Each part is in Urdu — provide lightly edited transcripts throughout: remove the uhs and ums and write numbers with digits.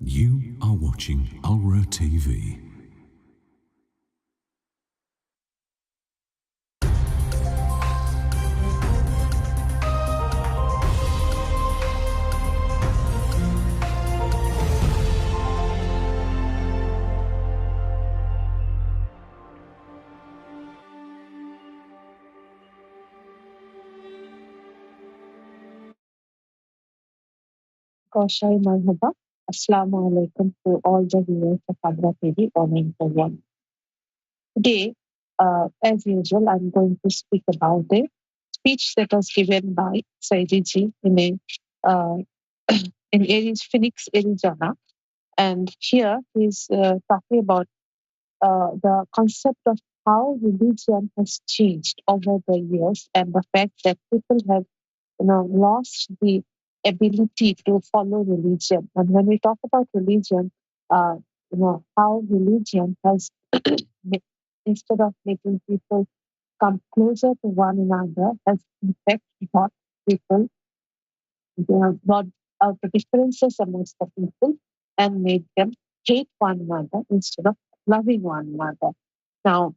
You are watching ALRA TV. Kaushal Marhaba. Assalamu alaikum to all the viewers of ALRA TV online program. Today, as usual, I'm going to speak about a speech that was given by Saidi ji in Phoenix, Arizona. And here he's talking about the concept of how religion has changed over the years and the fact that people have lost the ability to follow religion. And when we talk about religion, how religion has instead of making people come closer to one another, has in fact brought people, brought out the differences amongst the people and made them hate one another instead of loving one another. Now,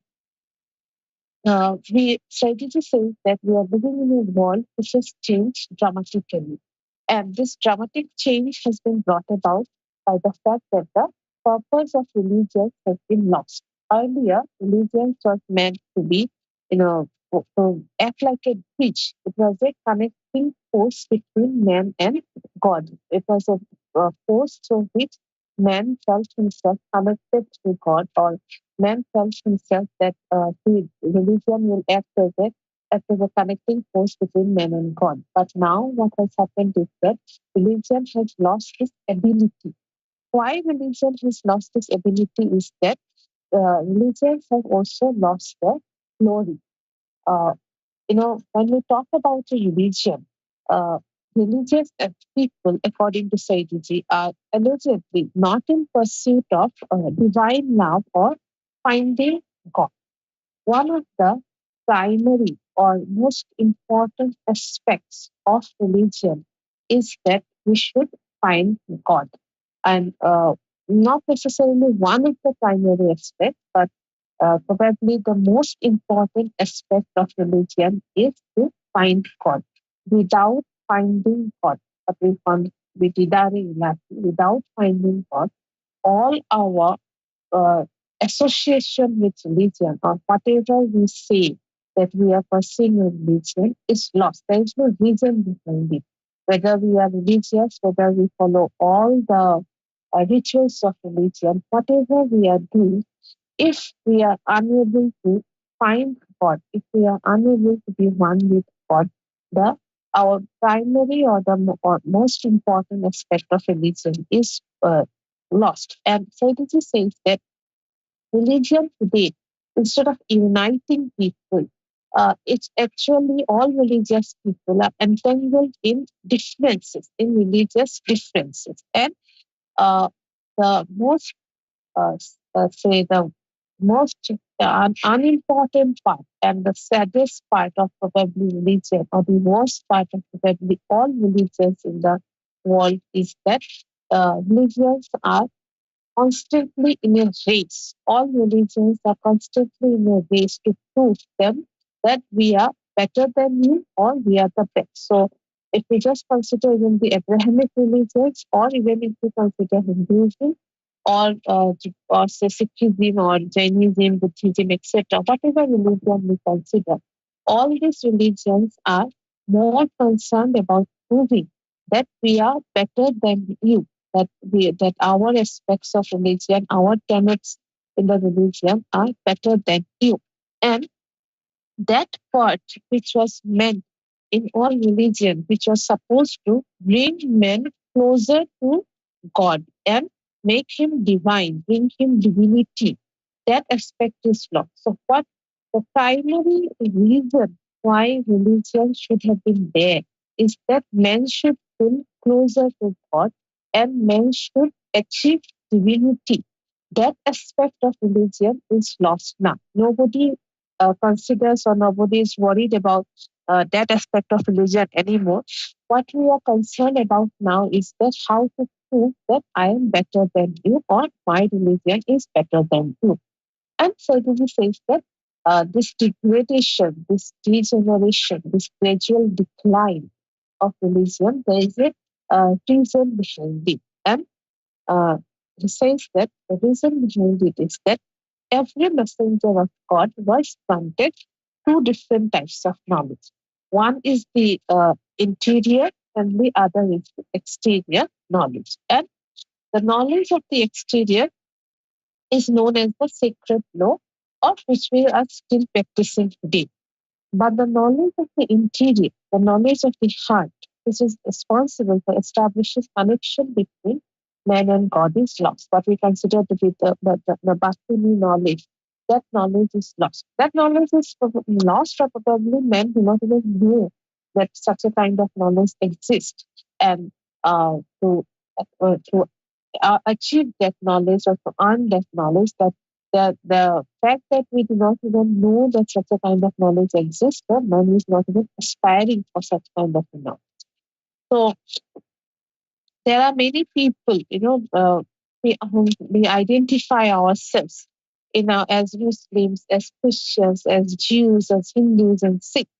we strategy says that we are living in a world which has changed dramatically. And this dramatic change has been brought about by the fact that the purpose of religion has been lost. Earlier, religion was meant to be, to act like a bridge. It was a connecting force between man and God. It was a force through which man felt himself connected to God, or man felt himself that religion will act as a connecting force between man and God. But now what has happened is that religion has lost its ability. Why religion has lost its ability is that religions have also lost their glory. Uh, when we talk about a religion, uh, religious people, according to Saidiji, are allegedly not in pursuit of divine love or finding God. One of the primary or most important aspects of religion is that we should find God. And not necessarily one of the primary aspects, but probably the most important aspect of religion is to find God. Without finding God, what we found without finding God, all our association with religion, or whatever we say that we are pursuing a religion, is lost. There is no reason behind it. Whether we are religious, whether we follow all the rituals of religion, whatever we are doing, if we are unable to find God, if we are unable to be one with God, the our primary or or most important aspect of religion is lost. And Sadhiji says that religion today, instead of uniting people, it's actually all religious people are entangled in differences, in religious differences. And uh, the most, say, the most unimportant part and the saddest part of probably religion, or the worst part of probably all religions in the world, is that religions are constantly in a race. All religions are constantly in a race to prove them that we are better than you, or we are the best. So if we just consider even the Abrahamic religions, or even if we consider Hinduism, or say Sikhism or Jainism, Buddhism, etc., whatever religion we consider, all these religions are more concerned about proving that we are better than you, that our aspects of religion, our tenets in the religion are better than you. And that part which was meant in all religion, which was supposed to bring men closer to God and make him divine, bring him divinity, that aspect is lost. So what the primary reason why religion should have been there is that men should feel closer to God and men should achieve divinity. That aspect of religion is lost now. Nobody considers, or nobody is worried about that aspect of religion anymore. What we are concerned about now is that how to prove that I am better than you or my religion is better than you. And certainly says that this degradation, this degeneration, this gradual decline of religion, there is a reason behind it. And uh, he says that the reason behind it is that every messenger of God was granted two different types of knowledge. One is the interior, and the other is the exterior knowledge. And the knowledge of the exterior is known as the sacred law, of which we are still practicing today. But the knowledge of the interior, the knowledge of the heart, which is responsible for establishing connection between man and God, is lost. What we consider to be the Bhakti knowledge, that knowledge is lost. That knowledge is lost, or probably men do not even know that such a kind of knowledge exists. And to achieve that knowledge or to earn that knowledge, that the fact that we do not even know that such a kind of knowledge exists, or man is not even aspiring for such kind of knowledge. So there are many people, we identify ourselves as Muslims, as Christians, as Jews, as Hindus, and Sikhs.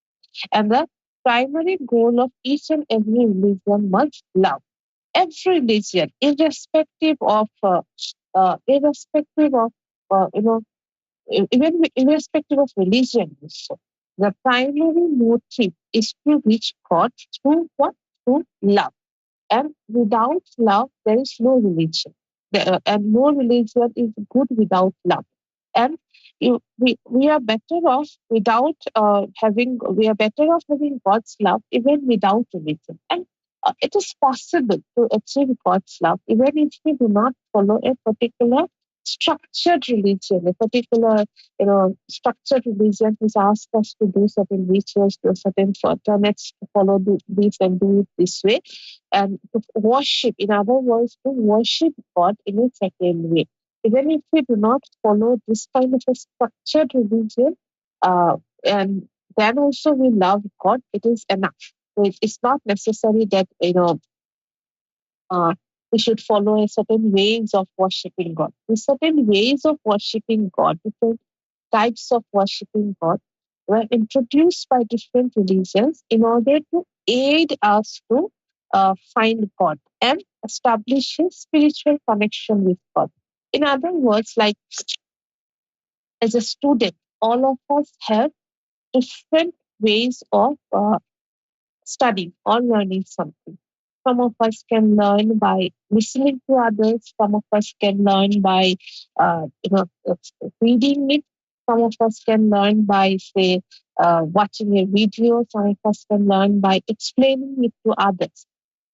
And the primary goal of each and every religion must love. Every religion, irrespective of irrespective of you know even irrespective of religion also, the primary motive is to reach God through what? Through love. And without love, there is no religion. And no religion is good without love. And we are better off without we are better off having God's love even without religion. And it is possible to achieve God's love even if we do not follow a particular structured religion, a particular structured religion which asks us to do certain rituals, do certain tenets, to follow this and do it this way, and to worship, in other words, to worship God in a certain way. Even if we do not follow this kind of a structured religion, and then also we love God, it is enough. So it's not necessary that we should follow a certain ways of worshiping God. The certain ways of worshiping God, different types of worshiping God, were introduced by different religions in order to aid us to find God and establish a spiritual connection with God. In other words, like as a student, all of us have different ways of studying or learning something. Some of us can learn by listening to others. Some of us can learn by, reading it. Some of us can learn by, say, watching a video. Some of us can learn by explaining it to others.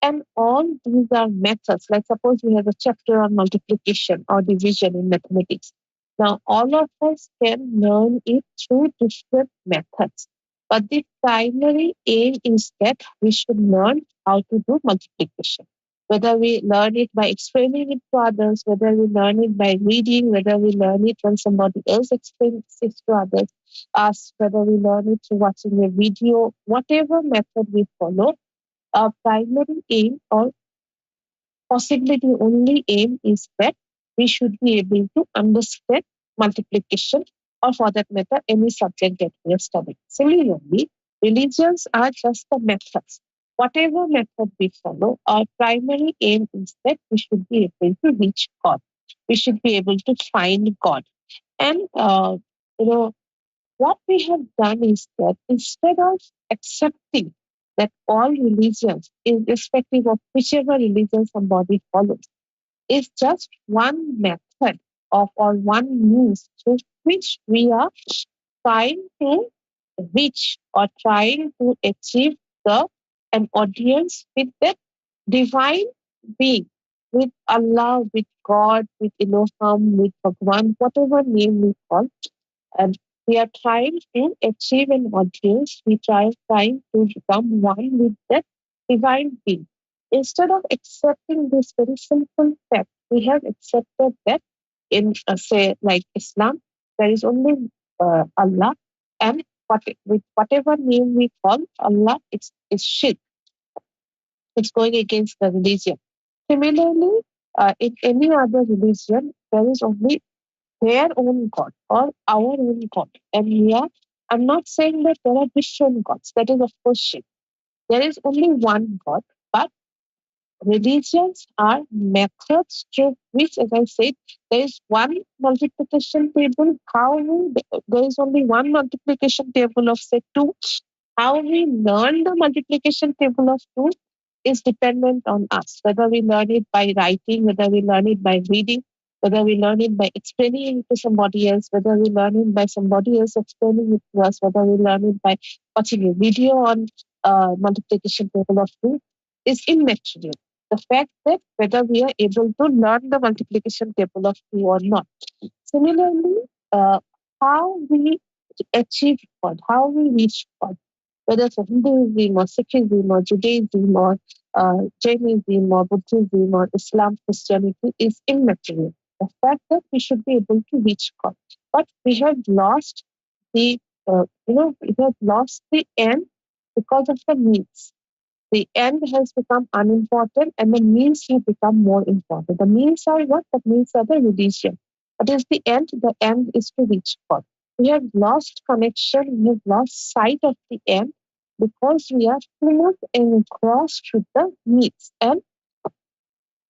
And all these are methods. Like suppose we have a chapter on multiplication or division in mathematics. Now, all of us can learn it through different methods. But the primary aim is that we should learn how to do multiplication. Whether we learn it by explaining it to others, whether we learn it by reading, whether we learn it when somebody else explains it to others, us, whether we learn it through watching a video, whatever method we follow, our primary aim, or possibly the only aim, is that we should be able to understand multiplication, or for that matter, any subject that we are studying. Similarly, religions are just the methods. Whatever method we follow, our primary aim is that we should be able to reach God. We should be able to find God. And, what we have done is that instead of accepting that all religions, irrespective of whichever religion somebody follows, is just one method of, or one means through which we are trying to reach or trying to achieve an audience with the divine being, with Allah, with God, with Elohim, with Bhagwan, whatever name we call. And we are trying to achieve an audience. We trying to become one with that divine being. Instead of accepting this very simple fact, we have accepted that in, say, like Islam, there is only Allah, and with whatever name we call Allah, it's shirk. It's going against the religion. Similarly, in any other religion, there is only their own God or our own God. And here, I'm not saying that there are different gods. That is, of course, shame. There is only one God, but religions are methods through which, as I said, there is one multiplication table. There is only one multiplication table of, say, two. How we learn the multiplication table of two is dependent on us, whether we learn it by writing, whether we learn it by reading, whether we learn it by explaining it to somebody else, whether we learn it by somebody else explaining it to us, whether we learn it by watching a video on multiplication table of two is immaterial. The fact that whether we are able to learn the multiplication table of two or not. Similarly, how we achieve God, how we reach God, whether it's Hinduism or Sikhism or Judaism or Jainism or Buddhism or Islam, Christianity is immaterial. The fact that we should be able to reach God, but we have lost the, we have lost the end because of the means. The end has become unimportant and the means have become more important. The means are what? The means are the religion. What is the end? The end is to reach God. We have lost connection, we have lost sight of the end because we are fully engrossed with the means. And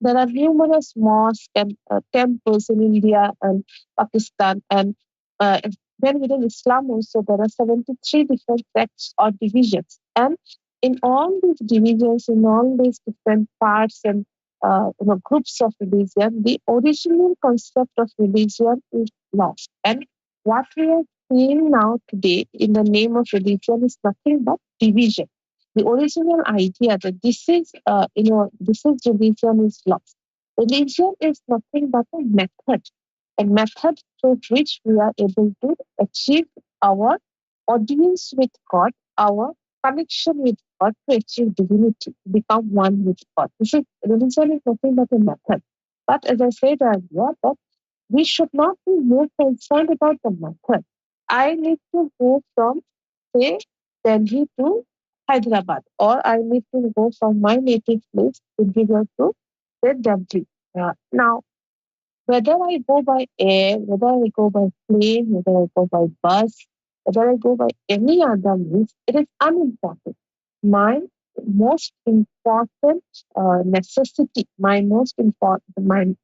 there are numerous mosques and temples in India and Pakistan. And then within Islam also, there are 73 different sects or divisions. And in all these divisions, in all these different parts and groups of religion, the original concept of religion is lost. And what we are seeing now today in the name of religion is nothing but division. The original idea that this is religion is lost. Religion is nothing but a method through which we are able to achieve our audience with God, our connection with God to achieve divinity, become one with God. Religion is nothing but a method. But as I said earlier, that we should not be more concerned about the method. I need to go from, say, Delhi to Hyderabad, or I need to go from my native place, Chandigarh, to say Delhi. Now, whether I go by air, whether I go by plane, whether I go by bus, whether I go by any other means, it is unimportant. My most important necessity, my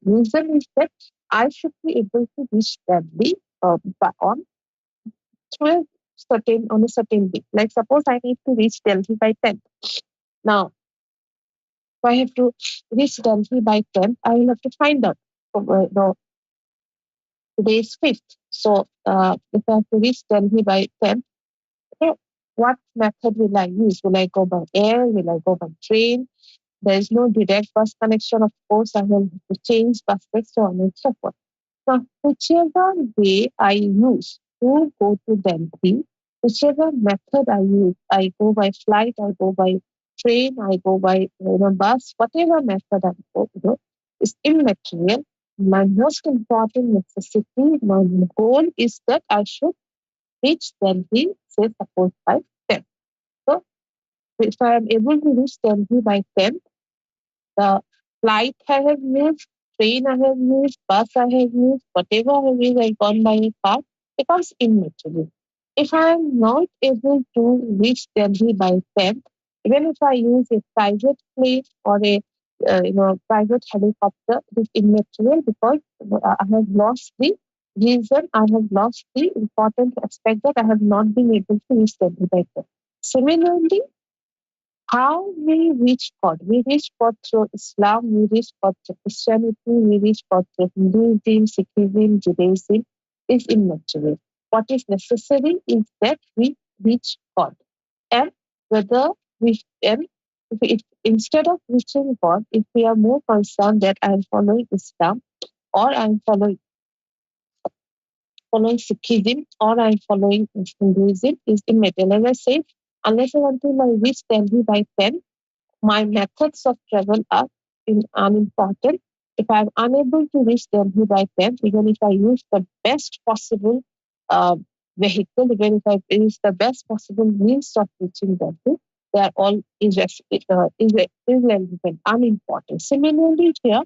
reason is that I should be able to reach Delhi on through on a certain day. Like suppose I need to reach Delhi by 10. Now, if I have to reach Delhi by 10, I will have to find out. Today is 5th. So if I have to reach Delhi by 10, okay, what method will I use? Will I go by air? Will I go by train? There is no direct bus connection. Of course, I will have to change buses, so on and so forth. Now, whichever way I use to go to Delhi, whichever method I use, I go by flight, I go by train, I go by bus, whatever method I go, is immaterial. My most important necessity, my goal is that I should reach Delhi, say suppose by 10. So if I am able to reach Delhi by 10, the flight I have used, train I have used, bus I have used, whatever I have used, I've gone by a car, becomes immaterial. If I am not able to reach Delhi by 10, even if I use a private plane or a private helicopter, it is immaterial because I have lost the reason, I have lost the important aspect that I have not been able to reach Delhi by 10. Similarly, how we reach God? We reach God through Islam, we reach God through Christianity, we reach God through Hinduism, Sikhism, Judaism is immaterial. What is necessary is that we reach God. And whether if instead of reaching God, if we are more concerned that I am following Islam or I am following Sikhism or I am following Hinduism is immaterial. As I say, unless and until I reach Delhi by 10, my methods of travel are unimportant. If I'm unable to reach Delhi by 10, even if I use the best possible uh, vehicle, even if I use the best possible means of reaching Delhi, They are all irrelevant, unimportant. Similarly, here,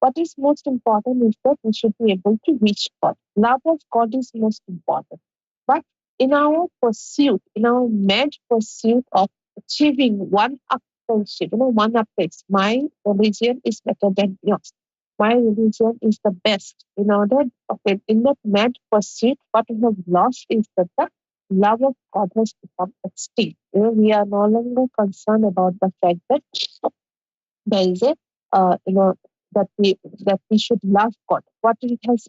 what is most important is that we should be able to reach God. Love of God is most important. But in our pursuit, in our mad pursuit of achieving one upmanship, one apex, my religion is better than yours. My religion is the best. In that mad pursuit, what we have lost is that the love of God has become extinct. We are no longer concerned about the fact that there is a that we should love God. What it has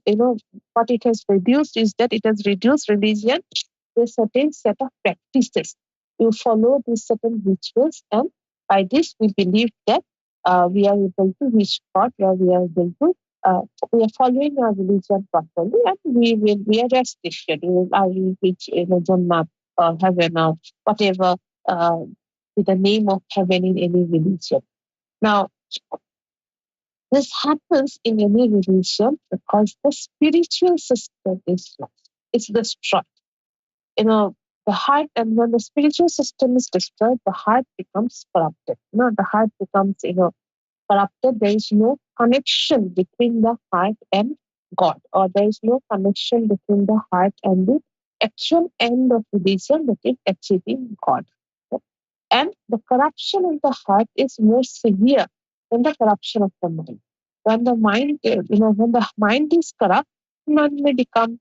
reduced is that it has reduced religion to a certain set of practices. You follow these certain rituals, and by this we believe that we are able to reach God, where we are able to we are following our religion properly, and we are restricted. I will reach Jannah or heaven or whatever with the name of heaven in any religion. Now, this happens in any religion because the spiritual system is lost. It's destroyed. The heart, and when the spiritual system is destroyed, the heart becomes corrupted. The heart becomes, corrupted. There is no connection between the heart and God, or there is no connection between the heart and the actual end of religion, that is achieving God. And the corruption of the heart is more severe than the corruption of the mind. When the mind, when the mind is corrupt, one may become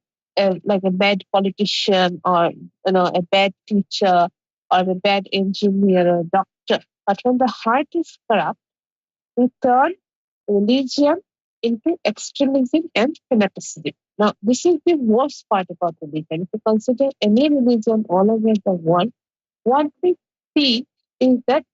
like a bad politician, or a bad teacher, or a bad engineer or doctor. But when the heart is corrupt, we turn religion into extremism and fanaticism. Now, this is the worst part about religion. If you consider any religion all over the world, what we see is that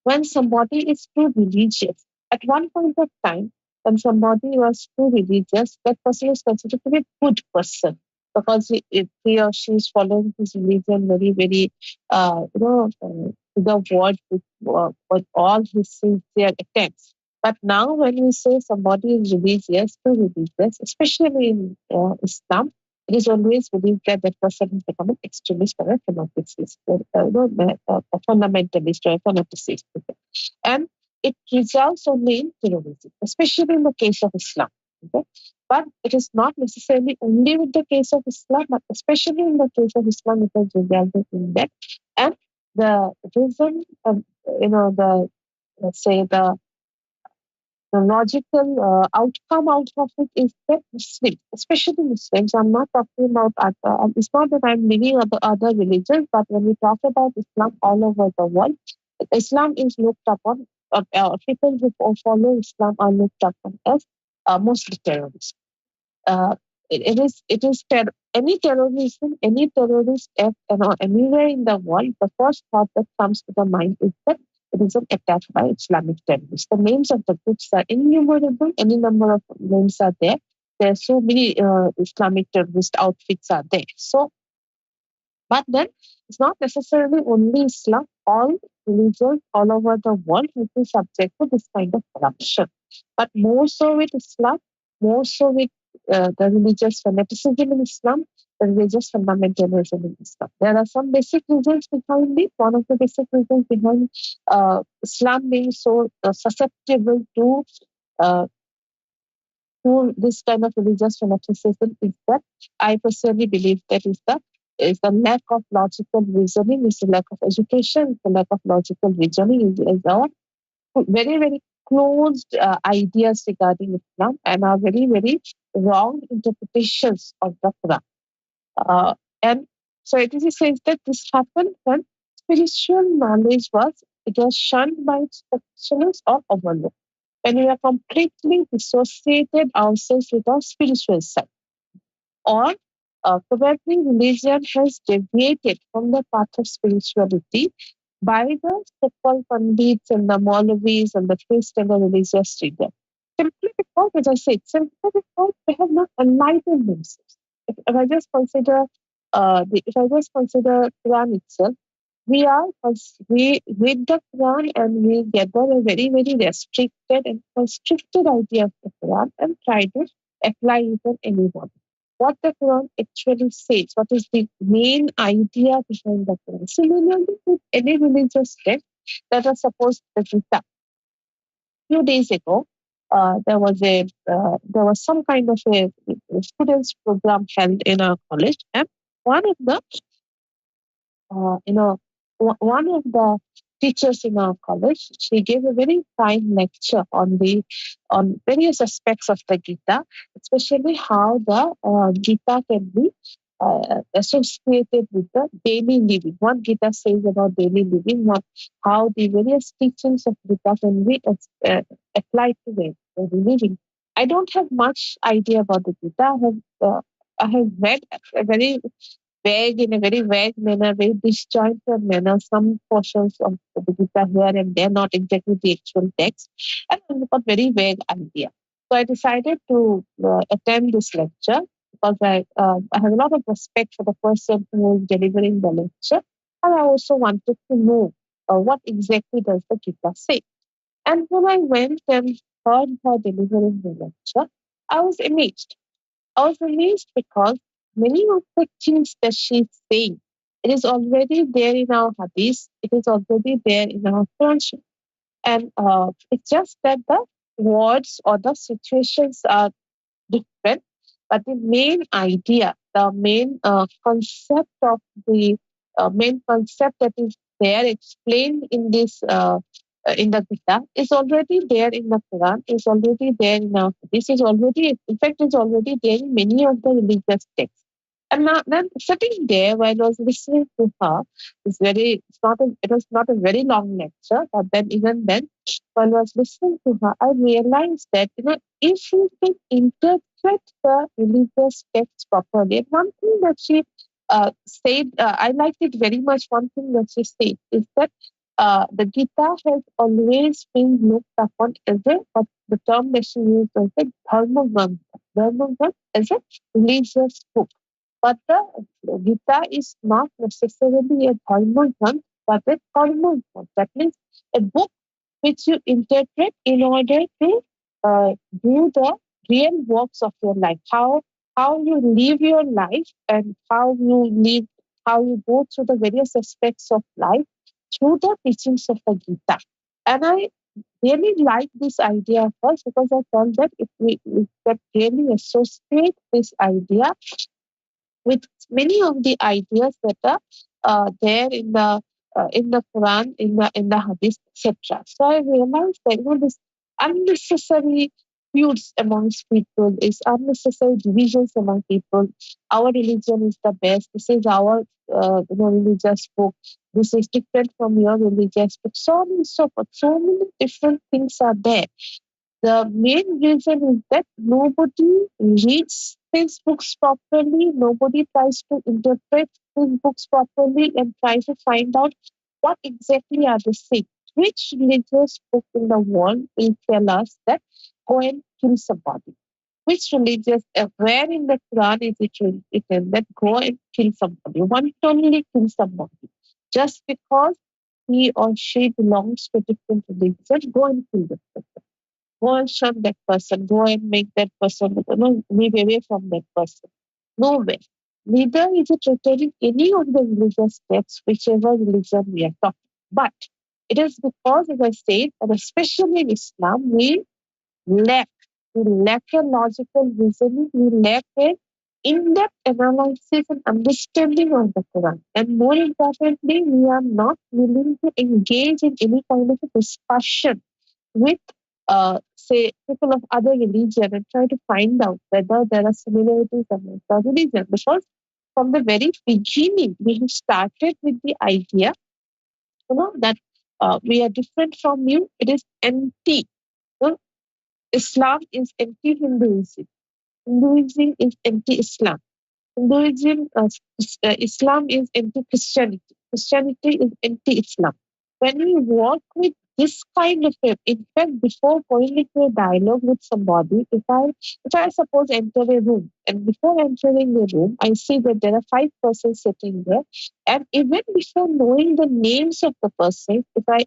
when somebody is too religious, at one point of time, when somebody was too religious, that person is considered to be a good person, because he or she is following his religion very, very, to the word with all his sincere attempts. But now, when we say somebody is religious, too religious, especially in Islam, it is always believed that that person has become an extremist or a fanaticist, a fundamentalist or a fanaticist. And it results only in terrorism, especially in the case of Islam. Okay? But it is not necessarily only with the case of Islam, but especially in the case of Islam, it has resulted in that. And the reason, let's say, the logical outcome out of it is that Muslims, especially Muslims, I'm not talking about it's not that I'm meaning other religions, but when we talk about Islam all over the world, Islam is looked upon, people who follow Islam are looked upon as mostly terrorists. Uh, any terrorism, any terrorist act, anywhere in the world, the first thought that comes to the mind is that it is an attack by Islamic terrorists. The names of the groups are innumerable. Any number of names are there. There are so many Islamic terrorist outfits are there. So, but then it's not necessarily only Islam. All religions all over the world will be subject to this kind of corruption. But more so with Islam, more so with the religious fanaticism in Islam, the religious fundamentalism in Islam. There are some basic reasons behind it. One of the basic reasons behind Islam being so susceptible uh, to this kind of religious fanaticism is that I personally believe that is the lack of logical reasoning, is the lack of education, the lack of logical reasoning is our very, very closed ideas regarding Islam, and are very, very wrong interpretations of the Quran. And so it is says that this happened when spiritual knowledge was shunned by its practitioners or overlooked. When we are completely dissociated ourselves with our spiritual side, or probably religion has deviated from the path of spirituality by the so-called pandits and the Maulavis and the priest and the religious leader. Simply because, as I said, simply because they have not enlightened themselves. If I just consider, Quran itself, we read the Quran and we gather a very, very restricted and constricted idea of the Quran and try to apply it on anyone. what the Quran actually says, what is the main idea behind the Quran. Similarly, with any religious text that are supposed to be a few days ago, there was some kind of a students program held in our college, and one of the you know, one of the teachers in our college, she gave a very fine lecture on various aspects of the Gita, especially how the Gita can be associated with the daily living. What Gita says about daily living, how the various teachings of Gita can be applied to the daily living. I don't have much idea about the Gita. I have read a very vague in a very vague manner, very disjointed manner, some portions of the Gita here and there, not exactly the actual text, and I've got very vague idea. So I decided to attend this lecture because I have a lot of respect for the person who is delivering the lecture, and I also wanted to know what exactly does the Gita say. And when I went and heard her delivering the lecture, I was amazed. I was amazed because many of the things that she's saying, it is already there in our hadith, it is already there in our Quran. And it's just that the words or the situations are different, but the main idea, the main concept of the main concept that is there explained in in the Gita is already there in the Quran, is already there in our this is already in fact is already there in many of the religious texts. And now, then sitting there while I was listening to her, it was not a very long lecture, but then even then, while I was listening to her, I realized that if you can interpret the religious text properly, and one thing that she said, I liked it very much. One thing that she said is that the Gita has always been looked upon as but the term that she used was a dharma grantha as a religious book. But the Gita is not necessarily a dharma granth, but a karma granth. That means a book which you interpret in order to do the real works of your life. How you live your life and how you go through the various aspects of life through the teachings of the Gita. And I really like this idea first because I felt that if we can really associate this idea with many of the ideas that are there in the Quran, in the Hadith, etc. So I realized that this unnecessary feuds amongst people, is unnecessary divisions among people. Our religion is the best. This is our religious book. This is different from your religious book. So on and so forth. So many different things are there. The main reason is that nobody reads these books properly, nobody tries to interpret these books properly and try to find out what exactly are they saying. Which religious book in the world will tell us that go and kill somebody? Which religious, where in the Quran is it written that go and kill somebody? One can only kill somebody. Just because he or she belongs to a different religion, go and kill them. Go and shun that person. Go and make that person, move away from that person. Nowhere. Neither is it written in any of the religious texts, whichever religion we are talking. But it is because, as I said, and especially in Islam, lack, we lack a logical reasoning, we lack a in-depth analysis and understanding of the Quran. And more importantly, we are not willing to engage in any kind of a discussion with say people of other religion and try to find out whether there are similarities among the religion. Because from the very beginning, we have started with the idea, that we are different from you. It is anti. Islam is anti-Hinduism. Hinduism is anti-Islam. Islam is anti-Christianity. Christianity is anti-Islam. When we work with this kind of in fact, before going into a dialogue with somebody, if I suppose enter a room and before entering the room, I see that there are 5 persons sitting there, and even before knowing the names of the person, if I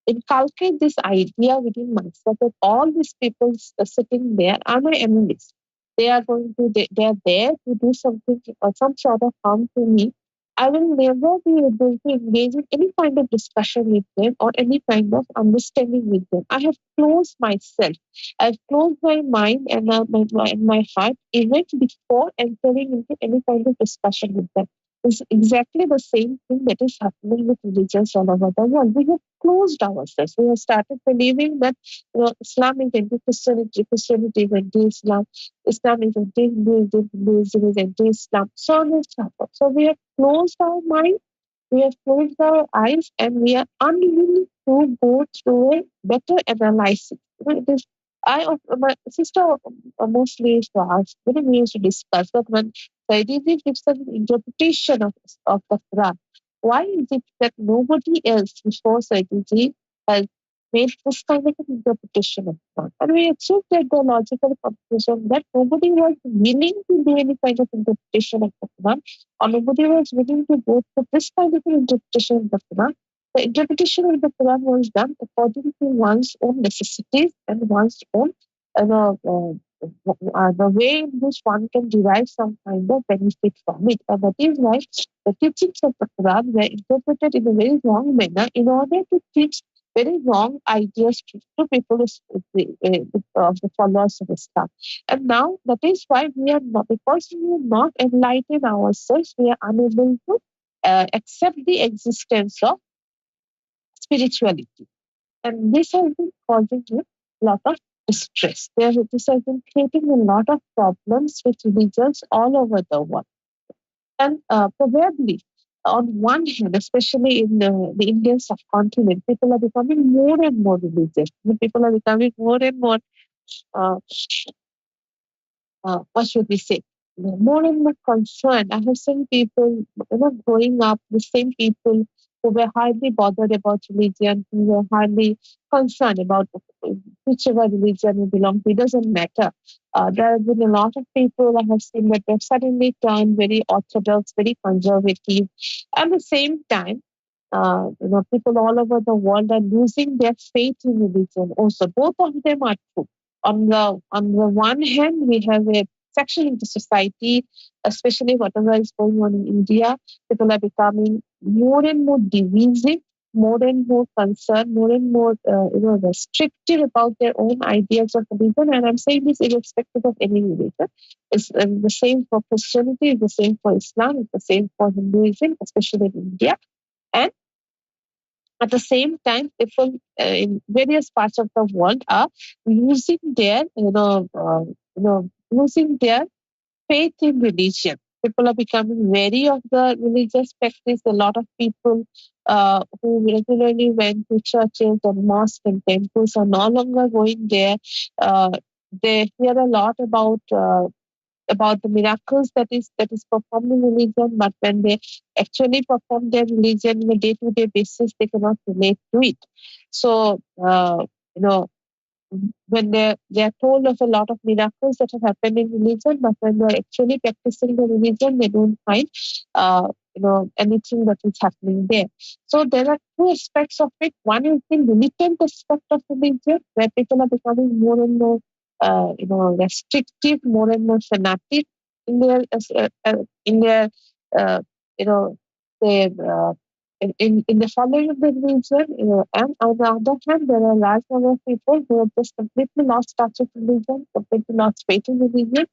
inculcate this idea within myself that all these people sitting there are my enemies. they are they are there to do something or some sort of harm to me, I will never be able to engage in any kind of discussion with them or any kind of understanding with them. I have closed myself. I've closed my mind and my heart even before entering into any kind of discussion with them. It's exactly the same thing that is happening with religions all over the world. We have closed ourselves. We have started believing that Islam is anti-Christianity, Christianity is anti-Islam, Islam is anti-Hinduism, Hinduism is anti-Islam, so on and so forth. So we have closed our mind, we have closed our eyes, and we are unwilling to go through a better analysis. It is my sister mostly used to ask, when we used to discuss that when Sayyidi gives an interpretation of the Quran, why is it that nobody else before Sayyidi has made this kind of an interpretation of Quran? And we achieved that the logical conclusion that nobody was willing to do any kind of interpretation of the Quran, or nobody was willing to go through this kind of an interpretation of the Quran. The interpretation of the Quran was done according to one's own necessities and one's own the way in which one can derive some kind of benefit from it. And that is why the teachings of the Quran were interpreted in a very wrong manner in order to teach very wrong ideas to people of the followers of Islam. And now that is why we are not, because we are not enlightened ourselves, we are unable to accept the existence of spirituality. And this has been causing a lot of distress. This has been creating a lot of problems with religions all over the world. And probably, on one hand, especially in the Indian subcontinent, people are becoming more and more religious. People are becoming more and more uh, what should we say, more and more concerned. I have seen people, growing up, the same people who were hardly bothered about religion, who were hardly concerned about whichever religion you belong to. It doesn't matter. There have been a lot of people I have seen that they've suddenly turned very orthodox, very conservative. At the same time, people all over the world are losing their faith in religion. Also, both of them are true. On the one hand, we have a section in the society, especially whatever is going on in India. People are becoming more and more divisive, more and more concerned, more and more restrictive about their own ideas of religion. And I'm saying this irrespective of any religion. It's the same for Christianity, it's the same for Islam, it's the same for Hinduism, especially in India. And at the same time, people in various parts of the world are losing their, losing their faith in religion. People are becoming wary of the religious practice. A lot of people who regularly went to churches and mosques and temples are no longer going there. Uh, they hear a lot about the miracles that is performed in religion, but when they actually perform their religion on a day-to-day basis, they cannot relate to it. So, you know, when they are told of a lot of miracles that have happened in religion, but when they're actually practicing the religion, they don't find anything that is happening there. So there are two aspects of it. One is the militant aspect of religion, where people are becoming more and more restrictive, more and more fanatic in their uh, you know their in the following of the religion, and on the other hand, there are a large number of people who have just completely lost touch with religion, completely lost faith in religion.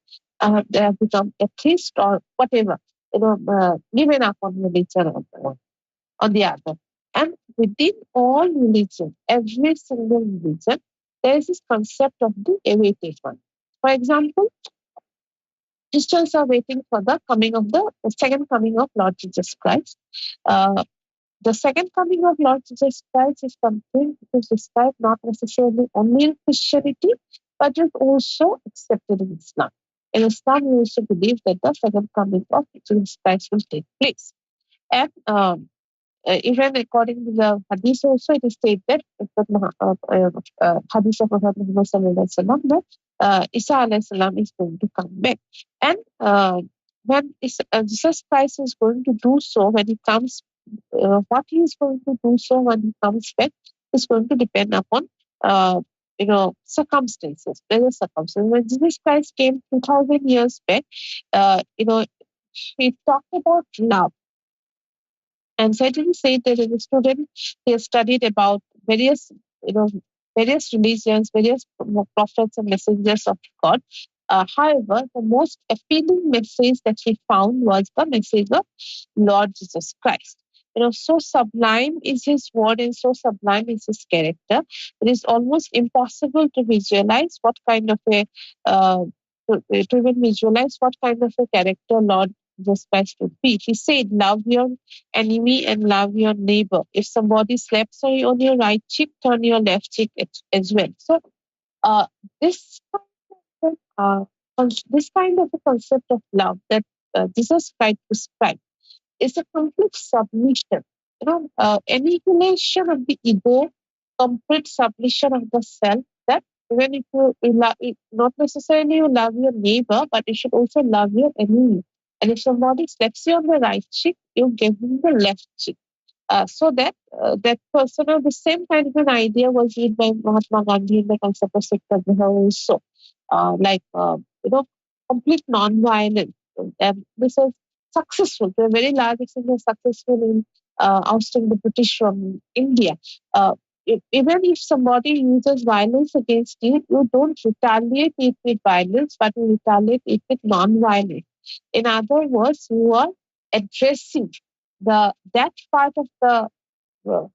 They have become atheist or whatever, given up on religion on the other. And within all religion, every single religion, there is this concept of the awaited one. For example, Christians are waiting for the second coming of Lord Jesus Christ. Uh, the second coming of Lord Jesus Christ is something which is described not necessarily only in Christianity, but is also accepted in Islam. In Islam, we also believe that the second coming of Jesus Christ will take place. And even according to the hadith also, it is stated hadith of Prophet Muhammad sallallahu alaihi wasallam that Isa alayhi salam is going to come back. And when Jesus Christ is going to do so, when he comes, what he is going to do so when he comes back is going to depend upon circumstances. Various circumstances. When Jesus Christ came 2000 years back, uh, you know, he talked about love. And certainly said that as a student, he has studied about you know, various religions, various prophets and messengers of God. However, the most appealing message that he found was the message of Lord Jesus Christ. So sublime is his word and so sublime is his character. It is almost impossible to visualize what kind of a to even visualize what kind of a character Lord Jesus Christ would be. He said, "Love your enemy and love your neighbor. If somebody slaps you on your right cheek, turn your left cheek as well." So, uh, this kind of, this kind of a concept of love that Jesus Christ described is a complete submission. Annihilation of the ego, complete submission of the self. That even if you love, not necessarily you love your neighbor, but you should also love your enemy. And if somebody slaps you on the right cheek, you give him the left cheek. So that that person, or the same kind of an idea was used by Mahatma Gandhi in the concept of Satyagraha also, like complete non-violence. And this was successful to a very large extent. Was successful in ousting the British from India. Even if somebody uses violence against you, you don't retaliate it with violence, but you retaliate it with non-violence. In other words, you are addressing that part of the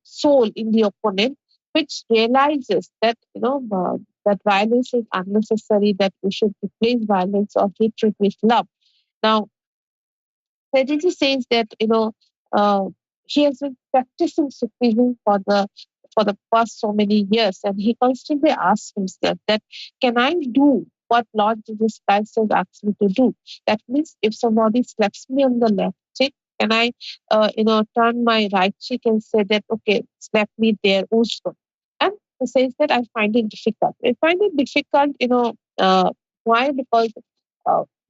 soul in the opponent which realizes that that violence is unnecessary, that we should replace violence or hatred with love. Now, Reddy says that uh, he has been practicing Sufism for the past so many years, and he constantly asks himself that, can I do what Lord Jesus Christ has asked me to do? That means if somebody slaps me on the left cheek, can I turn my right cheek and say that, okay, slap me there also? And he says that I find it difficult. I find it difficult, why? Because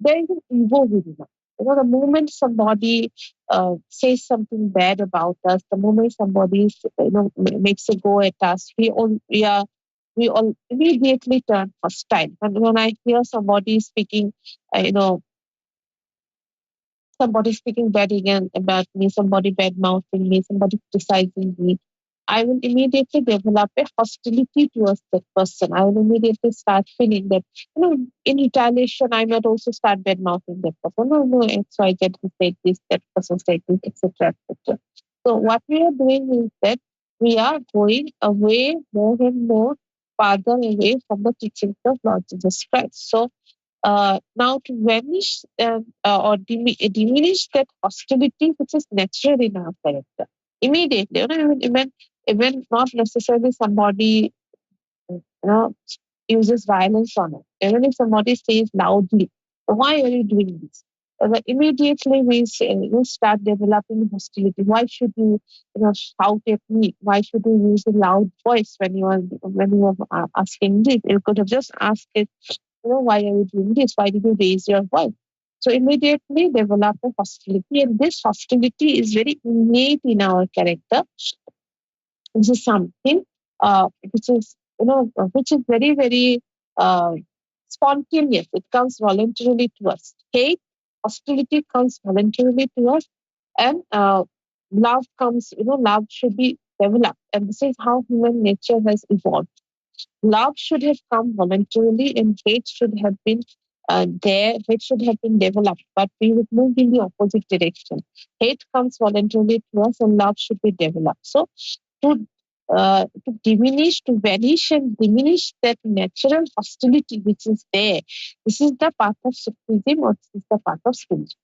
there is an ego within us. The moment somebody says something bad about us, the moment somebody makes a go at us, we all immediately turn hostile. And when I hear somebody speaking, you know, somebody speaking bad again about me, somebody bad mouthing me, somebody criticizing me, I will immediately develop a hostility towards that person. I will immediately start feeling that, in retaliation, I might also start bad mouthing that person. No, no, so I get to say this, that person said this, etc., etc. So what we are doing is that we are going away more and more farther away from the teachings of Lord Jesus Christ. So now to vanish or diminish that hostility which is natural in our character immediately. Even not necessarily somebody uses violence on it. Even if somebody says loudly, "Why are you doing this?" Immediately we start developing hostility. Why should shout at me? Why should you use a loud voice when you are asking this? You could have just asked it, why are you doing this? Why did you raise your voice? So immediately develop a hostility, and this hostility is very innate in our character. This is something which is very, very uh, spontaneous. It comes voluntarily to us. Hate, hostility comes voluntarily to us, and love comes. Love should be developed, and this is how human nature has evolved. Love should have come voluntarily, and hate should have been there. Hate should have been developed, but we would move in the opposite direction. Hate comes voluntarily to us, and love should be developed. So to diminish, to vanish, and diminish that natural hostility which is there, this is the path of Sufism, or this is the path of spirituality.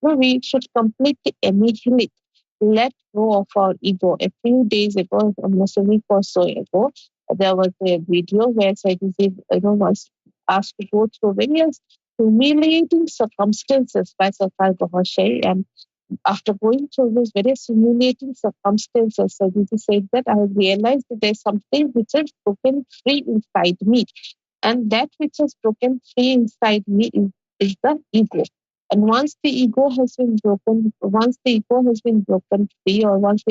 No, we should completely annihilate, let go of our ego. A few days ago, almost a week or so ago, there was a video where Saidiji, was asked to go through various humiliating circumstances by Sarkar Gohar, and after going through those various humiliating circumstances, Saidiji said that I have realized that there's something which has broken free inside me. And that which has broken free inside me is the ego. And once the ego has been broken, free, or once the ego has broken free, or once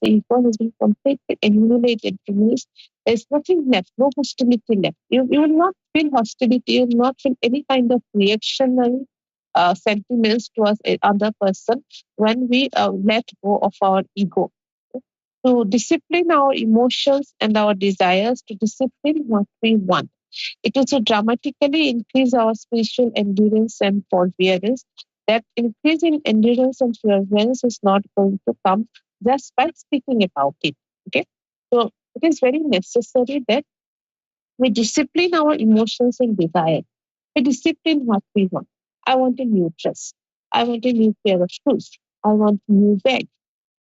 the ego has been completely eliminated, means there's nothing left, no hostility left. You will not feel hostility, you will not feel any kind of reactionary sentiments towards other person when we let go of our ego. To discipline our emotions and our desires, to discipline what we want. It will so dramatically increase our spiritual endurance and forbearance. That increase in endurance and forbearance is not going to come just by speaking about it. Okay, so it is very necessary that we discipline our emotions and desires. We discipline what we want. I want a new dress. I want a new pair of shoes. I want a new bag.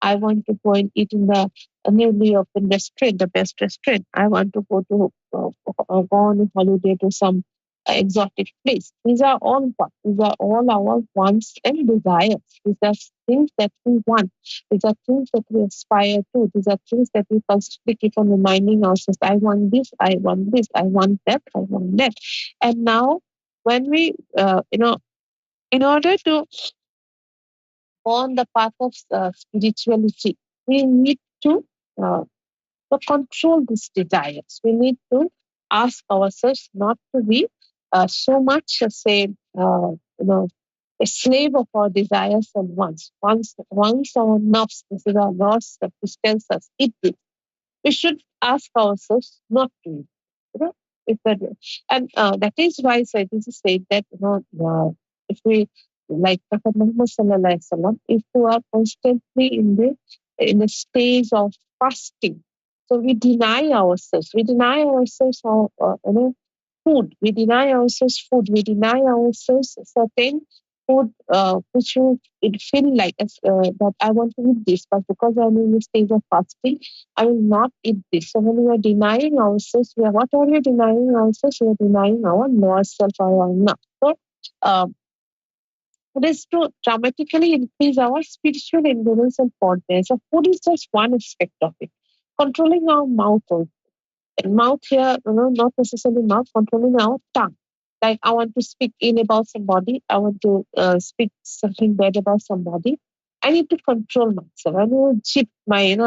I want to go and eat in the newly opened restaurant, the best restaurant. I want to go on a holiday to some exotic place. These are all what? These are all our wants and desires. These are things that we want. These are things that we aspire to. These are things that we constantly keep on reminding ourselves. I want this. I want this. I want that. I want that. And now, when we, in order to on the path of spirituality, we need uh, to control these desires. We need to ask ourselves not to be so much, a slave of our desires and wants. Once our nafs, this is our loss that which tells us it will, we should ask ourselves not to. If that, and that is why scientists say that if we like Prophet Muhammad Sallallahu Alaihi Wasallam, if we are constantly in a stage of fasting, so we deny ourselves our food, we deny ourselves certain food which it feel like that I want to eat this, but because I'm in the stage of fasting, I will not eat this. So when we are denying ourselves, what are we denying ourselves? We are denying our lower self, our enough. So um, it is to dramatically increase our spiritual endurance and forbearance. So food is just one aspect of it. Controlling our mouth also. And mouth here, not necessarily mouth, controlling our tongue. Like I want to speak ill about somebody, I want to speak something bad about somebody. I need to control myself. I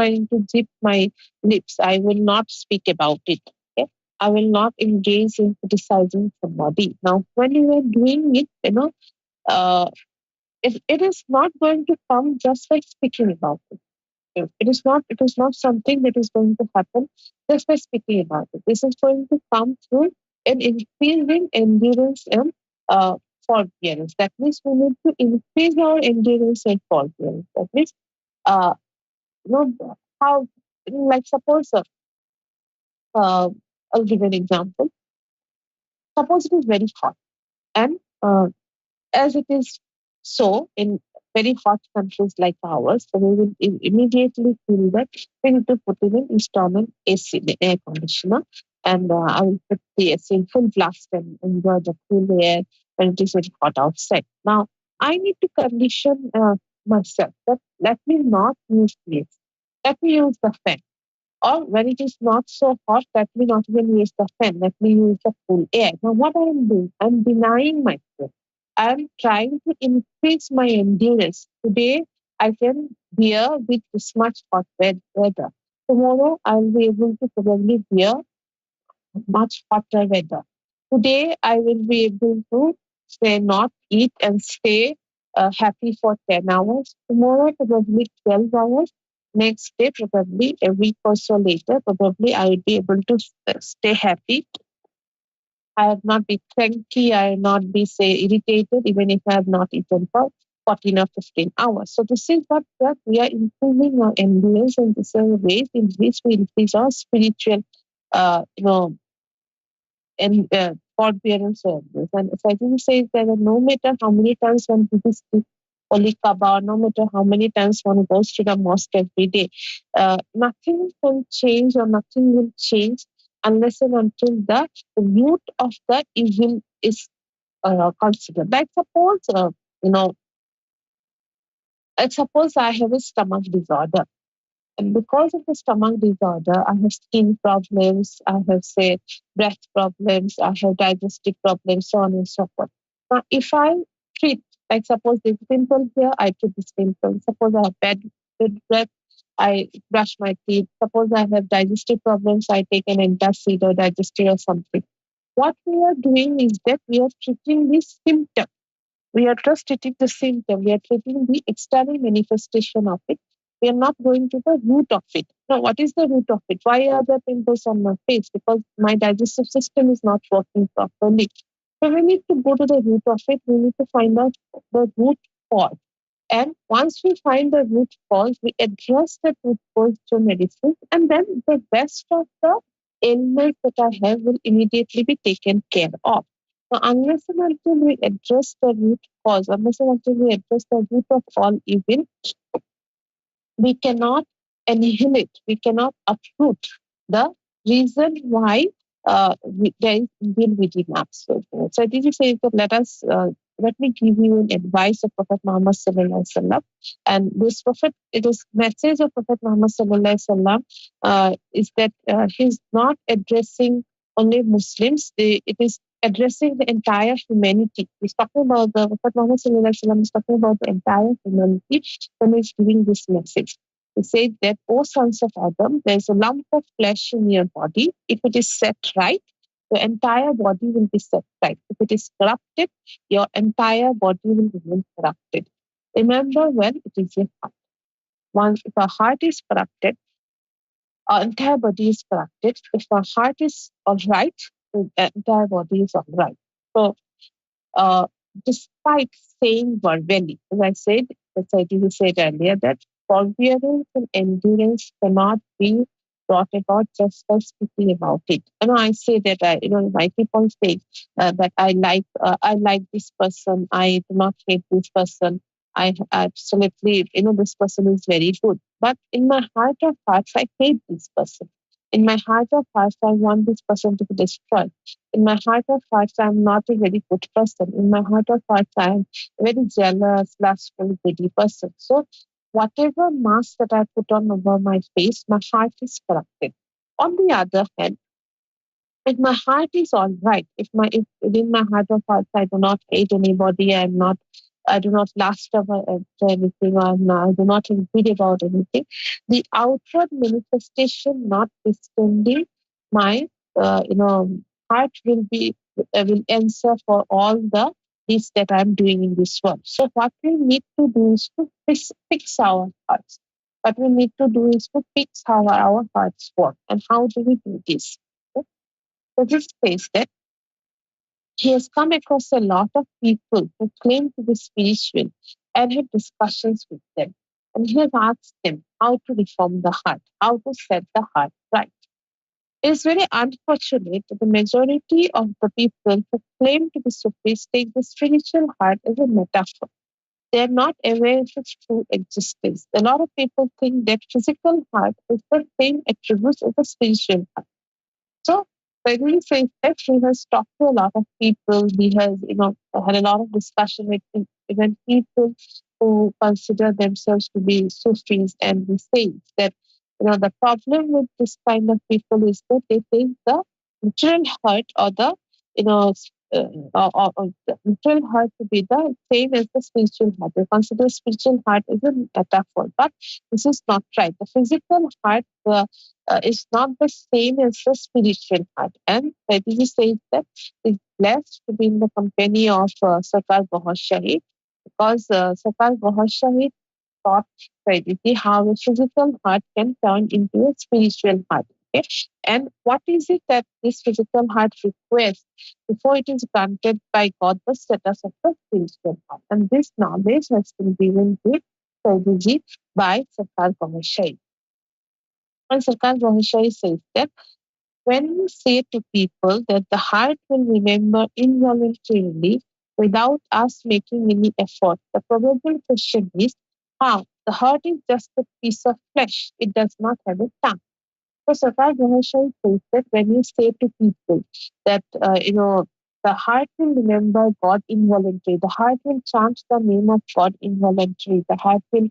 need to zip my lips. I will not speak about it. Okay? I will not engage in criticizing somebody. Now, when you are doing it, uh, it is not going to come just by speaking about it. It is not something that is going to happen just by speaking about it. This is going to come through an increasing endurance and forbearance. That means we need to increase our endurance and forbearance. That means uh, how, like suppose uh, I'll give an example. Suppose it is very hot, and as it is so in very hot countries like ours, so we will immediately feel that we need to put in an installment AC, the air conditioner, and I will put the AC in full blast and enjoy the cool air when it is very hot outside. Now, I need to condition myself that let me not use the AC. Let me use the fan. Or when it is not so hot, let me not even use the fan. Let me use the cool air. Now, what I am doing, I'm denying myself. I'm trying to increase my endurance. Today, I can bear with this much hot weather. Tomorrow, I'll be able to probably bear much hotter weather. Today, I will be able to stay not eat and stay happy for 10 hours. Tomorrow, probably 12 hours. Next day, probably a week or so later, probably I will be able to stay happy. I have not be cranky. I will not be, say, irritated, even if I have not eaten for 14 or 15 hours. So this is what we are improving our endurance, and this is a ways in which we increase our spiritual, uh, you know, and forbearance service. And Satan says that no matter how many times one visits the Holy Kaaba, no matter how many times one goes to the mosque every day, nothing can change or nothing will change unless and until the root of the evil is considered. Like you know, suppose I have a stomach disorder. And because of the stomach disorder, I have skin problems, I have, say, breath problems, I have digestive problems, so on and so forth. Now, if I treat. Like suppose there's a pimple here, I treat this pimple. Suppose I have bad breath, I brush my teeth. Suppose I have digestive problems, I take an antacid or digestive or something. What we are doing is that we are treating this symptom. We are just treating the symptom. We are treating the external manifestation of it. We are not going to the root of it. Now, what is the root of it? Why are there pimples on my face? Because my digestive system is not working properly. So we need to go to the root of it. We need to find out the root cause. And once we find the root cause, we address the root cause through medicine, and then the rest of the ailments that I have will immediately be taken care of. So unless and until we address the root cause, unless and until we address the root of all evil, we cannot annihilate, we cannot uproot the reason why there is evil within us. So did you say that let me give you an advice of Prophet Muhammad Sallallahu Alaihi Wasallam. And this Prophet, it is message of Prophet Muhammad Sallallahu Alaihi Wasallam is that he's not addressing only Muslims. It is addressing the entire humanity. He's talking about the Prophet Muhammad Sallallahu Alaihi Wasallam is talking about the entire humanity when he's giving this message. He said that, O sons of Adam, there's a lump of flesh in your body. If it is set right, the entire body will be set right. If it is corrupted, your entire body will remain corrupted. Remember when it is your heart. Once if our heart is corrupted, our entire body is corrupted. If our heart is all right, the entire body is all right. So uh, despite saying verbally, as I did said earlier, that forbearance and endurance cannot be brought about just by speaking about it. I say that I keep on saying that I like this person. I do not hate this person. I absolutely, this person is very good. But in my heart of hearts, I hate this person. In my heart of hearts, I want this person to be destroyed. In my heart of hearts, I'm not a very good person. In my heart of hearts, I'm a very jealous, lustful, greedy person. So whatever mask that I put on over my face, my heart is corrupted. On the other hand, if my heart is all right, if within my heart of hearts I do not hate anybody, I do not lust after anything, I do not read about anything. The outward manifestation notwithstanding, my heart will answer for all the this that I'm doing in this world. So what we need to do is to fix our hearts. What we need to do is to fix how our hearts work. And how do we do this? So this says that he has come across a lot of people who claim to be spiritual and had discussions with them. And he has asked them how to reform the heart, how to set the heart right. It is very unfortunate that the majority of the people who claim to be Sufis take the spiritual heart as a metaphor. They are not aware of its true existence. A lot of people think that physical heart is the same attributes as the spiritual heart. So when he says that, he has talked to a lot of people. He has, had a lot of discussion with even people who consider themselves to be Sufis, and he says that, the problem with this kind of people is that they think the literal heart or the, you know, or the literal heart to be the same as the spiritual heart. They consider spiritual heart as a metaphor, but this is not right. The physical heart is not the same as the spiritual heart. And Saidiji says that is blessed to be in the company of Sarkar Gohar Shahid, because Sarkar Gohar Shahid taught Saidiji how a physical heart can turn into a spiritual heart. Okay? And what is it that this physical heart requires before it is granted by God the status of the spiritual heart? And this knowledge has been given to Saidiji by Sarkar Gohar Shahid. And Sarkar Gohar says that when you say to people that the heart will remember involuntarily without us making any effort, the probable question is how? The heart is just a piece of flesh. It does not have a tongue. So Sarkar Gohar says that when you say to people that, the heart will remember God involuntarily, the heart will chant the name of God involuntarily, the heart will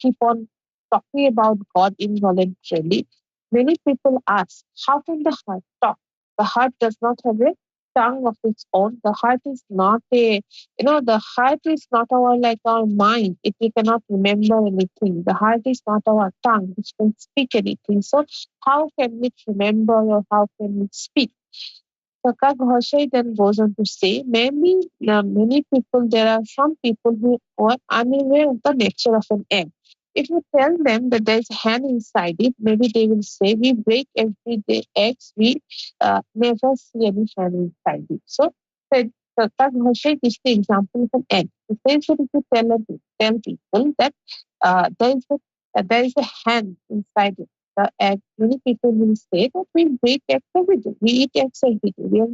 keep on talking about God involuntarily. Many people ask, how can the heart talk? The heart does not have a tongue of its own. The heart is not the heart is not our mind. We cannot remember anything. The heart is not our tongue, which can speak anything. So how can it remember or how can it speak? Saka Ghosai then goes on to say, many people, there are some people who are unaware of the nature of an egg. If you tell them that there's a hen inside it, maybe they will say, we break every day eggs, we never see any hen inside it. So, Saka Ghosai gives the example of an egg. He says that if you tell people that there is a hen inside it, the egg, many people will say that we break eggs every day. We eat eggs every day. We have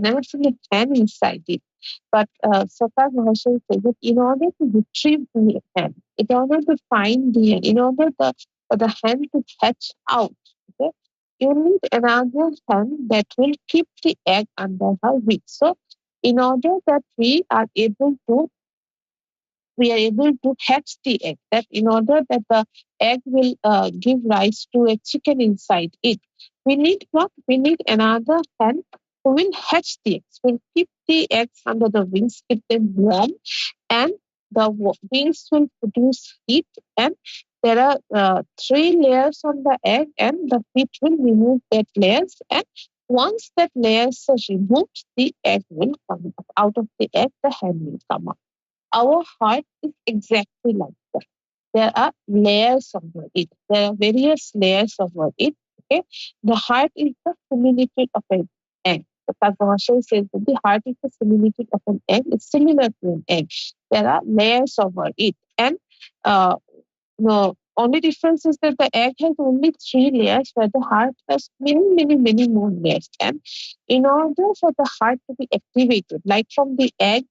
never seen a hen inside it. But Saka Mahasaya says that in order to retrieve the hen, in order to find the hen, in order for the hen to hatch out, okay, you need another hen that will keep the egg under her wing. So, in order that we are able to hatch the egg. That in order that the egg will give rise to a chicken inside it, we need what? We need another hen who will hatch the eggs, will keep the eggs under the wings, keep them warm, and the wings will produce heat. And there are three layers on the egg, and the heat will remove that layers. And once that layers are removed, the egg will come up. Out of the egg, the hen will come up. Our heart is exactly like that. There are layers over it. There are various layers over it. Okay, the heart is the similitude of an egg. The Tagamashai says that the heart is the similitude of an egg. It's similar to an egg. There are layers over it, and uh, no, only difference is that the egg has only three layers, where the heart has many more layers. And in order for the heart to be activated, like from the egg,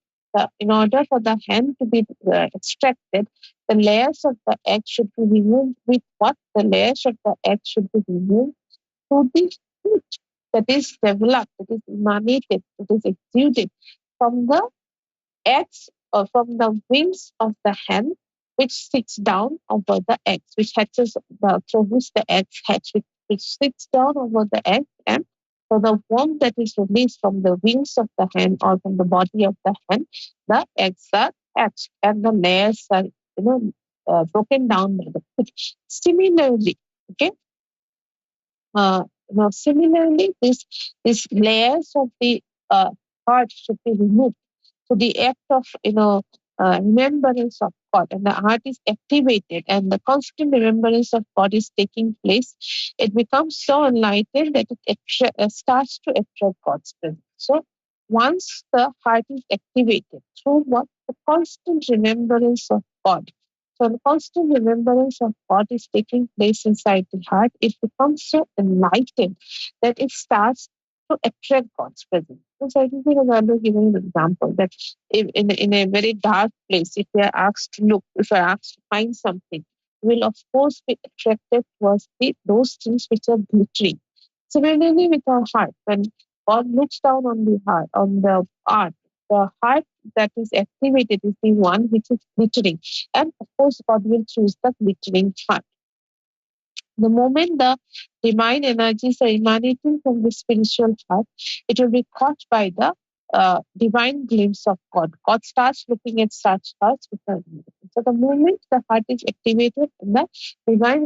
in order for the hen to be extracted, the layers of the egg should be removed with what? The layers of the egg should be removed through the heat that is developed, that is emanated, that is exuded from the eggs or from the wings of the hen, which sits down over the eggs, which hatches through which the eggs hatch, which sits down over the egg, and so the warmth that is released from the wings of the hen or from the body of the hen, the eggs are hatched and the layers are broken down by the food. Similarly, okay, similarly, these layers of the heart should be removed. So the act of remembrance of God, and the heart is activated, and the constant remembrance of God is taking place. It becomes so enlightened that it starts to attract God's presence. So once the heart is activated through what? The constant remembrance of God. So the constant remembrance of God is taking place inside the heart. It becomes so enlightened that it starts to attract God's presence. So I think we have earlier given an example that if in a very dark place, if we are asked to look, if we are asked to find something, we will of course be attracted towards those things which are glittering. Similarly with our heart, when God looks down on the heart, on the heart that is activated is the one which is glittering. And of course, God will choose the glittering heart. The moment the divine energies are emanating from the spiritual heart, it will be caught by the divine glimpse of God. God starts looking at such hearts with the so the moment the heart is activated and the divine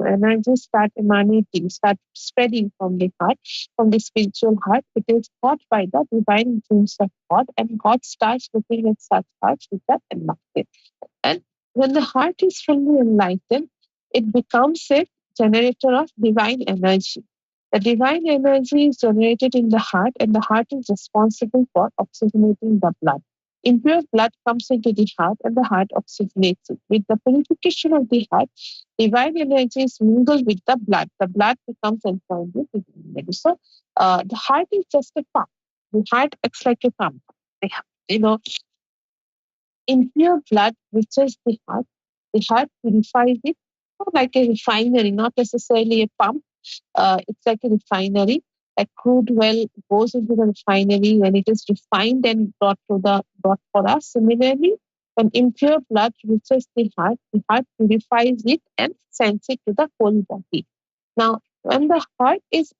energies start emanating, start spreading from the heart, from the spiritual heart, it is caught by the divine glimpse of God, and God starts looking at such hearts with the enlightened. And when the heart is fully enlightened, it becomes a generator of divine energy. The divine energy is generated in the heart, and the heart is responsible for oxygenating the blood. Impure blood comes into the heart, and the heart oxygenates it. With the purification of the heart, divine energy is mingled with the blood. The blood becomes entwined with divine energy. So, the heart is just a pump. The heart acts like a pump. You know, impure blood reaches the heart purifies it, not like a refinery, not necessarily a pump. It's like a refinery. Like crude oil goes into the refinery when it is refined and brought for us. Similarly, when impure blood reaches the heart purifies it and sends it to the whole body. Now, when the heart is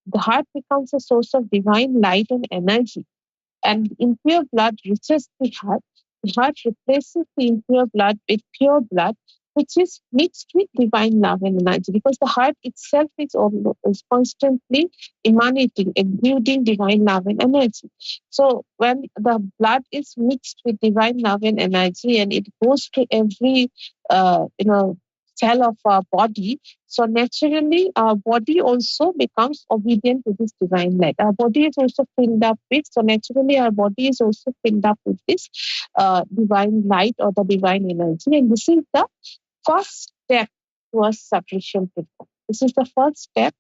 the heart becomes a source of divine light and energy, and impure blood reaches the heart. The heart replaces the impure blood with pure blood, which is mixed with divine love and energy, because the heart itself is constantly emanating, exuding divine love and energy. So when the blood is mixed with divine love and energy, and it goes to every cell of our body, so naturally our body also becomes obedient to this divine light. Our body is also filled up with, so naturally our body is also filled up with this divine light or the divine energy. And this is the first step towards submission to God. This is the first step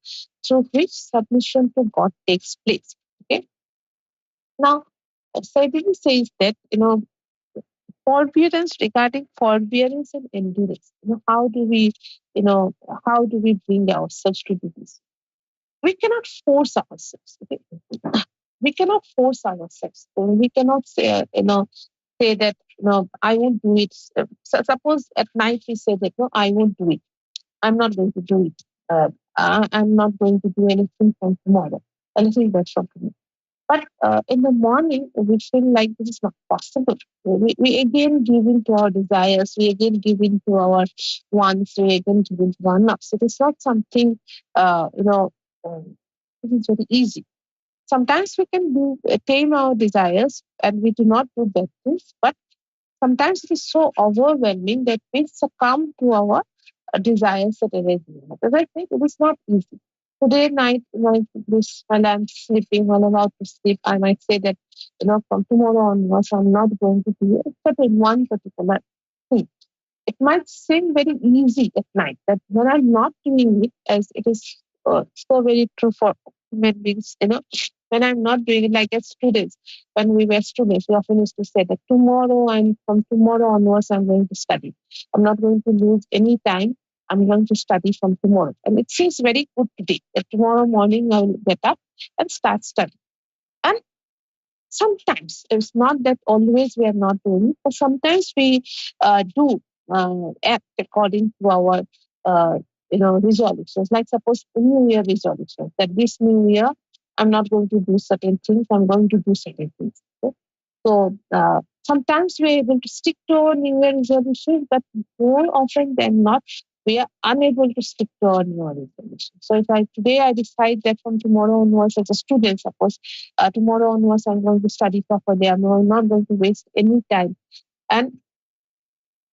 through which submission to God takes place. Okay. Now, Saidini says that, forbearance, regarding forbearance and endurance. How do we, you know, how do we bring ourselves to do this? We cannot force ourselves. Okay? We cannot force ourselves. We cannot say that, I won't do it. So suppose at night we say that, no, I won't do it. I'm not going to do it. I'm not going to do anything from tomorrow. Anything that's from tomorrow. But in the morning, we feel like this is not possible. We again give in to our desires. We again give in to our wants. We again give in to our nafs. It is not something, uh, you know, it is very easy. Sometimes we can tame our desires and we do not do bad things. But sometimes it is so overwhelming that we succumb to our desires at any moment. As I think it is not easy. Today night, while I'm sleeping, while I'm about to sleep, I might say that, from tomorrow onwards, I'm not going to do it, except in one particular thing. It might seem very easy at night, that when I'm not doing it, as it is so very true for human beings, when I'm not doing it, like as students, when we were students, we often used to say that tomorrow and from tomorrow onwards, I'm going to study. I'm not going to lose any time. I'm going to study from tomorrow. And it seems very good today that tomorrow morning I will get up and start studying. And sometimes it's not that always we are not doing it, but sometimes we do act according to our resolutions. Like suppose New Year resolutions, that this New Year I'm not going to do certain things, I'm going to do certain things. Okay? So sometimes we're able to stick to our New Year resolution, but more often than not, we are unable to stick to our New Year resolution. So if today I decide that from tomorrow onwards, as a student, suppose tomorrow onwards I'm going to study properly, I'm not going to waste any time, and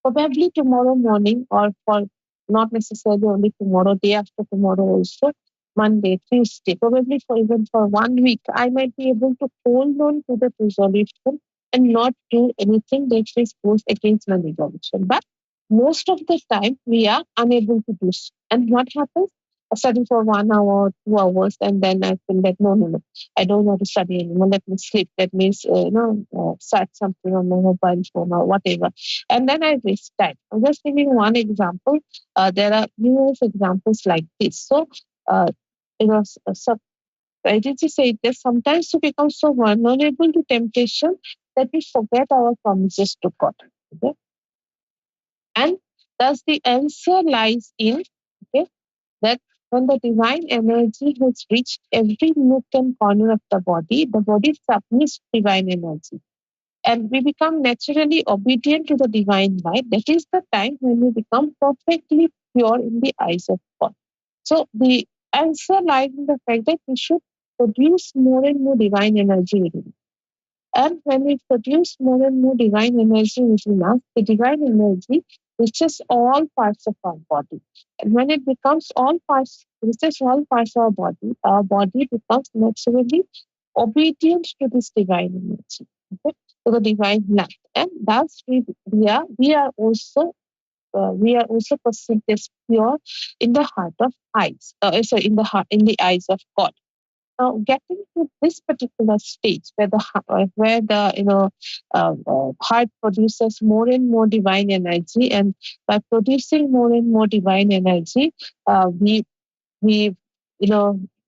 probably tomorrow morning, or for not necessarily only tomorrow, day after tomorrow also, Monday, Tuesday, probably for even for 1 week, I might be able to hold on to the resolution and not do anything that goes against my resolution. But most of the time, we are unable to do so. And what happens? I study for 1 hour, 2 hours, and then I feel that no, I don't want to study anymore. Let me sleep. Let me, search something on my mobile phone or whatever, and then I waste time. I'm just giving one example. There are numerous examples like this. So, uh, so I did just say that sometimes we become so vulnerable to temptation that we forget our promises to God. Okay? And thus the answer lies in, okay, that when the divine energy has reached every nook and corner of the body submits to divine energy, and we become naturally obedient to the divine light. That is the time when we become perfectly pure in the eyes of God. So the answer lies in the fact that we should produce more and more divine energy within us. And when we produce more and more divine energy within us, the divine energy reaches all parts of our body. And when it becomes reaches all parts of our body becomes naturally obedient to this divine energy, okay, to the divine light. And thus we are also perceived as pure in the heart of eyes. In the eyes of God. Now, getting to this particular stage where the heart produces more and more divine energy, and by producing more and more divine energy, we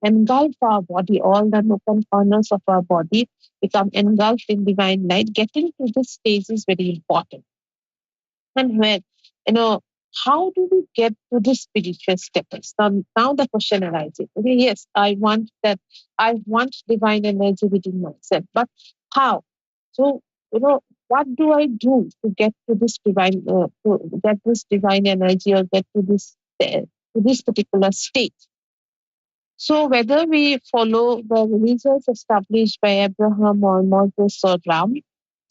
engulf our body. All the nook and corners of our body become engulfed in divine light. Getting to this stage is very important, and where you know how do we get to this spiritual status? Now the question arises. Okay, yes, I want divine energy within myself, but how? So, what do I do to get to this divine energy, or get to this particular state? So whether we follow the religions established by Abraham or Moses or Ram,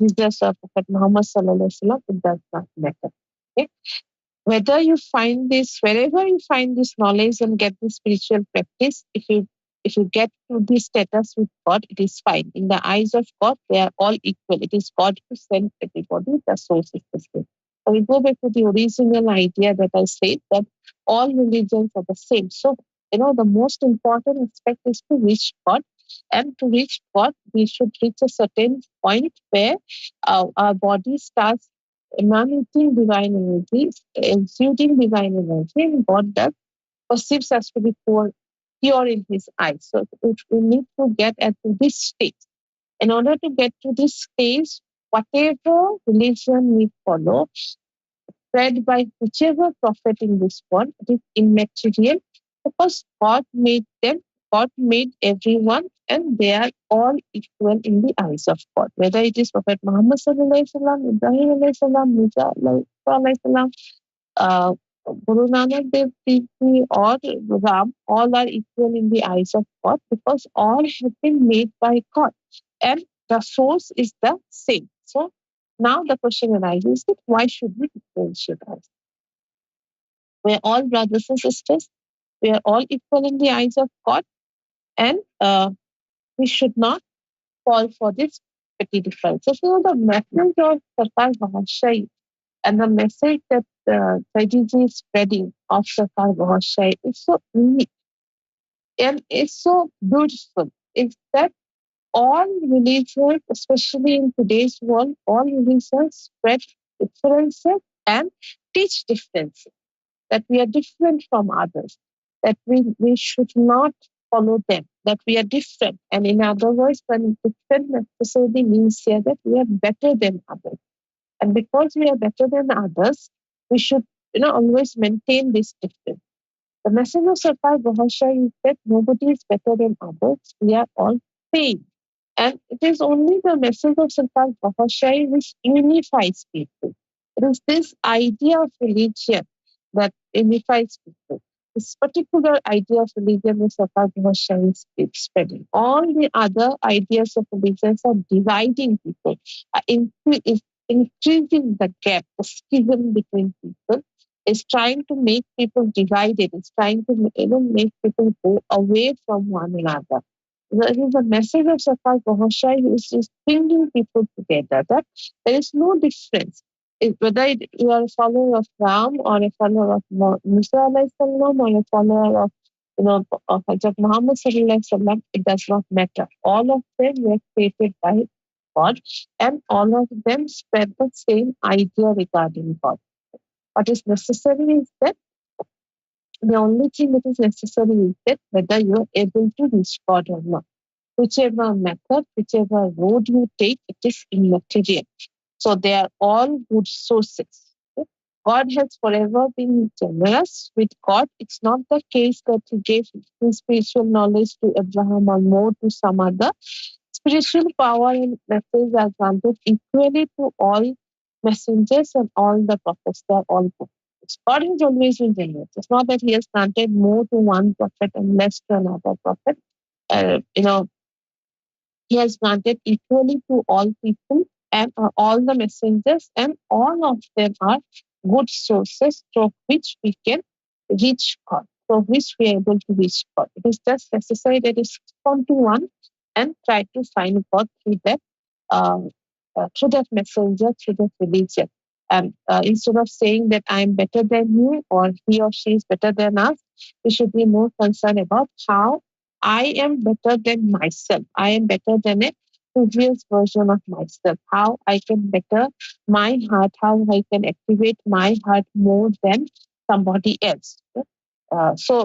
Jesus or Prophet Muhammad sallallahu alaihi wasallam, it does not matter. Okay? Whether you find this, wherever you find this knowledge and get this spiritual practice, if you get to this status with God, it is fine. In the eyes of God, they are all equal. It is God who sent everybody. The source is the same. So we go back to the original idea that I said, that all religions are the same. So, the most important aspect is to reach God. And to reach God, we should reach a certain point where our body starts emanating divine energy, exuding divine energy, and God does perceives us to be pure in His eyes. So we need to get at this stage. In order to get to this stage, whatever religion we follow, spread by whichever prophet in this world, it is immaterial, because God made them, God made everyone, and they are all equal in the eyes of God. Whether it is Prophet Muhammad sallallahu alaihi wasallam, Ibrahim alaihi salam, Musa alaihi salam, uh, Guru Nanak Dev Ji or Ram, all are equal in the eyes of God, because all have been made by God, and the source is the same. So now the question arises that why should we differentiate us? We're all brothers and sisters. We are all equal in the eyes of God, and we should not fall for this petty differences. So the message of Sarkar Bahashai and the message that Saidiji is spreading of Sarkar Bahashai is so unique and it's so beautiful. Is that all religions, especially in today's world, all religions spread differences and teach differences, that we are different from others, that we should not follow them, that we are different. And in other words, when different necessarily means here that we are better than others. And because we are better than others, we should always maintain this difference. The message of Sarkar Bahashai is that nobody is better than others. We are all same. And it is only the message of Sarkar Bahashai which unifies people. It is this idea of religion that unifies people. This particular idea of religion is Sarkar Bahashai is spreading. All the other ideas of religions are dividing people, is increasing the gap, the schism between people, is trying to make people divided, is trying to make people go away from one another. There is a message of Sarkar Bahashai who is just bringing people together, that there is no difference. Whether you are a follower of Ram or a follower of Musa alayhi salam or a follower of Hazrat Muhammad sallallahu alaihi wasallam, it does not matter. All of them were created by God, and all of them spread the same idea regarding God. What is necessary is that the only thing that is necessary is that whether you are able to reach God or not. Whichever method, whichever road you take, it is immaterial. So they are all good sources. Okay? God has forever been generous with God. It's not the case that He gave His spiritual knowledge to Abraham or more to some other. Spiritual power and message are granted equally to all messengers and all the prophets. They are all prophets. God has always been generous. It's not that He has granted more to one prophet and less to another prophet. He has granted equally to all people and all the messengers, and all of them are good sources through which we can reach God, through which we are able to reach God. It is just necessary that you come to one and try to find God uh, through that messenger, through that religion. And instead of saying that I am better than you or he or she is better than us, we should be more concerned about how I am better than myself. I am better than a previous version of myself. How I can better my heart, how I can activate my heart more than somebody else. Sadhguru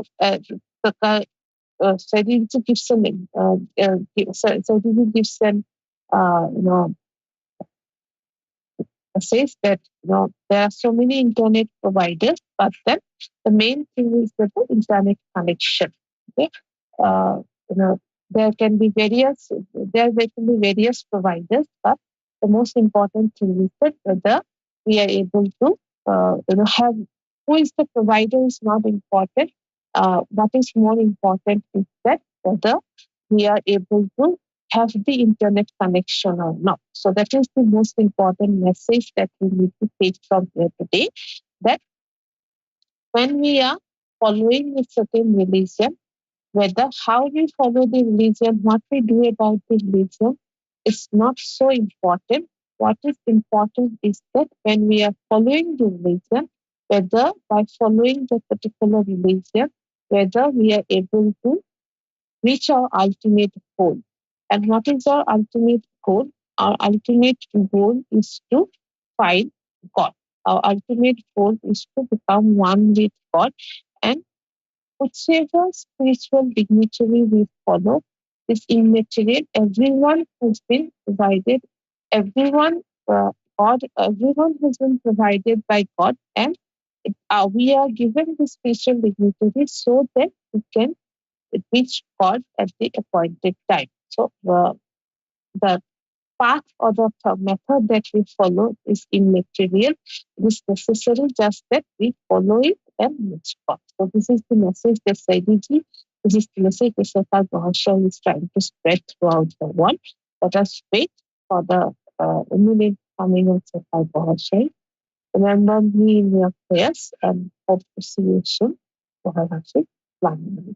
gives an says that there are so many internet providers But then the main thing is that the internet connection. Okay, uh, you know, there can be various providers, but the most important thing is that whether we are able to have who is the provider is not important. What is more important is that whether we are able to have the internet connection or not. So that is the most important message that we need to take from here today. That when we are following a certain religion, whether how we follow the religion, what we do about the religion, is not so important. What is important is that when we are following the religion, whether by following the particular religion, whether we are able to reach our ultimate goal. And what is our ultimate goal? Our ultimate goal is to find God. Our ultimate goal is to become one with God. And whichever spiritual dignitary we follow is immaterial. Everyone has been provided, everyone, everyone has been provided by God, and we are given the spiritual dignitary so that we can reach God at the appointed time. So the path or the method that we follow is immaterial. It is necessary just that we follow it and reach God. So this is the message that Saidiji, this is the message that Sufi Master is trying to spread throughout the world. Let us wait for the imminent coming of Sufi Master. Remember me in your prayers and hope to see you soon. Sufi Master.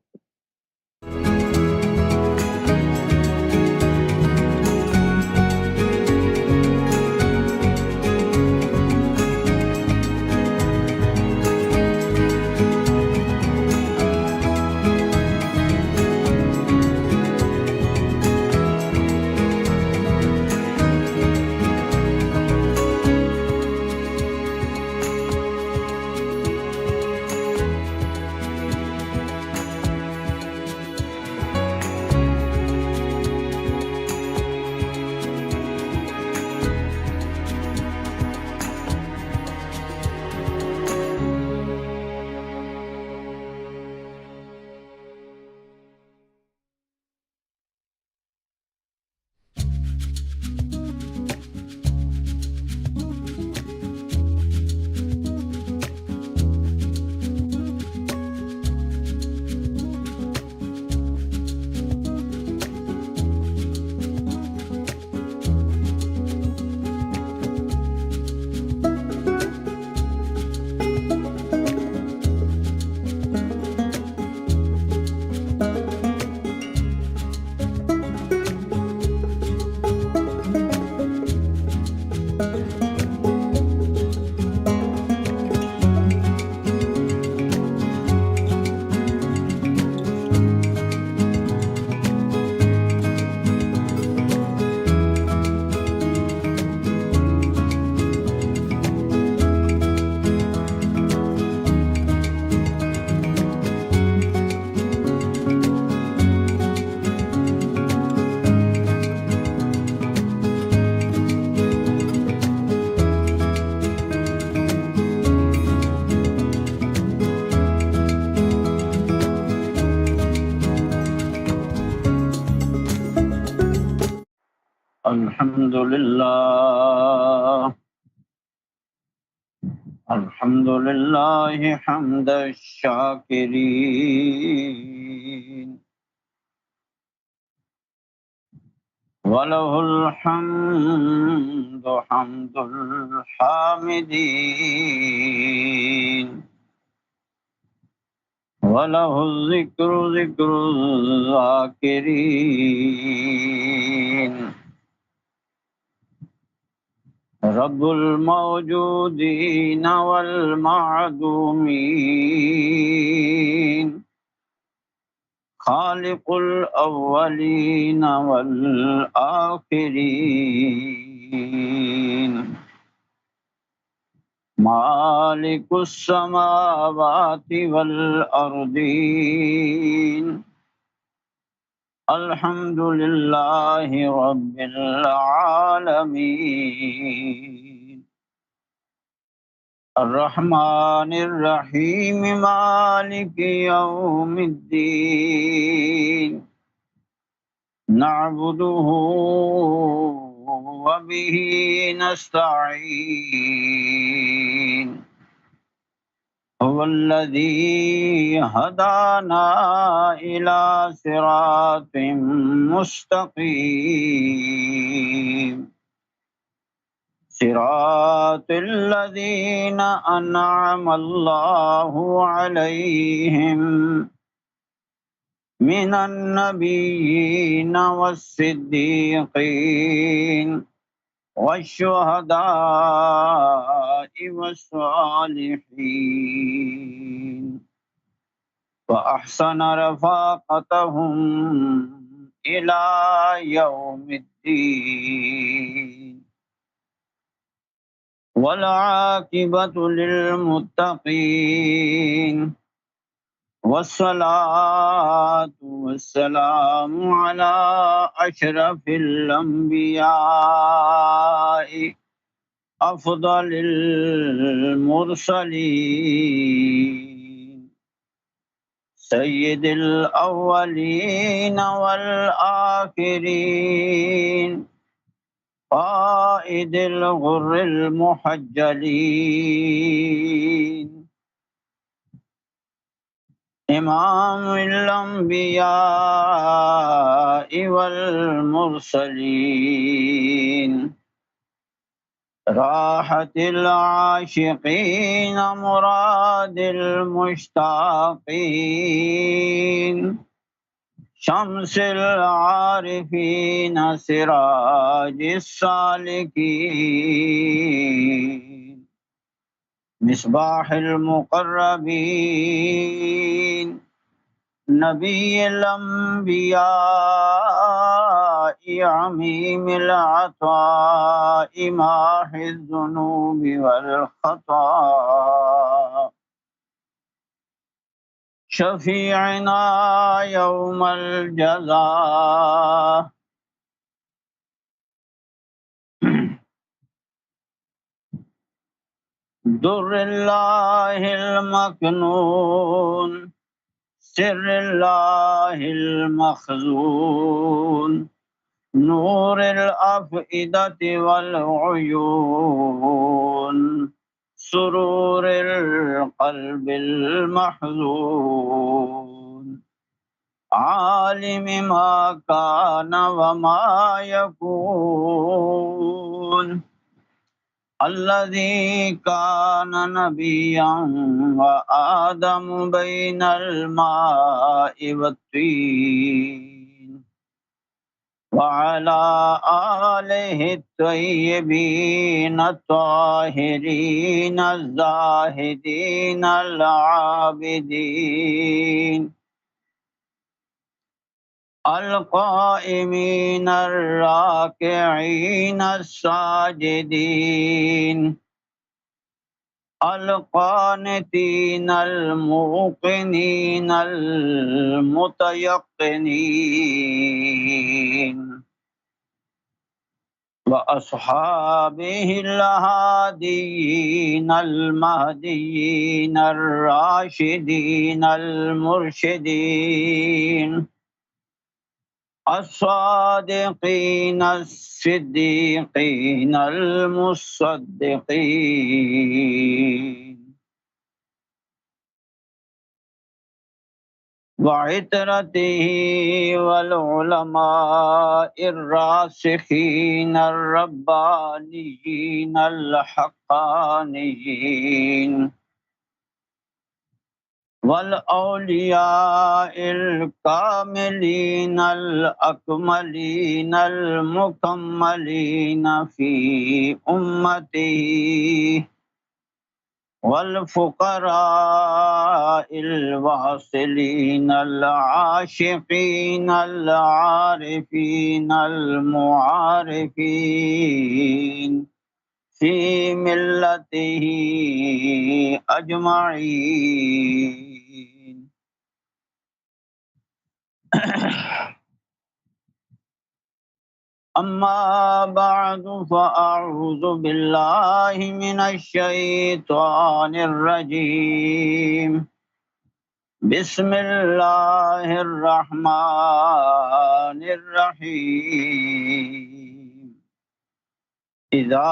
الحمد لله الحمد لله حمد الشاكرين وله الحمد حمد الحامدين وله الذكر ذكر الذاكرين رب الموجودين والمعدومين خالق الأولين والآخرين مالك السماوات والأرضين الحمد لله رب العالمين الرحمن الرحيم مالك يوم الدين نعبده وبه نستعين هو الذي هدانا إلى صراط مستقيم صراط الذين أنعم الله عليهم من النبيين والصديقين والشهداء والصالحين وأحسن رفاقتهم إلى يوم الدين والعاقبة للمتقين والصلاة والسلام على أشرف الأنبياء أفضل المرسلين سيد الأولين والآخرين قائد الغر المحجلين إمام الأنبياء والمرسلين راحة العاشقين مراد المشتاقين شمس العارفين سراج السالكين مصباح المقربين نبي الأنبياء عميم العطاء ماحي الذنوب والخطا شفيعنا يوم الجزاء در الله المكنون سر الله المخزون نور الأفئدة والعيون سرور القلب المحزون عالم ما كان وما يكون الذي كان نبيا وآدم بين الماء والطين وعلى آله الطيبين الطاهرين الزاهدين العابدين القائمين الراكعين الساجدين القانتين الموقنين المتيقنين وأصحابه الهاديين المهديين الراشدين المرشدين الصادقين الصديقين المصدقين وعترته والعلماء الراسخين الربانيين الحقانيين والأولياء الكاملين الأكملين المكملين في أمته والفقراء الواصلين العاشقين العارفين المعارفين في ملته أجمعين أما بعد فأعوذ بالله من الشيطان الرجيم بسم الله الرحمن الرحيم إذا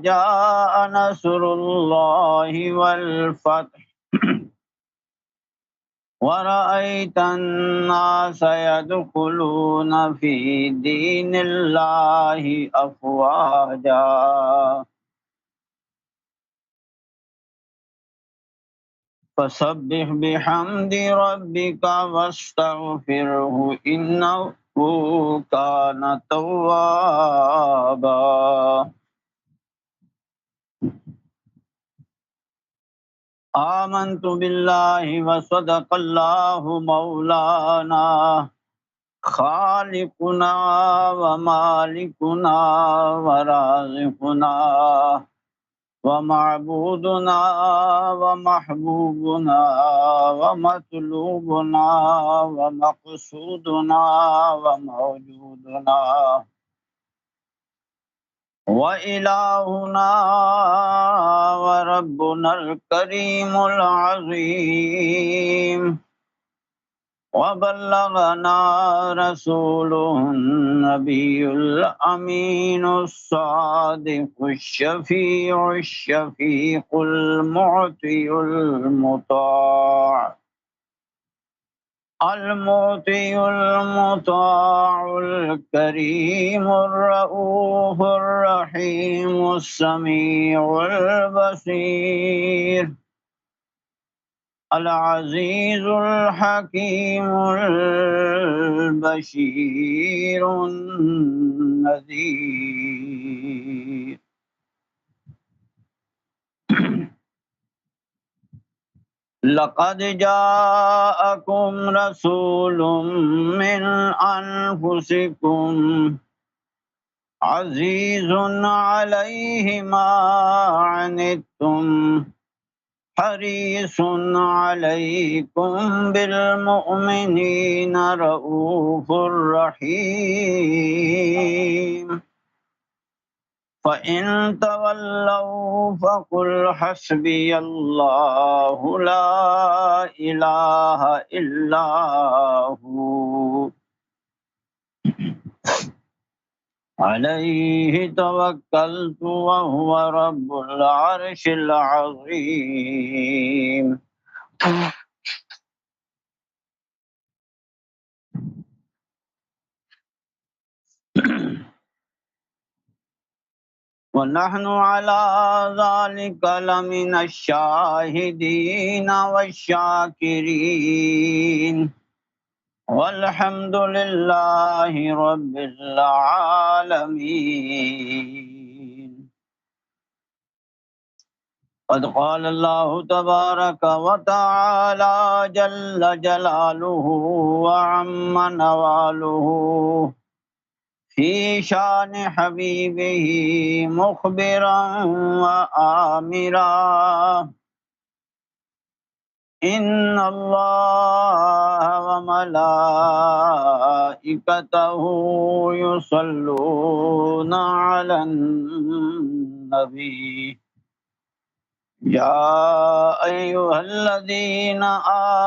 جاء نصر الله والفتح ورأيت الناس يدخلون في دين الله أفواجا فسبح بحمد ربك واستغفره إنه كان توابا آمنت بالله وصدق الله مولانا خالقنا ومالكنا ورازقنا ومعبودنا ومحبوبنا ومطلوبنا ومقصودنا وموجودنا وإلهنا وربنا الكريم العظيم وبلغنا رسوله النبي الأمين الصادق الشفيع الشفيق المعطي المطاع الكريم الرؤوف الرحيم السميع البصير العزيز الحكيم البشير النذير لقد جاءكم رسول من أنفسكم عزيز عليه ما عنتم حريص عليكم بالمؤمنين رؤوف رحيم فإن تولوا فقل حسبي الله لا إله إلا هو عليه توكلت وهو رب العرش العظيم ونحن على ذلك لمن الشاهدين والشاكرين والحمد لله رب العالمين قد قال الله تبارك وتعالى جل جلاله وعم نواله في شان حبيبه مخبرا وآمرا إن الله وملائكته يصلون على النبي يا أيها الذين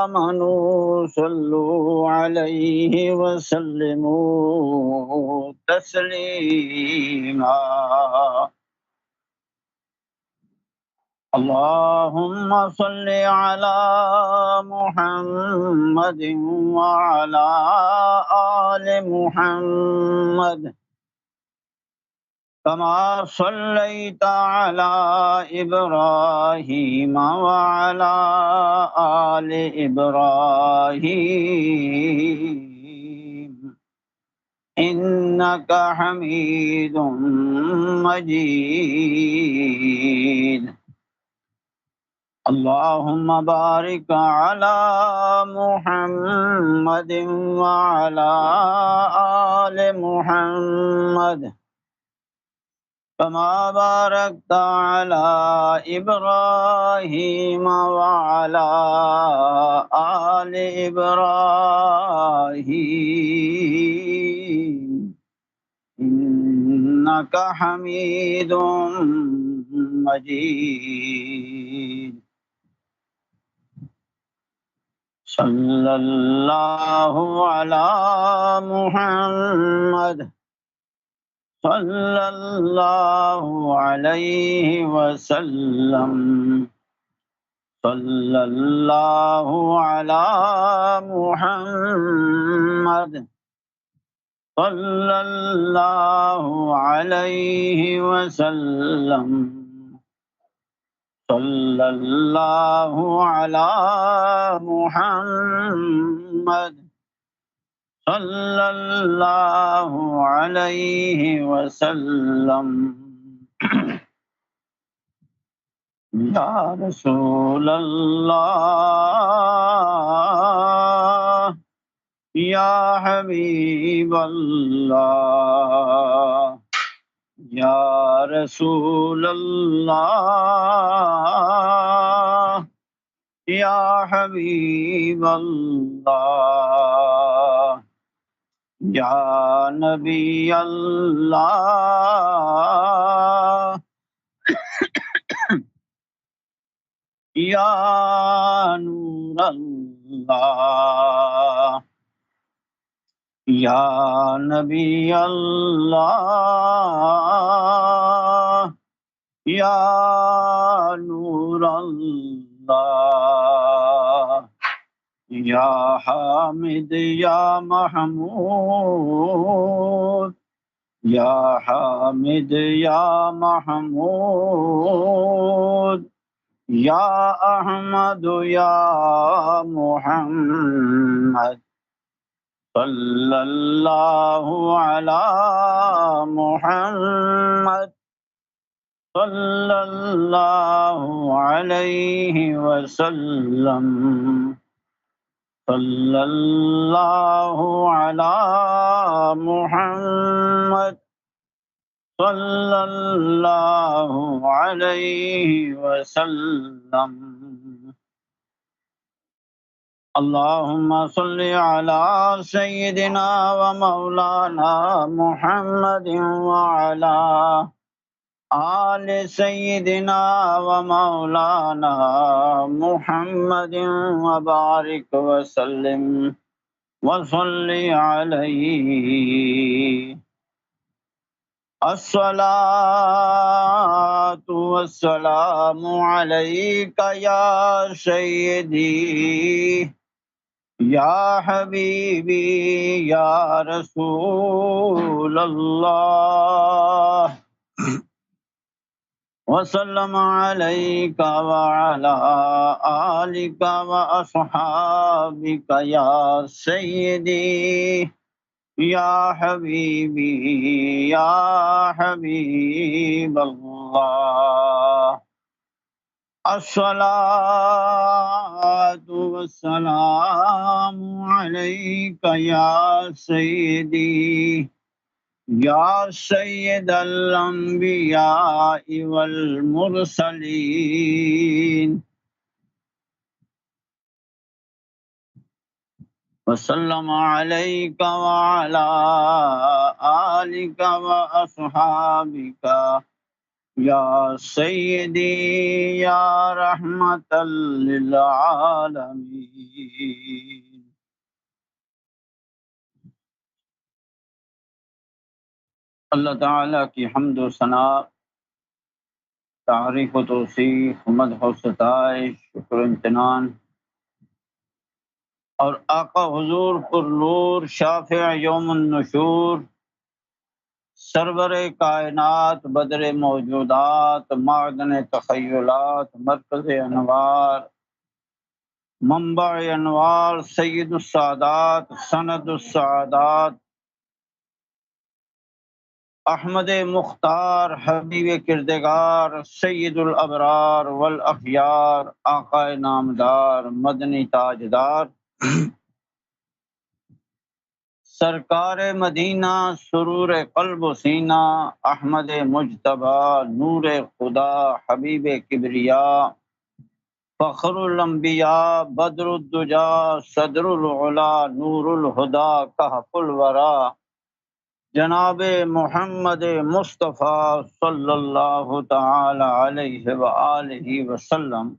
آمنوا صلوا عليه وسلموا تسليما اللهم صل على محمد وعلى آل محمد كما صليت على إبراهيم وعلى آل إبراهيم إنك حميد مجيد اللهم بارك على محمد وعلى آل محمد كما باركت على إبراهيم وعلى آل إبراهيم إنك حميد مجيد. صلى الله على محمد صلى الله عليه وسلم. صلى الله على محمد صلى الله عليه وسلم. صلى الله على محمد صلى الله عليه وسلم. يا رسول الله يا حبيب الله يا رسول الله يا حبيب الله يا نبي الله يا نور الله يا نبي الله يا نور الله يا حامد يا محمود يا حامد يا محمود يا أحمد يا محمد. صلى الله على محمد صلى الله عليه وسلم. صلى الله على محمد صلى الله عليه وسلم. اللهم صل على سيدنا ومولانا محمد وعلى آل سيدنا ومولانا محمد وبارك وسلم وصل عليه. الصلاة والسلام عليك يا سيدي يا حبيبي يا رسول الله. وسلم عليك وعلى آلك وأصحابك يا سيدي يا حبيبي يا حبيب الله. الصلاة والسلام عليك يا سيدي يا سيد الأنبياء والمرسلين. وسلم عليك وعلى آلك وأصحابك يا سيدي يا رحمة للعالمين. اللہ تعالیٰ کی حمد و ثنا، تعریف و توصیف، مدح و ستائش، شکر و امتنان اور آقا حضور پر نور شافع یوم النشور، سرور کائنات، بدر موجودات، معدن تخیلات، مرکز انوار، منبع انوار، سید السادات، سند السعادات، احمد مختار، حبیب کردگار، سید الابرار والاخیار، آقا نامدار، مدنی تاجدار، سرکار مدینہ، سرور قلب و سینہ، احمد مجتبی، نور خدا، حبیب کبریا، فخر الانبیاء، بدر الدجا، صدر العلا، نور الہدا، کہف الورا، جناب محمد مصطفیٰ صلی اللہ تعالی علیہ وآلہ وسلم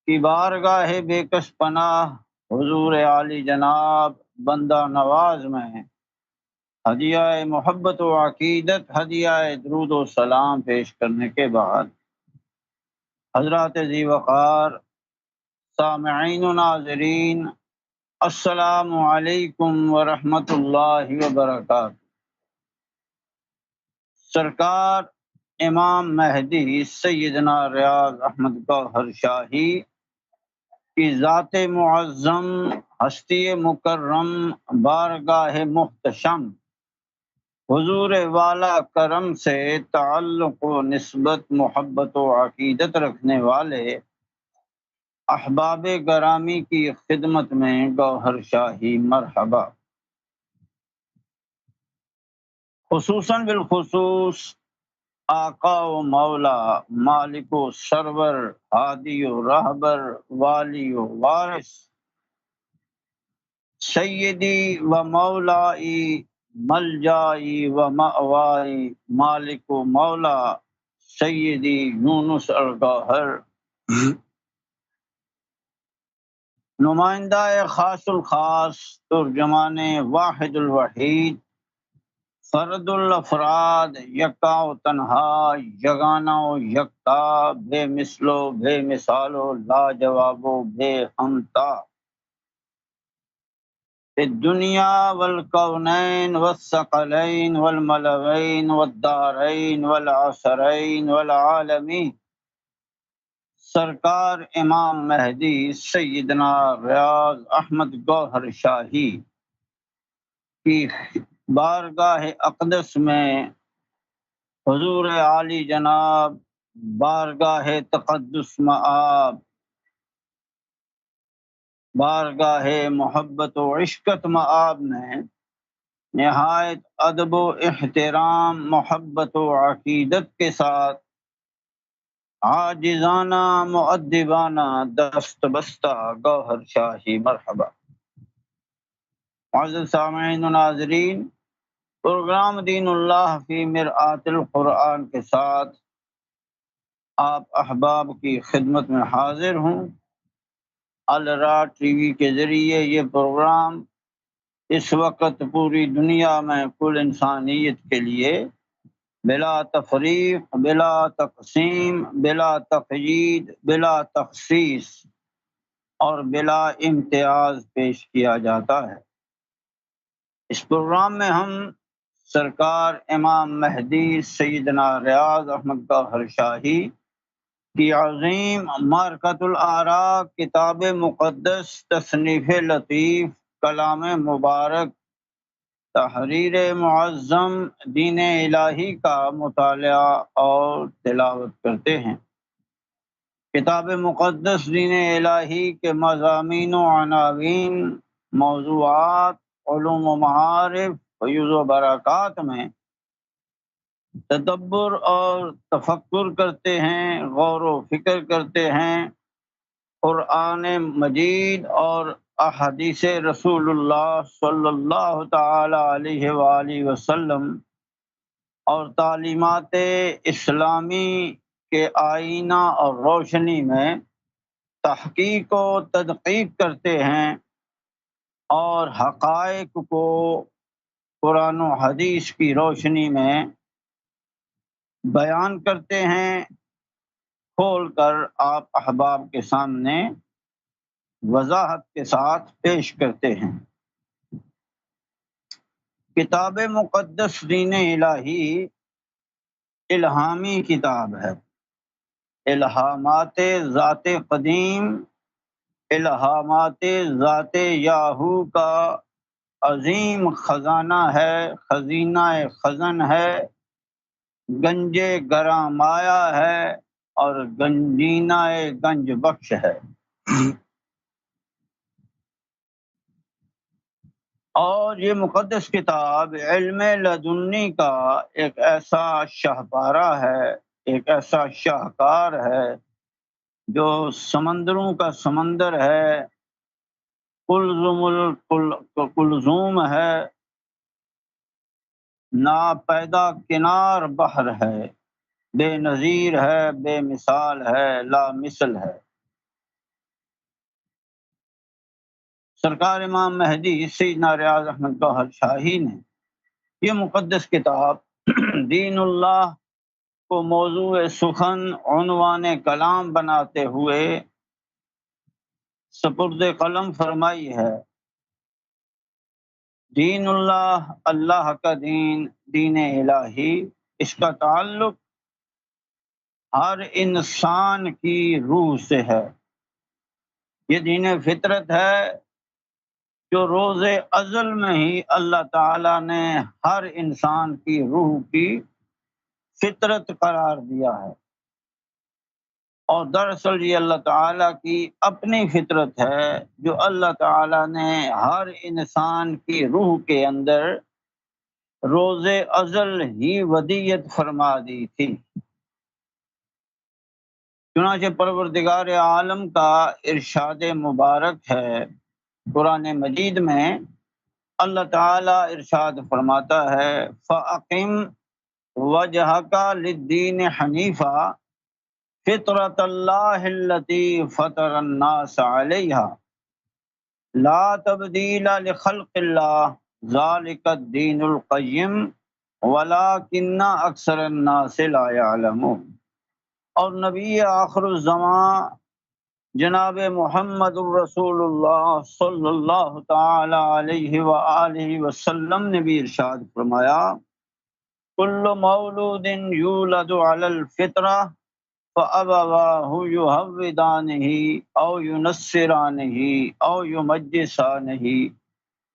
کی بارگاہ بے کس پناہ حضور عالی جناب بندہ نواز میں ہدیہ محبت و عقیدت، ہدیہ درود و سلام پیش کرنے کے بعد حضرات ذی وقار سامعین و ناظرین، السلام علیکم ورحمۃ اللہ وبرکاتہ۔ سرکار امام مہدی سیدنا ریاض احمد گوہر شاہی کی ذات معظم، ہستی مکرم، بارگاہ محتشم حضور والا کرم سے تعلق و نسبت، محبت و عقیدت رکھنے والے احباب گرامی کی خدمت میں گوہر شاہی مرحبا۔ خصوصاً بالخصوص آقا و مولا، مالک و سرور، ہادی و رہبر، والی و وارث، سیدی و مولائی، ملجائی و مأوائی، مالک و مولا سیدی یونس الگوہر، نمائندہ خاص الخاص، ترجمان واحد الوحید، فرد الافراد، یکا و تنہا، یگانہ و یکتا، بے مثل و بے مثال و لاجواب و بے ہمتا، الدنیا والکونین والثقلین والملوین والدارین والعصرین والعالمین، سرکار امام مہدی سیدنا ریاض احمد گوہر شاہی کی بارگاہ اقدس میں حضور عالی جناب بارگاہ تقدس مآب، بارگاہ محبت و عشقت مآب میں نہایت ادب و احترام، محبت و عقیدت کے ساتھ عاجزانہ مؤدبانہ دست بستہ گوہر شاہی مرحبا۔ معزز سامعین و ناظرین، پروگرام دین اللہ فی مرآت القرآن کے ساتھ آپ احباب کی خدمت میں حاضر ہوں۔ الرا ٹی وی کے ذریعے یہ پروگرام اس وقت پوری دنیا میں کل انسانیت کے لیے بلا تفریق، بلا تقسیم، بلا تقیید، بلا تخصیص اور بلا امتیاز پیش کیا جاتا ہے۔ اس پروگرام میں ہم سرکار امام مہدی سیدنا ریاض احمد گوہر شاہی کی عظیم معرکۃ الآراء، کتاب مقدس، تصنیف لطیف، کلام مبارک، تحریر معظم دین الہی کا مطالعہ اور تلاوت کرتے ہیں۔ کتاب مقدس دین الہی کے مضامین و عناوین، موضوعات، علوم و معارف، فیوز و برکات میں تدبر اور تفکر کرتے ہیں، غور و فکر کرتے ہیں۔ قرآن مجید اور احادیث رسول اللہ صلی اللہ تعالی علیہ وآلہ وسلم اور تعلیمات اسلامی کے آئینہ اور روشنی میں تحقیق و تدقیق کرتے ہیں اور حقائق کو قرآن و حدیث کی روشنی میں بیان کرتے ہیں، کھول کر آپ احباب کے سامنے وضاحت کے ساتھ پیش کرتے ہیں۔ کتاب مقدس دین الہی الہامی کتاب ہے، الہامات ذات قدیم، الہامات ذات یاہو کا عظیم خزانہ ہے، خزینہ خزن ہے، گنج گراں مایا ہے اور گنجینہ گنج بخش ہے۔ اور یہ مقدس کتاب علم لدنی کا ایک ایسا شاہکارہ ہے، ایک ایسا شاہکار ہے جو سمندروں کا سمندر ہے، کلزم ہے، ناپیدا کنار بحر ہے، بے نظیر ہے، بے مثال ہے، لا مثل ہے۔ سرکار امام مہدی سیدنا ریاض احمد گوہر شاہی نے یہ مقدس کتاب دین اللہ کو موضوع سخن عنوان کلام بناتے ہوئے سپرد قلم فرمائی ہے۔ دین اللہ، اللہ کا دین، دین الہی، اس کا تعلق ہر انسان کی روح سے ہے۔ یہ دین فطرت ہے جو روز ازل میں ہی اللہ تعالیٰ نے ہر انسان کی روح کی فطرت قرار دیا ہے، اور دراصل یہ اللہ تعالیٰ کی اپنی فطرت ہے جو اللہ تعالیٰ نے ہر انسان کی روح کے اندر روز ازل ہی ودیت فرما دی تھی۔ چنانچہ پروردگار عالم کا ارشاد مبارک ہے قرآن مجید میں، اللہ تعالیٰ ارشاد فرماتا ہے فَأَقِمْ وَجْهَكَ لِلدِّينِ حَنِيفًا فِطْرَةَ اللَّهِ الَّتِي فَطَرَ النَّاسَ عَلَيْهَا لَا تَبْدِيلَ لِخَلْقِ اللَّهِ ذَلِكَ الدِّينُ الْقَيِّمُ وَلَكِنَّ أَكْثَرَ النَّاسِ لَا يَعْلَمُونَ۔ اور نبی آخر الزمان جناب محمد الرسول اللہ صلی اللہ تعالی علیہ وآلہ وسلم نے بھی ارشاد فرمایا کل مولود یولد علی الفطرہ فأبواہ یہودانہ او ینصرانہ او یمجسانہ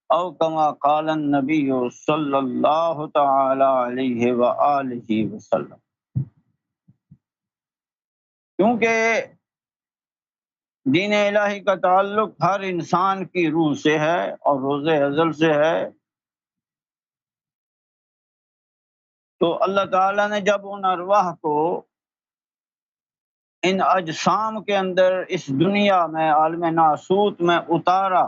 او کما قال النبی صلی اللہ تعالی علیہ وآلہ وسلم۔ کیونکہ دین الہی کا تعلق ہر انسان کی روح سے ہے اور روز ازل سے ہے، تو اللہ تعالیٰ نے جب ان ارواح کو ان اجسام کے اندر اس دنیا میں عالم ناسوت میں اتارا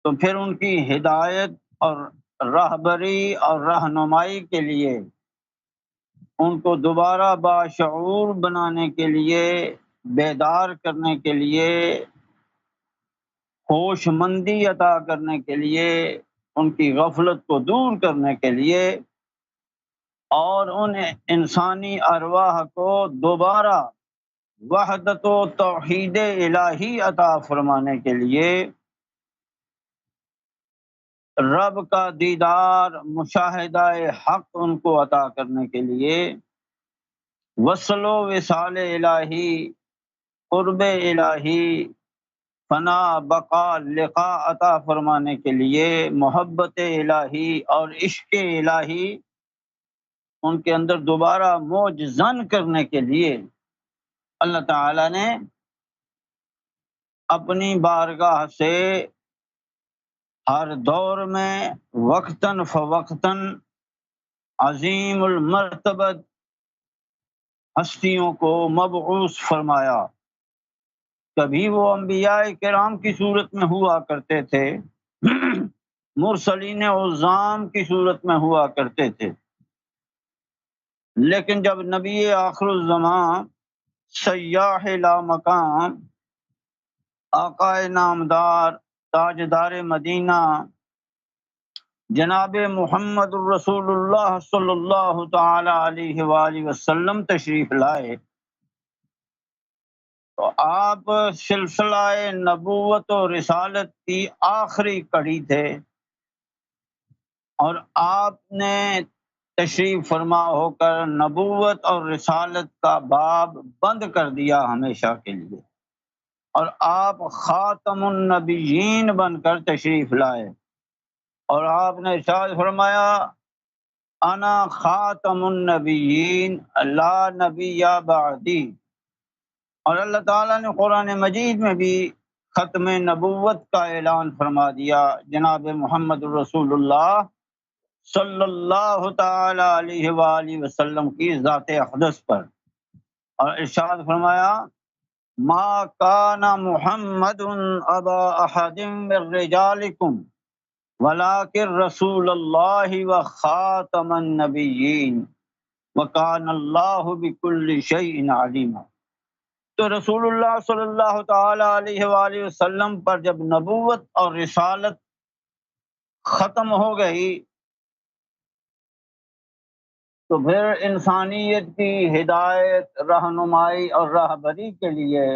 تو پھر ان کی ہدایت اور راہبری اور رہنمائی کے لیے، ان کو دوبارہ باشعور بنانے کے لیے، بیدار کرنے کے لیے، ہوش مندی عطا کرنے کے لیے، ان کی غفلت کو دور کرنے کے لیے، اور ان انسانی ارواح کو دوبارہ وحدت و توحید الہی عطا فرمانے کے لیے، رب کا دیدار، مشاہدہ حق ان کو عطا کرنے کے لیے، وصل و وصال الہی، قرب الہی، فنا بقا لقاء عطا فرمانے کے لیے، محبت الہی اور عشق الہی ان کے اندر دوبارہ موج زن کرنے کے لیے اللہ تعالیٰ نے اپنی بارگاہ سے ہر دور میں وقتاً فوقتاً عظیم المرتبت ہستیوں کو مبعوث فرمایا۔ کبھی وہ انبیاء کرام کی صورت میں ہوا کرتے تھے، مرسلین عظام کی صورت میں ہوا کرتے تھے، لیکن جب نبی آخر الزمان سیاح لامقام، آقا نامدار، تاجدار مدینہ، جناب محمد الرسول اللہ صلی اللہ تعالی علیہ وآلہ وسلم تشریف لائے تو آپ سلسلہ نبوت و رسالت کی آخری کڑی تھے، اور آپ نے تشریف فرما ہو کر نبوت اور رسالت کا باب بند کر دیا ہمیشہ کے لیے، اور آپ خاتم النبیین بن کر تشریف لائے، اور آپ نے ارشاد فرمایا انا خاتم النبیین لا نبی بعدی، اور اللہ تعالیٰ نے قرآن مجید میں بھی ختم نبوت کا اعلان فرما دیا جناب محمد رسول اللہ صلی اللہ تعالی علیہ وآلہ وسلم کی ذات اقدس پر، اور ارشاد فرمایا ما کان محمد ابا احد من رجالکم وَلَٰكِن رَسُولَ اللَّهِ وَخَاتَمَ النَّبِيِّينَ وَكَانَ اللَّهُ بِكُلِّ شَيْءٍ عَلِيمًا۔ تو رسول اللہ صلی اللہ تعالی علیہ وآلہ وسلم پر جب نبوت اور رسالت ختم ہو گئی تو پھر انسانیت کی ہدایت، رہنمائی اور راہبری کے لیے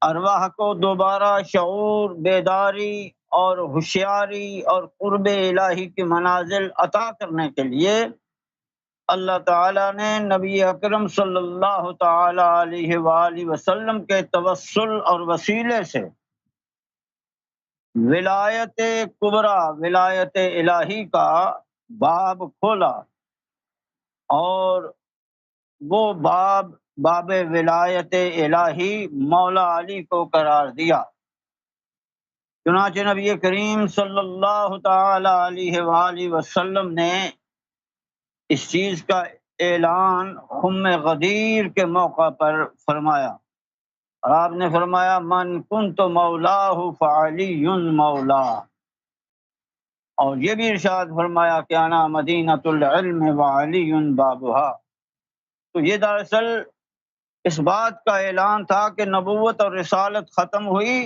ارواح کو دوبارہ شعور، بیداری اور ہوشیاری اور قرب الہی کی منازل عطا کرنے کے لیے اللہ تعالیٰ نے نبی اکرم صلی اللہ تعالی علیہ وآلہ وسلم کے توسل اور وسیلے سے ولایت کبریٰ، ولایت الہی کا باب کھولا، اور وہ باب ولایت الہی مولا علی کو قرار دیا۔ چنانچہ نبی کریم صلی اللہ تعالی علیہ وآلہ وسلم نے اس چیز کا اعلان خم غدیر کے موقع پر فرمایا، اور آپ نے فرمایا من کنت مولاہ فعلی مولا، اور یہ بھی ارشاد فرمایا کہ انا مدینۃ العلم وعلی بابھا۔ تو یہ دراصل اس بات کا اعلان تھا کہ نبوت اور رسالت ختم ہوئی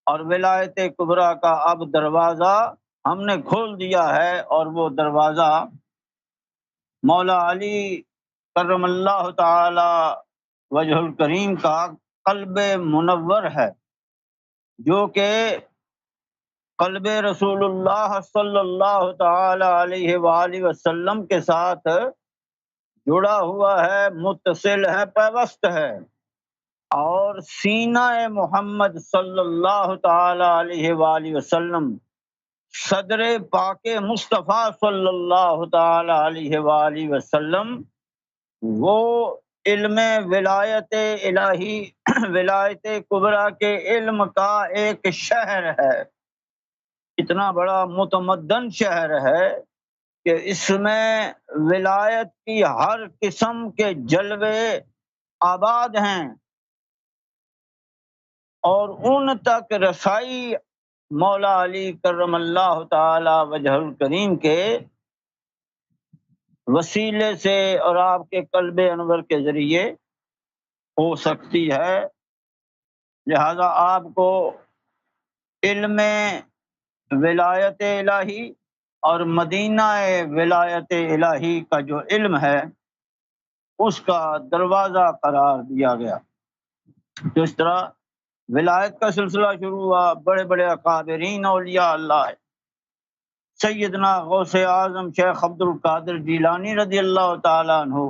اور ولایت کبریٰ کا اب دروازہ ہم نے کھول دیا ہے، اور وہ دروازہ مولا علی کرم اللہ تعالی وجہ الکریم کا قلب منور ہے، جو کہ قلب رسول اللہ صلی اللہ تعالی علیہ وآلہ وسلم کے ساتھ جڑا ہوا ہے، متصل ہے، پیوست ہے، اور سینہ محمد صلی اللہ تعالی علیہ وآلہ وسلم، صدر پاک مصطفیٰ صلی اللہ تعالی علیہ وآلہ وسلم، وہ علم ولایت الہی، ولایت کبریٰ کے علم کا ایک شہر ہے، اتنا بڑا متمدن شہر ہے کہ اس میں ولایت کی ہر قسم کے جلوے آباد ہیں، اور ان تک رسائی مولا علی کرم اللہ تعالی وجہ الکریم کے وسیلے سے اور آپ کے قلب انور کے ذریعے ہو سکتی ہے۔ لہذا آپ کو علم ولایت الہی اور مدینہ ولایت الہی کا جو علم ہے اس کا دروازہ قرار دیا گیا۔ تو اس طرح ولایت کا سلسلہ شروع ہوا، بڑے بڑے اکابرین اولیاء اللہ ہے، سیدنا غوث اعظم شیخ عبد القادر جیلانی رضی اللہ تعالیٰ عنہ،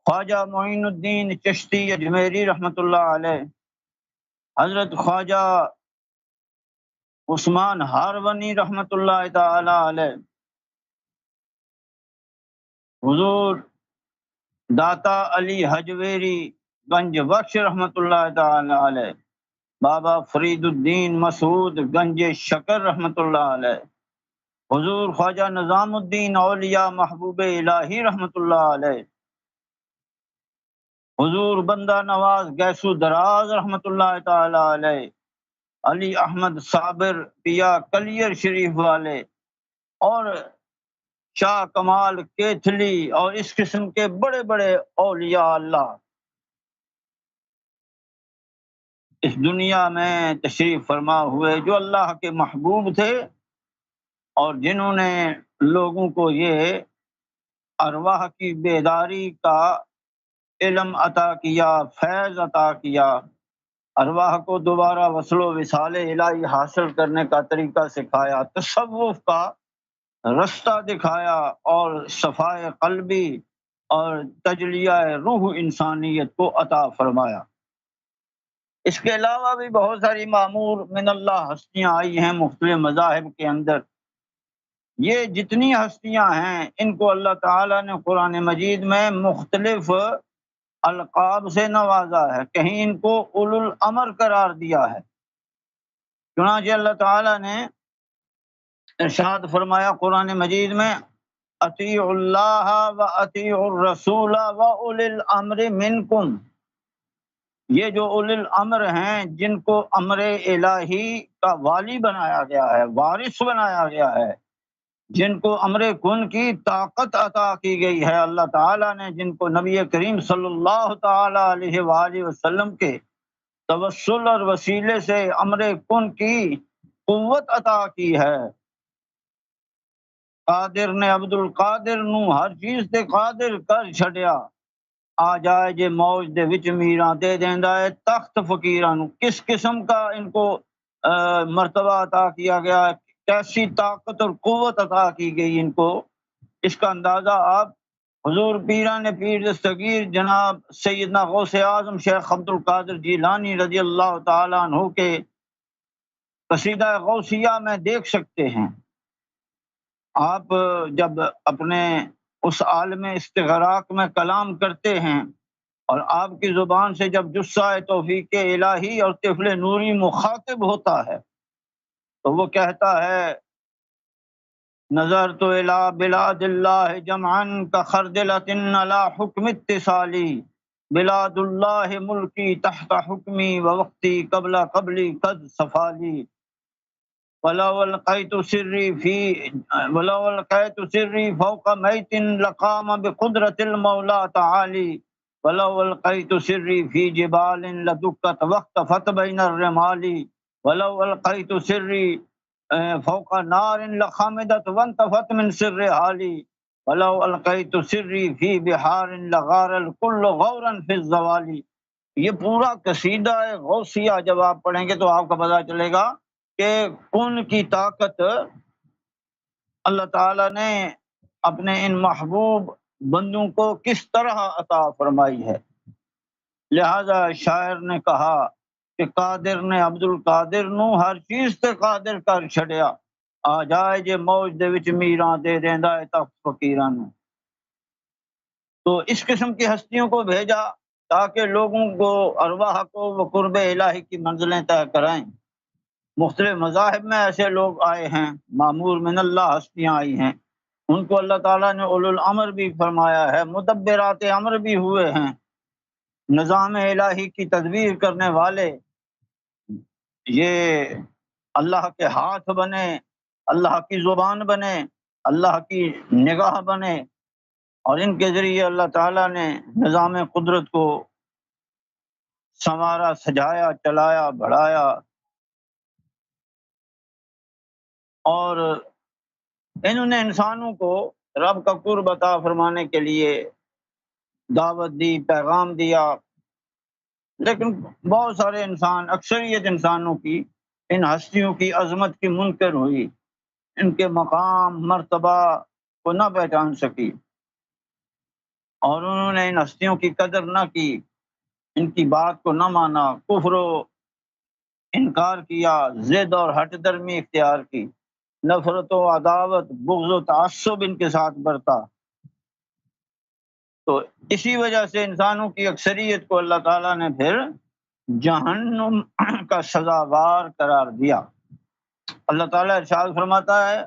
خواجہ معین الدین چشتی اجمیری رحمۃ اللہ علیہ، حضرت خواجہ عثمان ہارونی رحمۃ اللہ تعالی علیہ، حضور داتا علی حجویری گنج بخش رحمۃ اللہ تعالی علیہ، بابا فرید الدین مسعود گنج شکر رحمۃ اللہ علیہ، حضور خواجہ نظام الدین اولیاء محبوب الہی رحمۃ اللہ علیہ، حضور بندہ نواز گیسو دراز رحمۃ اللہ تعالی علیہ، علی احمد صابر پیا کلیر شریف والے، اور شاہ کمال کیتھلی، اور اس قسم کے بڑے بڑے اولیاء اللہ اس دنیا میں تشریف فرما ہوئے، جو اللہ کے محبوب تھے اور جنہوں نے لوگوں کو یہ ارواح کی بیداری کا علم عطا کیا، فیض عطا کیا، ارواح کو دوبارہ وصل و وصال الہی حاصل کرنے کا طریقہ سکھایا، تصوف کا رستہ دکھایا، اور صفائے قلبی اور تجلیہ روح انسانیت کو عطا فرمایا۔ اس کے علاوہ بھی بہت ساری معمور من اللہ ہستیاں آئی ہیں مختلف مذاہب کے اندر۔ یہ جتنی ہستیاں ہیں ان کو اللہ تعالیٰ نے قرآن مجید میں مختلف القاب سے نوازا ہے، کہیں ان کو اولو الامر قرار دیا ہے۔ چنانچہ اللہ تعالیٰ نے ارشاد فرمایا قرآن مجید میں اطیعوا اللہ و اطیعوا الرسول و اولی الامر منکم، یہ جو اولی الامر ہیں جن کو امر الہی کا والی بنایا گیا ہے، وارث بنایا گیا ہے، جن کو امر کن کی طاقت عطا کی گئی ہے اللہ تعالیٰ نے، جن کو نبی کریم صلی اللہ تعالی علیہ وآلہ وسلم کے توسل اور وسیلے سے امر کن کی قوت عطا کی ہے۔ قادر نے عبد القادر نو ہر چیز تے قادر کر چھڈیا، آ جائے جے موج دے وچ میراں دے دیندا ہے تخت فقیراں نو۔ کس قسم کا ان کو مرتبہ عطا کیا گیا ہے، کیسی طاقت اور قوت عطا کی گئی ان کو، اس کا اندازہ آپ حضور پیران پیر دستگیر جناب سیدنا غوث اعظم شیخ عبد القادر جیلانی رضی اللہ تعالیٰ عنہ کے قصیدہ غوثیہ میں دیکھ سکتے ہیں۔ آپ جب اپنے اس عالم استغراق میں کلام کرتے ہیں اور آپ کی زبان سے جب جسہ توفیق الہی اور طفل نوری مخاطب ہوتا ہے تو وہ کہتا ہے نظرت الی بلاد اللہ جمعا کخردلۃ علی حکم اتصالی، بلاد اللہ ملکی تحت حکمی ووقتی قبلی قد صفالی، ولو القیت سری فوق میت لقام بقدرت المولا تعالی، ولو القیت سری فی جبال لدکت واختفت بین الرمال، ولو القیت سری فوق نار لخامدت وانتفت من سر حالی، ولو القیت سری فی بحار لغار الکل غورا فی الزوال۔ یہ پورا قصیدہ غوثیہ جب آپ پڑھیں گے تو آپ کو پتہ چلے گا کہ کن کی طاقت اللہ تعالیٰ نے اپنے ان محبوب بندوں کو کس طرح عطا فرمائی ہے۔ لہذا شاعر نے کہا کہ قادر نے عبد القادر نو ہر چیز تے قادر کر چھڈیا، آ جائے جے موج دے وچ میراں دے دیندا ہے تخت فقیراں نو۔ تو اس قسم کی ہستیوں کو بھیجا تاکہ لوگوں کو، ارواح کو وہ قرب الہی کی منزلیں طے کرائیں۔ مختلف مذاہب میں ایسے لوگ آئے ہیں، معمور من اللہ ہستیاں آئی ہیں، ان کو اللہ تعالیٰ نے اولو الامر بھی فرمایا ہے، مدبرات امر بھی ہوئے ہیں، نظام الہی کی تدبیر کرنے والے، یہ اللہ کے ہاتھ بنے، اللہ کی زبان بنے، اللہ کی نگاہ بنے، اور ان کے ذریعے اللہ تعالیٰ نے نظام قدرت کو سنوارا، سجایا، چلایا، بڑھایا، اور انہوں نے انسانوں کو رب کا قرب عطا فرمانے کے لیے دعوت دی، پیغام دیا، لیکن بہت سارے انسان، اکثریت انسانوں کی ان ہستیوں کی عظمت کی منکر ہوئی، ان کے مقام مرتبہ کو نہ پہچان سکی، اور انہوں نے ان ہستیوں کی قدر نہ کی، ان کی بات کو نہ مانا، کفر و انکار کیا، ضد اور ہٹ درمی اختیار کی، نفرت و عداوت، بغض و تعصب ان کے ساتھ برتا۔ تو اسی وجہ سے انسانوں کی اکثریت کو اللہ تعالیٰ نے پھر جہنم کا سزاوار قرار دیا۔ اللہ تعالیٰ ارشاد فرماتا ہے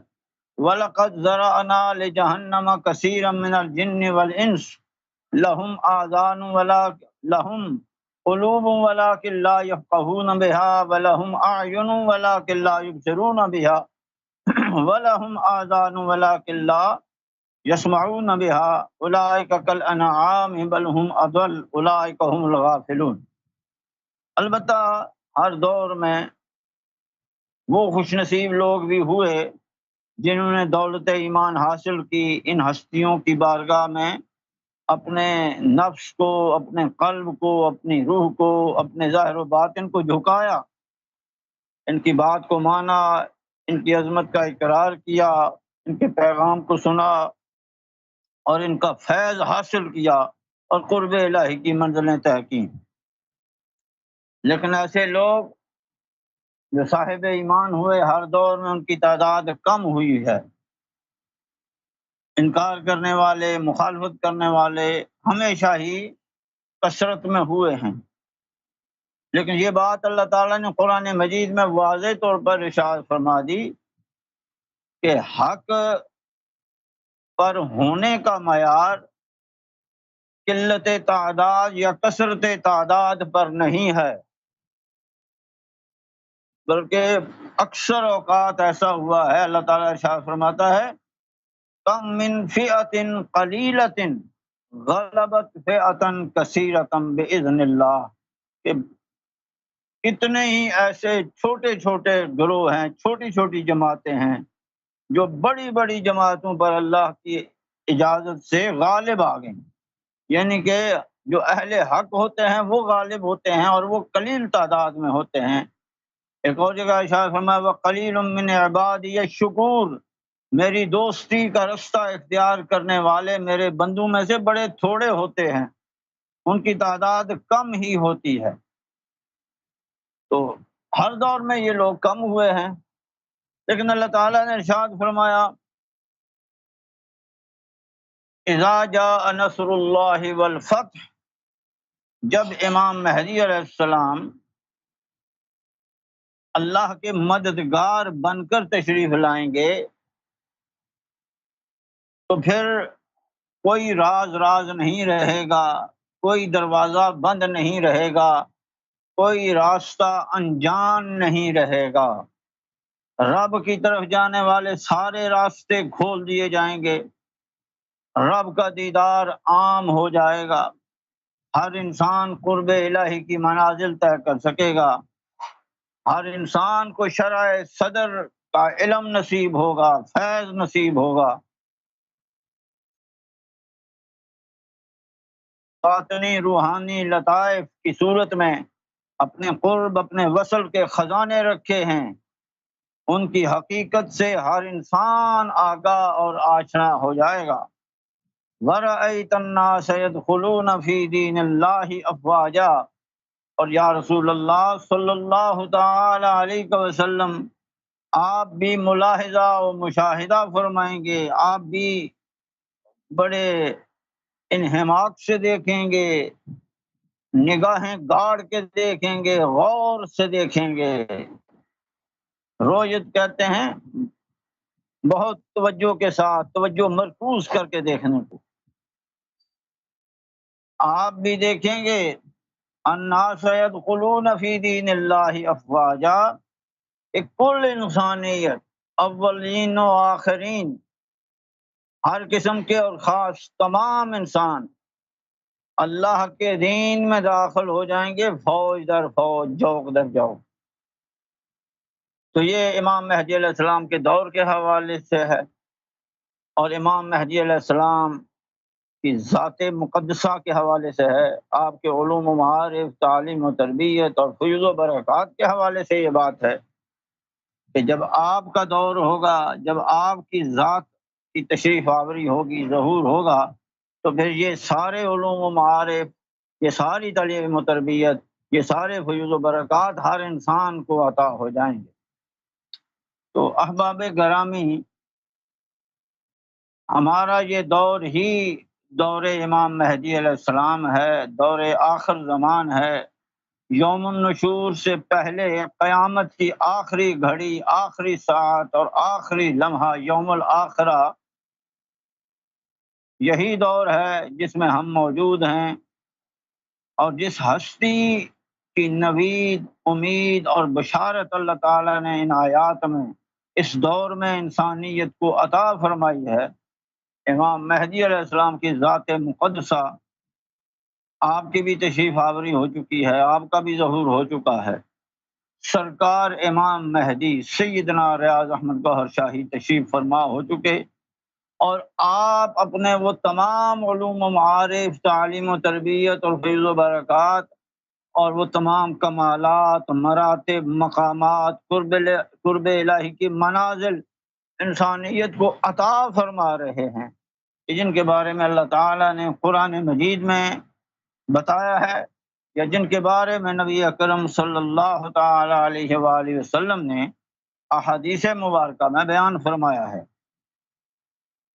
وَلَقَدْ ذَرَأْنَا لِجَهَنَّمَ كَثِيرًا مِنَ الْجِنِّ وَالْإِنسِ لَهُمْ آذَانٌ وَلَهُمْ قُلُوبٌ وَلَكِنْ لَا يَفْقَهُونَ بِهَا وَلَهُمْ أَعْيُنٌ وَلَكِنْ لَا يُبْصِرُونَ بِهَا وَلَهُمْ آذَانٌ وَلَكِنْ لَا يَسْمَعُونَ بِهَا أُولَئِكَ كَالْأَنْعَامِ بَلْ هُمْ أَضَلُّ أُولَئِكَ هُمُ الْغَافِلُونَ۔ البتہ ہر دور میں وہ خوش نصیب لوگ بھی ہوئے جنہوں نے دولت ایمان حاصل کی، ان ہستیوں کی بارگاہ میں اپنے نفس کو، اپنے قلب کو، اپنی روح کو، اپنے ظاہر و باطن کو جھکایا، ان کی بات کو مانا، ان کی عظمت کا اقرار کیا، ان کے پیغام کو سنا اور ان کا فیض حاصل کیا اور قرب الہی کی منزلیں طے کی۔ لیکن ایسے لوگ جو صاحب ایمان ہوئے ہر دور میں ان کی تعداد کم ہوئی ہے، انکار کرنے والے، مخالفت کرنے والے ہمیشہ ہی کثرت میں ہوئے ہیں۔ لیکن یہ بات اللہ تعالیٰ نے قرآن مجید میں واضح طور پر ارشاد فرما دی کہ حق پر ہونے کا معیار قلت تعداد یا کثرت تعداد پر نہیں ہے، بلکہ اکثر اوقات ایسا ہوا ہے، اللہ تعالیٰ ارشاد فرماتا ہے کم من فئۃ قلیلۃ غلبت فئۃ کثیرۃ باذن اللہ، کہ کتنے ہی ایسے چھوٹے چھوٹے گروہ ہیں، چھوٹی چھوٹی جماعتیں ہیں جو بڑی بڑی جماعتوں پر اللہ کی اجازت سے غالب آ گئیں، یعنی کہ جو اہل حق ہوتے ہیں وہ غالب ہوتے ہیں اور وہ قلیل تعداد میں ہوتے ہیں۔ ایک اور جگہ ارشاد فرمایا وَقَلِيلٌ مِّنْ عِبَادِيَ الشُّكُورُ، میری دوستی کا رستہ اختیار کرنے والے میرے بندوں میں سے بڑے تھوڑے ہوتے ہیں، ان کی تعداد کم ہی ہوتی ہے۔ تو ہر دور میں یہ لوگ کم ہوئے ہیں، لیکن اللہ تعالیٰ نے ارشاد فرمایا اذا جاء نصر اللہ والفتح، جب امام مہدی علیہ السلام اللہ کے مددگار بن کر تشریف لائیں گے تو پھر کوئی راز نہیں رہے گا، کوئی دروازہ بند نہیں رہے گا، کوئی راستہ انجان نہیں رہے گا، رب کی طرف جانے والے سارے راستے کھول دیے جائیں گے، رب کا دیدار عام ہو جائے گا، ہر انسان قرب الہی کی منازل طے کر سکے گا، ہر انسان کو شرع صدر کا علم نصیب ہوگا، فیض نصیب ہوگا، باطنی روحانی لطائف کی صورت میں اپنے قرب اپنے وصل کے خزانے رکھے ہیں، ان کی حقیقت سے ہر انسان آگاہ اور آشنا ہو جائے گا۔ وَرَأَيْتَ النَّاسَ يَدْخُلُونَ فِي دِينِ اللَّهِ أَفْوَاجًا، اور یا رسول اللہ صلی اللہ تعالی علیہ وسلم آپ بھی ملاحظہ و مشاہدہ فرمائیں گے، آپ بھی بڑے انہماک سے دیکھیں گے، نگاہیں گاڑ کے دیکھیں گے، غور سے دیکھیں گے، رویت کہتے ہیں بہت توجہ کے ساتھ، توجہ مرکوز کر کے دیکھنے کو۔ آپ بھی دیکھیں گے الناس يدخلون فی دین اللہ افواجا، ایک کل انسانیت، اولین و آخرین، ہر قسم کے اور خاص تمام انسان اللہ کے دین میں داخل ہو جائیں گے، فوج در فوج، جوق در جوق۔ تو یہ امام مہدی علیہ السلام کے دور کے حوالے سے ہے، اور امام مہدی علیہ السلام کی ذات مقدسہ کے حوالے سے ہے، آپ کے علوم و معارف، تعلیم و تربیت اور فیض و برکات کے حوالے سے یہ بات ہے کہ جب آپ کا دور ہوگا، جب آپ کی ذات کی تشریف آوری ہوگی، ظہور ہوگا، تو پھر یہ سارے علوم و معارف، یہ ساری تعلیم و تربیت، یہ سارے فیض و برکات ہر انسان کو عطا ہو جائیں گے۔ تو احباب گرامی، ہمارا یہ دور ہی دور امام مہدی علیہ السلام ہے، دور آخر زمان ہے، یوم النشور سے پہلے قیامت کی آخری گھڑی، آخری ساعت اور آخری لمحہ یوم الآخرہ، یہی دور ہے جس میں ہم موجود ہیں، اور جس ہستی کی نوید، امید اور بشارت اللہ تعالیٰ نے ان آیات میں اس دور میں انسانیت کو عطا فرمائی ہے، امام مہدی علیہ السلام کی ذات مقدسہ، آپ کی بھی تشریف آوری ہو چکی ہے، آپ کا بھی ظہور ہو چکا ہے۔ سرکار امام مہدی سیدنا ریاض احمد گوہر شاہی تشریف فرما ہو چکے، اور آپ اپنے وہ تمام علوم و معارف، تعلیم و تربیت اور فیض و برکات اور وہ تمام کمالات، مراتب، مقامات، قرب الہی کی منازل انسانیت کو عطا فرما رہے ہیں، جن کے بارے میں اللہ تعالیٰ نے قرآن مجید میں بتایا ہے، یا جن کے بارے میں نبی اکرم صلی اللہ تعالی علیہ وآلہ وسلم نے احادیث مبارکہ میں بیان فرمایا ہے۔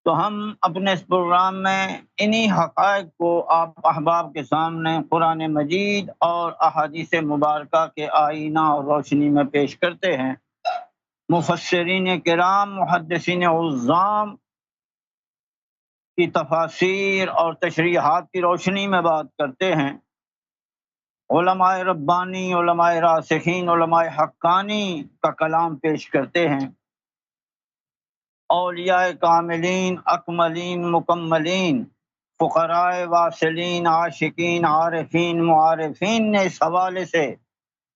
تو ہم اپنے اس پروگرام میں انہی حقائق کو آپ احباب کے سامنے قرآن مجید اور احادیث مبارکہ کے آئینہ اور روشنی میں پیش کرتے ہیں۔ مفسرین کرام، محدثین عظام کی تفاسیر اور تشریحات کی روشنی میں بات کرتے ہیں، علماء ربانی، علماء راسخین، علماء حقانی کا کلام پیش کرتے ہیں، اولیاء کاملین، اکملین، مکملین، فقراء واصلین، عاشقین، عارفین، معارفین نے اس حوالے سے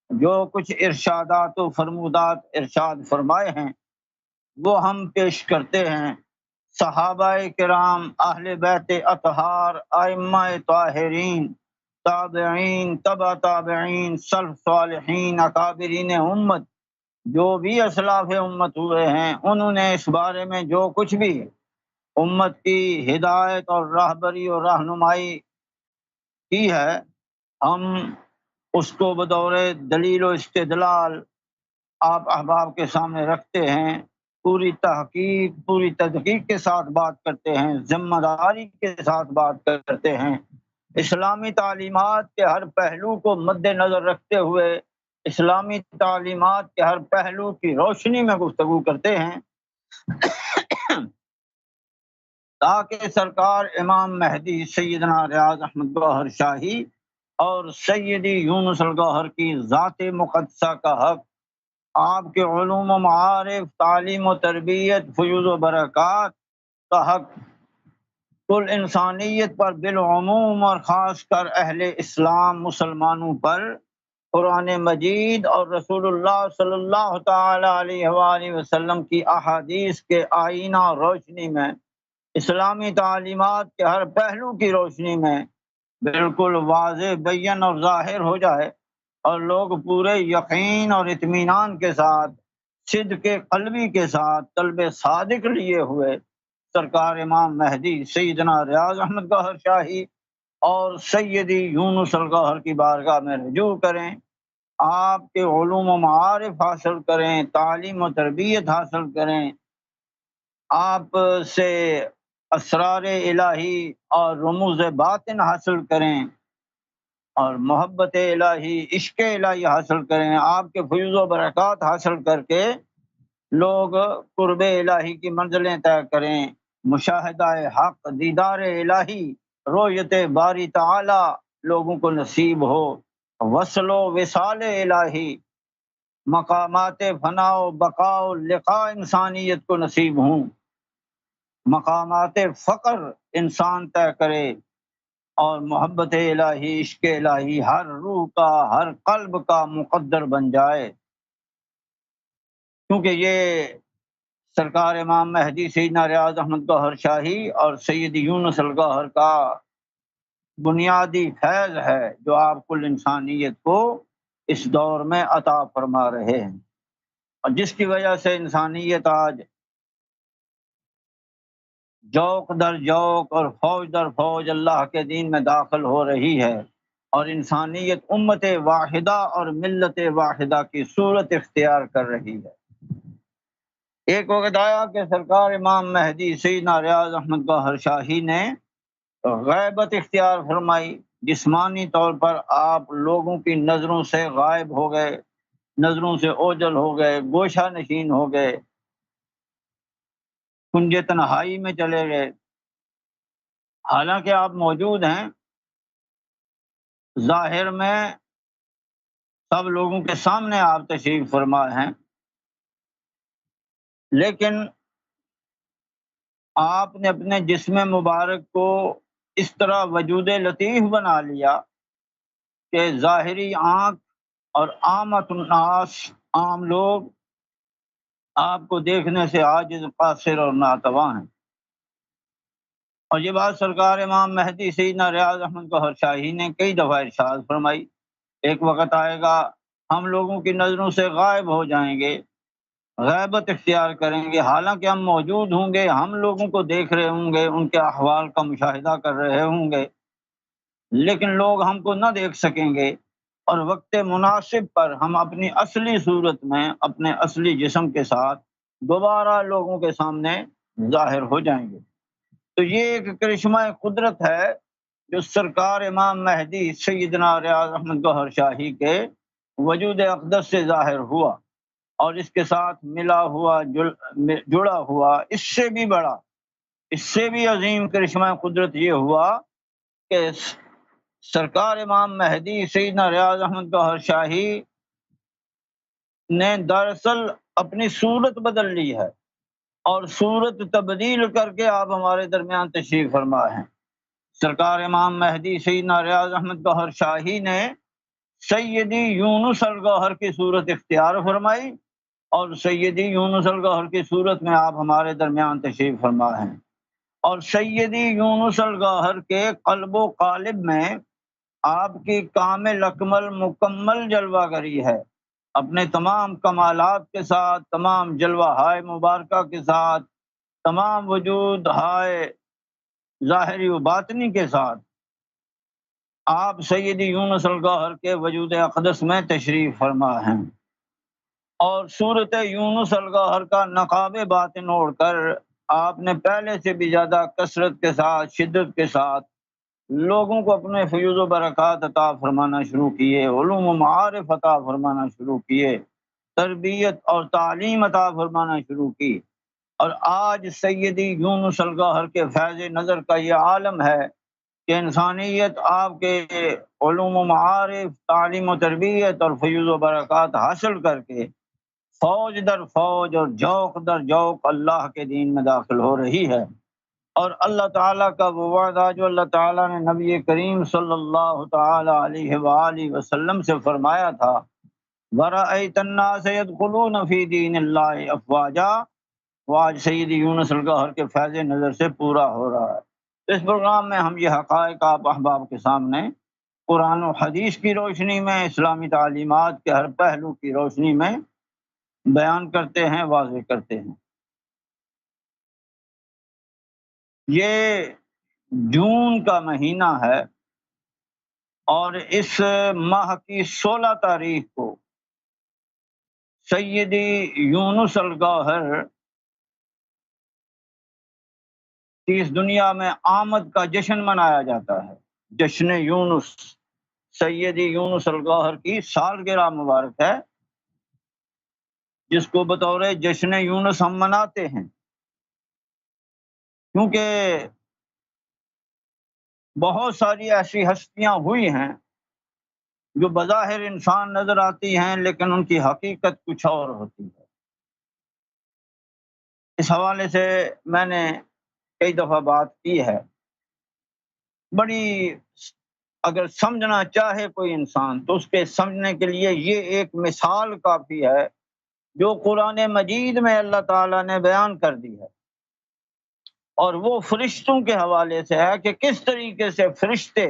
جو کچھ ارشادات و فرمودات ارشاد فرمائے ہیں وہ ہم پیش کرتے ہیں۔ صحابہ کرام، اہل بیت اطہار، ائمہ طاہرین، تابعین، تبع تابعین، سلف صالحین، اکابرین امت، جو بھی اسلاف امت ہوئے ہیں، انہوں نے اس بارے میں جو کچھ بھی امت کی ہدایت اور راہبری اور رہنمائی کی ہے، ہم اس کو بطور دلیل و استدلال آپ احباب کے سامنے رکھتے ہیں، پوری تحقیق، پوری تدقیق کے ساتھ بات کرتے ہیں، ذمہ داری کے ساتھ بات کرتے ہیں، اسلامی تعلیمات کے ہر پہلو کو مد نظر رکھتے ہوئے اسلامی تعلیمات کے ہر پہلو کی روشنی میں گفتگو کرتے ہیں تاکہ سرکار امام مہدی سیدنا ریاض احمد گوہر شاہی اور سیدی یونس الگوہر کی ذات مقدسہ کا حق، آپ کے علوم و معارف، تعلیم و تربیت، فیوز و برکات کا حق کل انسانیت پر بالعموم اور خاص کر اہل اسلام مسلمانوں پر قرآن مجید اور رسول اللہ صلی اللہ تعالی علیہ وآلہ وسلم کی احادیث کے آئینہ روشنی میں، اسلامی تعلیمات کے ہر پہلو کی روشنی میں بالکل واضح، بین اور ظاہر ہو جائے، اور لوگ پورے یقین اور اطمینان کے ساتھ، صدق قلبی کے ساتھ، قلب صادق لیے ہوئے سرکار امام مہدی سیدنا ریاض احمد گوہر شاہی اور سیدی یونس الگوہر کی بارگاہ میں رجوع کریں، آپ کے علوم و معارف حاصل کریں، تعلیم و تربیت حاصل کریں، آپ سے اسرار الہی اور رموز باطن حاصل کریں، اور محبت الہی، عشق الہی حاصل کریں، آپ کے فیوز و برکات حاصل کر کے لوگ قرب الہی کی منزلیں طے کریں، مشاہدہ حق، دیدار الہی، رؤیت باری تعالی لوگوں کو نصیب ہو، وصل و وصال الہی، مقامات فنا و بقا و لقاء انسانیت کو نصیب ہوں، مقامات فقر انسان طے کرے، اور محبت الہی، عشق الہی ہر روح کا، ہر قلب کا مقدر بن جائے، کیونکہ یہ سرکار امام مہدی سیدنا ریاض احمد گوہر شاہی اور سید یونس الگوہر کا بنیادی فیض ہے جو آپ کل انسانیت کو اس دور میں عطا فرما رہے ہیں، اور جس کی وجہ سے انسانیت آج جوق در جوق اور فوج در فوج اللہ کے دین میں داخل ہو رہی ہے، اور انسانیت امت واحدہ اور ملت واحدہ کی صورت اختیار کر رہی ہے۔ ایک وقت آیا کہ سرکار امام مہدی سیدنا ریاض احمد گوہر شاہی نے غیبت اختیار فرمائی، جسمانی طور پر آپ لوگوں کی نظروں سے غائب ہو گئے، نظروں سے اوجھل ہو گئے، گوشہ نشین ہو گئے، کنج تنہائی میں چلے گئے، حالانکہ آپ موجود ہیں، ظاہر میں سب لوگوں کے سامنے آپ تشریف فرما ہیں، لیکن آپ نے اپنے جسم مبارک کو اس طرح وجود لطیف بنا لیا کہ ظاہری آنکھ اور عامت الناس، عام لوگ آپ کو دیکھنے سے عاجز، قاصر اور ناتواں ہیں، اور یہ بات سرکار امام مہدی سیدنا ریاض احمد گوہر شاہی نے کئی دفعہ ارشاد فرمائی۔ ایک وقت آئے گا ہم لوگوں کی نظروں سے غائب ہو جائیں گے، غیبت اختیار کریں گے، حالانکہ ہم موجود ہوں گے، ہم لوگوں کو دیکھ رہے ہوں گے، ان کے احوال کا مشاہدہ کر رہے ہوں گے، لیکن لوگ ہم کو نہ دیکھ سکیں گے، اور وقت مناسب پر ہم اپنی اصلی صورت میں، اپنے اصلی جسم کے ساتھ دوبارہ لوگوں کے سامنے ظاہر ہو جائیں گے۔ تو یہ ایک کرشمہ قدرت ہے جو سرکار امام مہدی سیدنا ریاض احمد گوہر شاہی کے وجود اقدس سے ظاہر ہوا، اور اس کے ساتھ ملا ہوا، جڑا ہوا، اس سے بھی بڑا، اس سے بھی عظیم کرشمہ قدرت یہ ہوا کہ سرکار امام مہدی سیدنا ریاض احمد گوہر شاہی نے دراصل اپنی صورت بدل لی ہے، اور صورت تبدیل کر کے آپ ہمارے درمیان تشریف فرما ہیں۔ سرکار امام مہدی سیدنا ریاض احمد گوہر شاہی نے سیدی یونس الگوہر کی صورت اختیار فرمائی، اور سیدی یونس الگوہر کی صورت میں آپ ہمارے درمیان تشریف فرما ہیں، اور سیدی یونس الگوہر کے قلب و قالب میں آپ کی کامل اکمل مکمل جلوہ گری ہے، اپنے تمام کمالات کے ساتھ، تمام جلوہ ہائے مبارکہ کے ساتھ، تمام وجود ہائے ظاہری و باطنی کے ساتھ آپ سیدی یونس الگوہر کے وجود اقدس میں تشریف فرما ہیں، اور صورت یونس الگوہر کا نقاب باطن اوڑھ کر آپ نے پہلے سے بھی زیادہ کثرت کے ساتھ، شدت کے ساتھ لوگوں کو اپنے فیوز و برکات عطا فرمانا شروع کیے، علوم و معارف عطا فرمانا شروع کیے، تربیت اور تعلیم عطا فرمانا شروع کی، اور آج سیدی یونس الگوہر کے فیض نظر کا یہ عالم ہے کہ انسانیت آپ کے علوم و معارف، تعلیم و تربیت اور فیوز و برکات حاصل کر کے فوج در فوج اور جوق در جوق اللہ کے دین میں داخل ہو رہی ہے۔ اور اللہ تعالیٰ کا وہ وعدہ جو اللہ تعالیٰ نے نبی کریم صلی اللہ تعالی علیہ وآلہ وسلم سے فرمایا تھا، وَرَأَيْتَ النَّاسَ يَدْخُلُونَ فِي دِينِ اللَّهِ أَفْوَاجًا، وہ آج سیدی یونس الگوہر کے فیض نظر سے پورا ہو رہا ہے۔ اس پروگرام میں ہم یہ حقائق آپ احباب کے سامنے قرآن و حدیث کی روشنی میں، اسلامی تعلیمات کے ہر پہلو کی روشنی میں بیان کرتے ہیں، واضح کرتے ہیں۔ یہ جون کا مہینہ ہے، اور اس ماہ کی 16 تاریخ کو سیدی یونس الگوہر کی اس دنیا میں آمد کا جشن منایا جاتا ہے۔ جشن یونس، سیدی یونس الگوہر کی سالگرہ مبارک ہے، جس کو بطور جشن یونس ہم مناتے ہیں، کیونکہ بہت ساری ایسی ہستیاں ہوئی ہیں جو بظاہر انسان نظر آتی ہیں، لیکن ان کی حقیقت کچھ اور ہوتی ہے۔ اس حوالے سے میں نے کئی دفعہ بات کی ہے۔ بڑی اگر سمجھنا چاہے کوئی انسان تو اس کے سمجھنے کے لیے یہ ایک مثال کافی ہے جو قرآن مجید میں اللہ تعالیٰ نے بیان کر دی ہے، اور وہ فرشتوں کے حوالے سے ہے کہ کس طریقے سے فرشتے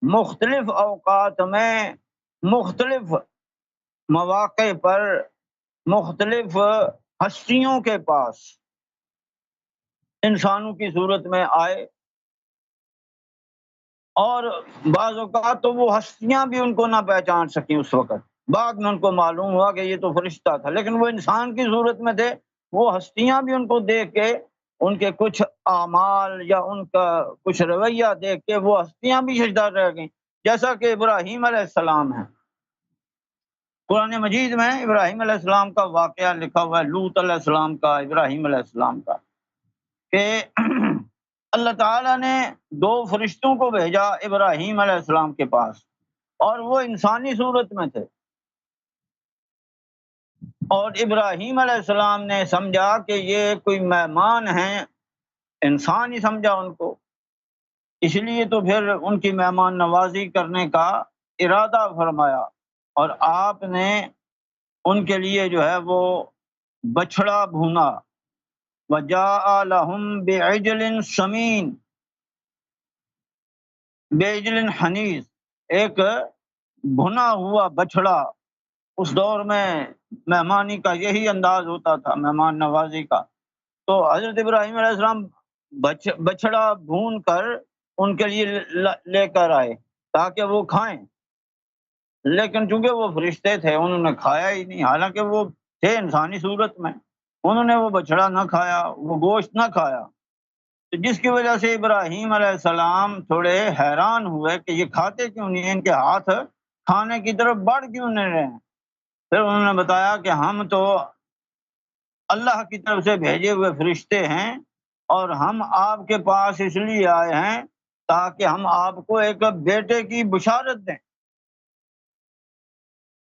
مختلف اوقات میں، مختلف مواقع پر، مختلف ہستیوں کے پاس انسانوں کی صورت میں آئے، اور بعض اوقات تو وہ ہستیاں بھی ان کو نہ پہچان سکیں اس وقت، بعد میں ان کو معلوم ہوا کہ یہ تو فرشتہ تھا، لیکن وہ انسان کی صورت میں تھے۔ وہ ہستیاں بھی ان کو دیکھ کے، ان کے کچھ اعمال یا ان کا کچھ رویہ دیکھ کے وہ ہستیاں بھی سجدہ رہ گئیں، جیسا کہ ابراہیم علیہ السلام ہے۔ قرآن مجید میں ابراہیم علیہ السلام کا واقعہ لکھا ہوا ہے، لوط علیہ السلام کا، ابراہیم علیہ السلام کا، کہ اللہ تعالیٰ نے 2 فرشتوں کو بھیجا ابراہیم علیہ السلام کے پاس، اور وہ انسانی صورت میں تھے، اور ابراہیم علیہ السلام نے سمجھا کہ یہ کوئی مہمان ہیں، انسان ہی سمجھا ان کو، اس لیے تو پھر ان کی مہمان نوازی کرنے کا ارادہ فرمایا، اور آپ نے ان کے لیے جو ہے وہ بچھڑا بھونا، وَجَاءَ لَهُم بِعِجْلٍ سَمِينٍ، بِعِجْلٍ حنیذ، ایک بھنا ہوا بچھڑا۔ اس دور میں مہمانی کا یہی انداز ہوتا تھا، مہمان نوازی کا۔ تو حضرت ابراہیم علیہ السلام بچھڑا بھون کر ان کے لیے لے کر آئے تاکہ وہ کھائیں، لیکن چونکہ وہ فرشتے تھے انہوں نے کھایا ہی نہیں، حالانکہ وہ تھے انسانی صورت میں، انہوں نے وہ بچھڑا نہ کھایا، وہ گوشت نہ کھایا، تو جس کی وجہ سے ابراہیم علیہ السلام تھوڑے حیران ہوئے کہ یہ کھاتے کیوں نہیں ہیں، ان کے ہاتھ کھانے کی طرف بڑھ کیوں نہیں رہے ہیں۔ پھر انہوں نے بتایا کہ ہم تو اللہ کی طرف سے بھیجے ہوئے فرشتے ہیں، اور ہم آپ کے پاس اس لیے آئے ہیں تاکہ ہم آپ کو ایک بیٹے کی بشارت دیں۔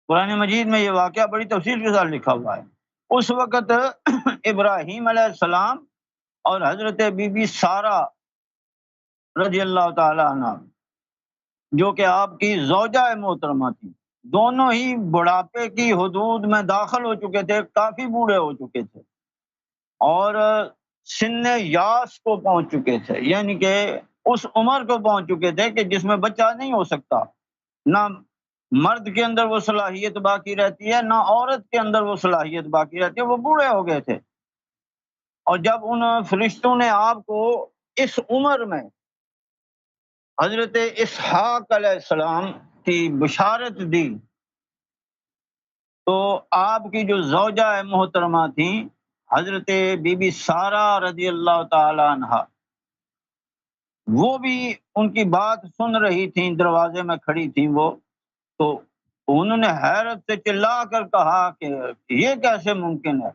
قرآن مجید میں یہ واقعہ بڑی تفصیل کے ساتھ لکھا ہوا ہے۔ اس وقت ابراہیم علیہ السلام اور حضرت بی بی سارہ رضی اللہ تعالی عنہ، جو کہ آپ کی زوجہ محترمہ تھی، دونوں ہی بڑھاپے کی حدود میں داخل ہو چکے تھے، کافی بوڑھے ہو چکے تھے اور سن یاس کو پہنچ چکے تھے، یعنی کہ اس عمر کو پہنچ چکے تھے کہ جس میں بچہ نہیں ہو سکتا، نہ مرد کے اندر وہ صلاحیت باقی رہتی ہے، نہ عورت کے اندر وہ صلاحیت باقی رہتی ہے، وہ بوڑھے ہو گئے تھے۔ اور جب ان فرشتوں نے آپ کو اس عمر میں حضرت اسحاق علیہ السلام کی بشارت دی تو آپ کی جو زوجہ محترمہ تھیں حضرت بی بی سارہ رضی اللہ تعالی عنہا، وہ بھی ان کی بات سن رہی تھیں، دروازے میں کھڑی تھیں وہ، تو انہوں نے حیرت سے چلا کر کہا کہ یہ کیسے ممکن ہے،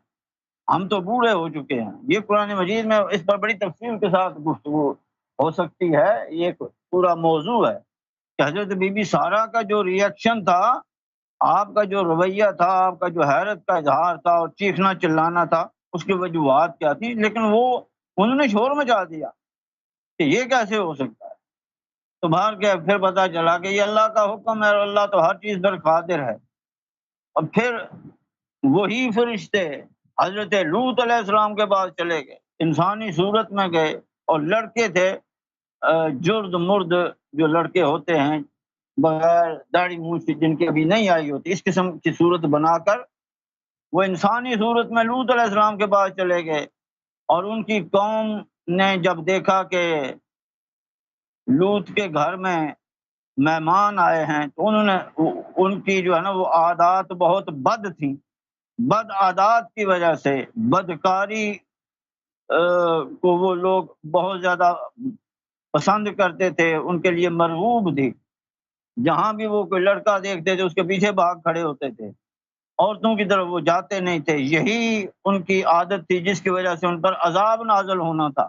ہم تو بوڑھے ہو چکے ہیں۔ یہ قرآن مجید میں اس پر بڑی تفصیل کے ساتھ گفتگو ہو سکتی ہے، یہ ایک پورا موضوع ہے کہ حضرت بی بی سارہ کا جو ریئیکشن تھا، آپ کا جو رویہ تھا، آپ کا جو حیرت کا اظہار تھا اور چیخنا چلانا تھا، اس کی وجوہات کیا تھی، لیکن وہ انہوں نے شور مچا دیا کہ یہ کیسے ہو سکتا ہے۔ تو باہر کے پھر پتہ چلا کہ یہ اللہ کا حکم ہے اور اللہ تو ہر چیز پر قادر ہے۔ اور پھر وہی فرشتے حضرت لوط علیہ السلام کے پاس چلے گئے، انسانی صورت میں گئے، اور لڑکے تھے، جرد مرد جو لڑکے ہوتے ہیں بغیر داڑھی مونچھ جن کی ابھی نہیں آئی ہوتی، اس قسم کی صورت بنا کر وہ انسانی صورت میں لوط علیہ السلام کے پاس چلے گئے۔ اور ان کی قوم نے جب دیکھا کہ لوط کے گھر میں مہمان آئے ہیں تو انہوں نے ان کی جو ہے نا وہ عادات بہت بد تھیں، بد عادات کی وجہ سے بدکاری کو وہ لوگ بہت زیادہ پسند کرتے تھے، ان کے لیے مرغوب تھی۔ جہاں بھی وہ کوئی لڑکا دیکھتے تھے اس کے پیچھے بھاگ کھڑے ہوتے تھے، عورتوں کی طرف وہ جاتے نہیں تھے۔ یہی ان کی عادت تھی جس کی وجہ سے ان پر عذاب نازل ہونا تھا،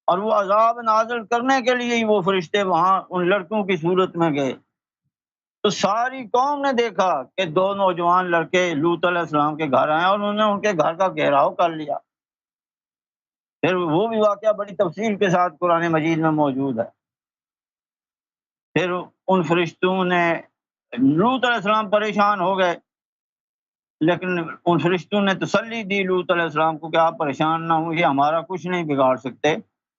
اور وہ عذاب نازل کرنے کے لیے ہی وہ فرشتے وہاں ان لڑکوں کی صورت میں گئے۔ تو ساری قوم نے دیکھا کہ دو نوجوان لڑکے لوط علیہ السلام کے گھر آئے اور انہوں نے ان کے گھر کا گھیراؤ کر لیا۔ پھر وہ بھی واقعہ بڑی تفصیل کے ساتھ قرآن مجید میں موجود ہے۔ پھر ان فرشتوں نے لوط علیہ السلام پریشان ہو گئے، لیکن ان فرشتوں نے تسلی دی لوط علیہ السلام کو کہ آپ پریشان نہ ہوں، یہ ہمارا کچھ نہیں بگاڑ سکتے،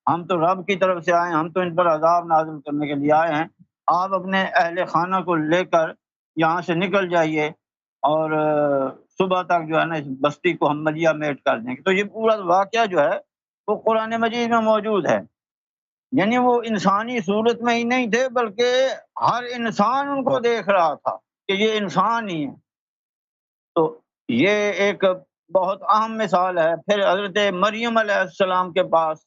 ہم تو رب کی طرف سے آئے ہیں، ہم تو ان پر عذاب نازل کرنے کے لیے آئے ہیں، آپ اپنے اہل خانہ کو لے کر یہاں سے نکل جائیے اور صبح تک جو ہے نا اس بستی کو ہم ملیا میٹ کر دیں گے۔ تو یہ پورا واقعہ جو ہے وہ قرآن مجید میں موجود ہے، یعنی وہ انسانی صورت میں ہی نہیں تھے بلکہ ہر انسان ان کو دیکھ رہا تھا کہ یہ انسان ہی ہے۔ تو یہ ایک بہت اہم مثال ہے۔ پھر حضرت مریم علیہ السلام کے پاس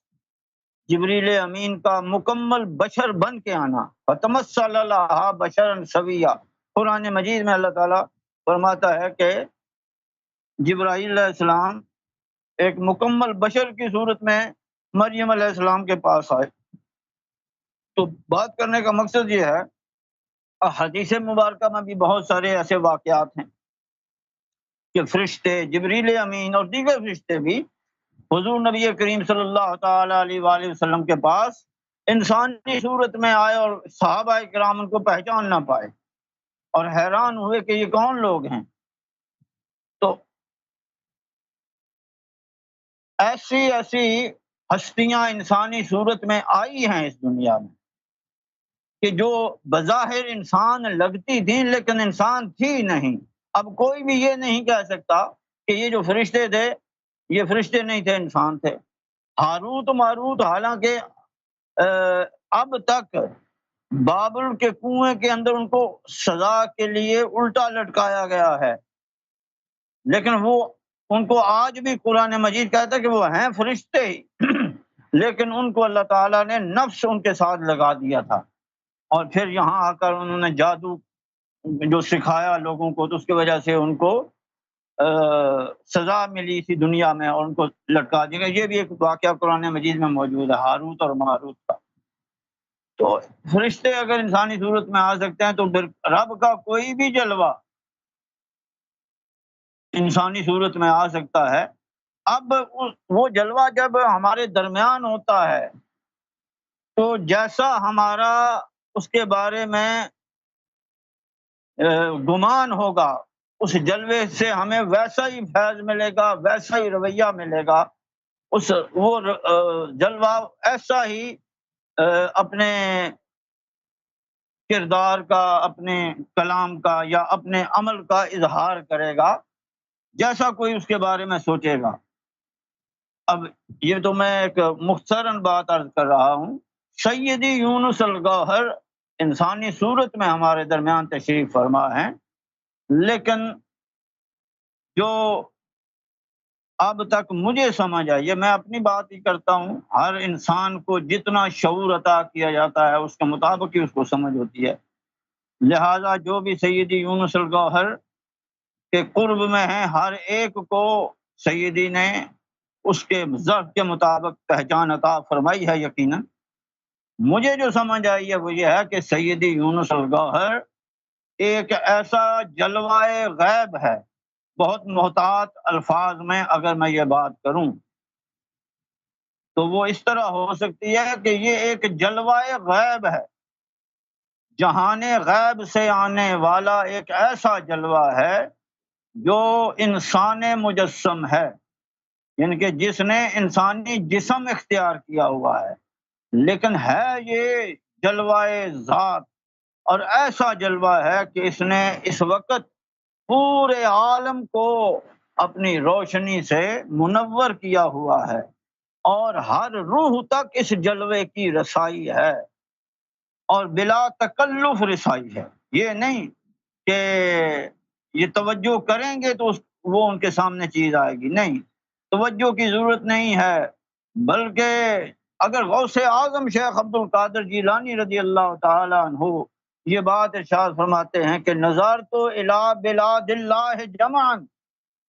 جبریل امین کا مکمل بشر بن کے آنا، فتمثل لها بشرا سویا، قرآن مجید میں اللہ تعالیٰ فرماتا ہے کہ جبرائیل علیہ السلام ایک مکمل بشر کی صورت میں مریم علیہ السلام کے پاس آئے۔ تو بات کرنے کا مقصد یہ ہے، حدیث مبارکہ میں بھی بہت سارے ایسے واقعات ہیں کہ فرشتے جبریل امین اور دیگر فرشتے بھی حضور نبی کریم صلی اللہ تعالی علیہ وآلہ وسلم کے پاس انسانی صورت میں آئے اور صحابہ کرام ان کو پہچان نہ پائے اور حیران ہوئے کہ یہ کون لوگ ہیں۔ تو ایسی ہستیاں انسانی صورت میں آئی ہیں اس دنیا میں کہ جو بظاہر انسان لگتی تھیں لیکن انسان تھی نہیں۔ اب کوئی بھی یہ نہیں کہہ سکتا کہ یہ جو فرشتے تھے یہ فرشتے نہیں تھے، انسان تھے۔ ہاروت و ماروت حالانکہ اب تک بابل کے کنویں کے اندر ان کو سزا کے لیے الٹا لٹکایا گیا ہے، لیکن وہ ان کو آج بھی قرآن مجید کہتا ہے کہ وہ ہیں فرشتے ہی لیکن ان کو اللہ تعالیٰ نے نفس ان کے ساتھ لگا دیا تھا، اور پھر یہاں آ کر انہوں نے جادو جو سکھایا لوگوں کو، تو اس کی وجہ سے ان کو سزا ملی تھی دنیا میں اور ان کو لٹکا دیا گیا. یہ بھی ایک واقعہ قرآن مجید میں موجود ہے، ہاروت اور ماروت کا. تو فرشتے اگر انسانی صورت میں آ سکتے ہیں تو پھر رب کا کوئی بھی جلوہ انسانی صورت میں آ سکتا ہے. اب وہ جلوہ جب ہمارے درمیان ہوتا ہے تو جیسا ہمارا اس کے بارے میں گمان ہوگا، اس جلوے سے ہمیں ویسا ہی فیض ملے گا، ویسا ہی رویہ ملے گا. وہ جلوہ ایسا ہی اپنے کردار کا، اپنے کلام کا یا اپنے عمل کا اظہار کرے گا جیسا کوئی اس کے بارے میں سوچے گا. اب یہ تو میں ایک مختصراً بات عرض کر رہا ہوں. سیدی یونس الگوہر انسانی صورت میں ہمارے درمیان تشریف فرما ہیں، لیکن جو اب تک مجھے سمجھ آئی، یہ میں اپنی بات ہی کرتا ہوں، ہر انسان کو جتنا شعور عطا کیا جاتا ہے اس کے مطابق ہی اس کو سمجھ ہوتی ہے. لہذا جو بھی سیدی یونس الگوہر کے قرب میں ہیں، ہر ایک کو سیدی نے اس کے ظرف کے مطابق پہچان عطا فرمائی ہے. یقیناً مجھے جو سمجھ آئی ہے وہ یہ ہے کہ سیدی یونس الگوہر ایک ایسا جلوہ غیب ہے. بہت محتاط الفاظ میں اگر میں یہ بات کروں تو وہ اس طرح ہو سکتی ہے کہ یہ ایک جلوہ غیب ہے، جہان غیب سے آنے والا ایک ایسا جلوہ ہے جو انسان مجسم ہے، یعنی کہ جس نے انسانی جسم اختیار کیا ہوا ہے، لیکن ہے یہ جلوہ ذات. اور ایسا جلوہ ہے کہ اس نے اس وقت پورے عالم کو اپنی روشنی سے منور کیا ہوا ہے، اور ہر روح تک اس جلوے کی رسائی ہے، اور بلا تکلف رسائی ہے. یہ نہیں کہ یہ توجہ کریں گے تو وہ ان کے سامنے چیز آئے گی، نہیں، توجہ کی ضرورت نہیں ہے. بلکہ اگر غوث اعظم شیخ عبد القادر جیلانی رضی اللہ تعالی عنہ یہ بات ارشاد فرماتے ہیں کہ نظرت الی بلاد اللہ جمعا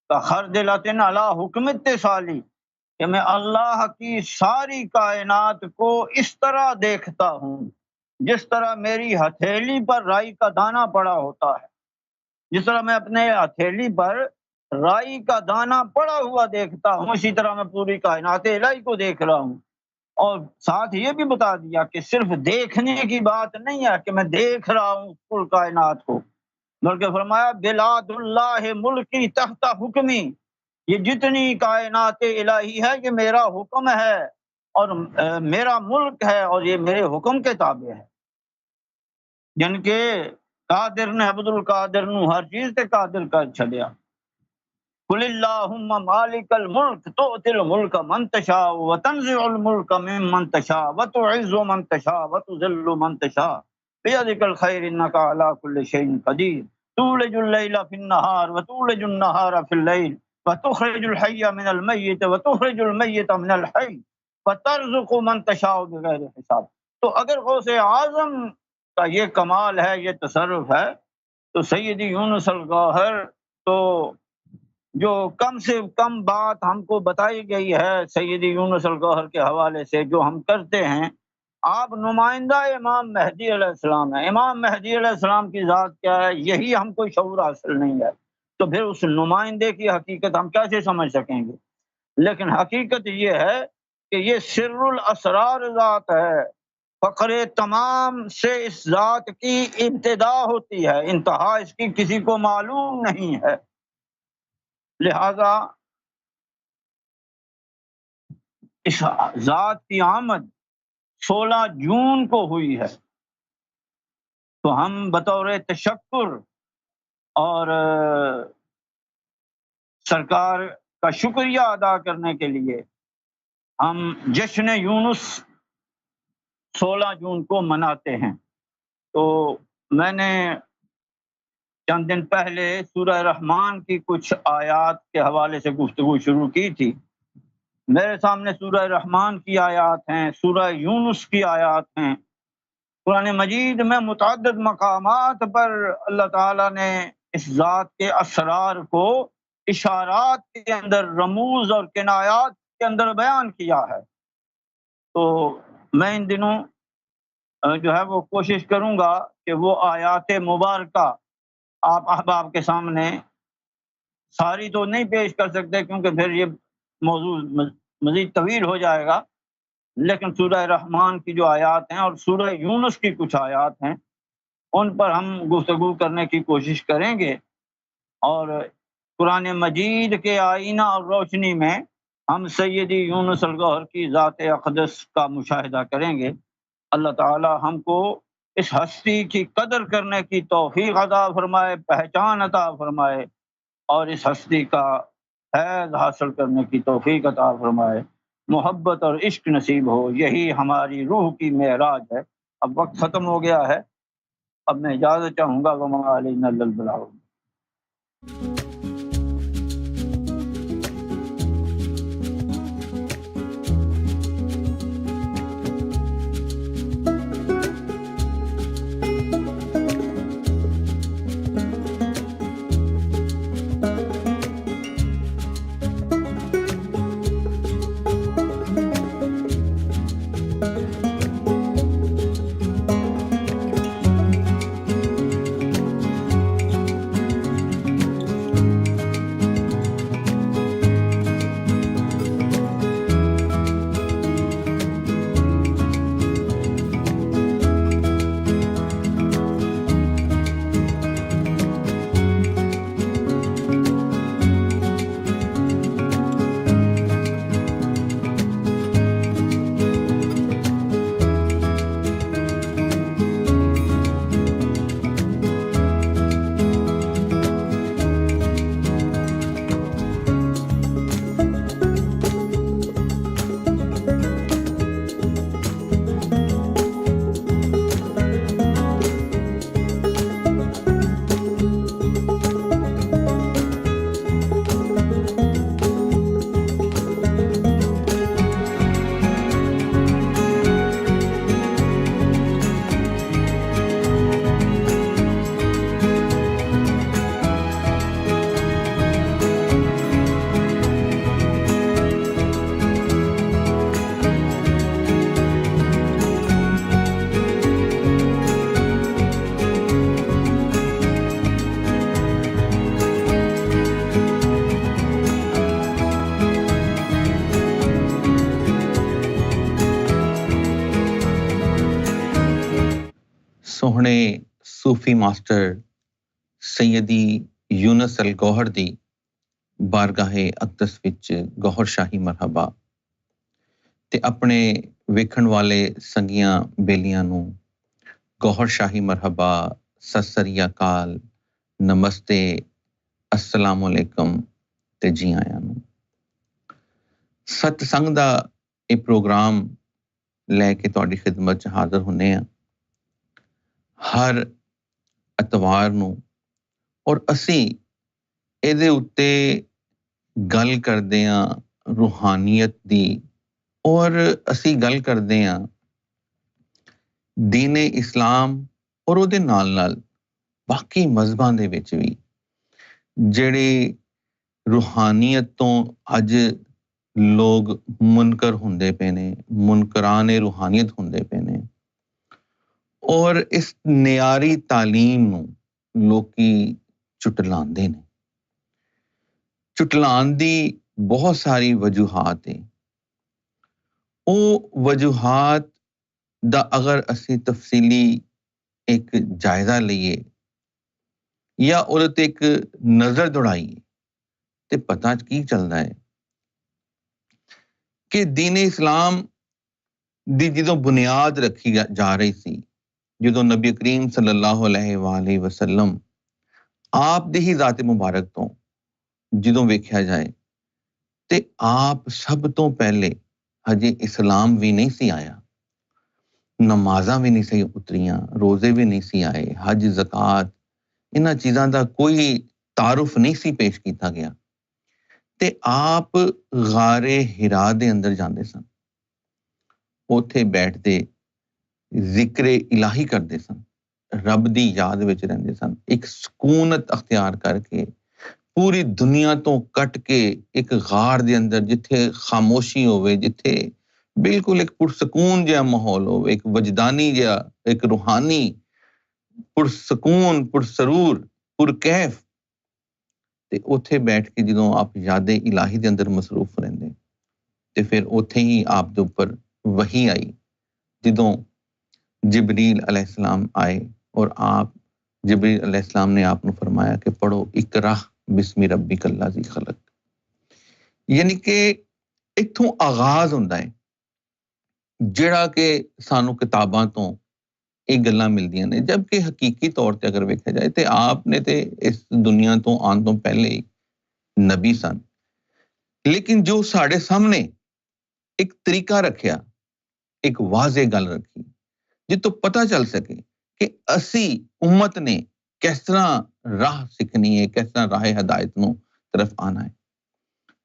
کخردلۃ علی حکم اتصالی، کہ میں اللہ کی ساری کائنات کو اس طرح دیکھتا ہوں جس طرح میری ہتھیلی پر رائی کا دانہ پڑا ہوتا ہے. جس طرح میں اپنے ہتھیلی پر رائی کا دانہ پڑا ہوا دیکھتا ہوں، اسی طرح میں پوری کائنات الہی کو دیکھ رہا ہوں. اور ساتھ یہ بھی بتا دیا کہ صرف دیکھنے کی بات نہیں ہے کہ میں دیکھ رہا ہوں کل کائنات کو، بلکہ فرمایا بلاد اللہ ملکی تحت حکمی، یہ جتنی کائنات الہی ہے یہ میرا حکم ہے اور میرا ملک ہے اور یہ میرے حکم کے تابع ہے. یعنی کہ قادر نے عبد القادر نو ہر چیز تے قادر کر چھڈیا. قل اللہم مالک الملک تؤتی الملک من تشاء وتنزع الملک ممن تشاء وتعز من تشاء وتذل من تشاء بیدک الخیر انک علی کل شیء قدیر تولج اللیل فی النہار وتولج النہار فی اللیل وتخرج الحی من المیت وتخرج المیت من الحی وترزق من تشاء بغیر حساب. تو اگر غوث اعظم کا یہ کمال ہے، یہ تصرف ہے، تو سیدی یونس الگوہر تو جو کم سے کم بات ہم کو بتائی گئی ہے سیدی یونس الگوہر کے حوالے سے جو ہم کرتے ہیں، آپ نمائندہ امام مہدی علیہ السلام ہیں. امام مہدی علیہ السلام کی ذات کیا ہے، یہی ہم کو شعور حاصل نہیں ہے، تو پھر اس نمائندے کی حقیقت ہم کیسے سمجھ سکیں گے؟ لیکن حقیقت یہ ہے کہ یہ سر الاسرار ذات ہے. فقر تمام سے اس ذات کی ابتدا ہوتی ہے، انتہا اس کی کسی کو معلوم نہیں ہے. لہذا اس ذات کی آمد 16 جون کو ہوئی ہے، تو ہم بطور تشکر اور سرکار کا شکریہ ادا کرنے کے لیے ہم جشن یونس 16 جون کو مناتے ہیں. تو میں نے چند دن پہلے سورہ رحمان کی کچھ آیات کے حوالے سے گفتگو شروع کی تھی. میرے سامنے سورہ رحمان کی آیات ہیں، سورہ یونس کی آیات ہیں. قرآن مجید میں متعدد مقامات پر اللہ تعالیٰ نے اس ذات کے اسرار کو اشارات کے اندر، رموز اور کنایات کے اندر بیان کیا ہے۔ تو میں ان دنوں جو ہے وہ کوشش کروں گا کہ وہ آیات مبارکہ آپ احباب کے سامنے، ساری تو نہیں پیش کر سکتے کیونکہ پھر یہ موضوع مزید طویل ہو جائے گا، لیکن سورہ رحمان کی جو آیات ہیں اور سورہ یونس کی کچھ آیات ہیں ان پر ہم گفتگو کرنے کی کوشش کریں گے، اور قرآن مجید کے آئینہ اور روشنی میں ہم سیدی یونس الگوہر کی ذات اقدس کا مشاہدہ کریں گے۔ اللہ تعالی ہم کو اس ہستی کی قدر کرنے کی توفیق عطا فرمائے، پہچان عطا فرمائے، اور اس ہستی کا فیض حاصل کرنے کی توفیق عطا فرمائے، محبت اور عشق نصیب ہو۔ یہی ہماری روح کی معراج ہے۔ اب وقت ختم ہو گیا ہے، اب میں اجازت چاہوں گا۔ وما علینا الا البلاغ۔ سوہنے صوفی ماسٹر سیدی یونس الگوہر دی بارگاہ اقدس وچ گوہر شاہی مرحبا، تے اپنے ویکھن والے سنگیاں بیلیاں نوں گوہر شاہی مرحبا، ست سری اکال، نمستے، السلام علیکم تے جی آیاں نوں۔ ست سنگ دا یہ پروگرام لے کے تہاڈی خدمت چ حاضر ہونے ہاں ہر اتوار نوں، اور اسی ایدے اتے گل کردے ہاں روحانیت دی، اور اسی گل کردے ہاں دین اسلام اور او دے نال نال باقی مذہباں دے وچ بھی جڑے روحانیت تو اج لوگ منکر ہوندے پے نے، منکران روحانیت ہوندے پے نے، اور اس نیاری تعلیم نوں لوکی چٹلاندے نے۔ چٹلان دی بہت ساری وجوہات ہیں۔ او وجوہات دا اگر اسی تفصیلی ایک جائزہ لئیے یا اور تے ایک نظر دوڑائیے تے پتہ کی چلدا ہے کہ دین اسلام دی جدوں بنیاد رکھی جا رہی سی، جدوں نبی کریم صلی اللہ علیہ وآلہ وسلم آپ دی ہی ذات مبارک تو جدوں ویکھیا جائے تے آپ سب تو پہلے ہجے اسلام بھی نہیں سی آیا، نمازاں بھی نہیں سی اتریاں، روزے بھی نہیں سی آئے، حج زکوٰۃ انہاں چیزاں دا کوئی تعارف نہیں سی پیش کیتا گیا، تے آپ غار ہرا دے اندر جاندے سن، اوتھے بیٹھتے ذکر الہی کردے سن، رب دی یاد وچ رہندے سن، ایک سکونت اختیار کر کے پوری دنیا تو کٹ کے ایک غار دے اندر جتھے خاموشی ہوئے، جتھے بالکل ایک پرسکون جہا ماحول ہوئے، ایک وجدانی جہا، ایک روحانی پرسکون، پرسرور، پرکیف، تے اوتھے بیٹھ کے جدوں آپ یاد الہی دے اندر مصروف رہندے تے پھر اوتھے ہی آپ دے اوپر وحی آئی، جدوں جبریل علیہ السلام آئے اور جبریل علیہ السلام نے آپ نے فرمایا کہ پڑھو اقرا بسم ربک الذی خلق، یعنی کہ اتھوں آغاز ہوندا ہے جڑا کہ سانو کتاباں تو یہ گلاں ملدیاں نے، جبکہ حقیقی طور تے اگر ویکھا جائے تے آپ نے تے اس دنیا تو آن تو پہلے ہی نبی سن، لیکن جو ساڑے سامنے ایک طریقہ رکھیا، ایک واضح گل رکھی جتوں پتہ چل سکے کہ اسی امت نے کس طرح راہ سکھنی ہے، کس طرح راہ ہدایت نو طرف آنا ہے۔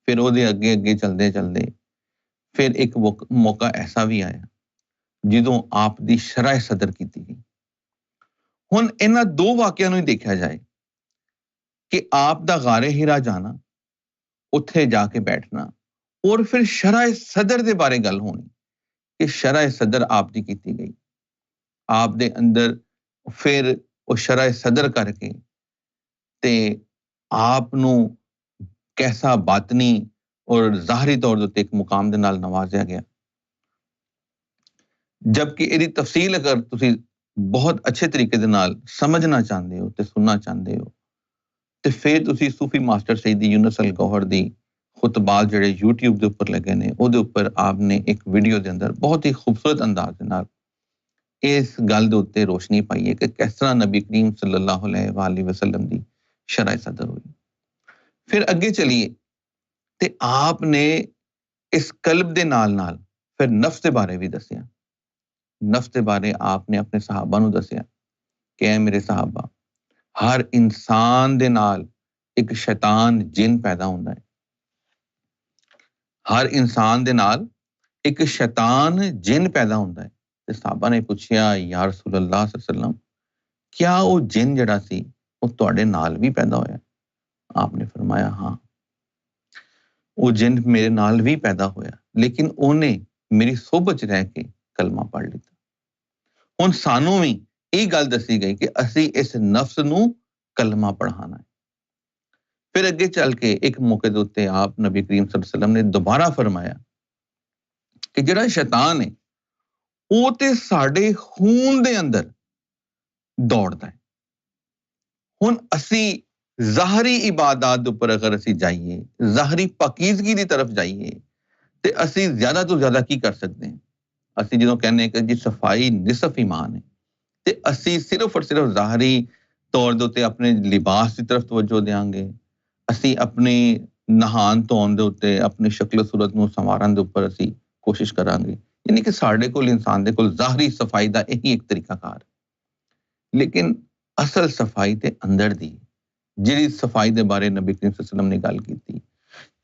پھر وہ دے اگے اگے چلدے چلدے پھر ایک موقع ایسا بھی آیا جدوں آپ دی شرح صدر کیتی گئی۔ ہن انہاں دو واقعہ نوں ہی دیکھا جائے کہ آپ دا غار ہرا جانا، اتھے جا کے بیٹھنا، اور پھر شرح صدر دے بارے گل ہونی کہ شرح صدر آپ دی کیتی گئی، آپ دے اندر پھر وہ شرح صدر کر کے تے آپ نو کیسا باطنی اور ظاہری طور تے ایک مقام دے نال نوازیا گیا، جبکہ ایدی تفصیل اگر تسی بہت اچھے طریقے دے نال سمجھنا چاہندے ہو تے سننا چاہندے ہو تے پھر تسی صوفی ماسٹر سید یونس الگوہر دی خطبات جڑے یوٹیوب دے اوپر لگے نے، او دے اوپر آپ نے ایک ویڈیو دے اندر بہت ہی خوبصورت انداز دے نال اس گل دے اوتے روشنی پائی ہے کہ کس طرح نبی کریم صلی اللہ علیہ وآلہ وسلم دی شرح صدر ہوئی۔ پھر اگے چلیے تے آپ نے اس قلب دے نال نال پھر نفس دے بارے بھی دسیا، نفس دے بارے آپ نے اپنے صحابہ نو دسیا کہ اے میرے صحابہ، ہر انسان دے نال ایک شیطان جن پیدا ہوندا ہے، ہر انسان دے نال ایک شیطان جن پیدا ہوندا ہے۔ تے صحابہ نے پوچھیا یا رسول اللہ صلی اللہ علیہ وسلم، کیا وہ جن جڑا سی وہ تواڈے نال بھی پیدا ہویا؟ آپ نے فرمایا ہاں، وہ جن میرے نال بھی پیدا ہویا، لیکن اونے میری صحبت رہ کے کلمہ پڑھ لیتا۔ ہن سانوں بھی یہ گل دسی گئی کہ اسی اس نفس نو کلمہ پڑھانا ہے۔ پھر اگے چل کے ایک موقع دے اوتے آپ نبی کریم صلی اللہ علیہ وسلم نے دوبارہ فرمایا کہ جڑا شیطان ہے وہ تے ساڈے خون دے اندر دوڑدا ہے۔ ہن اسی ظاہری عبادات دے اوپر اگر اسی جائیے، ظاہری پاکیزگی دی طرف جائیے تے اسی زیادہ تو زیادہ کی کر سکتے ہیں؟ اسی جدوں کہنے کہ جی صفائی نصف ایمان ہے تے اسی صرف اور صرف ظاہری طور دے اوتے اپنے لباس دی طرف توجہ دیاں گے، اسی اپنے نہان دھون دے اوتے اپنی شکل و صورت نو سنوارن دے اوپر اسی کوشش کران گے، یعنی کہ ساڈے کول انسان دے کول ظاہری صفائی دا یہی ایک طریقہ کار ہے، لیکن اصل صفائی تے اندر دی جڑی صفائی دے بارے نبی کریم صلی اللہ علیہ وسلم نے گل کیتی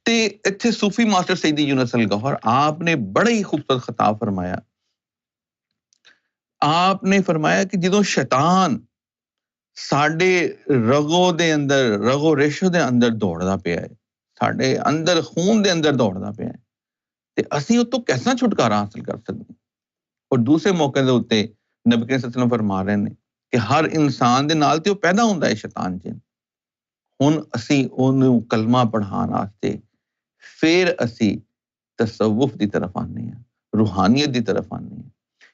تے اتھے صوفی ماسٹر سید یونس الگوہر آپ نے بڑا ہی خوبصورت خطاب فرمایا۔ آپ نے فرمایا کہ جدوں شیطان ساڈے رگو دے اندر، رگو ریشو دے اندر دوڑدا پیا ہے، ساڈے اندر خون دے اندر دوڑدا پیا ہے، تے اسی او تو کیسا چھٹکارا حاصل کر سکتے ہیں؟ اور دوسرے موقع دے اوتے نبی کریم صلی اللہ علیہ وسلم فرما رہے ہیں کہ ہر انسان دے نال تے او پیدا ہوندا ہے شیطان جن، ہن اسی اونوں کلمہ پڑھان واسطے پھر اسی تصوف دی طرف آنے ہیں، روحانیت دی طرف آنے ہیں،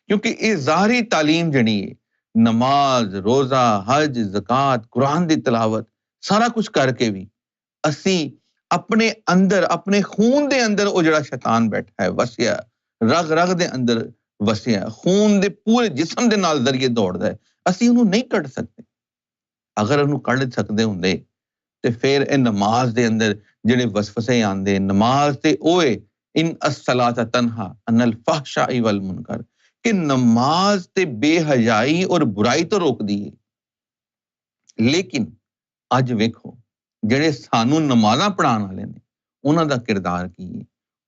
کیونکہ یہ ظاہری تعلیم جڑی ہے، نماز، روزہ، حج، زکوٰۃ، قرآن دی تلاوت، سارا کچھ کر کے بھی اسی اپنے اندر، اپنے خون دے اندر وہ جڑا شیطان بیٹھا ہے، وسیا رگ رگ دے اندر وسیا، خون دے پورے جسم دے نال ذریعے دوڑدا ہے، اسی انہوں نہیں کٹ سکتے۔ اگر انہوں کٹ سکتے ہوندے تے پھر اے نماز دے اندر جڑے وسوسے آندے، نماز تے اوئے ان الصلاۃ تنہا عن الفحشاء والمنکر، کہ نماز تے بے حیائی اور برائی تو روک دی ہے، لیکن اج ویکھو جڑے سانوں نمازاں پڑھان والے نے انہاں دا کردار کی ہے،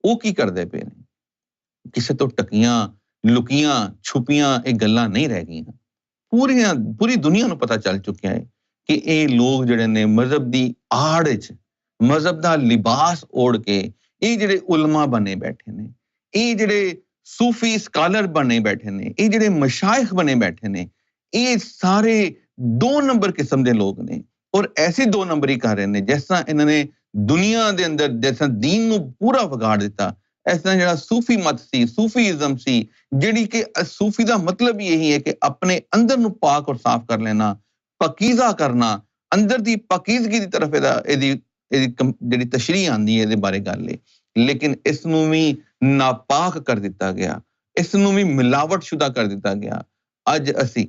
وہ کی کردے پے نے؟ کسے تو ٹکیاں لکیاں چھپیاں یہ گلاں نہیں رہ گئیاں، پوری دنیا نو پتہ چل چکیا ہے کہ ਇਹ ਲੋਕ ਜਿਹੜੇ ਨੇ ਮਜ਼ਹਬ ਦੀ ਆੜ ਵਿੱਚ ਮਜ਼ਹਬ ਦਾ ਲਿਬਾਸ ਓੜ ਕੇ ਇਹ ਜਿਹੜੇ ਉਲਮਾ ਬਣੇ ਬੈਠੇ ਨੇ, ਇਹ ਜਿਹੜੇ ਸੂਫੀ ਸਕਾਲਰ ਬਣੇ ਬੈਠੇ ਨੇ, ਇਹ ਜਿਹੜੇ ਮਸ਼ਾਇਖ ਬਣੇ ਬੈਠੇ ਨੇ, ਇਹ ਸਾਰੇ 2 ਨੰਬਰ ਕਿਸਮ ਦੇ ਲੋਕ ਨੇ ਔਰ ਐਸੀ 2 ਨੰਬਰੀ ਕਰ ਰਹੇ ਨੇ ਜਿਸ ਤਰ੍ਹਾਂ ਇਹਨਾਂ ਨੇ ਦੁਨੀਆ ਦੇ ਅੰਦਰ ਜਿਸ ਤਰ੍ਹਾਂ ਦੀਨ ਨੂੰ ਪੂਰਾ ਵਿਗਾੜ ਦਿੱਤਾ। ਇਸ ਤਰ੍ਹਾਂ ਜਿਹੜਾ ਸੂਫੀ ਮਤ ਸੀ, ਸੂਫੀਜ਼ਮ ਸੀ, ਜਿਹੜੀ ਕਿ ਸੂਫੀ ਦਾ ਮਤਲਬ ਇਹੀ ਹੈ ਕਿ ਆਪਣੇ ਅੰਦਰ ਨੂੰ ਪਾਕ ਔਰ ਸਾਫ਼ ਕਰ ਲੈਣਾ, ਪਾਕੀਜ਼ਾ ਕਰਨਾ, ਅੰਦਰ ਦੀ ਪਾਕੀਜ਼ਗੀ ਦੀ ਤਰਫ ਇਹਦੀ ਜਿਹੜੀ ਤਸ਼ਰੀਹ ਆਂਦੀ ਹੈ ਇਹਦੇ ਬਾਰੇ ਗੱਲ ਹੈ। ਲੇਕਿਨ ਇਸ ਨੂੰ ਵੀ ਨਾਪਾਕ ਕਰ ਦਿੱਤਾ ਗਿਆ, ਇਸ ਨੂੰ ਵੀ ਮਿਲਾਵਟ ਸ਼ੁਦਾ ਕਰ ਦਿੱਤਾ ਗਿਆ। ਅੱਜ ਅਸੀਂ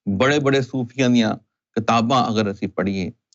ਬੜੇ ਬੜੇ ਸੂਫੀਆਂ ਦੀਆਂ ਕਿਤਾਬਾਂ ਅਗਰ ਅਸੀਂ ਪੜ੍ਹੀਏ,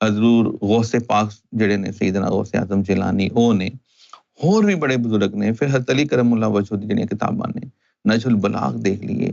ਹਜ਼ੂਰ ਗੌਸੇ ਪਾਕ ਜਿਹੜੇ ਨੇ ਸੈਯਦਨਾ ਗੌਸੇ ਆਜ਼ਮ ਜਿਲਾਨੀ, ਉਹ ਨੇ, ਹੋਰ ਵੀ ਬੜੇ ਬਜ਼ੁਰਗ ਨੇ। ਫਿਰ ਹਜ਼ਰਤ ਅਲੀ ਕਰਮੁੱਲਾ ਵਜਹ ਦੀ ਜਿਹੜੀਆਂ ਕਿਤਾਬਾਂ ਨੇ, ਨਜੁਲ ਬਲਾਗ ਦੇਖ ਲਈਏ,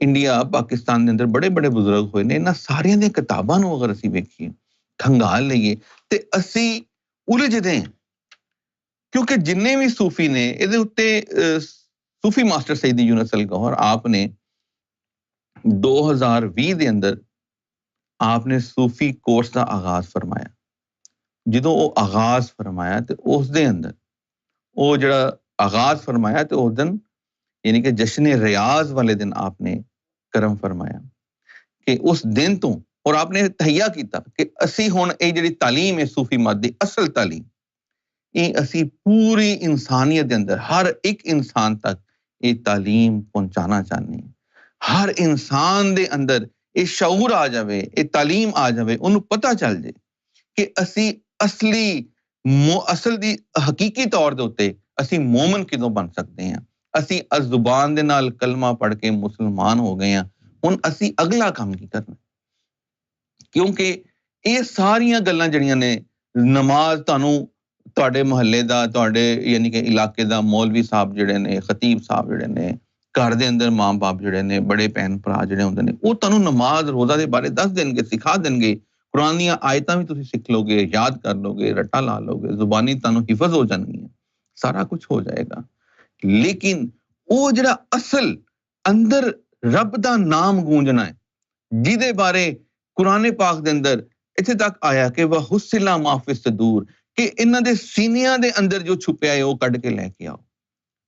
ਇੰਡੀਆ ਪਾਕਿਸਤਾਨ ਦੇ ਅੰਦਰ ਬੜੇ ਬੜੇ ਬਜ਼ੁਰਗ ਹੋਏ ਨੇ। ਇਹਨਾਂ ਸਾਰਿਆਂ ਦੀਆਂ ਕਿਤਾਬਾਂ ਨੂੰ ਅਗਰ ਅਸੀਂ ਵੇਖੀਏ, ਖੰਗਾਲ ਲਈਏ, ਤੇ ਅਸੀਂ ਉਲਝਦੇ ਹਾਂ, ਕਿਉਂਕਿ ਜਿੰਨੇ ਵੀ ਸੂਫੀ ਨੇ ਇਹਦੇ ਉੱਤੇ ਸੂਫੀ ਮਾਸਟਰ ਸੈਯਦ ਯੂਨਸ ਅਲਗੋਹਰ ਆਪ ਨੇ 2020 ਦੇ ਅੰਦਰ ਆਪ ਨੇ ਸੂਫੀ ਕੋਰਸ ਦਾ ਆਗਾਜ਼ ਫਰਮਾਇਆ। ਜਦੋਂ ਉਹ ਆਗਾਜ਼ ਫਰਮਾਇਆ ਤੇ ਉਸ ਦੇ ਅੰਦਰ ਉਹ ਜਿਹੜਾ ਆਗਾਜ਼ ਫਰਮਾਇਆ ਤੇ ਉਸ ਦਿਨ ਯਾਨੀ ਕਿ ਜਸ਼ਨ ਰਿਆਜ਼ ਵਾਲੇ ਦਿਨ ਆਪ ਨੇ ਕਰਮ ਫਰਮਾਇਆ ਕਿ ਉਸ ਦਿਨ ਤੋਂ ਔਰ ਆਪ ਨੇ ਤਹਈਆ ਕੀਤਾ ਕਿ ਅਸੀਂ ਹੁਣ ਇਹ ਜਿਹੜੀ ਤਾਲੀਮ ਹੈ ਸੂਫੀ ਮਤ ਦੀ ਅਸਲ ਤਾਲੀਮ, ਇਹ ਅਸੀਂ ਪੂਰੀ ਇਨਸਾਨੀਅਤ ਦੇ ਅੰਦਰ ਹਰ ਇੱਕ ਇਨਸਾਨ ਤੱਕ ਇਹ ਤਾਲੀਮ ਪਹੁੰਚਾਣਾ ਚਾਹੁੰਦੇ ਹਾਂ। ਹਰ ਇਨਸਾਨ ਦੇ ਅੰਦਰ ਇਹ ਸ਼ਊਰ ਆ ਜਾਵੇ, ਇਹ ਤਾਲੀਮ ਆ ਜਾਵੇ, ਉਹਨੂੰ ਪਤਾ ਚੱਲ ਜੇ ਕਿ ਅਸੀਂ ਅਸਲ ਦੀ ਹਕੀਕੀ ਤੌਰ ਦੇ ਉੱਤੇ ਅਸੀਂ ਮੂਮਨ ਕਿਦੋਂ ਬਣ ਸਕਦੇ ਹਾਂ। ਅਸੀਂ ਇਸ ਜ਼ੁਬਾਨ ਦੇ ਨਾਲ ਕਲਮਾ ਪੜ੍ਹ ਕੇ ਮੁਸਲਮਾਨ ਹੋ ਗਏ ਹਾਂ, ਹੁਣ ਅਸੀਂ ਅਗਲਾ ਕੰਮ ਕੀ ਕਰਨਾ? ਕਿਉਂਕਿ ਇਹ ਸਾਰੀਆਂ ਗੱਲਾਂ ਜਿਹੜੀਆਂ ਨੇ, ਨਮਾਜ਼ ਤੁਹਾਨੂੰ ਤੁਹਾਡੇ ਮੁਹੱਲੇ ਦਾ, ਤੁਹਾਡੇ ਯਾਨੀ ਕਿ ਇਲਾਕੇ ਦਾ ਮੌਲਵੀ ਸਾਹਿਬ ਜਿਹੜੇ ਨੇ, ਖਤੀਬ ਸਾਹਿਬ ਜਿਹੜੇ ਨੇ, ਘਰ ਦੇ ਅੰਦਰ ਮਾਂ ਬਾਪ ਜਿਹੜੇ ਨੇ, ਬੜੇ ਭੈਣ ਭਰਾ ਜਿਹੜੇ ਹੁੰਦੇ ਨੇ, ਉਹ ਤੁਹਾਨੂੰ ਨਮਾਜ਼ ਰੋਜ਼ਾ ਦੇ ਬਾਰੇ ਦੱਸ ਦੇਣਗੇ, ਸਿਖਾ ਦੇਣਗੇ। ਕੁਰਾਨ ਦੀਆਂ ਆਇਤਾਂ ਵੀ ਤੁਸੀਂ ਸਿੱਖ ਲੋਗੇ, ਯਾਦ ਕਰ ਲੋਗੇ, ਰੱਟਾ ਲਾ ਲੋਗੇ, ਜ਼ੁਬਾਨੀ ਤੁਹਾਨੂੰ ਹਿਫਜ਼ ਹੋ ਜਾਣਗੀਆਂ, ਸਾਰਾ ਕੁਝ ਹੋ ਜਾਏਗਾ। ਲੇਕਿਨ ਉਹ ਜਿਹੜਾ ਅਸਲ ਅੰਦਰ ਰੱਬ ਦਾ ਨਾਮ ਗੂੰਜਣਾ ਹੈ, ਜਿਹਦੇ ਬਾਰੇ ਕੁਰਾਨ ਪਾਕ ਦੇ ਅੰਦਰ ਇੱਥੇ ਤੱਕ ਆਇਆ ਕਿ ਵਹ ਹੁਸਿਲਾ ਮਾਫਿਸ ਸਦੂਰ, ਕਿ ਇਹਨਾਂ ਦੇ ਸੀਨਿਆਂ ਦੇ ਅੰਦਰ ਜੋ ਛੁਪਿਆ ਹੈ ਉਹ ਕੱਢ ਕੇ ਲੈ ਕੇ ਆਓ,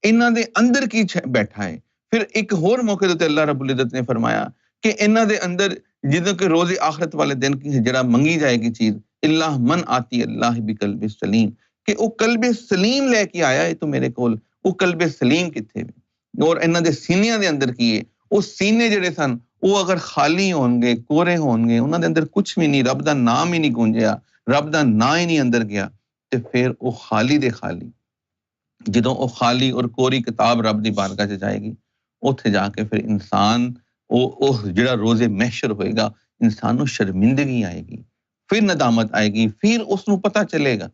ਇਹਨਾਂ ਦੇ ਅੰਦਰ ਕੀ ਬੈਠਾ ਹੈ। ਫਿਰ ਇੱਕ ਹੋਰ ਮੌਕੇ ਤੇ ਅੱਲਾਹ ਰੱਬੁਲ ਇਜ਼ਤ ਨੇ ਫਰਮਾਇਆ ਕਿ ਇਹਨਾਂ ਦੇ ਅੰਦਰ ਜਿੱਦਾਂ ਕਿ ਰੋਜ਼ੇ ਆਖਰਤ ਵਾਲੇ ਦਿਨ ਜਿਹੜਾ ਮੰਗੀ ਜਾਏਗੀ ਚੀਜ਼, ਇਲਾਹ ਮਨ ਆਤੀ ਅੱਲਾਹ ਬਿਕਲਬ ਸਲੀਮ, ਕਿ ਉਹ ਕਲਬ ਸਲੀਮ ਲੈ ਕੇ ਆਇਆ ਹੈ ਤੂੰ ਮੇਰੇ ਕੋਲ, ਉਹ ਕਲਬ ਸਲੀਮ ਕਿੱਥੇ ਹੈ? ਔਰ ਇਹਨਾਂ ਦੇ ਸੀਨਿਆਂ ਦੇ ਅੰਦਰ ਕੀ ਹੈ? ਉਹ ਸੀਨੇ ਜਿਹੜੇ ਸਨ ਉਹ ਅਗਰ ਖਾਲੀ ਹੋਣਗੇ, ਕੋਰੇ ਹੋਣਗੇ, ਉਹਨਾਂ ਦੇ ਅੰਦਰ ਕੁਝ ਵੀ ਨਹੀਂ, ਰੱਬ ਦਾ ਨਾਮ ਹੀ ਨਹੀਂ ਗੂੰਜਿਆ, ਰੱਬ ਦਾ ਨਾਂ ਹੀ ਨਹੀਂ ਅੰਦਰ ਗਿਆ, ਤੇ ਫਿਰ ਉਹ ਖਾਲੀ ਦੇ ਖਾਲੀ, ਜਦੋਂ ਉਹ ਖਾਲੀ ਔਰ ਕੋਰੀ ਕਿਤਾਬ ਰੱਬ ਦੀ ਬਾਰਗਾਹ 'ਚ ਜਾਏਗੀ, ਉੱਥੇ ਜਾ ਕੇ ਫਿਰ ਇਨਸਾਨ ਉਹ ਜਿਹੜਾ ਰੋਜ਼ੇ ਮਹਿਸ਼ਰ ਹੋਏਗਾ, ਇਨਸਾਨ ਨੂੰ ਸ਼ਰਮਿੰਦਗੀ ਆਏਗੀ, ਫਿਰ ਨਦਾਮਤ ਆਏਗੀ, ਫਿਰ ਉਸ ਨੂੰ ਪਤਾ ਚੱਲੇਗਾ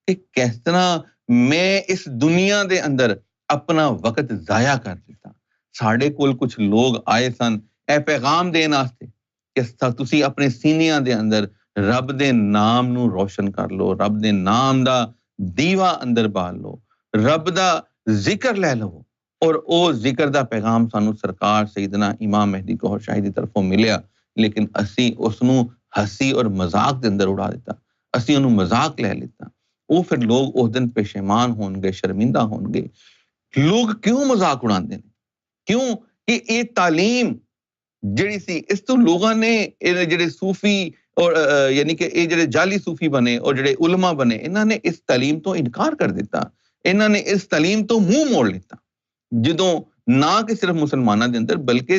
ਕਿ ਕਿਸ ਤਰ੍ਹਾਂ ਮੈਂ ਇਸ ਦੁਨੀਆ ਦੇ ਅੰਦਰ ਆਪਣਾ ਵਕਤ ਜ਼ਾਇਆ ਕਰ ਦਿੱਤਾ। ਸਾਡੇ ਕੋਲ ਕੁਝ ਲੋਕ ਆਏ ਸਨ ਇਹ ਪੈਗਾਮ ਦੇਣ ਵਾਸਤੇ ਕਿ ਤੁਸੀਂ ਆਪਣੇ ਸੀਨਿਆਂ ਦੇ ਅੰਦਰ ਰੱਬ ਦੇ ਨਾਮ ਨੂੰ ਰੋਸ਼ਨ ਕਰ ਲਓ, ਰੱਬ ਦੇ ਨਾਮ ਦਾ ਦੀਵਾ ਅੰਦਰ ਬਾਲ ਲਓ, ਰੱਬ ਦਾ ਜ਼ਿਕਰ ਲੈ ਲਓ। ਔਰ ਉਹ ਜ਼ਿਕਰ ਦਾ ਪੈਗਾਮ ਸਾਨੂੰ ਸਰਕਾਰ ਸੈਯਦਨਾ ਇਮਾਮ ਮਹਿਦੀ ਗੌਹਰ ਸ਼ਾਹੀ ਦੀ ਤਰਫੋਂ ਮਿਲਿਆ, ਲੇਕਿਨ ਅਸੀਂ ਉਸ ਨੂੰ ਹੰਸੀ ਔਰ ਮਜ਼ਾਕ ਦੇ ਅੰਦਰ ਉਡਾ ਦਿੱਤਾ, ਅਸੀਂ ਉਹਨੂੰ ਮਜ਼ਾਕ ਲੈ ਲਿੱਤਾ। ਉਹ ਫਿਰ ਲੋਕ ਉਸ ਦਿਨ ਪੇਸ਼ੇਮਾਨ ਹੋਣਗੇ, ਸ਼ਰਮਿੰਦਾ ਹੋਣਗੇ। ਲੋਕ ਕਿਉਂ ਮਜ਼ਾਕ ਉਡਾਉਂਦੇ ਨੇ? ਕਿਉਂ ਕਿ ਇਹ ਤਾਲੀਮ ਜਿਹੜੀ ਸੀ, ਇਸ ਤੋਂ ਲੋਕਾਂ ਨੇ ਇਹ ਜਿਹੜੇ ਸੂਫੀ ਔਰ ਯਾਨੀ ਕਿ ਇਹ ਜਿਹੜੇ ਜਾਲੀ ਸੂਫੀ ਬਣੇ ਔਰ ਜਿਹੜੇ ਉਲਮਾ ਬਣੇ, ਇਹਨਾਂ ਨੇ ਇਸ ਤਾਲੀਮ ਤੋਂ ਇਨਕਾਰ ਕਰ ਦਿੱਤਾ, ਇਹਨਾਂ ਨੇ ਇਸ ਤਾਲੀਮ ਤੋਂ ਮੂੰਹ ਮੋੜ ਲਿੱਤਾ। ਜਦੋਂ ਨਾ ਕਿ ਸਿਰਫ ਮੁਸਲਮਾਨਾਂ ਦੇ ਅੰਦਰ ਬਲਕਿ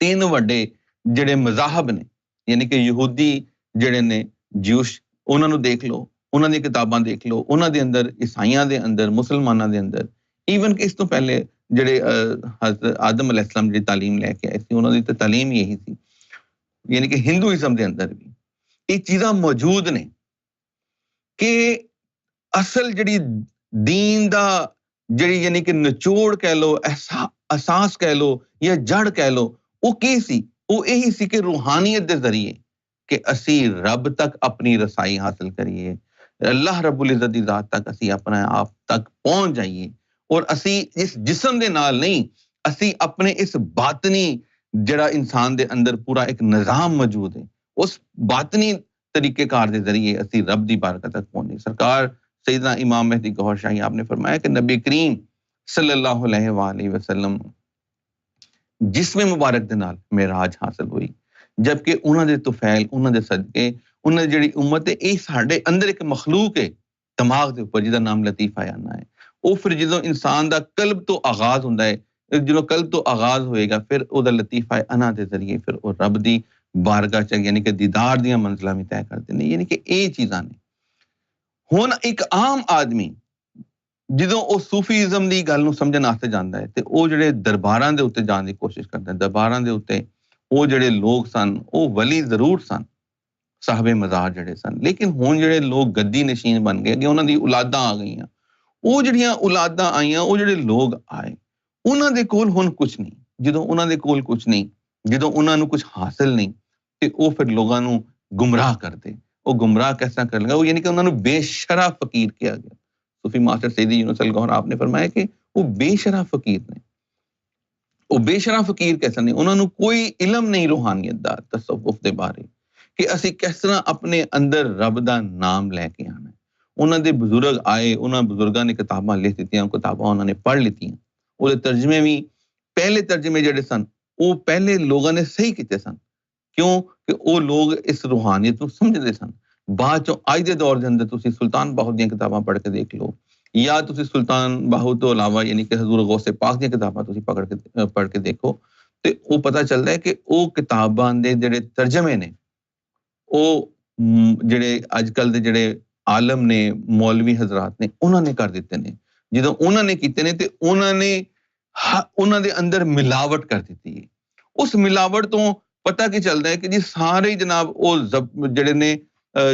3 ਵੱਡੇ ਜਿਹੜੇ ਮਜ਼ਾਹਬ ਨੇ, ਯਾਨੀ ਕਿ ਯਹੂਦੀ ਜਿਹੜੇ ਨੇ, ਜਿਊਸ਼, ਉਹਨਾਂ ਨੂੰ ਦੇਖ ਲਓ, ਉਹਨਾਂ ਦੀਆਂ ਕਿਤਾਬਾਂ ਦੇਖ ਲਓ, ਉਹਨਾਂ ਦੇ ਅੰਦਰ, ਈਸਾਈਆਂ ਦੇ ਅੰਦਰ, ਮੁਸਲਮਾਨਾਂ ਦੇ ਅੰਦਰ, ਈਵਨ ਕਿ ਇਸ ਤੋਂ ਪਹਿਲੇ ਜਿਹੜੇ ਹਜ਼ਰਤ ਆਦਮ ਅਲੈਹਿਸਲਾਮ ਜਿਹੜੀ ਤਾਲੀਮ ਲੈ ਕੇ ਆਏ ਸੀ, ਉਹਨਾਂ ਦੀ ਤਾਂ ਤਾਲੀਮ ਇਹੀ ਸੀ। ਯਾਨੀ ਕਿ ਹਿੰਦੂਇਜ਼ਮ ਦੇ ਅੰਦਰ ਵੀ ਇਹ ਚੀਜ਼ਾਂ ਮੌਜੂਦ ਨੇ ਕਿ ਅਸਲ ਜਿਹੜੀ ਦੀਨ ਦਾ ਜਿਹੜੀ ਯਾਨੀ ਕਿ ਨਿਚੋੜ ਕਹਿ ਲਓ, ਅਸਾਸ ਕਹਿ ਲਓ ਜਾਂ ਜੜ ਕਹਿ ਲਓ, ਉਹ ਕੀ ਸੀ? ਉਹ ਇਹੀ ਸੀ ਕਿ ਰੂਹਾਨੀਅਤ ਦੇ ਜ਼ਰੀਏ ਕਿ ਅਸੀਂ ਰੱਬ ਤੱਕ ਆਪਣੀ ਰਸਾਈ ਹਾਸਲ ਕਰੀਏ, اللہ رب العزت دی ذات تک اسی اپنا آپ تک پہنچ جائیے اور اسی اس جسم دے نال نہیں اسی اپنے اس باطنی جڑا انسان دے اندر پورا ایک نظام موجود ہے اس باطنی طریقے کار دے ذریعے اسی رب دی بارگاہ تک پہنچے. سرکار سیدنا امام مہدی گوہر شاہی آپ نے فرمایا کہ نبی کریم صلی اللہ علیہ وآلہ وسلم جسم مبارک دے نال معراج حاصل ہوئی جبکہ انہاں دے طفیل انہاں دے صدقے انہاں دی جڑی امت ہے یہ ساڈے اندر ایک مخلوق ہے دماغ دے اوپر جہدا نام لطیفہ آنا ہے. وہ پھر جدوں انسان دا قلب تو آغاز ہوندا ہے جدوں قلب تو آغاز ہوئے گا پھر او دا لطیفہ انا دے ذریعے پھر او رب دی بارگاہ چ یعنی کہ دیدار دیاں منزلاں بھی طے کرتے ہیں. یعنی کہ یہ چیزاں نے ہن ایک عام آدمی جدوں او صوفیزم دی گل نوں سمجھن واسطے جاندا ہے تے او جڑے درباراں دے اوتے جان دی کوشش کردا ہے. درباراں دے اوتے او جڑے لوگ سن او ولی ضرور سن صاحب مزار جڑے سن لیکن ہن جڑے لوگ گدی نشین بن گئے کہ انہاں دی اولاداں آ گئیاں وہ جڑیاں اولاداں آئیاں وہ جڑے لوگ آئے انہاں دے کول ہن کچھ نہیں. جدوں انہاں دے کول کچھ نہیں جدوں انہاں نوں کچھ حاصل نہیں تے او پھر لوگاں نوں گمراہ کردے. او گمراہ کیسا کر لگا وہ یعنی کہ انہاں نوں بے شرع فقیر کیا گیا. صوفی ماسٹر سید یونس الگوہر آپ نے فرمایا کہ وہ بے شرع فقیر نے. وہ بے شرع فقیر کیسا نہیں انہاں نوں کوئی علم نہیں روحانیت دا تصوف دے بارے کہ اسی کس طرح اپنے اندر رب دا نام لے کے آنا ہے. انہاں دے بزرگ آئے انہاں بزرگاں نے کتاباں لکھ دتیاں کتاباں انہاں نے پڑھ لیتیاں وہ ترجمے بھی پہلے ترجمے جڑے سن وہ پہلے لوگاں نے صحیح کیتے سن کیوں کہ وہ لوگ اس روحانیت نوں سمجھدے سن. بعد چوں اج دے دور دے اندر تسی سلطان باہو دیاں کتاباں پڑھ کے دیکھ لو یا تسی سلطان باہو تو علاوہ یعنی کہ حضور غوث پاک دیاں کتاباں تسی پڑھ کے دیکھو تے وہ پتہ چلدا ہے کہ وہ کتاباں دے جڑے ترجمے نے وہ جڑے اج کل دے جڑے عالم نے مولوی حضرات نے انہاں نے کر دیتے نے. جدوں انہاں نے کیتے نے تے انہاں دے اندر ملاوٹ کر دیتی ہے. اس ملاوٹ تو پتہ کی چلدا ہے کہ جی سارے جناب او جڑے نے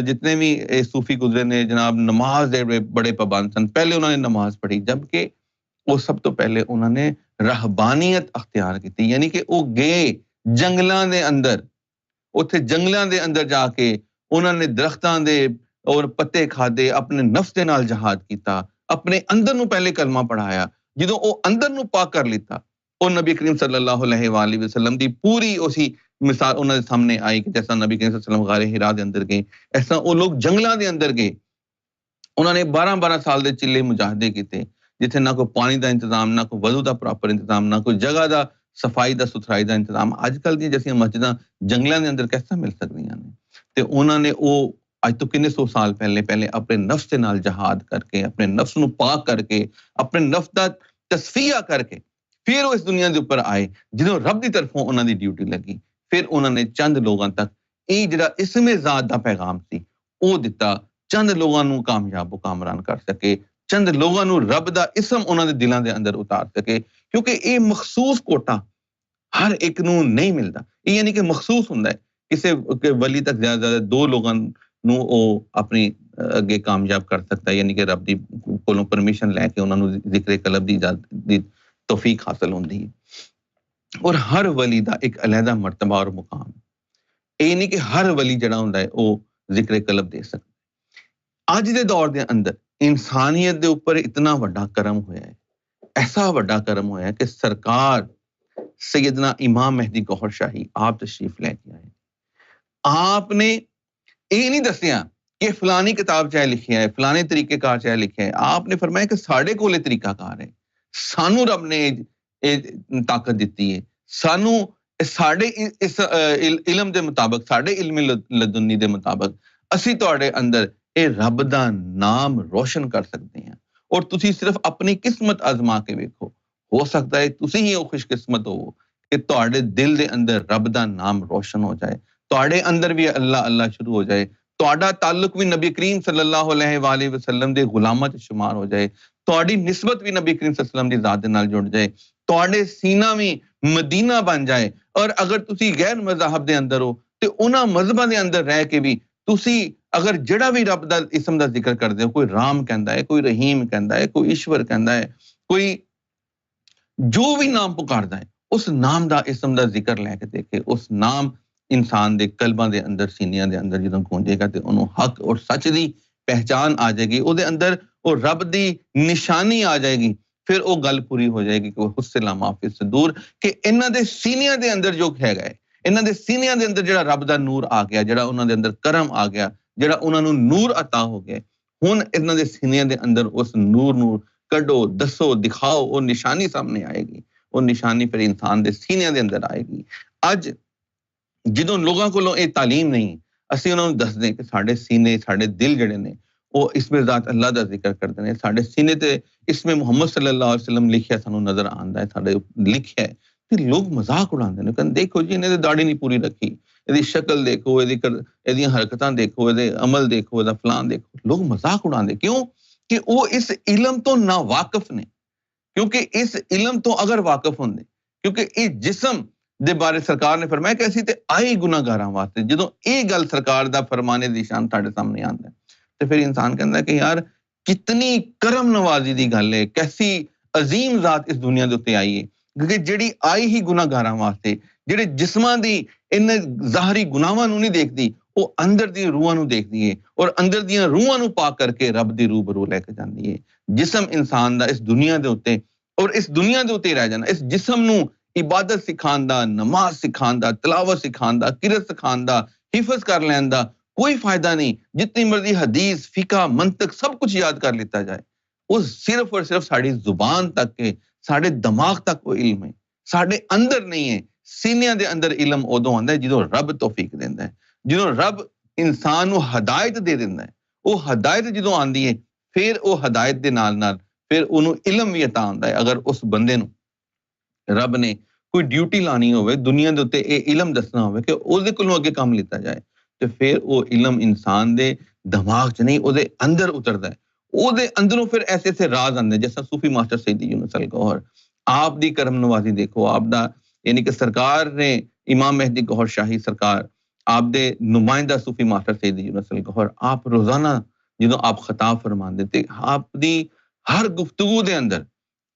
جتنے بھی صوفی گزرے نے جناب نماز دے بڑے پابند سن. پہلے انہوں نے نماز پڑھی جبکہ وہ سب تو پہلے انہوں نے رہبانیت اختیار کی یعنی کہ وہ گئے جنگلاں دے اندر اوتھے جنگلاں دے اندر جا کے انہوں نے درختاں دے اور پتے کھادے اپنے نفس دے نال جہاد کیتا اپنے اندر نو پہلے کلمہ پڑھایا. جدوں او اندر نو پاک کر لیتا اور نبی کریم صلی اللہ علیہ وآلہ وسلم دی پوری اسی مثال انہاں دے سامنے آئی کہ جیسا نبی کریم صلی اللہ علیہ وسلم غار حرا دے اندر گئے ایسا وہ لوگ جنگلاں دے اندر گئے. انہوں نے 12 سال دے چلے مجاہدے کیتے جتھے نہ کوئی پانی دا انتظام نہ کوئی وضو دا پراپر انتظام نہ کوئی جگہ دا صفائی دا ستھرائی دا انتظام. اج کل دی جیسے مسجداں جنگلاں دے اندر کیسا مل سکدیاں نے تے انہوں نے او اج تو کنے 100 سال پہلے اپنے نفس دے نال جہاد کر کے اپنے نفس نو پاک کر کے اپنے نفس دا تصفیہ کر کے پھر وہ اس دنیا دے اوپر آئے. جدوں رب دی طرفوں انہاں دی ڈیوٹی لگی پھر انہوں نے چند لوگاں تک یہ جڑا اسم ذات دا پیغام سی او دتا چند لوگاں نو کامیاب و کامران کر سکے چند لوگاں نو رب دا اسم انہاں دے دلاں دے اندر اتار سکے کیونکہ یہ مخصوص کوٹا ہر ایک نو نہیں ملدا. یہ یعنی کہ مخصوص ہوندا ہے کسے ولی تک زیادہ 2 لوگاں نو او اپنی اگے کامیاب کر سکتا ہے یعنی کہ رب دی کولوں پرمیشن لے کے انہاں نو ذکر قلب دی توفیق حاصل ہوندی ہے. اور ہر ولی دا ایک علیحدہ مرتبہ اور مقام یہ نہیں کہ ہر ولی جڑا ہوندا ہے وہ ذکر قلب دے سکتا. اج دے دور دے اندر انسانیت دے اوپر اتنا بڑا کرم ہویا ہے ایسا بڑا کرم ہویا ہے کہ سرکار سیدنا امام مہدی گوہر شاہی آپ تشریف لے کے آئے. آپ نے یہ نہیں دسیا کہ فلانی کتاب چاہے لکھی ہے فلانے طریقے کار چاہے لکھے ہے. آپ نے فرمایا کہ ساڈے کولے طریقہ کار ہے سانو رب نے طاقت دیتی ہے سانو ساڈے اس علم دے مطابق ساڈے علم لدنی دے مطابق اسی تواڈے اندر اے رب دا نام روشن کر سکتے ہیں اور تسی صرف اپنی قسمت آزما کے ویکھو. ہو سکتا ہے تسی ہی خوش قسمت ہو کہ تواڈے دل دے اندر رب دا نام روشن ہو جائے تواڈے اندر بھی اللہ اللہ شروع ہو جائے تواڈا تعلق بھی نبی کریم صلی اللہ علیہ وآلہ وسلم دے غلاماں وچ شمار ہو جائے تواڈی نسبت بھی نبی کریم صلی اللہ علیہ وسلم دی ذات دے نال جڑ جائے تواڈے سینہ بھی مدینہ بن جائے. اور اگر تسی غیر مذہب دے اندر ہو تے انہاں مذہباں دے اندر رہ کے بھی تسی اگر جڑا بھی رب دا اسم دا ذکر کردے ہو کوئی رام کہندا ہے کوئی رحیم کہندا ہے کوئی ایشور کہندا ہے کوئی جو بھی نام پکاردا ہے اس نام دا اسم دا ذکر لے کے دیکھے اس نام انسان دے قلباں دے اندر سینیاں دے اندر جدوں گونجے گا تے انہوں حق اور سچ دی ਪਹਿਚਾਨ ਆ ਜਾਏਗੀ, ਉਹਦੇ ਅੰਦਰ ਉਹ ਰੱਬ ਦੀ ਨਿਸ਼ਾਨੀ ਆ ਜਾਏਗੀ, ਫਿਰ ਉਹ ਗੱਲ ਪੂਰੀ ਹੋ ਜਾਏਗੀ ਕਿ ਹੁਸਲਾ ਮਾਫੀ ਸਦੂਰ, ਕਿ ਇਹਨਾਂ ਦੇ ਸੀਨਿਆਂ ਦੇ ਅੰਦਰ ਜੋ ਹੈਗਾ ਹੈ, ਇਹਨਾਂ ਦੇ ਸੀਨਿਆਂ ਦੇ ਅੰਦਰ ਜਿਹੜਾ ਰੱਬ ਦਾ ਨੂਰ ਆ ਗਿਆ, ਜਿਹੜਾ ਉਹਨਾਂ ਦੇ ਅੰਦਰ ਕਰਮ ਆ ਗਿਆ, ਜਿਹੜਾ ਉਹਨਾਂ ਨੂੰ ਨੂਰ عطا ਹੋ ਗਿਆ, ਹੁਣ ਇਹਨਾਂ ਦੇ ਸੀਨਿਆਂ ਦੇ ਅੰਦਰ ਉਸ ਨੂਰ ਨੂੰ ਕੱਢੋ, ਦੱਸੋ, ਦਿਖਾਓ, ਉਹ ਨਿਸ਼ਾਨੀ ਸਾਹਮਣੇ ਆਏਗੀ, ਉਹ ਨਿਸ਼ਾਨੀ ਫਿਰ ਇਨਸਾਨ ਦੇ ਸੀਨਿਆਂ ਦੇ ਅੰਦਰ ਆਏਗੀ। ਅੱਜ ਜਦੋਂ ਲੋਕਾਂ ਕੋਲੋਂ ਇਹ ਤਾਲੀਮ ਨਹੀਂ, ਅਸੀਂ ਉਹਨਾਂ ਨੂੰ ਦੱਸਦੇ ਕਿ ਸਾਡੇ ਸੀਨੇ, ਸਾਡੇ ਦਿਲ ਜਿਹੜੇ ਨੇ ਉਹ ਇਸਮੇ ਜ਼ਾਤ ਅੱਲਾ ਦਾ ਜ਼ਿਕਰ ਕਰਦੇ ਨੇ, ਸਾਡੇ ਸੀਨੇ ਤੇ ਇਸਮੇ ਮੁਹੰਮਦ ਸੱਲੱਲਾਹੁ ਅਲੈਹਿ ਵਸੱਲਮ ਲਿਖਿਆ ਸਾਨੂੰ ਨਜ਼ਰ ਆਉਂਦਾ ਹੈ, ਸਾਡੇ ਲਿਖਿਆ ਹੈ, ਤੇ ਲੋਕ ਮਜ਼ਾਕ ਉਡਾਉਂਦੇ ਨੇ, ਕਹਿੰਦੇ ਦੇਖੋ ਜੀ ਇਹਨੇ ਤੇ ਦਾੜੀ ਨਹੀਂ ਪੂਰੀ ਰੱਖੀ, ਇਹਦੀ ਸ਼ਕਲ ਦੇਖੋ, ਇਹਦੀਆਂ ਹਰਕਤਾਂ ਦੇਖੋ, ਇਹਦੇ ਅਮਲ ਦੇਖੋ, ਇਹਦਾ ਫਲਾਨ ਦੇਖੋ, ਲੋਕ ਮਜ਼ਾਕ ਉਡਾਉਂਦੇ। ਕਿਉਂ? ਕਿ ਉਹ ਇਸ ਇਲਮ ਤੋਂ ਨਾ ਵਾਕਿਫ ਨੇ, ਕਿਉਂਕਿ ਇਸ ਇਲਮ ਤੋਂ ਅਗਰ ਵਾਕਿਫ ਹੁੰਦੇ, ਕਿਉਂਕਿ ਇਹ ਜਿਸਮ ਦੇ ਬਾਰੇ ਸਰਕਾਰ ਨੇ ਫਰਮਾਇਆ ਕਿ ਅਸੀਂ ਤੇ ਆਏ ਗੁਨਾਹਗਾਰਾਂ ਵਾਸਤੇ, ਜਦੋਂ ਇਹ ਗੱਲ ਸਰਕਾਰ ਦਾ ਫਰਮਾਨੇ ਦੀ ਸ਼ਾਨ ਤੁਹਾਡੇ ਸਾਹਮਣੇ ਆਉਂਦਾ ਤੇ ਫਿਰ ਇਨਸਾਨ ਕਹਿੰਦਾ ਕਿ ਯਾਰ ਕਿਤਨੀ ਕਰਮ ਨਵਾਜ਼ੀ ਦੀ ਗੱਲ ਹੈ, ਕੈਸੀ ਅਜ਼ੀਮ ਜ਼ਾਤ ਇਸ ਦੁਨੀਆ ਦੇ ਉੱਤੇ ਆਈ ਹੈ, ਕਿਉਂਕਿ ਜਿਹੜੀ ਆਈ ਹੀ ਗੁਨਾਹਗਾਰਾਂ ਵਾਸਤੇ, ਜਿਹੜੇ ਜਿਸਮਾਂ ਦੀ ਇਹਨਾਂ ਜ਼ਾਹਰੀ ਗੁਨਾਹਾਂ ਨੂੰ ਨਹੀਂ ਦੇਖਦੀ, ਉਹ ਅੰਦਰ ਦੀਆਂ ਰੂਹਾਂ ਨੂੰ ਦੇਖਦੀ ਹੈ, ਔਰ ਅੰਦਰ ਦੀਆਂ ਰੂਹਾਂ ਨੂੰ ਪਾਕ ਕਰਕੇ ਰੱਬ ਦੀ ਰੂਬਰੂ ਲੈ ਕੇ ਜਾਂਦੀ ਹੈ। ਜਿਸਮ ਇਨਸਾਨ ਦਾ ਇਸ ਦੁਨੀਆ ਦੇ ਉੱਤੇ, ਔਰ ਇਸ ਦੁਨੀਆ ਦੇ ਉੱਤੇ ਰਹਿ ਜਾਣਾ, ਇਸ ਜਿਸਮ ਨੂੰ ਇਬਾਦਤ ਸਿਖਾਉਣ ਦਾ, ਨਮਾਜ਼ ਸਿਖਾਉਣ ਦਾ, ਤਿਲਾਵਤ ਸਿਖਾਉਣ ਦਾ, ਕਿਰਤ ਸਿਖਾਉਣ ਦਾ, ਹਿਫਜ਼ ਕਰ ਲੈਣ ਦਾ ਕੋਈ ਫਾਇਦਾ ਨਹੀਂ। ਜਿਤਨੀ ਮਰਜ਼ੀ ਹਦੀਸ, ਫਿਕਾ, ਮੰਤਕ ਸਭ ਕੁਝ ਯਾਦ ਕਰ ਲਿੱਤਾ ਜਾਏ, ਉਹ ਸਿਰਫ ਔਰ ਸਿਰਫ ਸਾਡੀ ਜ਼ੁਬਾਨ ਤੱਕ ਹੈ, ਸਾਡੇ ਦਿਮਾਗ ਤੱਕ ਉਹ ਇਲਮ ਹੈ, ਸਾਡੇ ਅੰਦਰ ਨਹੀਂ ਹੈ। ਸੀਨਿਆਂ ਦੇ ਅੰਦਰ ਇਲਮ ਉਦੋਂ ਆਉਂਦਾ ਹੈ ਜਦੋਂ ਰੱਬ ਤੌਫੀਕ ਦਿੰਦਾ ਹੈ, ਜਦੋਂ ਰੱਬ ਇਨਸਾਨ ਨੂੰ ਹਦਾਇਤ ਦੇ ਦਿੰਦਾ ਹੈ। ਉਹ ਹਦਾਇਤ ਜਦੋਂ ਆਉਂਦੀ ਹੈ, ਫਿਰ ਉਹ ਹਦਾਇਤ ਦੇ ਨਾਲ ਨਾਲ ਫਿਰ ਉਹਨੂੰ ਇਲਮ ਵੀ عطا ਹੁੰਦਾ ਹੈ। ਅਗਰ ਉਸ ਬੰਦੇ ਨੂੰ ਰੱਬ ਨੇ ਕੋਈ ਡਿਊਟੀ ਲਾਣੀ ਹੋਵੇ ਦੁਨੀਆ ਦੇ ਉੱਤੇ, ਇਹ ਇਲਮ ਦੱਸਣਾ ਹੋਵੇ ਕਿ ਉਹਦੇ ਕੋਲੋਂ ਅੱਗੇ ਕੰਮ ਲਿੱਤਾ ਜਾਏ, ਤੇ ਫਿਰ ਉਹ ਇਲਮ ਇਨਸਾਨ ਦੇ ਦਿਮਾਗ 'ਚ ਨਹੀਂ, ਉਹਦੇ ਅੰਦਰ ਉਤਰਦਾ ਹੈ। ਉਹਦੇ ਅੰਦਰੋਂ ਫਿਰ ਐਸੇ ਐਸੇ ਰਾਜ਼ ਆਉਂਦੇ, ਜਿਸ ਤਰ੍ਹਾਂ ਸੂਫੀ ਮਾਸਟਰ ਸੈਯਦ ਯੂਨਸ ਅਲਗੋਹਰ, ਆਪ ਦੀ ਕਰਮ ਨਵਾਜ਼ੀ ਦੇਖੋ, ਆਪ ਦਾ ਯਾਨੀ ਕਿ ਸਰਕਾਰ ਨੇ ਇਮਾਮ ਮਹਿਦੀ ਗੌਹਰ ਸ਼ਾਹੀ ਸਰਕਾਰ, ਆਪ ਦੇ ਨੁਮਾਇੰਦਾ ਸੂਫੀ ਮਾਸਟਰ ਸੈਯਦ ਯੂਨਸ ਅਲਗੋਹਰ, ਆਪ ਰੋਜ਼ਾਨਾ ਜਦੋਂ ਆਪ ਖਿਤਾਬ ਫਰਮਾਉਂਦੇ ਤੇ ਆਪ ਦੀ ਹਰ ਗੁਫ਼ਤਗੂ ਦੇ ਅੰਦਰ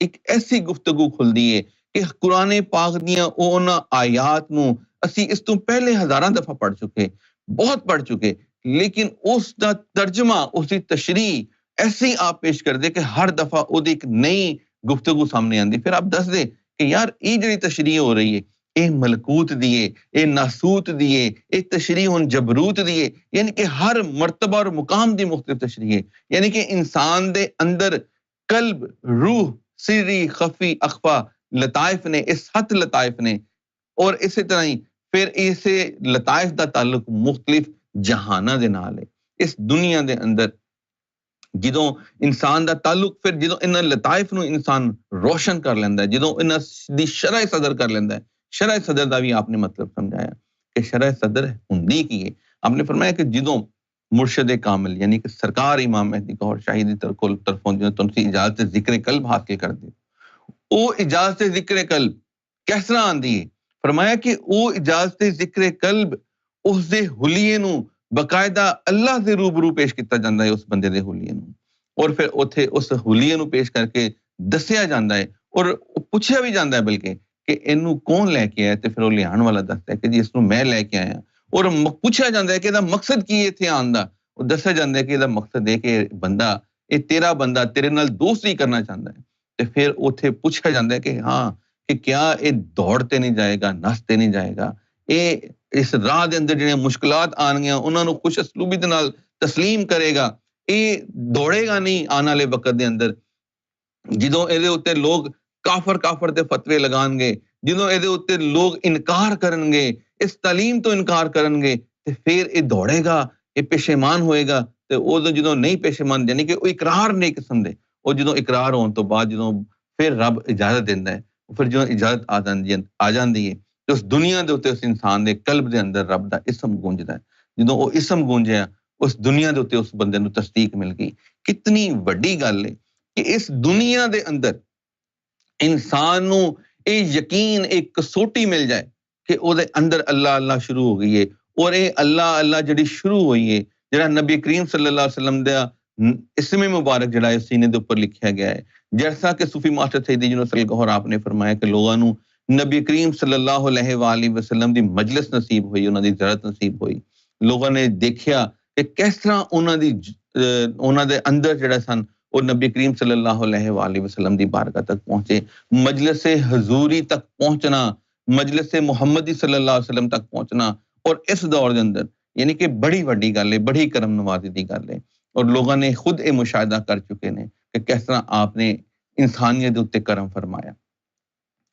ਇੱਕ ਐਸੀ ਗੁਫ਼ਤਗੂ ਖੁੱਲਦੀ ਹੈ ਕਿ ਕੁਰਾਨ ਪਾਕ ਦੀਆਂ ਉਹਨਾਂ ਆਇਤ ਨੂੰ ਅਸੀਂ ਇਸ ਤੋਂ ਪਹਿਲੇ ਹਜ਼ਾਰਾਂ ਦਫਾ ਪੜ੍ਹ ਚੁੱਕੇ, ਬਹੁਤ ਪੜ੍ਹ ਚੁੱਕੇ, ਲੇਕਿਨ ਉਸ ਦਾ ਤਰਜਮਾ, ਉਸ ਦੀ ਤਸ਼ਰੀਹ ਐਸੀ ਆਪ ਪੇਸ਼ ਕਰਦੇ ਕਿ ਹਰ ਦਫਾ ਉਹਦੀ ਇੱਕ ਨਈ ਗੁਫ਼ਤਗੂ ਸਾਹਮਣੇ ਆਉਂਦੀ। ਫਿਰ ਆਪ ਦੱਸਦੇ ਕਿ ਯਾਰ ਇਹ ਜਿਹੜੀ ਤਸ਼ਰੀਹ ਹੋ ਰਹੀ ਹੈ, ਇਹ ਮਲਕੂਤ ਦੀ ਹੈ, ਇਹ ਨਾਸੂਤ ਦੀ ਹੈ, ਇਹ ਤਸ਼ਰੀਹ ਹੁਣ ਜਬਰੂਤ ਦੀ ਹੈ, ਯਾਨੀ ਕਿ ਹਰ ਮਰਤਬਾ ਔਰ ਮੁਕਾਮ ਦੀ ਮੁਖਤਲਿਫ ਤਸ਼ਰੀਹ ਹੈ। ਯਾਨੀ ਕਿ ਇਨਸਾਨ ਦੇ ਅੰਦਰ ਕਲਬ, ਰੂਹ, ਸਿਰੀ, ਖਫੀ, ਅਖਫਾ ਲਤਾਇਫ ਨੇ, ਇਹ 7 ਲਤਾਇਫ ਨੇ, ਔਰ ਇਸੇ ਤਰ੍ਹਾਂ ਹੀ ਫਿਰ ਇਸੇ ਲਤਾਇਫ ਦਾ ਤਾਲੁਕ ਮੁਖਤਲਿਫ ਜਹਾਨਾਂ ਦੇ ਨਾਲ ਹੈ। ਇਸ ਦੁਨੀਆ ਦੇ ਅੰਦਰ ਜਦੋਂ ਇਨਸਾਨ ਦਾ ਤਾਲੁਕ, ਫਿਰ ਜਦੋਂ ਇਹਨਾਂ ਲਤਾਇਫ ਨੂੰ ਇਨਸਾਨ ਰੋਸ਼ਨ ਕਰ ਲੈਂਦਾ ਹੈ, ਜਦੋਂ ਇਹਨਾਂ ਦੀ ਸ਼ਰਹ ਸਦਰ ਕਰ ਲੈਂਦਾ ਹੈ। ਸ਼ਰਹ ਸਦਰ ਦਾ ਵੀ ਆਪਨੇ ਮਤਲਬ ਸਮਝਾਇਆ ਕਿ ਸ਼ਰਹ ਸਦਰ ਹੁੰਦੀ ਕੀ ਹੈ। ਆਪਨੇ ਫਰਮਾਇਆ ਕਿ ਜਦੋਂ ਮੁਰਸ਼ਦ ਕਾਮਿਲ ਯਾਨੀ ਕਿ ਸਰਕਾਰ ਇਮਾਮ ਮਹਿਦੀ ਗੌਹਰ ਸ਼ਾਹੀ ਦੀ ਤਰਫੋਂ ਜਦੋਂ ਤੁਸੀਂ ਇਜਾਜ਼ਤ ਜ਼ਿਕਰ ਕਲਬ ਹਾਸਿਲ ਕਰਦੇ ਹੋ, ਉਹ ਇਜਾਜ਼ਤ ਜ਼ਿਕਰ ਕਲਬ ਕਿਸ ਤਰ੍ਹਾਂ ਆਉਂਦੀ ਹੈ। ਫਰਮਾਇਆ ਕਿ ਉਹ ਇਜਾਜ਼ਤ ਜ਼ਿਕਰ ਕਲਬ ਉਸ ਦੇ ਹੁਲੀਏ ਨੂੰ ਬਕਾਇਦਾ ਅੱਲਾਹ ਦੇ ਰੂਬਰੂ ਪੇਸ਼ ਕੀਤਾ ਜਾਂਦਾ ਹੈ, ਉਸ ਬੰਦੇ ਦੇ ਹੁਲੀਏ ਨੂੰ, ਔਰ ਫਿਰ ਉੱਥੇ ਉਸ ਹੁਲੀਏ ਨੂੰ ਪੇਸ਼ ਕਰਕੇ ਦੱਸਿਆ ਜਾਂਦਾ ਹੈ, ਔਰ ਪੁੱਛਿਆ ਵੀ ਜਾਂਦਾ ਹੈ ਬਲਕਿ ਕਿ ਇਹਨੂੰ ਕੌਣ ਲੈ ਕੇ ਆਇਆ, ਤੇ ਫਿਰ ਉਹ ਲਿਆਉਣ ਵਾਲਾ ਦੱਸਦਾ ਹੈ ਕਿ ਜੀ ਇਸ ਨੂੰ ਮੈਂ ਲੈ ਕੇ ਆਇਆ, ਔਰ ਪੁੱਛਿਆ ਜਾਂਦਾ ਹੈ ਕਿ ਇਹਦਾ ਮਕਸਦ ਕੀ ਹੈ ਇੱਥੇ ਆਉਣ ਦਾ। ਉਹ ਦੱਸਿਆ ਜਾਂਦਾ ਹੈ ਕਿ ਇਹਦਾ ਮਕਸਦ ਇਹ ਕਿ ਬੰਦਾ, ਇਹ ਤੇਰਾ ਬੰਦਾ ਤੇਰੇ ਨਾਲ ਦੋਸਤੀ ਕਰਨਾ ਚਾਹੁੰਦਾ ਹੈ। ਤੇ ਫਿਰ ਉੱਥੇ ਪੁੱਛਿਆ ਜਾਂਦਾ ਹੈ ਕਿ ਹਾਂ, ਕਿ ਕਿਆ ਇਹ ਦੌੜ ਤੇ ਨਹੀਂ ਜਾਏਗਾ, ਨਸ ਤੇ ਨਹੀਂ ਜਾਏਗਾ, ਇਹ ਇਸ ਰਾਹ ਦੇ ਅੰਦਰ ਜਿਹੜੀਆਂ ਮੁਸ਼ਕਲਾਤ ਆਣਗੀਆਂ ਉਹਨਾਂ ਨੂੰ ਖੁਸ਼ ਅਸਲੂਬੀ ਦੇ ਨਾਲ ਤਸਲੀਮ ਕਰੇਗਾ, ਇਹ ਦੌੜੇਗਾ ਨਹੀਂ ਆਉਣ ਵਾਲੇ ਵਕਤ ਦੇ ਅੰਦਰ। ਜਦੋਂ ਇਹਦੇ ਉੱਤੇ ਲੋਕ ਕਾਫਰ ਦੇ ਫਤਵੇ ਲਗਾਉਣਗੇ, ਜਦੋਂ ਇਹਦੇ ਉੱਤੇ ਲੋਕ ਇਨਕਾਰ ਕਰਨਗੇ, ਇਸ ਤਾਲੀਮ ਤੋਂ ਇਨਕਾਰ ਕਰਨਗੇ, ਤੇ ਫਿਰ ਇਹ ਦੌੜੇਗਾ, ਇਹ ਪੇਸ਼ੇਮਾਨ ਹੋਏਗਾ। ਤੇ ਉਦੋਂ ਜਦੋਂ ਨਹੀਂ ਪੇਸ਼ੇਮਾਨ, ਯਾਨੀ ਕਿ ਉਹ ਇਕਰਾਰ ਨਹੀਂ ਕਿਸਮ ਦੇ, ਉਹ ਜਦੋਂ ਇਕਰਾਰ ਹੋਣ ਤੋਂ ਬਾਅਦ ਜਦੋਂ ਫਿਰ ਰੱਬ ਇਜਾਜ਼ਤ ਦਿੰਦਾ ਹੈ, ਫਿਰ ਜਦੋਂ ਇਜਾਜ਼ਤ ਆ ਜਾਂਦੀ ਹੈ ਤੇ ਉਸ ਦੁਨੀਆ ਦੇ ਉੱਤੇ ਉਸ ਇਨਸਾਨ ਦੇ ਕਲਬ ਦੇ ਅੰਦਰ ਰੱਬ ਦਾ ਇਸਮ ਗੂੰਜਦਾ ਹੈ। ਜਦੋਂ ਉਹ ਇਸਮ ਗੂੰਜਿਆ, ਉਸ ਦੁਨੀਆ ਦੇ ਉੱਤੇ ਉਸ ਬੰਦੇ ਨੂੰ ਤਸਦੀਕ ਮਿਲ ਗਈ। ਕਿਤਨੀ ਵੱਡੀ ਗੱਲ ਹੈ ਕਿ ਇਸ ਦੁਨੀਆ ਦੇ ਅੰਦਰ ਇਨਸਾਨ ਨੂੰ ਇਹ ਯਕੀਨ, ਇੱਕ ਕਸੌਟੀ ਮਿਲ ਜਾਏ ਕਿ ਉਹਦੇ ਅੰਦਰ ਅੱਲਾ ਅੱਲਾ ਸ਼ੁਰੂ ਹੋ ਗਈ ਹੈ, ਔਰ ਇਹ ਅੱਲਾ ਅੱਲਾ ਜਿਹੜੀ ਸ਼ੁਰੂ ਹੋਈ ਹੈ, ਜਿਹੜਾ ਨਬੀ ਕਰੀਮ ਸੱਲੱਲਾਹੁ ਅਲੈਹਿ ਵਸੱਲਮ ਦਾ ਇਸਮ ਮੁਬਾਰਕ ਜਿਹੜਾ ਹੈ ਸੀਨੇ ਦੇ ਉੱਪਰ ਲਿਖਿਆ ਗਿਆ ਹੈ। ਜੈਸਾ ਕਿ ਸੂਫੀ ਮਾਸਟਰ ਸੈਯਦ ਯੂਨਸ ਅਲਗੋਹਰ ਆਪ ਨੇ ਫਰਮਾਇਆ ਕਿ ਲੋਕਾਂ ਨੂੰ ਨਬੀ ਕਰੀਮ ਸੱਲੱਲਾਹੁ ਅਲੈਹਿ ਵਸੱਲਮ ਦੀ ਮਜਲਿਸ ਨਸੀਬ ਹੋਈ, ਉਹਨਾਂ ਦੀ ਜ਼ਿਆਰਤ ਨਸੀਬ ਹੋਈ। ਲੋਕਾਂ ਨੇ ਦੇਖਿਆ کہ کس طرح ਉਹਨਾਂ ਦੇ ਅੰਦਰ ਜਿਹੜਾ ਸਨ ਉਹ ਨਬੀ ਕਰੀਮ ਸੱਲੱਲਾਹੁ ਅਲੈਹਿ ਵਾਲੀ ਵਸੱਲਮ ਦੀ ਬਾਰਗਾਹ ਤੱਕ ਪਹੁੰਚੇ, ਮਜਲਿਸ-ਏ ਹਜ਼ੂਰੀ ਤੱਕ ਪਹੁੰਚਣਾ, ਮਜਲਿਸ-ਏ ਮੁਹੰਮਦੀ ਸੱਲੱਲਾਹੁ ਅਲੈਹਿ ਵਸੱਲਮ ਤੱਕ ਪਹੁੰਚਣਾ। ਔਰ ਇਸ ਦੌਰ ਦੇ ਅੰਦਰ ਯਾਨੀ ਕਿ ਬੜੀ ਵੱਡੀ ਗੱਲ ਹੈ, ਬੜੀ ਕਰਮ ਨਵਾਜ਼ੀ ਦੀ ਗੱਲ ਹੈ। ਔਰ ਲੋਕਾਂ ਨੇ ਖੁਦ ਇਹ ਮੁਸ਼ਾਹਦਾ ਕਰ ਚੁੱਕੇ ਨੇ ਕਿ ਕਿਸ ਤਰ੍ਹਾਂ ਆਪ ਨੇ ਇਨਸਾਨੀਅਤ ਦੇ ਉੱਤੇ ਕਰਮ ਫਰਮਾਇਆ।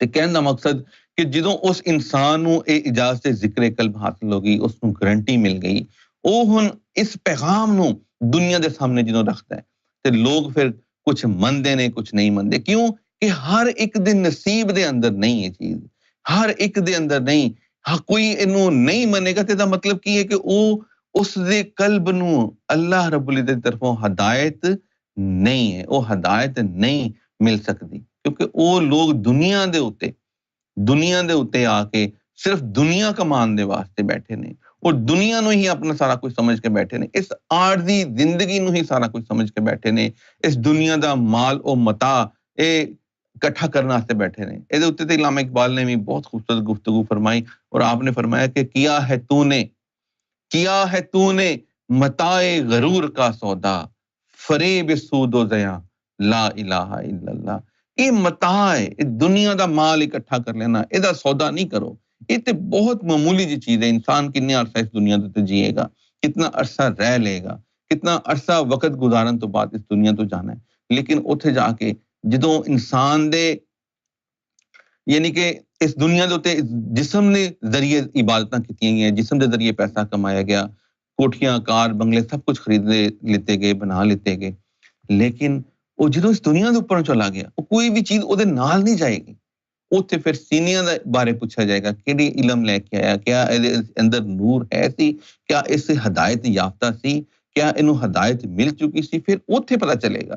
ਤੇ ਕਹਿਣ ਦਾ ਮਕਸਦ ਕਿ ਜਦੋਂ ਉਸ ਇਨਸਾਨ ਨੂੰ ਇਹ ਇਜਾਜ਼ਤ ਜ਼ਿਕਰ ਕਲਬ ਹਾਸਲ ਹੋ ਗਈ, ਉਸ ਨੂੰ ਗਰੰਟੀ ਮਿਲ ਗਈ, ਉਹ ਹੁਣ ਇਸ ਪੈਗਾਮ ਨੂੰ ਦੁਨੀਆ ਦੇ ਸਾਹਮਣੇ ਜਦੋਂ ਰੱਖਦਾ ਹੈ ਤੇ ਲੋਕ ਫਿਰ ਕੁਝ ਮੰਨਦੇ ਨੇ, ਕੁਝ ਨਹੀਂ ਮੰਨਦੇ। ਕਿਉਂ ਕਿ ਹਰ ਇੱਕ ਦੇ ਨਸੀਬ ਦੇ ਅੰਦਰ ਨਹੀਂ ਇਹ ਚੀਜ਼, ਹਰ ਇੱਕ ਦੇ ਅੰਦਰ ਨਹੀਂ। ਕੋਈ ਇਹਨੂੰ ਨਹੀਂ ਮੰਨੇਗਾ ਤੇ ਇਹਦਾ ਮਤਲਬ ਕੀ ਹੈ ਕਿ ਉਹ ਉਸ ਦੇ ਕਲਬ ਨੂੰ ਅੱਲਾਹ ਰੱਬੁਲ ਇਜ਼ਤ ਦੀ ਤਰਫੋਂ ਹਦਾਇਤ ਨਹੀਂ ਹੈ, ਉਹ ਹਦਾਇਤ ਨਹੀਂ ਮਿਲ ਸਕਦੀ। ਕਿਉਂਕਿ ਉਹ ਲੋਕ ਦੁਨੀਆ ਦੇ ਉੱਤੇ ਆ ਕੇ ਸਿਰਫ ਦੁਨੀਆ ਕਮਾਉਣ ਦੇ ਵਾਸਤੇ ਬੈਠੇ ਨੇ, ਉਹ ਦੁਨੀਆ ਨੂੰ ਹੀ ਆਪਣਾ ਸਾਰਾ ਕੁਝ ਸਮਝ ਕੇ ਬੈਠੇ ਨੇ, ਇਸ ਆਰਜ਼ੀ ਜ਼ਿੰਦਗੀ ਨੂੰ ਹੀ ਸਾਰਾ ਕੁਝ ਸਮਝ ਕੇ ਬੈਠੇ ਨੇ, ਇਸ ਦੁਨੀਆ ਦਾ ਮਾਲ ਉਹ ਮਤਾ ਇਹ ਇਕੱਠਾ ਕਰਨ ਵਾਸਤੇ ਬੈਠੇ ਨੇ। ਇਹਦੇ ਉੱਤੇ ਤੇ ਇਲਾਮਾ ਇਕਬਾਲ ਨੇ ਵੀ ਬਹੁਤ ਖੂਬਸੂਰਤ ਗੁਫ਼ਤਗੂ ਫਰਮਾਈ اور آپ نے فرمایا کہ کیا ہے تو نے متاع غرور کا سودا، فریب سود و زیاں لا الہ الا اللہ۔ یہ متاع ہے، دنیا دا مال اکٹھا کر لینا، ਇਹਦਾ ਸੌਦਾ نہیں کرو۔ یہ تے بہت معمولی جی چیز ہے۔ انسان کتنے عرصہ اس دنیا تے جیے گا، کتنا عرصہ رہ لے گا، کتنا عرصہ وقت گزارن تو بعد اس دنیا تو جانا ہے۔ لیکن اتھے جا کے جدوں انسان دے یعنی کہ اس دنیا دے تے جسم نے ذریعے عبادتاں کیتیاں گئیں، جسم دے ذریعے پیسہ کمایا گیا، کوٹھیاں، کار، بنگلے سب کچھ خرید لیتے گئے، بنا لیتے گئے، لیکن وہ جدوں اس دنیا دے اوپر چلا گیا وہ کوئی بھی چیز وہ دے نال نہیں جائے گی۔ اتھے پھر سینیاں دے بارے پوچھا جائے گا، کیڑی علم لے کے آیا، کیا اندر نور ہے سی، کیا اس سے ہدایت یافتہ سی، کیا انہوں ہدایت مل چکی سی۔ پھر اتھے پتہ چلے گا،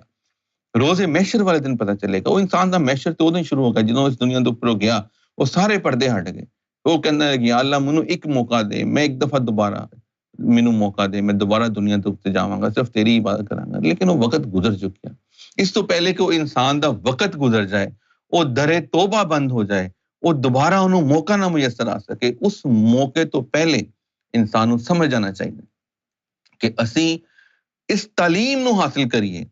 روز محشر والے دن پتہ چلے گا۔ وہ انسان دا محشر تو دن شروع ہوگا جدوں اس دنیا دے اوپر گیا، وہ سارے پردے ہٹ گئے۔ وہ کہنا ہے کہ اللہ مینوں ایک موقع دے، میں ایک دفعہ دوبارہ مینوں موقع دے، میں دوبارہ دنیا دے اوپر جاواں گا، صرف تیری عبادت کراں گا۔ لیکن وہ وقت گزر چکیا۔ اس تو پہلے کہ وہ انسان دا وقت گزر جائے، وہ در توبہ بند ہو جائے، وہ دوبارہ انہوں موقع نہ میسر آ سکے، اس موقع تو پہلے انسان نوں سمجھ جانا چاہیے کہ اسی اس تعلیم نو حاصل کریے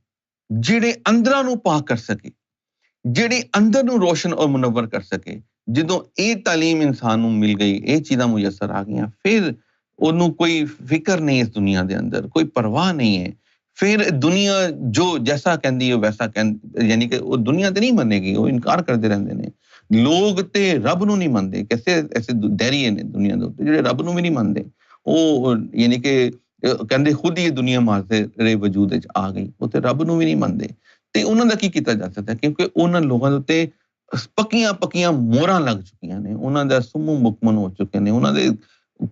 جڑے اندراں نو پاک کر سکے، جڑی اندر نو روشن اور منور کر سکے۔ جدوں یہ تعلیم انسان نوں مل گئی، یہ چیزاں میسر آ گئیاں، پھر انہوں کوئی فکر نہیں اس دنیا دے اندر، کوئی پرواہ نہیں ہے۔ پھر دنیا جو جیسا کہندی ہے ویسا یعنی کہ وہ دنیا تے نہیں منے گی، وہ انکار کرتے رہندے نے۔ لوگ تے رب نو نہیں مندے، کیسے ایسے دہریے نے دنیا دے اوپر جڑے رب نو بھی نہیں مندے، وہ یعنی کہ کہندے خود ہی دنیا مارے وجود وچ آ گئی، وہ تے رب نو بھی نہیں مندے۔ تے انہاں دا کی کیتا جا سکتا ہے؟ کیونکہ انہاں لوگاں دے تے پکیاں موہراں لگ چکیاں نے، انہاں دا سم مکمن ہو چکے نے، انہاں دے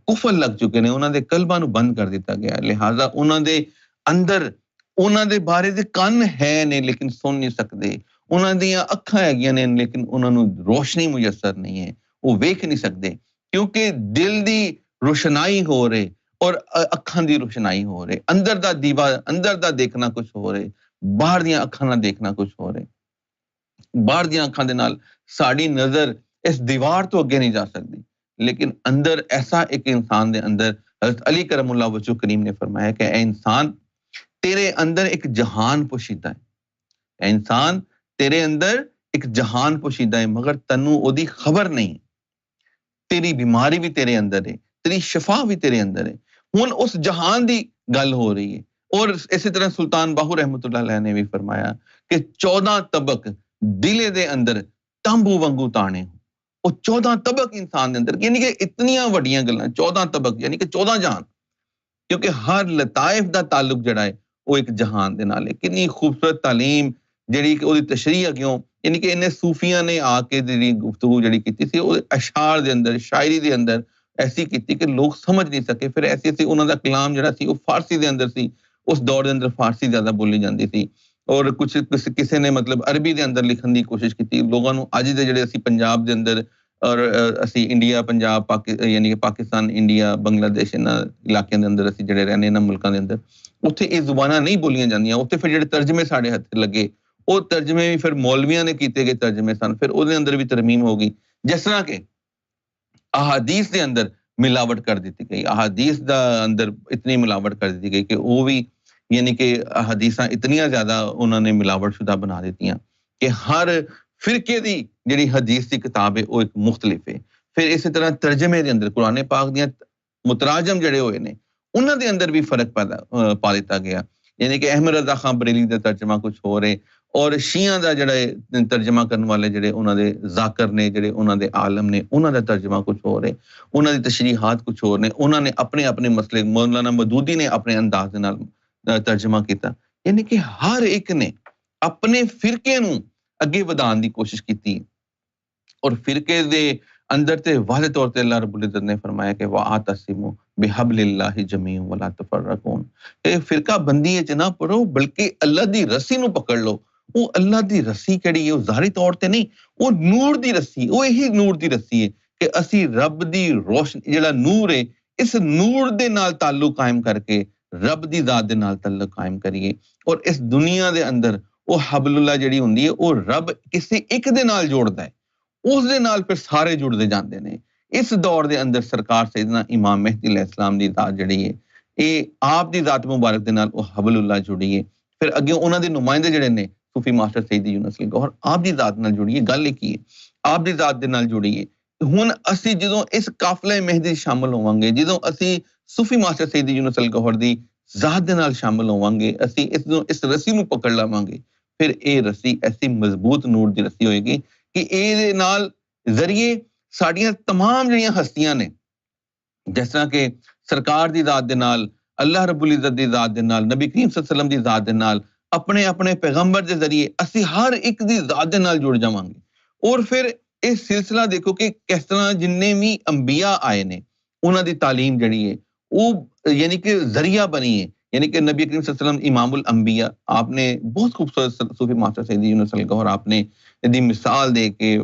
کفر لگ چکے نے، انہاں دے قلباں نو بند کر دیتا گیا۔ لہٰذا انہاں دے اندر انہاں دے بارے دے کان ہے نے لیکن سن نہیں سکدے، انہاں دیاں اکھاں ہیگیاں نے لیکن انہاں نو روشنی میسر نہیں ہے، وہ ویکھ نہیں سکدے، کیونکہ دل دی روشنائی ہو رہے اور اکھاں دی روشنائی ہو رہے، اندر دا دیوا، اندر دا دیکھنا کچھ ہو رہے، باہر دیاں اکھاں نال دیکھنا کچھ ہو رہے۔ باہر دیاں اکھاں دے نال ساڈی نظر اس دیوار تو اگے نہیں جا سکتی، لیکن اندر ایسا ایک انسان دے اندر حضرت علی کرم اللہ وجہ کریم نے فرمایا کہ اے انسان تیرے اندر ایک جہان پوشیدہ ہے، اے انسان تیرے اندر ایک جہان پوشیدہ ہے مگر تنوں او دی خبر نہیں۔ تیری بیماری بھی تیرے اندر ہے، تیری شفا بھی تیرے اندر ہے۔ ہن اس جہان دی گل ہو رہی ہے۔ اور اسی طرح سلطان باہو رحمۃ اللہ علیہ نے بھی فرمایا کہ 14 طبق دلے دے اندر تانبو وانگو تانے ہوں۔ وہ 14 طبق انسان دے اندر، یعنی کہ اتنیاں وڈیاں گلاں، 14 طبق یعنی کہ 14 جہان، کیونکہ ہر لطائف دا تعلق جڑا ہے وہ ایک جہان دے نال ہے۔ کتنی خوبصورت تعلیم جڑی کہ وہ تشریح اگیوں، یعنی کہ انہیں صوفیاں نے آ کے جڑی گفتگو جڑی کیتی سی وہ اشعار دے اندر، شاعری دے اندر ایسی کیتی کہ لوگ سمجھ نہیں سکے۔ پھر ایسی انہاں دا کلام جڑا سی وہ فارسی دے اندر سی، اس دور دے اندر فارسی زیادہ بولی جاندی سی، اور کچھ کسی نے مطلب عربی دے اندر لکھن دی کوشش کیتی۔ لوگاں نوں اج دے جڑے اسی پنجاب دے اندر اور اسی انڈیا پنجاب یعنی کہ پاکستان انڈیا بنگلہ دیش انہاں علاقیاں دے اندر اسی جڑے رہنے انہاں ملکاں دے اندر اتھے یہ زباناں نہیں بولیاں جاندیاں۔ اتھے پھر جڑے ترجمے ساڈے ہتھ لگے، وہ ترجمے بھی پھر مولویاں نے کیتے گئے ترجمے سن، پھر وہ دے اندر بھی ترمیم ہو گئی۔ جس طرح کہ احادیث دے اندر ملاوٹ کر دیتی گئی، احادیث دا اندر اتنی ملاوٹ کر دیتی گئی کہ وہ بھی یعنی کہ حدیثاں اتنیاں زیادہ انہوں نے ملاوٹ شدہ بنا دیتیاں کہ ہر فرقے دی جڑی حدیث دی کتاب ہے وہ ایک مختلف ہے۔ پھر اسی طرح ترجمے دے اندر قرآن پاک دیاں متراجم جڑے ہوئے نے انہاں دے اندر بھی فرق پا لیتا گیا، یعنی کہ احمد رضا خان بریلی دا ترجمہ کچھ ہو رہے اور شیعہ دا جڑا ترجمہ کرنے والے جڑے انہاں دے ذاکر نے، جڑے انہاں دے عالم نے، انہاں دا ترجمہ کچھ ہو رہے، انہاں دی تشریحات کچھ ہو رہے، انہاں نے اپنے اپنے مسئلے، مولانا مودودی نے اپنے انداز دے نال ترجمہ کیتا، یعنی کہ ہر ایک نے اپنے فرقے نو اگے ودان دی کوشش کیتی، اور فرقے دے اندر تے واضح طور تے اللہ رب العزت نے فرمایا کہ وَاعْتَصِمُوا بِحَبْلِ اللَّهِ جَمِيعًا وَلَا تَفَرَّقُوا، کہ فرقہ بندی وچ نہ پڑو بلکہ اللہ دی رسی نو پکڑ لو۔ وہ اللہ دی رسی کیڑی ہے وہ ظاہری طور تے نہیں، وہ نور دی رسی، وہ یہی نور دی رسی ہے کہ اسی رب دی روشنی جڑا نور ہے اس نور دے نال تعلق قائم کر کے رب دی ذات دے نال تعلق قائم کریے، اور اس دنیا دے اندر وہ حبل اللہ جڑی ہوندی ہے وہ رب کسی ایک دے نال جوڑدا ہے، اس دے نال پھر سارے جڑتے جاندے نے۔ اس دور دے اندر سرکار سیدنا امام مہدی علیہ السلام دی ذات جڑی ہے یہ آپ دی ذات مبارک دے نال وہ حبل اللہ جڑی ہے، پھر اگے انہاں دے نمائندے جڑے نے صوفی ماسٹر سید یونس الگوہر آپ دی ذات نال جڑی ہے، گل کی ہے آپ دی ذات دے نال جڑی ہے۔ ہن اسی جدوں اس قافلہ مہدی شامل ہوواں گے، جدوں اسی صوفی ماسٹر سید یونس الگوہر دی ذات دے نال شامل ہوواں گے، اسی اس رسی نو پکڑ لواں گے، پھر اے رسی ایسی مضبوط نور دی رسی ہوئے گی کہ اے دے نال ذریعے ساڈیاں تمام جڑیاں ہستیاں نے، جس طرح کہ سرکار دی ذات دے نال، اللہ رب العزت دی ذات دے نال، نبی کریم صلی اللہ علیہ وسلم دی ذات دے نال، اپنے اپنے پیغمبر دے ذریعے اسی ہر ایک دی ذات دے نال جڑ جاواں گے۔ اور پھر اس سلسلہ دیکھو کہ کس طرح جننے بھی انبیاء آئے نے انہاں دی تعلیم جڑی ہے وہ یعنی کہ ذریعہ بنی ہے، یعنی کہ نبی کریم صلی اللہ علیہ وسلم امام الانبیاء، آپ نے بہت خوبصورت صوفی ماسٹر سید یونس الگوہر آپ نے دی مثال دے کے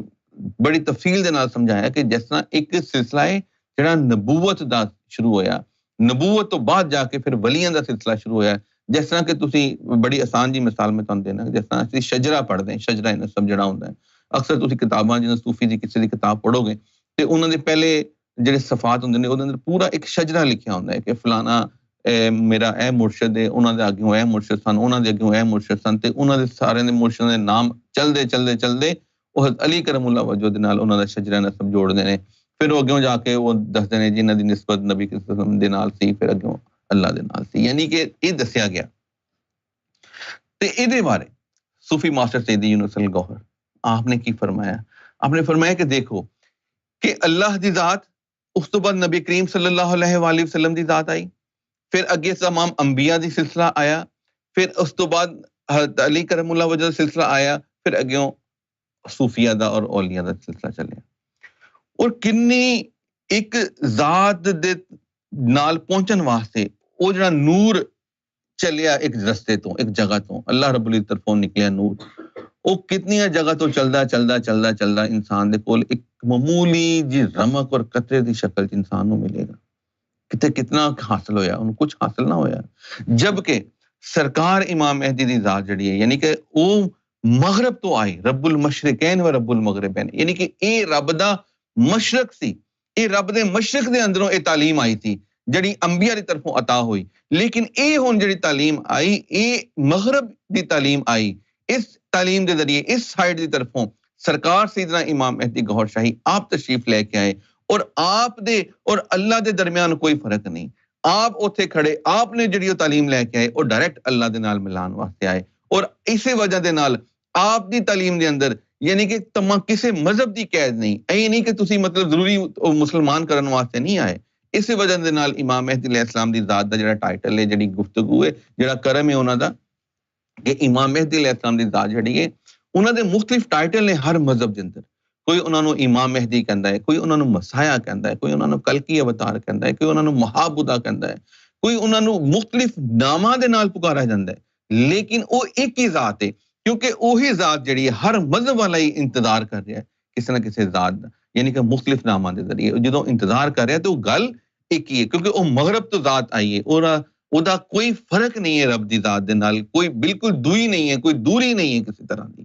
بڑی تفصیل دے نال سمجھایا کہ جس طرح ایک سلسلہ ہے جڑا نبوت دا شروع ہویا، نبوت تو بعد جا کے پھر ولیاں دا سلسلہ شروع ہویا، جس طرح کہ تسی بڑی آسان جی مثال میں تانوں دینا، جس طرح اسی شجرہ پڑھ دیں، شجرہ نسب جڑا ہوندا ہے، اکثر تسی کتاباں جنہاں صوفی دی کسی دی کتاب پڑھو گے تے انہاں دے پہلے جڑے صفات ہوندے نے اودے اندر پورا ایک شجرہ لکھیا ہوندا ہے کہ فلانا میرا اے مرشد ہے، انہاں دے اگوں اے مرشد سن، انہاں دے اگوں اے مرشد سن، تے انہاں دے سارے دے مرشد دے نام چلدے وہ علی کرم اللہ وجہ دے نال انہاں دا شجرہ نسب جوڑدے نے، پھر وہ اگوں جا کے وہ دسدے نے جنہاں دی نسبت نبی صلی اللہ علیہ وسلم دے نال سی، پھر اگوں اللہ دے نال سی، یعنی کہ یہ دسیا گیا۔ تے اے دے بارے صوفی ماسٹر سید یونس الگوہر آپ نے کی فرمایا؟ آپ نے فرمایا کہ دیکھو کہ اللہ دی ذات، اس تو بعد نبی کریم صلی اللہ علیہ وآلہ وسلم دی ذات آئی، پھر اگے تمام انبیاء دی سلسلہ آیا، پھر اس تو بعد حضرت علی کرم اللہ وجہ دا سلسلہ آیا، پھر اگوں صوفیہ دا اور اولیاء دا سلسلہ چلیا، اور کنی ایک ذات دے نال پہنچن واسطے وہ جڑا نور چلیا ایک رستے تو، ایک جگہ تو، اللہ رب العزت طرفوں نکلیا نور، وہ کتنی جگہ تو چلدا انسان دے کول ایک معمولی جی رمق اور قطرے دی شکل انسان نو ملے گا، کتنا حاصل ہویا، انہوں کچھ حاصل نہ ہویا، جبکہ سرکار امام مہدی دی ذات جڑی ہے یعنی کہ وہ مغرب تو آئی، رب المشرقین و رب المغربین، یعنی کہ اے رب دا مشرق سی، اے رب دے مشرق دے اندروں اے تعلیم آئی تھی جڑی انبیاء دی طرفوں عطا ہوئی، لیکن اے ہون جڑی تعلیم آئی اے مغرب دی تعلیم آئی، اس تعلیم دے ذریعے اس سائیڈ دی طرفوں سرکار سیدنا امام مہدی گوہر شاہی آپ تشریف لے کے آئے، اور آپ دے اور اللہ دے درمیان کوئی فرق نہیں، آپ اوتھے کھڑے، آپ نے جڑی تعلیم لے کے آئے اور ڈائریکٹ اللہ دے نال ملان واسطے آئے، اور اسی وجہ دے نال آپ دی تعلیم دے اندر یعنی کہ تمام کسی مذہب دی قید نہیں، اے نہیں کہ تسی مطلب ضروری مسلمان کرن واسطے نہیں آئے، اسی وجہ دے نال امام مہدی علیہ السلام دی ذات دا جڑا ٹائٹل ہے، جڑی گفتگو ہے، جڑا کرم ہے انہاں دا کہ امام مہدی علیہ السلام دی ذات جڑی ہے انہاں دے مختلف ٹائٹل نے ہر مذہب دے اندر، کوئی انہاں نو امام مہدی کہندا ہے، کوئی انہاں نو مسیح کہندا ہے، کوئی انہاں نو کلکی اوتار کہندا ہے، کوئی انہاں نو محابودہ کہندا ہے، کوئی انہاں نو مختلف ناماں دے نال پکارا جاندا ہے، لیکن وہ ایک ہی ذات ہے، کیونکہ وہی ذات جڑی ہے ہر مذہب والا ہی انتظار کر رہا ہے کسی نہ کسی ذات دا، یعنی کہ مختلف ناماں دے ذریعے جدوں انتظار کر رہا ہے تو گل ایک ہی ہے، کیونکہ وہ مغرب تو ذات آئی ہے اور اودا کوئی فرق نہیں ہے رب دی ذات دے نال، کوئی بالکل دوئی نہیں ہے، کوئی دوری نہیں ہے کسی طرح دی۔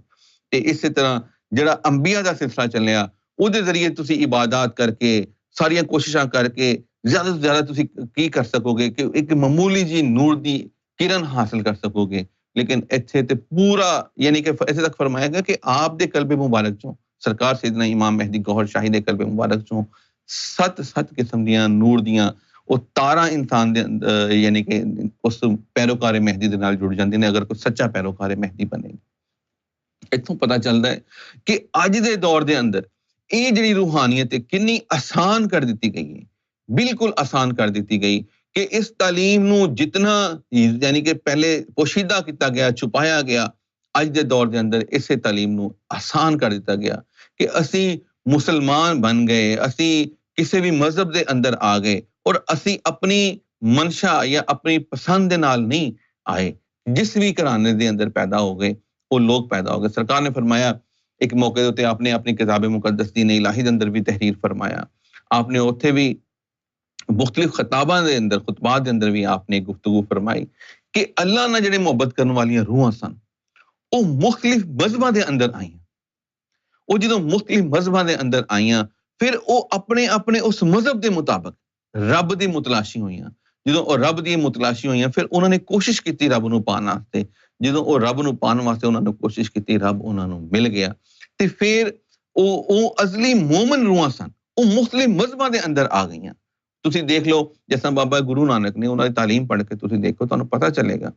تے اسی طرح جڑا انبیاء دا سلسلہ چلیا او دے ذریعے تسی عبادات کر کے ਸਾਰੀਆਂ ਕੋਸ਼ਿਸ਼ਾਂ ਕਰਕੇ ਜ਼ਿਆਦਾ ਤੋਂ ਜ਼ਿਆਦਾ ਤੁਸੀਂ ਕੀ ਕਰ ਸਕੋਗੇ ਕਿ ਇੱਕ ਮਾਮੂਲੀ ਜੀ ਨੂਰ ਦੀ ਕਿਰਨ ਹਾਸਲ ਕਰ ਸਕੋਗੇ। ਲੇਕਿਨ ਇੱਥੇ ਤੇ ਪੂਰਾ ਯਾਨੀ ਕਿ ਇੱਥੇ ਤੱਕ ਫਰਮਾਇਆ ਗਿਆ ਕਿ ਆਪ ਦੇ ਕਲਬੇ ਮੁਬਾਰਕ ਚੋਂ ਸਰਕਾਰ ਸੈਯਦਨਾ ਇਮਾਮ ਮਹਿਦੀ ਗੌਹਰ ਸ਼ਾਹੀ ਦੇ ਕਲਬੇ ਮੁਬਾਰਕ ਚੋਂ 7 ਕਿਸਮ ਦੀਆਂ ਨੂਰ ਦੀਆਂ ਉਹ ਤਾਰਾਂ ਇਨਸਾਨ ਦੇ ਯਾਨੀ ਕਿ ਉਸ ਪੈਰੋਕਾਰੇ ਮਹਿਦੀ ਦੇ ਨਾਲ ਜੁੜ ਜਾਂਦੇ ਨੇ ਅਗਰ ਕੋਈ ਸੱਚਾ ਪੈਰੋਕਾਰੇ ਮਹਿਦੀ ਬਣੇ। ਇੱਥੋਂ ਪਤਾ ਚੱਲਦਾ ਹੈ ਕਿ ਅੱਜ ਦੇ ਦੌਰ ਦੇ ਅੰਦਰ ਇਹ ਜਿਹੜੀ ਰੂਹਾਨੀਅਤ ਹੈ ਕਿੰਨੀ ਆਸਾਨ ਕਰ ਦਿੱਤੀ ਗਈ ਹੈ, ਬਿਲਕੁਲ ਆਸਾਨ ਕਰ ਦਿੱਤੀ ਗਈ ਕਿ ਇਸ ਤਾਲੀਮ ਨੂੰ ਜਿਤਨਾ ਯਾਨੀ ਕਿ ਪਹਿਲੇ ਪੋਸ਼ੀਦਾ ਕੀਤਾ ਗਿਆ, ਛੁਪਾਇਆ ਗਿਆ, ਅੱਜ ਦੇ ਦੌਰ ਦੇ ਅੰਦਰ ਇਸੇ ਤਾਲੀਮ ਨੂੰ ਆਸਾਨ ਕਰ ਦਿੱਤਾ ਗਿਆ ਕਿ ਅਸੀਂ ਮੁਸਲਮਾਨ ਬਣ ਗਏ, ਅਸੀਂ ਕਿਸੇ ਵੀ ਮਜ਼ਹਬ ਦੇ ਅੰਦਰ ਆ ਗਏ ਔਰ ਅਸੀਂ ਆਪਣੀ ਮਨਸ਼ਾ ਜਾਂ ਆਪਣੀ ਪਸੰਦ ਦੇ ਨਾਲ ਨਹੀਂ ਆਏ, ਜਿਸ ਵੀ ਘਰਾਣੇ ਦੇ ਅੰਦਰ ਪੈਦਾ ਹੋ ਗਏ ਉਹ ਲੋਕ ਪੈਦਾ ਹੋ ਗਏ। ਸਰਕਾਰ ਨੇ ਫਰਮਾਇਆ ਇੱਕ ਮੌਕੇ ਦੇ ਉੱਤੇ ਆਪਨੇ ਆਪਣੀ ਕਿਤਾਬ ਮੁਕੱਦਸ ਦੀਨ ਇਲਾਹੀ ਦੇ ਅੰਦਰ ਵੀ ਤਹਿਰੀਰ ਫਰਮਾਇਆ, ਆਪਨੇ ਉੱਥੇ ਵੀ ਮੁਖਤਲਿਫ ਖਿਤਾਬਾਂ ਦੇ ਅੰਦਰ ਖੁਤਬਾਤ ਦੇ ਅੰਦਰ ਵੀ ਆਪਨੇ ਗੁਫ਼ਤਗੂ ਫਰਮਾਈ ਕਿ ਅੱਲਾਹ ਨਾਲ ਜਿਹੜੇ ਮੁਹੱਬਤ ਕਰਨ ਵਾਲੀਆਂ ਰੂਹਾਂ ਸਨ ਉਹ ਮੁਖਤਲਿਫ ਮਜ਼ਹਬਾਂ ਦੇ ਅੰਦਰ ਆਈਆਂ। ਉਹ ਜਦੋਂ ਮੁਖਤਲਿਫ ਮਜ਼ਹਬਾਂ ਦੇ ਅੰਦਰ ਆਈਆਂ ਫਿਰ ਉਹ ਆਪਣੇ ਉਸ ਮਜ਼ਹਬ ਦੇ ਮੁਤਾਬਕ ਰੱਬ ਦੀ ਮੁਤਲਾਸ਼ੀ ਹੋਈਆਂ। ਜਦੋਂ ਉਹ ਰੱਬ ਦੀ ਮੁਤਲਾਸ਼ੀ ਹੋਈਆਂ ਫਿਰ ਉਹਨਾਂ ਨੇ ਕੋਸ਼ਿਸ਼ ਕੀਤੀ ਰੱਬ ਨੂੰ ਪਾਉਣ ਵਾਸਤੇ। ਜਦੋਂ ਉਹ ਰੱਬ ਨੂੰ ਪਾਉਣ ਵਾਸਤੇ ਉਹਨਾਂ ਨੇ ਕੋਸ਼ਿਸ਼ ਕੀਤੀ, ਰੱਬ ਉਹਨਾਂ ਨੂੰ ਮਿਲ ਗਿਆ ਤੇ ਫਿਰ ਉਹ ਅਜ਼ਲੀ ਮੂਮਨ ਰੂਹਾਂ ਸਨ, ਉਹ ਮੁਖਤਲਿਫ ਮਜ਼ਹਬਾਂ ਦੇ ਅੰਦਰ ਆ ਗਈਆਂ। ਤੁਸੀਂ ਦੇਖ ਲਓ ਜਿਸ ਤਰ੍ਹਾਂ ਬਾਬਾ ਗੁਰੂ ਨਾਨਕ ਨੇ ਉਹਨਾਂ ਦੀ ਤਾਲੀਮ ਪੜ੍ਹ ਕੇ ਤੁਸੀਂ ਦੇਖੋ, ਤੁਹਾਨੂੰ ਪਤਾ ਚੱਲੇਗਾ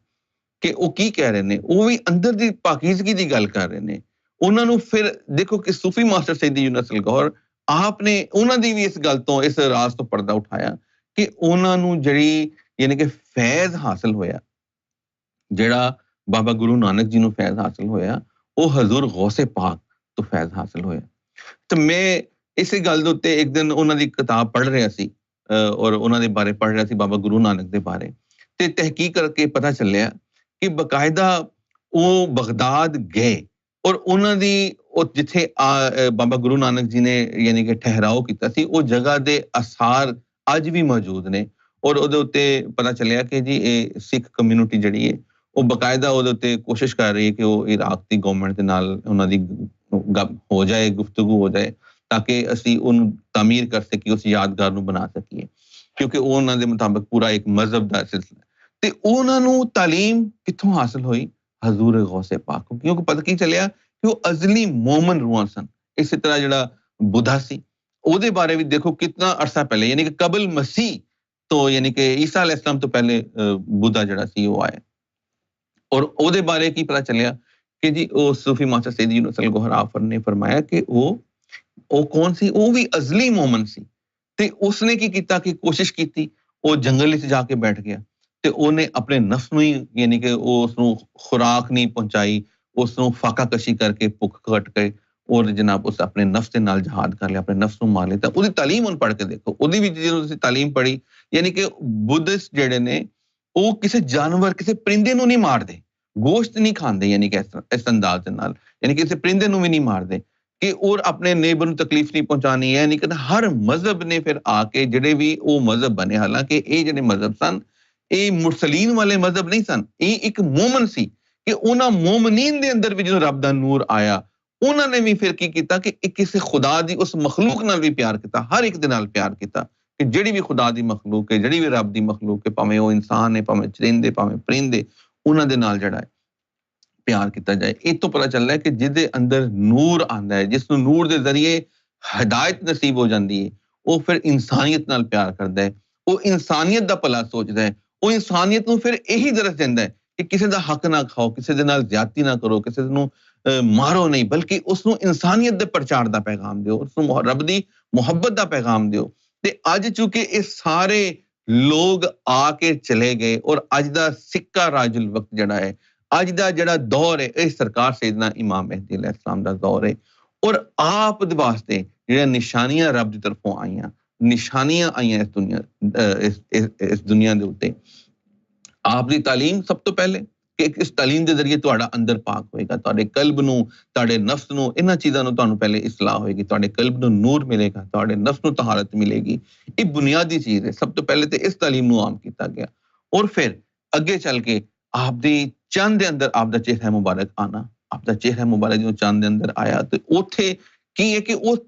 ਕਿ ਉਹ ਕੀ ਕਹਿ ਰਹੇ ਨੇ। ਉਹ ਵੀ ਅੰਦਰ ਦੀ ਪਾਕੀਜ਼ਗੀ ਦੀ ਗੱਲ ਕਰ ਰਹੇ ਨੇ। ਉਹਨਾਂ ਨੂੰ ਫਿਰ ਦੇਖੋ ਕਿ ਸੂਫੀ ਮਾਸਟਰ ਸੈਯਦ ਯੂਨਸ ਅਲਗੌਹਰ ਆਪ ਨੇ ਉਹਨਾਂ ਦੀ ਵੀ ਇਸ ਗੱਲ ਤੋਂ, ਇਸ ਰਾਜ਼ ਤੋਂ ਪਰਦਾ ਉਠਾਇਆ ਕਿ ਉਹਨਾਂ ਨੂੰ ਜਿਹੜੀ ਯਾਨੀ ਕਿ ਫੈਜ਼ ਹਾਸਲ ਹੋਇਆ, ਜਿਹੜਾ ਬਾਬਾ ਗੁਰੂ ਨਾਨਕ ਜੀ ਨੂੰ ਫੈਜ਼ ਹਾਸਲ ਹੋਇਆ ਉਹ ਹਜ਼ੂਰ ਗੌਸੇ ਪਾਕ ਤੋਂ ਫੈਜ਼ ਹਾਸਲ ਹੋਇਆ। ਤੇ ਮੈਂ ਇਸੇ ਗੱਲ ਦੇ ਉੱਤੇ ਇੱਕ ਦਿਨ ਉਹਨਾਂ ਦੀ ਕਿਤਾਬ ਪੜ੍ਹ ਰਿਹਾ ਸੀ ਔਰ ਉਹਨਾਂ ਦੇ ਬਾਰੇ ਪੜ੍ਹ ਰਿਹਾ ਸੀ, ਬਾਬਾ ਗੁਰੂ ਨਾਨਕ ਦੇ ਬਾਰੇ, ਤੇ ਤਹਿਕੀਕ ਕਰਕੇ ਪਤਾ ਚੱਲਿਆ ਕਿ ਬਕਾਇਦਾ ਉਹ ਬਗਦਾਦ ਗਏ ਔਰ ਉਹਨਾਂ ਦੀ ਉਹ ਜਿੱਥੇ ਬਾਬਾ ਗੁਰੂ ਨਾਨਕ ਜੀ ਨੇ ਯਾਨੀ ਕਿ ਠਹਿਰਾਓ ਕੀਤਾ ਸੀ ਉਹ ਜਗ੍ਹਾ ਦੇ ਅਸਾਰ ਅੱਜ ਵੀ ਮੌਜੂਦ ਨੇ। ਔਰ ਉਹਦੇ ਉੱਤੇ ਪਤਾ ਚੱਲਿਆ ਕਿ ਜੀ ਇਹ ਸਿੱਖ ਕਮਿਊਨਿਟੀ ਜਿਹੜੀ ਹੈ ਉਹ ਬਕਾਇਦਾ ਉਹਦੇ ਉੱਤੇ ਕੋਸ਼ਿਸ਼ ਕਰ ਰਹੀ ਹੈ ਕਿ ਉਹ ਇਰਾਕ ਦੀ ਗਵਰਨਮੈਂਟ ਦੇ ਨਾਲ ਉਹਨਾਂ ਦੀ ਹੋ ਜਾਏ, ਗੁਫ਼ਤਗੂ ਹੋ ਜਾਏ ਤਾਂ ਕਿ ਅਸੀਂ ਉਹਨੂੰ ਤਾਮੀਰ ਕਰ ਸਕੀਏ, ਉਸ ਯਾਦਗਾਰ ਨੂੰ ਬਣਾ ਸਕੀਏ, ਕਿਉਂਕਿ ਉਹ ਉਹਨਾਂ ਦੇ ਮੁਤਾਬਕ ਪੂਰਾ ਇੱਕ ਮਜ਼ਹਬ ਦਾ ਸਿਲਸਿਲਾ। ਤੇ ਉਹਨਾਂ ਨੂੰ ਤਾਲੀਮ ਕਿੱਥੋਂ ਹਾਸਲ ਹੋਈ? ਹਜ਼ੂਰ ਗੌਸੇ ਪਾਕ, ਕਿਉਂਕਿ ਪਤਾ ਕੀ ਚੱਲਿਆ ਕਿ ਉਹ ਅਜ਼ਲੀ ਮੋਮਨ ਰੂਹਾਂ ਸਨ। ਇਸੇ ਤਰ੍ਹਾਂ ਜਿਹੜਾ ਬੁੱਧਾ ਸੀ ਉਹਦੇ ਬਾਰੇ ਵੀ ਦੇਖੋ ਕਿੰਨਾ ਅਰਸਾ ਪਹਿਲੇ ਯਾਨੀ ਕਿ ਕਬਲ ਮਸੀਹ ਤੋਂ ਯਾਨੀ ਕਿ ਈਸਾ ਅਲੈਹਿਸਲਾਮ ਤੋਂ ਪਹਿਲੇ ਬੁੱਧਾ ਜਿਹੜਾ ਸੀ ਉਹ ਆਇਆ। ਔਰ ਉਹਦੇ ਬਾਰੇ ਕੀ ਪਤਾ ਚੱਲਿਆ ਕਿ ਜੀ ਉਹ ਸੂਫੀ ਮਾਸਟਰ ਸੈਯਦ ਯੂਨਸ ਅਲਗੋਹਰ ਨੇ ਫਰਮਾਇਆ ਕਿ ਉਹ ਕੌਣ ਸੀ? ਉਹ ਵੀ ਅਜ਼ਲੀ ਮੋਮਨ ਸੀ। ਤੇ ਉਸਨੇ ਕੀ ਕੀਤਾ ਕਿ ਕੋਸ਼ਿਸ਼ ਕੀਤੀ, ਉਹ ਜੰਗਲ ਵਿੱਚ ਜਾ ਕੇ ਬੈਠ ਗਿਆ ਤੇ ਉਹਨੇ ਆਪਣੇ ਨਫਸ ਨੂੰ ਹੀ ਯਾਨੀ ਕਿ ਉਸ ਨੂੰ ਖੁਰਾਕ ਨਹੀਂ ਪਹੁੰਚਾਈ, ਉਸ ਨੂੰ ਫਾਕਾਕਸ਼ੀ ਕਰਕੇ ਭੁੱਖ ਘਟ ਕੇ ਔਰ ਜਨਾਬ ਉਸ ਆਪਣੇ ਨਫਸ ਦੇ ਨਾਲ ਜਹਾਦ ਕਰ ਲਿਆ, ਆਪਣੇ ਨਫਸ ਨੂੰ ਮਾਰ ਲਿਆ। ਤਾਂ ਉਹਦੀ ਤਾਲੀਮ ਹੁਣ ਪੜ੍ਹ ਕੇ ਦੇਖੋ, ਉਹਦੀ ਵੀ ਜਦੋਂ ਤੁਸੀਂ ਤਾਲੀਮ ਪੜ੍ਹੀ ਯਾਨੀ ਕਿ ਬੁੱਧਿਸਟ ਜਿਹੜੇ ਨੇ ਉਹ ਕਿਸੇ ਜਾਨਵਰ, ਕਿਸੇ ਪਰਿੰਦੇ ਨੂੰ ਨਹੀਂ ਮਾਰਦੇ, ਗੋਸ਼ਤ ਨਹੀਂ ਖਾਂਦੇ, ਯਾਨੀ ਕਿ ਇਸ ਅੰਦਾਜ਼ ਦੇ ਨਾਲ ਯਾਨੀ ਕਿ ਕਿਸੇ ਪਰਿੰਦੇ ਨੂੰ ਵੀ ਨਹੀਂ ਮਾਰਦੇ ਕਿ ਔਰ ਆਪਣੇ ਨੇਬਰ ਨੂੰ ਤਕਲੀਫ ਨਹੀਂ ਪਹੁੰਚਾਣੀ ਹੈ। ਯਾਨੀ ਕਿ ਹਰ ਮਜ਼ਹਬ ਨੇ ਫਿਰ ਆ ਕੇ ਜਿਹੜੇ ਵੀ ਉਹ ਮਜ਼ਹਬ ਬਣੇ, ਹਾਲਾਂਕਿ ਇਹ ਜਿਹੜੇ ਮਜ਼ਹਬ ਸਨ ਇਹ ਮੁਰਸਲੀਨ ਵਾਲੇ ਮਜ਼ਹਬ ਨਹੀਂ ਸਨ, ਇਹ ਇੱਕ ਮੂਮਨ ਸੀ ਕਿ ਉਹਨਾਂ ਮੂਮਨੀਨ ਦੇ ਅੰਦਰ ਵੀ ਜਦੋਂ ਰੱਬ ਦਾ ਨੂਰ ਆਇਆ ਉਹਨਾਂ ਨੇ ਵੀ ਫਿਰ ਕੀ ਕੀਤਾ ਕਿ ਕਿਸੇ ਖੁਦਾ ਦੀ ਉਸ ਮਖਲੂਕ ਨਾਲ ਵੀ ਪਿਆਰ ਕੀਤਾ, ਹਰ ਇੱਕ ਦੇ ਨਾਲ ਪਿਆਰ ਕੀਤਾ ਕਿ ਜਿਹੜੀ ਵੀ ਖੁਦਾ ਦੀ ਮਖਲੂਕ ਹੈ, ਜਿਹੜੀ ਵੀ ਰੱਬ ਦੀ ਮਖਲੂਕ ਹੈ, ਭਾਵੇਂ ਉਹ ਇਨਸਾਨ ਹੈ, ਭਾਵੇਂ ਚਰਿੰਦੇ, ਭਾਵੇਂ ਪਰਿੰਦੇ, ਉਹਨਾਂ ਦੇ ਨਾਲ ਜਿਹੜਾ ਹੈ ਪਿਆਰ ਕੀਤਾ ਜਾਏ। ਇਹ ਤੋਂ ਪਤਾ ਚੱਲਦਾ ਹੈ ਕਿ ਜਿਹਦੇ ਅੰਦਰ ਨੂਰ ਆਉਂਦਾ ਹੈ, ਜਿਸ ਨੂੰ ਨੂਰ ਦੇ ਜ਼ਰੀਏ ਹਦਾਇਤ ਨਸੀਬ ਹੋ ਜਾਂਦੀ ਹੈ, ਉਹ ਫਿਰ ਇਨਸਾਨੀਅਤ ਨਾਲ ਪਿਆਰ ਕਰਦਾ ਹੈ, ਉਹ ਇਨਸਾਨੀਅਤ ਦਾ ਭਲਾ ਸੋਚਦਾ ਹੈ, ਉਹ ਇਨਸਾਨੀਅਤ ਨੂੰ ਫਿਰ ਇਹੀ ਦਰਸ ਦਿੰਦਾ ਹੈ ਕਿ ਕਿਸੇ ਦਾ ਹੱਕ ਨਾ ਖਾਓ, ਕਿਸੇ ਦੇ ਨਾਲ ਜ਼ਿਆਦਤੀ ਨਾ ਕਰੋ, ਕਿਸੇ ਨੂੰ ਮਾਰੋ ਨਹੀਂ, ਬਲਕਿ ਉਸ ਨੂੰ ਇਨਸਾਨੀਅਤ ਦੇ ਪ੍ਰਚਾਰ ਦਾ ਪੈਗਾਮ ਦਿਓ, ਉਸ ਨੂੰ ਰੱਬ ਦੀ ਮੁਹੱਬਤ ਦਾ ਪੈਗਾਮ ਦਿਓ। ਤੇ ਅੱਜ ਚੂੰਕਿ ਇਹ ਸਾਰੇ ਲੋਕ ਆ ਕੇ ਚਲੇ ਗਏ ਔਰ ਅੱਜ ਦਾ ਸਿੱਕਾ ਰਾਜੁਲ ਵਕਤ ਜਿਹੜਾ ਹੈ, ਅੱਜ ਦਾ ਜਿਹੜਾ ਦੌਰ ਹੈ, ਇਹ ਸਰਕਾਰ ਸੈਯਦਨਾ ਇਮਾਮ ਮਹਿਦੀ ਅਲੈਹਿਸਲਾਮ ਦਾ ਦੌਰ ਹੈ। ਔਰ ਆਪ ਦੇ ਵਾਸਤੇ ਜਿਹੜੀਆਂ ਨਿਸ਼ਾਨੀਆਂ ਰੱਬ ਦੀ ਤਰਫੋਂ ਆਈਆਂ, ਨਿਸ਼ਾਨੀਆਂ ਆਈਆਂ ਇਸ ਦੁਨੀਆ ਦੇ ਉੱਤੇ, ਆਪ ਦੀ ਤਾਲੀਮ ਸਭ ਤੋਂ ਪਹਿਲੇ ਕਿ ਇਸ ਤਾਲੀਮ ਦੇ ਜ਼ਰੀਏ ਤੁਹਾਡਾ ਅੰਦਰ ਪਾਕ ਹੋਏਗਾ, ਤੁਹਾਡੇ ਕਲਬ ਨੂੰ, ਤੁਹਾਡੇ ਨਫਸ ਨੂੰ, ਇਹਨਾਂ ਚੀਜ਼ਾਂ ਨੂੰ ਤੁਹਾਨੂੰ ਪਹਿਲੇ ਇਸਲਾਹ ਹੋਏਗੀ, ਤੁਹਾਡੇ ਕਲਬ ਨੂੰ ਨੂਰ ਮਿਲੇਗਾ, ਤੁਹਾਡੇ ਨਫਸ ਨੂੰ ਤਹਾਰਤ ਮਿਲੇਗੀ। ਇਹ ਬੁਨਿਆਦੀ ਚੀਜ਼ ਹੈ। ਸਭ ਤੋਂ ਪਹਿਲੇ ਤੇ ਇਸ ਤਾਲੀਮ ਨੂੰ ਆਮ ਕੀਤਾ ਗਿਆ ਔਰ ਫਿਰ ਅੱਗੇ ਚੱਲ ਕੇ ਆਪ ਦੀ ਚੰਦ ਦੇ ਅੰਦਰ ਆਪ ਦਾ ਚਿਹਰਾ ਮੁਬਾਰਕ ਆਣਾ, ਆਪ ਦਾ ਚਿਹਰਾ ਮੁਬਾਰਕ ਜਦੋਂ ਚੰਦ ਦੇ ਅੰਦਰ ਆਇਆ ਤੇ ਉੱਥੇ ਕੀ ਹੈ ਕਿ ਉਹ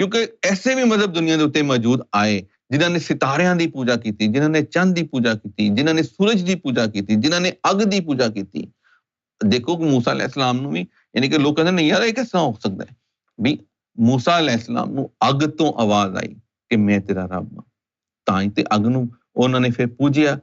ਕਿਉਂਕਿ ਐਸੇ ਵੀ ਮਜ਼ਹਬ ਦੁਨੀਆ ਦੇ ਉੱਤੇ ਮੌਜੂਦ ਆਏ ਜਿਨ੍ਹਾਂ ਨੇ ਸਿਤਾਰਿਆਂ ਦੀ ਪੂਜਾ ਕੀਤੀ, ਜਿਨ੍ਹਾਂ ਨੇ ਚੰਦ ਦੀ ਪੂਜਾ ਕੀਤੀ, ਜਿਨ੍ਹਾਂ ਨੇ ਸੂਰਜ ਦੀ ਪੂਜਾ ਕੀਤੀ, ਜਿਨ੍ਹਾਂ ਨੇ ਅੱਗ ਦੀ ਪੂਜਾ ਕੀਤੀ। ਦੇਖੋ ਕਿ ਮੂਸਾ ਅਲੈਹਿਸਲਾਮ ਨੂੰ ਵੀ ਯਾਨੀ ਕਿ ਲੋਕ ਕਹਿੰਦੇ ਨਹੀਂ ਯਾਰ ਇਹ ਕਿਸ ਤਰ੍ਹਾਂ ਹੋ ਸਕਦਾ ਹੈ ਵੀ ਮੂਸਾ ਅਲੈਹਿਸਲਾਮ ਨੂੰ ਅੱਗ ਤੋਂ ਆਵਾਜ਼ ਆਈ ਕਿ ਮੈਂ ਤੇਰਾ ਰੱਬ ਹਾਂ, ਤਾਂ ਹੀ ਤੇ ਅੱਗ ਨੂੰ ਉਹਨਾਂ ਨੇ ਫਿਰ ਪੂਜਿਆ,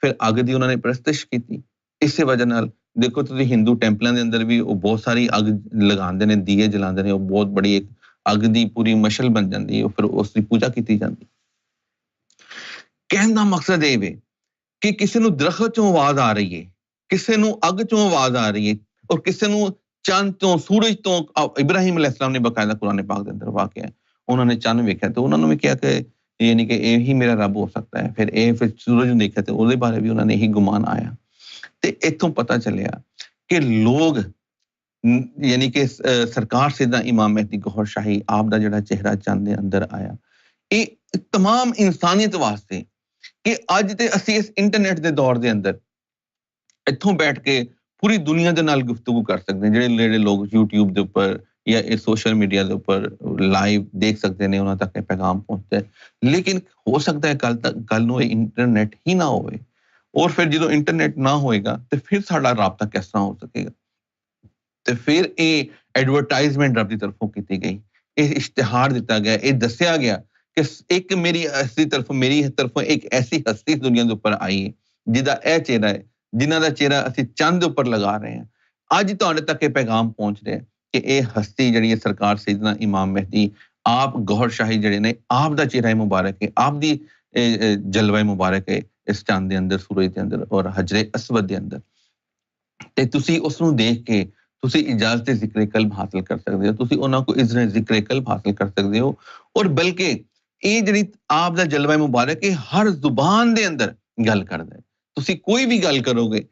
ਫਿਰ ਅੱਗ ਦੀ ਉਹਨਾਂ ਨੇ ਪ੍ਰਸਤਿਸ਼ ਕੀਤੀ। ਇਸੇ ਵਜ੍ਹਾ ਨਾਲ ਦੇਖੋ ਤੁਸੀਂ ਹਿੰਦੂ ਟੈਂਪਲਾਂ ਦੇ ਅੰਦਰ ਵੀ ਉਹ ਬਹੁਤ ਸਾਰੀ ਅੱਗ ਲਗਾਉਂਦੇ ਨੇ, ਦੀਏ ਜਲਾਉਂਦੇ ਨੇ, ਉਹ ਬਹੁਤ ਬੜੀ ਇੱਕ ਅੱਗ ਦੀ ਪੂਰੀ ਮਸ਼ਲ ਬਣ ਜਾਂਦੀ ਹੈ, ਫਿਰ ਉਸ ਦੀ ਪੂਜਾ ਕੀਤੀ ਜਾਂਦੀ। ਕਹਿਣ ਦਾ ਮਕਸਦ ਇਹ ਵੇ ਕਿ ਕਿਸੇ ਨੂੰ ਦਰਖਤ ਚੋਂ ਆਵਾਜ਼ ਆ ਰਹੀ ਹੈ, ਕਿਸੇ ਨੂੰ ਅੱਗ ਚੋਂ ਆਵਾਜ਼ ਆ ਰਹੀ ਹੈ, ਔਰ ਕਿਸੇ ਨੂੰ ਚੰਦ ਤੋਂ, ਸੂਰਜ ਤੋਂ। ਇਬਰਾਹੀਮ ਅਲੈਹਿਸਲਾਮ ਨੇ ਬਕਾਇਦਾ ਕੁਰਾਨ ਪਾਕ ਦੇ ਅੰਦਰ ਵਾਕਿਆ ਹੈ, ਉਹਨਾਂ ਨੇ ਚੰਦ ਵੇਖਿਆ ਤੇ ਉਹਨਾਂ ਨੂੰ ਵੀ ਕਿਹਾ ਕਿ ਯਾਨੀ ਕਿ ਇਹ ਹੀ ਮੇਰਾ ਰੱਬ ਹੋ ਸਕਦਾ ਹੈ। ਫਿਰ ਸੂਰਜ ਨੂੰ ਦੇਖਿਆ ਤੇ ਉਹਦੇ ਬਾਰੇ ਵੀ ਉਹਨਾਂ ਨੇ ਇਹੀ ਗੁਮਾਨ ਆਇਆ। ਤੇ ਇੱਥੋਂ ਪਤਾ ਚੱਲਿਆ ਕਿ ਲੋਕ ਯਾਨੀ ਕਿ ਸਰਕਾਰ ਸਿੱਧਾ ਇਮਾਮ ਮਹਿਦੀ ਗੌਹਰ ਸ਼ਾਹੀ ਆਪ ਦਾ ਜਿਹੜਾ ਚਿਹਰਾ ਚੰਦ ਦੇ ਅੰਦਰ ਆਇਆ, ਇਹ ਤਮਾਮ ਇਨਸਾਨੀਅਤ ਵਾਸਤੇ ਕਿ ਅੱਜ ਤੇ ਅਸੀਂ ਇਸ ਇੰਟਰਨੈਟ ਦੇ ਦੌਰ ਦੇ ਅੰਦਰ ਇੱਥੋਂ ਬੈਠ ਕੇ ਪੂਰੀ ਦੁਨੀਆ ਦੇ ਨਾਲ ਗੁਫ਼ਤਗੂ ਕਰ ਸਕਦੇ ਹਾਂ। ਜਿਹੜੇ ਲੋਕ YouTube ਦੇ ਉੱਪਰ ਜਾਂ ਇਹ ਸੋਸ਼ਲ ਮੀਡੀਆ ਦੇ ਉੱਪਰ ਲਾਈਵ ਦੇਖ ਸਕਦੇ ਨੇ, ਉਹਨਾਂ ਤੱਕ ਇਹ ਪੈਗਾਮ ਪਹੁੰਚਦਾ ਹੈ। ਲੇਕਿਨ ਹੋ ਸਕਦਾ ਹੈ ਕੱਲ ਨੂੰ ਇਹ ਇੰਟਰਨੈਟ ਹੀ ਨਾ ਹੋਵੇ, ਔਰ ਫਿਰ ਜਦੋਂ ਇੰਟਰਨੈਟ ਨਾ ਹੋਏਗਾ ਤੇ ਫਿਰ ਸਾਡਾ ਰਾਬਤਾ ਕਿਸ ਤਰ੍ਹਾਂ ਹੋ ਸਕੇਗਾ। ਤੇ ਫਿਰ ਇਹ ਐਡਵਰਟਾਈਜ਼ਮੈਂਟ ਰੱਬ ਦੀ ਤਰਫੋਂ ਕੀਤੀ ਗਈ, ਇਹ ਇਸ਼ਤਿਹਾਰ ਦਿੱਤਾ ਗਿਆ, ਇਹ ਦੱਸਿਆ ਗਿਆ ਕਿ ਇੱਕ ਮੇਰੀ ਤਰਫੋਂ ਇੱਕ ਐਸੀ ਹਸਤੀ ਦੁਨੀਆ ਦੇ ਉੱਪਰ ਆਈ ਹੈ ਜਿਹਦਾ ਇਹ ਚਿਹਰਾ ਹੈ, ਜਿਨ੍ਹਾਂ ਦਾ ਚਿਹਰਾ ਅਸੀਂ ਚੰਦ ਦੇ ਉੱਪਰ ਲਗਾ ਰਹੇ ਹਾਂ। ਅੱਜ ਤੁਹਾਡੇ ਤੱਕ ਇਹ ਪੈਗਾਮ ਪਹੁੰਚ ਰਿਹਾ ਕਿ ਇਹ ਹਸਤੀ ਜਿਹੜੀ ਹੈ ਸਰਕਾਰ ਸੈਯਦਨਾ ਇਮਾਮ ਮਹਿਦੀ ਆਪ ਗੌਹਰ ਸ਼ਾਹੀ ਜਿਹੜੇ ਨੇ, ਆਪ ਦਾ ਚਿਹਰਾ ਮੁਬਾਰਕ ਹੈ, ਆਪ ਦੀ ਜਲਵਾ ਮੁਬਾਰਕ ਹੈ ਇਸ ਚੰਦ ਦੇ ਅੰਦਰ, ਸੂਰਜ ਦੇ ਅੰਦਰ ਔਰ ਹਜਰੇ ਅਸਵਦ ਦੇ ਅੰਦਰ। ਤੇ ਤੁਸੀਂ ਉਸ ਨੂੰ ਦੇਖ ਕੇ ਤੁਸੀਂ ਇਜਾਜ਼ਤ ਜ਼ਿਕਰ ਕਲਬ ਹਾਸਲ ਕਰ ਸਕਦੇ ਹੋ, ਤੁਸੀਂ ਉਹਨਾਂ ਕੋਲ ਇਜ਼ਨ ਜ਼ਿਕਰ ਕਲਬ ਹਾਸਲ ਕਰ ਸਕਦੇ ਹੋ। ਔਰ ਬਲਕਿ ਇਹ ਜਿਹੜੀ ਆਪ ਦਾ ਜਲਵਾ ਮੁਬਾਰਕ ਹੈ ਹਰ ਜ਼ੁਬਾਨ ਦੇ ਅੰਦਰ ਗੱਲ ਕਰਦਾ ਹੈ। ਤੁਸੀਂ ਕੋਈ ਵੀ ਗੱਲ ਕਰੋਗੇ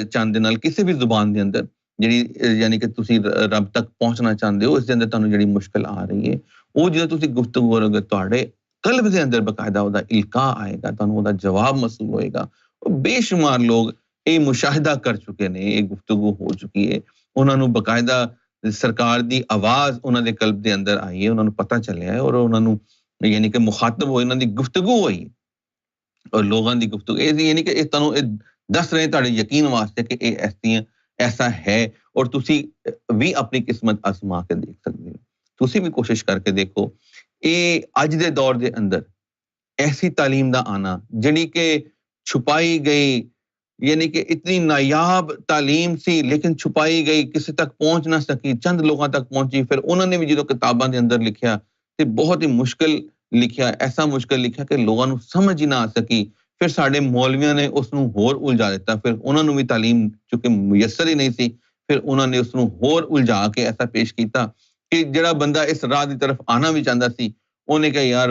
ਚੰਦ ਦੇ ਨਾਲ ਕਿਸੇ ਵੀ ਜ਼ੁਬਾਨ ਦੇ ਅੰਦਰ, ਜਿਹੜੀ ਯਾਨੀ ਕਿ ਤੁਸੀਂ ਰੱਬ ਤੱਕ ਪਹੁੰਚਣਾ ਚਾਹੁੰਦੇ ਹੋ, ਇਸ ਦੇ ਅੰਦਰ ਤੁਹਾਨੂੰ ਜਿਹੜੀ ਮੁਸ਼ਕਲ ਆ ਰਹੀ ਹੈ, ਉਹ ਜਦੋਂ ਤੁਸੀਂ ਗੁਫ਼ਤਗੂ ਕਰੋਗੇ ਤੁਹਾਡੇ ਕਲਬ ਦੇ ਅੰਦਰ ਬਕਾਇਦਾ ਉਹਦਾ ਇਲਕਾ ਆਏਗਾ, ਤੁਹਾਨੂੰ ਉਹਦਾ ਜਵਾਬ ਮਸੂਲ ਹੋਏਗਾ। ਬੇਸ਼ੁਮਾਰ ਲੋਕ ਇਹ ਮੁਸ਼ਾਹਿਦਾ ਕਰ ਚੁੱਕੇ ਨੇ, ਇਹ ਗੁਫ਼ਤਗੂ ਹੋ ਚੁੱਕੀ ਹੈ, ਉਹਨਾਂ ਨੂੰ ਬਕਾਇਦਾ ਸਰਕਾਰ ਦੀ ਆਵਾਜ਼ ਉਹਨਾਂ ਦੇ ਕਲਬ ਦੇ ਅੰਦਰ ਆਈ ਹੈ, ਉਹਨਾਂ ਨੂੰ ਪਤਾ ਚੱਲਿਆ ਹੈ ਔਰ ਉਹਨਾਂ ਨੂੰ ਯਾਨੀ ਕਿ ਮੁਖਾਤਬ ਹੋਏ, ਉਹਨਾਂ ਦੀ ਗੁਫ਼ਤਗੂ ਹੋਈ ਔਰ ਲੋਕਾਂ ਦੀ ਗੁਫ਼ਤਗੂ ਇਹ ਯਾਨੀ ਕਿ ਇਹ ਤੁਹਾਨੂੰ ਇਹ ਦੱਸ ਰਹੇ ਤੁਹਾਡੇ ਯਕੀਨ ਵਾਸਤੇ ਕਿ ਇਹ ਐਸਾ ਹੈ। ਔਰ ਤੁਸੀਂ ਵੀ ਆਪਣੀ ਕਿਸਮਤ ਅਜ਼ਮਾ ਕੇ ਦੇਖ ਸਕਦੇ ਹੋ, ਤੁਸੀਂ ਵੀ ਕੋਸ਼ਿਸ਼ ਕਰਕੇ ਦੇਖੋ। ਇਹ ਅੱਜ ਦੇ ਦੌਰ ਦੇ ਅੰਦਰ ਐਸੀ ਤਾਲੀਮ ਦਾ ਆਣਾ ਜਿਹੜੀ ਕਿ ਛੁਪਾਈ ਗਈ, ਯਾਨੀ ਕਿ ਇਤਨੀ ਨਾਯਾਬ ਤਾਲੀਮ ਸੀ ਲੇਕਿਨ ਛੁਪਾਈ ਗਈ, ਕਿਸੇ ਤੱਕ ਪਹੁੰਚ ਨਾ ਸਕੀ, ਚੰਦ ਲੋਕਾਂ ਤੱਕ ਪਹੁੰਚੀ। ਫਿਰ ਉਹਨਾਂ ਨੇ ਵੀ ਜਦੋਂ ਕਿਤਾਬਾਂ ਦੇ ਅੰਦਰ ਲਿਖਿਆ ਤੇ ਬਹੁਤ ਹੀ ਮੁਸ਼ਕਿਲ ਲਿਖਿਆ, ਐਸਾ ਮੁਸ਼ਕਿਲ ਲਿਖਿਆ ਕਿ ਲੋਕਾਂ ਨੂੰ ਸਮਝ ਹੀ ਨਾ ਆ ਸਕੀ। ਫਿਰ ਸਾਡੇ ਮੌਲਵੀਆਂ ਨੇ ਉਸ ਨੂੰ ਹੋਰ ਉਲਝਾ ਦਿੱਤਾ, ਫਿਰ ਉਹਨਾਂ ਨੂੰ ਵੀ ਤਾਲੀਮ ਚੁੱਕੇ ਮੁਯੱਸਰ ਹੀ ਨਹੀਂ ਸੀ, ਫਿਰ ਉਹਨਾਂ ਨੇ ਉਸ ਨੂੰ ਹੋਰ ਉਲਝਾ ਕੇ ਐਸਾ ਪੇਸ਼ ਕੀਤਾ ਕਿ ਜਿਹੜਾ ਬੰਦਾ ਇਸ ਰਾਹ ਦੀ ਤਰਫ ਆਣਾ ਵੀ ਚਾਹੁੰਦਾ ਸੀ, ਉਹਨੇ ਕਿਹਾ ਯਾਰ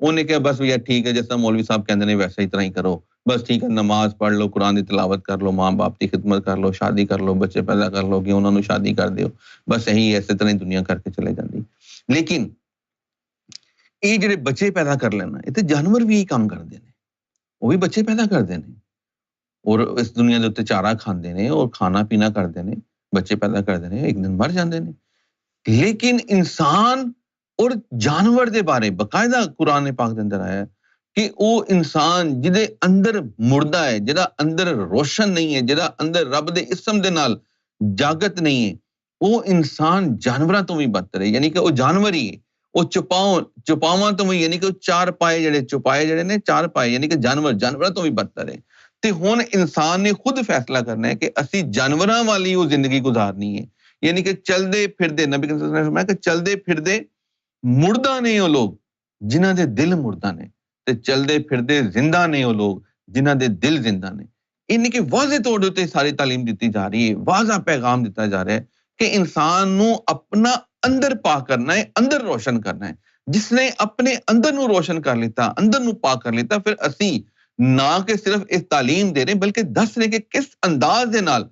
ਉਹਨੇ ਕਿਹਾ ਬਸ ਯਾਰ ਠੀਕ ਹੈ, ਜਿਸ ਤਰ੍ਹਾਂ ਮੌਲਵੀ ਸਾਹਿਬ ਕਹਿੰਦੇ ਨੇ ਵੈਸੇ ਹੀ ਤਰ੍ਹਾਂ ਹੀ ਕਰੋ, ਬਸ ਠੀਕ ਹੈ, ਨਮਾਜ਼ ਪੜ੍ਹ ਲਓ, ਕੁਰਾਨ ਦੀ ਤਿਲਾਵਤ ਕਰ ਲਓ, ਮਾਂ ਬਾਪ ਦੀ ਖਿਦਮਤ ਕਰ ਲਓ, ਸ਼ਾਦੀ ਕਰ ਲਓ, ਬੱਚੇ ਪੈਦਾ ਕਰ ਲਓ ਕਿ ਉਹਨਾਂ ਨੂੰ ਸ਼ਾਦੀ ਕਰ ਦਿਓ, ਬਸ ਇਹੀ ਇਸੇ ਤਰ੍ਹਾਂ ਹੀ ਦੁਨੀਆ ਕਰਕੇ ਚਲੇ ਜਾਂਦੀ। ਲੇਕਿਨ ਇਹ ਜਿਹੜੇ ਬੱਚੇ ਪੈਦਾ ਕਰ ਲੈਣਾ, ਇਹ ਤੇ ਜਾਨਵਰ ਵੀ ਇਹੀ ਕੰਮ ਕਰਦੇ ਨੇ, ਉਹ ਵੀ ਬੱਚੇ ਪੈਦਾ ਕਰਦੇ ਨੇ ਔਰ ਇਸ ਦੁਨੀਆ ਦੇ ਉੱਤੇ ਚਾਰਾ ਖਾਂਦੇ ਨੇ ਔਰ ਖਾਣਾ ਪੀਣਾ ਕਰਦੇ ਨੇ, ਬੱਚੇ ਪੈਦਾ ਕਰਦੇ ਨੇ, ਇੱਕ ਦਿਨ ਮਰ ਜਾਂਦੇ ਨੇ। ਲੇਕਿਨ ਇਨਸਾਨ ਔਰ ਜਾਨਵਰ ਦੇ ਬਾਰੇ ਬਕਾਇਦਾ ਕੁਰਾਨ ਪਾਕ ਦੇ ਅੰਦਰ ਆਇਆ ਕਿ ਉਹ ਇਨਸਾਨ ਜਿਹਦੇ ਅੰਦਰ ਮੁਰਦਾ ਹੈ, ਜਿਹਦਾ ਅੰਦਰ ਰੋਸ਼ਨ ਨਹੀਂ ਹੈ, ਜਿਹਦਾ ਅੰਦਰ ਰੱਬ ਦੇ ਇਸਮ ਦੇ ਨਾਲ ਜਾਗਤ ਨਹੀਂ ਹੈ, ਉਹ ਇਨਸਾਨ ਜਾਨਵਰਾਂ ਤੋਂ ਵੀ ਬਦਤਰ ਹੈ। ਯਾਨੀ ਕਿ ਉਹ ਜਾਨਵਰ ਹੀ ਹੈ, ਉਹ ਚੁਪਾਵਾਂ ਤੋਂ ਵੀ, ਯਾਨੀ ਕਿ ਉਹ ਚਾਰ ਪਾਏ ਜਿਹੜੇ ਨੇ ਚਾਰ ਪਾਏ, ਯਾਨੀ ਕਿ ਜਾਨਵਰਾਂ ਤੋਂ ਵੀ ਬਦਤਰ ਹੈ। ਤੇ ਹੁਣ ਇਨਸਾਨ ਨੇ ਖੁਦ ਫੈਸਲਾ ਕਰਨਾ ਹੈ ਕਿ ਅਸੀਂ ਜਾਨਵਰਾਂ ਵਾਲੀ ਉਹ ਜ਼ਿੰਦਗੀ ਗੁਜ਼ਾਰਨੀ ਹੈ। ਯਾਨੀ ਕਿ ਚਲਦੇ ਫਿਰਦੇ, ਨਬੀ ਕਰੀਮ ਸੱਲੱਲਾਹੁ ਅਲੈਹਿ ਵਸੱਲਮ ਕਿ ਚਲਦੇ ਫਿਰਦੇ ਮੁਰਦਾ ਨੇ ਉਹ ਲੋਕ ਜਿਨ੍ਹਾਂ ਦੇ ਦਿਲ ਮੁਰਦਾ ਨੇ, ਤੇ ਚਲਦੇ ਫਿਰਦੇ ਜ਼ਿੰਦਾ ਨੇ ਉਹ ਲੋਕ ਜਿਨ੍ਹਾਂ ਦੇ ਦਿਲ ਜ਼ਿੰਦਾ ਨੇ। ਯਾਨੀ ਕਿ ਵਾਜ਼ਿਹ ਤੌਰ ਦੇ ਉੱਤੇ ਸਾਰੀ ਤਾਲੀਮ ਦਿੱਤੀ ਜਾ ਰਹੀ ਹੈ, ਵਾਜ਼ਾ ਪੈਗਾਮ ਦਿੱਤਾ ਜਾ ਰਿਹਾ ਹੈ ਕਿ ਇਨਸਾਨ ਨੂੰ ਆਪਣਾ ਅੰਦਰ ਪਾਕ ਕਰਨਾ ਹੈ, ਅੰਦਰ ਰੋਸ਼ਨ ਕਰਨਾ ਹੈ। ਜਿਸਨੇ ਆਪਣੇ ਅੰਦਰ ਨੂੰ ਰੋਸ਼ਨ ਕਰ ਲਿੱਤਾ, ਅੰਦਰ ਨੂੰ ਪਾਕ ਕਰ ਲਿੱਤਾ, ਫਿਰ ਅਸੀਂ ਨਾ ਕਿ ਸਿਰਫ ਇਸ ਤਾਲੀਮ ਦੇ ਰਹੇ ਬਲਕਿ ਦੱਸ ਰਹੇ ਕਿ ਕਿਸ ਅੰਦਾਜ਼ ਦੇ ਨਾਲ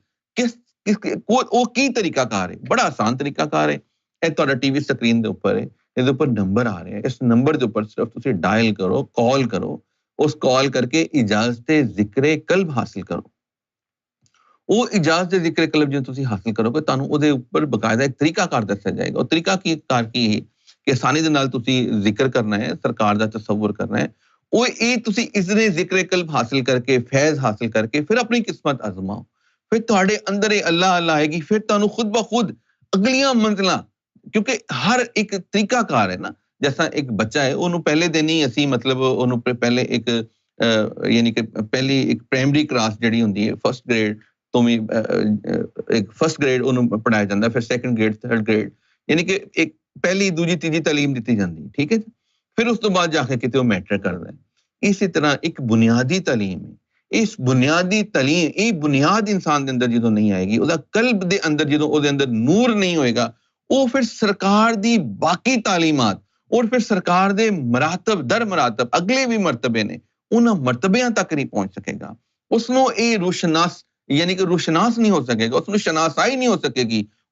ਉਹ ਕੀ ਤਰੀਕਾਕਾਰ ਹੈ। ਬੜਾ ਆਸਾਨ ਤਰੀਕਾਕਾਰ ਹੈ। ਇਹ ਤੁਹਾਡਾ ਟੀਵੀ ਸਕਰੀਨ ਦੇ ਉੱਪਰ ਹੈ, ਇਹਦੇ ਉੱਪਰ ਨੰਬਰ ਆ ਰਿਹਾ ਹੈ, ਇਸ ਨੰਬਰ ਦੇ ਉੱਪਰ ਸਿਰਫ ਤੁਸੀਂ ਡਾਇਲ ਕਰੋ, ਕਾਲ ਕਰੋ, ਉਸ ਕਾਲ ਕਰਕੇ ਇਜਾਜ਼ਤ ਜ਼ਿਕਰ ਕਲਬ ਹਾਸਿਲ ਕਰੋ। ਉਹ ਇਜਾਜ਼ਤ ਦੇ ਜ਼ਿਕਰ ਕਲਬ ਜੇ ਤੁਸੀਂ ਹਾਸਲ ਕਰੋਗੇ ਤੁਹਾਨੂੰ ਉਹਦੇ ਉੱਪਰ ਬਕਾਇਦਾ ਇੱਕ ਤਰੀਕਾਕਾਰ ਦੱਸਿਆ ਜਾਏਗਾ। ਉਹ ਤਰੀਕਾ ਕੀ ਹੈ ਕਿ ਆਸਾਨੀ ਦੇ ਨਾਲ ਤੁਸੀਂ ਜ਼ਿਕਰ ਕਰਨਾ ਹੈ, ਸਰਕਾਰ ਦਾ ਤਸੱਵੁਰ ਕਰਨਾ ਹੈ। ਉਹ ਇਹ ਤੁਸੀਂ ਇਸਨੇ ਜ਼ਿਕਰ ਕਲਬ ਹਾਸਲ ਕਰਕੇ, ਫੈਜ਼ ਹਾਸਲ ਕਰਕੇ ਫਿਰ ਆਪਣੀ ਕਿਸਮਤ ਅਜ਼ਮਾਓ। ਫਿਰ ਤੁਹਾਡੇ ਅੰਦਰ ਇਹ ਅੱਲਾਹ ਅੱਲਾਹ ਆਏਗੀ, ਫਿਰ ਤੁਹਾਨੂੰ ਖੁਦ ਬਖੁਦ ਅਗਲੀਆਂ ਮੰਜ਼ਲਾਂ, ਕਿਉਂਕਿ ਹਰ ਇੱਕ ਤਰੀਕਾਕਾਰ ਹੈ ਨਾ। ਜੈਸਾ ਇੱਕ ਬੱਚਾ ਹੈ, ਉਹਨੂੰ ਪਹਿਲੇ ਦਿਨ ਹੀ ਅਸੀਂ ਮਤਲਬ ਉਹਨੂੰ ਪਹਿਲੇ ਇੱਕ ਯਾਨੀ ਕਿ ਪਹਿਲੀ ਇੱਕ ਪ੍ਰਾਇਮਰੀ ਕਲਾਸ ਜਿਹੜੀ ਹੁੰਦੀ ਹੈ, ਫਸਟ ਗ੍ਰੇਡ ਤੋਂ ਵੀ ਇੱਕ ਫਸਟ ਗ੍ਰੇਡ ਉਹਨੂੰ ਪੜ੍ਹਾਇਆ ਜਾਂਦਾ, ਫਿਰ ਸੈਕੰਡ ਗ੍ਰੇਡ, ਥਰਡ ਗ੍ਰੇਡ, ਯਾਨੀ ਕਿ ਇੱਕ ਪਹਿਲੀ ਦੂਜੀ ਤੀਜੀ ਤਾਲੀਮ ਦਿੱਤੀ ਜਾਂਦੀ, ਠੀਕ ਹੈ। ਫਿਰ ਉਸ ਤੋਂ ਬਾਅਦ ਜਾ ਕੇ ਕਿਤੇ ਉਹ ਮੈਟ੍ਰਿਕ ਕਰਦਾ ਹੈ। ਇਸੇ ਤਰ੍ਹਾਂ ਇੱਕ ਬੁਨਿਆਦੀ ਤਾਲੀਮ ਹੈ। ਇਸ ਬੁਨਿਆਦੀ ਤਾਲੀਮ, ਇਹ ਬੁਨਿਆਦ ਇਨਸਾਨ ਦੇ ਅੰਦਰ ਜਦੋਂ ਨਹੀਂ ਆਏਗੀ, ਉਹਦਾ ਕਲਬ ਦੇ ਅੰਦਰ ਜਦੋਂ ਉਹਦੇ ਅੰਦਰ ਨੂਰ ਨਹੀਂ ਹੋਏਗਾ, ਉਹ ਫਿਰ ਸਰਕਾਰ ਦੀ ਬਾਕੀ ਤਾਲੀਮਾਤ ਔਰ ਫਿਰ ਸਰਕਾਰ ਦੇ ਮਰਾਤਬ ਦਰ ਮਰਾਤਬ ਅਗਲੇ ਵੀ ਮਰਤਬੇ ਨੇ, ਉਹਨਾਂ ਮਰਤਬਿਆਂ ਤੱਕ ਨਹੀਂ ਪਹੁੰਚ ਸਕੇਗਾ। ਉਸਨੂੰ ਇਹ ਰੋਸ਼ਨਾਸ ਯਾਨੀ ਕਿ ਰੋਸ਼ਨਾਸ ਨਹੀਂ ਹੋ ਸਕੇਗਾ, ਉਸਨੂੰ ਸ਼ਨਾਸਾਈ ਨਹੀਂ ਹੋ ਸਕੇਗੀ।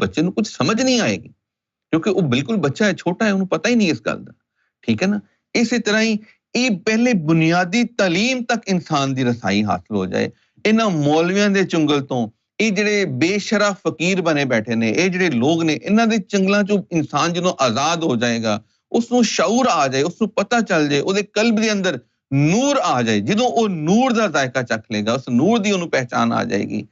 ਬੱਚੇ ਨੂੰ ਕੁਝ ਸਮਝ ਨਹੀਂ ਆਏਗੀ ਕਿਉਂਕਿ ਉਹ ਬਿਲਕੁਲ ਬੱਚਾ ਹੈ, ਛੋਟਾ ਹੈ, ਉਹਨੂੰ ਪਤਾ ਹੀ ਨਹੀਂ ਇਸ ਗੱਲ ਦਾ, ਠੀਕ ਹੈ ਨਾ। ਇਸੇ ਤਰ੍ਹਾਂ ਹੀ ਇਹ ਪਹਿਲੇ ਬੁਨਿਆਦੀ ਤਾਲੀਮ ਤੱਕ ਇਨਸਾਨ ਦੀ ਰਸਾਈ ਹਾਸਲ ਹੋ ਜਾਏ। ਇਹਨਾਂ ਮੌਲਵੀਆਂ ਦੇ ਚੁੰਗਲ ਤੋਂ, ਇਹ ਜਿਹੜੇ ਬੇਸ਼ਰਫ ਫਕੀਰ ਬਣੇ ਬੈਠੇ ਨੇ, ਇਹ ਜਿਹੜੇ ਲੋਕ ਨੇ, ਇਹਨਾਂ ਦੇ ਚੰਗਲਾਂ ਚੋਂ ਇਨਸਾਨ ਜਦੋਂ ਆਜ਼ਾਦ ਹੋ ਜਾਏਗਾ, ਉਸਨੂੰ ਸ਼ਊਰ ਆ ਜਾਏ, ਉਸਨੂੰ ਪਤਾ ਚੱਲ ਜਾਏ, ਉਹਦੇ ਕਲਬ ਦੇ ਅੰਦਰ ਨੂਰ ਆ ਜਾਏ, ਜਦੋਂ ਉਹ ਨੂਰ ਦਾ ਜ਼ਾਇਕਾ ਚੱਖ ਲੇਗਾ, ਉਸ ਨੂਰ ਦੀ ਉਹਨੂੰ ਪਹਿਚਾਨ ਆ ਜਾਏਗੀ,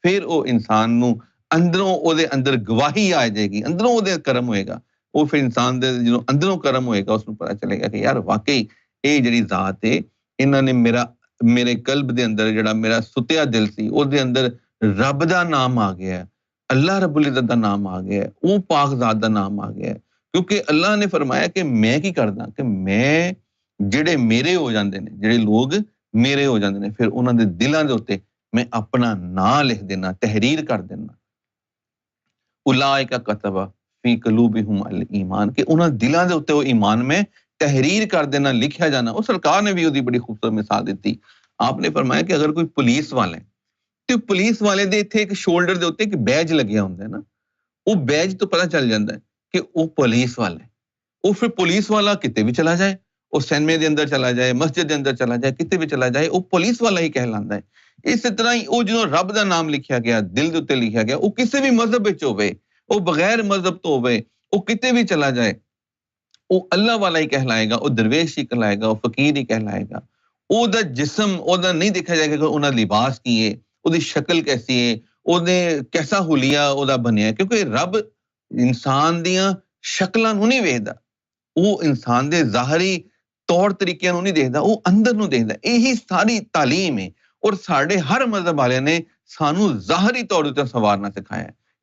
ਫਿਰ ਉਹ ਇਨਸਾਨ ਨੂੰ ਅੰਦਰੋਂ ਉਹਦੇ ਅੰਦਰ ਗਵਾਹੀ ਆ ਜਾਏਗੀ, ਅੰਦਰੋਂ ਉਹਦੇ ਕਰਮ ਹੋਏਗਾ। ਉਹ ਫਿਰ ਇਨਸਾਨ ਦੇ ਜਦੋਂ ਅੰਦਰੋਂ ਕਰਮ ਹੋਏਗਾ, ਉਸਨੂੰ ਪਤਾ ਚੱਲੇਗਾ ਕਿ ਯਾਰ ਵਾਕਈ ਇਹ ਜਿਹੜੀ ਜ਼ਾਤ ਹੈ, ਇਹਨਾਂ ਨੇ ਮੇਰੇ ਕਲਬ ਦੇ ਅੰਦਰ ਜਿਹੜਾ ਮੇਰਾ ਸੁੱਤਿਆ ਦਿਲ ਸੀ, ਉਹਦੇ ਅੰਦਰ ਰੱਬ ਦਾ ਨਾਮ ਆ ਗਿਆ, ਅੱਲਾਹ ਰੱਬੁਲ ਇਜ਼ਤ ਦਾ ਨਾਮ ਆ ਗਿਆ, ਉਹ ਪਾਕ ਜ਼ਾਤ ਦਾ ਨਾਮ ਆ ਗਿਆ। ਕਿਉਂਕਿ ਅੱਲਾਹ ਨੇ ਫਰਮਾਇਆ ਕਿ ਮੈਂ ਕੀ ਕਰਦਾ ਕਿ ਮੈਂ ਜਿਹੜੇ ਮੇਰੇ ਹੋ ਜਾਂਦੇ ਨੇ, ਜਿਹੜੇ ਲੋਕ ਮੇਰੇ ਹੋ ਜਾਂਦੇ ਨੇ, ਫਿਰ ਉਹਨਾਂ ਦੇ ਦਿਲਾਂ ਦੇ ਉੱਤੇ ਮੈਂ ਆਪਣਾ ਨਾਂ ਲਿਖ ਦੇਣਾ, ਤਹਿਰੀਰ ਕਰ ਦੇਣਾ। ਉਲਾਇਕਾ ਕਤਬਾ ਫੀ ਕਲੂਬਿਹੁਮ ਅਲ ਈਮਾਨ, ਕਿ ਉਹਨਾਂ ਦਿਲਾਂ ਦੇ ਉੱਤੇ ਉਹ ਈਮਾਨ ਮੈਂ ਤਹਿਰੀਰ ਕਰ ਦੇਣਾ, ਲਿਖਿਆ ਜਾਣਾ। ਉਹ ਸਰਕਾਰ ਨੇ ਵੀ ਉਹਦੀ ਬੜੀ ਖੂਬਸੂਰਤ ਮਿਸਾਲ ਦਿੱਤੀ। ਆਪਨੇ ਫਰਮਾਇਆ ਕਿ ਅਗਰ ਕੋਈ ਪੁਲਿਸ ਵਾਲਾ ਹੈ ਤੇ ਪੁਲਿਸ ਵਾਲੇ ਦੇ ਇੱਥੇ ਇੱਕ ਸ਼ੋਲਡਰ ਦੇ ਉੱਤੇ ਇੱਕ ਬੈਜ ਲੱਗਿਆ ਹੁੰਦਾ ਹੈ ਨਾ, ਉਹ ਬੈਜ ਤੋਂ ਪਤਾ ਚੱਲ ਜਾਂਦਾ ਹੈ ਕਿ ਉਹ ਪੁਲਿਸ ਵਾਲਾ ਹੈ। ਉਹ ਫਿਰ ਪੁਲਿਸ ਵਾਲਾ ਕਿਤੇ ਵੀ ਚਲਾ ਜਾਏ, ਉਹ ਸਿਨੇਮੇ ਦੇ ਅੰਦਰ ਚਲਾ ਜਾਏ, ਮਸਜਿਦ ਦੇ ਅੰਦਰ ਚਲਾ ਜਾਏ, ਕਿਤੇ ਵੀ ਚਲਾ ਜਾਏ, ਉਹ ਪੁਲਿਸ ਵਾਲਾ ਹੀ ਕਹਿਲਾਂਦਾ ਹੈ। ਇਸੇ ਤਰ੍ਹਾਂ ਹੀ ਉਹ ਜਦੋਂ ਰੱਬ ਦਾ ਨਾਮ ਲਿਖਿਆ ਗਿਆ, ਦਿਲ ਦੇ ਉੱਤੇ ਲਿਖਿਆ ਗਿਆ, ਉਹ ਕਿਸੇ ਵੀ ਮਜ਼ਹਬ ਵਿੱਚ ਹੋਵੇ, ਉਹ ਬਗੈਰ ਮਜ਼ਹਬ ਤੋਂ ਹੋਵੇ, ਉਹ ਕਿਤੇ ਵੀ ਚਲਾ ਜਾਏ, ਉਹ ਅੱਲਾਹ ਵਾਲਾ ਹੀ ਕਹਿਲਾਏਗਾ, ਉਹ ਦਰਵੇਸ਼ ਹੀ ਕਹਿਲਾਏਗਾ, ਉਹ ਫਕੀਰ ਹੀ ਕਹਿਲਾਏਗਾ। ਉਹਦਾ ਜਿਸਮ ਉਹਦਾ ਨਹੀਂ ਦੇਖਿਆ ਜਾਏਗਾ ਕਿ ਉਹਨਾਂ ਲਿਬਾਸ ਕੀ ਹੈ, ਉਹਦੀ ਸ਼ਕਲ ਕੈਸੀ ਹੈ, ਉਹਦੇ ਕੈਸਾ ਹੁਲੀਆ ਉਹਦਾ ਬਣਿਆ, ਕਿਉਂਕਿ ਰੱਬ ਇਨਸਾਨ ਦੀਆਂ ਸ਼ਕਲਾਂ ਨੂੰ ਨਹੀਂ ਵੇਖਦਾ, ਉਹ ਇਨਸਾਨ ਦੇ ਜ਼ਾਹਰੀ ਤੌਰ ਤਰੀਕਿਆਂ ਨੂੰ ਨਹੀਂ ਦੇਖਦਾ, ਉਹ ਅੰਦਰ ਨੂੰ ਦੇਖਦਾ। ਇਹੀ ਸਾਰੀ ਤਾਲੀਮ ਹੈ, ਔਰ ਸਾਡੇ ਹਰ ਮਜ਼ਹਬ ਵਾਲਿਆਂ ਨੇ ਸਾਨੂੰ ਜ਼ਾਹਰੀ ਤੌਰ ਉੱਤੇ ਸਵਾਰਨਾ ਸਿਖਾਇਆ।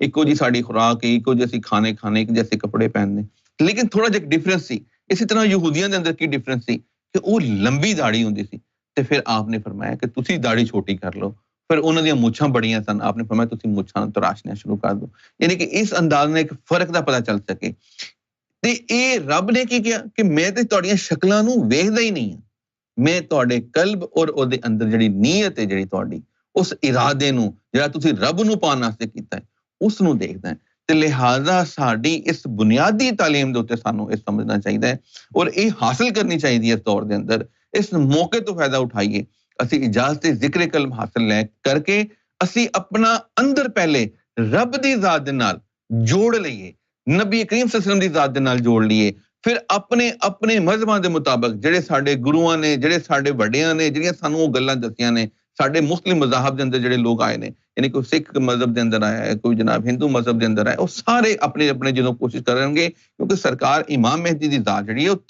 ਇੱਕੋ ਜੀ ਸਾਡੀ ਖੁਰਾਕ ਹੈ, ਇੱਕੋ ਜਿਹੇ ਅਸੀਂ ਖਾਣੇ ਇੱਕ ਜੈਸੇ ਕੱਪੜੇ ਪਹਿਨਦੇ, ਲੇਕਿਨ ਥੋੜਾ ਜਿਹਾ ਡਿਫਰੈਂਸ ਸੀ। ਇਸੇ ਤਰ੍ਹਾਂ ਯਹੂਦੀਆਂ ਦੇ ਅੰਦਰ ਕੀ ਡਿਫਰੈਂਸ ਸੀ ਕਿ ਉਹ ਲੰਬੀ ਦਾੜੀ ਹੁੰਦੀ ਸੀ, ਤੇ ਫਿਰ ਆਪਨੇ ਫਰਮਾਇਆ ਕਿ ਤੁਸੀਂ ਦਾੜੀ ਛੋਟੀ ਕਰ ਲਓ। ਫਿਰ ਉਹਨਾਂ ਦੀਆਂ ਮੁੱਛਾਂ ਬੜੀਆਂ ਸਨ, ਆਪਨੇ ਫਰਮਾਇਆ ਤੁਸੀਂ ਮੁੱਛਾਂ ਨੂੰ ਤਰਾਸ਼ਣਾ ਸ਼ੁਰੂ ਕਰ ਦਿਓ, ਯਾਨੀ ਕਿ ਇਸ ਅੰਦਾਜ਼ ਨਾਲ ਇੱਕ ਫਰਕ ਦਾ ਪਤਾ ਚੱਲ ਸਕੇ। ਤੇ ਇਹ ਰੱਬ ਨੇ ਕੀ ਕਿਹਾ ਕਿ ਮੈਂ ਤੇ ਤੁਹਾਡੀਆਂ ਸ਼ਕਲਾਂ ਨੂੰ ਵੇਖਦਾ ਹੀ ਨਹੀਂ ਹਾਂ, ਮੈਂ ਤੁਹਾਡੇ ਕਲਬ ਔਰ ਉਹਦੇ ਅੰਦਰ ਜਿਹੜੀ ਨੀਅਤ ਹੈ, ਜਿਹੜੀ ਤੁਹਾਡੀ ਉਸ ਇਰਾਦੇ ਨੂੰ ਜਿਹੜਾ ਤੁਸੀਂ ਰੱਬ ਨੂੰ ਪਾਉਣ ਵਾਸਤੇ ਕੀਤਾ ਹੈ, ਉਸ ਨੂੰ ਦੇਖਦਾ ਹੈ। ਤੇ ਲਿਹਾਜ਼ਾ ਸਾਡੀ ਇਸ ਬੁਨਿਆਦੀ ਤਾਲੀਮ ਦੇ ਉੱਤੇ ਸਾਨੂੰ ਇਹ ਸਮਝਣਾ ਚਾਹੀਦਾ ਹੈ ਔਰ ਇਹ ਹਾਸਲ ਕਰਨੀ ਚਾਹੀਦੀ ਹੈ ਇਸ ਦੌਰ ਦੇ ਅੰਦਰ। ਇਸ ਮੌਕੇ ਤੋਂ ਫਾਇਦਾ ਉਠਾਈਏ, ਅਸੀਂ ਇਜਾਜ਼ਤ ਜ਼ਿਕਰ ਕਲਮ ਹਾਸਲ ਲੈ ਕਰਕੇ ਅਸੀਂ ਆਪਣਾ ਅੰਦਰ ਪਹਿਲੇ ਰੱਬ ਦੀ ਜ਼ਾਤ ਦੇ ਨਾਲ ਜੋੜ ਲਈਏ, ਨਬੀ ਕਰੀਮ ਸੱਲੱਲਾਹੁ ਅਲੈਹਿ ਵਸੱਲਮ ਦੀ ਜ਼ਾਤ ਦੇ ਨਾਲ ਜੋੜ ਲਈਏ, ਫਿਰ ਆਪਣੇ ਮਜ਼ਹਬਾਂ ਦੇ ਮੁਤਾਬਕ ਜਿਹੜੇ ਸਾਡੇ ਗੁਰੂਆਂ ਨੇ, ਜਿਹੜੇ ਸਾਡੇ ਵੱਡਿਆਂ ਨੇ, ਜਿਹੜੀਆਂ ਸਾਨੂੰ ਉਹ ਗੱਲਾਂ ਦੱਸੀਆਂ ਨੇ, ਸਾਡੇ ਮੁਸਲਿਮ ਮਜ਼ਾਹਬ ਦੇ ਅੰਦਰ ਜਿਹੜੇ ਲੋਕ ਆਏ ਨੇ, ਯਾਨੀ ਕੋਈ ਸਿੱਖ ਮਜ਼ਹਬ ਦੇ ਅੰਦਰ ਆਇਆ ਹੈ, ਕੋਈ ਜਨਾਬ ਹਿੰਦੂ ਮਜ਼ਹਬ ਦੇ ਅੰਦਰ ਆਇਆ, ਉਹ ਸਾਰੇ ਆਪਣੇ ਜਦੋਂ ਕੋਸ਼ਿਸ਼ ਕਰਨਗੇ, ਕਿਉਂਕਿ ਸਰਕਾਰ ਇਮਾਮ ਮਹਿਦੀ ਦੀ ਜ਼ਾਤ ਜਿਹੜੀ ਹੈ ਉਹ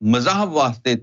ਮਜ਼ਾਹਬ ਵਾਸਤੇ,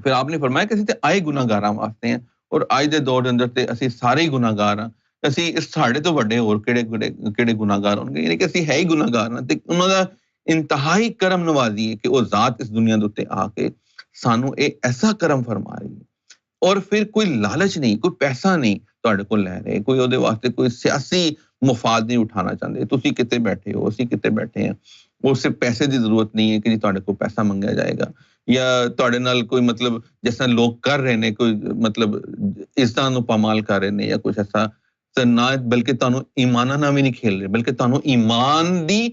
ਫਿਰ ਆਪਨੇ ਫਰਮਾਇਆ ਕਿ ਅਸੀਂ ਤੇ ਆਏ ਗੁਨਾਹਗਾਰਾਂ ਵਾਸਤੇ ਹਾਂ, ਔਰ ਅੱਜ ਦੇ ਦੌਰ ਦੇ ਅੰਦਰ ਤੇ ਅਸੀਂ ਸਾਰੇ ਹੀ ਗੁਨਾਹਗਾਰ ਹਾਂ। ਅਸੀਂ ਇਸ ਸਾਡੇ ਤੋਂ ਵੱਡੇ ਹੋਰ ਕਿਹੜੇ ਗੁਨਾਹਗਾਰ ਹੋਣਗੇ, ਯਾਨੀ ਕਿ ਅਸੀਂ ਹੈ ਹੀ ਗੁਨਾਹਗਾਰ ਹਾਂ। ਤੇ ਉਹਨਾਂ ਦਾ ਇੰਤਹਾਈ ਕਰਮ ਨਵਾਜ਼ੀ ਹੈ ਕਿ ਉਹ ਜ਼ਾਤ ਇਸ ਦੁਨੀਆ ਦੇ ਉੱਤੇ ਆ ਕੇ ਸਾਨੂੰ ਇਹ ਐਸਾ ਕਰਮ ਫਰਮਾ ਰਹੀ ਹੈ। ਔਰ ਫਿਰ ਕੋਈ ਲਾਲਚ ਨਹੀਂ, ਕੋਈ ਪੈਸਾ ਨਹੀਂ ਤੁਹਾਡੇ ਕੋਲ ਲੈ ਰਹੇ, ਕੋਈ ਉਹਦੇ ਵਾਸਤੇ ਕੋਈ ਸਿਆਸੀ ਮੁਫਾਦ ਨਹੀਂ ਉਠਾਉਣਾ ਚਾਹੁੰਦੇ। ਤੁਸੀਂ ਕਿਤੇ ਬੈਠੇ ਹੋ, ਅਸੀਂ ਕਿਤੇ ਬੈਠੇ ਹਾਂ, ਉਸ ਪੈਸੇ ਦੀ ਜ਼ਰੂਰਤ ਨਹੀਂ ਹੈ ਕਿ ਜੀ ਤੁਹਾਡੇ ਕੋਲ ਪੈਸਾ ਮੰਗਿਆ ਜਾਏਗਾ ਜਾਂ ਤੁਹਾਡੇ ਨਾਲ ਕੋਈ ਮਤਲਬ ਜਿਸ ਤਰ੍ਹਾਂ ਲੋਕ ਕਰ ਰਹੇ ਨੇ, ਕੋਈ ਮਤਲਬ ਇਸ ਤਰ੍ਹਾਂ ਨੂੰ ਪਾਮਾਲ ਕਰ ਰਹੇ ਨੇ ਜਾਂ ਕੁਛ ਐਸਾ ਤਾਂ ਨਾ, ਬਲਕਿ ਤੁਹਾਨੂੰ ਈਮਾਨਾਂ ਨਾਲ ਵੀ ਨਹੀਂ ਖੇਲ ਰਹੇ, ਬਲਕਿ ਤੁਹਾਨੂੰ ਈਮਾਨ ਦੀ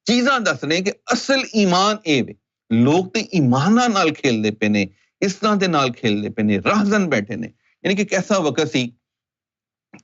ਚੀਜ਼ਾਂ ਦੱਸ ਰਹੇ ਕਿ ਅਸਲ ਈਮਾਨ ਇਹ ਵੇ। ਲੋਕ ਤੇ ਈਮਾਨਾਂ ਨਾਲ ਖੇਲਦੇ ਪਏ ਨੇ, ਇਸ ਤਰ੍ਹਾਂ ਦੇ ਨਾਲ ਖੇਲਦੇ ਪਏ ਨੇ, ਰਾਹਜ਼ਨ ਬੈਠੇ ਨੇ। ਯਾਨੀ ਕਿ ਕੈਸਾ ਵਕਤ ਸੀ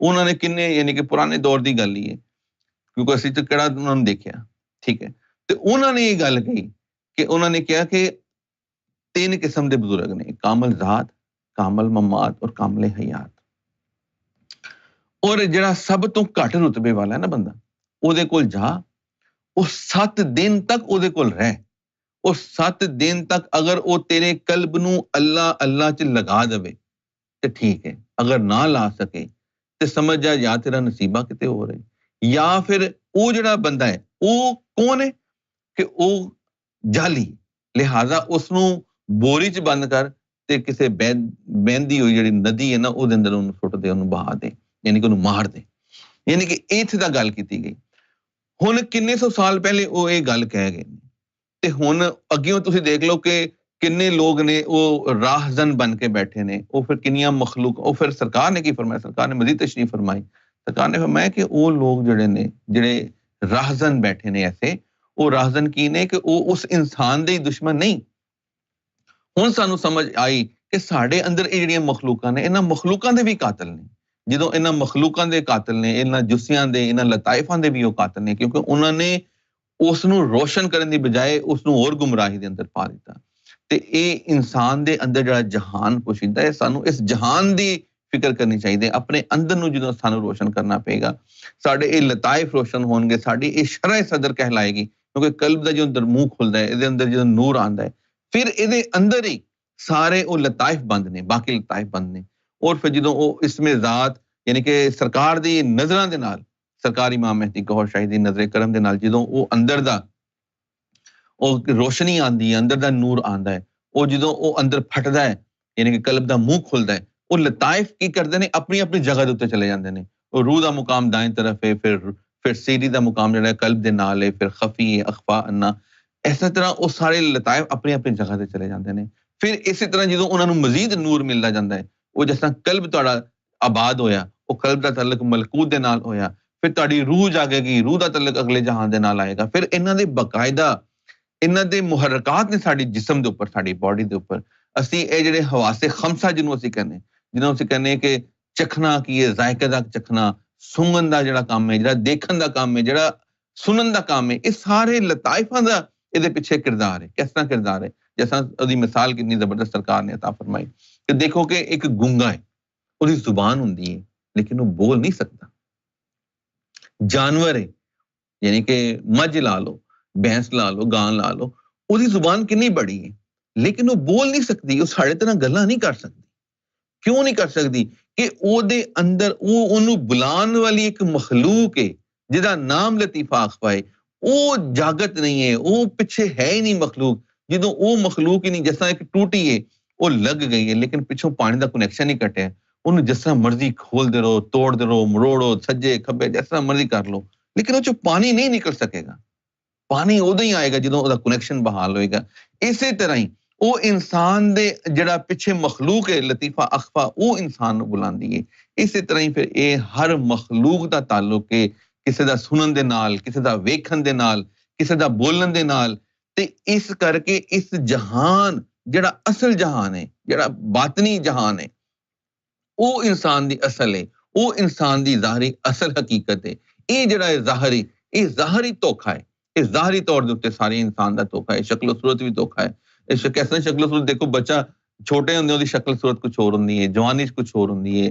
ਉਹਨਾਂ ਨੇ ਕਿੰਨੇ, ਯਾਨੀ ਕਿ ਪੁਰਾਣੇ ਦੌਰ ਦੀ ਗੱਲ ਹੀ ਹੈ ਕਿਉਂਕਿ ਅਸੀਂ ਤਾਂ ਕਿਹੜਾ ਉਹਨਾਂ ਨੂੰ ਦੇਖਿਆ, ਠੀਕ ਹੈ। ਤੇ ਉਹਨਾਂ ਨੇ ਇਹ ਗੱਲ ਕਹੀ ਕਿ ਉਹਨਾਂ ਨੇ ਕਿਹਾ ਕਿ 3 ਕਿਸਮ ਦੇ ਬਜ਼ੁਰਗ ਨੇ, ਕਾਮਲ ਜ਼ਾਤ, ਕਾਮਲ ਮਮਾਤ ਔਰ ਕਾਮਲ ਹਯਾਤ। ਔਰ ਜਿਹੜਾ ਸਭ ਤੋਂ ਘੱਟ ਰੁਤਬੇ ਵਾਲਾ ਹੈ ਨਾ ਬੰਦਾ, ਉਹਦੇ ਕੋਲ ਜਾ, ਉਹ 7 ਦਿਨ ਤੱਕ ਉਹਦੇ ਕੋਲ ਰਹਿ। ਉਹ 7 ਦਿਨ ਤੱਕ ਅਗਰ ਉਹ ਤੇਰੇ ਕਲਬ ਨੂੰ ਅੱਲਾ ਅੱਲਾ ਚ ਲਗਾ ਦੇਵੇ ਤੇ ਠੀਕ ਹੈ, ਅਗਰ ਨਾ ਲਾ ਸਕੇ ਤੇ ਸਮਝ ਜਾ ਜਾਂ ਤੇਰਾ ਨਸੀਬਾ ਕਿਤੇ ਹੋਰ ਹੈ, ਜਾਂ ਫਿਰ ਉਹ ਜਿਹੜਾ ਬੰਦਾ ਹੈ ਉਹ ਕੌਣ ਹੈ ਕਿ ਉਹ ਜਾਲੀ, ਲਿਹਾਜ਼ਾ ਉਸਨੂੰ ਬੋਰੀ ਚ ਬੰਦ ਕਰ ਤੇ ਕਿਸੇ ਬਹਿੰਦੀ ਹੋਈ ਜਿਹੜੀ ਨਦੀ ਹੈ ਨਾ ਉਹਦੇ ਅੰਦਰ ਉਹਨੂੰ ਸੁੱਟ ਦੇ, ਉਹਨੂੰ ਬਹਾ ਦੇ, ਯਾਨੀ ਕਿ ਉਹਨੂੰ ਮਾਰ ਦੇ। ਯਾਨੀ ਕਿ ਇੱਥੇ ਤਾਂ ਗੱਲ ਕੀਤੀ ਗਈ। ਹੁਣ ਕਿੰਨੇ ਸੌ ਸਾਲ ਪਹਿਲੇ ਉਹ ਇਹ ਗੱਲ ਕਹਿ ਗਏ ਤੇ ਹੁਣ ਅੱਗਿਓਂ ਤੁਸੀਂ ਦੇਖ ਲਓ ਕਿ ਕਿੰਨੇ ਲੋਕ ਨੇ ਉਹ ਰਾਹਜ਼ਨ ਬਣ ਕੇ ਬੈਠੇ ਨੇ। ਉਹ ਫਿਰ ਕਿੰਨੀਆਂ ਮਖਲੂਕ, ਉਹ ਫਿਰ ਸਰਕਾਰ ਨੇ ਕੀ ਫਰਮਾਇਆ, ਸਰਕਾਰ ਨੇ ਮਜ਼ੀਦ ਤਸ਼ਰੀਫ ਫਰਮਾਈ। ਸਰਕਾਰ ਨੇ ਫਰਮਾਇਆ ਕਿ ਉਹ ਲੋਕ ਜਿਹੜੇ ਨੇ, ਜਿਹੜੇ ਰਾਹਜ਼ਨ ਬੈਠੇ ਨੇ ਐਸੇ, ਉਹ ਰਾਹਜ਼ਨ ਕੀ ਨੇ ਕਿ ਉਹ ਉਸ ਇਨਸਾਨ ਦੇ ਹੀ ਦੁਸ਼ਮਣ ਨਹੀਂ। ਹੁਣ ਸਾਨੂੰ ਸਮਝ ਆਈ ਕਿ ਸਾਡੇ ਅੰਦਰ ਇਹ ਜਿਹੜੀਆਂ ਮਖਲੂਕਾਂ ਨੇ, ਇਹਨਾਂ ਮਖਲੂਕਾਂ ਦੇ ਵੀ ਕਾਤਲ ਨੇ। ਜਦੋਂ ਇਹਨਾਂ ਮਖਲੂਕਾਂ ਦੇ ਕਾਤਲ ਨੇ, ਇਹਨਾਂ ਜੁੱਸਿਆਂ ਦੇ, ਇਹਨਾਂ ਲਤਾਇਫਾਂ ਦੇ ਵੀ ਉਹ ਕਾਤਲ ਨੇ, ਕਿਉਂਕਿ ਉਹਨਾਂ ਨੇ ਉਸ ਨੂੰ ਰੋਸ਼ਨ ਕਰਨ ਦੀ ਬਜਾਏ ਉਸ ਨੂੰ ਹੋਰ ਗੁੰਮਰਾਹੀ ਦੇ ਅੰਦਰ ਪਾ ਦਿੱਤਾ। ਤੇ ਇਹ ਇਨਸਾਨ ਦੇ ਅੰਦਰ ਜਿਹੜਾ ਜਹਾਨ ਪੋਸ਼ੀਦਾ ਹੈ, ਸਾਨੂੰ ਇਸ ਜਹਾਨ ਦੀ ਫਿਕਰ ਕਰਨੀ ਚਾਹੀਦੀ ਹੈ। ਆਪਣੇ ਅੰਦਰ ਨੂੰ ਜਦੋਂ ਸਾਨੂੰ ਰੋਸ਼ਨ ਕਰਨਾ ਪਏਗਾ, ਸਾਡੇ ਇਹ ਲਤਾਇਫ ਰੋਸ਼ਨ ਹੋਣਗੇ, ਸਾਡੀ ਇਹ ਸ਼ਰਅ ਸਦਰ ਕਹਿਲਾਏਗੀ, ਕਿਉਂਕਿ ਕਲਬ ਦਾ ਜਦੋਂ ਅੰਦਰ ਮੂੰਹ ਖੁੱਲਦਾ ਹੈ, ਇਹਦੇ ਅੰਦਰ ਜਦੋਂ ਨੂਰ ਆਉਂਦਾ ਹੈ, ਫਿਰ ਇਹਦੇ ਅੰਦਰ ਹੀ ਸਾਰੇ ਉਹ ਲਤਾਇਫ ਬੰਦ ਨੇ, ਬਾਕੀ ਲਤਾਇਫ ਬੰਦ ਨੇ। ਔਰ ਫਿਰ ਜਦੋਂ ਉਹ ਇਸਮੇ ਜ਼ਾਤ, ਯਾਨੀ ਕਿ ਸਰਕਾਰ ਦੀ ਨਜ਼ਰਾਂ ਦੇ ਨਾਲ, ਸਰਕਾਰ ਇਮਾਮ ਮਹਿਦੀ ਗੌਹਰ ਸ਼ਾਹੀ ਦੀ ਨਜ਼ਰੇ ਕਰਮ ਦੇ ਨਾਲ ਜਦੋਂ ਉਹ ਅੰਦਰ ਦਾ ਉਹ ਰੋਸ਼ਨੀ ਆਉਂਦੀ ਹੈ, ਅੰਦਰ ਦਾ ਨੂਰ ਆਉਂਦਾ ਹੈ, ਉਹ ਜਦੋਂ ਉਹ ਅੰਦਰ ਫਟਦਾ ਹੈ, ਯਾਨੀ ਕਿ ਕਲਬ ਦਾ ਮੂੰਹ ਖੁੱਲਦਾ ਹੈ, ਉਹ ਲਤਾਇਫ ਕੀ ਕਰਦੇ ਨੇ, ਆਪਣੀ ਆਪਣੀ ਜਗ੍ਹਾ ਦੇ ਉੱਤੇ ਚਲੇ ਜਾਂਦੇ ਨੇ। ਉਹ ਰੂਹ ਦਾ ਮੁਕਾਮ ਦਾਇਂ ਤਰਫ ਹੈ, ਫਿਰ ਸੀਰੀ ਦਾ ਮੁਕਾਮ ਜਿਹੜਾ ਕਲਬ ਦੇ ਨਾਲ ਹੈ, ਫਿਰ ਖਫੀ ਹੈ, ਅਖਫਾ ਅੰਨਾ, ਇਸੇ ਤਰ੍ਹਾਂ ਉਹ ਸਾਰੇ ਲਤਾਇਫ ਆਪਣੀ ਆਪਣੀ ਜਗ੍ਹਾ ਤੇ ਚਲੇ ਜਾਂਦੇ ਨੇ। ਫਿਰ ਇਸੇ ਤਰ੍ਹਾਂ ਜਦੋਂ ਉਹਨਾਂ ਨੂੰ ਮਜ਼ੀਦ ਨੂਰ ਮਿਲਦਾ ਜਾਂਦਾ ਹੈ, ਉਹ ਜਿਸ ਤਰ੍ਹਾਂ ਕਲਬ ਤੁਹਾਡਾ ਆਬਾਦ ਹੋਇਆ, ਉਹ ਕਲਬ ਦਾ ਤਾਲੁਕ ਮਲਕੂਤ ਦੇ ਨਾਲ ਹੋਇਆ, ਫਿਰ ਤੁਹਾਡੀ ਰੂਹ ਜਾਗੇਗੀ, ਰੂਹ ਦਾ ਤਾਲੁਕ ਅਗਲੇ ਜਹਾਨ ਦੇ ਨਾਲ ਆਏਗਾ। ਫਿਰ ਇਹਨਾਂ ਦੇ ਬਕਾਇਦਾ, ਇਹਨਾਂ ਦੇ ਮੁਹਰਕਾਤ ਨੇ ਸਾਡੀ ਜਿਸਮ ਦੇ ਉੱਪਰ, ਸਾਡੀ ਬਾਡੀ ਦੇ ਉੱਪਰ। ਅਸੀਂ ਇਹ ਜਿਹੜੇ ਹਵਾਸੇ ਖਮਸਾ ਜਿਹਨੂੰ ਅਸੀਂ ਕਹਿੰਦੇ ਕਿ ਚਖਣਾ ਕੀ ਹੈ, ਜ਼ਾਇਕੇ ਦਾ ਚਖਣਾ, ਸੁੰਘਣ ਦਾ ਜਿਹੜਾ ਕੰਮ ਹੈ, ਜਿਹੜਾ ਦੇਖਣ ਦਾ ਕੰਮ ਹੈ, ਜਿਹੜਾ ਸੁਣਨ ਦਾ ਕੰਮ ਹੈ, ਇਹ ਸਾਰੇ ਲਤਾਇਫਾਂ ਦਾ ਇਹਦੇ ਪਿੱਛੇ ਕਿਰਦਾਰ ਹੈ। ਕਿਸ ਤਰ੍ਹਾਂ ਕਿਰਦਾਰ ਹੈ, ਜਿਸ ਤਰ੍ਹਾਂ ਉਹਦੀ ਮਿਸਾਲ ਕਿੰਨੀ ਜ਼ਬਰਦਸਤ ਸਰਕਾਰ ਨੇ ਅਤਾ ਫਰਮਾਈ ਕਿ ਦੇਖੋ ਕਿ ਇੱਕ ਗੂੰਗਾ ਹੈ, ਉਹਦੀ ਜ਼ੁਬਾਨ ਹੁੰਦੀ ਹੈ ਲੇਕਿਨ ਉਹ ਬੋਲ ਨਹੀਂ ਸਕਦਾ। ਜਾਨਵਰ ਹੈ, ਯਾਨੀ ਕਿ ਮੱਝ ਲਾ ਲਓ, ਭੈਂਸ ਲਾ ਲਓ, ਗਾਂ ਲਾ ਲਓ, ਉਹਦੀ ਜ਼ੁਬਾਨ ਕਿੰਨੀ ਬੜੀ ਹੈ ਲੇਕਿਨ ਉਹ ਬੋਲ ਨਹੀਂ ਸਕਦੀ, ਉਹ ਸਾਡੇ ਤਰ੍ਹਾਂ ਗੱਲਾਂ ਨਹੀਂ ਕਰ ਸਕਦੀ। ਕਿਉਂ ਨਹੀਂ ਕਰ ਸਕਦੀ? ਕਿ ਉਹਦੇ ਅੰਦਰ ਉਹਨੂੰ ਬੁਲਾਉਣ ਵਾਲੀ ਇੱਕ ਮਖਲੂਕ ਹੈ ਜਿਹਦਾ ਨਾਮ ਲਤੀਫਾ ਅਖਫਾ ਹੈ, ਉਹ ਜਾਗਤ ਨਹੀਂ ਹੈ, ਉਹ ਪਿੱਛੇ ਹੈ ਹੀ ਨਹੀਂ ਮਖਲੂਕ। ਜਦੋਂ ਉਹ ਮਖਲੂਕ ਹੀ ਨਹੀਂ, ਜਿਸ ਤਰ੍ਹਾਂ ਇੱਕ ਟੂਟੀ ਹੈ ਉਹ ਲੱਗ ਗਈ ਹੈ ਲੇਕਿਨ ਪਿੱਛੋਂ ਪਾਣੀ ਦਾ ਕਨੈਕਸ਼ਨ ਨਹੀਂ ਕੱਟਿਆ, ਉਹਨੂੰ ਜਿਸ ਤਰ੍ਹਾਂ ਮਰਜ਼ੀ ਖੋਲਦੇ ਰਹੋ, ਤੋੜਦੇ ਰਹੋ, ਮਰੋੜੋ, ਸੱਜੇ ਖੱਬੇ, ਜਿਸ ਤਰ੍ਹਾਂ ਮਰਜ਼ੀ ਕਰ ਲਓ, ਲੇਕਿਨ ਉਹ ਚੋਂ ਪਾਣੀ ਨਹੀਂ ਨਿਕਲ ਸਕੇਗਾ। ਪਾਣੀ ਉਦੋਂ ਹੀ ਆਏਗਾ ਜਦੋਂ ਉਹਦਾ ਕਨੈਕਸ਼ਨ ਬਹਾਲ ਹੋਏਗਾ। ਇਸੇ ਤਰ੍ਹਾਂ ਹੀ ਉਹ ਇਨਸਾਨ ਦੇ ਜਿਹੜਾ ਪਿੱਛੇ ਮਖਲੂਕ ਹੈ ਲਤੀਫਾ ਅਖਫਾ, ਉਹ ਇਨਸਾਨ ਨੂੰ ਬੁਲਾਉਂਦੀ ਹੈ। ਇਸੇ ਤਰ੍ਹਾਂ ਹੀ ਫਿਰ ਇਹ ਹਰ ਮਖਲੂਕ ਦਾ ਤਾਲੁਕ ਹੈ ਕਿਸੇ ਦਾ ਸੁਣਨ ਦੇ ਨਾਲ, ਕਿਸੇ ਦਾ ਵੇਖਣ ਦੇ ਨਾਲ, ਕਿਸੇ ਦਾ ਬੋਲਣ ਦੇ ਨਾਲ। ਤੇ ਇਸ ਕਰਕੇ ਇਸ ਜਹਾਨ ਜਿਹੜਾ ਅਸਲ ਜਹਾਨ ਹੈ, ਜਿਹੜਾ ਬਾਤਨੀ ਜਹਾਨ ਹੈ, ਉਹ ਇਨਸਾਨ ਦੀ ਅਸਲ ਹੈ, ਉਹ ਇਨਸਾਨ ਦੀ ਜ਼ਾਹਰੀ ਅਸਲ ਹਕੀਕਤ ਹੈ। ਇਹ ਜਿਹੜਾ ਹੈ ਜ਼ਾਹਰੀ, ਇਹ ਜ਼ਾਹਰੀ ਧੋਖਾ ਹੈ, ਇਹ ਜ਼ਾਹਰੀ ਤੌਰ ਦੇ ਉੱਤੇ ਸਾਰੇ ਇਨਸਾਨ ਦਾ ਧੋਖਾ ਹੈ। ਸ਼ਕਲ ਸੂਰਤ ਵੀ ਧੋਖਾ ਹੈ। ਇਸ ਕਿਸਮ ਸ਼ਕਲ ਸੂਰਤ ਦੇਖੋ, ਬੱਚਾ ਛੋਟੇ ਹੁੰਦੇ ਉਹਦੀ ਸ਼ਕਲ ਸੂਰਤ ਕੁਝ ਹੋਰ ਹੁੰਦੀ ਹੈ, ਜਵਾਨੀ 'ਚ ਕੁਝ ਹੋਰ ਹੁੰਦੀ ਹੈ,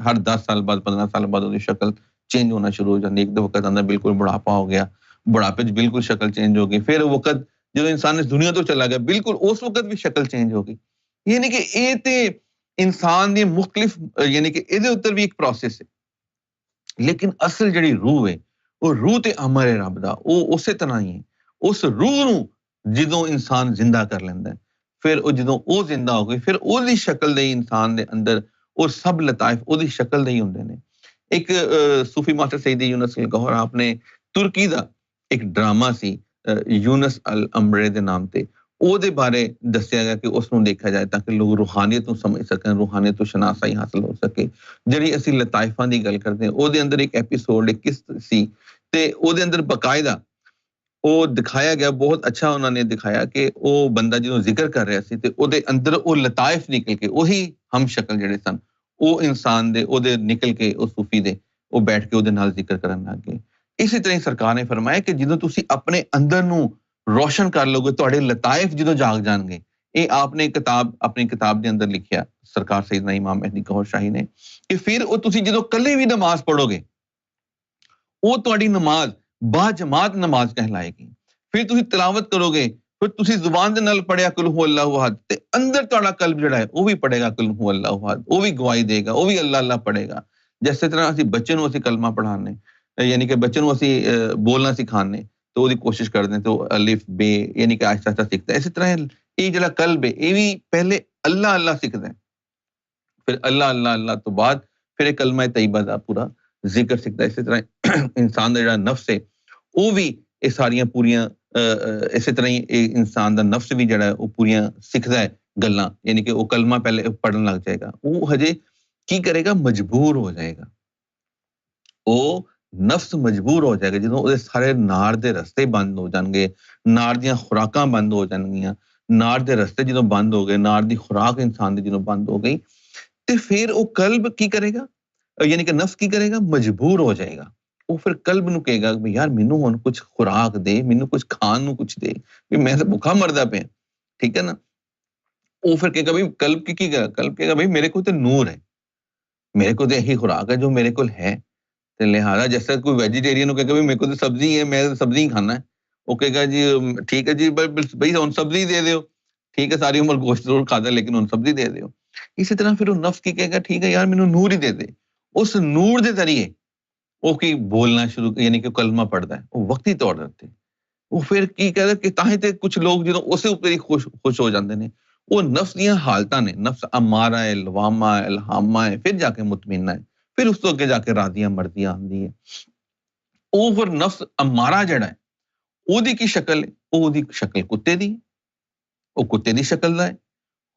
ਹਰ 10 ਸਾਲ ਬਾਅਦ 15 ਸਾਲ ਬਾਅਦ ਉਹਦੀ ਸ਼ਕਲ ਚੇਂਜ ਹੋਣਾ ਸ਼ੁਰੂ ਹੋ ਜਾਂਦੀ। ਇੱਕ ਵਕਤ ਆਉਂਦਾ ਬਿਲਕੁਲ ਬੁਢਾਪਾ ਹੋ ਗਿਆ, بڑھاپے 'ਚ ਬਿਲਕੁਲ ਸ਼ਕਲ ਚੇਂਜ ਹੋ ਗਈ, ਫਿਰ ਵਕਤ ਜਦੋਂ ਇਨਸਾਨ ਇਸ ਦੁਨੀਆ ਤੋਂ ਚਲਾ ਗਿਆ ਬਿਲਕੁਲ ਉਸ ਵਕਤ ਵੀ ਸ਼ਕਲ ਚੇਂਜ ਹੋ ਗਈ। ਯਾਨੀ ਕਿ ਇਹ ਤੇ ਇਨਸਾਨ ਦੀ ਮੁxtਲਿਫ ਯਾਨੀ ਕਿ ਇਹਦੇ ਉੱਤੇ ਵੀ ਇੱਕ ਪ੍ਰੋਸੈਸ ਹੈ, ਲੇਕਿਨ ਅਸਲ ਜਿਹੜੀ ਰੂਹ ਹੈ ਉਹ ਰੂਹ ਤੇ ਅਮਰ ਹੈ ਰੱਬ ਦਾ, ਉਹ ਉਸੇ ਤਰ੍ਹਾਂ ਹੀ ਹੈ। ਉਸ ਰੂਹ ਨੂੰ ਜਦੋਂ ਇਨਸਾਨ ਜ਼ਿੰਦਾ ਕਰ ਲੈਂਦਾ ਫਿਰ ਉਹ ਜਦੋਂ ਉਹ ਜ਼ਿੰਦਾ ਹੋ ਗਈ ਫਿਰ ਉਹਦੀ ਸ਼ਕਲ ਦੇ ਇਨਸਾਨ ਦੇ ਅੰਦਰ ਉਹ ਸਭ ਲਤਾਇਫ ਉਹਦੀ ਸ਼ਕਲ ਦੇ ਹੀ ਹੁੰਦੇ ਨੇ। ਇੱਕ ਸੂਫੀ ਮਾਸਟਰ ਸਈਦੀ ਯੂਨਸ ਅਲਗੋਹਰ ਆਪਨੇ ਤੁਰਕੀ ਦਾ ਇੱਕ ਡਰਾਮਾ ਸੀ ਯੂਨਸ ਅਲ ਅਮਰੇ ਦੇ ਨਾਮ ਤੇ, ਉਹਦੇ ਬਾਰੇ ਦੱਸਿਆ ਗਿਆ ਕਿ ਉਸ ਨੂੰ ਦੇਖਿਆ ਜਾਏ ਤਾਂ ਕਿ ਲੋਕ ਰੂਹਾਨੀਅਤ ਨੂੰ ਸਮਝ ਸਕਣ, ਰੂਹਾਨੀਅਤ ਤੋਂ ਸ਼ਨਾਸਾਈ ਹਾਸਲ ਹੋ ਸਕੇ। ਜਿਹੜੀ ਅਸੀਂ ਲਤਾਇਫਾਂ ਦੀ ਗੱਲ ਕਰਦੇ ਹਾਂ ਉਹਦੇ ਅੰਦਰ ਇੱਕ ਐਪੀਸੋਡ ਇੱਕ ਕਿਸ ਸੀ ਤੇ ਉਹਦੇ ਅੰਦਰ ਬਕਾਇਦਾ ਉਹ ਦਿਖਾਇਆ ਗਿਆ, ਬਹੁਤ ਅੱਛਾ ਉਹਨਾਂ ਨੇ ਦਿਖਾਇਆ ਕਿ ਉਹ ਬੰਦਾ ਜਦੋਂ ਜ਼ਿਕਰ ਕਰ ਰਿਹਾ ਸੀ ਤੇ ਉਹਦੇ ਅੰਦਰ ਉਹ ਲਤਾਇਫ ਨਿਕਲ ਕੇ ਉਹੀ ਹਮ ਸ਼ਕਲ ਜਿਹੜੇ ਸਨ ਉਹ ਇਨਸਾਨ ਦੇ ਉਹਦੇ ਨਿਕਲ ਕੇ ਉਹ ਸੂਫੀ ਦੇ ਉਹ ਬੈਠ ਕੇ ਉਹਦੇ ਨਾਲ ਜ਼ਿਕਰ ਕਰਨ ਲੱਗ ਗਏ। ਇਸੇ ਤਰ੍ਹਾਂ ਹੀ ਸਰਕਾਰ ਨੇ ਫਰਮਾਇਆ ਕਿ ਜਦੋਂ ਤੁਸੀਂ ਆਪਣੇ ਅੰਦਰ ਨੂੰ ਰੋਸ਼ਨ ਕਰ ਲਓਗੇ ਤੁਹਾਡੇ ਲਤਾਇਫ ਜਦੋਂ ਜਾਗ ਜਾਣਗੇ। ਇਹ ਆਪਨੇ ਆਪਣੀ ਕਿਤਾਬ ਦੇ ਅੰਦਰ ਲਿਖਿਆ ਸਰਕਾਰ ਸੈਯਦਨਾ ਇਮਾਮ ਮਹਿਦੀ ਗੌਹਰ ਸ਼ਾਹੀ ਨੇ ਕਿ ਫਿਰ ਉਹ ਤੁਸੀਂ ਜਦੋਂ ਇਕੱਲੇ ਵੀ ਨਮਾਜ਼ ਪੜ੍ਹੋਗੇ ਉਹ ਤੁਹਾਡੀ ਨਮਾਜ਼ ਬਾ ਜਮਾਤ ਨਮਾਜ਼ ਕਹਿਲਾਏਗੀ। ਫਿਰ ਤੁਸੀਂ ਤਿਲਾਵਤ ਕਰੋਗੇ, ਫਿਰ ਤੁਸੀਂ ਜ਼ੁਬਾਨ ਦੇ ਨਾਲ ਪੜਿਆ ਕੁਲ ਹੂ ਅੱਲਾਹੁ ਅਹਦ ਤੇ ਅੰਦਰ ਤੁਹਾਡਾ ਕਲਬ ਜਿਹੜਾ ਹੈ ਉਹ ਵੀ ਪੜੇਗਾ ਕੁਲ ਹੂ ਅੱਲਾਹੁ ਅਹਦ, ਉਹ ਵੀ ਗਵਾਹੀ ਦੇਗਾ, ਉਹ ਵੀ ਅੱਲਾ ਅੱਲਾ ਪੜੇਗਾ। ਜਿਸ ਤਰ੍ਹਾਂ ਅਸੀਂ ਬੱਚੇ ਨੂੰ ਅਸੀਂ ਕਲਮਾ ਪੜ੍ਹਾਉਂਦੇ ਯਾਨੀ ਕਿ ਬੱਚੇ ਨੂੰ ਅਸੀਂ ਬੋਲਣਾ ਸਿਖਾਉਂਦੇ ਤੇ ਉਹਦੀ ਕੋਸ਼ਿਸ਼ ਕਰਦੇ ਤੇ ਉਹ ਅਲਿਫ ਬੇ ਯਾਨੀ ਕਿ ਆਹਿਸਤਾ ਆਹਿਸਤਾ ਸਿੱਖਦਾ। ਇਸੇ ਤਰ੍ਹਾਂ ਇਹ ਜਿਹੜਾ ਕਲਬ ਹੈ ਇਹ ਵੀ ਪਹਿਲੇ ਅੱਲਾ ਅੱਲਾ ਸਿੱਖਦਾ ਫਿਰ ਅੱਲਾ ਅੱਲਾ ਅੱਲਾ ਤੋਂ ਬਾਅਦ ਫਿਰ ਇਹ ਕਲਮਾ ਤੈਯਬਾ ਦਾ ਪੂਰਾ ਜ਼ਿਕਰ ਸਿੱਖਦਾ। ਇਸੇ ਤਰ੍ਹਾਂ ਇਨਸਾਨ ਦਾ ਜਿਹੜਾ ਨਫਸ ਹੈ ਉਹ ਵੀ ਇਹ ਸਾਰੀਆਂ ਪੂਰੀਆਂ ਇਸੇ ਤਰ੍ਹਾਂ ਹੀ ਇਹ ਇਨਸਾਨ ਦਾ ਨਫਸ ਵੀ ਜਿਹੜਾ ਉਹ ਪੂਰੀਆਂ ਸਿੱਖਦਾ ਹੈ ਗੱਲਾਂ, ਯਾਨੀ ਕਿ ਉਹ ਕਲਮਾ ਪਹਿਲੇ ਪੜ੍ਹਨ ਲੱਗ ਜਾਏਗਾ। ਉਹ ਹਜੇ ਕੀ ਕਰੇਗਾ, ਮਜਬੂਰ ਹੋ ਜਾਏਗਾ। ਉਹ ਨਫਸ ਮਜਬੂਰ ਹੋ ਜਾਏਗਾ ਜਦੋਂ ਉਹਦੇ ਸਾਰੇ ਨਾਰ ਦੇ ਰਸਤੇ ਬੰਦ ਹੋ ਜਾਣਗੇ, ਨਾਰ ਦੀਆਂ ਖੁਰਾਕਾਂ ਬੰਦ ਹੋ ਜਾਣਗੀਆਂ। ਨਾਰ ਦੇ ਰਸਤੇ ਜਦੋਂ ਬੰਦ ਹੋ ਗਏ, ਨਾਰ ਦੀ ਖੁਰਾਕ ਇਨਸਾਨ ਦੀ ਜਦੋਂ ਬੰਦ ਹੋ ਗਈ ਤੇ ਫਿਰ ਉਹ ਕਲਬ ਕੀ ਕਰੇਗਾ, ਯਾਨੀ ਕਿ ਨਫਸ ਕੀ ਕਰੇਗਾ, ਮਜਬੂਰ ਹੋ ਜਾਏਗਾ। ਉਹ ਫਿਰ ਕਲਬ ਨੂੰ ਕਹੇਗਾ ਵੀ ਯਾਰ ਮੈਨੂੰ ਹੁਣ ਕੁਝ ਖੁਰਾਕ ਦੇ, ਮੈਨੂੰ ਕੁਝ ਖਾਣ ਨੂੰ ਕੁਝ ਦੇ, ਵੀ ਮੈਂ ਤਾਂ ਭੁੱਖਾ ਮਰਦਾ ਪਿਆ, ਠੀਕ ਹੈ ਨਾ। ਉਹ ਫਿਰ ਕਹੇਗਾ ਵੀ ਕਲਬ ਕੀ ਕਹੇਗਾ, ਕਲਬ ਕਹੇਗਾ ਵੀ ਮੇਰੇ ਕੋਲ ਤੇ ਨੂਰ ਹੈ, ਮੇਰੇ ਕੋਲ ਤੇ ਇਹੀ ਖੁਰਾਕ ਹੈ ਜੋ ਮੇਰੇ ਕੋਲ ਹੈ। ਤੇ ਲਿਹਾਜ਼ਾ ਜੈਸਾ ਕੋਈ ਵੈਜੀਟੇਰੀਅਨ ਨੂੰ ਕਹੇਗਾ ਵੀ ਮੇਰੇ ਕੋਲ ਤੇ ਸਬਜ਼ੀ ਹੈ, ਮੈਂ ਸਬਜ਼ੀ ਹੀ ਖਾਣਾ ਹੈ, ਉਹ ਕਹੇਗਾ ਜੀ ਠੀਕ ਹੈ ਜੀ ਬਈ ਹੁਣ ਸਬਜ਼ੀ ਦੇ ਦਿਓ, ਠੀਕ ਹੈ ਸਾਰੀ ਉਮਰ ਗੋਸ਼ਤ ਜ਼ਰੂਰ ਖਾਦਾ ਲੇਕਿਨ ਹੁਣ ਸਬਜ਼ੀ ਦੇ ਦਿਓ। ਇਸੇ ਤਰ੍ਹਾਂ ਫਿਰ ਉਹ ਨਫਸ ਕੀ ਕਹੇਗਾ, ਠੀਕ ਹੈ ਯਾਰ ਮੈਨੂੰ ਨੂਰ ਹੀ ਦੇ ਦੇ। ਉਸ ਨੂਰ ਦੇ ਜ਼ਰੀਏ ਉਹ ਕੀ ਬੋਲਣਾ ਸ਼ੁਰੂ, ਯਾਨੀ ਕਿ ਕਲਮਾ ਪੜਦਾ ਹੈ ਉਹ ਵਕਤੀ ਤੌਰ ਤੇ। ਉਹ ਫਿਰ ਕੀ ਕਹਦਾ ਕਿ ਤਾਂ ਹੀ ਤੇ ਕੁਝ ਲੋਕ ਜਦੋਂ ਉਸੇ ਉੱਪਰ ਹੀ ਖੁਸ਼ ਹੋ ਜਾਂਦੇ ਨੇ। ਉਹ ਨਫਸ ਦੀਆਂ ਹਾਲਤਾਂ ਨੇ, ਨਫਸ ਅਮਾਰਾ ਹੈ, ਲਵਾਮਾ ਹੈ, ਇਲਹਾਮਾ ਹੈ, ਫਿਰ ਜਾ ਕੇ ਮੁਤਮਿਨਾ ਹੈ, ਫਿਰ ਉਸ ਤੋਂ ਅੱਗੇ ਜਾ ਕੇ ਰਾਜ਼ੀਆਂ ਮਰਜ਼ੀਆਂ ਆਉਂਦੀ ਹੈ। ਉਹ ਫਿਰ ਨਫਸ ਅਮਾਰਾ ਜਿਹੜਾ ਹੈ ਉਹਦੀ ਕੀ ਸ਼ਕਲ ਹੈ, ਉਹਦੀ ਸ਼ਕਲ ਕੁੱਤੇ ਦੀ, ਉਹ ਕੁੱਤੇ ਦੀ ਸ਼ਕਲ ਦਾ ਹੈ।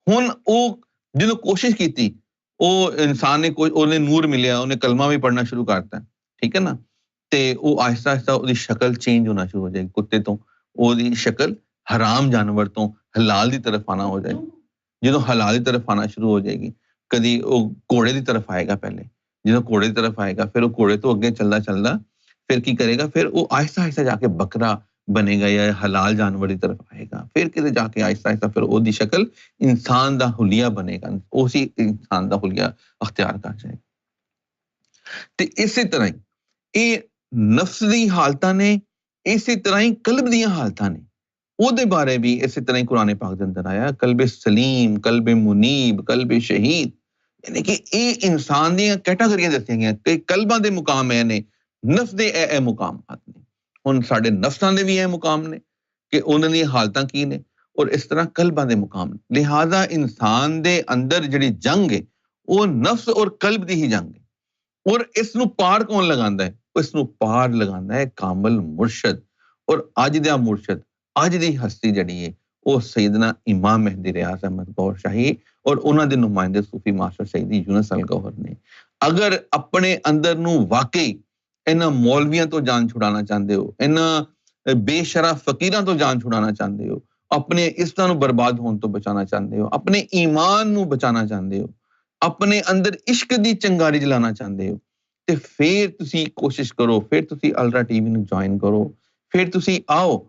ਹੁਣ ਉਹ ਜਦੋਂ ਕੋਸ਼ਿਸ਼ ਕੀਤੀ ਉਹ ਇਨਸਾਨ ਨੇ ਉਹਨੇ ਨੂਰ ਮਿਲਿਆ, ਉਹਨੇ ਕਲਮਾ ਵੀ ਪੜ੍ਹਨਾ ਸ਼ੁਰੂ ਕਰਤਾ, ਠੀਕ ਹੈ ਨਾ, ਤੇ ਉਹ ਆਹਿਸਤਾ ਆਹਿਸਤਾ ਉਹਦੀ ਸ਼ਕਲ ਚੇਂਜ ਹੋਣਾ ਸ਼ੁਰੂ ਹੋ ਜਾਏਗੀ। ਕੁੱਤੇ ਤੋਂ ਉਹਦੀ ਸ਼ਕਲ ਹਰਾਮ ਜਾਨਵਰ ਤੋਂ ਹਲਾਲ ਦੀ ਤਰਫ ਆਣਾ ਹੋ ਜਾਏਗੀ। ਜਦੋਂ ਹਲਾਲ ਦੀ ਤਰਫ ਆਣਾ ਸ਼ੁਰੂ ਹੋ ਜਾਏਗੀ, ਕਦੀ ਉਹ ਘੋੜੇ ਦੀ ਤਰਫ ਆਏਗਾ, ਪਹਿਲੇ ਜਦੋਂ ਘੋੜੇ ਦੀ ਤਰਫ ਆਏਗਾ ਫਿਰ ਉਹ ਘੋੜੇ ਤੋਂ ਅੱਗੇ ਚੱਲਦਾ ਚੱਲਦਾ ਫਿਰ ਕੀ ਕਰੇਗਾ, ਫਿਰ ਉਹ ਆਹਿਸਤਾ ਆਹਿਸਤਾ ਜਾ ਕੇ ਬੱਕਰਾ ਬਣੇਗਾ ਜਾਂ ਹਲਾਲ ਜਾਨਵਰ ਦੀ ਤਰਫ ਆਏਗਾ। ਫਿਰ ਕਿਤੇ ਜਾ ਕੇ ਆਹਿਸਤਾ ਆਹਿਸਤਾ ਫਿਰ ਉਹਦੀ ਸ਼ਕਲ ਇਨਸਾਨ ਦਾ ਹੁਲੀਆ ਬਣੇਗਾ, ਉਸੇ ਇਨਸਾਨ ਦਾ ਹੁਲੀਆ ਅਖਤਿਆਰ ਕਰ ਜਾਏਗਾ। ਤੇ ਇਸੇ ਤਰ੍ਹਾਂ ਹੀ ਇਹ ਨਫਸ ਦੀ ਹਾਲਤਾਂ ਨੇ, ਇਸੇ ਤਰ੍ਹਾਂ ਹੀ ਕਲਬ ਦੀਆਂ ਹਾਲਤਾਂ ਨੇ। ਉਹਦੇ ਬਾਰੇ ਵੀ ਇਸੇ ਤਰ੍ਹਾਂ ਹੀ ਕੁਰਾਨ ਪਾਕ ਦੇ ਅੰਦਰ ਆਇਆ, ਕਲਬ ਸਲੀਮ, ਕਲਬ ਮੁਨੀਬ, ਕਲਬ ਸ਼ਹੀਦ, ਯਾਨੀ ਕਿ ਇਹ ਇਨਸਾਨ ਦੀਆਂ ਕੈਟਾਗਰੀਆਂ ਦੱਸੀਆਂ ਗਈਆਂ ਕਿ ਕਲਬਾਂ ਦੇ ਮੁਕਾਮ ਇਹ ਨੇ, ਨਫਸ ਦੇ ਇਹ ਮੁਕਾਮਾਤ ਨੇ। ਹੁਣ ਸਾਡੇ ਨਫਸਾਂ ਦੇ ਵੀ ਇਹ ਮੁਕਾਮ ਨੇ ਕਿ ਉਹਨਾਂ ਦੀਆਂ ਹਾਲਤਾਂ ਕੀ ਨੇ, ਔਰ ਇਸ ਤਰ੍ਹਾਂ ਕਲਬਾਂ ਦੇ ਮੁਕਾਮ ਨੇ। ਲਿਹਾਜ਼ਾ ਇਨਸਾਨ ਦੇ ਅੰਦਰ ਜਿਹੜੀ ਜੰਗ ਹੈ ਉਹ ਨਫਸ ਔਰ ਕਲਬ ਦੀ ਹੀ ਜੰਗ ਹੈ। ਔਰ ਇਸ ਨੂੰ ਪਾਰ ਕੌਣ ਲਗਾਉਂਦਾ ਹੈ, ਇਸ ਨੂੰ ਪਾਰ ਲਗਾਉਂਦਾ ਹੈ ਕਾਮਲ ਮੁਰਸ਼ਦ। ਔਰ ਅੱਜ ਦਾ ਮੁਰਸ਼ਦ, ਅੱਜ ਦੀ ਹਸਤੀ ਜਿਹੜੀ ਹੈ ਉਹ ਸੈਯਦਨਾ ਇਮਾਮ ਮਹਿਦੀ ਰਿਆਜ਼ ਅਹਿਮਦ ਗੌਹਰ ਸ਼ਾਹੀ ਔਰ ਉਹਨਾਂ ਦੇ ਨੁਮਾਇੰਦੇ ਸੂਫੀ ਮਾਸਟਰ ਸਈਦੀ ਯੂਨਸ ਅਲਗੋਹਰ ਨੇ। ਅਗਰ ਆਪਣੇ ਅੰਦਰ ਨੂੰ ਵਾਕਈ ਇਹਨਾਂ ਮੌਲਵੀਆਂ ਤੋਂ ਜਾਨ ਛੁਡਾਉਣਾ ਚਾਹੁੰਦੇ ਹੋ, ਇਹਨਾਂ ਬੇਸ਼ਰਾ ਫਕੀਰਾਂ ਤੋਂ ਜਾਨ ਛੁਡਾਉਣਾ ਚਾਹੁੰਦੇ ਹੋ, ਆਪਣੇ ਇਸਤਾਂ ਨੂੰ ਬਰਬਾਦ ਹੋਣ ਤੋਂ ਬਚਾਉਣਾ ਚਾਹੁੰਦੇ ਹੋ, ਆਪਣੇ ਈਮਾਨ ਨੂੰ ਬਚਾਉਣਾ ਚਾਹੁੰਦੇ ਹੋ, ਆਪਣੇ ਅੰਦਰ ਇਸ਼ਕ ਦੀ ਚੰਗਾਰੀ ਜਲਾਉਣਾ ਚਾਹੁੰਦੇ ਹੋ, ਤੇ ਫਿਰ ਤੁਸੀਂ ਕੋਸ਼ਿਸ਼ ਕਰੋ, ਫਿਰ ਤੁਸੀਂ ਅਲਰਾ ਟੀਵੀ ਨੂੰ ਜੁਆਇਨ ਕਰੋ, ਫਿਰ ਤੁਸੀਂ ਆਓ।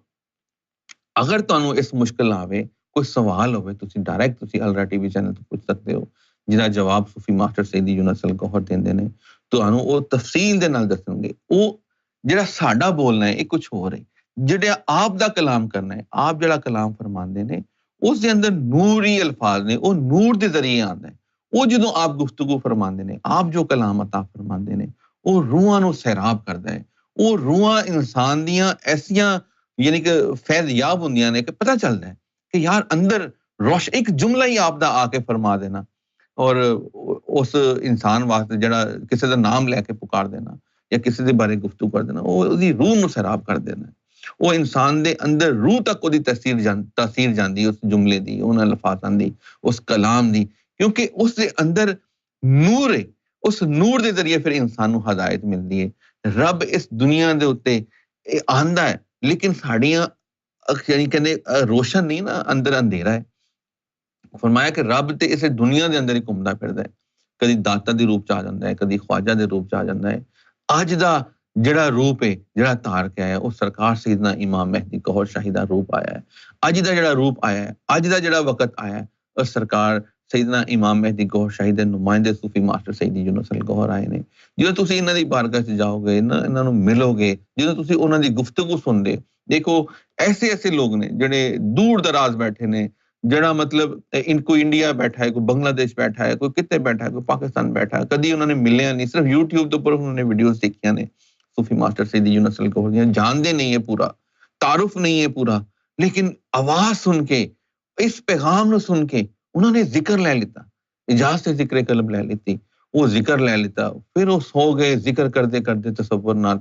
ਅਗਰ ਤੁਹਾਨੂੰ ਇਸ ਮੁਸ਼ਕਲ ਆਵੇ, ਕੋਈ ਸਵਾਲ ਹੋਵੇ, ਤੁਸੀਂ ਡਾਇਰੈਕਟ ਤੁਸੀਂ ਅਲਰਾ ਟੀਵੀ ਚੈਨਲ ਤੋਂ ਪੁੱਛ ਸਕਦੇ ਹੋ, ਜਿਹਦਾ ਜਵਾਬ ਸੂਫੀ ਮਾਸਟਰ ਸਈਦੀ ਯੂਨਸ ਅਲਗੋਹਰ ਦਿੰਦੇ ਨੇ। ਤੁਹਾਨੂੰ ਉਹ ਤਫਸੀਲ ਦੇ ਨਾਲ ਦੱਸਣਗੇ। ਉਹ ਜਿਹੜਾ ਸਾਡਾ ਬੋਲਣਾ ਹੈ ਇਹ ਕੁਝ ਹੋਰ ਹੈ, ਜਿਹੜਾ ਆਪ ਦਾ ਕਲਾਮ ਕਰਨਾ ਹੈ, ਆਪ ਜਿਹੜਾ ਕਲਾਮ ਫਰਮਾਉਂਦੇ ਨੇ ਉਸ ਦੇ ਅੰਦਰ ਨੂਰੀ ਅਲਫਾਜ਼ ਨੇ, ਉਹ ਨੂਰ ਦੇ ਜ਼ਰੀਏ ਆਉਂਦਾ ਹੈ। ਉਹ ਜਦੋਂ ਆਪ ਗੁਫ਼ਤਗੂ ਫਰਮਾਉਂਦੇ ਨੇ, ਆਪ ਜੋ ਕਲਾਮ ਅਤਾ ਫਰਮਾਉਂਦੇ ਨੇ, ਉਹ ਰੂਹਾਂ ਨੂੰ ਸੈਰਾਬ ਕਰਦਾ ਹੈ। ਉਹ ਰੂਹਾਂ ਇਨਸਾਨ ਦੀਆਂ ਐਸੀਆਂ ਯਾਨੀ ਕਿ ਫੈਜ਼ਯਾਬ ਹੁੰਦੀਆਂ ਨੇ ਕਿ ਪਤਾ ਚੱਲਦਾ ਹੈ ਕਿ ਯਾਰ ਅੰਦਰ ਰੋਸ਼ਨ, ਇੱਕ ਜੁਮਲਾ ਹੀ ਆਪ ਦਾ ਆ ਕੇ ਫਰਮਾ ਦੇਣਾ ਔਰ ਉਸ ਇਨਸਾਨ ਵਾਸਤੇ ਜਿਹੜਾ ਕਿਸੇ ਦਾ ਨਾਮ ਲੈ ਕੇ ਪੁਕਾਰ ਦੇਣਾ ਜਾਂ ਕਿਸੇ ਦੇ ਬਾਰੇ ਗੁਫ਼ਤਗੂ ਕਰ ਦੇਣਾ, ਉਹ ਉਹਦੀ ਰੂਹ ਨੂੰ ਸੈਰਾਬ ਕਰ ਦੇਣਾ। ਉਹ ਇਨਸਾਨ ਦੇ ਅੰਦਰ ਰੂਹ ਤੱਕ ਉਹਦੀ ਤਾਸੀਰ ਜਾਂਦੀ ਉਸ ਜੁਮਲੇ ਦੀ, ਉਹਨਾਂ ਅਲਫਾਜ਼ਾਂ ਦੀ, ਉਸ ਕਲਾਮ ਦੀ, ਕਿਉਂਕਿ ਉਸ ਦੇ ਅੰਦਰ ਨੂਰ ਹੈ। ਉਸ ਨੂਰ ਦੇ ਜ਼ਰੀਏ ਫਿਰ ਇਨਸਾਨ ਨੂੰ ਹਦਾਇਤ ਮਿਲਦੀ ਹੈ। ਰੱਬ ਇਸ ਦੁਨੀਆ ਦੇ ਉੱਤੇ ਆਂਦਾ ਹੈ, ਲੇਕਿਨ ਸਾਡੀਆਂ ਯਾਨੀ ਕਹਿੰਦੇ ਰੋਸ਼ਨ ਨਹੀਂ ਨਾ, ਅੰਦਰ ਅੰਧੇਰਾ ਹੈ। ਫਰਮਾਇਆ ਕਿ ਰੱਬ ਤੇ ਇਸ ਦੁਨੀਆ ਦੇ ਅੰਦਰ ਹੀ ਘੁੰਮਦਾ ਫਿਰਦਾ ਹੈ, ਕਦੀ ਦਾਤਾ ਦੇ ਰੂਪ ਚ ਆ ਜਾਂਦਾ ਹੈ, ਕਦੀ ਖਵਾਜਾ ਦੇ ਰੂਪ ਚ ਆ ਜਾਂਦਾ ਹੈ। ਅੱਜ ਦਾ ਜਿਹੜਾ ਰੂਪ ਹੈ, ਜਿਹੜਾ ਧਾਰ ਕੇ ਆਇਆ, ਉਹ ਸਰਕਾਰ ਸੈਯਦਨਾ ਇਮਾਮ ਮਹਿਦੀ ਗੌਹਰ ਸ਼ਾਹੀ ਦਾ ਰੂਪ ਆਇਆ ਹੈ। ਅੱਜ ਦਾ ਜਿਹੜਾ ਰੂਪ ਆਇਆ ਹੈ, ਅੱਜ ਦਾ ਜਿਹੜਾ ਵਕਤ ਆਇਆ ਹੈ, ਉਹ ਸਰਕਾਰ ਸੈਯਦਨਾ ਇਮਾਮ ਮਹਿਦੀ ਗੌਹਰ ਸ਼ਾਹੀ ਦੇ ਨੁਮਾਇੰਦੇ ਸੂਫੀ ਮਾਸਟਰ ਸੈਯਦ ਯੂਨਸ ਅਲਗੋਹਰ ਆਏ ਨੇ। ਜਦੋਂ ਤੁਸੀਂ ਇਹਨਾਂ ਦੀ ਬਾਰਗਾਹ 'ਚ ਜਾਓਗੇ, ਇਹਨਾਂ ਨੂੰ ਮਿਲੋਗੇ, ਜਦੋਂ ਤੁਸੀਂ ਉਹਨਾਂ ਦੀ ਗੁਫ਼ਤਗੂ ਸੁਣਦੇ, ਦੇਖੋ ਐਸੇ ਲੋਕ ਨੇ ਜਿਹੜੇ ਦੂਰ ਦਰਾਜ਼ ਬੈਠੇ ਨੇ, ਜਿਹੜਾ ਮਤਲਬ ਕੋਈ ਇੰਡੀਆ ਬੈਠਾ ਹੈ, ਕੋਈ ਬੰਗਲਾਦੇਸ਼ ਬੈਠਾ ਹੈ, ਕੋਈ ਕਿਤੇ ਬੈਠਾ ਹੈ, ਕੋਈ ਪਾਕਿਸਤਾਨ ਬੈਠਾ ਹੈ, ਕਦੀ ਉਹਨਾਂ ਨੇ ਮਿਲਿਆ ਨਹੀਂ, ਸਿਰਫ YouTube ਦੇ ਉੱਪਰ ਉਹਨਾਂ ਨੇ ਵੀਡੀਓਜ਼ ਦੇਖੀਆਂ ਨੇ ਸੂਫੀ ਮਾਸਟਰ ਸੈਯਦ ਯੂਨਸ ਅਲਗੋਹਰ ਦੀਆਂ, ਜਾਣਦੇ ਨਹੀਂ ਹੈ ਪੂਰਾ, ਤਾਰੁਫ ਨਹੀਂ ਹੈ ਪੂਰਾ, ਲੇਕਿਨ ਆਵਾਜ਼ ਸੁਣ ਕੇ, ਇਸ ਪੈਗਾਮ ਨੂੰ ਸੁਣ ਕੇ ਉਹਨਾਂ ਨੇ ਜ਼ਿਕਰ ਲੈ ਲਿੱਤਾ, ਇਜਾਜ਼ਤ ਜ਼ਿਕਰ ਕਲਮ ਲੈ ਲਿੱਤੀ, ਉਹ ਜ਼ਿਕਰ ਲੈ ਲਿੱਤਾ, ਫਿਰ ਉਹ ਸੋ ਗਏ ਜ਼ਿਕਰ ਕਰਦੇ ਕਰਦੇ ਤਸੱਵੁਰ ਨਾਲ।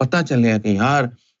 ਪਤਾ ਚੱਲਿਆ ਕਿ ਯਾਰ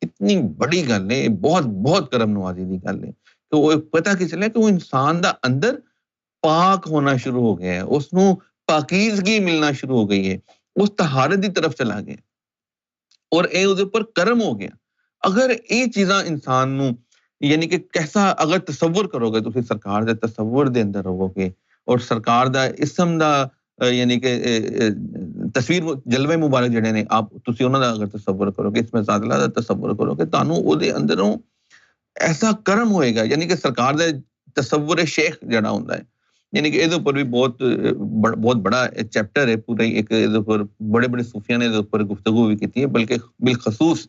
ਕਿੰਨੀ ਬੜੀ ਗੱਲ ਹੈ, ਬਹੁਤ ਕਰਮ ਨਵਾਜ਼ੀ ਦੀ ਗੱਲ ਹੈ ਕਿ ਉਹ ਪਤਾ ਕੀ ਚੱਲਿਆ ਕਿ ਉਹ ਇਨਸਾਨ ਦਾ ਅੰਦਰ ਪਾਕ ਹੋਣਾ ਸ਼ੁਰੂ ਹੋ ਗਿਆ ਹੈ, ਉਸ ਨੂੰ ਪਾਕੀਜ਼ਗੀ ਮਿਲਣਾ ਸ਼ੁਰੂ ਹੋ ਗਈ ਹੈ, ਉਸ ਤਹਾਰਤ ਦੀ ਤਰਫ ਚਲਾ ਗਿਆ ਔਰ ਇਹ ਉਹਦੇ ਉੱਪਰ ਕਰਮ ਹੋ ਗਿਆ। ਅਗਰ ਇਹ ਚੀਜ਼ਾਂ ਇਨਸਾਨ ਨੂੰ ਯਾਨੀ ਕਿ ਕੈਸਾ ਅਗਰ ਤਸੱਵੁਰ ਕਰੋਗੇ, ਤੁਸੀਂ ਸਰਕਾਰ ਦੇ ਤਸੱਵੁਰ ਦੇ ਅੰਦਰ ਰਹੋਗੇ ਔਰ ਸਰਕਾਰ ਦਾ ਇਸਮ ਦਾ ਯਾਨੀ ਕਿ ਤਸਵੀਰ ਜਲਵੇ ਮੁਬਾਰਕ ਜਿਹੜੇ ਨੇ, ਆਪ ਤੁਸੀਂ ਉਹਨਾਂ ਦਾ ਅਗਰ ਤਸੱਵੁਰ ਕਰੋਗੇ, ਇਸਮੇ ਸਾਦਲਾ ਦਾ ਤਸੱਵੁਰ ਕਰੋਗੇ, ਤੁਹਾਨੂੰ ਉਹਦੇ ਅੰਦਰੋਂ ਐਸਾ ਕਰਮ ਹੋਏਗਾ। ਯਾਨੀ ਕਿ ਸਰਕਾਰ ਦਾ ਤਸੱਵੁਰ ਸ਼ੇਖ ਜਿਹੜਾ ਹੁੰਦਾ ਹੈ, ਯਾਨੀ ਕਿ ਇਹਦੇ ਉੱਪਰ ਵੀ ਬਹੁਤ ਬੜਾ ਚੈਪਟਰ ਹੈ ਪੂਰਾ, ਇੱਕ ਇਹਦੇ ਉੱਪਰ ਬੜੇ ਸੂਫੀਆਂ ਨੇ ਇਹਦੇ ਉੱਪਰ ਗੁਫ਼ਤਗੂ ਵੀ ਕੀਤੀ ਹੈ, ਬਲਕਿ ਬਿਲਖਸੂਸ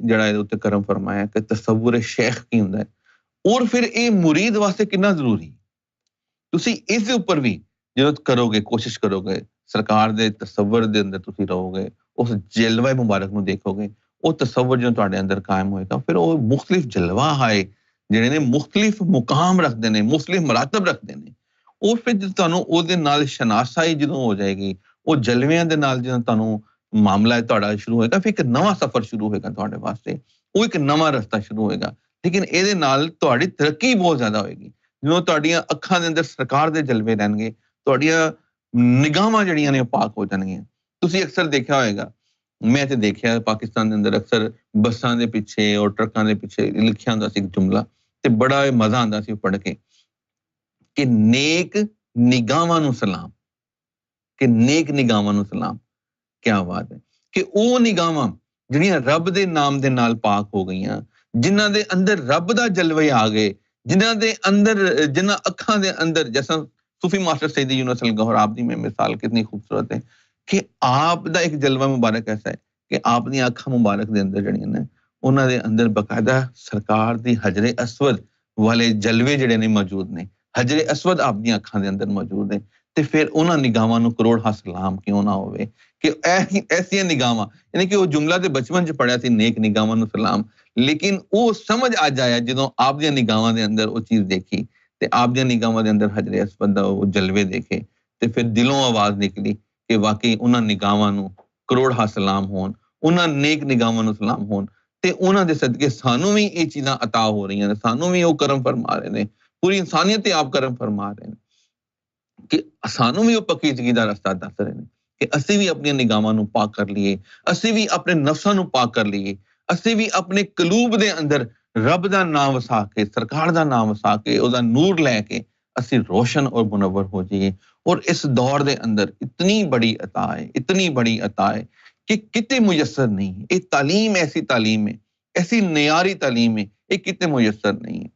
ਜਿਹੜਾ ਇਹਦੇ ਉੱਤੇ ਕਰਮ ਫਰਮਾਇਆ ਕਿ ਤਸੱਵੁਰ ਸ਼ੇਖ ਕੀ ਹੁੰਦਾ ਹੈ ਔਰ ਫਿਰ ਇਹ ਮੁਰੀਦ ਵਾਸਤੇ ਕਿੰਨਾ ਜ਼ਰੂਰੀ। ਤੁਸੀਂ ਇਸ ਦੇ ਉੱਪਰ ਵੀ ਜਦੋਂ ਕਰੋਗੇ, ਕੋਸ਼ਿਸ਼ ਕਰੋਗੇ, ਸਰਕਾਰ ਦੇ ਤਸੱਵੁਰ ਦੇ ਅੰਦਰ ਤੁਸੀਂ ਰਹੋਗੇ, ਉਸ ਜਲਵਾ ਮੁਬਾਰਕ ਨੂੰ ਦੇਖੋਗੇ, ਉਹ ਤਸੱਵੁਰ ਜਦੋਂ ਤੁਹਾਡੇ ਅੰਦਰ ਕਾਇਮ ਹੋਏਗਾ, ਫਿਰ ਉਹ ਮੁਖਤਲਿਫ ਜਲਵਾ ਹੈ ਜਿਹੜੇ ਨੇ, ਮੁਖਤਲਿਫ ਮੁਕਾਮ ਰੱਖਦੇ ਨੇ, ਮੁਖਤਲਿਫ ਮਰਾਤਬ ਰੱਖਦੇ ਨੇ। ਉਹ ਫਿਰ ਤੁਹਾਨੂੰ ਉਹਦੇ ਨਾਲ ਸ਼ਨਾਸਾਈ ਜਦੋਂ ਹੋ ਜਾਏਗੀ, ਉਹ ਜਲਵਿਆਂ ਦੇ ਨਾਲ ਜਦੋਂ ਤੁਹਾਨੂੰ ਮਾਮਲਾ ਤੁਹਾਡਾ ਸ਼ੁਰੂ ਹੋਏਗਾ, ਫਿਰ ਇੱਕ ਨਵਾਂ ਸਫ਼ਰ ਸ਼ੁਰੂ ਹੋਏਗਾ ਤੁਹਾਡੇ ਵਾਸਤੇ, ਉਹ ਇੱਕ ਨਵਾਂ ਰਸਤਾ ਸ਼ੁਰੂ ਹੋਏਗਾ। ਲੇਕਿਨ ਇਹਦੇ ਨਾਲ ਤੁਹਾਡੀ ਤਰੱਕੀ ਬਹੁਤ ਜ਼ਿਆਦਾ ਹੋਏਗੀ ਜਦੋਂ ਤੁਹਾਡੀਆਂ ਅੱਖਾਂ ਦੇ ਅੰਦਰ ਸਰਕਾਰ ਦੇ ਜਲਵੇ ਰਹਿਣਗੇ, ਤੁਹਾਡੀਆਂ ਨਿਗਾਹਾਂ ਜਿਹੜੀਆਂ ਨੇ ਪਾਕ ਹੋ ਜਾਣਗੀਆਂ। ਤੁਸੀਂ ਅਕਸਰ ਦੇਖਿਆ ਹੋਏਗਾ, ਮੈਂ ਤੇ ਦੇਖਿਆ ਪਾਕਿਸਤਾਨ ਦੇ ਅੰਦਰ ਅਕਸਰ ਬੱਸਾਂ ਦੇ ਪਿੱਛੇ ਔਰ ਟਰੱਕਾਂ ਦੇ ਪਿੱਛੇ ਲਿਖਿਆ ਹੁੰਦਾ ਸੀ ਇੱਕ ਜੁਮਲਾ, ਤੇ ਬੜਾ ਮਜ਼ਾ ਆਉਂਦਾ ਸੀ ਪੜ੍ਹ ਕੇ ਕਿ ਨੇਕ ਨਿਗਾਹਾਂ ਨੂੰ ਸਲਾਮ, ਕਿ ਨੇਕ ਨਿਗਾਹਾਂ ਨੂੰ ਸਲਾਮ। ਕਿਆ ਬਾਤ ਹੈ ਕਿ ਉਹ ਨਿਗਾਹਾਂ ਜਿਹੜੀਆਂ ਰੱਬ ਦੇ ਨਾਮ ਦੇ ਨਾਲ ਪਾਕ ਹੋ ਗਈਆਂ, ਜਿਨ੍ਹਾਂ ਦੇ ਅੰਦਰ ਰੱਬ ਦਾ ਜਲਵੇ ਆ ਗਏ, ਜਿਨ੍ਹਾਂ ਦੇ ਅੰਦਰ, ਜਿਨ੍ਹਾਂ ਅੱਖਾਂ ਦੇ ਅੰਦਰ, ਜੈਸਾ ਸੂਫੀ ਮਾਸਟਰ ਸੈਯਦ ਯੂਨਸ ਅਲਗੋਹਰ ਆਪ ਦੀ ਮੈਂ ਮਿਸਾਲ ਕਿਤਨੀ ਖੂਬਸੂਰਤ ਹੈ ਕਿ ਆਪ ਦਾ ਇੱਕ ਜਲਵਾ ਮੁਬਾਰਕ ਐਸਾ ਹੈ ਕਿ ਆਪ ਦੀਆਂ ਅੱਖਾਂ ਮੁਬਾਰਕ ਦੇ ਅੰਦਰ ਜਿਹੜੀਆਂ ਨੇ, ਉਹਨਾਂ ਦੇ ਅੰਦਰ ਬਕਾਇਦਾ ਸਰਕਾਰ ਦੀ ਹਜਰੇ ਅਸਵਦ ਵਾਲੇ ਜਲਵੇ ਜਿਹੜੇ ਨੇ ਮੌਜੂਦ ਨੇ, ਹਜਰੇ ਅਸਵਦ ਆਪ ਦੀਆਂ ਅੱਖਾਂ ਦੇ ਅੰਦਰ ਮੌਜੂਦ ਨੇ। ਤੇ ਫਿਰ ਉਹਨਾਂ ਨਿਗਾਹਾਂ ਨੂੰ ਕਰੋੜ ਸਲਾਮ ਕਿਉਂ ਨਾ ਹੋਵੇ ਕਿ ਐਸੀਆਂ ਨਿਗਾਹਾਂ, ਯਾਨੀ ਕਿ ਉਹ ਜੁਮਲਾ ਤੇ ਬਚਪਨ 'ਚ ਪੜਿਆ ਸੀ, ਨੇਕ ਨਿਗਾਹਾਂ ਨੂੰ ਸਲਾਮ, ਲੇਕਿਨ ਉਹ ਸਮਝ ਅੱਜ ਆਇਆ ਜਦੋਂ ਆਪ ਦੀਆਂ ਨਿਗਾਹਾਂ ਦੇ ਅੰਦਰ ਉਹ ਚੀਜ਼ ਦੇਖੀ ਤੇ ਆਪ ਦੀਆਂ ਨਿਗਾਹਾਂ ਦੇ ਅੰਦਰ ਹਜਰੇ ਅਸਵਦ ਦਾ ਉਹ ਜਲਵੇ ਦੇਖੇ, ਤੇ ਫਿਰ ਦਿਲੋਂ ਆਵਾਜ਼ ਨਿਕਲੀ ਕਿ ਵਾਕਈ ਉਹਨਾਂ ਨਿਗਾਹਾਂ ਨੂੰ ਕਰੋੜ ਸਲਾਮ ਹੋਣ, ਉਹਨਾਂ ਨੇਕ ਨਿਗਾਹਾਂ ਨੂੰ ਸਲਾਮ ਹੋਣ, ਤੇ ਉਹਨਾਂ ਦੇ ਸਦਕੇ ਸਾਨੂੰ ਵੀ ਇਹ ਚੀਜ਼ਾਂ ਅਤਾ ਹੋ ਰਹੀਆਂ ਨੇ, ਸਾਨੂੰ ਵੀ ਉਹ ਕਰਮ ਫਰਮਾ ਰਹੇ ਨੇ, ਪੂਰੀ ਇਨਸਾਨੀਅਤ ਤੇ ਆਪ ਕਰਮ ਫਰਮਾ ਰਹੇ ਨੇ ਕਿ ਸਾਨੂੰ ਵੀ ਉਹ ਪਾਕੀਜ਼ਗੀ ਦਾ ਰਸਤਾ ਦੱਸ ਰਹੇ ਨੇ ਕਿ ਅਸੀਂ ਵੀ ਆਪਣੀਆਂ ਨਿਗਾਹਾਂ ਨੂੰ ਪਾਕ ਕਰ ਲਈਏ, ਅਸੀਂ ਵੀ ਆਪਣੇ ਨਫਸਾਂ ਨੂੰ ਪਾਕ ਕਰ ਲਈਏ, ਅਸੀਂ ਵੀ ਆਪਣੇ ਕਲੂਬ ਦੇ ਅੰਦਰ ਰੱਬ ਦਾ ਨਾਮ ਵਸਾ ਕੇ, ਸਰਕਾਰ ਦਾ ਨਾਮ ਵਸਾ ਕੇ, ਉਹਦਾ ਨੂਰ ਲੈ ਕੇ ਅਸੀਂ ਰੋਸ਼ਨ ਔਰ ਮੁਨੱਵਰ ਹੋ ਜਾਈਏ। ਔਰ ਇਸ ਦੌਰ ਦੇ ਅੰਦਰ ਇਤਨੀ ਬੜੀ ਅਤਾ ਹੈ, ਇਤਨੀ ਬੜੀ ਅਤਾ ਹੈ ਕਿ ਕਿਤੇ ਮੁਯੱਸਰ ਨਹੀਂ ਹੈ। ਇਹ ਤਾਲੀਮ ਐਸੀ ਤਾਲੀਮ ਹੈ, ਐਸੀ ਨਿਆਰੀ ਤਾਲੀਮ ਹੈ, ਇਹ ਕਿਤੇ ਮੁਯੱਸਰ ਨਹੀਂ ਹੈ।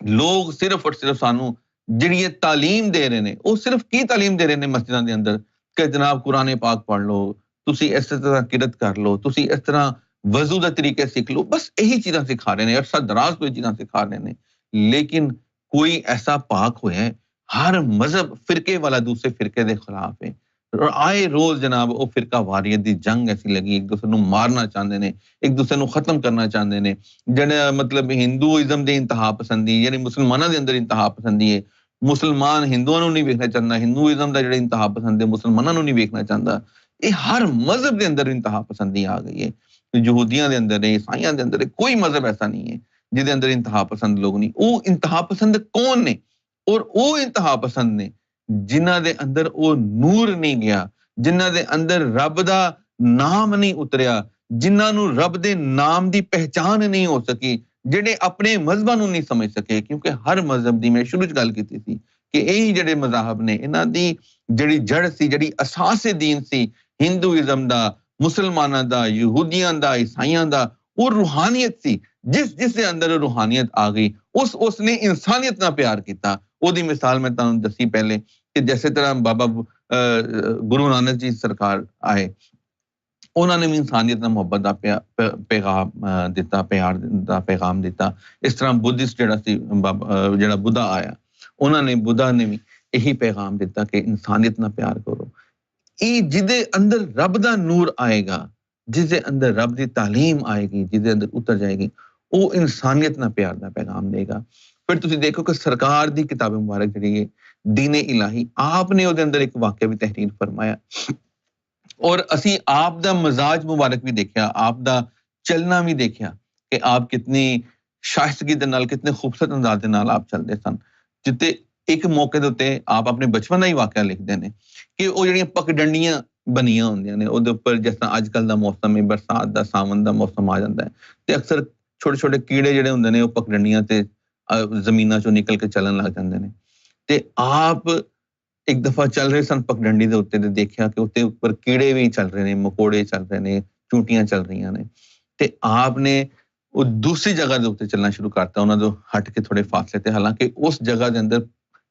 ਲੋਕ ਸਿਰਫ ਔਰ ਸਿਰਫ ਸਾਨੂੰ ਜਿਹੜੀ ਇਹ ਤਾਲੀਮ ਦੇ ਰਹੇ ਨੇ, ਉਹ ਸਿਰਫ ਕੀ ਤਾਲੀਮ ਦੇ ਰਹੇ ਨੇ ਮਸਜਿਦਾਂ ਦੇ ਅੰਦਰ ਕਿ ਜਨਾਬ ਕੁਰਾਨ ਪਾਕ ਪੜ੍ਹ ਲਓ, ਤੁਸੀਂ ਇਸ ਤਰ੍ਹਾਂ ਕਿਰਤ ਕਰ ਲਓ, ਤੁਸੀਂ ਇਸ ਤਰ੍ਹਾਂ ਵਜ਼ੂ ਦਾ ਤਰੀਕੇ ਸਿੱਖ ਲਓ, ਬਸ ਇਹੀ ਚੀਜ਼ਾਂ ਸਿਖਾ ਰਹੇ ਨੇ, ਅਰਸਾ ਦਰਾਜ਼ ਕੋਈ ਚੀਜ਼ਾਂ ਸਿਖਾ ਰਹੇ ਨੇ। ਲੇਕਿਨ ਕੋਈ ਐਸਾ ਪਾਕ ਹੋਇਆ ਹੈ, ਹਰ ਮਜ਼ਹਬ ਫਿਰਕੇ ਵਾਲਾ ਦੂਸਰੇ ਫਿਰਕੇ ਦੇ ਖਿਲਾਫ ਹੈ। ਆਏ ਰੋਜ਼ ਜਨਾਬ ਉਹ ਫਿਰਕਾ ਵਾਰੀਅਤ ਦੀ ਜੰਗ ਐਸੀ ਲੱਗੀ, ਇੱਕ ਦੂਸਰੇ ਨੂੰ ਮਾਰਨਾ ਚਾਹੁੰਦੇ ਨੇ, ਇੱਕ ਦੂਸਰੇ ਨੂੰ ਖਤਮ ਕਰਨਾ ਚਾਹੁੰਦੇ ਨੇ। ਜਿਹੜਾ ਮਤਲਬ ਹਿੰਦੂਇਜ਼ਮ ਦੇ ਇੰਤਹਾ ਪਸੰਦੀ, ਯਾਨੀ ਮੁਸਲਮਾਨਾਂ ਦੇ ਅੰਦਰ ਇੰਤਹਾ ਪਸੰਦੀ ਹੈ, ਮੁਸਲਮਾਨ ਹਿੰਦੂਆਂ ਨੂੰ ਨਹੀਂ ਵੇਖਣਾ ਚਾਹੁੰਦਾ, ਹਿੰਦੂਇਜ਼ਮ ਦਾ ਜਿਹੜਾ ਇੰਤਹਾ ਪਸੰਦ ਹੈ ਮੁਸਲਮਾਨਾਂ ਨੂੰ ਨਹੀਂ ਵੇਖਣਾ ਚਾਹੁੰਦਾ। ਇਹ ਹਰ ਮਜ਼ਹਬ ਦੇ ਅੰਦਰ ਇੰਤਹਾ ਪਸੰਦੀ ਆ ਗਈ ਹੈ। ਯਹੂਦੀਆਂ ਦੇ ਅੰਦਰ ਹੈ, ਈਸਾਈਆਂ ਦੇ ਅੰਦਰ ਹੈ, ਕੋਈ ਮਜ਼ਹਬ ਐਸਾ ਨਹੀਂ ਹੈ ਜਿਹਦੇ ਅੰਦਰ ਇੰਤਹਾ ਪਸੰਦ ਲੋਕ ਨਹੀਂ। ਉਹ ਇੰਤਹਾ ਪਸੰਦ ਕੌਣ ਨੇ? ਔਰ ਉਹ ਇੰਤਹਾ ਪਸੰਦ ਨੇ ਜਿਨ੍ਹਾਂ ਦੇ ਅੰਦਰ ਉਹ ਨੂਰ ਨਹੀਂ ਗਿਆ, ਜਿਨ੍ਹਾਂ ਦੇ ਅੰਦਰ ਰੱਬ ਦਾ ਨਾਮ ਨਹੀਂ ਉਤਰਿਆ, ਜਿਨ੍ਹਾਂ ਨੂੰ ਰੱਬ ਦੇ ਨਾਮ ਦੀ ਪਹਿਚਾਨ ਨਹੀਂ ਹੋ ਸਕੀ, ਜਿਹੜੇ ਆਪਣੇ ਮਜ਼ਹਬਾਂ ਨੂੰ ਨਹੀਂ ਸਮਝ ਸਕੇ। ਕਿਉਂਕਿ ਹਰ ਮਜ਼ਹਬ ਦੀ, ਮੈਂ ਸ਼ੁਰੂ 'ਚ ਗੱਲ ਕੀਤੀ ਸੀ ਕਿ ਇਹੀ ਜਿਹੜੇ ਮਜ਼ਾਹਬ ਨੇ, ਇਹਨਾਂ ਦੀ ਜਿਹੜੀ ਜੜ ਸੀ, ਜਿਹੜੀ ਅਸਾਸ ਦੀਨ ਸੀ, ਹਿੰਦੂਇਜ਼ਮ ਦਾ, ਮੁਸਲਮਾਨਾਂ ਦਾ, ਯਹੂਦੀਆਂ ਦਾ, ਈਸਾਈਆਂ ਦਾ, ਉਹ ਰੂਹਾਨੀਅਤ ਸੀ। ਜਿਸ ਦੇ ਅੰਦਰ ਰੂਹਾਨੀਅਤ ਆ ਗਈ, ਉਸਨੇ ਇਨਸਾਨੀਅਤ ਨਾਲ ਪਿਆਰ ਕੀਤਾ। ਉਹਦੀ ਮਿਸਾਲ ਮੈਂ ਤੁਹਾਨੂੰ ਦੱਸੀ ਪਹਿਲੇ ਕਿ ਜਿਸ ਤਰ੍ਹਾਂ ਬਾਬਾ ਗੁਰੂ ਨਾਨਕ ਜੀ ਸਰਕਾਰ ਆਏ, ਉਹਨਾਂ ਨੇ ਵੀ ਇਨਸਾਨੀਅਤ ਨਾਲ ਮੁਹੱਬਤ ਦਾ ਪੈਗਾਮ ਦਿੱਤਾ, ਪਿਆਰ ਦਾ ਪੈਗਾਮ ਦਿੱਤਾ। ਇਸ ਤਰ੍ਹਾਂ ਬੁੱਧਿਸਟ ਜਿਹੜਾ ਸੀ, ਜਿਹੜਾ ਬੁੱਧਾ ਆਇਆ, ਬੁੱਧਾ ਨੇ ਵੀ ਇਹੀ ਪੈਗਾਮ ਦਿੱਤਾ ਕਿ ਇਨਸਾਨੀਅਤ ਨਾਲ ਪਿਆਰ ਕਰੋ। ਇਹ ਜਿਹਦੇ ਅੰਦਰ ਰੱਬ ਦਾ ਨੂਰ ਆਏਗਾ, ਜਿਹਦੇ ਅੰਦਰ ਰੱਬ ਦੀ ਤਾਲੀਮ ਆਏਗੀ, ਜਿਹਦੇ ਅੰਦਰ ਉਤਰ ਜਾਏਗੀ, ਉਹ ਇਨਸਾਨੀਅਤ ਨਾਲ ਪਿਆਰ ਦਾ ਪੈਗਾਮ ਦੇਗਾ। ਫਿਰ ਤੁਸੀਂ ਦੇਖੋ ਕਿ ਸਰਕਾਰ ਦੀ ਕਿਤਾਬ ਮੁਬਾਰਕ ਜਿਹੜੀ ਹੈ ਦੀਨ ਇਲਾਹੀ, ਆਪ ਨੇ ਉਹਦੇ ਅੰਦਰ ਇੱਕ ਵਾਕਿਆ ਵੀ ਤਹਿਰੀਰ ਫਰਮਾਇਆ, ਔਰ ਅਸੀਂ ਆਪ ਦਾ ਮਜ਼ਾਜ ਮੁਬਾਰਕ ਵੀ ਦੇਖਿਆ, ਆਪ ਦਾ ਚਲਣਾ ਵੀ ਦੇਖਿਆ ਕਿ ਆਪ ਕਿਤਨੀ ਸ਼ਾਇਸਤਗੀ ਦੇ ਨਾਲ, ਕਿਤਨੇ ਖੂਬਸੂਰਤ ਅੰਦਾਜ਼ ਦੇ ਨਾਲ ਆਪ ਚੱਲਦੇ ਸਨ। ਜਿੱਤੇ ਇੱਕ ਮੌਕੇ ਦੇ ਉੱਤੇ ਆਪ ਆਪਣੇ ਬਚਪਨ ਦਾ ਹੀ ਵਾਕਿਆ ਲਿਖਦੇ ਨੇ ਕਿ ਉਹ ਜਿਹੜੀਆਂ ਪਗਡੰਡੀਆਂ ਬਣੀਆਂ ਹੁੰਦੀਆਂ ਨੇ, ਉਹਦੇ ਉੱਪਰ ਜਿਸ ਤਰ੍ਹਾਂ ਅੱਜ ਕੱਲ੍ਹ ਦਾ ਮੌਸਮ ਹੈ, ਬਰਸਾਤ ਦਾ, ਸਾਵਣ ਦਾ ਮੌਸਮ ਆ ਜਾਂਦਾ ਹੈ, ਤੇ ਅਕਸਰ ਛੋਟੇ ਛੋਟੇ ਕੀੜੇ ਜਿਹੜੇ ਹੁੰਦੇ ਨੇ ਉਹ ਪਗਡੰਡੀਆਂ ਤੇ ਜ਼ਮੀਨਾਂ ਚੋਂ ਨਿਕਲ ਕੇ ਚੱਲਣ ਲੱਗ ਜਾਂਦੇ ਨੇ। ਤੇ ਆਪ ਇੱਕ ਦਫਾ ਚੱਲ ਰਹੇ ਸਨ ਪਗਡੰਡੀ ਦੇ ਉੱਤੇ, ਤੇ ਦੇਖਿਆ ਕਿ ਉੱਤੇ ਉੱਪਰ ਕੀੜੇ ਵੀ ਚੱਲ ਰਹੇ ਨੇ, ਮਕੋੜੇ ਚੱਲ ਰਹੇ ਨੇ, ਚੂੰਟੀਆਂ ਚੱਲ ਰਹੀਆਂ ਨੇ। ਤੇ ਆਪ ਨੇ ਉਹ ਦੂਸਰੀ ਜਗ੍ਹਾ ਦੇ ਉੱਤੇ ਚੱਲਣਾ ਸ਼ੁਰੂ ਕਰਤਾ, ਉਹਨਾਂ ਤੋਂ ਹਟ ਕੇ ਥੋੜੇ ਫਾਸਲੇ ਤੇ। ਹਾਲਾਂਕਿ ਉਸ ਜਗ੍ਹਾ ਦੇ ਅੰਦਰ,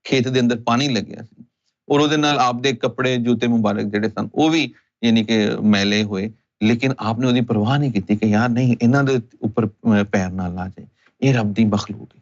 ਖੇਤ ਦੇ ਅੰਦਰ ਪਾਣੀ ਲੱਗਿਆ ਸੀ, ਔਰ ਉਹਦੇ ਨਾਲ ਆਪ ਦੇ ਕੱਪੜੇ, ਜੁੱਤੇ ਮੁਬਾਰਕ ਜਿਹੜੇ ਸਨ ਉਹ ਵੀ ਯਾਨੀ ਕਿ ਮੈਲੇ ਹੋਏ। ਲੇਕਿਨ ਆਪ ਨੇ ਉਹਦੀ ਪਰਵਾਹ ਨਹੀਂ ਕੀਤੀ ਕਿ ਯਾਰ ਨਹੀਂ, ਇਹਨਾਂ ਦੇ ਉੱਪਰ ਪੈਰ ਨਾ ਲਾ ਜਾਏ, ਇਹ ਰੱਬ ਦੀ ਮਖਲੂਕ ਹੈ।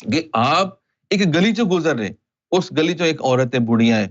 ਕਿ ਆਪ ਇੱਕ ਗਲੀ ਚੋਂ ਗੁਜ਼ਰ ਰਹੇ, ਉਸ ਗਲੀ ਚੋਂ ਇੱਕ ਔਰਤ ਹੈ, ਬੁੜੀਆ ਹੈ,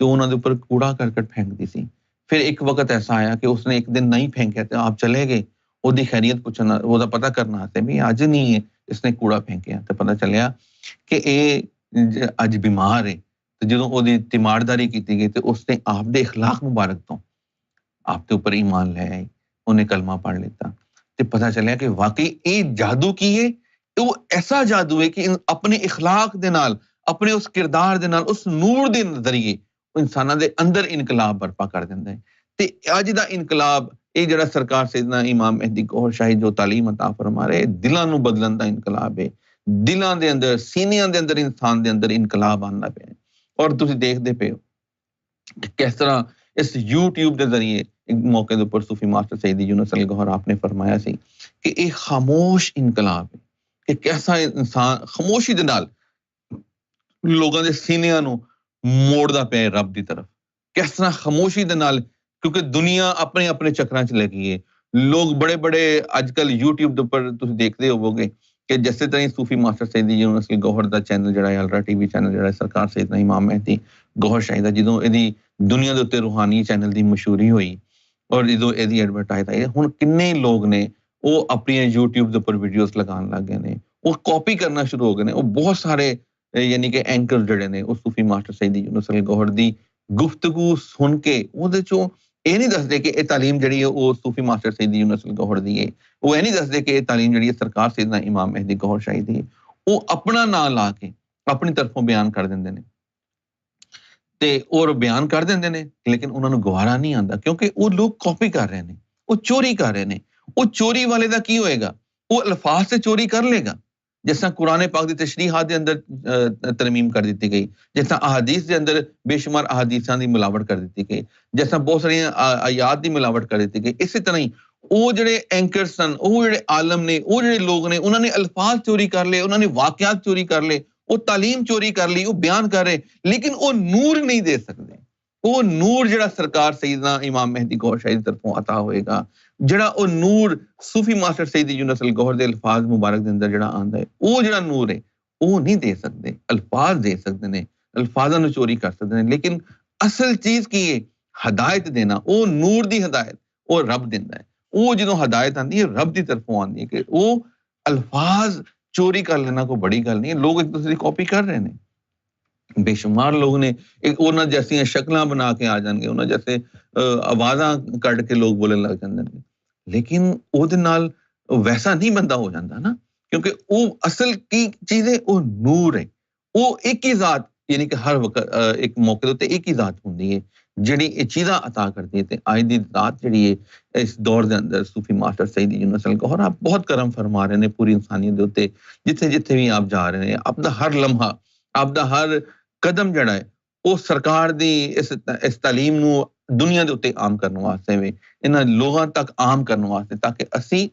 ਤੇ ਉਹਨਾਂ ਦੇ ਉੱਪਰ ਕੂੜਾ ਕਰਕਟ ਫੈਂਕਦੀ ਸੀ। ਫਿਰ ਇੱਕ ਵਕਤ ਐਸਾ ਆਇਆ ਕਿ ਉਸਨੇ ਇੱਕ ਦਿਨ ਨਹੀਂ ਫੈਂਕਿਆ ਤੇ ਆਪ ਚਲੇ ਗਏ ਉਹਦੀ ਖੈਰੀਅਤ ਪੁੱਛਣਾ, ਉਹਦਾ ਪਤਾ ਕਰਨਾ ਤੇ ਵੀ ਅੱਜ ਨਹੀਂ ਹੈ ਇਸਨੇ ਕੂੜਾ ਫੈਂਕਿਆ। ਤੇ ਪਤਾ ਚੱਲਿਆ ਕਿ ਇਹ ਅੱਜ ਬਿਮਾਰ ਹੈ। ਤੇ ਜਦੋਂ ਉਹਦੀ ਤਿਮਾਰਦਾਰੀ ਕੀਤੀ ਗਈ ਤੇ ਉਸਨੇ ਆਪ ਦੇ ਇਖਲਾਕ ਮੁਬਾਰਕ ਤੋਂ ਆਪ ਦੇ ਉੱਪਰ ਈਮਾਨ ਲੈ ਆਈ, ਉਹਨੇ ਕਲਮਾ ਪੜ੍ਹ ਲਿੱਤਾ। ਤੇ ਪਤਾ ਚੱਲਿਆ ਕਿ ਵਾਕਈ ਇਹ ਜਾਦੂ ਕੀ ਹੈ, ਉਹ ਐਸਾ ਜਾਦੂ ਹੈ ਕਿ ਆਪਣੇ ਇਖਲਾਕ ਦੇ ਨਾਲ, ਆਪਣੇ ਉਸ ਕਿਰਦਾਰ ਦੇ ਨਾਲ, ਉਸ ਨੂਰ ਦੇ ਨਜ਼ਰੀਏ ਉਹ ਇਨਸਾਨਾਂ ਦੇ ਅੰਦਰ ਇਨਕਲਾਬ ਬਰਪਾ ਕਰ ਦਿੰਦਾ ਹੈ। ਤੇ ਅੱਜ ਦਾ ਇਨਕਲਾਬ, ਇਹ ਜਿਹੜਾ ਸਰਕਾਰ ਸੈਯਦਨਾ ਇਮਾਮ ਮਹਿਦੀ ਗੌਹਰ ਸ਼ਾਹੀ ਜੋ ਤਾਲੀਮ ਅਤਾ ਫਰਮਾ ਰਹੇ, ਦਿਲਾਂ ਨੂੰ ਬਦਲਣ ਦਾ ਇਨਕਲਾਬ ਹੈ। ਦਿਲਾਂ ਦੇ ਅੰਦਰ, ਸੀਨਿਆਂ ਦੇ ਅੰਦਰ, ਇਨਸਾਨ ਦੇ ਅੰਦਰ ਇਨਕਲਾਬ ਆਉਂਦਾ ਪਿਆ। ਔਰ ਤੁਸੀਂ ਦੇਖਦੇ ਪਏ ਹੋ ਕਿ ਕਿਸ ਤਰ੍ਹਾਂ ਇਸ YouTube ਦੇ ਜ਼ਰੀਏ ਇੱਕ ਮੌਕੇ ਦੇ ਉੱਪਰ ਸੂਫੀ ਮਾਸਟਰ ਸੈਯਦ ਯੂਨਸ ਅਲਗੋਹਰ ਆਪਨੇ ਫਰਮਾਇਆ ਸੀ ਕਿ ਇਹ ਖਾਮੋਸ਼ ਇਨਕਲਾਬ ਹੈ, ਕਿ ਕਿਸਾ ਇਨਸਾਨ ਖਾਮੋਸ਼ੀ ਦੇ ਨਾਲ ਲੋਕਾਂ ਦੇ ਸੀਨਿਆਂ ਨੂੰ ਮੋੜਦਾ ਪਿਆ ਰੱਬ ਦੀ ਤਰਫ। ਕਿਸ ਤਰ੍ਹਾਂ ਖਾਮੋਸ਼ੀ ਦੇ ਨਾਲ, ਕਿਉਂਕਿ ਦੁਨੀਆ ਆਪਣੇ ਆਪਣੇ ਚੱਕਰਾਂ 'ਚ ਲੱਗੀ ਹੈ। ਲੋਕ ਬੜੇ ਅੱਜ ਕੱਲ੍ਹ YouTube ਦੇ ਉੱਪਰ ਤੁਸੀਂ ਦੇਖਦੇ ਹੋਵੋਗੇ ਕਿ ਜਿਸੇ ਤਰ੍ਹਾਂ ਸੂਫੀ ਮਾਸਟਰ ਸੈਯਦ ਯੂਨਸ ਅਲਗੋਹਰ ਦਾ ਚੈਨਲ ਜਿਹੜਾ ਹੈ, ALRA TV ਚੈਨਲ ਜਿਹੜਾ ਸਰਕਾਰ ਸੈਯਦਨਾ ਇਮਾਮ ਮਹਿਦੀ ਗੌਹਰ ਸ਼ਾਹੀ ਦਾ, ਜਦੋਂ ਇਹਦੀ ਦੁਨੀਆ ਦੇ ਉੱਤੇ ਰੂਹਾਨੀ ਚੈਨਲ ਦੀ ਮਸ਼ਹੂਰੀ ਹੋਈ ਔਰ ਜਦੋਂ ਇਹਦੀ ਐਡਵਰਟਾਈਜ਼ ਆਈ, ਹੁਣ ਕਿੰਨੇ ਲੋਕ ਨੇ ਉਹ ਆਪਣੀਆਂ YouTube ਦੇ ਉੱਪਰ ਵੀਡੀਓਜ਼ ਲਗਾਉਣ ਲੱਗ ਗਏ ਨੇ, ਉਹ ਕਾਪੀ ਕਰਨਾ ਸ਼ੁਰੂ ਹੋ ਗਏ ਨੇ। ਉਹ ਬਹੁਤ ਸਾਰੇ ਯਾਨੀ ਕਿ ਐਂਕਰ ਜਿਹੜੇ ਨੇ ਉਹ ਸੂਫੀ ਮਾਸਟਰ ਸੈਯਦ ਯੂਨਸ ਅਲਗੋਹਰ ਦੀ ਗੁਫ਼ਤਗੂ ਸੁਣ ਕੇ ਉਹਦੇ ਚੋਂ ਇਹ ਨਹੀਂ ਦੱਸਦੇ ਕਿ ਇਹ ਤਾਲੀਮ ਜਿਹੜੀ ਹੈ ਉਹ ਸੂਫੀ ਮਾਸਟਰ ਸੈਯਦ ਯੂਨਸ ਅਲਗੋਹਰ ਦੀ ਹੈ। ਉਹ ਇਹ ਨਹੀਂ ਦੱਸਦੇ ਕਿ ਇਹ ਤਾਲੀਮ ਜਿਹੜੀ ਹੈ ਸਰਕਾਰ ਸੈਯਦਨਾ ਇਮਾਮ ਮਹਿਦੀ ਗੌਹਰ ਸ਼ਾਹੀ ਦੀ ਹੈ। ਉਹ ਆਪਣਾ ਨਾਂ ਲਾ ਕੇ ਆਪਣੀ ਤਰਫੋਂ ਬਿਆਨ ਕਰ ਦਿੰਦੇ ਨੇ ਤੇ ਉਹ ਬਿਆਨ ਕਰ ਦਿੰਦੇ ਨੇ, ਲੇਕਿਨ ਉਹਨਾਂ ਨੂੰ ਗਵਾਰਾ ਨਹੀਂ ਆਉਂਦਾ ਕਿਉਂਕਿ ਉਹ ਲੋਕ ਕਾਪੀ ਕਰ ਰਹੇ ਨੇ, ਉਹ ਚੋਰੀ ਕਰ ਰਹੇ ਨੇ। ਉਹ ਚੋਰੀ ਵਾਲੇ ਦਾ ਕੀ ਹੋਏਗਾ? ਉਹ ਅਲਫਾਜ਼ ਤੇ ਚੋਰੀ ਕਰ ਲੇਗਾ, جس طرح قرآن پاک دی تشریحات دے اندر ترمیم کر دیتی گئی، جس طرح احادیث دے اندر بے شمار احادیثاں دی ملاوٹ کر دیتی گئی، جس طرح بہت ساری آیات دی ملاوٹ کر دیتی گئی، اسی طرح ہی وہ جڑے اینکر سن، وہ جڑے عالم نے، وہ جڑے لوگ نے، انہوں نے الفاظ چوری کر لے، انہوں نے واقعات چوری کر لے، وہ تعلیم چوری کر لی، وہ بیان کر رہے، لیکن وہ نور نہیں دے سکتے۔ وہ نور جڑا سرکار سیدنا امام مہدی گوہر شاہی دی طرفوں عطا ہوئے گا، جڑا وہ نور صوفی ماسٹر سید یونس الگوہر دے الفاظ مبارک دے اندر جڑا آندا ہے، وہ جڑا نور ہے وہ نہیں دے سکتے، الفاظ دے سکتے نے، الفاظاں نو چوری کر سکتے ہیں، لیکن اصل چیز کی ہے ہدایت دینا، وہ نور دی ہدایت وہ رب دیندا ہے۔ وہ جدوں ہدایت آندی ہے رب دی طرفوں آندی ہے، کہ وہ الفاظ چوری کر لینا کوئی بڑی گل نہیں ہے، لوگ ایک دوسرے کی کاپی کر رہے ہیں، بے شمار لوگ نے ایک انہاں جیسی شکلاں بنا کے آ جان گے، انہاں جیسے آوازاں کٹ کے لوگ بولن لگ جاندے ہیں، لیکن او دے نال ویسا نہیں بندہ ہو جاتا نا، کیونکہ وہ اصل کی چیز ہے وہ نور ہے، وہ ایک ہی ذات، یعنی کہ ہر وقت ایک موقع تے ایک ہی ذات ہوندی ہے جڑی یہ چیزاں عطا کرتی ہے۔ تے آج دی ذات جڑی ہے اس دور دے اندر صوفی ماسٹر سید یونس الگوہر آپ بہت کرم فرما رہے ہیں پوری انسانیت دے اوتے، جتھے جتھے بھی آپ جا رہے ہیں، آپ دا ہر لمحہ، آپ دا ہر قدم جڑا ہے وہ سرکار دی اس تعلیم نو دنیا دے اوتے عام کرنے واسطے وے، انہاں لوگاں تک عام کرنے واسطے، تاکہ اسی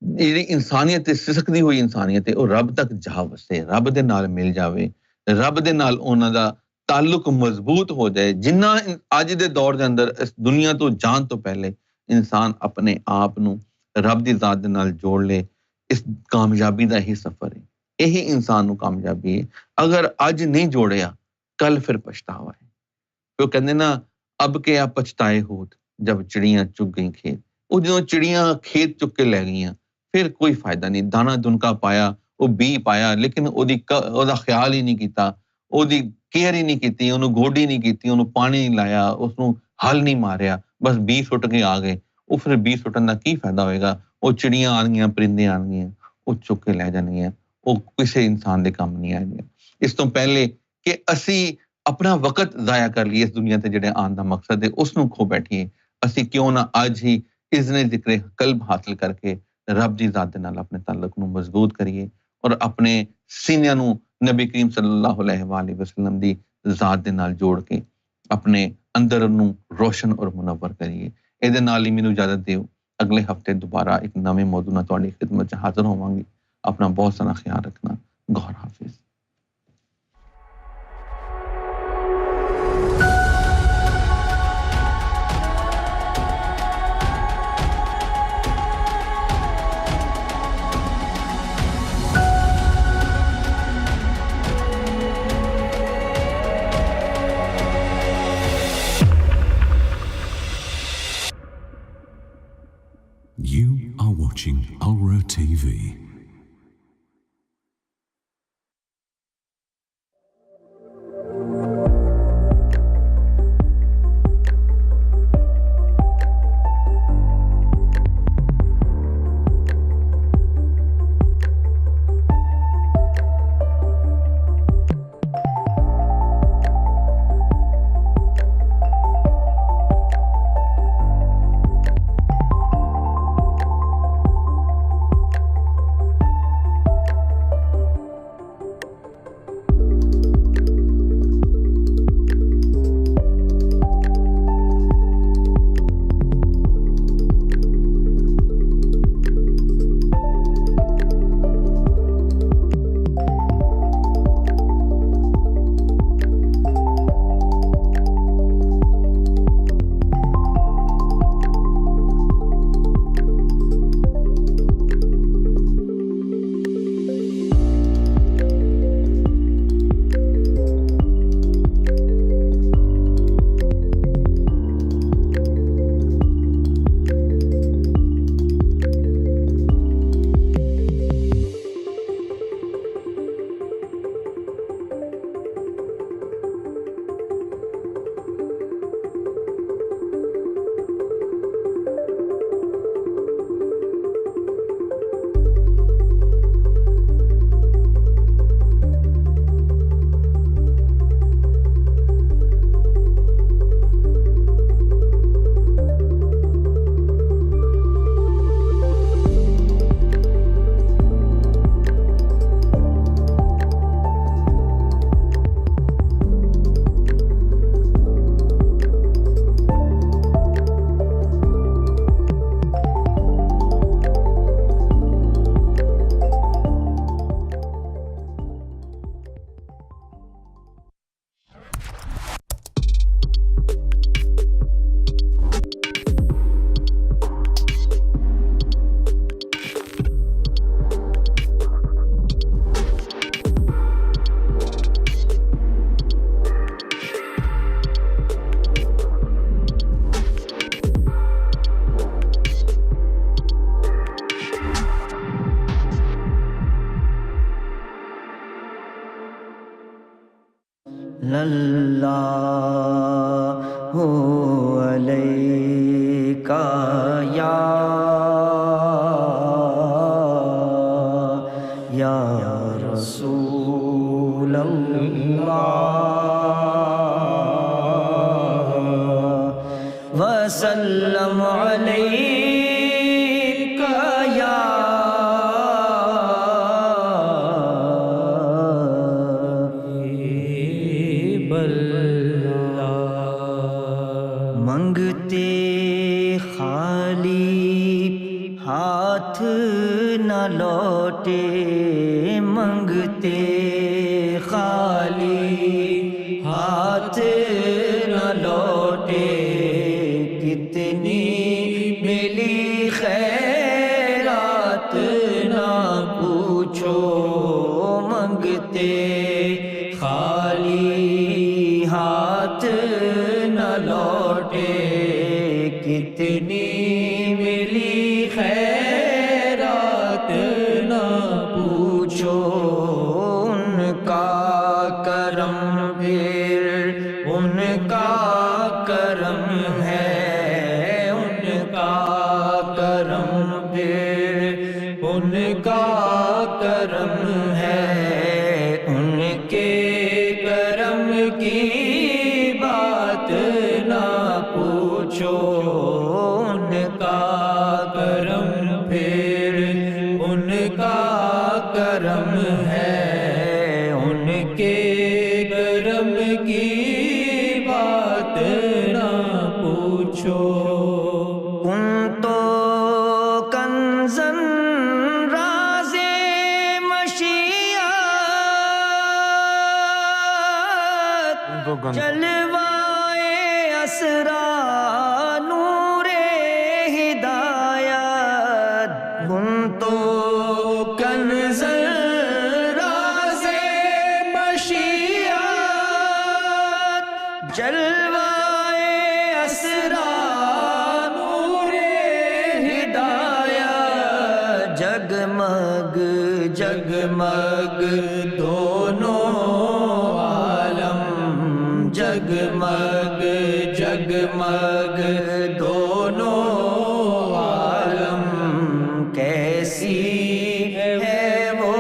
جڑی انسانیت سسکدی ہوئی انسانیت ہے وہ رب تک جا وسے، رب دے نال مل جاوے، رب دے نال انہاں دا تعلق مضبوط ہو جائے۔ جنہ اج دے دور دے اندر اس دنیا تو جان تو پہلے انسان اپنے آپ نو رب دی ذات دے نال جوڑ لے، اس کامیابی دا ہی سفر ہے، یہی انسان نو کامیابی ہے۔ اگر اج نہیں جوڑیا کل پھر پچھتاوا ہے۔ وہ کہندے نا اب کیا پچھتائے ہوت جب چڑیاں چگ گئیں کھیت، وہ جدوں چڑیاں کھیت چک کے لے گئیاں پھر کوئی فائدہ نہیں، دانا دنکا پایا، وہ بی پایا، لیکن او دا خیال ہی نہیں کیتا، او دی کیئر ہی نہیں کیتی، انہوں گوڈی نہیں کیتی، انہوں پانی نہیں لایا، اس نو ہل نہیں ماریا، بس بی سٹ کے آ گئے۔ وہ پھر بی سٹن دا کی فائدہ ہوئے گا؟ وہ چڑیاں آن گیاں، پرندے آن گیاں، وہ چک کے لے جان گیاں، وہ کسی انسان دے کام نہیں آ گیا۔ اس تو پہلے کہ اسی اپنا وقت ضائع کر لیے اس دنیا تے جڑے آن دا مقصد ہے اس نو کھو بیٹھیے، اسی کیوں نہ آج ہی اذن ذکر قلب حاصل کر کے رب دی ذات دے نال اپنے تعلق نو مضبوط کریے، اور اپنے سینیاں نو نبی کریم صلی اللہ علیہ وآلہ وسلم دی ذات دے نال جوڑ کے اپنے اندر نو روشن اور منور کریے۔ اے دے نال ہی مینوں اجازت دیو، اگلے ہفتے دوبارہ ایک نویں موضوع نال تہاڈی خدمت چ حاضر ہوواں گے۔ اپنا بہت سارا خیال رکھنا، گوہر حافظ۔ You are watching ALRA TV. اللہ علیکہ یا رسول اللہ وسلم علیکہ یا منگتے خالی ہاتھ نہ لوٹے منگتے خالی ہاتھ نہ لوٹے کتنی ملی خیرات نہ پوچھو منگتے خالی ہاتھ نہ لوٹے کتنی ملی خیرات نہ پوچھو ان کا کرم پھر ان کا کرم ہے ان کا کرم پھر ان کا کرم ہے ان کے کرم کی بات نہ پوچھو ان کا کرم پھر ان کا کرم ہے ان کے کرم کی بات نہ پوچھو ان تو کنزن راز مشیات جلوائے اسرا نور ہدایت ان تو کنز راز مشیات جلوائے اسرا نور ہدایت جگمگ جگمگ دونوں عالم جگمگ جگمگ دونوں عالم کیسی ہے وہ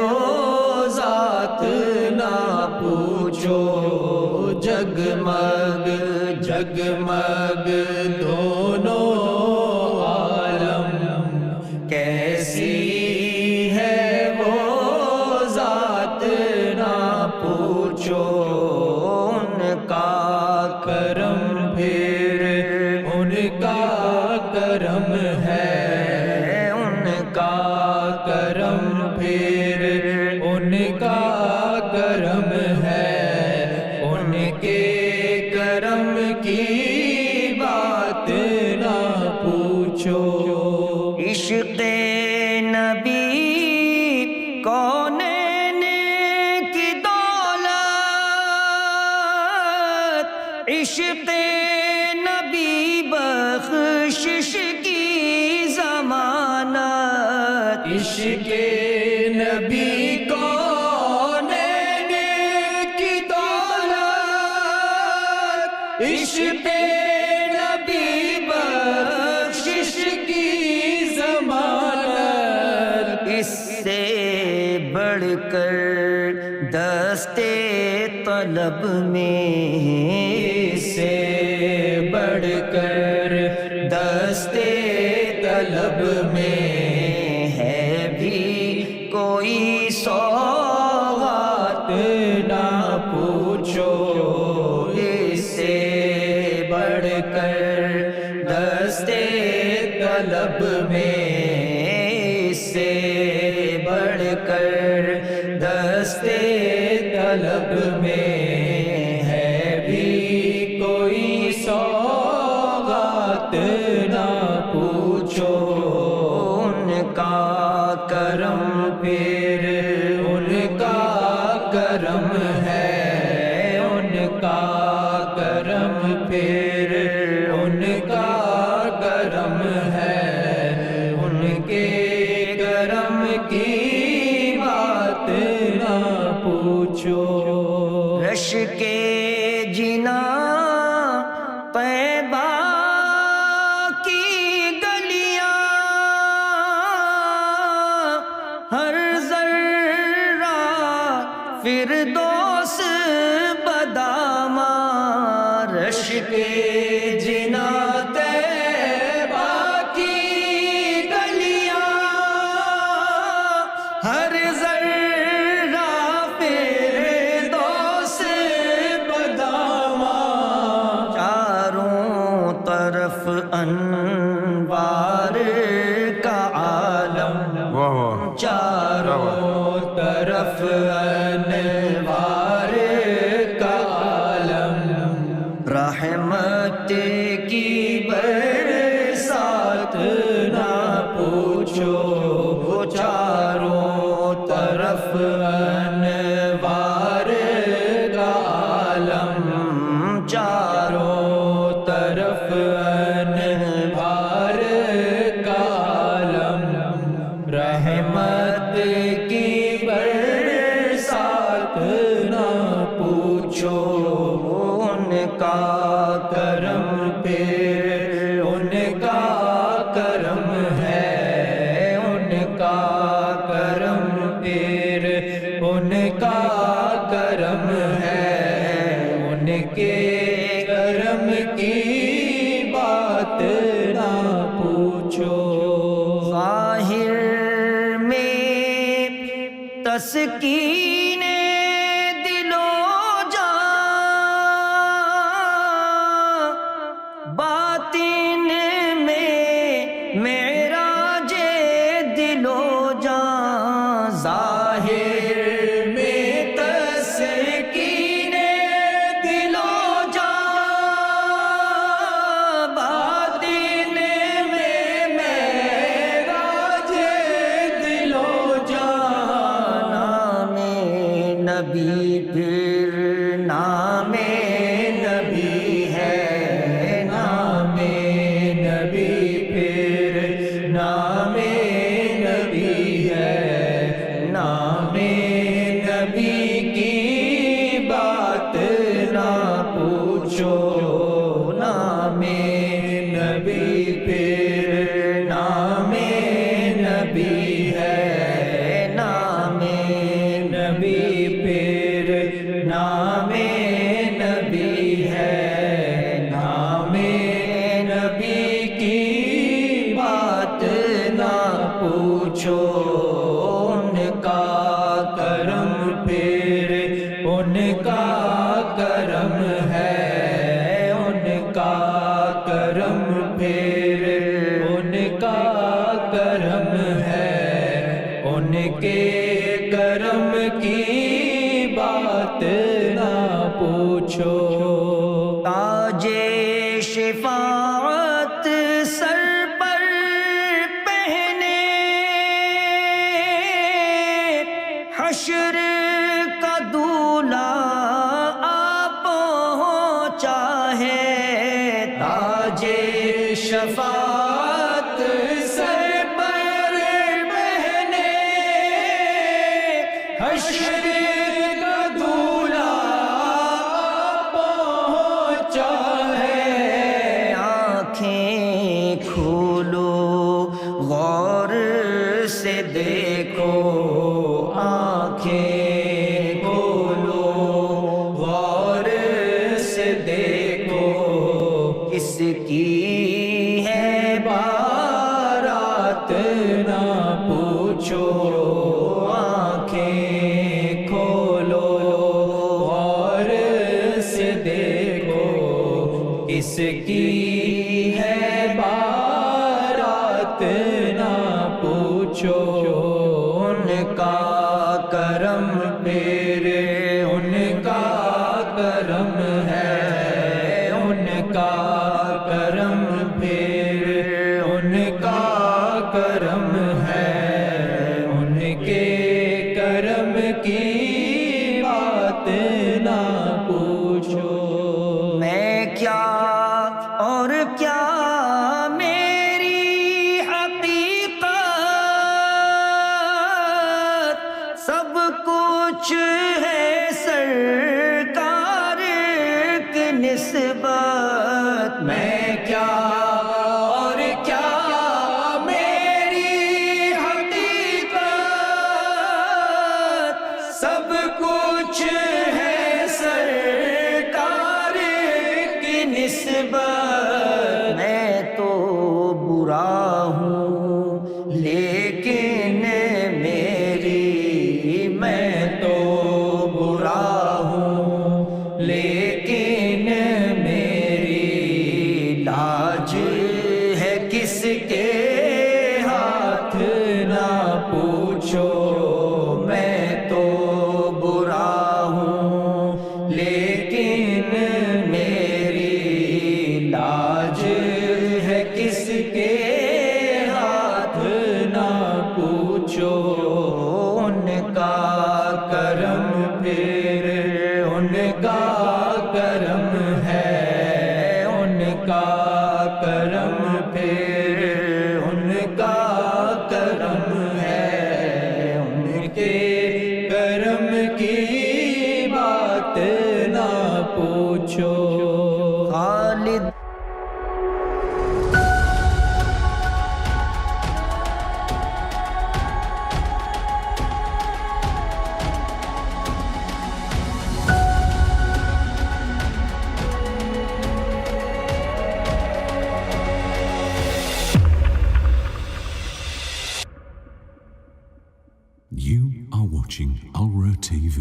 ذات نہ پوچھو جگمگ جگمگ دونوں عالم کیسی ہے وہ ذات نہ پوچھو ان کا کرم پھر ان کا کرم ہے ان کا کرم پھر ان کا کرم ہے ان کے کرم کی بات نہ پوچھو عشق نبی کونین کی دولت عشق نبی بخشش کی ضمانت عشق نبی کونین کی دولت عشق نبی بخشش کی ضمانت اس سے بڑھ کر دستے طلب میں اس سے بڑھ کر دستے طلب میں ہے بھی کوئی سوغات نہ پوچھو اس سے بڑھ کر دستے طلب میں اس سے بڑھ کر دستے طلب میں ہے بھی کوئی سوغات نہ پوچھو ان کا کرم پھر ان کا کرم ہے ان کا کرم پھر ان کا کرم ہے ان کے کرم کی بات نہ پوچھو رش کے فردوس بدامہ رش کے جنا طیبہ کی گلیاں ہر ذرہ فردوس بدامہ چاروں طرف انوار کا عالم چاروں طرف انوار کا عالم رحمت کی برسات نہ پوچھو چاروں طرف انوار کا عالم چاروں طرف انوار کا عالم رحمت کی برسات نہ پوچھو ان کا کرم پھر ان کا کرم ہے ان کا کرم پھر ان کا کرم ہے ان کے کرم کی بات نہ پوچھو ظاہر میں تسکین دل و جان باطن میں معراج دل و جان ظاہر میں تسکین دل و جان باطن میں معراج دل و جان نام نبی پھر نام نبی ہے نام نبی پھر نام نبی ہے نام نبی کی بات نہ پوچھو نام نبی پھر نام نبی ہے نام نبی پھر نام نبی ہے نام نبی کی بات نہ پوچھو ان کا کرم پھر ان کا کرم ہے ان کا کرم پھر ان کا کرم ہے ان کے کرم کی بات نہ پوچھو تاج شفاعت سر پر پہنے حشر کا دولہا آ پہنچا ہے تاج شفاعت سر پر پہنے حشر کا دولہا پہنچا ہے آنکھیں کھولو غور سے دیکھو آنکھیں کھولو غور سے دیکھو کس کی ہے بارات نہ پوچھو آنکھیں کھولو غور سے دیکھو کس کی ہے بارات نہ پوچھو ان کا کرم پھر ان کا کرم ہے ان کا کرم پھر ان کا کرم ہے ان کے کرم کی بات نہ پوچھو میں کیا اور کیا میری حقیقت سب کچھ ہے سرکار کی نسبت میں کیا اور کیا میری حقیقت سب کچھ کچھ ہے سرکار کی نسبت، میں تو برا ہوں لیکن میری، میں تو برا ہوں لیکن میری لاج ہے کس کے ہاتھ نہ پوچھو، میں تو برا ہوں لیکن میری لاج ہے کس کے ہاتھ نہ پوچھو، ان کا کرم پھر ان کا کرم ہے، ان کا کرم پھر ان کا کرم ہے، ان کے کرم کی بات نہ پوچھو۔ خالد You are watching ALRA TV.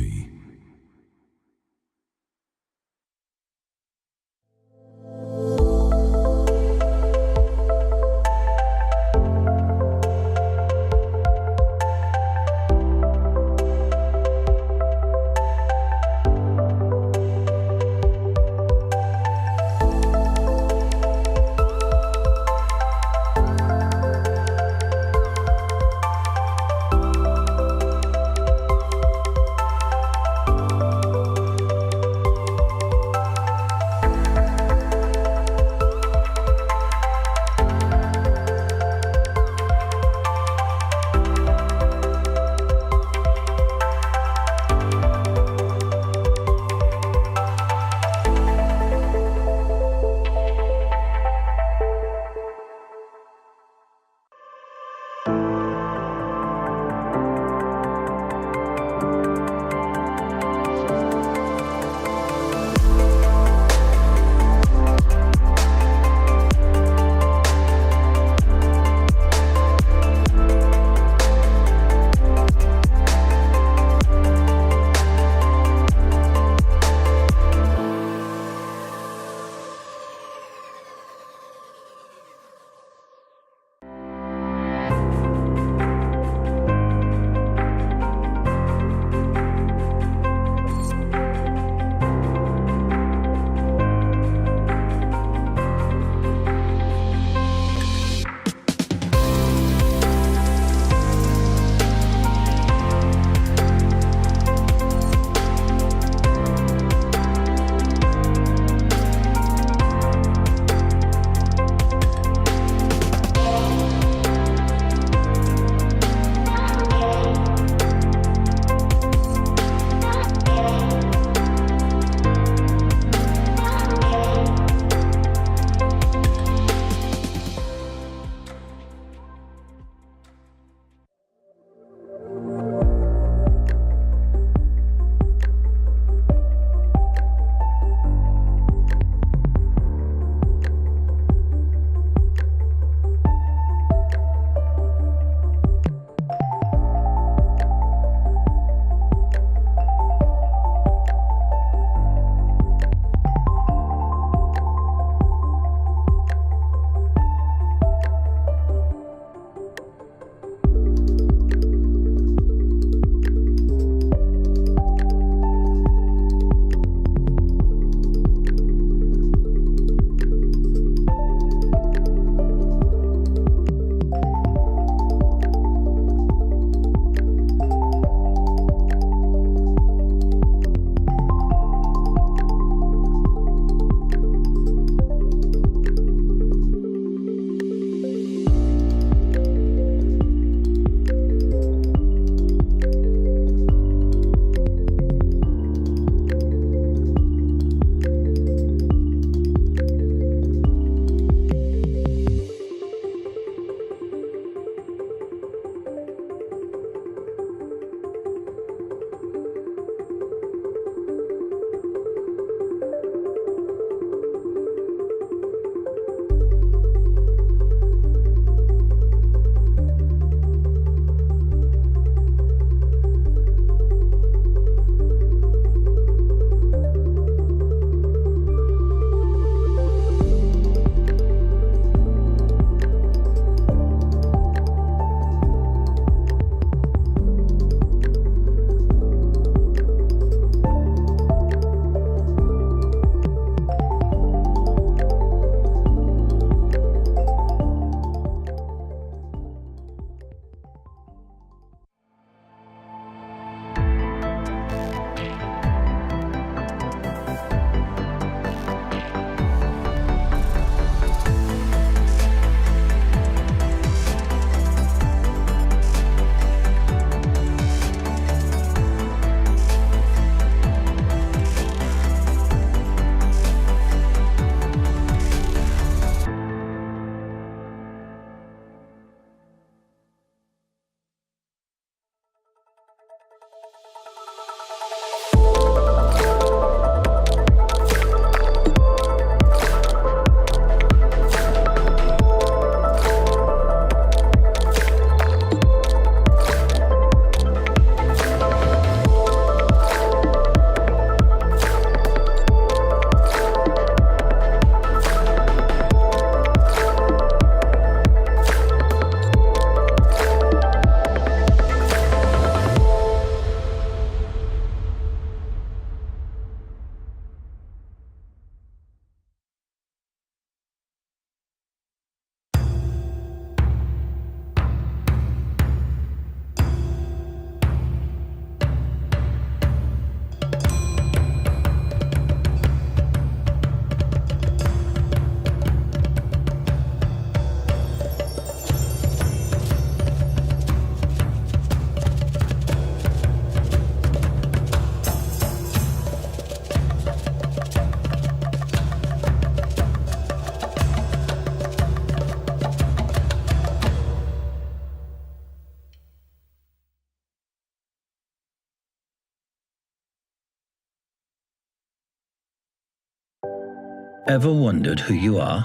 Ever wondered who you are?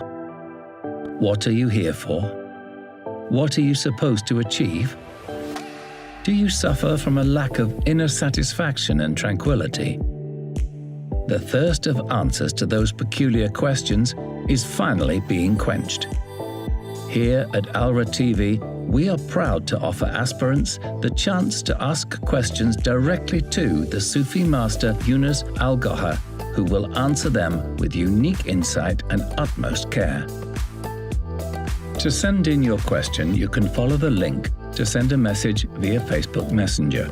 What are you here for? What are you supposed to achieve? Do you suffer from a lack of inner satisfaction and tranquility? The thirst of answers to those peculiar questions is finally being quenched. Here at ALRA TV, we are proud to offer aspirants the chance to ask questions directly to the Sufi Master Younus AlGohar, who will answer them with unique insight and utmost care. To send in your question, you can follow the link to send a message via Facebook Messenger.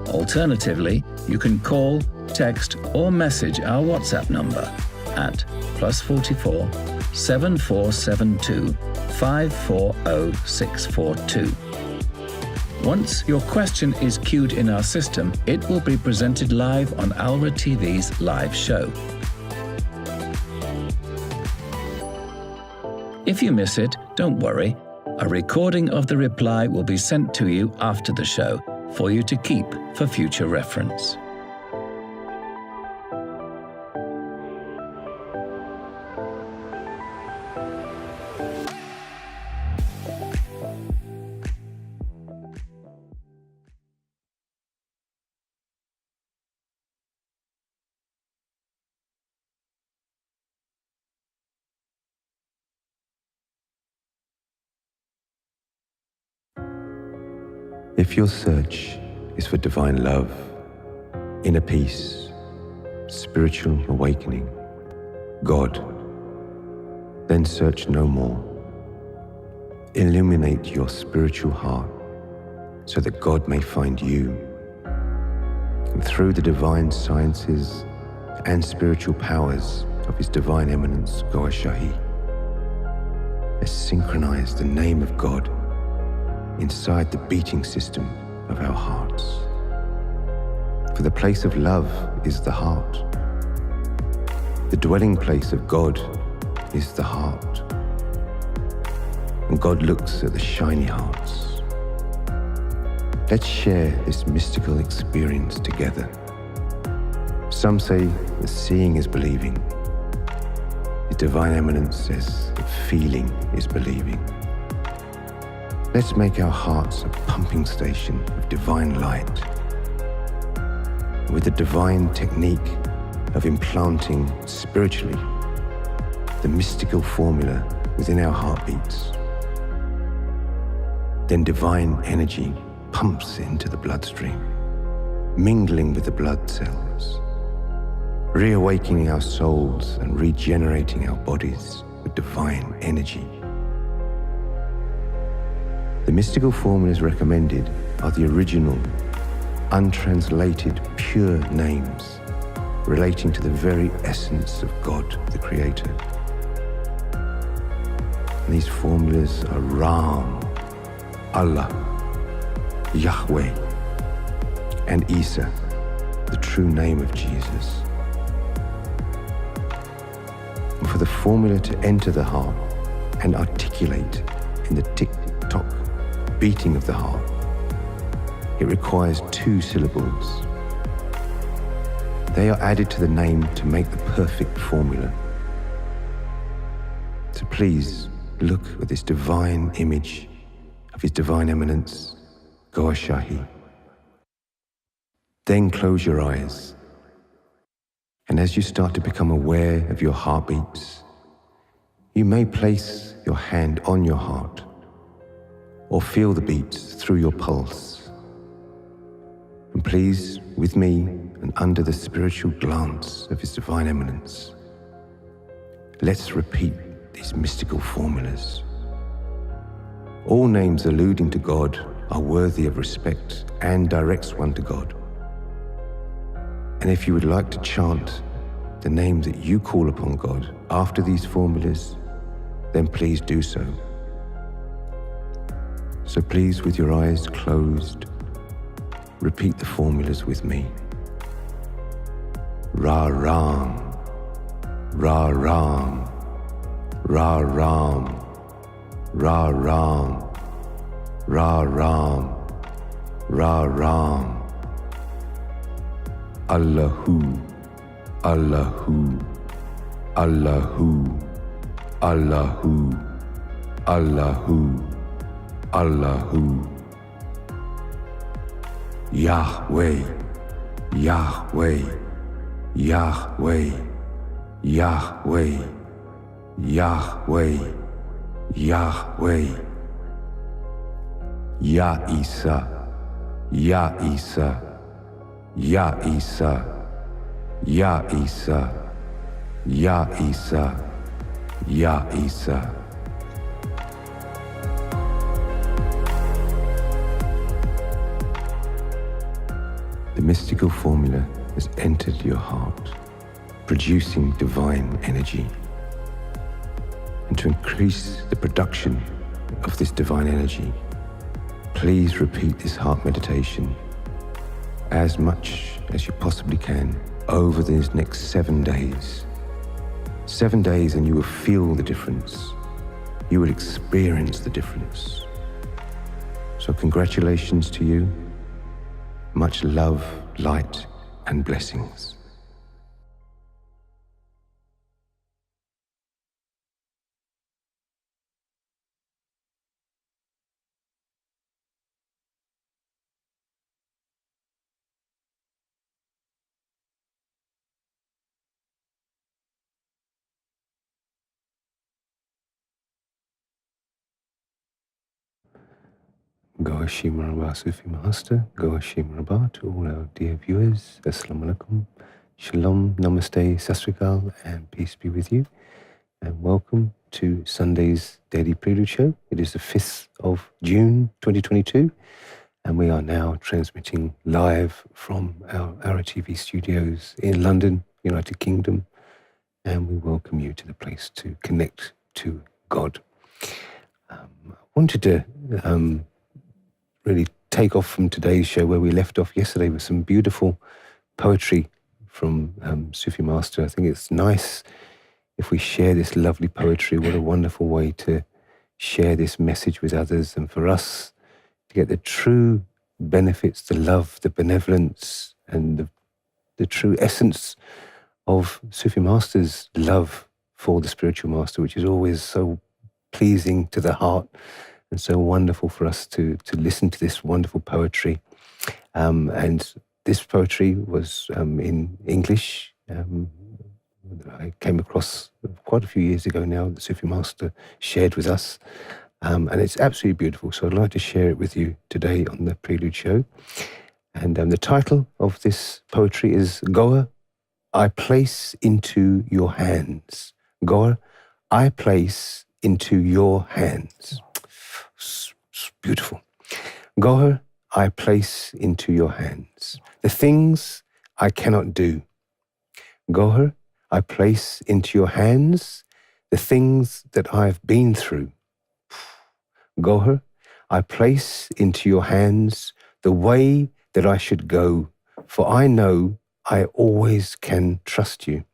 Alternatively, you can call, text, or message our WhatsApp number at +44 7472 540 642. Once your question is queued in our system, it will be presented live on ALRA TV's live show. If you miss it, don't worry. A recording of the reply will be sent to you after the show for you to keep for future reference. If your search is for divine love, inner peace, spiritual awakening, God, then search no more. Illuminate your spiritual heart so that God may find you. And through the divine sciences and spiritual powers of His Divine Eminence, Gohar Shahi, let's synchronize the name of God inside the beating system of our hearts. For the place of love is the heart. The dwelling place of God is the heart. And God looks at the shiny hearts. Let's share this mystical experience together. Some say that seeing is believing. His Divine Eminence says that feeling is believing. Let's make our hearts a pumping station of divine light. With the divine technique of implanting spiritually the mystical formula within our heartbeats, then divine energy pumps into the bloodstream, mingling with the blood cells, reawakening our souls and regenerating our bodies with divine energy. The mystical formulas recommended are the original, untranslated, pure names relating to the very essence of God, the Creator. And these formulas are Ram, Allah, Yahweh, and Isa, the true name of Jesus. And for the formula to enter the heart and articulate in the tick-tock beating of the heart, it requires 2 syllables. They are added to the name to make the perfect formula. So please look at this divine image of His Divine Eminence, Gohar Shahi. Then close your eyes, and as you start to become aware of your heartbeats, you may place your hand on your heart or feel the beats through your pulse. And please, with me and under the spiritual glance of His Divine Eminence, let's repeat these mystical formulas. All names alluding to God are worthy of respect and directs one to God. And if you would like to chant the name that you call upon God after these formulas, then please do so. So please, with your eyes closed, repeat the formulas with me. Ra Ram, Ra Ram, Ra Ram, Ra Ram, Ra Ram, Ra Ram. Allahu, Allahu, Allahu, Allahu, Allahu, Allahu. Yahweh, Yahweh, Yahweh, Yahweh, Yahweh, Yahweh. Ya Isa, Ya Isa, Ya Isa, Ya Isa, Ya Isa, Ya Isa. The mystical formula has entered your heart, producing divine energy. And to increase the production of this divine energy, please repeat this heart meditation as much as you possibly can over these next 7 days. 7 days and you will feel the difference. You will experience the difference. So congratulations to you. Much love, light, and blessings. Goa Marhaba Sufi Master, Goa Marhaba to all our dear viewers. Assalamu alaikum, Shalom, Namaste, Sasrikal, and peace be with you. And welcome to Sunday's Daily Prelude Show. It is the 5th of June 2022, and we are now transmitting live from our ALRA TV studios in London, United Kingdom, and we welcome you to the place to connect to God. I wanted to really take off from today's show where we left off yesterday with some beautiful poetry from Sufi Master. I think it's nice if we share this lovely poetry. What a wonderful way to share this message with others, and for us to get the true benefits, the love, the benevolence, and the true essence of Sufi Master's love for the spiritual master, which is always so pleasing to the heart. And so wonderful for us to listen to this wonderful poetry. And this poetry was in English. I came across quite a few years ago now that Sufi Master shared with us. And it's absolutely beautiful. So I'd like to share it with you today on the Prelude Show. And the title of this poetry is Goa, I place into your hands. Goa, I place into your hands. Beautiful. Gohar, I place into your hands the things I cannot do. Gohar, I place into your hands the things that I've been through. Gohar, I place into your hands the way that I should go, for I know I always can trust you.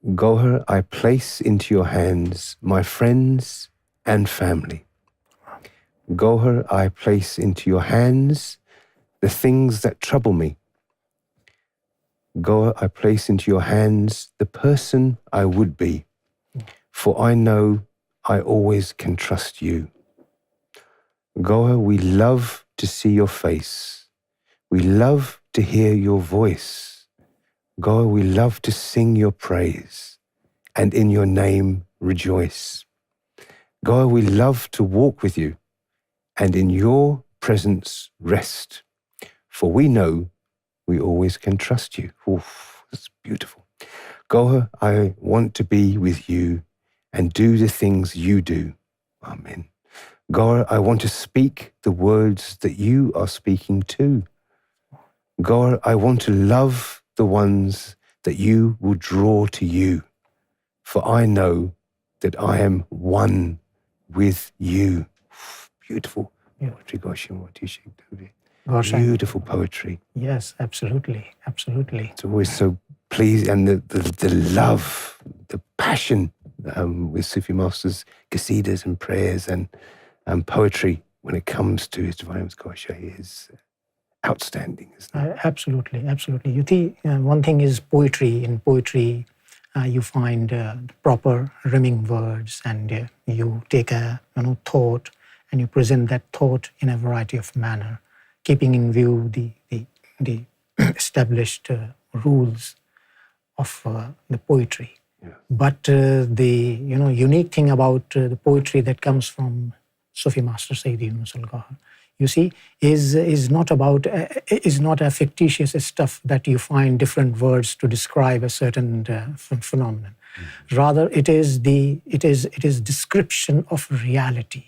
Gohar, I place into your hands my friends and family. Gohar, I place into your hands the things that trouble me. Gohar, I place into your hands the person I would be, for I know I always can trust you. Gohar, we love to see your face. We love to hear your voice. Gohar, we love to sing your praise and in your name rejoice. Gohar, we love to walk with you and in your presence rest, for we know we always can trust you. Oof, that's beautiful. Gohar, I want to be with you and do the things you do. Amen. Gohar, I want to speak the words that you are speaking to. Gohar, I want to love the ones that you will draw to you, for I know that I am one with you. Beautiful poetry, beautiful poetry. Yes, absolutely, absolutely. It's always so pleasing, and the love, the passion with Sufi Master's qasidas and prayers and poetry when it comes to his Divine Qasha is outstanding, isn't it? Absolutely, absolutely. You see, one thing is poetry. In poetry, you find proper rhyming words, and you take a thought and you present that thought in a variety of manner, keeping in view the established rules of the poetry. Yeah. But the unique thing about the poetry that comes from Sufi Master Younus AlGohar, you see, is not a fictitious stuff that you find different words to describe a certain phenomenon. Rather, it is description of reality.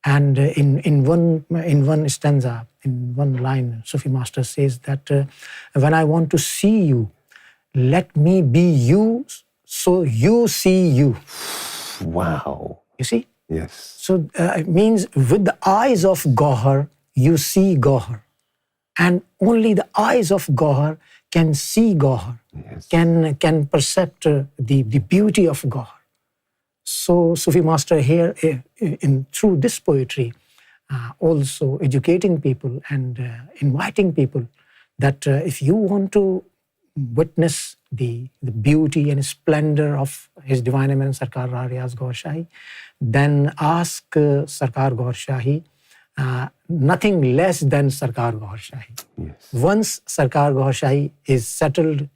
And in one stanza, in one line, Sufi Master says that when I want to see you, let me be you, so you see you. Wow. You see? Yes. So it means with the eyes of Gohar, you see Gohar. And only the eyes of Gohar can see Gohar, Yes. can perceive the beauty of Gohar. So Sufi Master here, through this poetry, also educating people and inviting people that if you want to witness the beauty and splendor of His Divine Eminence Sarkar Riyaz Gohar Shahi, then ask Sarkar Gohar Shahi nothing less than Sarkar Gohar Shahi. Yes. Once Sarkar Gohar Shahi is settled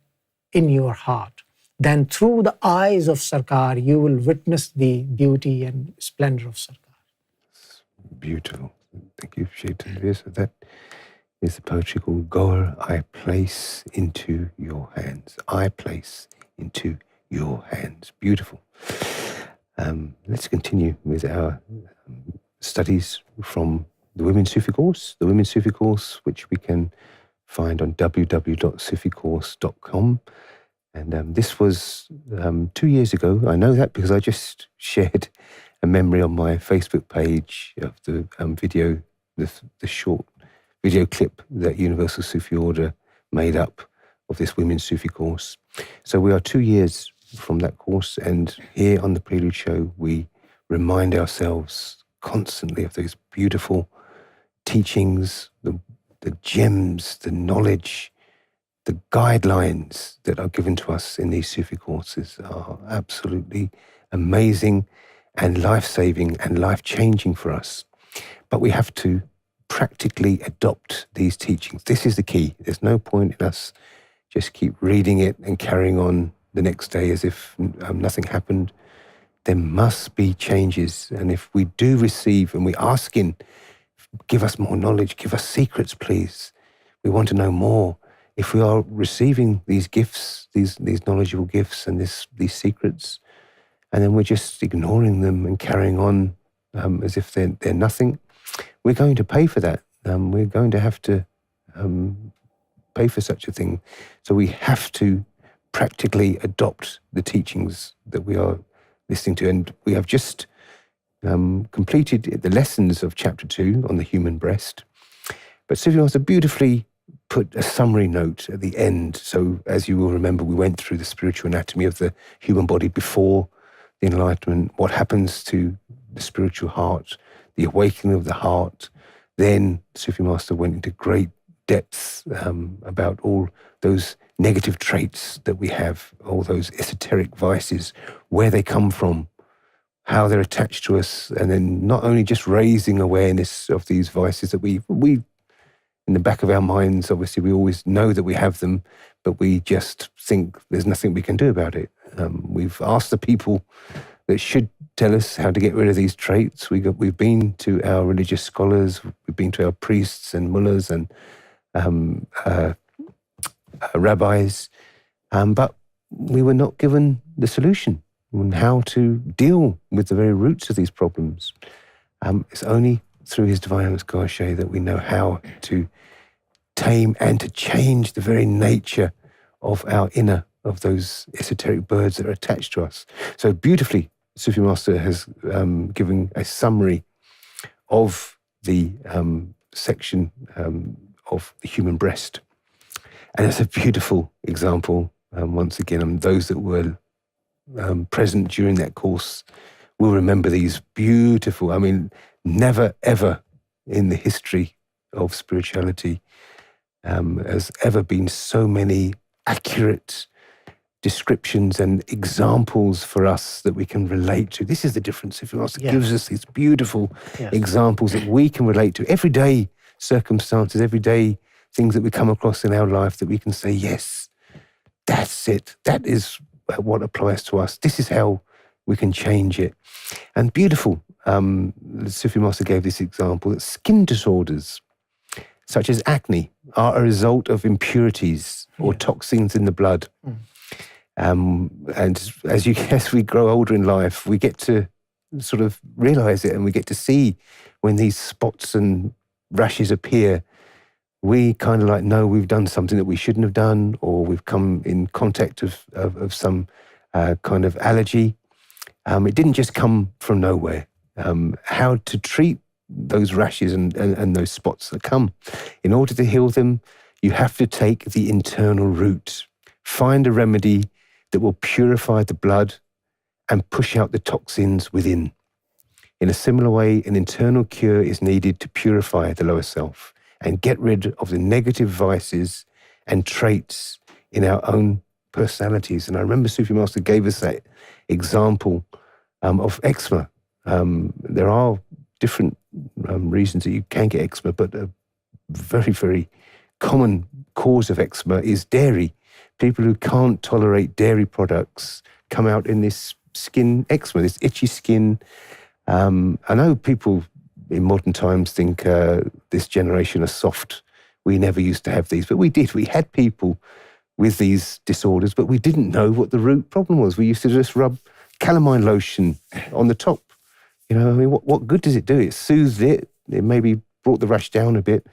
in your heart, then through the eyes of Sarkar, you will witness the beauty and splendor of Sarkar. Beautiful. Thank you, Shaitan. So that is the poetry called Gohar, I place into your hands. I place into your hands. Beautiful. Let's continue with our studies from the Women's Sufi Course. The Women's Sufi Course, which we can find on www.suficourse.com. And this was 2 years ago. I know that because I just shared a memory on my Facebook page of the video, the short video clip that Universal Sufi Order made up of this Women's Sufi Course. So we are 2 years from that course, and here on the Prelude Show, we remind ourselves constantly of those beautiful teachings, the gems, the knowledge, the guidelines that are given to us in these Sufi courses are absolutely amazing and life-saving and life-changing for us. But we have to practically adopt these teachings. This is the key. There's no point in us just keep reading it and carrying on the next day as if nothing happened. There must be changes. And if we do receive and we ask in, give us more knowledge, give us secrets, please. We want to know more. If we are receiving these gifts, these knowledgeable gifts and these secrets, and then we're just ignoring them and carrying on as if they're nothing, we're going to pay for that. We're going to have to pay for such a thing. So we have to practically adopt the teachings that we are listening to. And we have just completed the lessons of Chapter 2 on the human breast. But Sufi Master beautifully put a summary note at the end. So as you will remember, we went through the spiritual anatomy of the human body before the enlightenment, what happens to the spiritual heart, the awakening of the heart. Then Sufi Master went into great depths about all those negative traits that we have, all those esoteric vices, where they come from, how they're attached to us, and then not only just raising awareness of these vices that we in the back of our minds, obviously we always know that we have them, but we just think there's nothing we can do about it. We've asked the people that should tell us how to get rid of these traits. We've been to our religious scholars, we've been to our priests and mullahs and rabbis, but we were not given the solution on how to deal with the very roots of these problems. It's only through His Divine Eminence Gohar Shahi that we know how to tame and to change the very nature of our inner, of those esoteric birds that are attached to us. So beautifully, Sufi Master has given a summary of the section of the human breast. And it's a beautiful example, once again, those that were present during that course will remember these beautiful, never ever in the history of spirituality has ever been so many accurate descriptions and examples for us that we can relate to. This is the difference. Sufi Master gives us these beautiful examples that we can relate to. Everyday circumstances, everyday things that we come across in our life that we can say, yes, that's it. That is what applies to us. This is how we can change it. And beautiful, the Sufi Master gave this example, that skin disorders, such as acne, are a result of impurities or toxins in the blood. And as we grow older in life, we get to sort of realize it, and we get to see when these spots and rashes appear. We kind of like know we've done something that we shouldn't have done, or we've come in contact of some kind of allergy. It didn't just come from nowhere. How to treat those rashes and those spots that come. In order to heal them, you have to take the internal root. Find a remedy that will purify the blood and push out the toxins within. In a similar way, an internal cure is needed to purify the lower self and get rid of the negative vices and traits in our own personalities. And I remember Sufi Master gave us that example of eczema. There are different reasons that you can get eczema, but a very, very common cause of eczema is dairy. People who can't tolerate dairy products come out in this skin eczema, this itchy skin. I know people in modern times think this generation are soft. We never used to have these, but we did. We had people with these disorders, but we didn't know what the root problem was. We used to just rub calamine lotion on the top. You know, I mean, what good does it do? It soothed it. It maybe brought the rash down a bit.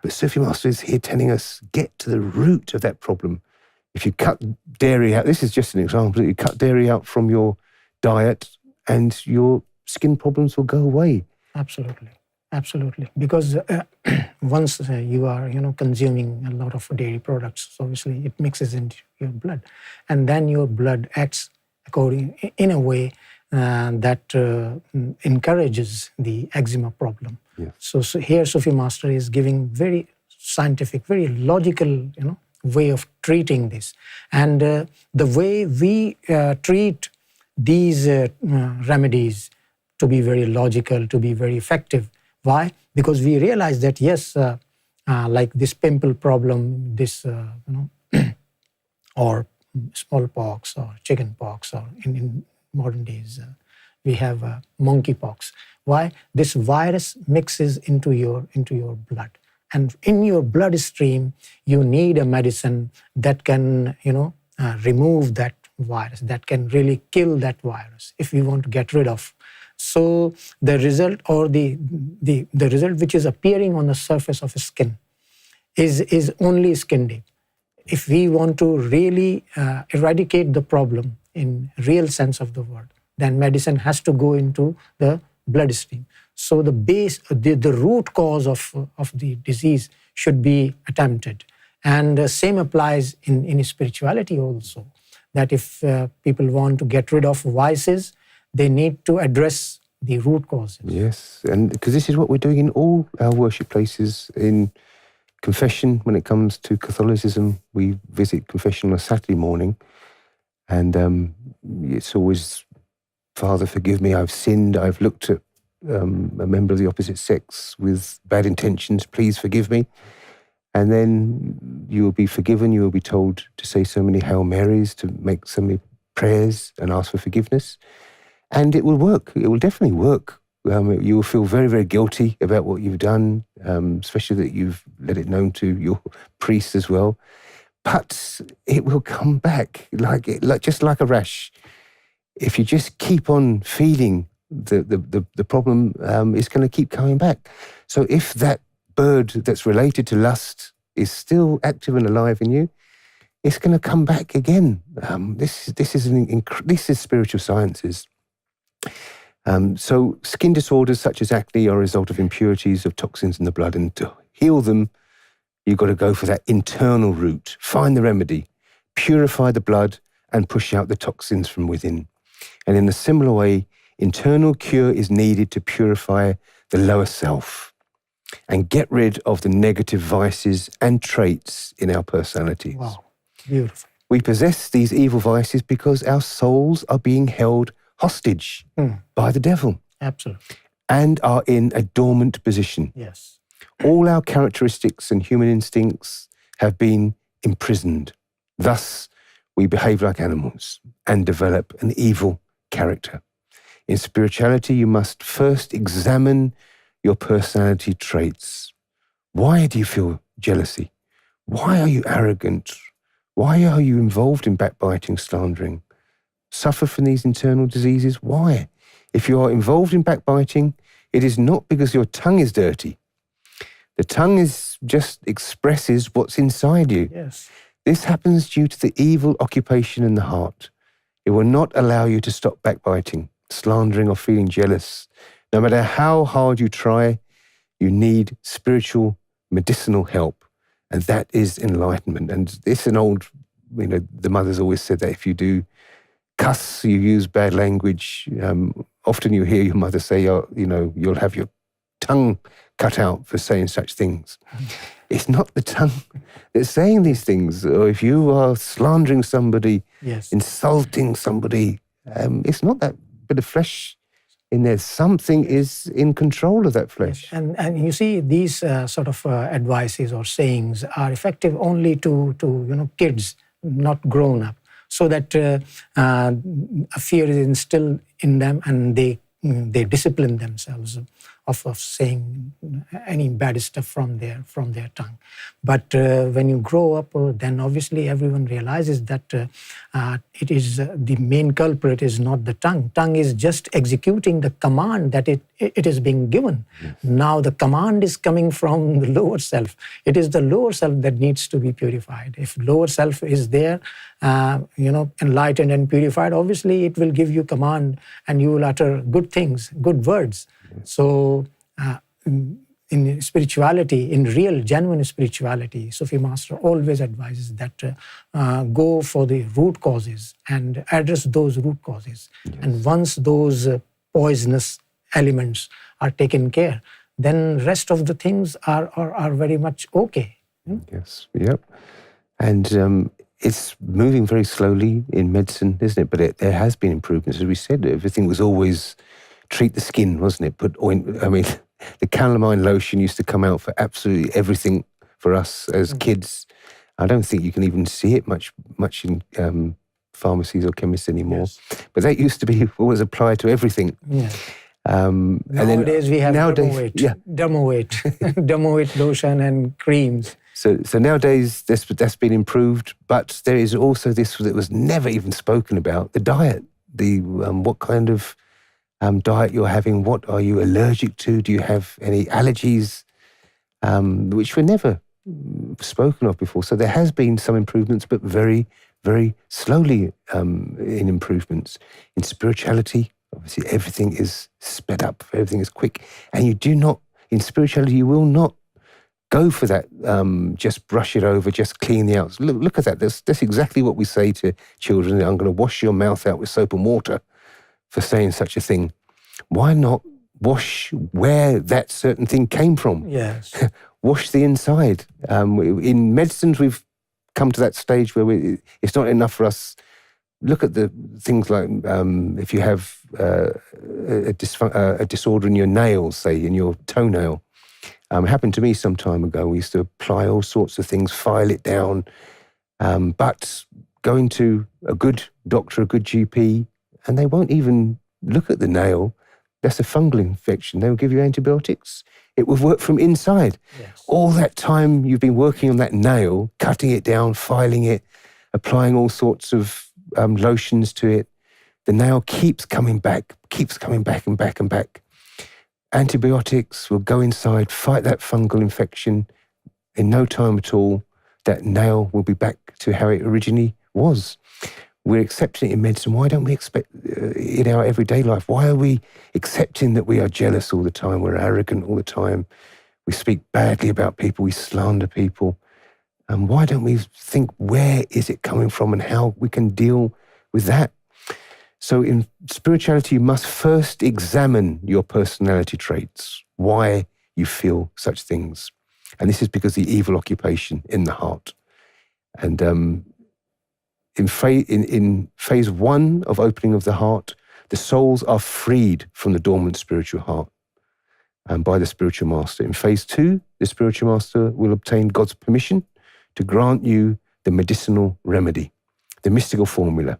But Sufi Master is here telling us, get to the root of that problem. If you cut dairy out, this is just an example, you cut dairy out from your diet and your skin problems will go away. Absolutely. Absolutely. Because once you are, consuming a lot of dairy products, so obviously it mixes into your blood. And then your blood acts in a way that encourages the eczema problem. So here Sufi Master is giving very scientific, very logical, way of treating this. And the way we treat these remedies to be very logical, to be very effective. Why? Because we realize that, yes, like this pimple problem, this, or smallpox or chickenpox, or in modern days, we have monkeypox. Why? This virus mixes into your blood. And in your bloodstream, you need a medicine that can, remove that virus, that can really kill that virus if you want to get rid of. So the result, or the result which is appearing on the surface of skin is only skin deep. If we want to really eradicate the problem in real sense of the word, then medicine has to go into the bloodstream. So the base, the root cause of the disease should be attempted. And the same applies in spirituality also, that if people want to get rid of vices, they need to address the root causes. Yes, and because this is what we're doing in all our worship places. In confession, when it comes to Catholicism, we visit confession on a Saturday morning, and it's always, Father, forgive me, I've sinned, I've looked at a member of the opposite sex with bad intentions, please forgive me. And then you will be forgiven, you will be told to say so many Hail Marys, to make so many prayers and ask for forgiveness. And it will work, it will definitely work. You will feel very, very guilty about what you've done, especially that you've let it known to your priest as well. But it will come back, just like a rash. If you just keep on feeding the problem, is going to keep coming back. So if that bird that's related to lust is still active and alive in you, it's going to come back again. This is spiritual sciences. So skin disorders such as acne are a result of impurities of toxins in the blood, and to heal them, you've got to go for that internal route. Find the remedy, purify the blood, and push out the toxins from within. And in a similar way, internal cure is needed to purify the lower self and get rid of the negative vices and traits in our personalities. Wow, beautiful. We possess these evil vices because our souls are being held hostage by the devil. Absolutely. And are in a dormant position. Yes. All our characteristics and human instincts have been imprisoned. Thus, we behave like animals and develop an evil character. In spirituality, you must first examine your personality traits. Why do you feel jealousy? Why are you arrogant? Why are you involved in backbiting, slandering? Suffer from these internal diseases? Why? If you are involved in backbiting, it is not because your tongue is dirty. The tongue just expresses what's inside you. Yes. This happens due to the evil occupation in the heart. It will not allow you to stop backbiting, slandering, or feeling jealous. No matter how hard you try, you need spiritual, medicinal help, and that is enlightenment. And it's an old, the mothers always said that if you do cuss, you use bad language, often you hear your mother say, you'll have your tongue cut out for saying such things. It's not the tongue that's saying these things. Or if you are slandering somebody, insulting somebody, it's not that bit of flesh in there. Something is in control of that flesh. Yes. And you see, these sort of advices or sayings are effective only to kids, not grown up, so that a fear is instilled in them and they discipline themselves of saying any bad stuff from their tongue. But when you grow up, then obviously everyone realizes that it is the main culprit is not the tongue. Tongue is just executing the command that it is being given. Yes. Now the command is coming from the lower self. It is the lower self that needs to be purified. If lower self is there, enlightened and purified, obviously it will give you command and you will utter good things, good words. So in spirituality, in real, genuine spirituality, Sufi Master always advises that go for the root causes and address those root causes. Yes. And once those poisonous elements are taken care, then rest of the things are very much okay. Yes, yep. And it's moving very slowly in medicine, isn't it? But there has been improvements. As we said, everything was always treat the skin, wasn't it? The calamine lotion used to come out for absolutely everything for us as kids. I don't think you can even see it much in pharmacies or chemists anymore. Yes. But that used to be always applied to everything. Yeah. Nowadays we have dermaweight lotion and creams. So nowadays that's been improved, but there is also this that was never even spoken about: the diet, what kind of diet you're having, what are you allergic to, do you have any allergies, which were never spoken of before. So there has been some improvements, but very, very slowly in improvements. In spirituality, obviously everything is sped up, everything is quick, and in spirituality you will not go for that, just brush it over, just clean the outs. Look at that, that's exactly what we say to children. I'm going to wash your mouth out with soap and water for saying such a thing. Why not wash where that certain thing came from? Yes. Wash the inside. In medicines, we've come to that stage where it's not enough for us. Look at the things like if you have a disorder in your nails, say, in your toenail. It happened to me some time ago. We used to apply all sorts of things, file it down. But going to a good doctor, a good GP, and they won't even look at the nail. That's a fungal infection. They'll give you antibiotics. It will work from inside. Yes. All that time you've been working on that nail, cutting it down, filing it, applying all sorts of lotions to it, the nail keeps coming back and back and back. Antibiotics will go inside, fight that fungal infection. In no time at all, that nail will be back to how it originally was. We're accepting it in medicine. Why don't we expect in our everyday life? Why are we accepting that we are jealous all the time? We're arrogant all the time. We speak badly about people. We slander people. And why don't we think, where is it coming from and how we can deal with that? So in spirituality, you must first examine your personality traits, why you feel such things. And this is because the evil occupation in the heart. And in phase 1 of opening of the heart, the souls are freed from the dormant spiritual heart by the spiritual master. In phase 2, the spiritual master will obtain God's permission to grant you the medicinal remedy, the mystical formula.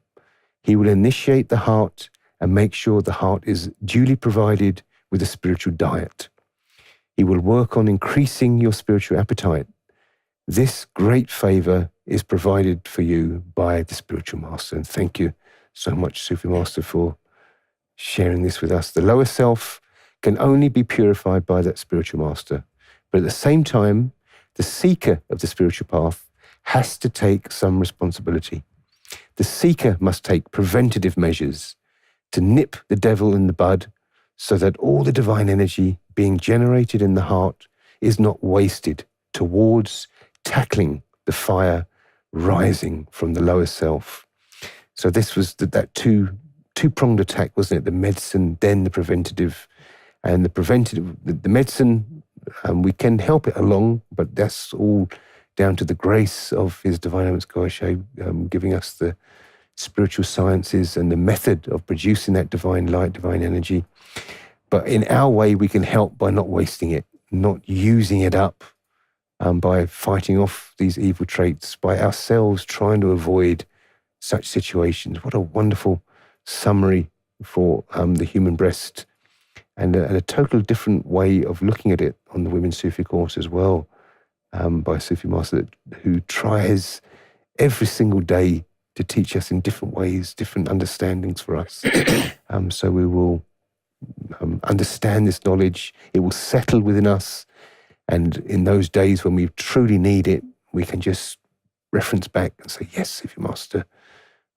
He will initiate the heart and make sure the heart is duly provided with a spiritual diet. He will work on increasing your spiritual appetite. This great favor is provided for you by the spiritual master. And thank you so much, Sufi Master, for sharing this with us. The lower self can only be purified by that spiritual master. But at the same time, the seeker of the spiritual path has to take some responsibility. The seeker must take preventative measures to nip the devil in the bud so that all the divine energy being generated in the heart is not wasted towards tackling the fire rising from the lower self. So this was that two-pronged attack, wasn't it? The medicine, then the preventative. And the medicine, we can help it along, but that's all down to the grace of His Divine Eminence Gohar, giving us the spiritual sciences and the method of producing that divine light, divine energy. But in our way, we can help by not wasting it, not using it up, by fighting off these evil traits, by ourselves trying to avoid such situations. What a wonderful summary for the human breast, and a total different way of looking at it on the Women's Sufi course as well, by Sufi Master, who tries every single day to teach us in different ways, different understandings for us. So we will understand this knowledge. It will settle within us. And in those days when we truly need it, we can just reference back and say, yes, Sufi Master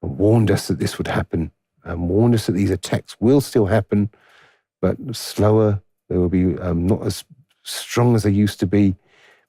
warned us that this would happen, warned us that these attacks will still happen, but slower. They will be not as strong as they used to be,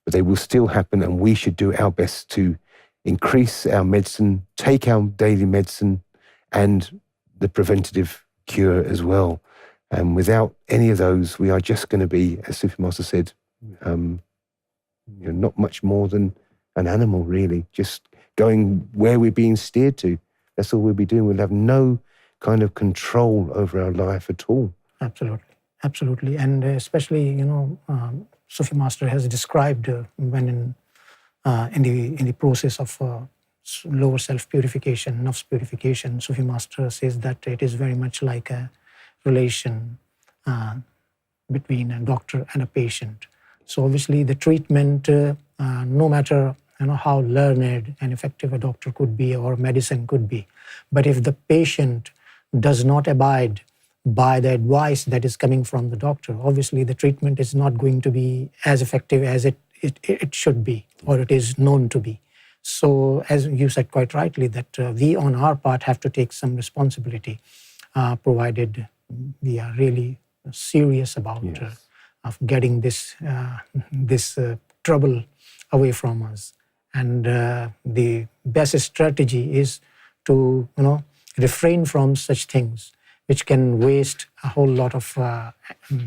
but they will still happen, and we should do our best to increase our medicine, take our daily medicine, and the preventative cure as well. And without any of those, we are just going to be, as Sufi Master said, not much more than an animal, really, just going where we're being steered to. That's all we'll be doing. We'll have no kind of control over our life at all. Absolutely. And especially, Sufi Master has described when in the process of lower self-purification, nafs purification, Sufi Master says that it is very much like a relation between a doctor and a patient. So obviously the treatment, no matter how learned and effective a doctor could be or medicine could be, but if the patient does not abide by the advice that is coming from the doctor, obviously the treatment is not going to be as effective as it should be, or it is known to be. So as you said quite rightly, that we on our part have to take some responsibility, provided we are really serious about of getting this trouble away from us. And the best strategy is to refrain from such things which can waste a whole lot of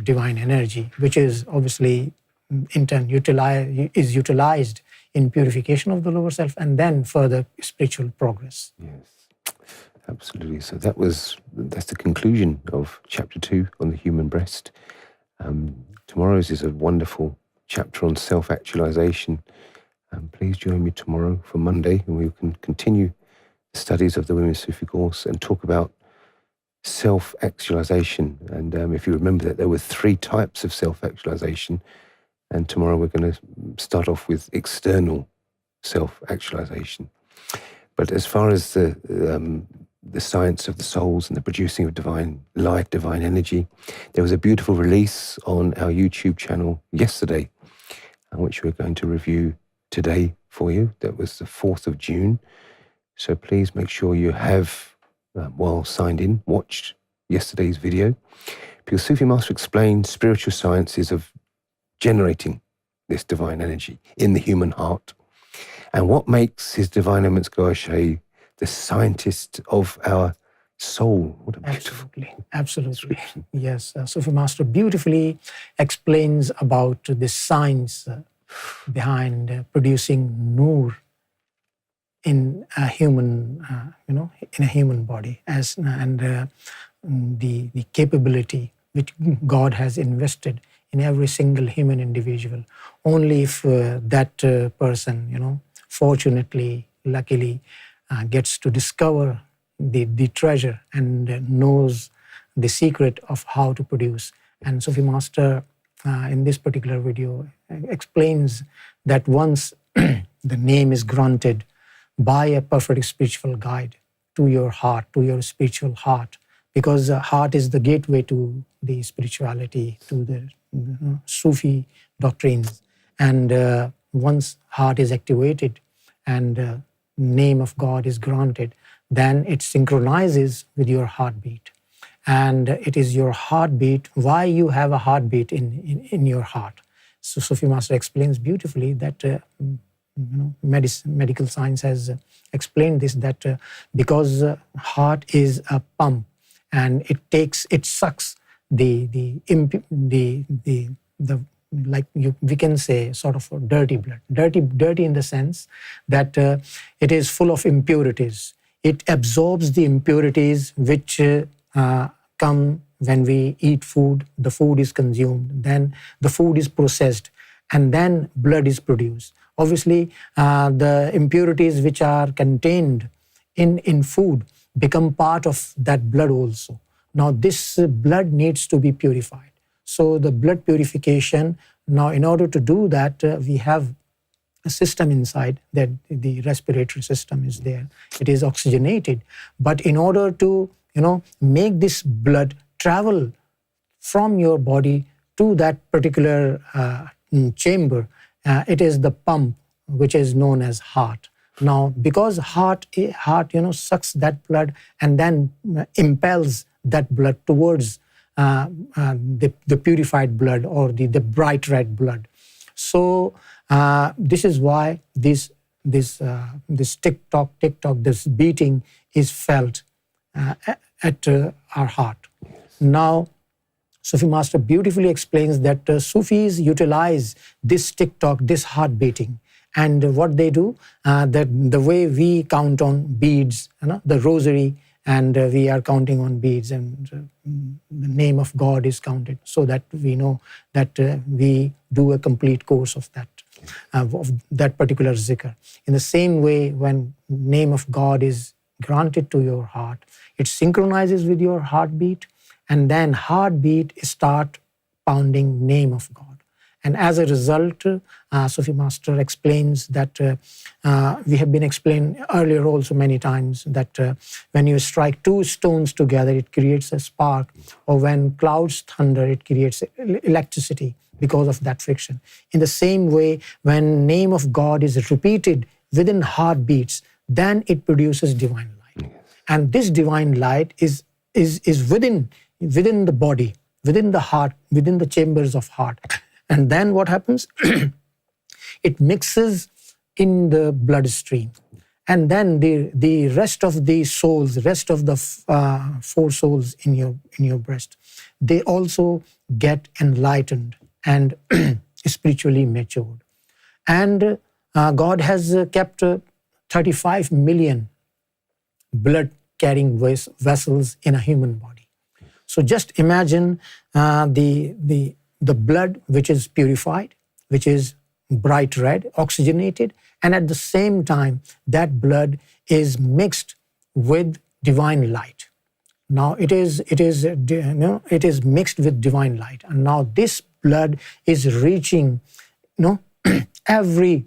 divine energy, which is obviously in turn utilized in purification of the lower self and then further spiritual progress. Yes, absolutely. So that's the conclusion of chapter 2 on the human breast. Tomorrow's is a wonderful chapter on self-actualization. Please join me tomorrow for Monday, and we can continue the studies of the Women's Sufi course and talk about self-actualization. And if you remember that there were 3 types of self-actualization, and tomorrow we're going to start off with external self-actualization. But as far as the science of the souls and the producing of divine light, divine energy, there was a beautiful release on our YouTube channel yesterday, which we're going to review today for you. That was the 4th of June. So please make sure you have, while signed in, watched yesterday's video, because Sufi Master explained spiritual sciences of generating this divine energy in the human heart, and what makes His Divine Eminence Gohar the scientist of our soul. What a beautiful Absolutely. Yes, Sufi Master beautifully explains about the science behind producing Noor in a human, in a human body, the capability which God has invested in every single human individual. Only if that person, fortunately, luckily, gets to discover the treasure and knows the secret of how to produce. And Sufi Master, in this particular video, explains that once the name is granted by a perfect spiritual guide to your heart, to your spiritual heart, because the heart is the gateway to the spirituality, to the Sufi doctrines. And once heart is activated and name of God is granted, then it synchronizes with your heartbeat. And it is your heartbeat, why you have a heartbeat in your heart. So Sufi Master explains beautifully that medical science has explained this, that because heart is a pump and it sucks we can say sort of dirty blood. Dirty in the sense that it is full of impurities. It absorbs the impurities which come when we eat food. The food is consumed, then the food is processed, and then blood is produced. Obviously, the impurities which are contained in food become part of that blood also. Now, this blood needs to be purified. So the blood purification, now in order to do that, we have a system inside, that the respiratory system is there. It is oxygenated. But in order to, make this blood travel from your body to that particular chamber, it is the pump which is known as heart. Now, because heart, sucks that blood and then impels that blood towards the purified blood or the bright red blood. So this is why this tick-tock, this beating is felt at our heart. Now, Sufi Master beautifully explains that Sufis utilize this tick-tock, this heart beating. And what they do, that the way we count on beads, the rosary, and we are counting on beads, and the name of God is counted, so that we know that we do a complete course of that particular zikr. In the same way, when name of God is granted to your heart, it synchronizes with your heartbeat, and then heartbeat start pounding name of God. And as a result, Sufi Master explains that we have been explained earlier also many times that when you strike two stones together, it creates a spark, or when clouds thunder, it creates electricity because of that friction. In the same way, when name of God is repeated within heartbeats, then it produces divine light. And this divine light is within the body, within the heart, within the chambers of heart. And then what happens? It mixes in the bloodstream. And then the rest of the souls, rest of the four souls in your breast, they also get enlightened and spiritually matured. And God has kept 35 million blood-carrying vessels in a human body. So just imagine the blood which is purified, which is bright red, oxygenated, and at the same time, that blood is mixed with divine light. Now it is mixed with divine light, and now this blood is reaching, every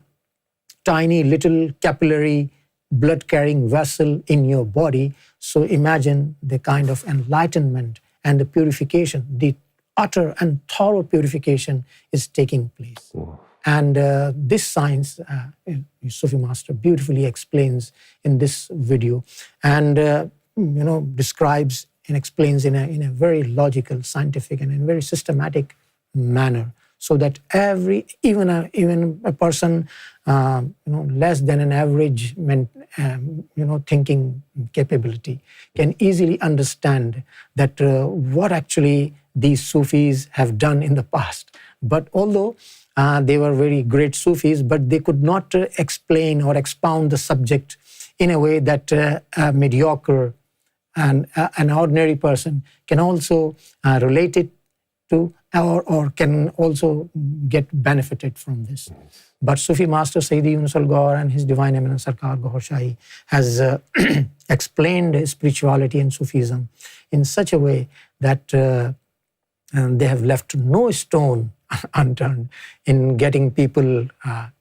tiny little capillary blood-carrying vessel in your body. So imagine the kind of enlightenment and the purification, the utter and thorough purification is taking place. Wow. And this science, Sufi Master beautifully explains in this video, and describes and explains in a very logical, scientific, and in a very systematic manner, so that even a person less than an average thinking capability can easily understand that what actually these Sufis have done in the past. But although They were very great Sufis, but they could not explain or expound the subject in a way that a mediocre and an ordinary person can also relate it to, or can also get benefited from this. But Sufi Master Sayyidi Younus AlGohar and His Divine Eminence Sarkar Gohar Shahi has explained spirituality and Sufism in such a way that they have left no stone unturned in getting people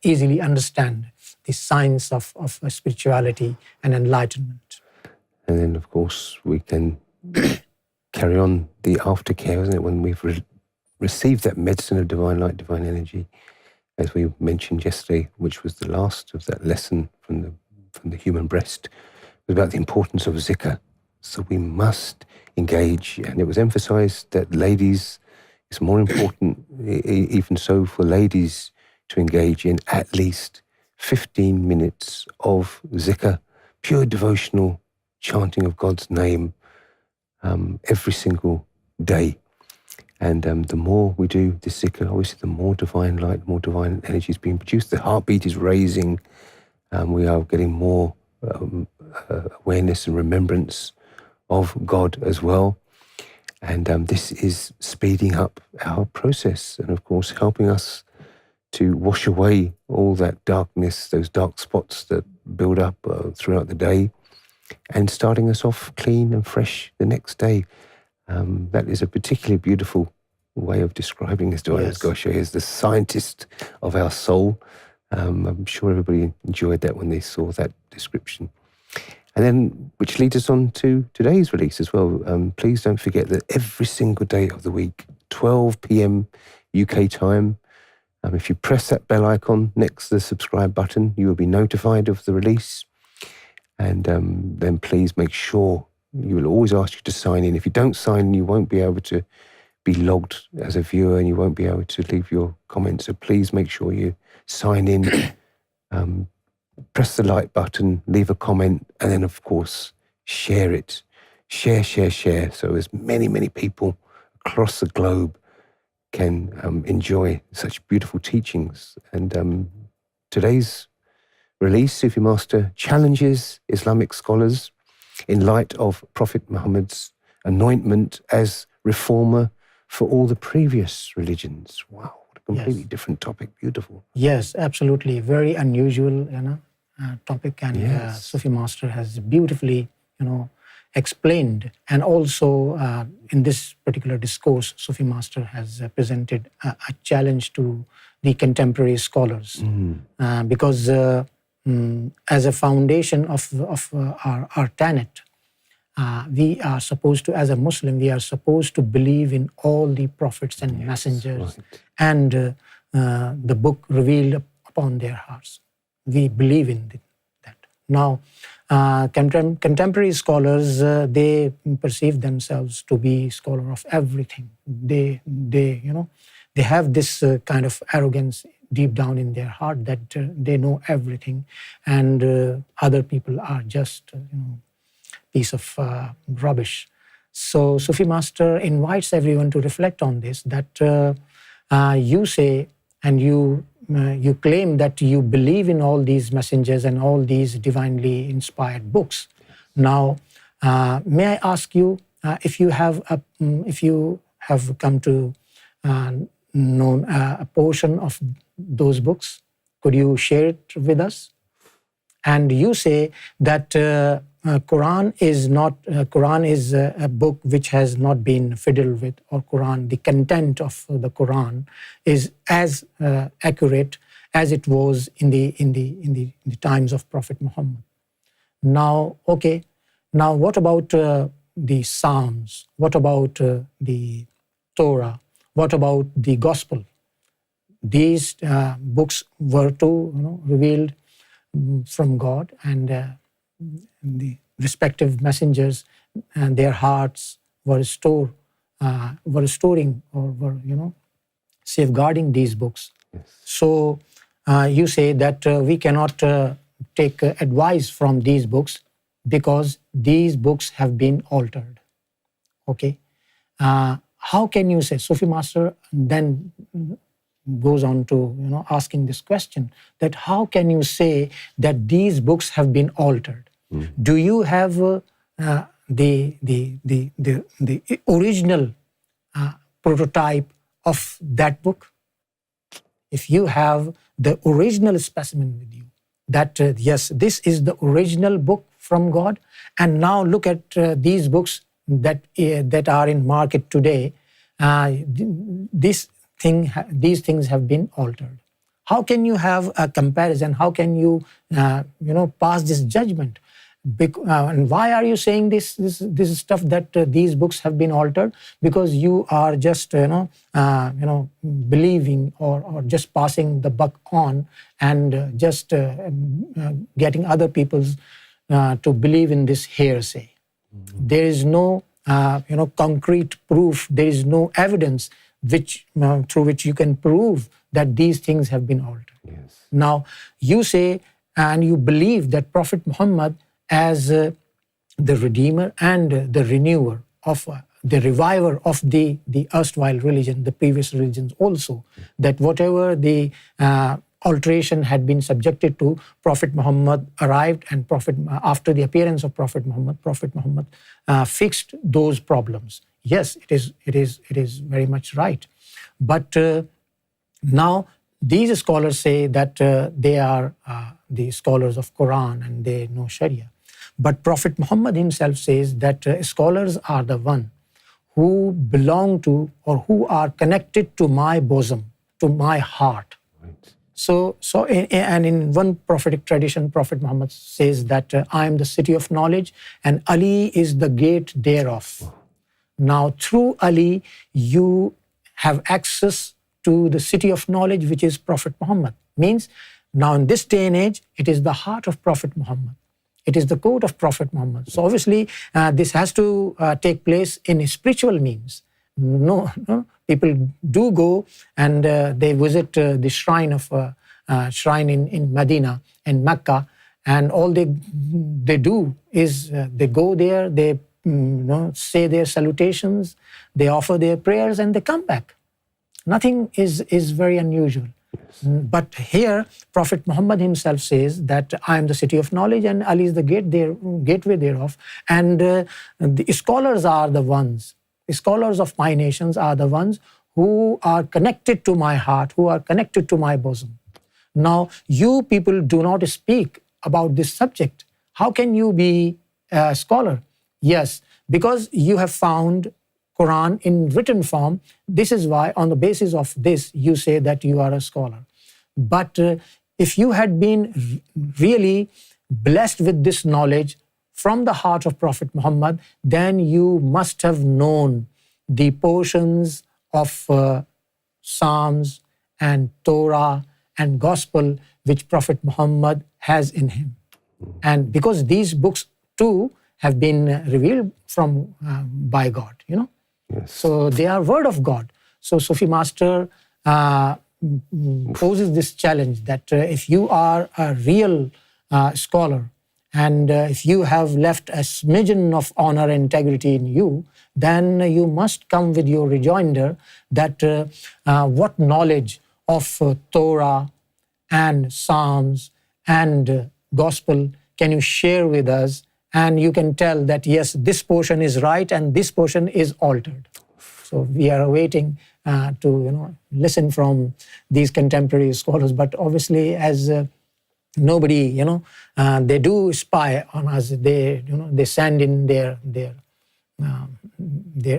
easily understand the science of spirituality and enlightenment. And then, of course, we can carry on the aftercare, isn't it? When we've received that medicine of divine light, divine energy, as we mentioned yesterday, which was the last of that lesson from the human breast, was about the importance of zikr. So we must engage, and it was emphasized that ladies, it's more important, even so, for ladies to engage in at least 15 minutes of zikr, pure devotional chanting of God's name every single day. And the more we do this zikr, obviously the more divine light, more divine energy is being produced. The heartbeat is raising. We are getting more awareness and remembrance of God as well. And this is speeding up our process and, of course, helping us to wash away all that darkness, those dark spots that build up throughout the day, and starting us off clean and fresh the next day. That is a particularly beautiful way of describing His Divine Gosha as the scientist of our soul. I'm sure everybody enjoyed that when they saw that description. And then, which leads us on to today's release as well. Please don't forget that every single day of the week, 12 p.m. UK time, if you press that bell icon next to the subscribe button, you will be notified of the release. And then please make sure, you will always ask you to sign in. If you don't sign in, you won't be able to be logged as a viewer and you won't be able to leave your comments. So please make sure you sign in, press the like button, leave a comment, and then, of course, share it. Share. So as many people across the globe can enjoy such beautiful teachings. And today's release, Sufi Master challenges Islamic scholars in light of Prophet Muhammad's anointment as reformer for all the previous religions. Wow, what a completely different topic. Beautiful. Yes, absolutely. Very unusual, topic, and Sufi Master has beautifully, explained. And also, in this particular discourse, Sufi Master has presented a challenge to the contemporary scholars, because as a foundation of our tenet, we are supposed to, as a Muslim, we are supposed to believe in all the prophets and messengers and the book revealed upon their hearts. We believe in that. Now, contemporary scholars, they perceive themselves to be scholar of everything. They have this kind of arrogance deep down in their heart that they know everything, and other people are just piece of rubbish. So Sufi Master invites everyone to reflect on this, that you say and you claim that you believe in all these messengers and all these divinely inspired books. Now, may I ask you if you have come to know a portion of those books? Could you share it with us? And you say that Quran is a book which has not been fiddled with, or Quran, the content of the Quran is as accurate as it was in the times of Prophet Muhammad. Now, okay. Now, what about the Psalms? What about the Torah? What about the Gospel? These books were too revealed from God, and the respective messengers and their hearts were restoring or were safeguarding these books. So you say that we cannot take advice from these books because these books have been altered. Okay, how can you say, Sufi Master then goes on to asking this question, that how can you say that these books have been altered? Do you have the original prototype of that book? If you have the original specimen with you, that yes, this is the original book from God, and now look at these books that are in market today. These things have been altered. How can you have a comparison? How can you pass this judgment? And why are you saying this stuff that these books have been altered? Because you are just believing or just passing the buck on, and just getting other people to believe in this hearsay. There is no concrete proof. There is no evidence through which you can prove that these things have been altered. Yes. Now you say and you believe that Prophet Muhammad as the redeemer and the renewer of the reviver of the erstwhile religion, the previous religions also, that whatever the alteration had been subjected to, Prophet Muhammad arrived, and after the appearance of Prophet Muhammad fixed those problems. Yes, it is very much right. But now these scholars say that they are the scholars of Quran and they know Sharia. But Prophet Muhammad himself says that scholars are the one who belong to or who are connected to my bosom, to my heart. Right. So and in one prophetic tradition, Prophet Muhammad says that I am the city of knowledge and Ali is the gate thereof. Now through Ali, you have access to the city of knowledge, which is Prophet Muhammad. Means now in this day and age, it is the heart of Prophet Muhammad. It is the court of Prophet Muhammad. So obviously, this has to take place in spiritual means. No, people do go and they visit the shrine in Medina, in Mecca, and all they do is they go there, they say their salutations, they offer their prayers, and they come back. Nothing is very unusual. But here, Prophet Muhammad himself says that I am the city of knowledge and Ali is the gateway thereof. And the scholars are the ones, the scholars of my nations are the ones who are connected to my heart, who are connected to my bosom. Now, you people do not speak about this subject. How can you be a scholar? Yes, because you have found Quran in written form. This is why, on the basis of this, you say that you are a scholar. But if you had been really blessed with this knowledge from the heart of Prophet Muhammad, then you must have known the portions of Psalms and Torah and Gospel which Prophet Muhammad has in him. And because these books too have been revealed from by God, Yes. So they are word of God. So Sufi Master poses this challenge that if you are a real scholar and if you have left a smidgen of honor and integrity in you, then you must come with your rejoinder that what knowledge of Torah and Psalms and Gospel can you share with us? And you can tell that, yes, this portion is right and this portion is altered. So we are waiting to listen from these contemporary scholars. But obviously, as nobody, they do spy on us. They send in their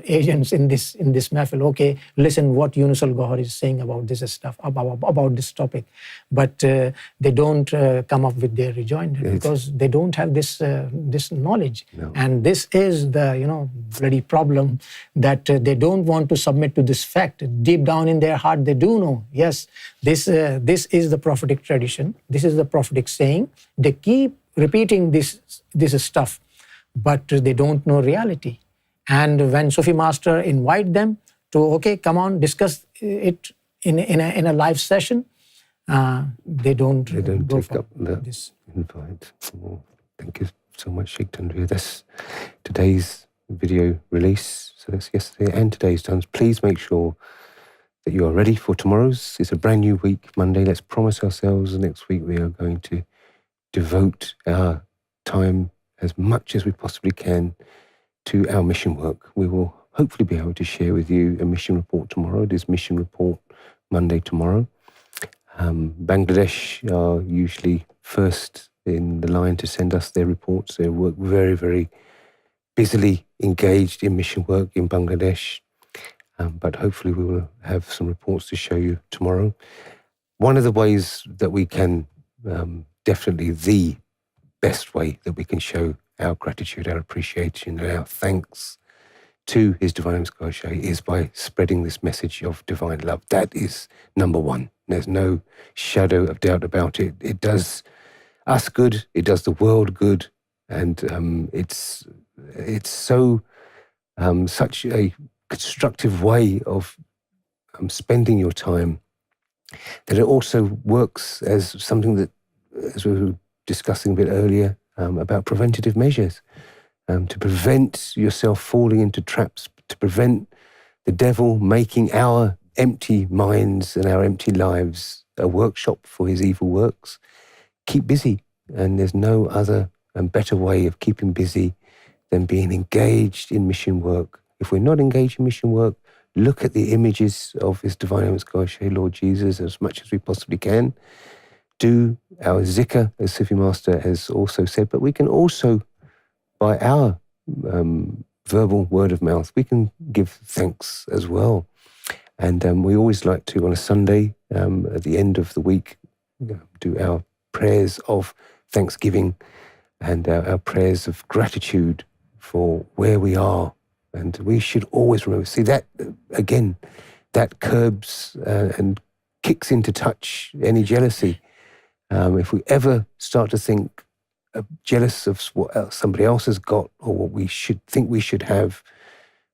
agents in this mehfil. Okay, listen what Younus AlGohar is saying about this stuff, about this topic, but they don't come up with their rejoinder because they don't have this knowledge. No. And this is the bloody problem, that they don't want to submit to this fact. Deep down in their heart, they do know. Yes, this is the prophetic tradition. This is the prophetic saying. They keep repeating this stuff, but they don't know reality. And when Sufi Master invite them to, okay, come on, discuss it in a live session, they don't go take for up the this. invite. Well, thank you so much, Sheikh Tanvir. That's today's video release. So that's yesterday and today's times. Please make sure that you are ready for tomorrow's. It's a brand new week, Monday. Let's promise ourselves next week we are going to devote our time as much as we possibly can to our mission work. We will hopefully be able to share with you a mission report tomorrow. It is Mission Report Monday tomorrow. Bangladesh are usually first in the line to send us their reports. They work very, very busily engaged in mission work in Bangladesh. But hopefully we will have some reports to show you tomorrow. One of the ways that we can, definitely the best way that we can show our gratitude, our appreciation, and our thanks to His Divine Eminence Goshe is by spreading this message of divine love. That is number one. There's no shadow of doubt about it. It does us good. It does the world good. And it's so such a constructive way of spending your time that it also works as something that, as we were discussing a bit earlier, about preventative measures, to prevent yourself falling into traps, to prevent the devil making our empty minds and our empty lives a workshop for his evil works. Keep busy, and there's no other and better way of keeping busy than being engaged in mission work. If we're not engaged in mission work, look at the images of His Divine Eminence Goshe, Lord Jesus, as much as we possibly can. Do our zikr, as Sufi Master has also said, but we can also, by our verbal word of mouth, we can give thanks as well. And we always like to, on a Sunday, at the end of the week, do our prayers of thanksgiving and our prayers of gratitude for where we are. And we should always remember, see that, again, that curbs and kicks into touch any jealousy. If we ever start to think jealous of what somebody else has got or what we should think we should have,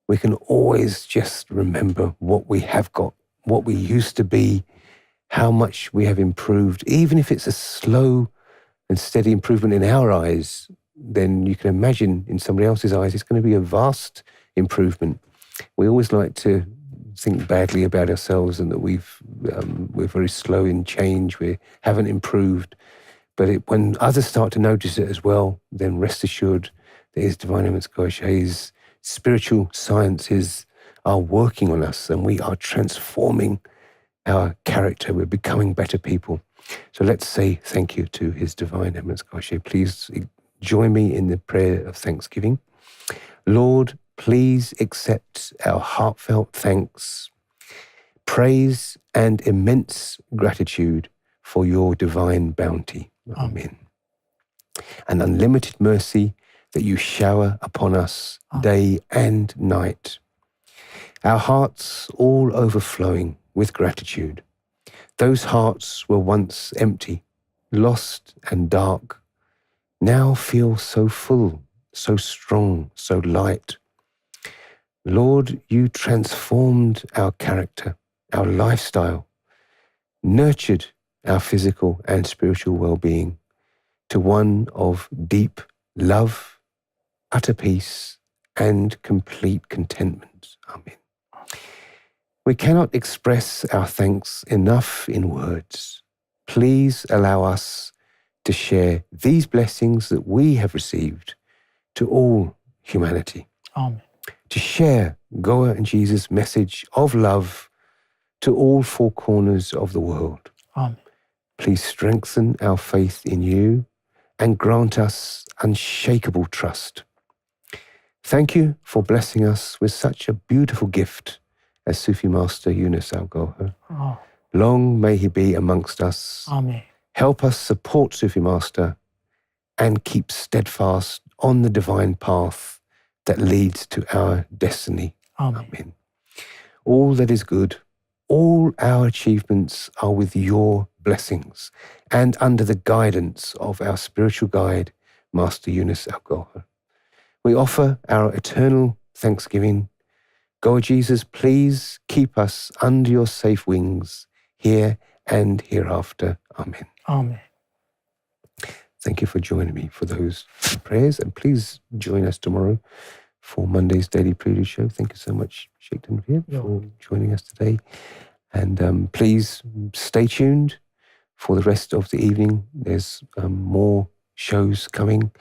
we can always just remember what we have got, what we used to be, how much we have improved. Even if it's a slow and steady improvement in our eyes, then you can imagine in somebody else's eyes, it's going to be a vast improvement. We always like to think badly about ourselves and that we're very slow in change, we haven't improved. But when others start to notice it as well, then rest assured that His Divine Eminence Goshe's spiritual sciences are working on us and we are transforming our character. We're becoming better people. So let's say thank you to His Divine Eminence Goshe. Please join me in the prayer of thanksgiving. Lord, please accept our heartfelt thanks, praise, and immense gratitude for your divine bounty. Amen. An unlimited mercy that you shower upon us day and night. Our hearts all overflowing with gratitude. Those hearts were once empty, lost and dark, now feel so full, so strong, so light. Lord, you transformed our character, our lifestyle, nurtured our physical and spiritual well-being to one of deep love, utter peace, and complete contentment. Amen. We cannot express our thanks enough in words. Please allow us to share these blessings that we have received to all humanity. Amen. To share Goa and Jesus' message of love to all four corners of the world. Amen. Please strengthen our faith in you and grant us unshakable trust. Thank you for blessing us with such a beautiful gift as Sufi Master Younus AlGohar. Oh. Long may he be amongst us. Amen. Help us support Sufi Master and keep steadfast on the divine path that leads to our destiny. Amen. Amen. All that is good, all our achievements are with your blessings and under the guidance of our spiritual guide, Master Younus AlGohar. We offer our eternal thanksgiving. God Jesus, please keep us under your safe wings here and hereafter. Amen. Amen. Thank you for joining me for those prayers, and please join us tomorrow for Monday's Daily Prelude Show. Thank you so much, Sheikh Tanveer, for joining us today. And please stay tuned for the rest of the evening. There's more shows coming.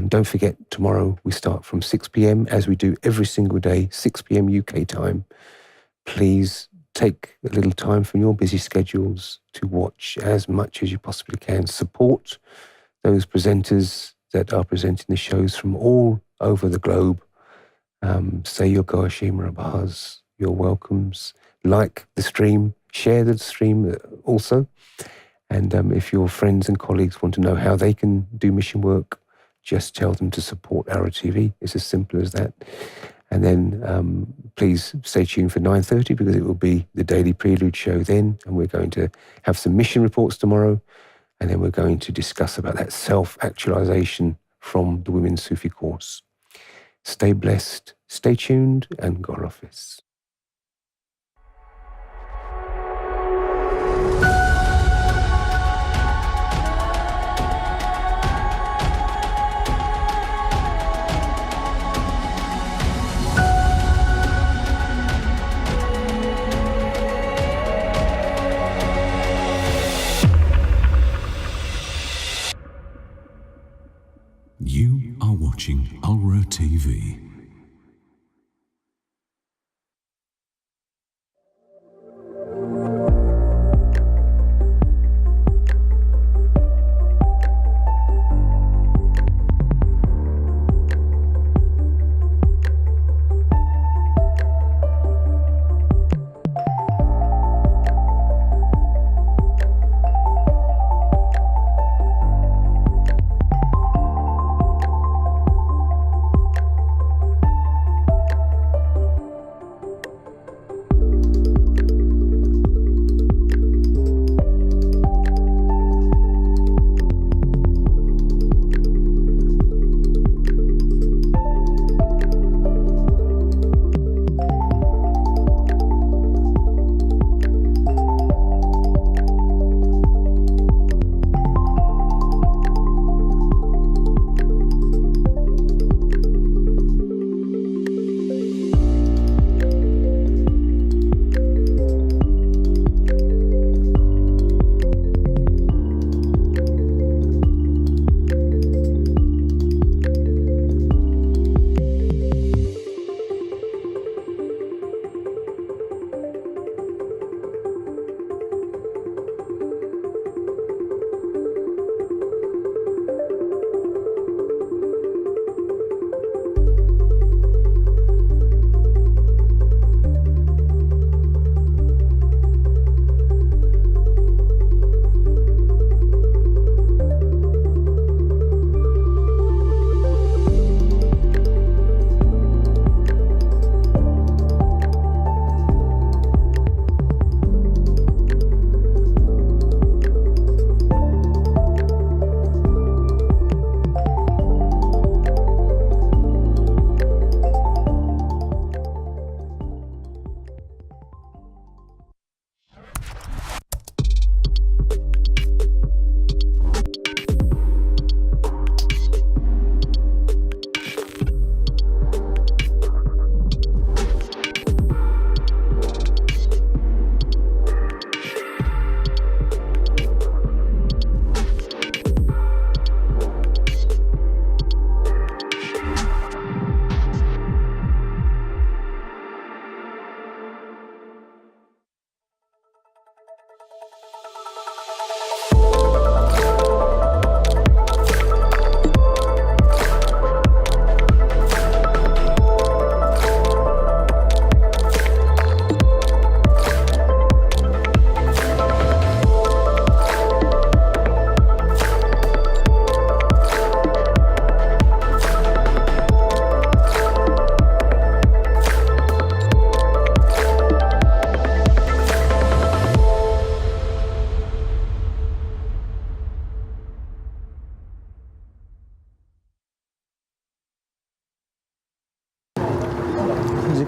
Don't forget, tomorrow we start from 6 p.m. as we do every single day, 6 p.m. UK time. Please take a little time from your busy schedules to watch as much as you possibly can. Support those presenters that are presenting the shows from all over the globe. Say your Goashim Rabahs, your welcomes. Like the stream, share the stream also. And if your friends and colleagues want to know how they can do mission work, just tell them to support ALRA TV. It's as simple as that. And then please stay tuned for 9:30 because it will be the Daily Prelude show then. And we're going to have some mission reports tomorrow. And then we're going to discuss about that self-actualization from the Women's Sufi course. Stay blessed, stay tuned, and God Hafiz. You are watching ALRA TV.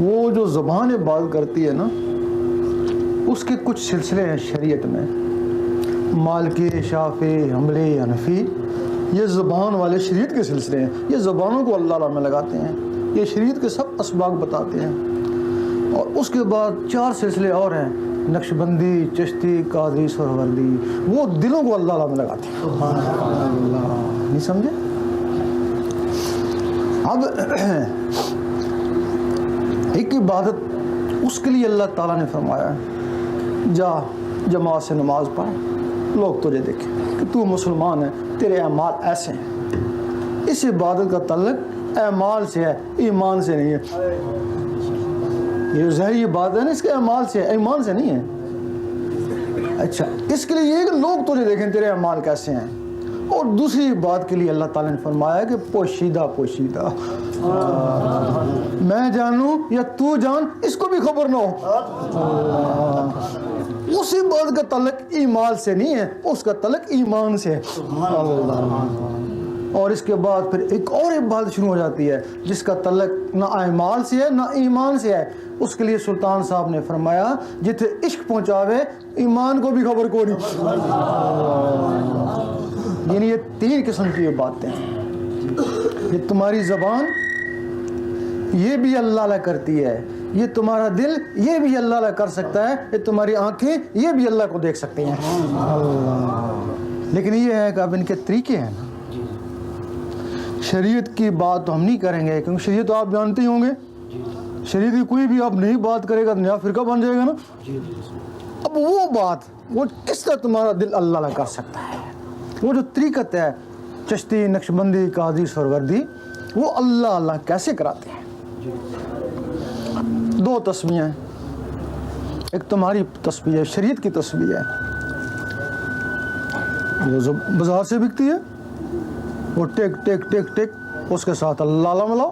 وہ جو زبان بات کرتی ہے نا، اس کے کچھ سلسلے ہیں شریعت میں، مالکی، شافعی، حنبلی، حنفی، یہ زبان والے شریعت کے سلسلے ہیں، یہ زبانوں کو اللہ تعالیٰ میں لگاتے ہیں، یہ شریعت کے سب اسباق بتاتے ہیں۔ اور اس کے بعد 4 سلسلے اور ہیں، نقشبندی، چشتی، قادری، سہروردی، وہ دلوں کو اللہ تعالیٰ میں لگاتے ہیں۔ اللہ، نہیں سمجھے؟ اب ایک عبادت اس کے لیے اللہ تعالیٰ نے فرمایا ہے، جا جماعت سے نماز پڑھ، لوگ تجھے دیکھیں کہ تو مسلمان ہے، تیرے اعمال ایسے ہیں۔ اس عبادت کا تعلق اعمال سے ہے، ایمان سے نہیں ہے۔ یہ جو ظاہری عبادت ہے نا، اس کے اعمال سے ہے، ایمان سے نہیں ہے۔ اچھا، اس کے لیے یہ کہ لوگ تجھے دیکھیں تیرے اعمال کیسے ہیں۔ اور دوسری بات کے لیے اللہ تعالیٰ نے فرمایا کہ پوشیدہ پوشیدہ، میں جانوں یا تو جان، اس کو بھی خبر نہ ہو۔ اسی بات کا تعلق ایمان سے نہیں ہے، اس کا تعلق ایمان سے ہے۔ اور اس کے بعد پھر ایک اور عبادت شروع ہو جاتی ہے جس کا تعلق نہ اعمال سے ہے نہ ایمان سے ہے۔ اس کے لیے سلطان صاحب نے فرمایا جتھے عشق پہنچاوے ایمان کو بھی خبر کو نہیں۔ یعنی یہ 3 قسم کی باتیں ہیں۔ یہ تمہاری زبان، یہ بھی اللہ تعالیٰ کرتی ہے، یہ تمہارا دل، یہ بھی اللہ تعالیٰ کر سکتا ہے، یہ تمہاری آنکھیں، یہ بھی اللہ کو دیکھ سکتی ہیں۔ لیکن یہ ہے کہ اب ان کے طریقے ہیں نا۔ شریعت کی بات تو ہم نہیں کریں گے کیونکہ شریعت تو آپ جانتے ہی ہوں گے، شریعت کی کوئی بھی آپ نہیں بات کرے گا تو نیا فرقہ بن جائے گا نا۔ اب وہ بات، وہ کس طرح تمہارا دل اللہ تعالیٰ کر سکتا ہے، وہ جو طریقت ہے چشتی، نقشبندی، قادری، سہروردی، وہ اللہ اللہ کیسے کراتے ہیں۔ 2 تسبیحیں ہیں، ایک تمہاری تسبیح ہے، شریعت کی تسبیح ہے، وہ بازار سے بکتی ہے، وہ ٹک ٹک ٹک ٹک، اس کے ساتھ اللہ اللہ ملاؤ۔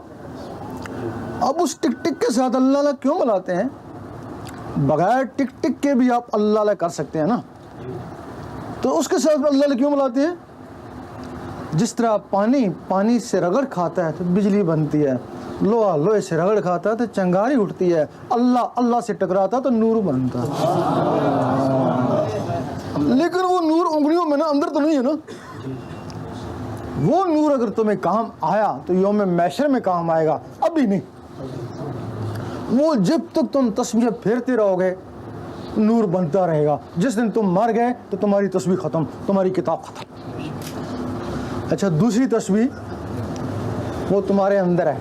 اب اس ٹک ٹک کے ساتھ اللہ اللہ کیوں ملاتے ہیں؟ بغیر ٹک ٹک کے بھی آپ اللہ اللہ کر سکتے ہیں نا، تو اس کے ساتھ اللہ اللہ کیوں ملاتے ہیں؟ جس طرح پانی سے رگڑ کھاتا ہے تو بجلی بنتی ہے، لوہا لوہے سے رگڑ کھاتا ہے تو چنگاری اٹھتی ہے، اللہ سے ٹکراتا ہے تو نور بنتا ہے۔ لیکن وہ نور انگلیوں میں نا، اندر تو نہیں ہے نا۔ وہ نور اگر تمہیں کام آیا تو یوم محشر میں کام آئے گا، ابھی نہیں۔ وہ جب تک تم تسبیح پھیرتے رہو گے نور بنتا رہے گا، جس دن تم مر گئے تو تمہاری تسبیح ختم، تمہاری کتاب ختم۔ اچھا، دوسری تسبیح وہ تمہارے اندر ہے،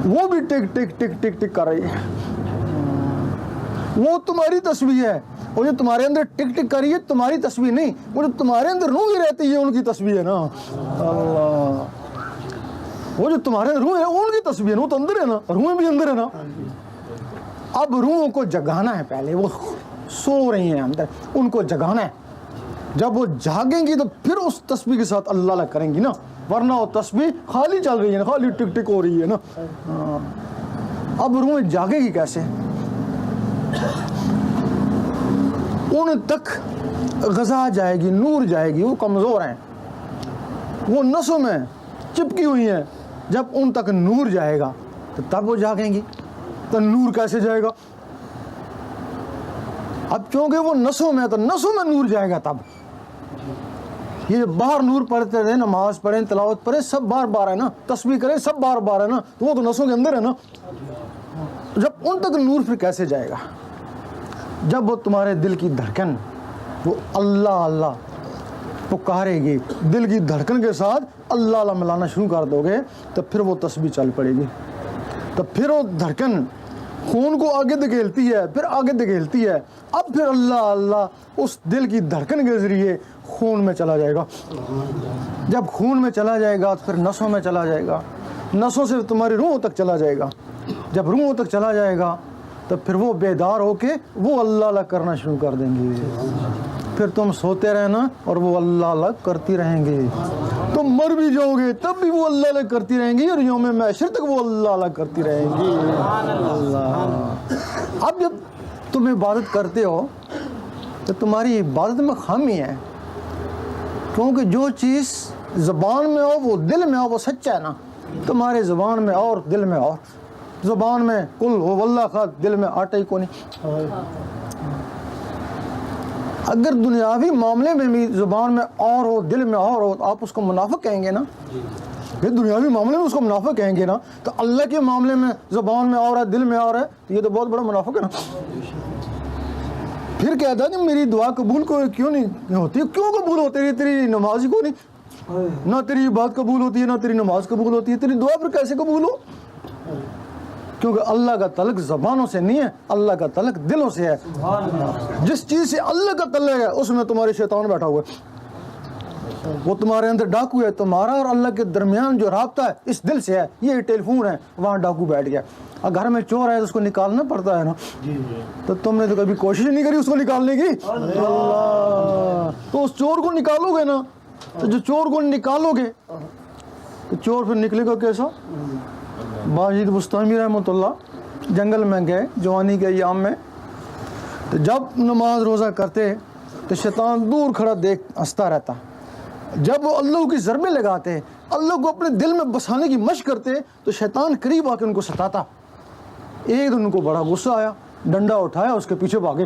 وہ بھی ٹک ٹک ٹک ٹک ٹک کر رہی ہے، وہ تمہاری تسبیح ہے۔ وہ جو تمہارے اندر ٹک ٹک کر رہی ہے تمہاری تسبیح نہیں، وہ جو تمہارے اندر روح ہی رہتی ہے ان کی تسبیح ہے نا۔ اللہ، وہ جو تمہارے اندر روح ہے ان کی تسبیح ہے، وہ تو اندر ہے نا، روحیں بھی اندر ہے نا۔ اب روحوں کو جگانا ہے، پہلے وہ سو رہی ہیں اندر، ان کو جگانا ہے۔ جب وہ جاگیں گی تو پھر اس تسبیح کے ساتھ اللہ اللہ کریں گی نا، ورنہ وہ تسبیح خالی چل رہی ہے نا، خالی ٹک ٹک ہو رہی ہے نا۔ اب روحیں جاگے گی کیسے؟ ان تک غذا جائے گی، نور جائے گی، وہ کمزور ہیں، وہ نسوں میں چپکی ہوئی ہیں۔ جب ان تک نور جائے گا تو تب وہ جاگیں گی۔ تو نور کیسے جائے گا؟ اب چونکہ وہ نسوں میں، تو نسوں میں نور جائے گا تب۔ یہ باہر نور پڑھتے رہے، نماز پڑھیں، تلاوت پڑھیں، سب بار بار ہے نا، تسبیح کریں، سب بار بار ہے نا، تو وہ تو نسوں کے اندر ہے نا۔ جب ان تک نور پھر کیسے جائے گا؟ جب وہ تمہارے دل کی دھڑکن وہ اللہ اللہ پکارے گی، دل کی دھڑکن کے ساتھ اللہ اللہ ملانا شروع کر دو گے تو پھر وہ تسبیح چل پڑے گی۔ تو پھر وہ دھڑکن خون کو آگے دھکیلتی ہے، پھر آگے دھکیلتی ہے، اب پھر اللہ اللہ اس دل کی دھڑکن کے ذریعے خون میں چلا جائے گا۔ جب خون میں چلا جائے گا تو پھر نسوں میں چلا جائے گا، نسوں سے تمہاری روحوں تک چلا جائے گا۔ جب روحوں تک چلا جائے گا تو پھر وہ بیدار ہو کے وہ اللہ اللہ کرنا شروع کر دیں گے۔ پھر تم سوتے رہنا اور وہ اللہ اللہ کرتی رہیں گے۔ تم مر بھی جاؤ گے تب بھی وہ اللہ اللہ کرتی رہیں گی، اور یوم محشر تک وہ اللہ اللہ کرتی رہیں گی۔ اب جب تم عبادت کرتے ہو تو تمہاری عبادت میں خامی ہے، کیونکہ جو چیز زبان میں ہو وہ دل میں ہو وہ سچا ہے نا۔ تمہارے زبان میں اور دل میں اور، زبان میں کل ہو واللہ خد، دل میں آٹا ہی کو نہیں. اگر دنیاوی معاملے میں بھی زبان میں اور ہو دل میں اور ہو تو آپ اس کو منافق کہیں گے نا. یہ دنیاوی معاملے میں اس کو منافق کہیں گے نا، تو اللہ کے معاملے میں زبان میں اور ہے دل میں اور ہے تو یہ تو بہت بڑا منافق ہے نا. پھر کہتا ہے کہ میری دعا قبول کیوں نہیں ہوتی؟ کیوں قبول ہوتی ہے؟ تیری نماز ہی کو نہیں، نہ تیری بات قبول ہوتی ہے نہ تیری نماز قبول ہوتی ہے، تیری دعا پھر کیسے قبول ہو؟ کیونکہ اللہ کا تعلق زبانوں سے نہیں ہے، اللہ کا تعلق دلوں سے ہے. جس چیز سے اللہ کا تعلق ہے اس میں تمہارے شیطان بیٹھا ہوا ہے، وہ تمہارے اندر ڈاکو ہے. تمہارا اور اللہ کے درمیان جو رابطہ ہے اس دل سے ہے. یہ ٹیلی فون ہے، وہاں ڈاکو بیٹھ گیا. اور گھر میں چور ہے تو اس کو نکالنا پڑتا ہے نا. تو تم نے تو کبھی کوشش نہیں کری اس کو نکالنے کی. تو اس چور کو نکالو گے نا، تو جو چور کو نکالو گے تو چور پھر نکلے گا کیسا؟ باجید بستانی رحمۃ اللہ جنگل میں گئے جوانی کے ایام میں، تو جب نماز روزہ کرتے تو شیطان دور کھڑا دیکھ ہنستا رہتا. جب وہ اللہ کی ضربیں لگاتے، اللہ کو اپنے دل میں بسانے کی مشق کرتے تو شیطان قریب آ کے ان کو ستاتا. ایک دن ان کو بڑا غصہ آیا، ڈنڈا اٹھایا اس کے پیچھے بھاگے.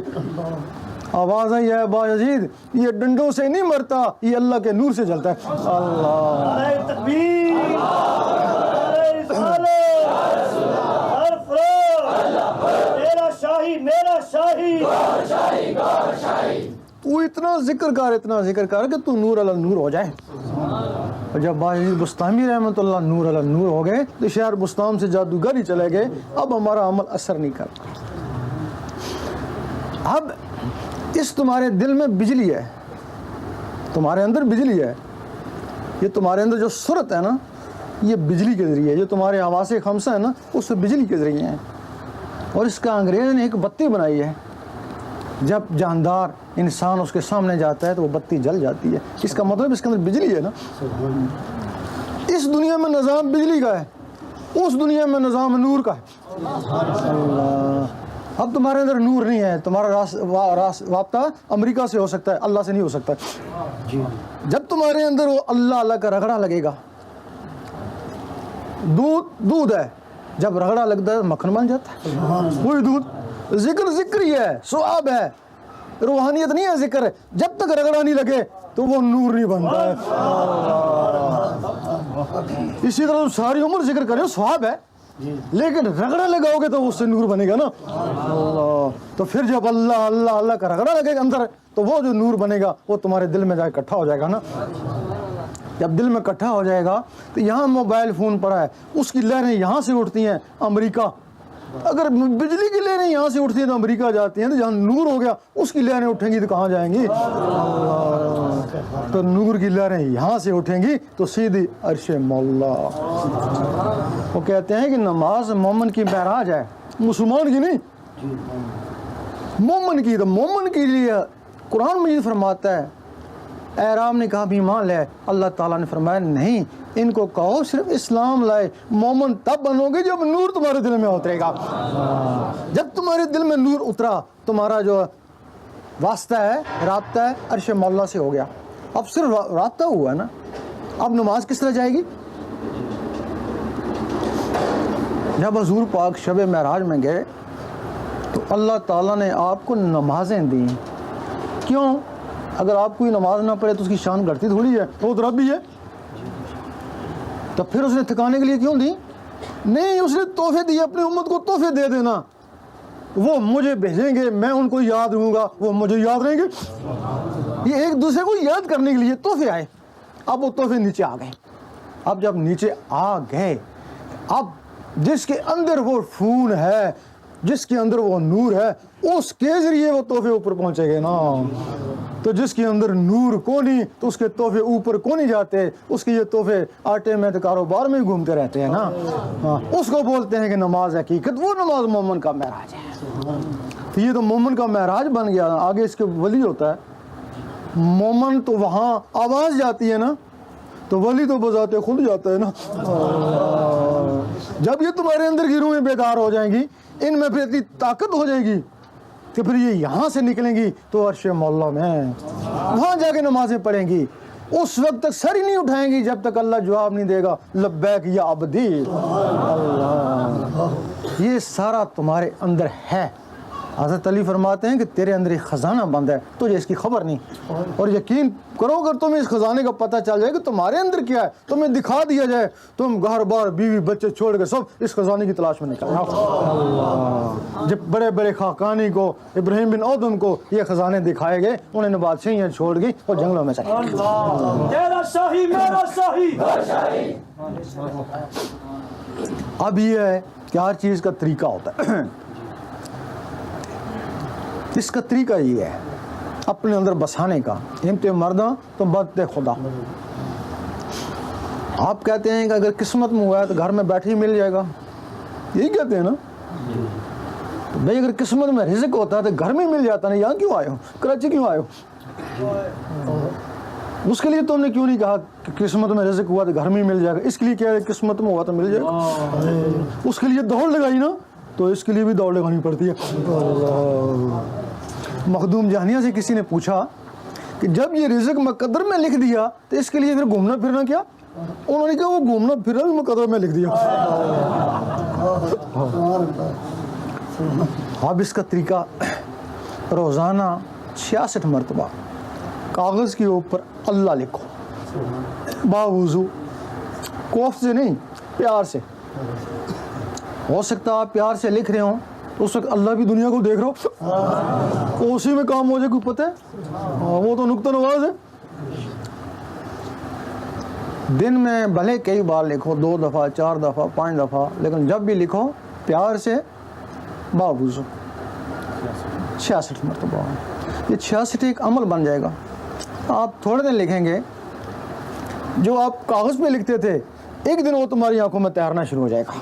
آواز آئی ہے باجید یہ ڈنڈوں سے نہیں مرتا، یہ اللہ کے نور سے جلتا ہے. تو اتنا ذکر کر کہ تو نور علی نور ہو جائے. اور جب باجید بستانی رحمۃ اللہ نور علی نور ہو گئے تو شہر بستان سے جادوگر ہی چلے گئے. اب ہمارا عمل اثر نہیں کرتا. اب اس تمہارے دل میں بجلی ہے، تمہارے اندر بجلی ہے. یہ تمہارے اندر جو صورت ہے نا یہ بجلی کے ذریعے، جو تمہارے حواس خمسہ ہے نا اس سے بجلی کے ذریعے ہیں. اور اس کا انگریز نے ایک بتی بنائی ہے، جب جاندار انسان اس کے سامنے جاتا ہے تو وہ بتی جل جاتی ہے. اس کا مطلب اس کے اندر بجلی ہے نا. اس دنیا میں نظام بجلی کا ہے، اس دنیا میں نظام نور کا ہے. اب تمہارے اندر نور نہیں ہے، تمہارا رابطہ امریکہ سے ہو سکتا ہے، اللہ سے نہیں ہو سکتا. جب تمہارے اندر وہ اللہ کا رگڑا لگے گا، دودھ ہے، جب رگڑا لگتا ہے مکھن بن جاتا ہے. وہی دودھ. ذکر ہی ہے، ثواب ہے، روحانیت نہیں ہے ذکر. جب تک رگڑا نہیں لگے تو وہ نور نہیں بنتا ہے. اسی طرح ساری عمر ذکر کرے ثواب ہے، لیکن رگڑا لگاؤ گے تو اس سے نور بنے گا نا. تو پھر جب اللہ کا رگڑا لگے گا اندر تو وہ جو نور بنے گا وہ تمہارے دل میں جا کے اکٹھا ہو جائے گا نا. جب دل میں اکٹھا ہو جائے گا تو یہاں موبائل فون پڑا ہے، اس کی لہریں یہاں سے اٹھتی ہیں امریکہ. اگر بجلی کی لہریں یہاں سے اٹھتی ہیں تو امریکہ جاتی ہیں. تو جہاں نور ہو گیا اس کی لہریں اٹھیں گی تو کہاں جائیں گی؟ تو نور کی لہریں یہاں سے اٹھیں گی تو سیدھی عرش مولا. وہ کہتے ہیں کہ نماز مومن کی معراج ہے، مسلمان کی نہیں، مومن کی. تو مومن کے لیے قرآن مجید فرماتا ہے، اعراب نے کہا بھی ایمان لے. اللہ تعالیٰ نے فرمایا نہیں، ان کو کہو صرف اسلام لائے. مومن تب بنو گے جب نور تمہارے دل میں اترے گا. جب تمہارے دل میں نور اترا تمہارا جو واسطہ ہے، رابطہ ہے، عرش مولا سے ہو گیا. اب صرف رابطہ ہوا ہے نا. اب نماز کس طرح جائے گی؟ جب حضور پاک شب معراج میں گئے تو اللہ تعالیٰ نے آپ کو نمازیں دیں. کیوں؟ اگر آپ کوئی نماز نہ پڑھے تو اس کی شان گھٹتی تھوڑی ہے، وہ تو رب ہی ہے. تو پھر اس نے تھکانے کے لیے کیوں دی؟ نہیں، اس نے تحفے دیے. اپنی امت کو تحفے دے دینا. وہ مجھے بھیجیں گے، میں ان کو یاد رہوں گا، وہ مجھے یاد رہیں گے. یہ ایک دوسرے کو یاد کرنے کے لیے تحفے آئے. اب وہ تحفے نیچے آ گئے. اب جب نیچے آ گئے، اب جس کے اندر وہ خون ہے، جس کے اندر وہ نور ہے، اس کے ذریعے وہ تحفے اوپر پہنچے گے نا. تو جس کے اندر نور کو نہیں تو اس کے تحفے اوپر کو نہیں جاتے. اس کے یہ تحفے آٹے میں تو کاروبار میں ہی گھومتے رہتے ہیں نا. اس کو بولتے ہیں کہ نماز حقیقت. وہ نماز مومن کا معراج ہے. تو یہ تو مومن کا معراج بن گیا. آگے اس کے ولی ہوتا ہے. مومن تو وہاں آواز جاتی ہے نا، تو ولی تو بذات خود جاتا ہے نا. جب یہ تمہارے اندر کی روحیں بیدار ہو جائیں گی، ان میں پھر اتنی طاقت ہو جائے گی کہ پھر یہ یہاں سے نکلیں گی تو عرش مولا میں وہاں جا کے نمازیں پڑھیں گی. اس وقت تک سر ہی نہیں اٹھائیں گی جب تک اللہ جواب نہیں دے گا لبیک یا عبدی. اللہ یہ سارا تمہارے اندر ہے. حضرت علی فرماتے ہیں کہ تیرے اندر ایک خزانہ بند ہے, تجھے اس کی خبر نہیں, اور یقین کرو اگر تمہیں اس خزانے کا پتہ چل جائے کہ تمہارے اندر کیا ہے, تمہیں دکھا دیا جائے, تم گھر بار بیوی بچے چھوڑ کے سب اس خزانے کی تلاش میں نکل جاؤ. جب بڑے بڑے خاقانی کو, ابراہیم بن ادم کو یہ خزانے دکھائے گئے, انہوں نے بادشاہیاں چھوڑ گئی اور جنگلوں میں چلے گئے. اب یہ ہے کہ ہر چیز کا طریقہ ہوتا ہے. اس کا طریقہ یہ ہے اپنے اندر بسانے کا. ہمت مرداں تو بد خدا. آپ کہتے ہیں کہ اگر قسمت میں ہوا ہے تو گھر میں بیٹھے ہی مل جائے گا, یہی کہتے ہیں نا. تو بھائی اگر قسمت میں رزق ہوتا ہے تو گھر میں مل جاتا نا, یہاں کیوں آئے ہو, کراچی کیوں آئے ہو؟ اس کے لیے تم نے کیوں نہیں کہا کہ قسمت میں رزق ہوا تو گھر میں مل جائے گا؟ اس کے لیے کیا ہے قسمت میں ہوا تو مل جائے گا. اس کے لیے دوڑ لگائی نا, تو اس کے لیے بھی دوڑ لگانی پڑتی ہے. مخدوم جہانیہ سے کسی نے پوچھا کہ جب یہ رزق مقدر میں لکھ دیا تو اس کے لیے پھر گھومنا پھرنا کیا؟ انہوں نے کہا وہ گھومنا پھرنا بھی مقدر میں لکھ دیا. اب اس کا طریقہ روزانہ 66 مرتبہ کاغذ کے اوپر اللہ لکھو, باوضو, کوفت سے نہیں, پیار سے. ہو سکتا ہے آپ پیار سے لکھ رہے ہوں تو اس وقت اللہ بھی دنیا کو دیکھ رہا ہو, اسی میں کام ہو جائے, کوئی پتہ ہے, وہ تو نقطہ نواز ہے. دن میں بھلے کئی بار لکھو, 2 دفعہ 4 دفعہ 5 دفعہ, لیکن جب بھی لکھو پیار سے باوضو 66 مرتبہ. یہ 66 ایک عمل بن جائے گا. آپ تھوڑے دن لکھیں گے, جو آپ کاغذ پہ لکھتے تھے ایک دن وہ تمہاری آنکھوں میں تیرنا شروع ہو جائے گا.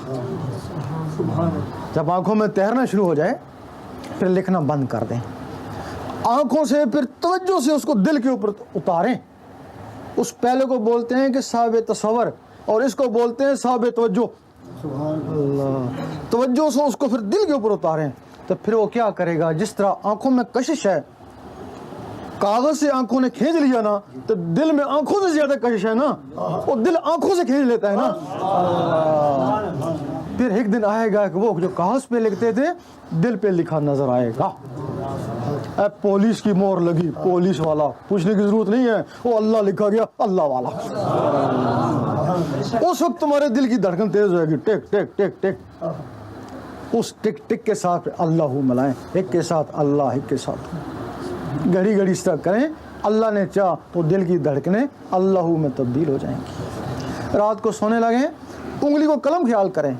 جب آنکھوں میں تیرنا شروع ہو جائے پھر لکھنا بند کر دیں. آنکھوں سے پھر توجہ سے اس کو دل کے اوپر اتاریں. اس پہلے کو بولتے ہیں کہ صاحب تصور, اور اس کو بولتے ہیں صاحب توجہ. توجہ سے اس کو پھر دل کے اوپر اتاریں, تو پھر وہ کیا کرے گا؟ جس طرح آنکھوں میں کشش ہے, کاغذ سے آنکھوں نے کھینچ لیا نا, تو دل میں آنکھوں سے زیادہ کشش ہے نا, وہ دل آنکھوں سے کھینچ لیتا ہے نا. پھر ایک دن آئے گا کہ وہ جو کاغذ پہ لکھتے تھے دل پہ لکھا نظر آئے گا. اے پولیس کی مور لگی, پولیس والا, پوچھنے کی ضرورت نہیں ہے, وہ اللہ لکھا گیا, اللہ والا. اس وقت تمہارے دل کی دھڑکن تیز ہو جائے گی, ٹک ٹک ٹک ٹک. اس ٹک ٹک کے ساتھ اللہ ملائیں, ایک کے ساتھ اللہ, ایک کے ساتھ گھڑی گھڑی اس طرح کریں. اللہ نے چاہ تو دل کی دھڑکنیں اللہ میں تبدیل ہو جائیں گی. رات کو سونے لگیں, انگلی کو قلم خیال کریں,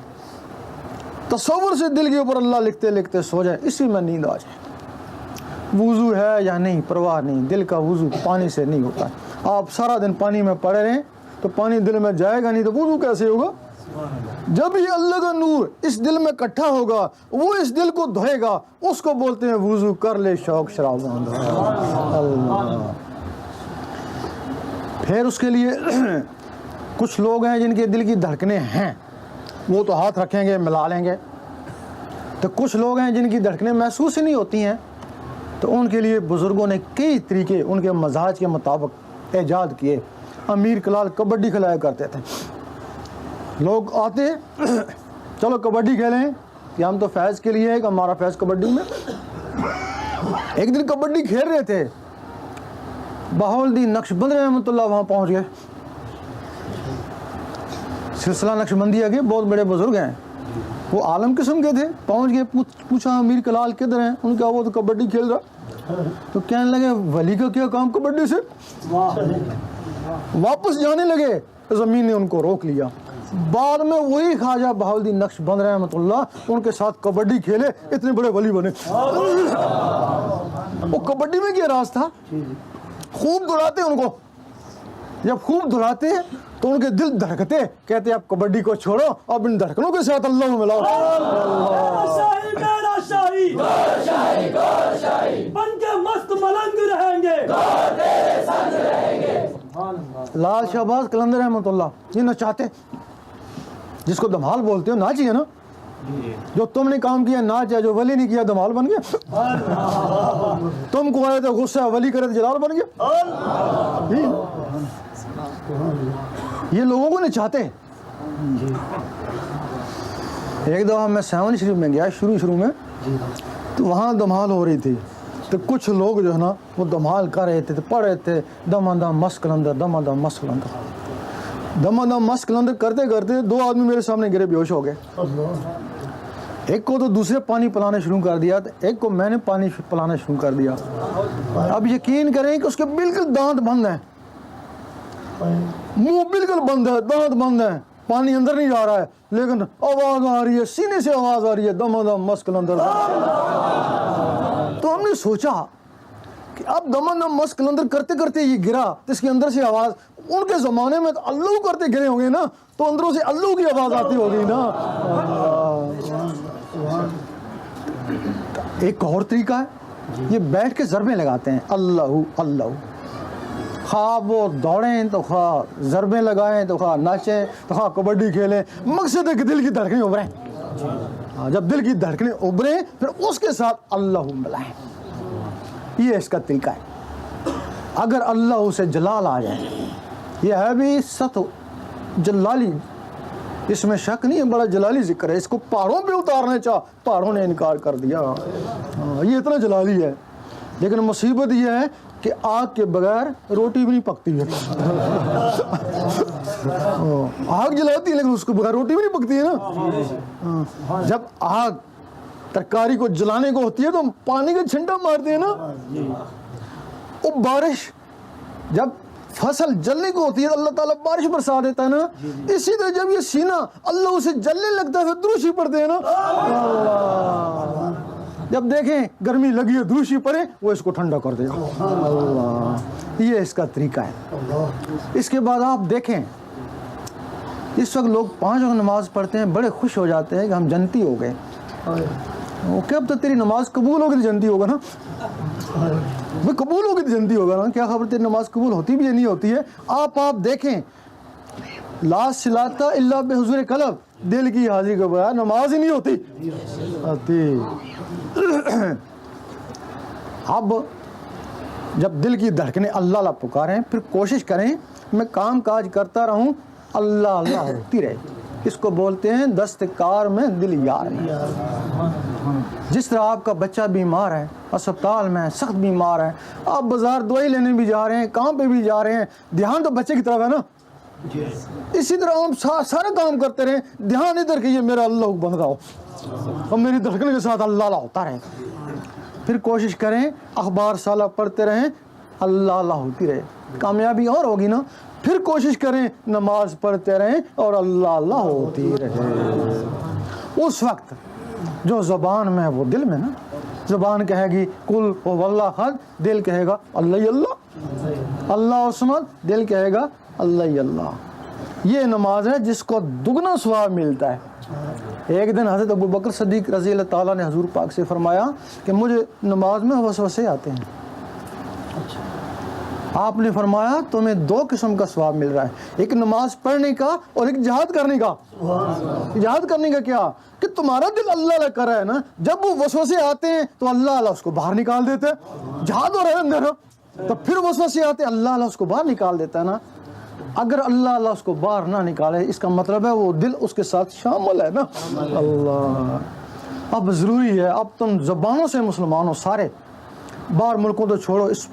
تصور سے دل کے اوپر اللہ لکھتے لکھتے سو جائیں, اسی میں نیند آ جائے. وضو ہے یا نہیں پرواہ نہیں, دل کا وضو پانی سے نہیں ہوتا. آپ سارا دن پانی میں پڑے رہیں تو پانی دل میں جائے گا نہیں, تو وضو کیسے ہوگا؟ جب ہی اللہ کا نور اس دل میں اکٹھا ہوگا, وہ اس دل کو دھوئے گا, اس کو بولتے ہیں وضو کر لے شوق شراب. اللہ. پھر اس کے لیے کچھ لوگ ہیں جن کے دل کی دھڑکنیں ہیں, وہ تو ہاتھ رکھیں گے ملا لیں گے. تو کچھ لوگ ہیں جن کی دھڑکنیں محسوس ہی نہیں ہوتی ہیں, تو ان کے لیے بزرگوں نے کئی طریقے ان کے مزاج کے مطابق ایجاد کیے. امیر کلال کبڈی کھلایا کرتے تھے. لوگ آتے چلو کبڈی کھیلیں, کہ ہم تو فیض کے لیے ہے کہ ہمارا فیض کبڈی میں. ایک دن کبڈی کھیل رہے تھے, بہاؤالدین نقشبند رحمۃ اللہ وہاں پہنچ گئے. سلسلہ نقشبندیہ کے بہت بڑے بزرگ ہیں, وہ عالم قسم کے تھے. پہنچ گئے, پوچھا امیر کلال کدھر ہیں؟ ان کا وہ تو کبڈی کھیل رہا. تو کہنے لگے ولی کا کیا کام کبڈی سے؟ واپس جانے لگے, زمین نے ان کو روک لیا. بعد میں وہی خواجہ بہاؤالدین نقشبند رحمۃ اللہ ان کے ساتھ کبڈی کھیلے, اتنے بڑے ولی بنے. وہ کبڈی میں کیا راز تھا؟ خوب دھلاتے ان کو, جب خوب دھلاتے تو ان کے دل دھڑکتے, کہتے اب کبڈی کو چھوڑو, اب ان دھڑکنوں کے ساتھ اللہ میں ملاؤ. بن کے مست ملنگ رہیں گے, لال شہباز قلندر رحمۃ اللہ یہ نچاتے, جس کو دمال بولتے ہو, ناچ ہی ہے نا. جو تم نے کام کیا ناچ ہے, جو ولی نہیں کیا دمال بن گیا. تم کو آئے تو غصہ, ولی کرے تو جلال بن گیا. یہ لوگوں کو نچاتے. ایک دفعہ میں سیون شریف میں گیا شروع میں، تو وہاں دھمال ہو رہی تھی، تو کچھ لوگ جو ہے نا وہ دھمال کر رہے تھے، پڑھ رہے تھے دم مس کلندر دم مس کلندر کرتے کرتے 2 آدمی میرے سامنے گرے، بے ہوش ہو گئے. ایک کو تو دوسرے پانی پلانا شروع کر دیا، ایک کو میں نے پانی پلانا شروع کر دیا. اب یقین کریں کہ اس کے بالکل دانت بند ہیں، منہ بالکل بند ہے، دانت بند ہے، پانی اندر نہیں جا رہا ہے، لیکن آواز آ رہی ہے، سینے سے آواز آ رہی ہے دم مس کلندر. تو ہم نے سوچا کہ اب دم مس کلندر کرتے کرتے یہ گرا تو اس کے اندر سے آواز، ان کے زمانے میں تو اللہ کرتے گرے ہوں گے نا، تو اندروں سے اللہ کی آواز آتی ہوگی نا. ایک اور طریقہ ہے، یہ بیٹھ کے ضربیں لگاتے ہیں، اللہ اللہ، خواہ وہ دوڑیں تو خواہ ضربیں لگائیں تو خواہ ناچیں تو خواہ کبڈی کھیلیں، مقصد ہے کہ دل کی دھڑکنیں ابھریں. جب دل کی دھڑکنیں ابھریں پھر اس کے ساتھ اللہ ملائیں. یہ اس کا طریقہ ہے. اگر اللہ سے جلال آ جائے، یہ ہے بھی ست جلالی، اس میں شک نہیں ہے، بڑا جلالی ذکر ہے. اس کو پہاڑوں پہ اتارنے چاہ، پہاڑوں نے انکار کر دیا. یہ اتنا جلالی ہے. لیکن مصیبت یہ ہے کہ آگ کے بغیر روٹی بھی نہیں پکتی ہے. آگ جلاتی ہے لیکن اس کے بغیر روٹی بھی نہیں پکتی ہے نا. جب آگ ترکاری کو جلانے کو ہوتی ہے تو پانی کا چھنٹا مارتے ہیں نا. وہ بارش جب فصل جلنے کو ہوتی ہے تو اللہ تعالیٰ بارش برسا دیتا ہے نا. اسی طرح جب یہ سینہ اللہ اسے جلنے لگتا ہے پھر دروشی پڑھتے ہیں نا. جب دیکھیں گرمی لگی ہے دروشی پڑھیں، وہ اس کو ٹھنڈا کر دے گا. اللہ، یہ اس کا طریقہ ہے. اس کے بعد آپ دیکھیں اس وقت لوگ 5 وقت نماز پڑھتے ہیں، بڑے خوش ہو جاتے ہیں کہ ہم جنتی ہو گئے. کہ اب تو تیری نماز قبول ہوگی تو جنتی ہوگا نا. قبول ہوگی تو جنتی ہوگا نا. کیا خبر تیری نماز قبول ہوتی بھی یا نہیں ہوتی ہے. آپ دیکھیں لا صلاۃ الا بحضور قلب، دل کی حاضری کے بغیر نماز ہی نہیں ہوتی. اب جب دل کی دھڑکنیں اللہ اللہ پکاریں، پھر کوشش کریں میں کام کاج کرتا رہوں، اللہ اللہ ہوتی رہے. اس کو بولتے ہیں دستکار میں دل یار میں. جس طرح آپ کا بچہ بیمار ہے، اسپتال میں سخت بیمار ہے، آپ بازار دوائی لینے بھی جا رہے ہیں، کام پہ بھی جا رہے ہیں، دھیان تو بچے کی طرف ہے نا. اسی طرح ہم سارے کام کرتے رہیں، دھیان ادھر کہ یہ میرا اللہ بن رہا ہو اور میری دھڑکن کے ساتھ اللہ اللہ ہوتا رہے. پھر کوشش کریں اخبار سالہ پڑھتے رہیں، اللہ اللہ ہوتی رہے. کامیابی اور ہوگی نا. پھر کوشش کریں نماز پڑھتے رہیں اور اللہ اللہ ہوتی رہے. اس وقت جو زبان میں وہ دل میں نا. زبان کہے گی کل واللہ احد، دل کہے گا اللہ اللہ، اللہ الصمد، دل کہے گا اللہ اللہ. یہ نماز ہے جس کو دگنا ثواب ملتا ہے. ایک دن حضرت ابو بکر صدیق رضی اللہ تعالیٰ نے حضور پاک سے فرمایا کہ مجھے نماز میں وسوسے آتے ہیں. آپ نے فرمایا تمہیں 2 قسم کا ثواب مل رہا ہے، ایک نماز پڑھنے کا اور ایک جہاد کرنے کا. جہاد کرنے کا کیا کہ تمہارا دل اللہ اللہ کر رہا ہے نا، جب وہ وسوسے آتے ہیں تو اللہ اللہ اس کو باہر نکال دیتے ہیں. جہاد ہو رہا ہے اندر تو پھر وسوسے آتے ہیں، اللہ اللہ اس کو باہر نکال دیتا ہے نا. اگر اللہ اللہ اس کو باہر نہ نکالے اس کا مطلب ہے وہ دل اس کے ساتھ شامل ہے نا. اللہ، اب ضروری ہے اب تم زبانوں سے مسلمان ہو سارے، باہر ملکوں تو چھوڑو، اس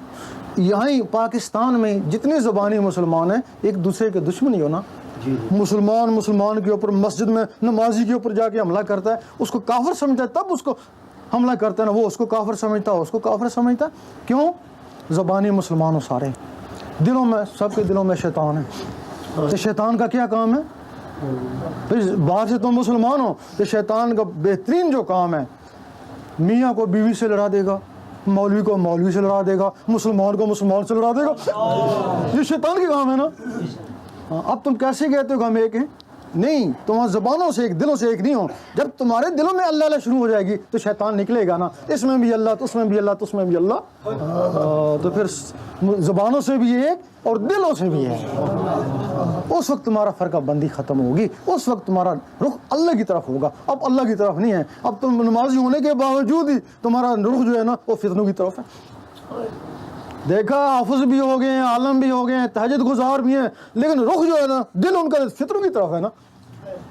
یہاں ہی پاکستان میں جتنے زبانی مسلمان ہیں ایک دوسرے کے دشمنی ہو نا. مسلمان کے اوپر مسجد میں نمازی کے اوپر جا کے حملہ کرتا ہے، اس کو کافر سمجھتا ہے تب اس کو حملہ کرتا ہے نا، وہ اس کو کافر سمجھتا ہے، اس کو کافر سمجھتا ہے. کیوں؟ زبانی مسلمان ہو سارے، دلوں میں سب کے دلوں میں شیطان ہے. تو شیطان کا کیا کام ہے؟ پھر باہر سے تم مسلمان ہو تو شیطان کا بہترین جو کام ہے میاں کو بیوی سے لڑا دے گا، مولوی کو مولوی سے لڑا دے گا، مسلمان کو مسلمان سے لڑا دے گا. یہ شیطان کے کام ہے نا. اب تم کیسے کہتے ہو کہ ہم ایک ہیں؟ نہیں، تمہاری زبانوں سے ایک، دلوں سے ایک نہیں ہو. جب تمہارے دلوں میں اللہ اللہ شروع ہو جائے گی تو شیطان نکلے گا نا، اس میں بھی اللہ تو اس میں بھی اللہ تو اس میں بھی اللہ. تو پھر زبانوں سے بھی ایک اور دلوں سے بھی ایک. اس وقت تمہارا فرقہ بندی ختم ہوگی، اس وقت تمہارا رخ اللہ کی طرف ہوگا. اب اللہ کی طرف نہیں ہے. اب تم نمازی ہونے کے باوجود ہی تمہارا رخ جو ہے نا وہ فتنوں کی طرف ہے. دیکھا حافظ بھی ہو گئے ہیں، عالم بھی ہو گئے ہیں، تہجد گزار بھی ہیں، لیکن رخ جو ہے نا دل ان کا فطروں کی طرف ہے نا.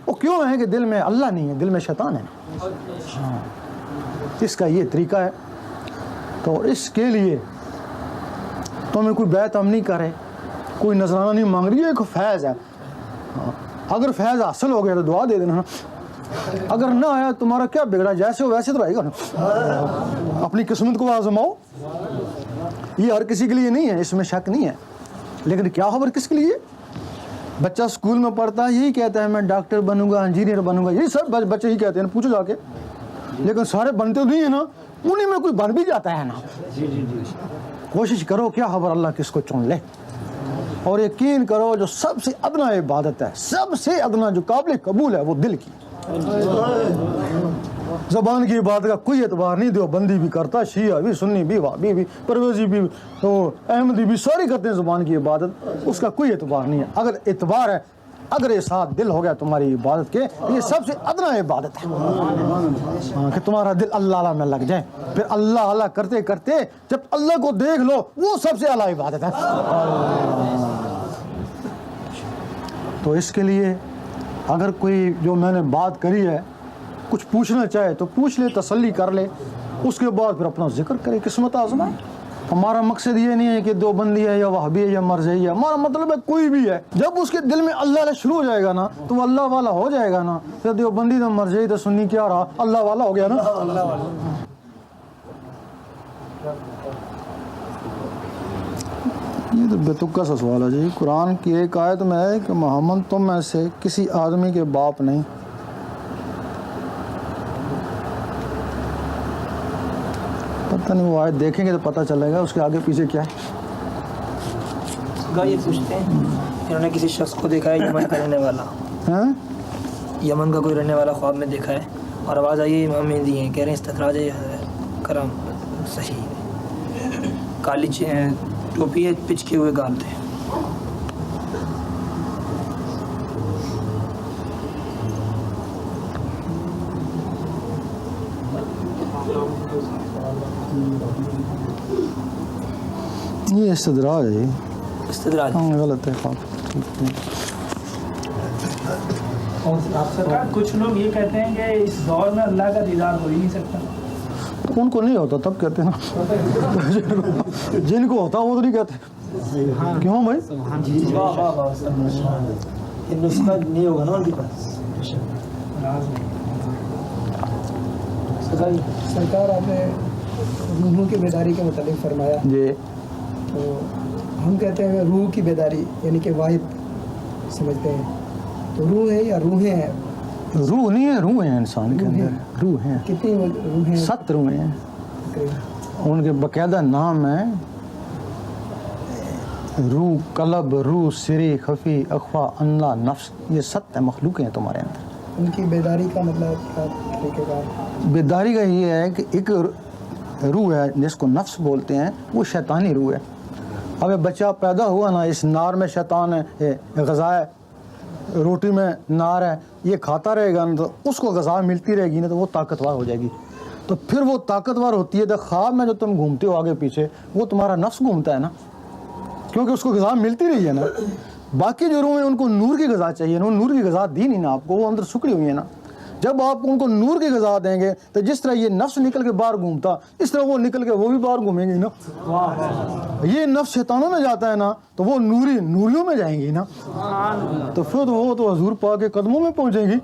وہ کیوں ہے کہ دل میں اللہ نہیں ہے, دل میں شیطان ہے. ہاں, اس کا یہ طریقہ ہے. تو اس کے لیے تمہیں کوئی بیعت ہم نہیں کرے, کوئی نذرانہ نہیں مانگ رہی, یہ ایک فیض ہے. اگر فیض حاصل ہو گیا تو دعا دے دینا, اگر نہ آیا تمہارا کیا بگڑا, جیسے ہو ویسے تو رہے گا نا. اپنی قسمت کو آزماؤ, یہ ہر کسی کے لیے نہیں ہے, اس میں شک نہیں ہے. لیکن کیا خبر کس کے لیے. بچہ اسکول میں پڑھتا ہے یہی کہتا ہے میں ڈاکٹر بنوں گا, انجینئر بنوں گا, یہی سب بچے ہی کہتے ہیں, پوچھو جا کے. لیکن سارے بنتے تو نہیں ہیں نا, انہیں میں کوئی بن بھی جاتا ہے نا. کوشش کرو, کیا خبر اللہ کس کو چن لے. اور یقین کرو جو سب سے ادنا عبادت ہے, سب سے ادنا جو قابل قبول ہے, وہ دل کی. زبان کی عبادت کا کوئی اعتبار نہیں, دیو بندی بھی کرتا, شیعہ بھی, سنی بھی, وہابی بھی, پرویزی بھی, احمدی بھی, ساری کرتے ہیں زبان کی عبادت, اس کا کوئی اعتبار نہیں ہے. اگر اعتبار ہے, اگر یہ ساتھ دل ہو گیا تمہاری عبادت کے, یہ سب سے ادنا عبادت ہے کہ تمہارا دل اللہ اللہ میں لگ جائے. پھر اللہ اللہ کرتے کرتے جب اللہ کو دیکھ لو, وہ سب سے اعلیٰ عبادت ہے. تو اس کے لیے اگر کوئی جو میں نے بات کری ہے کچھ پوچھنا چاہے تو پوچھ لے, تسلی کر لے, اس کے بعد پھر اپنا ذکر کرے, قسمت آزمائے. ہمارا مقصد یہ نہیں ہے کہ دیوبندی ہے یا وہابی ہے یا مرزئی ہے, ہمارا مطلب ہے کوئی بھی ہے, جب اس کے دل میں اللہ اللہ شروع ہو جائے گا نا تو وہ اللہ والا ہو جائے گا نا. پھر دیوبندی تو مرزئی تو سنی کیا رہا, اللہ والا ہو گیا نا. یہ تو بے تکا سا سوال ہے جی. قرآن کی ایک آیت میں ہے کہ محمد تم میں سے کسی آدمی کے باپ نہیں. پتہ نہیں, وہ آیت دیکھیں گے تو پتہ چلے گا اس کے آگے پیچھے کیا ہے. یہ پوچھتے ہیں انہوں نے کسی شخص کو دیکھا ہے یمن کا رہنے والا, یمن کا کوئی رہنے والا خواب میں دیکھا ہے, اور آواز آئی امام مہدی ہیں, کہہ رہے ہیں استخراج کرم صحیح, کالی ٹوپی ہے, پچکے ہوئے گال تھے. یہ استدراج ہے, استدراج غلط ہے خواب. سرکار کچھ لوگ یہ کہتے ہیں کہ اس دور میں اللہ کا دیدار ہو ہی نہیں سکتا. ان کو نہیں ہوتا تب کہتے ہیں نا, جن کو ہوتا وہ تو نہیں کہتے. کیوں بھائی؟ نسخہ نہیں ہوگا نا ان کے پاس. سرکار آپ نے روحوں کی بیداری کے متعلق فرمایا جی. تو ہم کہتے ہیں روح کی بیداری یعنی کہ واحد سمجھتے ہیں, تو روح ہے یا روحیں ہیں؟ روح نہیں ہے, روح ہیں انسان کے اندر, روح ہیں. کتنی روحیں؟ 7 روحیں ہیں, ان کے باقاعدہ نام ہیں روح, قلب, روح, سری, خفی, اخفا, اندھا, نفس. یہ 7 مخلوقیں ہیں تمہارے اندر. ان کی بیداری کا مطلب کیا طریقہ کار؟ بیداری کا یہ ہے کہ ایک روح ہے جس کو نفس بولتے ہیں, وہ شیطانی روح ہے. اب بچہ پیدا ہوا نا, اس نار میں شیطان ہے, غذا ہے, روٹی میں نار ہے, یہ کھاتا رہے گا نا تو اس کو غذا ملتی رہے گی نا تو وہ طاقتور ہو جائے گی. تو پھر وہ طاقتور ہوتی ہے تو خواب میں جو تم گھومتے ہو آگے پیچھے, وہ تمہارا نفس گھومتا ہے نا, کیونکہ اس کو غذا ملتی رہی ہے نا. باقی جو روح ہیں ان کو نور کی غذا چاہیے نا, نور کی غذا دی نہیں نا آپ کو, وہ اندر سکڑی ہوئی ہے نا. جب آپ ان کو نور کی غذا دیں گے تو جس طرح یہ نفس نکل کے باہر گھومتا, اس طرح وہ نکل کے وہ بھی باہر گھومیں گے نا. یہ نفس شیطانوں میں جاتا ہے نا تو وہ نوریوں میں جائیں گی نا, تو پھر وہ تو حضور پاک کے قدموں میں پہنچیں گی.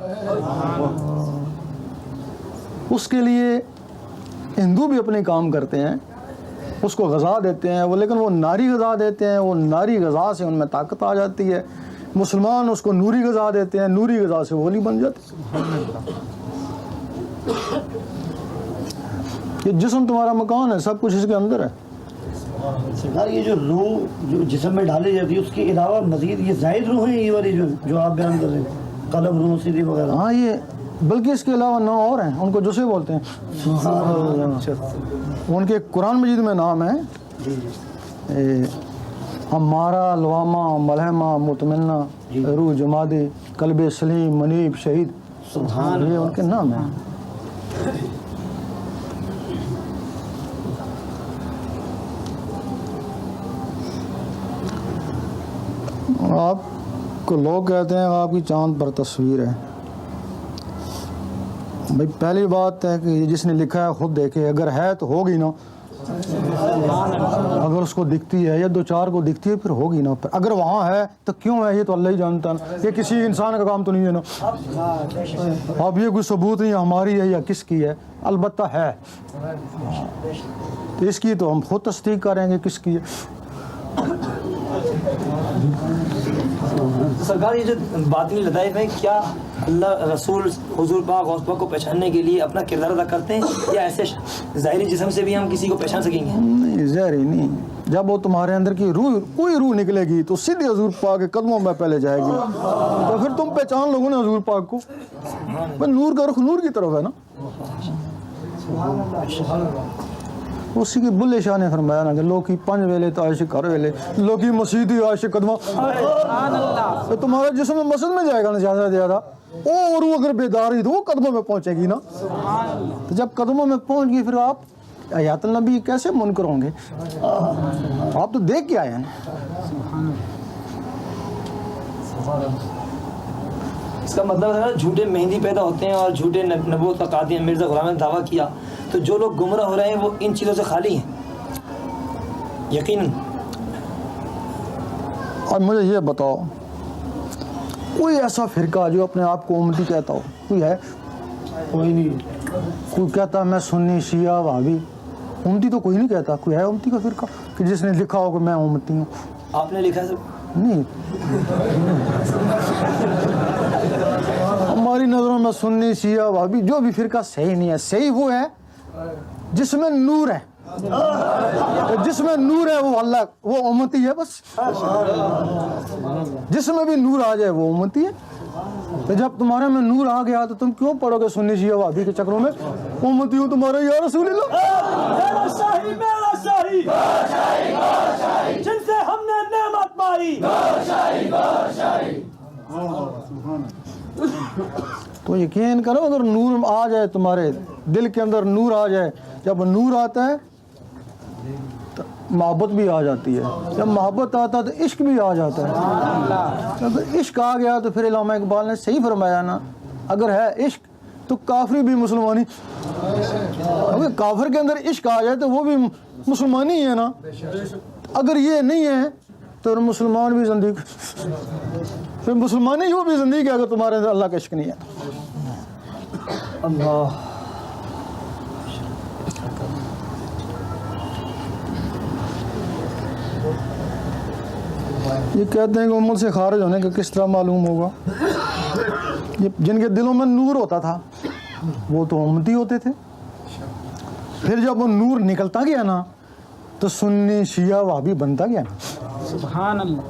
اس کے لیے ہندو بھی اپنے کام کرتے ہیں, اس کو غذا دیتے ہیں وہ, لیکن وہ ناری غذا دیتے ہیں, وہ ناری غذا سے ان میں طاقت آ جاتی ہے. مسلمان اس کو نوری غذا دیتے ہیں, نوری غذا سے ولی بن جاتے ہیں. یہ جسم تمہارا مکان ہے, سب کچھ اس کے اندر ہے. سرکار یہ جو روح جو جسم میں ڈالی جاتی ہے اس کے علاوہ مزید یہ زائد روح ہیں, یہ والی جو آپ بیان کر رہے ہیں, قلب, روح, سری وغیرہ؟ ہاں, یہ بلکہ اس کے علاوہ 9 اور ہیں, ان کو جسے بولتے ہیں. ان کے قرآن مجید میں نام ہے ہمارا, لوامہ, ملحمہ, مطمئنہ, روح جمادی, قلب سلیم, منیب, شہید. یہ ان کے نام ہیں. آپ کو لوگ کہتے ہیں آپ کی چاند پر تصویر ہے. بھائی پہلی بات ہے کہ جس نے لکھا ہے خود دیکھے, اگر ہے تو ہوگی نا, اگر اس کو دکھتی ہے یا دو چار کو دکھتی ہے پھر ہوگی نا, اگر وہاں ہے تو کیوں ہے یہ تو اللہ ہی جانتا ہے. یہ کسی انسان کا کام تو نہیں ہے نا. اب یہ کوئی ثبوت نہیں ہماری ہے یا کس کی ہے, البتہ ہے, تو اس کی تو ہم خود تصدیق کریں گے کس کی ہے. سرکار یہ جو باطنی لطائف ہیں کیا اللہ رسول حضور پاک غوث پاک کو پہچاننے کے لیے اپنا کردار ادا کرتے ہیں یا ایسے ظاہری جسم سے بھی ہم کسی کو پہچان سکیں گے؟ نہیں, ظاہری نہیں. جب وہ تمہارے اندر کی روح, کوئی روح نکلے گی تو سیدھے حضور پاک کے قدموں میں پہلے جائے گی, تو پھر تم پہچان لوگو نا حضور پاک کو. نور کا رخ نور کی طرف ہے نا. اسی کی بلے شاہ نے فرمایا نا کہ لوکی پنج ویلے تو عاشق ہر ویلے, لوکی مسجد ہی عاشق قدمہ. تو تمہارا جسم مسجد میں جائے گا نا زیادہ سے زیادہ, اور وہ اگر بیدار ہوئی تو وہ قدموں میں پہنچے گی نا. تو جب قدموں میں پہنچ گئی پھر آپ آیات النبی کیسے منکر ہوں گے؟ آپ تو دیکھ کے آئے ہیں نا. اس کا مطلب ہے جھوٹے مہندی پیدا ہوتے ہیں اور جھوٹے نبوت کا قادی مرزا غلام نے دعویٰ کیا, تو جو لوگ گمراہ ہو رہے ہیں وہ ان چیزوں سے خالی ہیں یقیناً. اور مجھے یہ بتاؤ, کوئی ایسا فرقہ جو اپنے آپ کو امتی کہتا ہو, کوئی ہے؟ کوئی نہیں. کوئی کہتا ہے میں سنی شیعہ وہابی, امتی تو کوئی نہیں کہتا. کوئی ہے امتی کا فرقہ کہ جس نے لکھا ہو کہ میں امتی ہوں؟ آپ نے لکھا ہے؟ نہیں. ہماری نظروں میں سنی شیعہ وہابی جو بھی فرقہ صحیح نہیں ہے. صحیح وہ ہے جس میں نور ہے, جس میں نور ہے وہ اللہ, وہ امتی ہے بس. جس میں بھی نور آ جائے وہ امتی ہے. تو جب تمہارے میں نور آ گیا تو تم کیوں پڑھو گے سنی شیعہ وہابی کے چکروں میں امتی ہوں تمہارا یا رسول اللہ. جن سے ہم نے نعمت پائی. تو یقین کرو اگر نور آ جائے تمہارے دل کے اندر, نور آ جائے, جب نور آتا ہے تو محبت بھی آ جاتی ہے, جب محبت آتا ہے تو عشق بھی آ جاتا ہے. جب عشق آ گیا تو پھر علامہ اقبال نے صحیح فرمایا نا, اگر ہے عشق تو کافری بھی مسلمانی. اگر کافر کے اندر عشق آ جائے تو وہ بھی مسلمانی ہے نا. اگر یہ نہیں ہے تو مسلمان بھی زندگی, پھر مسلمانی وہ بھی زندگی ہے اگر تمہارے اندر اللہ کا عشق نہیں ہے. اللہ یہ کہتے ہیں کہ امت سے خارج ہونے کا کس طرح معلوم ہوگا؟ یہ جن کے دلوں میں نور ہوتا تھا وہ تو امتی ہوتے تھے. پھر جب وہ نور نکلتا گیا نا تو سنی شیعہ وہابی بنتا گیا نا. سبحان اللہ.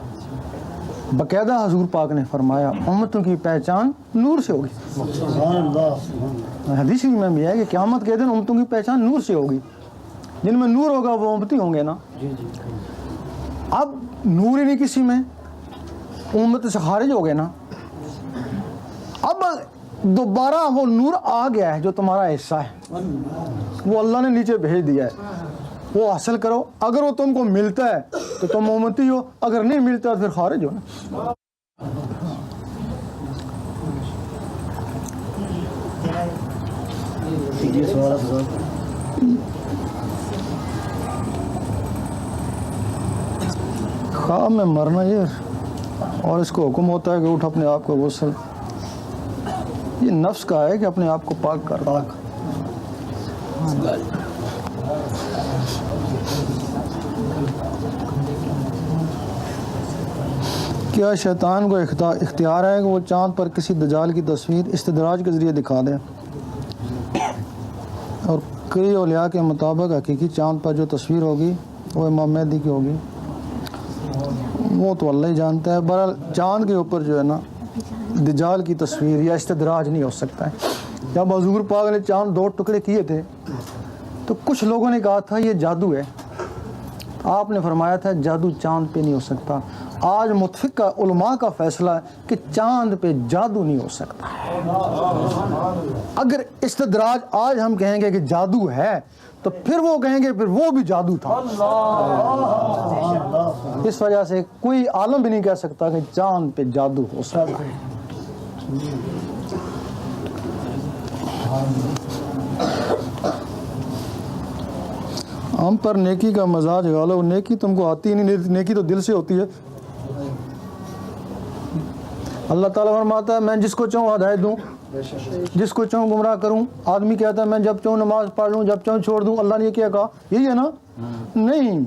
باقاعدہ حضور پاک نے فرمایا امتوں کی پہچان نور سے ہوگی. سبحان اللہ. حدیث میں بھی ہے کہ قیامت کے دن امتوں کی پہچان نور سے ہوگی. جن میں نور ہوگا وہ امتی ہوں گے نا. اب نور ہی نہیں کسی میں, امت سے خارج ہو گئے نا. اب دوبارہ وہ نور آ گیا ہے جو تمہارا حصہ ہے, وہ اللہ نے نیچے بھیج دیا ہے, وہ حاصل کرو. اگر وہ تم کو ملتا ہے تو تم امتی ہو, اگر نہیں ملتا تو پھر خارج ہو نا. خواب میں مرنا یہ, اور اس کو حکم ہوتا ہے کہ اٹھ اپنے آپ کو غسل. یہ نفس کا ہے کہ اپنے آپ کو پاک کر. کیا شیطان کو اختیار ہے کہ وہ چاند پر کسی دجال کی تصویر استدراج کے ذریعے دکھا دیں؟ اور کئی اولیاء کے مطابق حقیقی چاند پر جو تصویر ہوگی وہ امام مہدی کی ہوگی. وہ تو اللہ ہی جانتا ہے. بہرحال چاند کے اوپر جو ہے نا دجال کی تصویر یا استدراج نہیں ہو سکتا ہے. جب حضور پاک نے چاند 2 ٹکڑے کیے تھے تو کچھ لوگوں نے کہا تھا یہ جادو ہے. آپ نے فرمایا تھا جادو چاند پہ نہیں ہو سکتا. آج متفق علماء کا فیصلہ ہے کہ چاند پہ جادو نہیں ہو سکتا. اگر استدراج آج ہم کہیں گے کہ جادو ہے تو پھر وہ کہیں گے پھر وہ بھی جادو تھا. اس وجہ سے کوئی عالم بھی نہیں کہہ سکتا کہ چاند پہ جادو ہو سکتا ہے. ہم پر نیکی کا مزاج غالب. نیکی تم کو آتی نہیں, نیکی تو دل سے ہوتی ہے. اللہ تعالیٰ فرماتا ہے میں جس کو چاہوں ہدایت دوں, جس کو چاہوں گمراہ کروں. آدمی کہتا ہے میں جب چاہوں نماز پڑھ لوں, جب چاہوں چھوڑ دوں. اللہ نے یہ کیا کہا؟ یہی ہے نا؟ نہیں,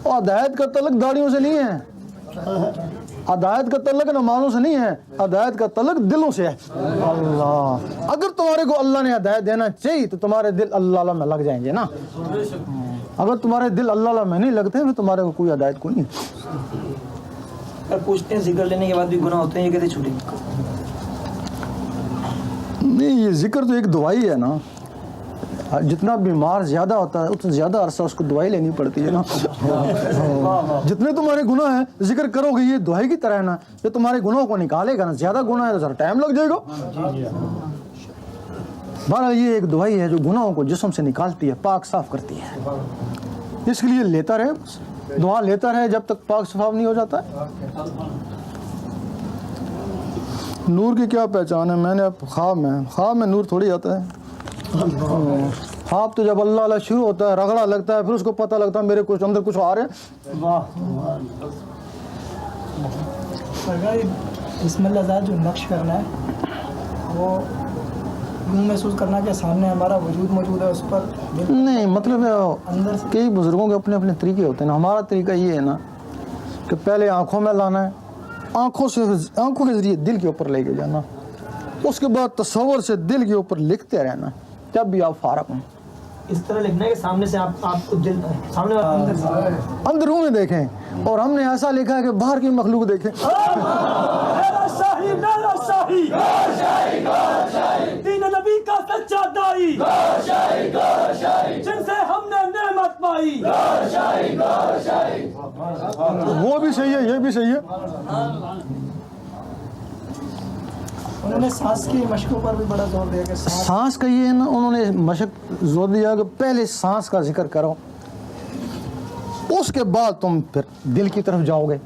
اور ہدایت کا تعلق داڑیوں سے نہیں ہے, ہدایت کا تعلق نمازوں سے نہیں ہے, ہدایت کا تعلق دلوں سے ہے. اللہ, اگر تمہارے کو اللہ نے ہدایت دینا چاہیے تو تمہارے دل اللہ میں لگ جائیں گے نا. اگر تمہارے دل اللہ میں نہیں لگتے تو تمہارے کو کوئی ہدایت کو نہیں. پوچھتے ہیں ذکر لینے کے بعد بھی گناہ ہوتے ہیں, یہ کیسے چھوٹیں گے؟ نہیں, یہ ذکر تو ایک دوائی ہے نا. جتنا بیمار زیادہ ہوتا ہے اتنا زیادہ عرصہ اس کو دوائی لینی پڑتی ہے نا. جتنے تمہارے گناہ ہیں ذکر کرو گے, یہ دوائی کی طرح ہے نا. یہ تمہارے گناہوں کو نکالے گا نا. زیادہ گناہ ہے تو ذرا ٹائم لگ جائے گا. بہرحال یہ ایک دوائی ہے جو گناہوں کو جسم سے نکالتی ہے, پاک صاف کرتی ہے. اس کے لیے لیتا رہے, دعا لیتا رہے جب تک پاک صاف نہیں ہو جاتا ہے. نور کی کیا پہچان ہے؟ میں نے اب خواب میں نور تھوڑی آتا ہے. خواب تو جب اللہ اللہ شروع ہوتا ہے, رگڑا لگتا ہے, پھر اس کو پتہ لگتا ہے میرے کچھ اندر کچھ آ رہے ہیں. بسم اللہ ذات جو نقش کرنا ہے وہ یوں محسوس کرنا کہ سامنے ہمارا وجود موجود ہے, اس پر نہیں. مطلب کئی بزرگوں کے اپنے اپنے طریقے ہوتے ہیں. ہمارا طریقہ یہ ہے نا کہ پہلے آنکھوں میں لانا ہے, آنکھوں کے ذریعے دل کے اوپر لے کے جانا, اس کے بعد تصور سے دل کے اوپر لکھتے رہنا جب بھی آپ فارغ ہوں. اس طرح لکھنا ہے کہ سامنے سے آپ کو دل سامنے اندروں میں دیکھیں, اور ہم نے ایسا لکھا ہے کہ باہر کی مخلوق دیکھیں. دین نبی کا سچا دائی, جن سے ہم نے نعمت پائی. وہ بھی صحیح ہے, یہ بھی صحیح ہے. انہوں نے سانس کی مشقوں پر بھی بڑا زور دیا کہ سانس کا یہ ہے نا, انہوں نے مشق زور دیا کہ پہلے سانس کا ذکر کرو, اس کے بعد تم پھر دل کی طرف جاؤ گے.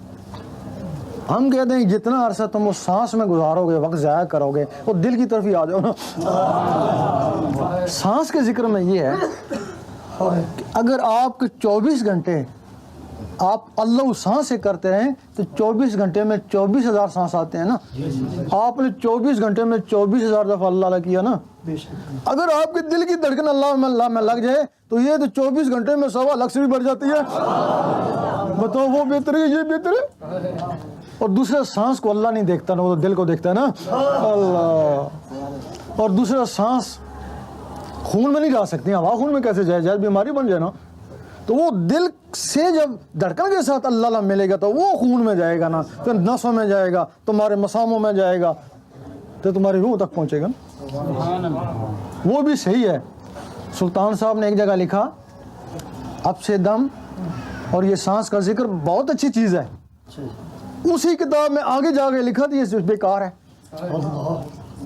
ہم کہتے ہیں جتنا عرصہ تم اس سانس میں گزارو گے, وقت ضائع کرو گے, وہ دل کی طرف ہی آ جاؤ نا. سانس کے ذکر میں یہ ہے کہ اگر آپ کے 24 گھنٹے آپ اللہ سانس سے کرتے رہیں تو 24 گھنٹے میں 24,000 سانس آتے ہیں نا. آپ نے 24 گھنٹے میں 24,000 دفعہ اللہ کیا نا. اگر آپ کے دل کی دھڑکن اللہ میں لگ جائے تو یہ تو 24 گھنٹے میں 1.25 لاکھ سے بھی بڑھ جاتی ہے. بتاؤ وہ بہتر ہے, یہ بہتر ہے. اور دوسرا سانس کو اللہ نہیں دیکھتا نا, وہ تو دل کو دیکھتا ہے نا اللہ. اور دوسرا سانس خون میں نہیں جا سکتی, ہوا خون میں کیسے جائے, جائے بیماری بن جائے نا. تو وہ دل سے جب دھڑکن کے ساتھ اللہ ملے گا تو وہ خون میں جائے گا نا, پھر نسوں میں جائے گا, تمہارے مساموں میں جائے گا, تو تمہاری روح تک پہنچے گا. وہ بھی صحیح ہے. سلطان صاحب نے ایک جگہ لکھا اب سے دم اور یہ سانس کا ذکر بہت اچھی چیز ہے. اسی کتاب میں آگے جا کے لکھا تھا یہ بیکار ہے.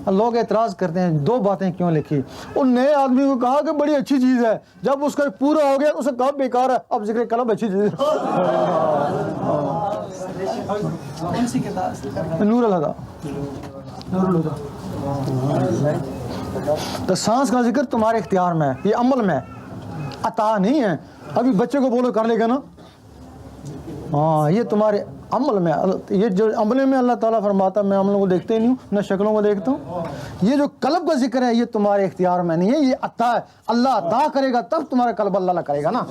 لوگ اعتراض کرتے ہیں 2 باتیں کیوں لکھی. ان نئے آدمی کو کہا کہ بڑی اچھی چیز ہے, جب اس کا پورا ہو گیا اسے کہا بیکار ہے. اب ذکر قلب اچھی چیز ہے. نور الہدا. تو سانس کا ذکر تمہارے اختیار میں ہے, یہ عمل میں عطا نہیں ہے. ابھی بچے کو بولو کر لے گا نا, ہاں یہ تمہارے عمل میں. یہ جو عمل میں اللہ تعالیٰ فرماتا ہے میں عملوں کو دیکھتے ہی نہیں ہوں, نہ شکلوں کو دیکھتا ہوں. یہ جو قلب کا ذکر ہے یہ تمہارے اختیار میں نہیں ہے, یہ عطا ہے. اللہ عطا کرے گا تب تمہارا قلب اللہ کرے گا نا.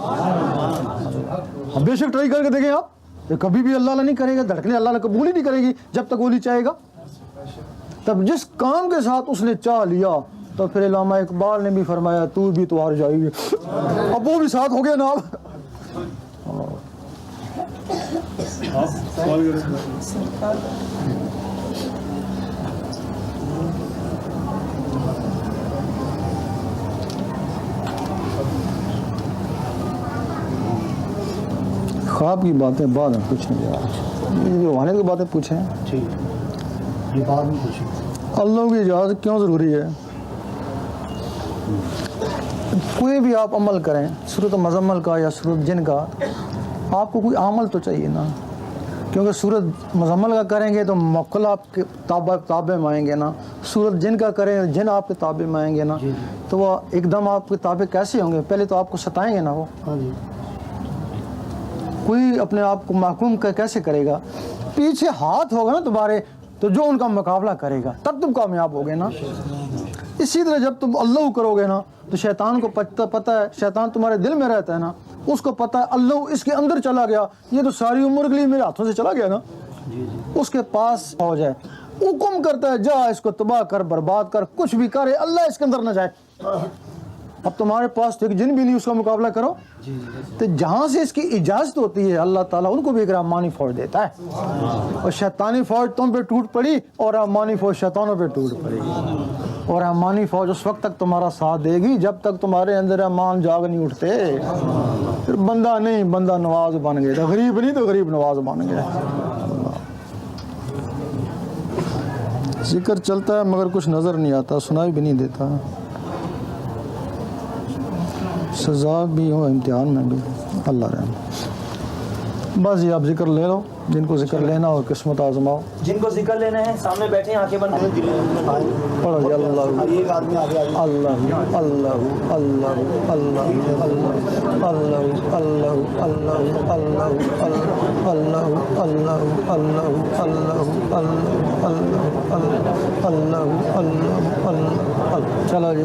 بے شک ٹرائی کر کے دیکھیں آپ, کبھی بھی اللہ نہیں کرے گا, دھڑکنیں اللہ قبول ہی نہیں کرے گی جب تک وہ نہیں چاہے گا. تب جس کام کے ساتھ اس نے چاہ لیا تو پھر علامہ اقبال نے بھی فرمایا تو بھی تو ہار جائے گی. اب وہ بھی ساتھ ہو گیا نا. خواب کی باتیں بعد میں پوچھیں گے. یہ جو والد کی باتیں پوچھیں یہ بعد میں پوچھیں. اللہ کی اجازت کیوں ضروری ہے؟ کوئی بھی آپ عمل کریں، صورت مزمل کا یا صورت جن کا، آپ کو کوئی عمل تو چاہیے نا، کیونکہ صورت مزمل کا کریں گے تو موکل آپ کے تابع میں آئیں گے نا، صورت جن کا کریں جن آپ کے تابع میں آئیں گے نا، تو وہ ایک دم آپ کے تابع کیسے ہوں گے؟ پہلے تو آپ کو ستائیں گے نا وہ. کوئی اپنے آپ کو محکوم کیسے کرے گا؟ پیچھے ہاتھ ہوگا نا تمہارے تو جو ان کا مقابلہ کرے گا تب تم کامیاب ہوگے نا. اسی طرح جب تم اللہ کرو گے نا تو شیطان کو پتہ ہے، شیطان تمہارے دل میں رہتا ہے نا، اس کو پتہ ہے اللہ اس کے اندر چلا گیا، یہ تو ساری عمر کے لیے میرے ہاتھوں سے چلا گیا نا. اس کے پاس ہو جائے، حکم کرتا ہے جا اس کو تباہ کر، برباد کر، کچھ بھی کرے، اللہ اس کے اندر نہ جائے. اب تمہارے پاس تو ایک جن بھی نہیں، اس کا مقابلہ کرو. تو جہاں سے اس کی اجازت ہوتی ہے اللہ تعالیٰ ان کو بھی ایک رحمانی فوج دیتا ہے، اور شیطانی فوج تم پہ ٹوٹ پڑی اور رحمانی فوج شیطانوں پہ ٹوٹ پڑی. اور رحمانی فوج اس وقت تک تمہارا ساتھ دے گی جب تک تمہارے اندر رحمان جاگ نہیں اٹھتے. پھر بندہ نہیں، بندہ نواز بن گئے، غریب نہیں تو غریب نواز بن گئے. ذکر چلتا ہے مگر کچھ نظر نہیں آتا، سنائی بھی نہیں دیتا. سزا بھی ہو، امتحان میں بھی. اللہ رحم. بس یہ آپ ذکر لے لو، جن کو ذکر لینا ہو قسمت آزماؤ. جن کو ذکر لینا ہے سامنے بیٹھے ہیں، آنکھیں بند کریں. پڑھو جی اللہ اللہ اللہ اللہ اللہ اللہ اللہ اللہ اللہ اللہ. چلو جی.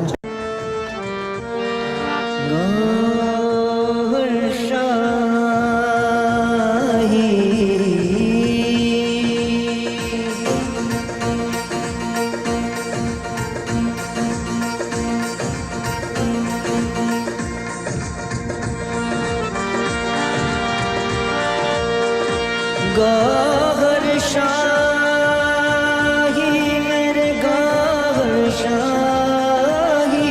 گوہر شاہی میرے گوہر شاہی،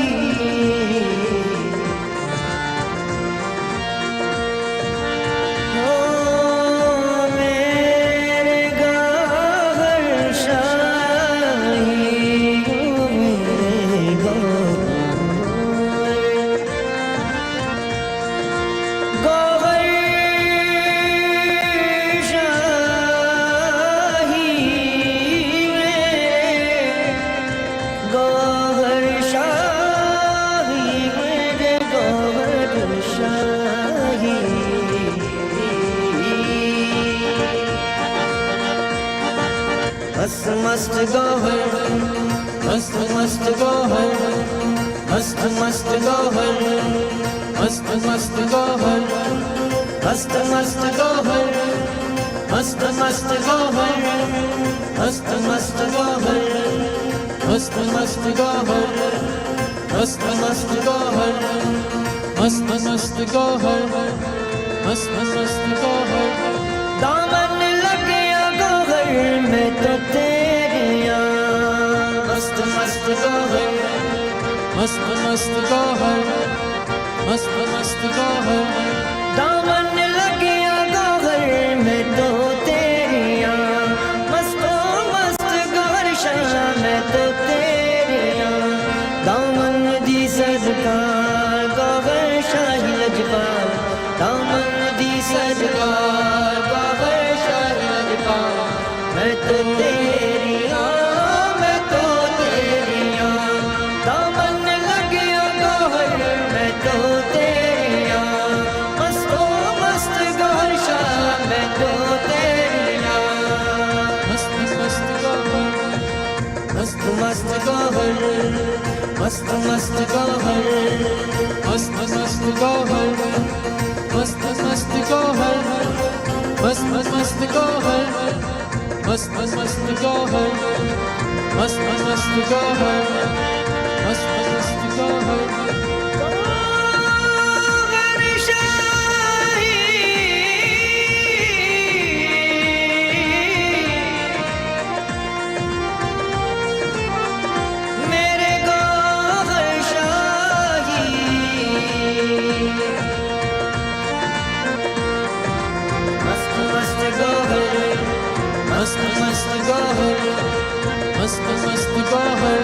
میرے گوہر شاہی، میرے مست مست گوہر، مست مست گوہر، مست مست گوہر، مست مست گوہر، مست مست گوہر، مست مست گوہر، مست مست گوہر، مست مست گوہر، مست مست گوہر، مست مست گوہر، مست مست گوہر. دامن لگ گیا گوہر میں تو تیریاں، مست مست گوہر، مست مست گوہر، مست مست گوہر. دامن لگ گیا گوہر میں تو تیریاں، مست مست گوہر شاہ میں تو تیریاں. دامن دی صدقار گوہر شاہ لجپال، دامن دی صدقار گوہر شاہ لجپال. میں تو تیریاں، میں تو تیریاں. دامن لگ گیا گوہر میں تو تیریاں، مست مست گوہر شاہ میں تو تیریاں. مست مست گوہر، مست مست گوہر، مست مست گوہر، مست مست گوہر، مست مست گوہر، مست مست گوہر، مست مست گوہر، مست مست گوہر، مست مست گوہر. مست مست گوہر، مست مست گوہر،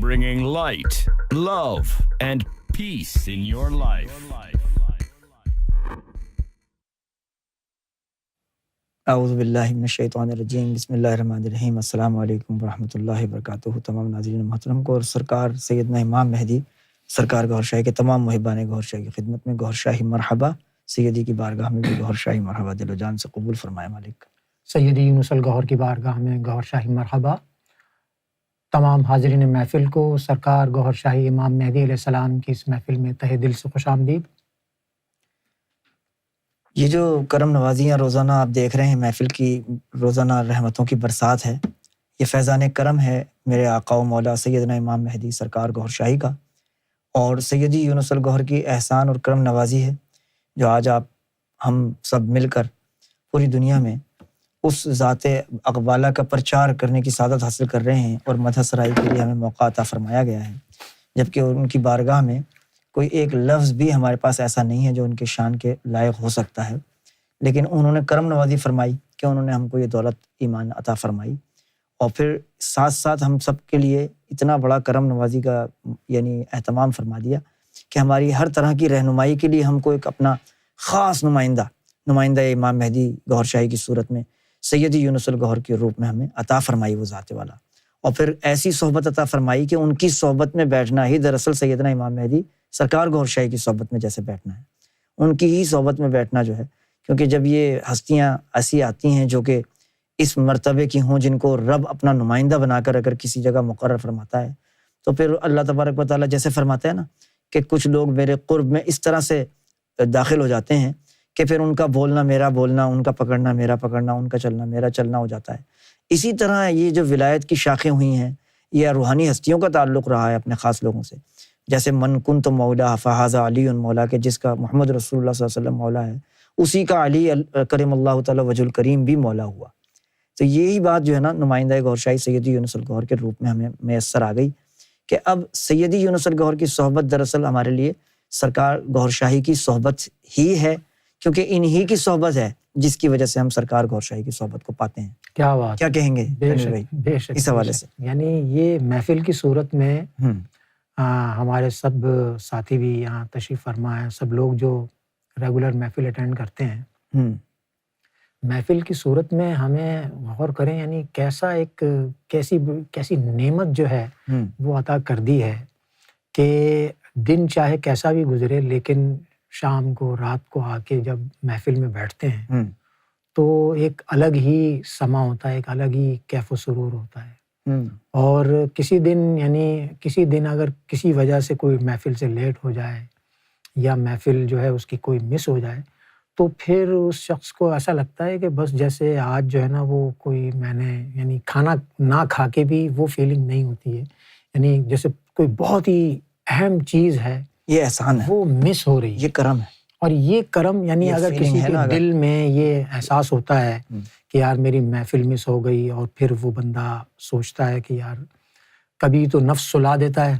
bringing light, love, and peace in your life. اعوذ باللہ من الشیطان الرجیم بسم اللہ الرحمن الرحیم السلام علیکم ورحمۃ اللہ وبرکاتہ۔ تمام ناظرین محترم کو اور سرکار سیدنا امام مہدی سرکار گوھر شاہی کے تمام محبان گوھر شاہی کی خدمت میں گوھر شاہی مرحبا، سیدی کی بارگاہ میں بھی گوھر شاہی مرحبا دل و جان سے قبول فرمائے مالک۔ سیدی یونس الگوہر کی بارگاہ میں گوھر شاہی مرحبا۔ تمام حاضرین محفل کو سرکار گوھر شاہی امام مہدی علیہ السلام کی اس محفل میں تہہ دل سے خوش آمدید۔ یہ جو کرم نوازیاں روزانہ آپ دیکھ رہے ہیں، محفل کی روزانہ رحمتوں کی برسات ہے، یہ فیضان کرم ہے میرے آقا و مولا سیدنا امام مہدی سرکار گوھر شاہی کا، اور سیدی یونس الگوہر کی احسان اور کرم نوازی ہے جو آج ہم سب مل کر پوری دنیا میں اس ذات اقبالہ کا پرچار کرنے کی سعادت حاصل کر رہے ہیں، اور مدح سرائی کے لیے ہمیں موقع عطا فرمایا گیا ہے، جبکہ ان کی بارگاہ میں کوئی ایک لفظ بھی ہمارے پاس ایسا نہیں ہے جو ان کے شان کے لائق ہو سکتا ہے، لیکن انہوں نے کرم نوازی فرمائی کہ انہوں نے ہم کو یہ دولت ایمان عطا فرمائی، اور پھر ساتھ ساتھ ہم سب کے لیے اتنا بڑا کرم نوازی کا یعنی اہتمام فرما دیا کہ ہماری ہر طرح کی رہنمائی کے لیے ہم کو ایک اپنا خاص نمائندہ امام مہدی گوھر شاہی کی صورت میں سیدی یونس الگوہر کے روپ میں ہمیں عطا فرمائی وہ ذات والا، اور پھر ایسی صحبت عطا فرمائی کہ ان کی صحبت میں بیٹھنا ہی دراصل سیدنا امام مہدی سرکار گوھر شاہی کی صحبت میں جیسے بیٹھنا ہے، ان کی ہی صحبت میں بیٹھنا جو ہے، کیونکہ جب یہ ہستیاں ایسی آتی ہیں جو کہ اس مرتبے کی ہوں جن کو رب اپنا نمائندہ بنا کر اگر کسی جگہ مقرر فرماتا ہے، تو پھر اللہ تبارک و تعالیٰ جیسے فرماتا ہے نا کہ کچھ لوگ میرے قرب میں اس طرح سے داخل ہو جاتے ہیں کہ پھر ان کا بولنا میرا بولنا، ان کا پکڑنا میرا پکڑنا، ان کا چلنا میرا چلنا ہو جاتا ہے۔ اسی طرح یہ جو ولایت کی شاخیں ہوئی ہیں، یہ روحانی ہستیوں کا تعلق رہا ہے اپنے خاص لوگوں سے، جیسے من کنت مولا فہذا علی مولا، کہ جس کا محمد رسول اللہ صلی اللہ علیہ وسلم مولا ہے، اسی کا علی کرم اللہ تعالیٰ وجہ الکریم بھی مولا ہوا۔ تو یہی بات جو ہے نا نمائندہ گوھر شاہی سیدی یونس الگوہر کے روپ میں ہمیں میسر آ گئی کہ اب سیدی یونس الگوہر کی صحبت دراصل ہمارے لیے سرکار گوھر شاہی کی صحبت ہی ہے، کیونکہ انہی کی صحبت ہے جس کی وجہ سے ہم سرکار گوھر شاہی کی صحبت کو پاتے ہیں۔ کیا بات، کیا کہیں گے بے شک اس حوالے سے؟ یعنی یہ محفل کی صورت میں ہمارے سب ساتھی بھی یہاں تشریف فرما ہیں، سب لوگ جو ریگولر محفل اٹینڈ کرتے ہیں، محفل کی صورت میں ہمیں غور کریں، یعنی کیسا ایک کیسی نعمت جو ہے وہ عطا کر دی ہے کہ دن چاہے کیسا بھی گزرے، لیکن شام کو رات کو آ کے جب محفل میں بیٹھتے ہیں تو ایک الگ ہی سما ہوتا ہے، ایک الگ ہی کیف و سرور ہوتا ہے۔ اور کسی دن اگر کسی وجہ سے کوئی محفل سے لیٹ ہو جائے یا محفل جو ہے اس کی کوئی مس ہو جائے، تو پھر اس شخص کو ایسا لگتا ہے کہ بس جیسے آج جو ہے نا وہ کوئی میں نے یعنی کھانا نہ کھا کے بھی وہ فیلنگ نہیں ہوتی ہے، یعنی جیسے کوئی بہت ہی اہم چیز ہے، یہ احسان ہے، وہ مس ہو رہی ہے، یہ کرم ہے۔ اور یہ کرم یعنی اگر کسی کے دل میں یہ احساس ہوتا ہے کہ یار میری محفل مس ہو گئی، اور پھر وہ بندہ سوچتا ہے کہ یار کبھی تو نفس سلا دیتا ہے،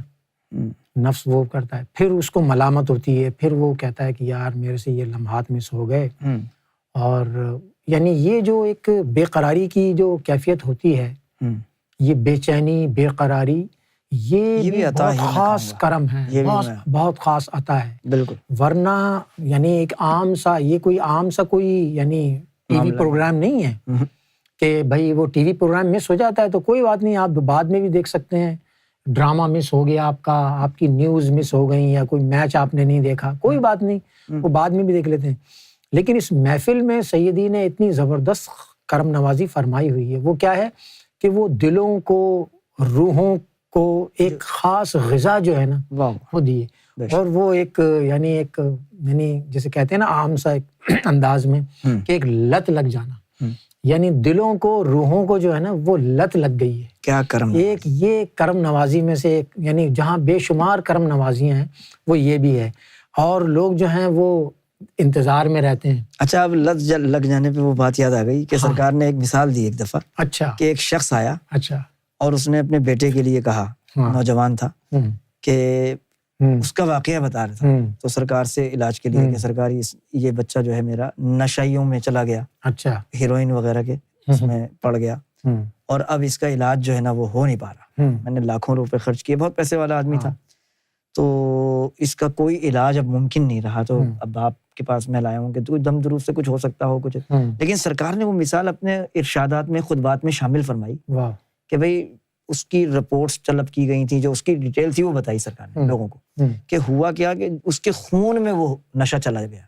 نفس وہ کرتا ہے، پھر اس کو ملامت ہوتی ہے، پھر وہ کہتا ہے کہ یار میرے سے یہ لمحات مس ہو گئے، اور یعنی یہ جو ایک بے قراری کی جو کیفیت ہوتی ہے، یہ بے چینی، بے قراری، یہ بھی بہت خاص کرم ہے، بہت خاص عطا ہے۔ بالکل، ورنہ یعنی ایک عام سا کوئی یعنی ٹی وی پروگرام نہیں ہے کہ بھائی وہ ٹی وی پروگرام مس ہو جاتا ہے تو کوئی بات نہیں، آپ بعد میں بھی دیکھ سکتے ہیں، ڈرامہ مس ہو گیا آپ کا، آپ کی نیوز مس ہو گئی، یا کوئی میچ آپ نے نہیں دیکھا، کوئی بات نہیں، وہ بعد میں بھی دیکھ لیتے ہیں۔ لیکن اس محفل میں سیدی نے اتنی زبردست کرم نوازی فرمائی ہوئی ہے، وہ کیا ہے کہ وہ دلوں کو، روحوں کو ایک خاص غذا جو ہے نا وہ دی ہے، اور وہ ایک یعنی جسے کہتے ہیں نا عام سا ایک انداز میں کہ ایک لت لگ جانا، یعنی دلوں کو روحوں کو جو ہے نا وہ لت لگ گئی ہے. کیا کرم ایک یہ کرم نوازی میں سے ایک، یعنی جہاں بے شمار کرم نوازیاں ہیں وہ یہ بھی ہے، اور لوگ جو ہیں وہ انتظار میں رہتے ہیں. اچھا، اب لت لگ جانے پہ وہ بات یاد آ گئی کہ سرکار نے ایک مثال دی ایک دفعہ. اچھا. کہ ایک شخص آیا اچھا اور اس نے اپنے بیٹے کے لیے کہا، نوجوان تھا، کہ اس کا واقعہ بتا رہا تھا تو سرکار سے علاج کے لیے کہ سرکار یہ بچہ جو ہے میرا نشائیوں میں چلا گیا، اچھا، ہیروئن وغیرہ کے اس میں پڑ گیا، اور اب اس کا علاج جو ہے نا وہ ہو نہیں پا رہا. میں نے لاکھوں روپے خرچ کیے، بہت پیسے والا آدمی تھا، تو اس کا کوئی علاج اب ممکن نہیں رہا. تو اب آپ کے پاس میں لایا ہوں کہ تو دم دروس سے کچھ ہو سکتا ہو کچھ. لیکن سرکار نے وہ مثال اپنے ارشادات میں، خطبات میں شامل فرمائی کہ بھئی اس کی رپورٹس طلب کی گئی تھیں، جو اس کی ڈیٹیل تھی وہ بتائی سرکار نے لوگوں کو کہ ہوا کیا کہ اس کے خون میں وہ نشہ چلا گیا.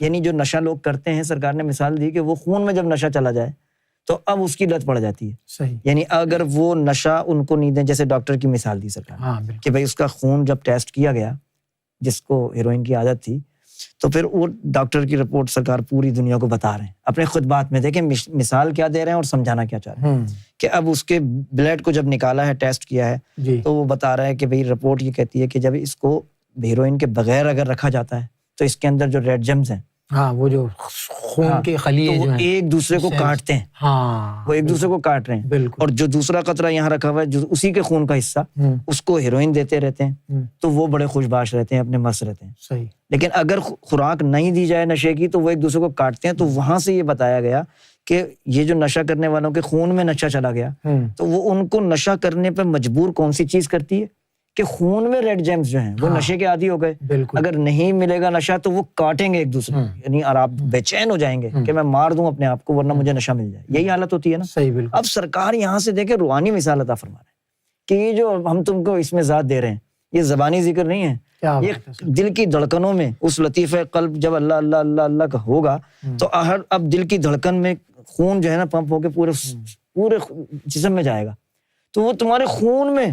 یعنی جو نشہ لوگ کرتے ہیں، سرکار نے مثال دی کہ وہ خون میں جب نشہ چلا جائے تو اب اس کی لت پڑ جاتی ہے. صحیح. یعنی اگر وہ نشہ ان کو نہیں دیں، جیسے ڈاکٹر کی مثال دی سرکار کہ بھائی اس کا خون جب ٹیسٹ کیا گیا، جس کو ہیروئن کی عادت تھی، تو پھر وہ ڈاکٹر کی رپورٹ سرکار پوری دنیا کو بتا رہے ہیں اپنے خطبات میں. دیکھیں مثال کیا دے رہے ہیں اور سمجھانا کیا چاہ رہے ہیں کہ اب اس کے بلڈ کو جب نکالا ہے، ٹیسٹ کیا ہے، تو وہ بتا رہا ہے کہ بھئی رپورٹ یہ کہتی ہے کہ جب اس کو ہیروئن کے بغیر اگر رکھا جاتا ہے تو اس کے اندر جو ریڈ جیمز ہیں، وہ جو خون کے خلیے وہ ایک دوسرے کو کاٹتے ہیں، وہ ایک دوسرے کو کاٹ رہے ہیں، اور جو دوسرا قطرہ یہاں رکھا ہوا ہے جو اسی کے خون کا حصہ، اس کو ہیروئن دیتے رہتے ہیں تو وہ بڑے خوش باش رہتے ہیں، اپنے مست رہتے ہیں. صحیح. لیکن اگر خوراک نہیں دی جائے نشے کی تو وہ ایک دوسرے کو کاٹتے ہیں. تو وہاں سے یہ بتایا گیا کہ یہ جو نشہ کرنے والوں کے خون میں نشہ چلا گیا تو وہ ان کو نشہ کرنے پہ مجبور کون سی چیز کرتی ہے کہ خون میں ریڈ جیمز جو ہیں وہ نشے کے عادی ہو گئے. اگر نہیں ملے گا نشہ تو وہ کاٹیں گے ایک دوسرے کو، یعنی اور آپ بے چین ہو جائیں گے کہ میں مار دوں اپنے آپ کو ورنہ مجھے نشہ مل جائے. یہی حالت ہوتی ہے نا. صحیح. بالکل. اب سرکار یہاں سے دیکھے روحانی مثال عطا فرما رہے ہیں کہ یہ جو ہم تم کو اس میں ذات دے رہے ہیں یہ زبانی ذکر نہیں ہے، یہ دل کی دھڑکنوں میں اس لطیفہ قلب جب اللہ اللہ اللہ اللہ کا ہوگا تو اب دل کی دھڑکن میں خون جو ہے نا پمپ ہو کے پورے جسم میں جائے گا، تو وہ تمہارے خون میں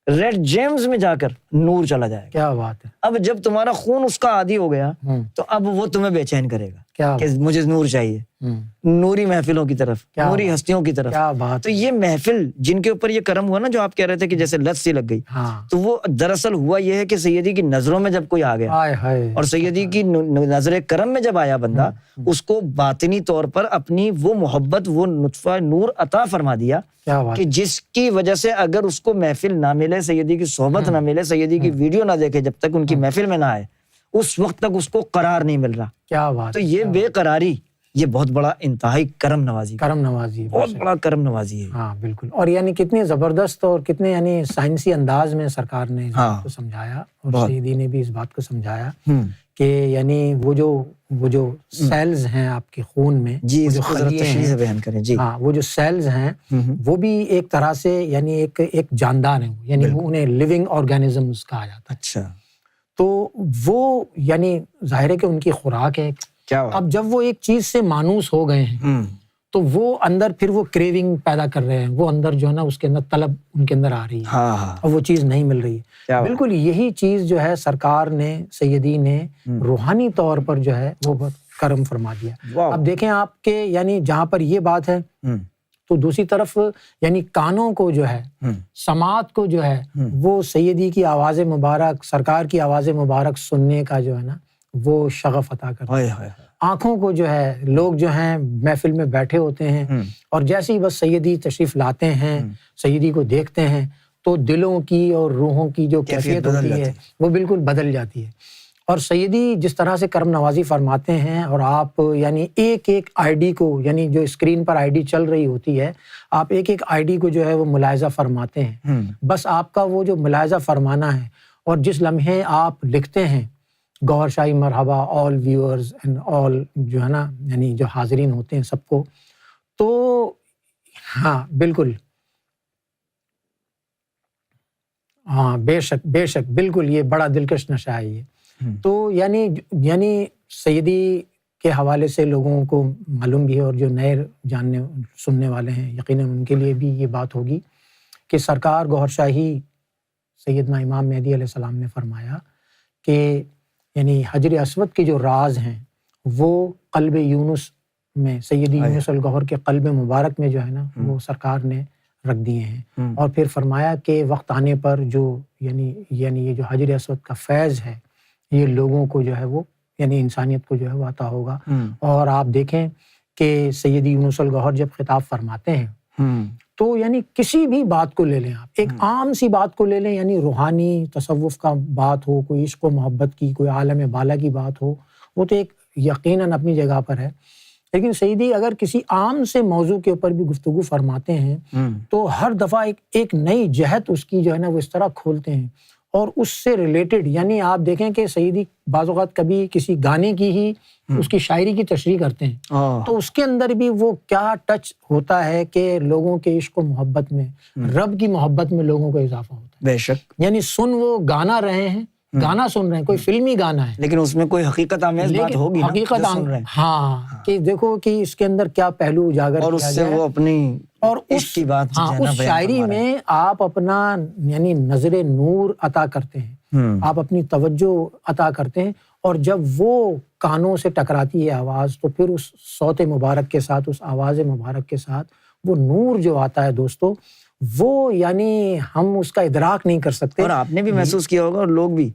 ریڈ جیمز میں جا کر نور چلا جائے گا. کیا بات ہے. اب جب تمہارا خون اس کا عادی ہو گیا تو اب وہ تمہیں بے چین کرے گا کہ مجھے نور چاہیے، نوری محفلوں کی طرف، نوری ہستیوں کی طرف. کیا بات. تو یہ محفل جن کے اوپر یہ کرم ہوا نا، جو آپ کہہ رہے تھے کہ جیسے لت سی لگ گئی، تو وہ دراصل ہوا یہ ہے کہ سیدی کی نظروں میں جب کوئی آ گیا اور سیدی کی نظر کرم میں جب آیا بندہ، اس کو باطنی طور پر اپنی وہ محبت، وہ نطفہ نور عطا فرما دیا کہ جس کی وجہ سے اگر اس کو محفل نہ ملے، سیدی کی صحبت نہ ملے، سیدی کی ویڈیو نہ دیکھے، جب تک ان کی محفل میں نہ آئے اس وقت تک اس کو قرار نہیں مل رہا. کیا بات. تو یہ بے قراری یہ بہت بڑا انتہائی کرم نوازی بہت بڑا کرم نوازی ہے. ہاں بالکل. اور یعنی کتنے زبردست اور کتنے یعنی سائنسی انداز میں سرکار نے اس بات کو سمجھایا، اور سیدی نے بھی اس بات کو سمجھایا کہ یعنی وہ جو سیلز ہیں آپ کے خون میں، جی جو تشریح سے بیان کریں. جی ہاں، وہ جو سیلز ہیں وہ بھی ایک طرح سے یعنی ایک جاندار ہیں، یعنی وہ انہیں لیونگ آرگینزمز کہا جاتا ہے. اچھا. تو وہ یعنی ظاہر ہے کہ ان کی خوراک ہے. اب جب وہ ایک چیز سے مانوس ہو گئے ہیں تو وہ اندر پھر وہ کریونگ پیدا کر رہے ہیں، وہ اندر جو ہے نا اس کے اندر طلب ان کے اندر آ رہی ہے اور وہ چیز نہیں مل رہی ہے. بالکل یہی چیز جو ہے سرکار نے، سیدی نے روحانی طور پر جو ہے وہ بہت کرم فرما دیا. اب دیکھیں آپ کے یعنی جہاں پر یہ بات ہے تو دوسری طرف یعنی کانوں کو جو ہے، سماعت کو جو ہے وہ سیدی کی آواز مبارک، سرکار کی آواز مبارک سننے کا جو ہے نا وہ شغف عطا کرتا ہے. آنکھوں کو جو ہے لوگ جو ہیں محفل میں بیٹھے ہوتے ہیں اور جیسے ہی بس سیدی تشریف لاتے ہیں، سیدی کو دیکھتے ہیں تو دلوں کی اور روحوں کی جو کیفیت ہوتی ہے وہ بالکل بدل جاتی ہے. اور سیدی جس طرح سے کرم نوازی فرماتے ہیں، اور آپ یعنی ایک ایک آئی ڈی کو، یعنی جو اسکرین پر آئی ڈی چل رہی ہوتی ہے، آپ ایک ایک آئی ڈی کو جو ہے وہ ملاحظہ فرماتے ہیں. بس آپ کا وہ جو ملاحظہ فرمانا ہے، اور جس لمحے آپ لکھتے ہیں گوہر شاہی مرحبا آل ویورز اینڈ آل جو ہے نا یعنی جو حاضرین ہوتے ہیں سب کو، تو ہاں بالکل، ہاں بے شک بالکل یہ بڑا دلکش نشہ ہے یہ. تو یعنی سیدی کے حوالے سے لوگوں کو معلوم بھی ہے، اور جو نئے جاننے سننے والے ہیں یقیناً ان کے لیے بھی یہ بات ہوگی کہ سرکار گوہر شاہی سیدنا امام مہدی علیہ السلام نے فرمایا کہ یعنی حجر اسود کے جو راز ہیں وہ قلب یونس میں، سیدی یونس الگوہر کے قلب مبارک میں جو ہے نا وہ سرکار نے رکھ دیے ہیں، اور پھر فرمایا کہ وقت آنے پر جو یعنی یہ جو حجر اسود کا فیض ہے یہ لوگوں کو جو ہے وہ یعنی انسانیت کو جو ہے وہ عطا ہوگا۔ اور آپ دیکھیں کہ سیدی یونس الگوہر جب خطاب فرماتے ہیں تو یعنی کسی بھی بات کو لے لیں آپ، ایک عام سی بات کو لے لیں، یعنی روحانی تصوف کا بات ہو، کوئی عشق و محبت کی، کوئی عالم بالا کی بات ہو، وہ تو ایک یقیناً اپنی جگہ پر ہے، لیکن سیدی اگر کسی عام سے موضوع کے اوپر بھی گفتگو فرماتے ہیں تو ہر دفعہ ایک نئی جہت اس کی جو ہے نا وہ اس طرح کھولتے ہیں، اور اس سے ریلیٹڈ یعنی آپ دیکھیں کہ سیدی بعض اوقات کبھی کسی گانے کی ہی اس کی شاعری کی تشریح کرتے ہیں تو اس کے اندر بھی وہ کیا ٹچ ہوتا ہے کہ لوگوں کے عشق و محبت میں، رب کی محبت میں لوگوں کو اضافہ ہوتا ہے۔ بے شک، یعنی سن وہ گانا رہے ہیں، گانا سن رہے ہیں، کوئی فلمی گانا ہے لیکن اس میں کوئی حقیقت آمیز بات ہوگی، حقیقت ہاں کہ دیکھو کہ اس کے اندر کیا پہلو اجاگر اور اس سے وہ اپنی اور اس کی بات اس شاعری میں آپ اپنا یعنی نظر نور عطا کرتے ہیں، آپ اپنی توجہ عطا کرتے ہیں، اور جب وہ کانوں سے ٹکراتی ہے آواز تو پھر اس صوت مبارک کے ساتھ، اس آواز مبارک کے ساتھ وہ نور جو آتا ہے دوستو، وہ یعنی ہم اس کا ادراک نہیں کر سکتے۔ اور آپ نے بھی محسوس کیا ہوگا اور لوگ بھی،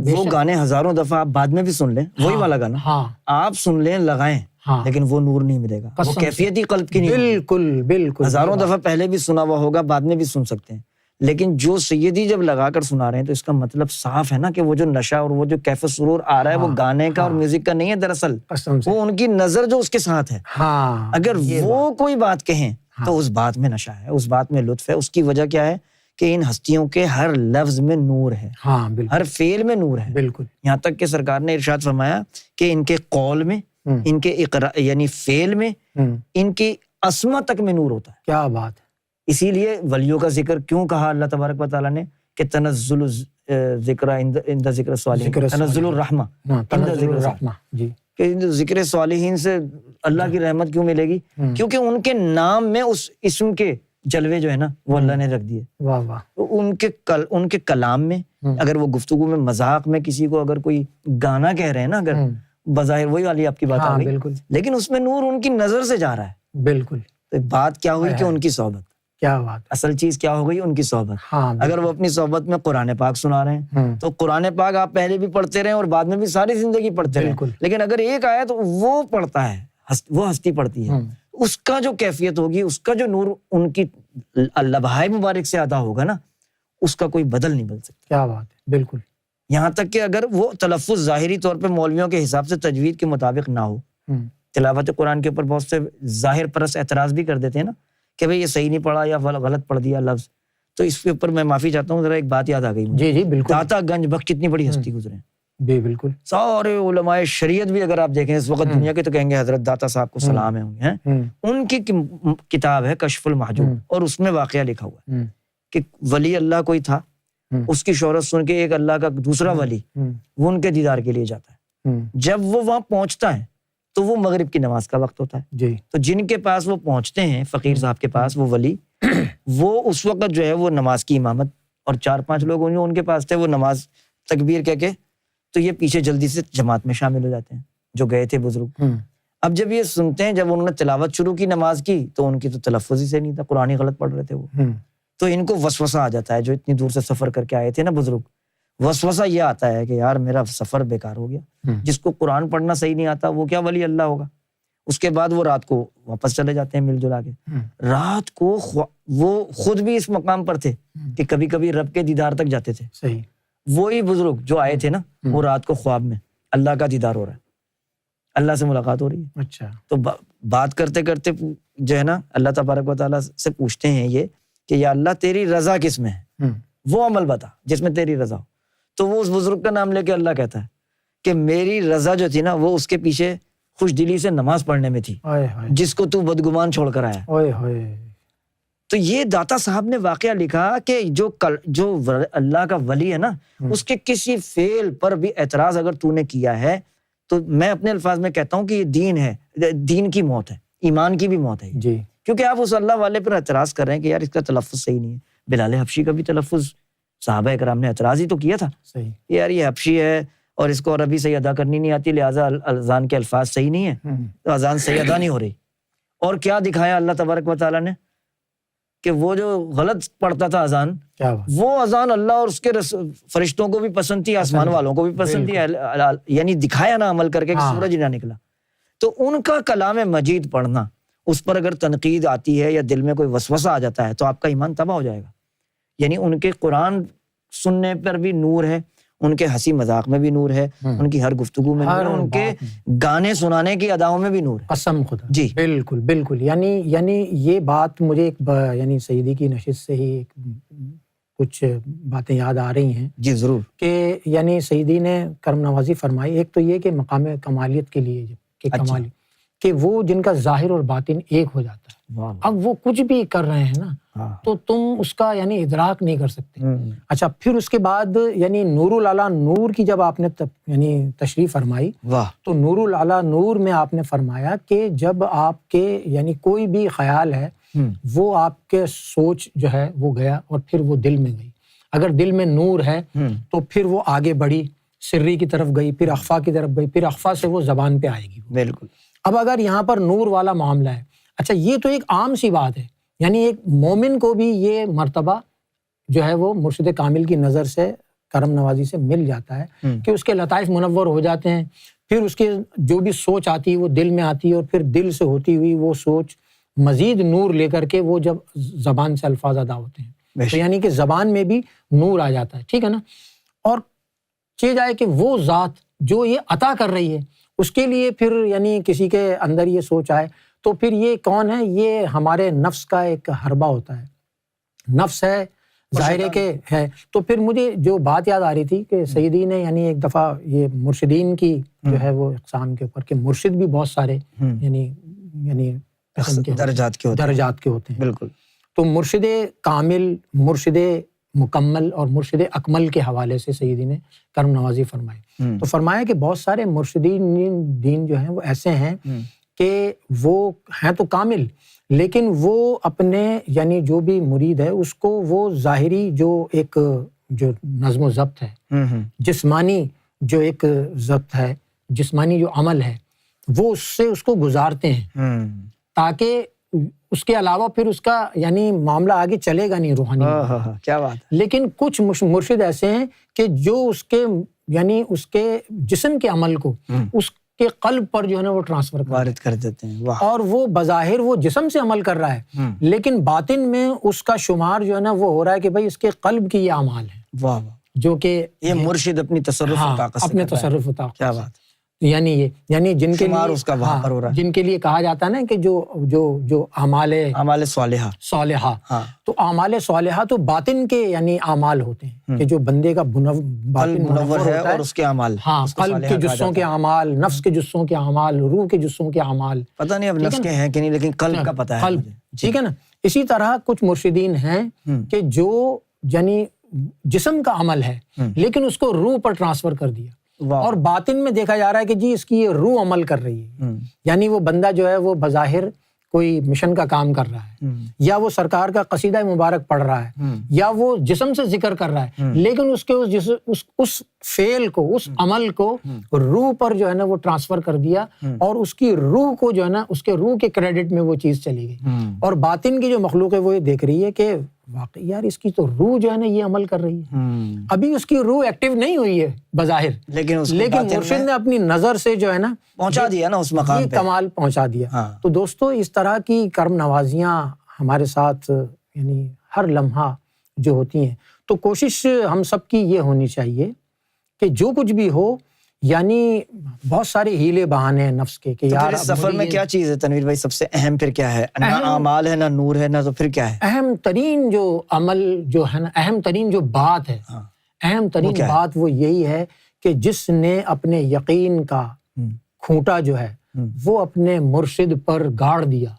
وہ گانے ہزاروں دفعہ آپ بعد میں بھی سن لیں، وہی والا گانا آپ سن لیں، لگائیں، لیکن وہ نور نہیں ملے گا، وہ کیفیت ہی قلب کی نہیں، بالکل بالکل، ہزاروں دفعہ پہلے بھی سنا ہوا ہوگا، بعد میں بھی سن سکتے ہیں، لیکن جو سیدی جب لگا کر سنا رہے ہیں تو اس کا مطلب صاف ہے نا کہ وہ جو نشہ اور وہ جو کیف سرور آ رہا ہے وہ گانے کا اور میوزک کا نہیں ہے، دراصل وہ ان کی نظر جو اس کے ساتھ ہے، اگر وہ کوئی بات کہیں تو اس بات میں نشہ ہے، اس بات میں لطف ہے۔ اس کی وجہ کیا ہے کہ ان ہستیوں کے ہر لفظ میں نور ہے، ہر فعل میں نور ہے، بالکل، یہاں تک کہ سرکار نے ارشاد فرمایا کہ ان کے قول میں، ان کے یعنی فعل میں، ان کی عصمت تک میں نور ہوتا ہے۔ کیا بات ہے! اسی لیے ولیوں کا ذکر کیوں کہا اللہ تبارک و تعالیٰ نے کہ تنزل ذکر عند ذکر صالحین، تنزل الرحمہ عند ذکر الرحمہ، جی، کہ ذکر صالحین سے اللہ کی رحمت کیوں ملے گی؟ کیونکہ ان کے نام میں اس اسم کے جلوے جو ہے نا وہ اللہ نے رکھ دیے۔ واہ واہ! ان کے کلام میں، اگر وہ گفتگو میں مذاق میں کسی کو اگر کوئی گانا کہہ رہے ہیں نا، اگر بظاہر وہی والی آپ کی بات آ گئی، لیکن اس میں نور ان کی نظر سے جا رہا ہے، بالکل، تو بات کیا ہوئی کہ ان کی صحبت، کیا بات، اصل چیز کیا ہو گئی؟ ان کی صحبت۔ اگر وہ اپنی صحبت میں قرآن پاک سنا رہے ہیں تو قرآن پاک آپ پہلے بھی پڑھتے رہیں اور بعد میں بھی ساری زندگی پڑھتے رہیں، لیکن اگر ایک آیت وہ پڑھتا ہے، وہ ہستی پڑھتی ہے، اس کا جو کیفیت ہوگی، اس کا جو نور ان کی لبہائے مبارک سے ادا ہوگا نا، اس کا کوئی بدل نہیں بن سکتا۔ کیا بات ہے! بالکل، یہاں تک کہ اگر وہ تلفظ ظاہری طور پہ مولویوں کے حساب سے تجوید کے مطابق نہ ہو، تلاوت قرآن کے اوپر بہت سے ظاہر پرست اعتراض بھی کر دیتے ہیں نا کہ بھئی یہ صحیح نہیں پڑھا یا غلط پڑھ دیا لفظ، تو اس کے اوپر میں معافی چاہتا ہوں، ذرا ایک بات یاد آ گئی مجھے۔ جی بالکل، داتا گنج بخش کتنی بڑی ہستی گزرے ہیں، جی بالکل، سارے علماء شریعت بھی اگر آپ دیکھیں اس وقت دنیا کے تو کہیں گے حضرت داتا صاحب کو سلام ہے، ہوں گے، ان کی کتاب ہے کشف المحجوب، اور اس میں واقعہ لکھا ہوا ہے کہ ولی اللہ کوئی تھا، اس کی شہرت سن کے ایک اللہ کا دوسرا ولی وہ ان کے دیدار کے لیے جاتا ہے، جب وہ وہاں پہنچتا ہے تو وہ مغرب کی نماز کا وقت ہوتا ہے، جی، تو جن کے پاس وہ پہنچتے ہیں فقیر صاحب کے پاس، وہ ولی، وہ اس وقت جو ہے وہ نماز کی امامت، اور 4-5 لوگ جو ان کے پاس تھے وہ نماز تکبیر کہہ کے تو یہ پیچھے جلدی سے جماعت میں شامل ہو جاتے ہیں جو گئے تھے بزرگ۔ اب جب یہ سنتے ہیں، جب انہوں نے تلاوت شروع کی نماز کی تو ان کی تو تلفظ ہی سے نہیں تھا، قرآن ہی غلط پڑھ رہے تھے وہ، تو ان کو وسوسہ آ جاتا ہے، جو اتنی دور سے سفر کر کے آئے تھے نا بزرگ، وسوسہ یہ آتا ہے کہ یار میرا سفر بیکار ہو گیا، جس کو قرآن پڑھنا صحیح نہیں آتا وہ کیا ولی اللہ ہوگا؟ اس کے بعد وہ رات کو واپس چلے جاتے ہیں مل جلا کے، رات کو وہ خود بھی اس مقام پر تھے کہ کبھی کبھی رب کے دیدار تک جاتے تھے، صحیح، وہی بزرگ جو آئے تھے نا وہ رات کو خواب میں اللہ کا دیدار ہو رہا ہے، اللہ سے ملاقات ہو رہی ہے، اچھا، تو بات کرتے کرتے جو ہے نا اللہ تبارک و تعالیٰ سے پوچھتے ہیں یہ کہ یا اللہ تیری رضا کس میں ہے، وہ عمل بتا جس میں تیری رضا ہو، تو وہ اس بزرگ کا نام لے کے اللہ کہتا ہے کہ میری رضا جو تھی نا وہ اس کے پیچھے خوش دلی سے نماز پڑھنے میں تھی، جس کو تو بدگمان چھوڑ کر آیا۔ تو یہ داتا صاحب نے واقعہ لکھا کہ جو اللہ کا ولی ہے نا، اس کے کسی فعل پر بھی اعتراض اگر تو نے کیا ہے تو میں اپنے الفاظ میں کہتا ہوں کہ یہ دین ہے، دین کی موت ہے، ایمان کی بھی موت ہے، جی، کیونکہ آپ اس اللہ والے پر اعتراض کر رہے ہیں کہ یار اس کا تلفظ صحیح نہیں ہے۔ بلال حبشی کا بھی تلفظ صحابہ کرام نے اعتراض ہی تو کیا تھا صحیح یار یہ حبشی ہے اور اس کو عربی صحیح ادا کرنی نہیں آتی، لہٰذا اذان کے الفاظ صحیح نہیں ہیں، تو اذان صحیح ادا نہیں ہو رہی. اور کیا دکھایا اللہ تبارک و تعالیٰ نے کہ وہ جو غلط پڑھتا تھا اذان، وہ اذان اللہ اور اس کے فرشتوں کو بھی پسند تھی، آسمان والوں کو بھی پسند تھی، یعنی دکھایا نا عمل کر کے کہ سورج نہ نکلا. تو ان کا کلام مجید پڑھنا، اس پر اگر تنقید آتی ہے یا دل میں کوئی وسوسہ آ جاتا ہے تو آپ کا ایمان تباہ ہو جائے گا. یعنی ان کے قرآن سننے پر بھی نور ہے، ان کے ہنسی مذاق میں بھی نور ہے، ان کی ہر گفتگو میں نور ہے، ان کے گانے سنانے کی اداؤں میں بھی نور ہے. قسم خدا جی بالکل بالکل. یعنی یہ بات مجھے ایک یعنی سیدی کی نشست سے ہی کچھ باتیں یاد آ رہی ہیں. جی ضرور. کہ یعنی سیدی نے کرم نوازی فرمائی، ایک تو یہ کہ مقام کمالیت کے لیے کہ کمالی کہ وہ جن کا ظاہر اور باطن ایک ہو جاتا ہے. اب وہ کچھ بھی کر رہے ہیں نا تو تم اس کا یعنی ادراک نہیں کر سکتے. اچھا پھر اس کے بعد یعنی نور العلا نور کی جب آپ نے یعنی تشریح فرمائی تو نور العلا نور میں آپ نے فرمایا کہ جب آپ کے یعنی کوئی بھی خیال ہے وہ آپ کے سوچ جو ہے وہ گیا اور پھر وہ دل میں گئی. اگر دل میں نور ہے تو پھر وہ آگے بڑھی، سری کی طرف گئی، پھر اخفا کی طرف گئی، پھر اخفا سے وہ زبان پہ آئے گی. بالکل. اب اگر یہاں پر نور والا معاملہ ہے، اچھا یہ تو ایک عام سی بات ہے، یعنی ایک مومن کو بھی یہ مرتبہ جو ہے وہ مرشد کامل کی نظر سے کرم نوازی سے مل جاتا ہے کہ اس کے لطائف منور ہو جاتے ہیں. پھر اس کے جو بھی سوچ آتی ہے وہ دل میں آتی ہے اور پھر دل سے ہوتی ہوئی وہ سوچ مزید نور لے کر کے وہ جب زبان سے الفاظ ادا ہوتے ہیں تو یعنی کہ زبان میں بھی نور آ جاتا ہے. ٹھیک ہے نا. اور چیز آئے کہ وہ ذات جو یہ عطا کر رہی ہے اس کے لیے پھر یعنی کسی کے اندر یہ سوچ آئے تو پھر یہ کون ہے؟ یہ ہمارے نفس کا ایک حربہ ہوتا ہے، نفس ہے ظاہر کے ہے. تو پھر مجھے جو بات یاد آ رہی تھی کہ سیدی نے یعنی ایک دفعہ یہ مرشدین کی جو ہے وہ اقسام کے اوپر کہ مرشد بھی بہت سارے یعنی درجات کے ہوتے ہیں. بالکل. تو مرشد کامل، مرشد مکمل اور مرشد اکمل کے حوالے سے سیدی نے کرم نوازی فرمائی. تو فرمایا کہ بہت سارے مرشدین دین جو ہیں وہ ایسے ہیں کہ وہ ہیں تو کامل لیکن وہ اپنے یعنی جو بھی مرید ہے اس کو وہ ظاہری جو ایک جو نظم و ضبط ہے، جسمانی جو ایک ضبط ہے، جسمانی جو عمل ہے وہ اس سے اس کو گزارتے ہیں تاکہ اس کے علاوہ پھر اس کا یعنی معاملہ آگے چلے گا نہیں روحانی. کیا بات. لیکن کچھ مرشد ایسے ہیں کہ جو اس کے یعنی اس کے جسم کے عمل کو اس کے قلب پر جو ہے نا وہ ٹرانسفر کر دیتے ہیں اور وہ بظاہر وہ جسم سے عمل کر رہا ہے لیکن باطن میں اس کا شمار جو ہے نا وہ ہو رہا ہے کہ بھائی اس کے قلب کی یہ اعمال ہے جو کہ یہ مرشد اپنی تصرف و طاقت سے اپنے تصرف و طاقت. کیا بات. یعنی جن کے لیے اس کا وہاں پر ہو رہا ہے، جن کے لیے کہا جاتا ہے نا کہ جو اعمال صالحہ تو اعمال صالحہ تو باطن کے یعنی اعمال ہوتے ہیں کہ جو بندے کا باطن منور ہے اور اس کے اعمال، قلب کے جزوں کے اعمال، نفس کے جزوں کے اعمال، روح کے جزوں کے اعمال. پتہ نہیں اب نفس کے ہیں کہ نہیں لیکن قلب کا پتہ ہے قلب. ٹھیک ہے نا. اسی طرح کچھ مرشدین ہیں کہ جو یعنی جسم کا عمل ہے لیکن اس کو روح پر ٹرانسفر کر دیا اور باطن میں دیکھا جا رہا ہے کہ جی اس کی یہ روح عمل کر رہی ہے. یعنی وہ بندہ جو ہے وہ بظاہر کوئی مشن کا کام کر رہا ہے یا وہ سرکار کا قصیدہ مبارک پڑھ رہا ہے یا وہ جسم سے ذکر کر رہا ہے لیکن اس کے اس فعل کو، اس عمل کو روح پر جو ہے نا وہ ٹرانسفر کر دیا اور اس کی روح کو جو ہے نا اس کے روح کے کریڈٹ میں وہ چیز چلی گئی اور باطن کی جو مخلوق ہے وہ یہ دیکھ رہی ہے کہ واقعی یار اس کی تو روح جو ہے نا یہ عمل کر رہی ہے. ابھی اس کی روح ایکٹیو نہیں ہوئی ہے بظاہر لیکن مرشد نے اپنی نظر سے جو ہے نا پہنچا دیا نا اس مقام پہ، کمال پہنچا دیا. تو دوستو اس طرح کی کرم نوازیاں ہمارے ساتھ یعنی ہر لمحہ جو ہوتی ہیں تو کوشش ہم سب کی یہ ہونی چاہیے کہ جو کچھ بھی ہو یعنی بہت سارے ہیلے بہانے ہیں نفس کے کہ یار اس سفر میں کیا چیز ہے تنویر بھائی سب سے اہم پھر کیا ہے؟ نہ اعمال ہے نہ نور ہے نہ تو پھر کیا ہے؟ اہم ترین جو عمل جو ہے نا، اہم ترین جو بات ہے، اہم ترین بات وہ یہی ہے کہ جس نے اپنے یقین کا کھوٹا جو ہے وہ اپنے مرشد پر گاڑ دیا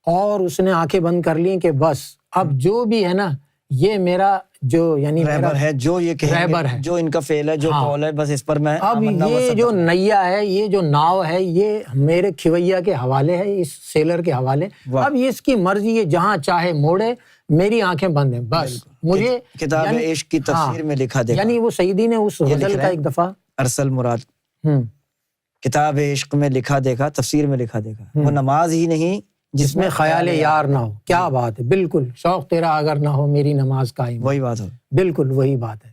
اور اس نے آنکھیں بند کر لی کہ بس اب جو بھی ہے نا یہ میرا جو یعنی رہبر ہے، جو یہ کہیں گے، جو ان کا فعل ہے، جو قول ہے، بس اس پر میں اب یہ جو نیا ہے، یہ جو ناؤ ہے، یہ میرے کھویا کے حوالے ہے، اس سیلر کے حوالے. اب یہ اس کی مرضی، یہ جہاں چاہے موڑے، میری آنکھیں بند ہیں بس. مجھے کتاب عشق کی تفسیر میں لکھا دیکھا، یعنی وہ سیدی نے اس غزل کا ایک دفعہ ارسل مراد کتاب عشق میں لکھا دیکھا، تفسیر میں لکھا دیکھا، وہ نماز ہی نہیں جس میں خیال یار نہ ہو. کیا بات ہے، بالکل. شوق تیرا اگر نہ ہو میری نماز قائم. وہی بات ہے، بالکل وہی بات ہے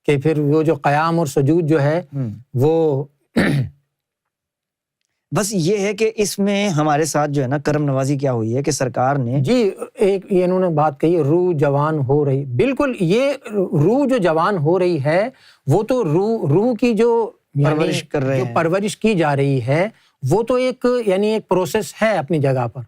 کہ پھر وہ جو قیام اور سجود جو ہے وہ بس یہ ہے کہ اس میں ہمارے ساتھ جو ہے نا کرم نوازی کیا ہوئی ہے کہ سرکار نے جی ایک یہ انہوں نے بات کہی، روح جوان ہو رہی. بالکل، یہ روح جو جوان ہو رہی ہے وہ تو روح کی جو پرورش کر رہے ہیں، جو پرورش کی جا رہی ہے وہ تو ایک یعنی ایک پروسیس ہے اپنی جگہ پر.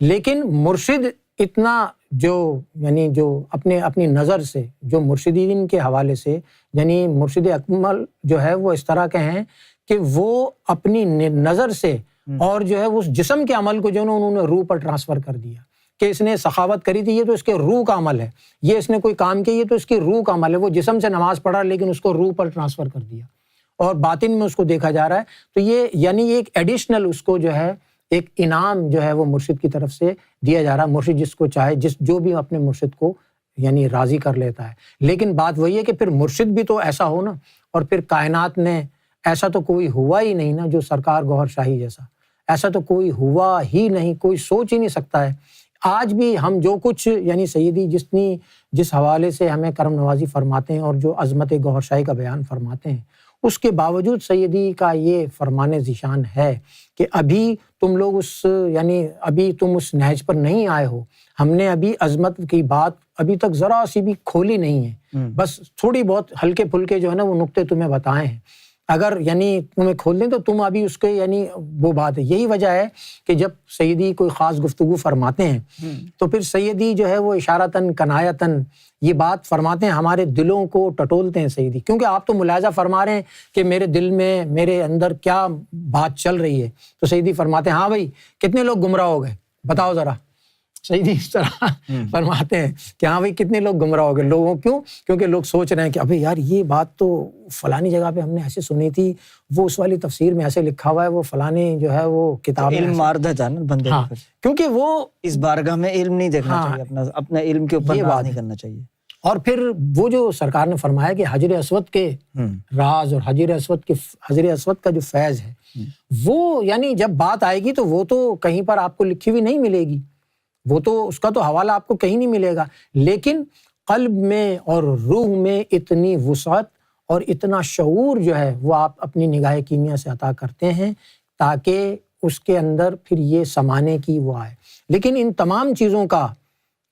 لیکن مرشد اتنا جو یعنی جو اپنی نظر سے، جو مرشدین کے حوالے سے، یعنی مرشد اکمل جو ہے وہ اس طرح کے ہیں کہ وہ اپنی نظر سے اور جو ہے اس جسم کے عمل کو جو ہے انہوں نے روح پر ٹرانسفر کر دیا کہ اس نے سخاوت کری تھی، یہ تو اس کے روح کا عمل ہے. یہ اس نے کوئی کام کیا، یہ تو اس کی روح کا عمل ہے. وہ جسم سے نماز پڑھا لیکن اس کو روح پر ٹرانسفر کر دیا اور باطن میں اس کو دیکھا جا رہا ہے. تو یہ یعنی ایک ایڈیشنل اس کو جو ہے ایک انعام جو ہے وہ مرشد کی طرف سے دیا جا رہا ہے. مرشد جس کو چاہے، جو بھی اپنے مرشد کو یعنی راضی کر لیتا ہے. لیکن بات وہی ہے کہ پھر مرشد بھی تو ایسا ہو نا. اور پھر کائنات میں ایسا تو کوئی ہوا ہی نہیں نا جو سرکار گوہر شاہی جیسا. ایسا تو کوئی ہوا ہی نہیں، کوئی سوچ ہی نہیں سکتا ہے. آج بھی ہم جو کچھ یعنی سیدی جس حوالے سے ہمیں کرم نوازی فرماتے ہیں اور جو عظمت گوہر شاہی کا بیان فرماتے ہیں، اس کے باوجود سیدی کا یہ فرمان ذیشان ہے کہ ابھی تم لوگ ابھی تم اس نہج پر نہیں آئے ہو. ہم نے ابھی عظمت کی بات ابھی تک ذرا سی بھی کھولی نہیں ہے. بس تھوڑی بہت ہلکے پھلکے جو ہے نا وہ نقطے تمہیں بتائے ہیں. اگر یعنی تمہیں کھول دیں تو تم ابھی اس کے یعنی وہ بات ہے. یہی وجہ ہے کہ جب سیدی کوئی خاص گفتگو فرماتے ہیں تو پھر سیدی جو ہے وہ اشارتاً کنایتاً یہ بات فرماتے ہیں، ہمارے دلوں کو ٹٹولتے ہیں سیدی. کیونکہ آپ تو ملاحظہ فرما رہے ہیں کہ میرے دل میں، میرے اندر کیا بات چل رہی ہے. تو سیدی فرماتے ہیں ہاں بھائی کتنے لوگ گمراہ ہو گئے بتاؤ ذرا. سیدی اس طرح فرماتے ہیں کہ ہاں بھائی کتنے لوگ گمراہ ہو گئے. لوگوں کیونکہ لوگ سوچ رہے ہیں کہ ابھی یار یہ بات تو فلانی جگہ پہ ہم نے ایسے سنی تھی، وہ اس والی تفسیر میں ایسے لکھا ہوا ہے، وہ فلانے جو ہے وہ کتاب علم ماردہ تھا نا بندے. کیونکہ وہ اس بارگاہ میں علم نہیں دیکھنا چاہیے، اپنا علم کے اوپر بات نہیں کرنا چاہیے. اور پھر وہ جو سرکار نے فرمایا کہ حجر اسود کے راز اور حجر اسود کا جو فیض ہے وہ یعنی جب بات آئے گی تو وہ تو کہیں پر آپ کو لکھی ہوئی نہیں ملے گی، وہ تو اس کا تو حوالہ آپ کو کہیں نہیں ملے گا. لیکن قلب میں اور روح میں اتنی وسعت اور اتنا شعور جو ہے وہ آپ اپنی نگاہ کیمیا سے عطا کرتے ہیں تاکہ اس کے اندر پھر یہ سمانے کی وہ آئے. لیکن ان تمام چیزوں کا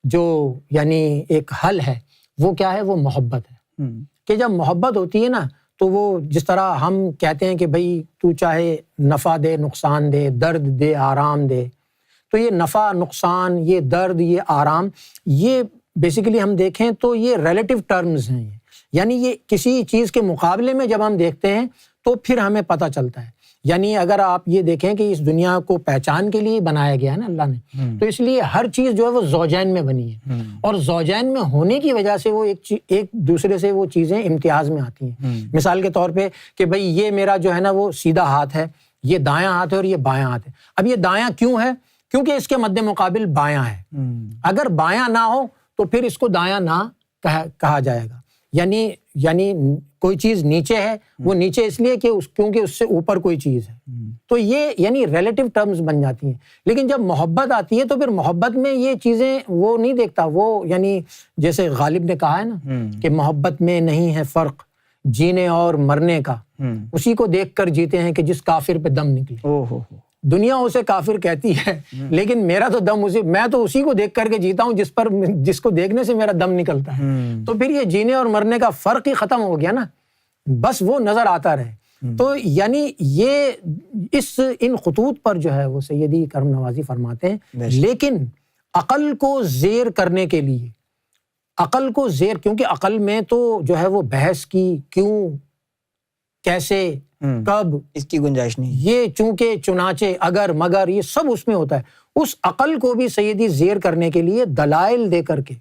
جو یعنی ایک حل ہے وہ کیا ہے؟ وہ محبت ہے. کہ جب محبت ہوتی ہے نا تو وہ جس طرح ہم کہتے ہیں کہ بھئی تو چاہے نفع دے، نقصان دے، درد دے، آرام دے، تو یہ نفع، نقصان، یہ درد، یہ آرام، یہ بیسیکلی ہم دیکھیں تو یہ ریلیٹیو ٹرمز ہیں. یعنی یہ کسی چیز کے مقابلے میں جب ہم دیکھتے ہیں تو پھر ہمیں پتہ چلتا ہے. یعنی اگر آپ یہ دیکھیں کہ اس دنیا کو پہچان کے لیے بنایا گیا ہے نا اللہ نے، تو اس لیے ہر چیز جو ہے وہ زوجین میں بنی ہے. اور زوجین میں ہونے کی وجہ سے وہ ایک دوسرے سے وہ چیزیں امتیاز میں آتی ہیں. مثال کے طور پہ کہ بھئی یہ میرا جو ہے نا وہ سیدھا ہاتھ ہے، یہ دایاں ہاتھ ہے اور یہ بایاں ہاتھ ہے. اب یہ دایاں کیوں ہے؟ کیونکہ اس کے مد مقابل بایاں ہے. اگر بایاں نہ ہو تو پھر اس کو دایاں نہ کہا جائے گا. یعنی کوئی چیز نیچے ہے، وہ نیچے اس لیے کہ کیونکہ اس سے اوپر کوئی چیز ہے. تو یہ یعنی ریلیٹیو ٹرمز بن جاتی ہیں. لیکن جب محبت آتی ہے تو پھر محبت میں یہ چیزیں وہ نہیں دیکھتا. وہ یعنی جیسے غالب نے کہا ہے نا کہ محبت میں نہیں ہے فرق جینے اور مرنے کا، اسی کو دیکھ کر جیتے ہیں کہ جس کافر پہ دم نکلے. دنیا اسے کافر کہتی ہے لیکن میرا تو دم میں تو اسی کو دیکھ کر کے جیتا ہوں جس کو دیکھنے سے میرا دم نکلتا ہے. تو پھر یہ جینے اور مرنے کا فرق ہی ختم ہو گیا نا، بس وہ نظر آتا رہے. تو یعنی یہ ان خطوط پر جو ہے وہ سیدی کرم نوازی فرماتے ہیں. لیکن عقل کو زیر کرنے کے لیے، عقل کو زیر، کیونکہ عقل میں تو جو ہے وہ بحث کی کیوں، کیسے، کب، اس کی گنجائش نہیں. یہ چونکہ، چنانچہ، اگر، مگر، یہ سب اس میں ہوتا ہے. اس عقل کو بھی سیدی زیر کرنے کے لیے دلائل دے کر کے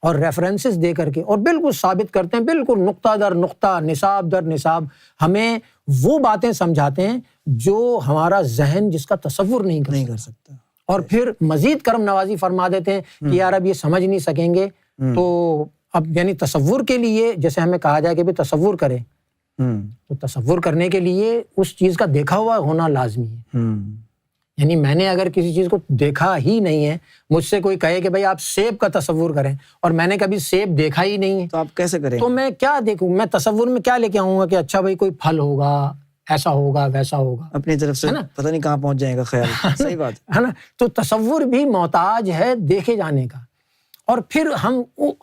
اور ریفرنسز دے کر کے اور بالکل ثابت کرتے ہیں، بالکل نقطہ در نقطہ، نصاب در نصاب ہمیں وہ باتیں سمجھاتے ہیں جو ہمارا ذہن جس کا تصور نہیں کر سکتا، اور پھر مزید کرم نوازی فرما دیتے ہیں کہ یار اب یہ سمجھ نہیں سکیں گے، تو اب یعنی تصور کے لیے جیسے ہمیں کہا جائے کہ بھی تصور کریں، تو تصور کرنے کے لیے اس چیز کا دیکھا ہوا ہونا لازمی ہے۔ یعنی میں نے اگر کسی چیز کو دیکھا ہی نہیں ہے، مجھ سے کوئی کہے کہ بھائی آپ سیب کا تصور کریں، اور میں نے کبھی سیب دیکھا ہی نہیں ہے، تو آپ کیسے کریں؟ تو میں کیا دیکھوں؟ میں تصور میں کیا لے کے آؤں گا کہ اچھا بھائی کوئی پھل ہوگا، ایسا ہوگا ویسا ہوگا، اپنی طرف سے پتہ نہیں کہاں پہنچ جائے گا خیال۔ صحیح بات ہے نا؟ تو تصور بھی محتاج ہے دیکھے جانے کا، اور پھر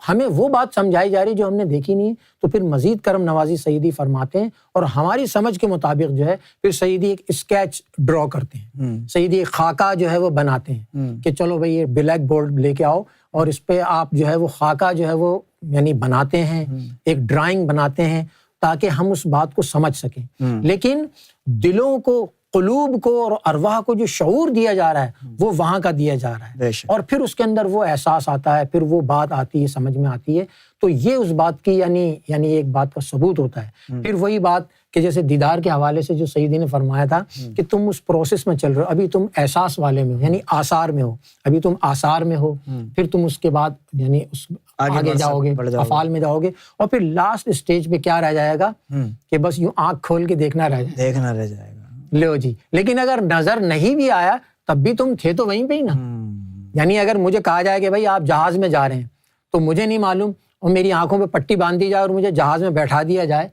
ہمیں وہ بات سمجھائی جا رہی جو ہم نے دیکھی نہیں، تو پھر مزید کرم نوازی سیدی فرماتے ہیں، اور ہماری سمجھ کے مطابق جو ہے پھر سیدی ایک اسکیچ ڈرا کرتے ہیں، سیدی ایک خاکہ جو ہے وہ بناتے ہیں کہ چلو بھئی یہ بلیک بورڈ لے کے آؤ، اور اس پہ آپ جو ہے وہ خاکہ جو ہے وہ یعنی بناتے ہیں، ایک ڈرائنگ بناتے ہیں تاکہ ہم اس بات کو سمجھ سکیں۔ لیکن دلوں کو، قلوب کو اور ارواح کو جو شعور دیا جا رہا ہے وہ وہاں کا دیا جا رہا ہے، اور پھر اس کے اندر وہ احساس آتا ہے، پھر وہ بات آتی ہے، سمجھ میں آتی ہے، تو یہ اس بات کی یعنی ایک بات کا ثبوت ہوتا ہے۔ پھر وہی بات کہ جیسے دیدار کے حوالے سے جو سیدی نے فرمایا تھا کہ تم اس پروسیس میں چل رہے ہو، ابھی تم احساس والے میں ہو، یعنی آثار میں ہو، ابھی تم آثار میں ہو، پھر تم اس کے بعد یعنی آگے جاؤ گے، افعال میں جاؤ گے، اور پھر لاسٹ اسٹیج پہ کیا رہ جائے گا کہ بس یوں آنکھ کھول کے دیکھنا رہ جائے گا۔ لو جی، لیکن اگر نظر نہیں بھی آیا تب بھی تم تھے تو وہیں پہ ہی نا۔ یعنی اگر مجھے کہا جائے کہ بھائی آپ جہاز میں جا رہے ہیں، تو مجھے نہیں معلوم، اور میری آنکھوں پہ پٹی باندھ دی جائے اور مجھے جہاز میں بیٹھا دیا جائے،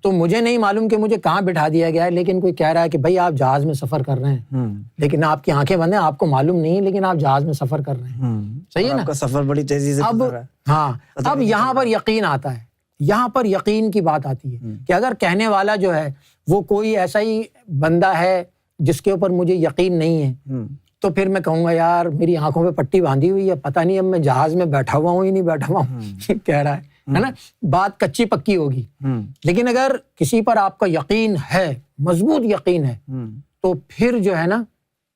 تو مجھے نہیں معلوم کہ مجھے کہاں بٹھا دیا گیا ہے، لیکن کوئی کہہ رہا ہے کہ بھائی آپ جہاز میں سفر کر رہے ہیں، لیکن آپ کی آنکھیں بند ہیں، آپ کو معلوم نہیں ہے، لیکن آپ جہاز میں سفر کر رہے ہیں۔ صحیح ہے نا؟ آپ کا سفر بڑی تیزی سے اب ہاں، اب یہاں پر یقین آتا ہے، یہاں پر یقین کی بات آتی ہے کہ اگر کہنے والا جو ہے وہ کوئی ایسا ہی بندہ ہے جس کے اوپر مجھے یقین نہیں ہے، تو پھر میں کہوں گا یار میری آنکھوں پہ پٹی باندھی ہوئی ہے، پتہ نہیں اب میں جہاز میں بیٹھا ہوا ہوں ہی نہیں بیٹھا ہوا ہوں، کہہ رہا ہے نا؟ بات کچی پکی ہوگی۔ لیکن اگر کسی پر آپ کا یقین ہے، مضبوط یقین ہے، تو پھر جو ہے نا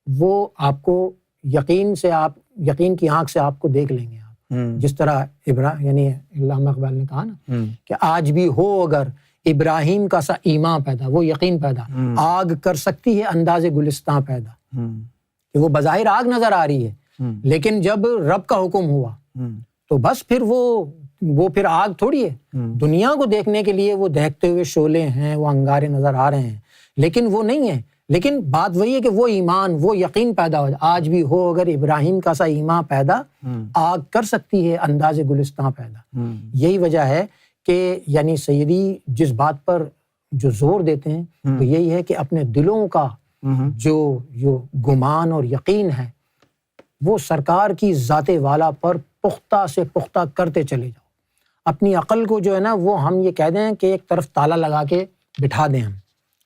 وہ آپ کو یقین کی آنکھ سے آپ کو دیکھ لیں گے آپ، جس طرح یعنی علامہ اقبال نے کہا نا کہ آج بھی ہو اگر ابراہیم کا سا ایمان پیدا، وہ یقین پیدا، آگ کر سکتی ہے انداز گلستاں پیدا، کہ وہ بظاہر آگ نظر آ رہی ہے، لیکن جب رب کا حکم ہوا تو بس پھر وہ پھر آگ تھوڑی ہے، دنیا کو دیکھنے کے لیے وہ دہکتے ہوئے شعلے ہیں، وہ انگارے نظر آ رہے ہیں، لیکن وہ نہیں ہے۔ لیکن بات وہی ہے کہ وہ ایمان، وہ یقین پیدا ہو جائے، آج بھی ہو اگر ابراہیم کا سا ایمان پیدا، آگ کر سکتی ہے انداز گلستاں پیدا۔ یہی وجہ ہے کہ یعنی سیدی جس بات پر جو زور دیتے ہیں تو یہی ہے کہ اپنے دلوں کا جو گمان اور یقین ہے وہ سرکار کی ذات والا پر پختہ سے پختہ کرتے چلے جاؤ۔ اپنی عقل کو جو ہے نا وہ ہم یہ کہہ دیں کہ ایک طرف تالا لگا کے بٹھا دیں، ہم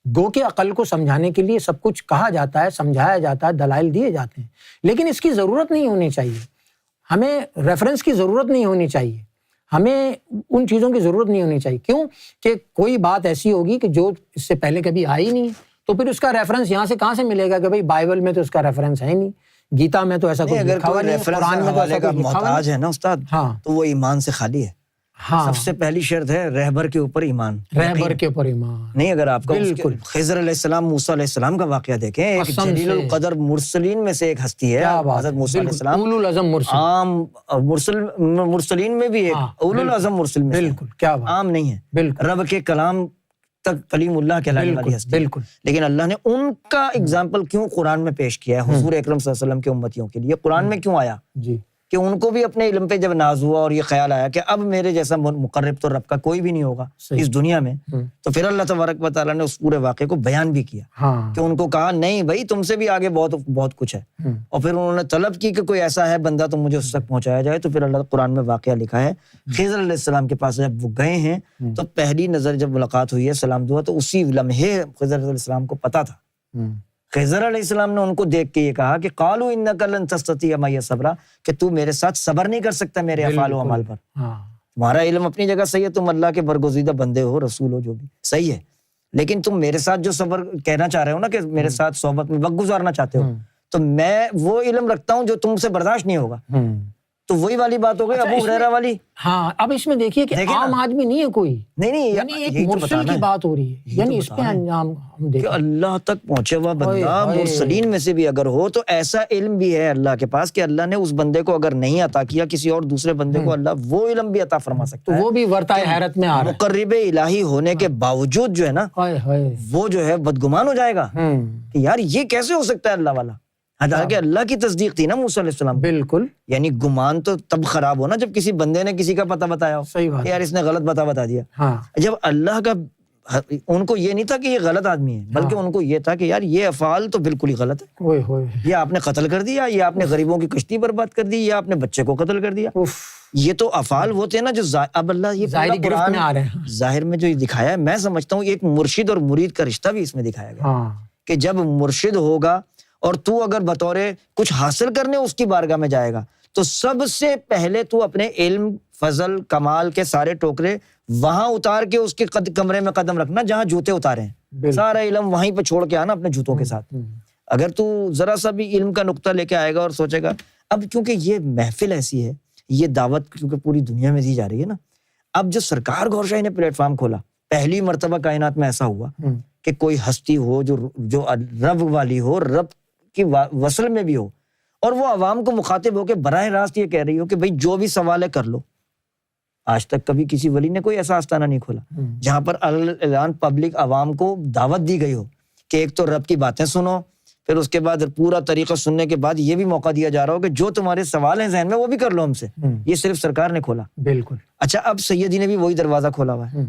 گو کہ عقل کو سمجھانے کے لیے سب کچھ کہا جاتا ہے، سمجھایا جاتا ہے، دلائل دیے جاتے ہیں، لیکن اس کی ضرورت نہیں ہونی چاہیے، ہمیں ریفرنس کی ضرورت نہیں ہونی چاہیے، ہمیں ان چیزوں کی ضرورت نہیں ہونی چاہیے۔ کیوں کہ کوئی بات ایسی ہوگی کہ جو اس سے پہلے کبھی آئی نہیں، تو پھر اس کا ریفرنس یہاں سے کہاں سے ملے گا کہ بھائی بائبل میں تو اس کا ریفرنس ہے نہیں، گیتا میں تو ایسا کچھ لکھا ہوا نہیں، قرآن میں تو ایسا کچھ لکھا ہوا محتاج ہے نا استاد، تو وہ ایمان سے خالی ہے۔ سب سے پہلی شرط ہے رہبر کے اوپر ایمان، رہبر کے اوپر ایمان نہیں۔ اگر آپ کا خضر علیہ السلام، موسیٰ علیہ السلام کا واقعہ دیکھیں، ایک جلیل القدر مرسلین میں سے ایک ہستی ہے حضرت موسیٰ علیہ السلام، اولو العزم مرسل، عام مرسلین میں بھی ایک اولو العزم مرسل میں، بالکل کیا عام نہیں ہے، رب کے کلام تک کلیم اللہ کہلانے والی ہستی، بالکل۔ لیکن اللہ نے ان کا اگزامپل کیوں قرآن میں پیش کیا ہے حضور اکرم صلی اللہ علیہ وسلم کے امتیوں کے لیے؟ قرآن میں کیوں آیا؟ جی، کہ ان کو بھی اپنے علم پہ جب ناز ہوا اور یہ خیال آیا کہ اب میرے جیسا مقرب تو رب کا کوئی بھی نہیں ہوگا اس دنیا میں، تو پھر اللہ تبارک و تعالیٰ نے اس پورے واقعے کو بیان بھی کیا کہ ان کو کہا نہیں بھائی تم سے بھی آگے بہت کچھ ہے، اور پھر انہوں نے طلب کی کہ کوئی ایسا ہے بندہ تو مجھے اس تک پہنچایا جائے، تو پھر اللہ قرآن میں واقعہ لکھا ہے خضر علیہ السلام کے پاس جب وہ گئے ہیں تو پہلی نظر جب ملاقات ہوئی ہے، سلام دعا، تو اسی لمحے خضر علیہ السلام کو پتا تھا، خضر علیہ السلام نے ان کو دیکھ کے یہ کہا کہ قالوا انک لن تستطیع معی صبرا، کہ تو میرے ساتھ صبر نہیں کر سکتا میرے افعال و اعمال پر۔ تمہارا علم اپنی جگہ صحیح ہے، تم اللہ کے برگزیدہ بندے ہو، رسول ہو، جو بھی صحیح ہے، لیکن تم میرے ساتھ جو صبر کہنا چاہ رہے ہو نا کہ میرے ساتھ صحبت میں وقت گزارنا چاہتے ہو، تو میں وہ علم رکھتا ہوں جو تم سے برداشت نہیں ہوگا، تو وہی والی بات ہو گئی ابو ہریرہ والی. ہاں اب اس میں دیکھیے کہ عام آدمی نہیں ہے کوئی, نہیں یعنی ایک مرسل کی بات ہو رہی ہے, یعنی اس پہ انجام ہم دیکھیں کہ اللہ تک پہنچے ہوا بندہ مرسلین میں سے بھی اگر ہو تو ایسا علم بھی ہے اللہ کے پاس کہ اللہ نے اس بندے کو اگر نہیں عطا کیا کسی اور دوسرے بندے کو اللہ وہ علم بھی عطا فرما سکتا ہے. تو وہ بھی ورطۂ حیرت میں آ رہا ہے, مقرب الہی ہونے کے باوجود جو ہے نا وہ جو ہے بدگمان ہو جائے گا کہ یار یہ کیسے ہو سکتا ہے اللہ والا, حالانکہ اللہ کی تصدیق تھی نا موسیٰ علیہ السلام. بالکل, یعنی گمان تو تب خراب ہونا جب کسی بندے نے کسی کا پتہ بتایا ہو, صحیح بات, یار اس نے غلط بتا دیا. جب اللہ کا, ان کو یہ نہیں تھا کہ یہ غلط آدمی ہے, بلکہ ان کو یہ تھا کہ یار یہ افعال تو بالکل ہی غلط ہے, یہ آپ نے قتل کر دیا, یہ آپ نے غریبوں کی کشتی برباد کر دی, یہ آپ نے بچے کو قتل کر دیا. یہ تو افعال وہ تھے نا جو اب اللہ یہ ظاہری گرفت میں آ رہے ہیں. ظاہر میں جو دکھایا ہے, میں سمجھتا ہوں ایک مرشد اور مرید کا رشتہ بھی اس میں دکھایا گیا کہ جب مرشد ہوگا اور تو اگر بطور کچھ حاصل کرنے اس کی بارگاہ میں جائے گا تو سب سے پہلے تو اپنے علم, فضل, کمال کے سارے ٹوکرے وہاں اتار کے اس کے کمرے میں قدم رکھنا جہاں جوتے اتارے ہیں, سارا علم وہیں پہ چھوڑ کے آنا اپنے جوتوں کے ساتھ. اگر تو ذرا سا بھی علم کا نقطہ لے کے آئے گا اور سوچے گا, اب کیونکہ یہ محفل ایسی ہے, یہ دعوت کیونکہ پوری دنیا میں دی جا رہی ہے نا, اب جو سرکار گوھر شاہی نے پلیٹ فارم کھولا, پہلی مرتبہ کائنات میں ایسا ہوا کہ کوئی ہستی ہو جو رب والی ہو, رب کی وصل میں بھی ہو, اور وہ عوام کو مخاطب ہو کے براہ راست یہ کہہ رہی ہو کہ بھئی جو بھی سوال ہے کر لو. آج تک کبھی کسی ولی نے کوئی ایسا آستانہ نہیں کھولا جہاں پر اعلان پبلک عوام کو دعوت دی گئی ہو کہ ایک تو رب کی باتیں سنو, پھر اس کے بعد پورا طریقہ سننے کے بعد یہ بھی موقع دیا جا رہا ہو کہ جو تمہارے سوال ہیں ذہن میں وہ بھی کر لو ہم سے. یہ صرف سرکار نے کھولا. بالکل. اچھا, اب سیدی نے بھی وہی دروازہ کھولا ہوا ہے.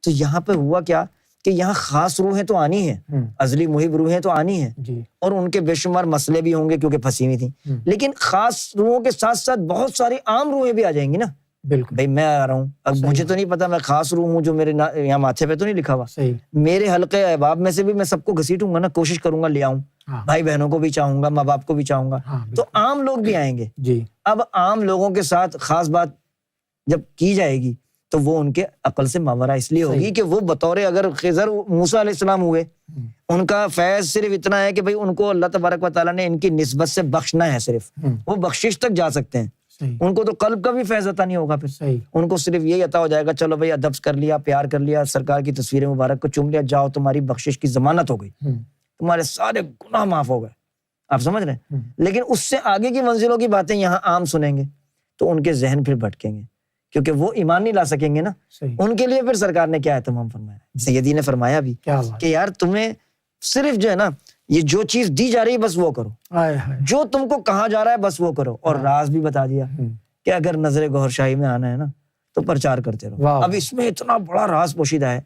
تو یہاں پہ ہوا کیا کہ یہاں خاص روحیں تو آنی ہیں, ازلی محب روحیں تو آنی ہیں, اور ان کے بے شمار مسئلے بھی ہوں گے کیونکہ پھنسی ہوئی تھیں, لیکن خاص روحوں کے ساتھ ساتھ بہت ساری عام روحیں بھی آ جائیں گی نا. بالکل بھائی میں آ رہا ہوں, اب مجھے تو نہیں پتا میں خاص روح ہوں جو میرے یہاں ماتھے پہ تو نہیں لکھا ہوا, میرے حلقے احباب میں سے بھی میں سب کو گھسیٹوں گا نا, کوشش کروں گا لے آؤں, بھائی بہنوں کو بھی چاہوں گا, ماں باپ کو بھی چاہوں گا, تو عام لوگ بھی آئیں گے. اب عام لوگوں کے ساتھ خاص بات جب کی جائے گی تو وہ ان کے عقل سے ماورا اس لیے ہوگی کہ وہ بطور اگر خضر موسیٰ علیہ السلام ہوئے, ان کا فیض صرف اتنا ہے کہ بھئی ان کو اللہ تبارک و تعالیٰ نے ان کی نسبت سے بخشنا ہے, صرف وہ بخشش تک جا سکتے ہیں. ان کو تو قلب کا بھی فیض عطا نہیں ہوگا, پھر ان کو صرف یہی عطا ہو جائے گا چلو بھئی ادب کر لیا, پیار کر لیا, سرکار کی تصویر مبارک کو چوم لیا, جاؤ تمہاری بخشش کی ضمانت ہو گئی, تمہارے سارے گناہ معاف ہو گئے. آپ سمجھ رہے ہیں؟ لیکن اس سے آگے کی منزلوں کی باتیں یہاں عام سنیں گے تو ان کے ذہن پھر بھٹکیں گے, کیونکہ وہ ایمان نہیں لا سکیں گے نا. ان کے لیے پھر سرکار نے کیا اہتمام فرمایا, سیدی نے فرمایا بھی کہ یار تمہیں صرف جو ہے نا یہ جو چیز دی جا رہی ہے بس وہ کرو, جو تم کو کہا جا رہا ہے بس وہ کرو, اور راز بھی بتا دیا کہ اگر نظر گوھر شاہی میں آنا ہے نا تو پرچار کرتے رہو. اب اس میں اتنا بڑا راز پوشیدہ ہے,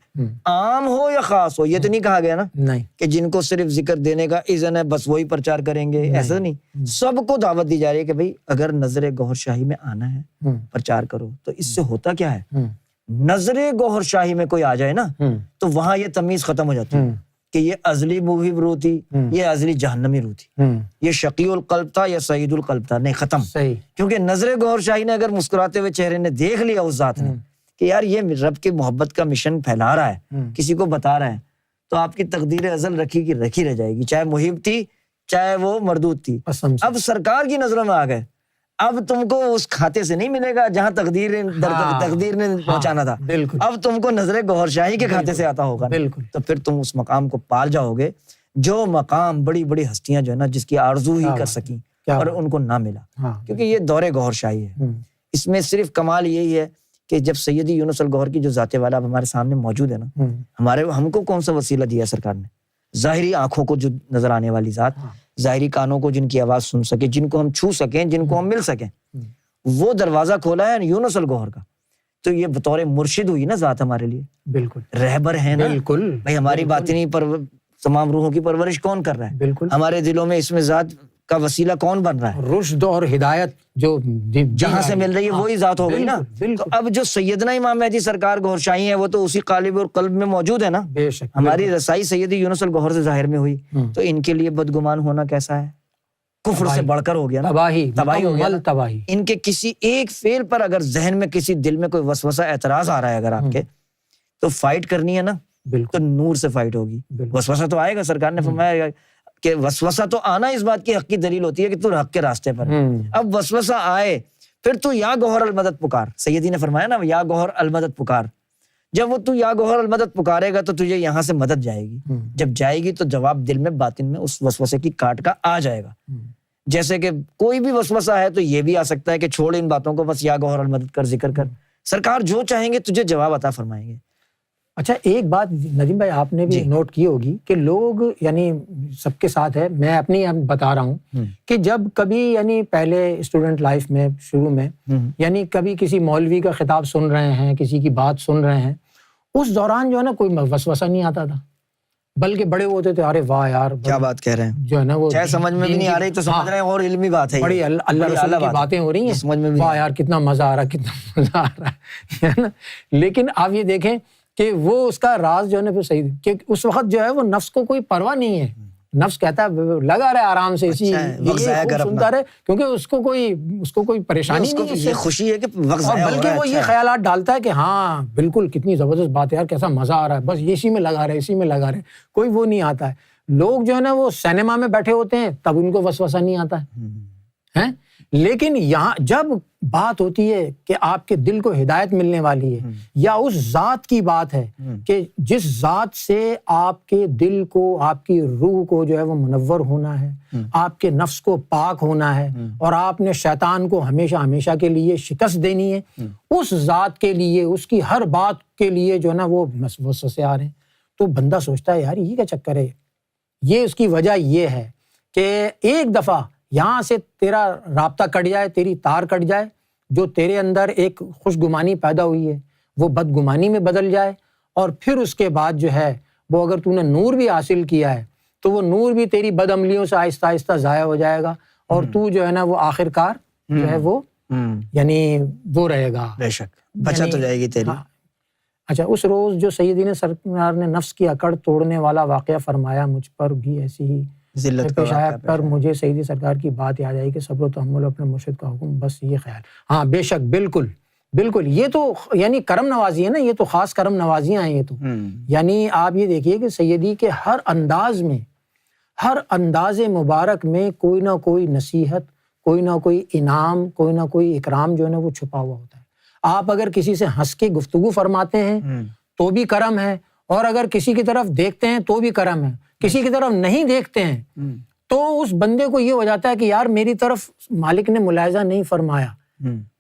عام ہو یا خاص ہو, یہ تو نہیں کہا گیا نا کہ جن کو صرف ذکر دینے کا اذن ہے بس وہی پرچار کریں گے, ایسا نہیں. سب کو دعوت دی جا رہی ہے کہ بھئی اگر نظر گوھر شاہی میں آنا ہے پرچار کرو. تو اس سے ہوتا کیا ہے, نظر گوھر شاہی میں کوئی آ جائے نا تو وہاں یہ تمیز ختم ہو جاتی ہے کہ یہ ازلی محب روح تھی, یہ ازلی جہنمی روح تھی, یہ شقی القلب تھا یا سعید القلب تھا, نہیں ختم. کیونکہ نظر گوھر شاہی نے اگر مسکراتے ہوئے چہرے نے دیکھ لیا اس ذات نے کہ یار یہ رب کی محبت کا مشن پھیلا رہا ہے, کسی کو بتا رہا ہے, تو آپ کی تقدیر ازل رکھی کی رکھی رہ جائے گی, چاہے محب تھی چاہے وہ مردود تھی. اب سرکار کی نظروں میں آ گئے, اب تم کو اس کھاتے سے نہیں ملے گا جہاں تقدیر نے پہنچانا تھا, اب تم کو نظر گوھر شاہی کے کھاتے سے آتا ہوگا. تو پھر تم اس مقام کو پال جاؤ گے جو مقام بڑی بڑی ہستیاں جو ہے نا جس کی آرزو ہی کر سکیں اور ان کو نہ ملا, کیونکہ یہ دور گوھر شاہی ہے. اس میں صرف کمال یہی ہے کہ جب سیدی یونس الگوہر کی جو ذات والا اب ہمارے سامنے موجود ہے نا, ہم کو کون سا وسیلہ دیا سرکار نے, ظاہری آنکھوں کو جو نظر آنے والی ذات, ظاہری کانوں کو جن کی آواز سن سکے, جن کو ہم چھو سکیں, جن کو ہم مل سکیں, وہ دروازہ کھولا ہے یونس الگوہر کا. تو یہ بطور مرشد ہوئی نا ذات ہمارے لیے, بالکل رہبر ہے نا. بالکل بھائی ہماری باطنی تمام روحوں کی پرورش کون کر رہا ہے, بالکل ہمارے دلوں میں اس میں ذات کا وسیلہ کون بن رہا ہے, رشد اور ہدایت جو جہاں سے مل رہی ہے وہی ذات ہو گئی نا. تو اب جو سیدنا امام مہدی سرکار گوھر شاہی ہیں وہ تو اسی قالب اور قلب میں موجود ہے نا. ہماری رسائی سیدی یونس الگوہر سے ظاہر میں ہوئی, تو ان کے لیے بدگمان ہونا کیسا ہے, کفر سے بڑھ کر ہو گیا نا, تباہی ہو گیا, تباہی. ان کے کسی ایک فعل پر اگر ذہن میں کسی دل میں کوئی وسوسہ اعتراض آ رہا ہے اگر آپ کے, تو فائٹ کرنی ہے نا, تو نور سے فائٹ ہوگی. وسوسہ تو آئے گا, سرکار نے فرمایا کہ وسوسہ تو آنا اس بات کی حق کی دلیل ہوتی ہے کہ تو حق کے راستے پر ہے. اب وسوسہ آئے پھر تو یا گوہر المدد پکار، سیدی نے فرمایا نا یا گوہر المدد پکار، جب وہ تو یا گوہر المدد پکارے گا تو تجھے یہاں سے مدد جائے گی، جب جائے گی تو جواب دل میں باطن میں اس وسوسے کی کاٹ کا آ جائے گا. جیسے کہ کوئی بھی وسوسہ ہے تو یہ بھی آ سکتا ہے کہ چھوڑ ان باتوں کو، بس یا گوہر المدد کر، ذکر کر، سرکار جو چاہیں گے تجھے جواب عطا فرمائیں گے. اچھا ایک بات ندیم بھائی آپ نے بھی نوٹ کی ہوگی کہ لوگ یعنی سب کے ساتھ ہے، میں اپنی بتا رہا ہوں کہ جب کبھی یعنی پہلے اسٹوڈنٹ لائف میں شروع میں یعنی کبھی کسی مولوی کا خطاب سن رہے ہیں، کسی کی بات سن رہے ہیں، اس دوران جو ہے نا کوئی وسوسہ نہیں آتا تھا، بلکہ بڑے ہوتے تھے ارے واہ یار کیا بات کہہ رہے ہیں، جو ہے نا وہ چاہے سمجھ میں بھی نہیں آ رہی تو سمجھ رہے ہیں اور علمی بات ہے، بڑی اللہ رسول کی باتیں ہو رہی ہیں، واہ یار کتنا مزہ آ رہا، کتنا مزہ آ رہا ہے نا. لیکن آپ یہ دیکھیں کہ وہ اس کا راز جو ہے نا پھر صحیح کہ اس وقت جو ہے وہ نفس کو کوئی پرواہ نہیں ہے، نفس کہتا ہے لگا رہے آرام سے اسی سنتا رہے، کیونکہ اس کو کوئی پریشانی نہیں ہے، یہ خوشی ہے کہ وقت ضائع ہو رہا ہے، بلکہ وہ یہ خیالات ڈالتا ہے کہ ہاں بالکل کتنی زبردست بات ہے یار، کیسا مزہ آ رہا ہے، بس اسی میں لگا رہے، کوئی وہ نہیں آتا ہے. لوگ جو ہے نا وہ سینما میں بیٹھے ہوتے ہیں تب ان کو وسوسہ نہیں آتا ہے، لیکن یہاں جب بات ہوتی ہے کہ آپ کے دل کو ہدایت ملنے والی ہے یا اس ذات کی بات ہے کہ جس ذات سے آپ کے دل کو، آپ کی روح کو جو ہے وہ منور ہونا ہے، آپ کے نفس کو پاک ہونا ہے اور آپ نے شیطان کو ہمیشہ کے لیے شکست دینی ہے، اس ذات کے لیے، اس کی ہر بات کے لیے جو ہے نا وہ وسوسے آ رہے ہیں. تو بندہ سوچتا ہے یار یہ کیا چکر ہے، یہ اس کی وجہ یہ ہے کہ ایک دفعہ یہاں سے تیرا رابطہ کٹ جائے، تیری تار کٹ جائے، جو تیرے اندر ایک خوش گمانی پیدا ہوئی ہے وہ بدگمانی میں بدل جائے، اور پھر اس کے بعد جو ہے وہ اگر تو نے نور بھی حاصل کیا ہے تو وہ نور بھی تیری بد عملیوں سے آہستہ آہستہ ضائع ہو جائے گا، اور تو جو ہے نا وہ آخر کار جو ہے وہ یعنی وہ رہے گا، بے شک بچت ہو جائے گی تیری. اچھا اس روز جو سیدی سرکار نے نفس کی اکڑ توڑنے والا واقعہ فرمایا، مجھ پر بھی ایسی ہی ذلت کا پیش آیا، واقعہ پر مجھے سیدی سرکار کی بات یاد آئی کہ صبر و تحمل اپنے مرشد کا حکم، بس یہ خیال. ہاں بے شک بالکل یہ تو یعنی کرم نوازی ہے نا، یہ تو خاص کرم نوازیاں ہیں یہ تو. یعنی آپ یہ دیکھیے کہ سیدی کے ہر انداز مبارک میں کوئی نہ کوئی نصیحت، کوئی نہ کوئی انعام، کوئی نہ کوئی اکرام جو ہے نا وہ چھپا ہوا ہوتا ہے. آپ اگر کسی سے ہنس کے گفتگو فرماتے ہیں تو بھی کرم ہے، اور اگر کسی کی طرف دیکھتے ہیں تو بھی کرم ہے، کسی کی طرف نہیں دیکھتے ہیں تو اس بندے کو یہ ہو جاتا ہے کہ یار میری طرف مالک نے ملاحظہ نہیں فرمایا،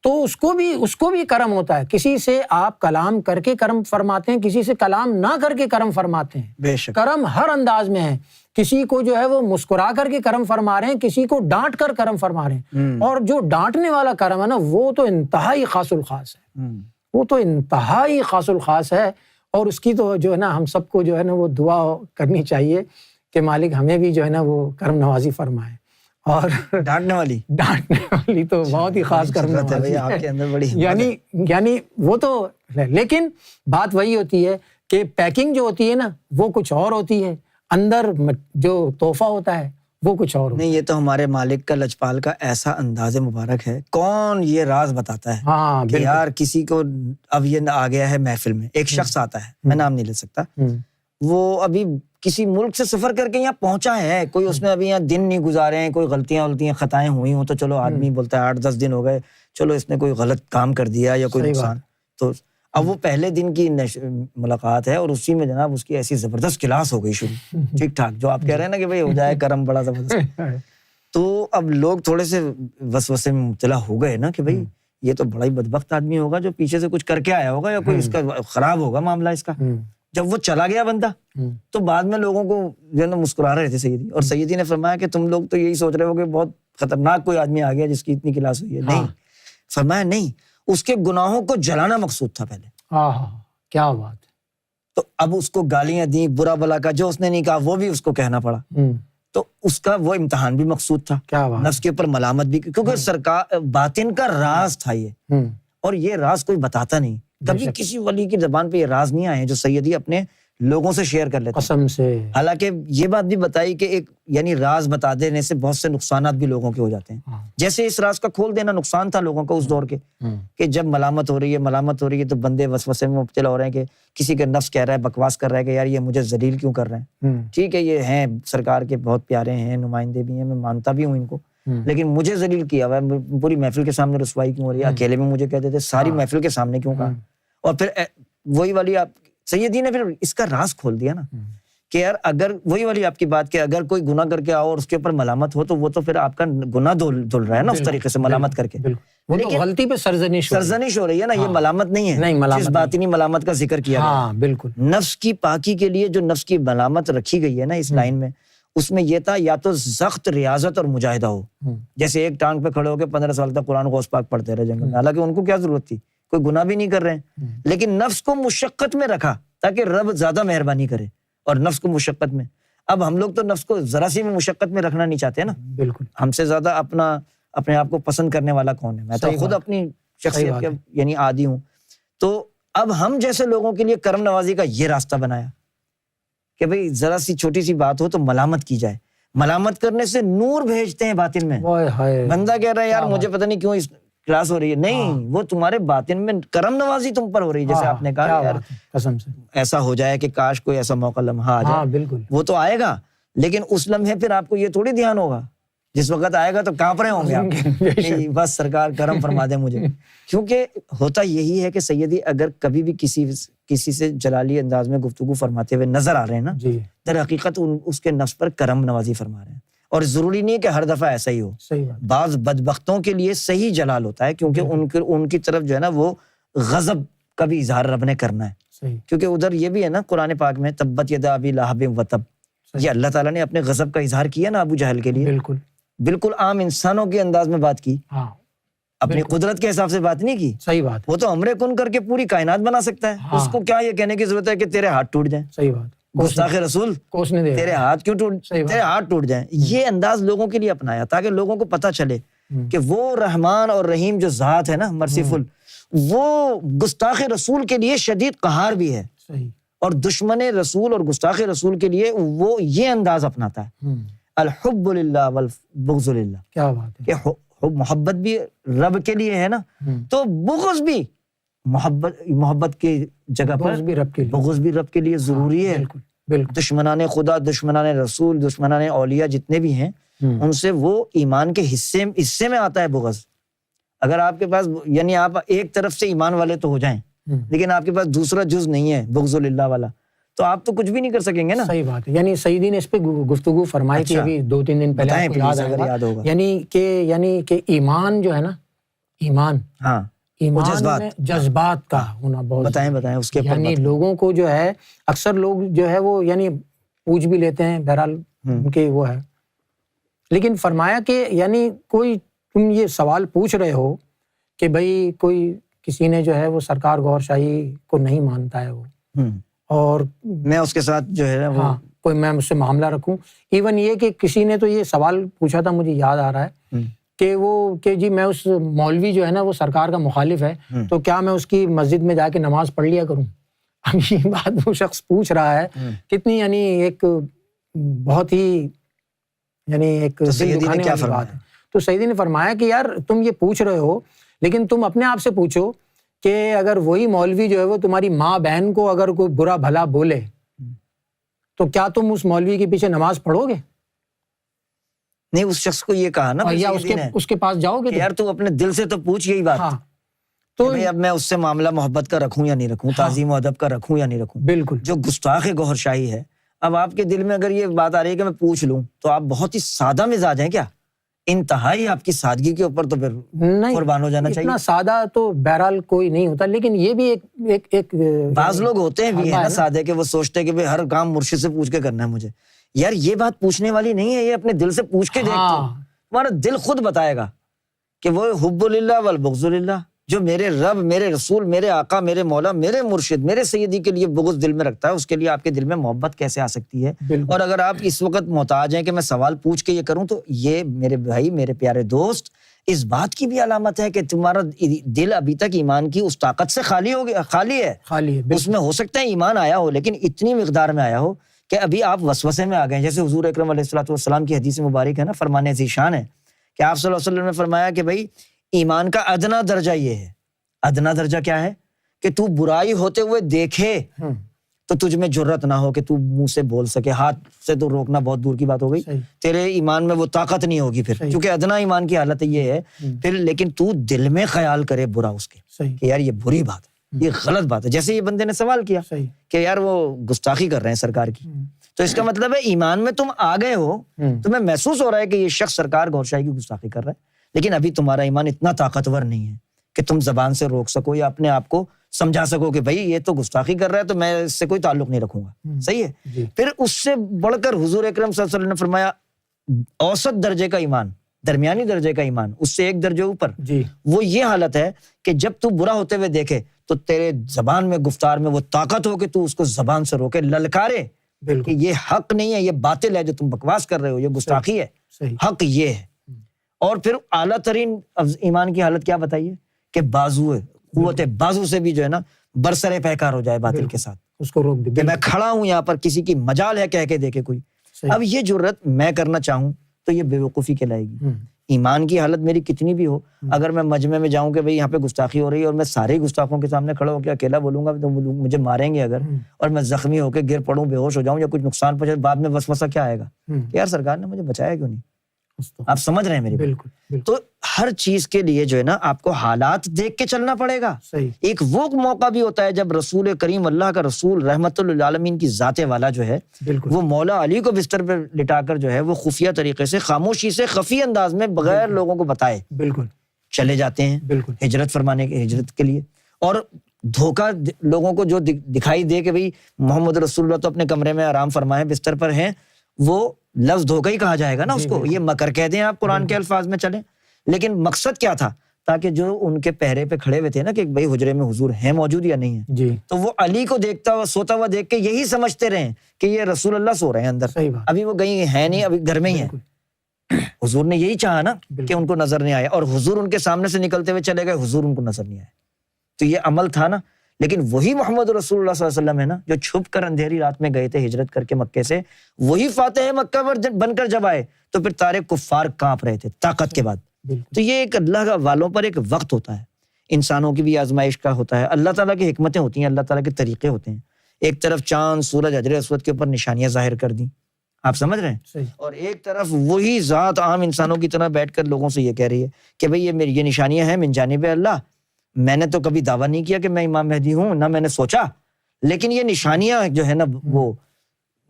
تو اس کو بھی کرم ہوتا ہے. کسی سے آپ کلام کر کے کرم فرماتے ہیں، کسی سے کلام نہ کر کے کرم فرماتے ہیں. بے شک کرم ہر انداز میں ہے، کسی کو جو ہے وہ مسکرا کر کے کرم فرما رہے ہیں، کسی کو ڈانٹ کر کرم فرما رہے ہیں، اور جو ڈانٹنے والا کرم ہے نا وہ تو انتہائی خاص الخاص ہے، وہ تو انتہائی خاص الخاص ہے. اور اس کی تو جو ہے نا ہم سب کو جو ہے نا وہ دعا کرنی چاہیے کہ مالک ہمیں بھی جو ہے نا وہ کرم نوازی فرمائے. اور ڈانٹنے والی تو بہت ہی خاص کرم نوازی آپ کے اندر بڑی یعنی وہ تو، لیکن بات وہی ہوتی ہے کہ پیکنگ جو ہوتی ہے نا وہ کچھ اور ہوتی ہے، اندر جو تحفہ ہوتا ہے وہ کچھ اور نہیں. یہ تو ہمارے مالک کا لجپال کا ایسا انداز مبارک ہے، کون یہ راز بتاتا ہے کہ یار کسی کو اب یہ آ گیا ہے محفل میں، ایک شخص آتا ہے، میں نام نہیں لے سکتا، وہ ابھی کسی ملک سے سفر کر کے یہاں پہنچا ہے، کوئی اس نے ابھی یہاں دن نہیں گزارے ہیں، کوئی غلطیاں خطائیں ہوئی ہوں تو چلو آدمی بولتا ہے 8-10 دن ہو گئے، چلو اس نے کوئی غلط کام کر دیا یا کوئی نقصان، تو اب وہ پہلے دن کی ملاقات ہے اور اسی میں جناب اس کی ایسی زبردست کلاس ہو گئی شروع، ٹھیک ٹھاک جو آپ کہہ رہے ہیں نا کہ بھائی ہو جائے کرم بڑا زبردست. تو اب لوگ تھوڑے سے وسوسے میں مبتلا ہو گئے نا کہ بھائی یہ تو بڑا ہی بدبخت آدمی ہوگا جو پیچھے سے کچھ کر کے آیا ہوگا یا کوئی اس کا خراب ہوگا معاملہ اس کا. جب وہ چلا گیا بندہ تو بعد میں لوگوں کو جو ہے نا مسکرا رہے تھے سیدی، اور سیدی نے فرمایا کہ تم لوگ تو یہی سوچ رہے ہو کہ بہت خطرناک کوئی آدمی آ گیا جس کی اتنی کلاس ہوئی ہے. نہیں، فرمایا نہیں، اس کے گناہوں کو جلانا مقصود تھا پہلے. کیا بات. تو اب اس کو گالیاں دیں، برا بلا کا جو اس نے نہیں کہا وہ بھی اس کو کہنا پڑا، تو اس کا وہ امتحان بھی مقصود تھا، نفس کے اوپر ملامت بھی، کیونکہ سرکار باطن کا راز تھا یہ، اور یہ راز کوئی بتاتا نہیں. کبھی کسی ولی کی زبان پہ یہ راز نہیں آئے جو سیدی اپنے لوگوں سے شیئر کر لیتے قسم سے. حالانکہ یہ بات بھی بتائی کہ ایک یعنی راز بتا دینے سے بہت سے نقصانات بھی لوگوں کے ہو جاتے ہیں. جیسے اس راز کا کھول دینا نقصان تھا لوگوں کو اس دور کے، کہ جب ملامت ہو رہی ہے تو بندے وسوسے میں مبتلا ہو رہے ہیں کہ کسی کا نفس کہہ رہا ہے، بکواس کر رہا ہے کہ یار یہ مجھے ذلیل کیوں کر رہے ہیں. ٹھیک ہے، یہ ہیں سرکار کے بہت پیارے ہیں، نمائندے بھی ہیں، میں مانتا بھی ہوں ان کو، لیکن مجھے ذلیل کیا ہوا ہے، پوری محفل کے سامنے رسوائی کیوں ہو رہی ہے؟ اکیلے میں مجھے کہتے تھے، ساری محفل کے سامنے کیوں کہا؟ اور پھر وہی والی آپ سیدی نے پھر اس کا راز کھول دیا نا کہ یار اگر وہی والی آپ کی بات کہ اگر کوئی گناہ کر کے آؤ اور اس کے اوپر ملامت ہو تو وہ تو پھر آپ کا گناہ دھل رہا ہے نا اس طریقے سے ملامت کر کے، وہ تو غلطی پہ سرزنش ہو رہی ہے نا، یہ ملامت نہیں ہے، جس باطنی ملامت کا ذکر کیا گیا بالکل نفس کی پاکی کے لیے جو نفس کی ملامت رکھی گئی ہے نا اس لائن میں، اس میں یہ تھا یا تو سخت ریاضت اور مجاہدہ ہو، جیسے ایک ٹانگ پہ کھڑے ہو کے 15 سال تک قرآن غوث پاک پڑھتے رہے جنگل میں، حالانکہ ان کو کیا ضرورت تھی، کوئی گناہ بھی نہیں کر رہے ہیں، لیکن نفس کو مشقت میں رکھا تاکہ رب زیادہ مہربانی کرے، اور نفس کو مشقت میں، اب ہم لوگ تو نفس کو ذرا سی بھی مشقت میں رکھنا نہیں چاہتے نا، بالکل ہم سے زیادہ اپنے آپ کو پسند کرنے والا کون ہے؟ میں تو خود اپنی شخصیت کے یعنی عادی ہوں، تو اب ہم جیسے لوگوں کے لیے کرم نوازی کا یہ راستہ بنایا کہ بھئی ذرا سی چھوٹی سی بات ہو تو ملامت کی جائے، ملامت کرنے سے نور بھیجتے ہیں باطن میں، بندہ کہہ رہا ہے یار مجھے پتہ نہیں کیوں اس کلاس ہو رہی ہے، نہیں وہ تمہارے باطن میں کرم نوازی تم پر ہو رہی ہے، جیسے آپ نے کہا یار قسم سے ایسا ہو جائے کہ کاش کوئی ایسا موقع لمحہ آ جائے، بالکل وہ تو آئے گا، لیکن اس لمحے پھر آپ کو یہ تھوڑی دھیان ہوگا، جس وقت آئے گا تو کانپ رہے ہوں گے آپ، بس سرکار کرم فرما دے مجھے، کیونکہ ہوتا یہی ہے کہ سیدی اگر کبھی بھی کسی سے جلالی انداز میں گفتگو فرماتے ہوئے نظر آ رہے ہیں نا، در حقیقت اس کے نفس پر کرم نوازی فرما رہے ہیں، اور ضروری نہیں ہے کہ ہر دفعہ ایسا ہی ہو، بعض بدبختوں کے لیے صحیح جلال ہوتا ہے، کیونکہ ان کی طرف جو ہے نا وہ غضب کا بھی اظہار رب نے کرنا ہے، کیونکہ ادھر یہ بھی ہے نا قرآن پاک میں تبت یدا ابی لہب وتب، یہ اللہ تعالیٰ نے اپنے غضب کا اظہار کیا نا ابو جہل کے لیے، بالکل عام انسانوں کے انداز میں بات کی، اپنی قدرت کے حساب سے بات نہیں کی، صحیح بات، وہ تو امرے کن کر کے پوری کائنات بنا سکتا ہے، اس کو کیا یہ کہنے کی ضرورت ہے کہ تیرے ہاتھ ٹوٹ جائیں، صحیح بات، گستاخ رسول تیرے ہاتھ کیوں تیرے ہاتھ ٹوٹ جائیں، یہ انداز لوگوں کے لیے اپنایا تاکہ لوگوں کو پتہ چلے کہ وہ رحمان اور رحیم جو ذات ہے نا مرسیفل، وہ گستاخ رسول کے لیے شدید قہار بھی ہے، اور دشمن رسول اور گستاخ رسول کے لیے وہ یہ انداز اپناتا ہے، الحب للہ والبغض للہ، کیا بات ہے کہ محبت بھی رب کے لیے ہے نا، تو بغض بھی محبت کی جگہ پر بغض بھی رب کے لیے ضروری ہے، دشمنان خدا، دشمنان رسول، دشمنان اولیاء جتنے بھی ہیں ان سے وہ ایمان کے حصے میں آتا ہے بغض، اگر آپ کے پاس یعنی آپ ایک طرف سے ایمان والے تو ہو جائیں لیکن آپ کے پاس دوسرا جز نہیں ہے بغض للہ والا، تو آپ تو کچھ بھی نہیں کر سکیں گے نا، صحیح بات ہے، یعنی سیدی نے اس پہ گفتگو فرمائی تھی ابھی 2-3 دن پہلے، آپ کو یاد ہوگا، یعنی کہ ایمان جو ہے نا، ایمان میں جذبات کا ہونا بہت، بتائیں اس کے یعنی لوگوں کو جو ہے اکثر لوگ جو ہے وہ یعنی پوچھ بھی لیتے ہیں، بہرحال ان کے وہ ہے، لیکن فرمایا کہ یعنی کوئی تم یہ سوال پوچھ رہے ہو کہ بھئی کوئی کسی نے جو ہے وہ سرکار گوھر شاہی کو نہیں مانتا ہے وہ، اور میں اس کے ساتھ جو ہے وہ کوئی میں اس سے معاملہ رکھوں، ایون یہ کہ کسی نے تو یہ سوال پوچھا تھا، مجھے یاد آ رہا ہے کہ جی میں اس مولوی جو ہے نا وہ سرکار کا مخالف ہے تو کیا میں اس کی مسجد میں جا کے نماز پڑھ لیا کروں؟ اب یہ بات وہ شخص پوچھ رہا ہے، کتنی یعنی ایک بہت ہی یعنی ایک دل دکھانے والی بات ہے، تو سیدی نے فرمایا کہ یار تم یہ پوچھ رہے ہو لیکن تم اپنے آپ سے پوچھو کہ اگر وہی مولوی جو ہے وہ تمہاری ماں بہن کو اگر کوئی برا بھلا بولے تو کیا تم اس مولوی کے پیچھے نماز پڑھو گے؟ نہیں، اس شخص کو یہ کہا نا یا اس کے پاس جاؤ گے یار تو اپنے دل سے تو پوچھ یہی بات، تو اب میں اس سے معاملہ محبت کا رکھوں یا نہیں رکھوں، تعظیم و ادب کا رکھوں یا نہیں رکھوں، بالکل جو گستاخ گوھر شاہی ہے، اب آپ کے دل میں اگر یہ بات آ رہی ہے کہ میں پوچھ لوں تو آپ بہت ہی سادہ مزاج ہیں کیا؟ انتہائی آپ کی سادگی کے اوپر تو پھر قربان ہو جانا چاہیے، اتنا سادہ تو بہرحال کوئی نہیں ہوتا، لیکن یہ بھی ایک بعض لوگ ہوتے ہیں بھی ہے نا سادے کہ وہ سوچتے کہ ہر کام مرشد سے پوچھ کے کرنا ہے مجھے، یار یہ بات پوچھنے والی نہیں ہے، یہ اپنے دل سے پوچھ کے دیکھ تو تمہارا دل خود بتائے گا کہ وہ حب للہ والبغض للہ، جو میرے رب، میرے رسول، میرے آقا، میرے مولا، میرے مرشد، میرے سیدی کے لیے بغض دل میں رکھتا ہے، اس کے لیے آپ کے دل میں محبت کیسے آ سکتی ہے؟ اور اگر آپ اس وقت محتاج ہیں کہ میں سوال پوچھ کے یہ کروں تو یہ میرے بھائی، میرے پیارے دوست، اس بات کی بھی علامت ہے کہ تمہارا دل ابھی تک ایمان کی اس طاقت سے خالی ہے، اس میں ہو سکتا ہے ایمان آیا ہو لیکن اتنی مقدار میں آیا ہو کہ ابھی آپ وسوسے میں آ گئے، جیسے حضور اکرم علیہ الصلوۃ والسلام کی حدیث مبارک ہے نا، فرمان ذیشان ہے کہ آپ صلی اللہ علیہ وسلم نے فرمایا کہ بھائی ایمان کا ادنا درجہ یہ ہے، ادنا درجہ کیا ہے کہ تو برائی ہوتے ہوئے دیکھے تو تجھ میں جرت نہ ہو کہ تو منہ سے بول سکے, ہاتھ سے تو روکنا بہت دور کی بات ہو گئی, تیرے ایمان میں وہ طاقت نہیں ہوگی پھر, کیونکہ ادنا ایمان کی حالت یہ ہے پھر. لیکن تو دل میں خیال کرے برا اس کے کہ یار یہ بری بات ہے, یہ غلط بات ہے. جیسے یہ بندے نے سوال کیا کہ یار وہ گستاخی کر رہے ہیں سرکار کی, تو اس کا مطلب ہے ایمان میں تم آ گئے ہو, تمہیں محسوس ہو رہا ہے کہ یہ شخص سرکار گور شاہی کی گستاخی کر رہا ہے, لیکن ابھی تمہارا ایمان اتنا طاقتور نہیں ہے کہ تم زبان سے روک سکو یا اپنے آپ کو سمجھا سکو کہ بھائی یہ تو گستاخی کر رہا ہے تو میں اس سے کوئی تعلق نہیں رکھوں گا. صحیح ہے. پھر اس سے بڑھ کر حضور اکرم صلی اللہ علیہ وسلم نے فرمایا اوسط درجے کا ایمان, درمیانی درجے کا ایمان, اس سے ایک درجے اوپر, وہ یہ حالت ہے کہ جب تو برا ہوتے ہوئے دیکھے تو تیرے زبان میں گفتار میں وہ طاقت ہو کہ تو اس کو زبان سے روکے, للکارے کہ یہ حق نہیں ہے, یہ باطل ہے جو تم بکواس کر رہے ہو, یہ گستاخی ہے, حق یہ ہے. اور پھر اعلیٰ ترین ایمان کی حالت کیا بتائیے کہ بازو ہے, قوت بازو سے بھی جو ہے نا برسرے پیکار ہو جائے باطل کے ساتھ, اس کو روک دے کہ میں کھڑا ہوں یہاں پر, کسی کی مجال ہے کہہ کے دیکھے کوئی. اب یہ جرت میں کرنا چاہوں تو یہ بے وقوفی کہلائے گی. ایمان کی حالت میری کتنی بھی ہو, اگر میں مجمع میں جاؤں کہ بھئی یہاں پہ گستاخی ہو رہی ہے اور میں سارے گستاخوں کے سامنے کھڑا ہو کے اکیلا بولوں گا تو مجھے ماریں گے اگر, اور میں زخمی ہو کے گر پڑوں, بے ہوش ہو جاؤں یا کچھ نقصان پہنچے, بعد میں وسوسہ کیا آئے گا کہ یار سرکار نے مجھے بچایا کیوں نہیں. آپ سمجھ رہے ہیں میری بات؟ تو ہر چیز کے لیے جو ہے نا آپ کو حالات دیکھ کے چلنا پڑے گا. ایک وہ موقع بھی ہوتا ہے جب رسول کریم, اللہ کا رسول رحمت للعالمین کی ذات والا جو ہے وہ مولا علی کو بستر پہ لٹا کر جو ہے وہ خفیہ طریقے سے, خاموشی سے, خفی انداز میں, بغیر لوگوں کو بتائے چلے جاتے ہیں ہجرت فرمانے کے, ہجرت کے لیے. اور دھوکہ لوگوں کو جو دکھائی دے کہ بھئی محمد رسول اللہ تو اپنے کمرے میں آرام فرمائے, بستر پر ہیں, وہ لفظ دھوکہ ہی کہا جائے گا نا اس کو, یہ مکر کہہ دیں آپ قرآن کے الفاظ میں چلیں. لیکن مقصد کیا تھا, تاکہ جو ان کے پہرے پہ کھڑے ہوئے تھے نا کہ بھئی حجرے میں حضور ہیں موجود یا نہیں ہے, تو وہ علی کو دیکھتا ہوا سوتا ہوا دیکھ کے یہی سمجھتے رہے کہ یہ رسول اللہ سو رہے ہیں اندر, ابھی وہ گئی ہیں نہیں, ابھی گھر میں ہی ہیں. حضور نے یہی چاہا نا کہ ان کو نظر نہیں آئے, اور حضور ان کے سامنے سے نکلتے ہوئے چلے گئے, حضور ان کو نظر نہیں آئے. تو یہ عمل تھا نا. لیکن وہی محمد رسول اللہ صلی اللہ علیہ وسلم ہے نا جو چھپ کر اندھیری رات میں گئے تھے ہجرت کر کے مکے سے, وہی فاتح مکہ بن کر جب آئے تو پھر سارے کفار کانپ رہے تھے طاقت کے بعد. تو یہ ایک اللہ کا والوں پر ایک وقت ہوتا ہے, انسانوں کی بھی آزمائش کا ہوتا ہے, اللہ تعالیٰ کی حکمتیں ہوتی ہیں, اللہ تعالیٰ کے طریقے ہوتے ہیں. ایک طرف چاند سورج حجر اسود کے اوپر نشانیاں ظاہر کر دیں, آپ سمجھ رہے ہیں, اور ایک طرف وہی ذات عام انسانوں کی طرح بیٹھ کر لوگوں سے یہ کہہ رہی ہے کہ بھئی یہ نشانیاں ہیں من جانب اللہ, میں نے تو کبھی دعویٰ نہیں کیا کہ میں امام مہدی ہوں, نہ میں نے سوچا, لیکن یہ نشانیاں جو ہے نا وہ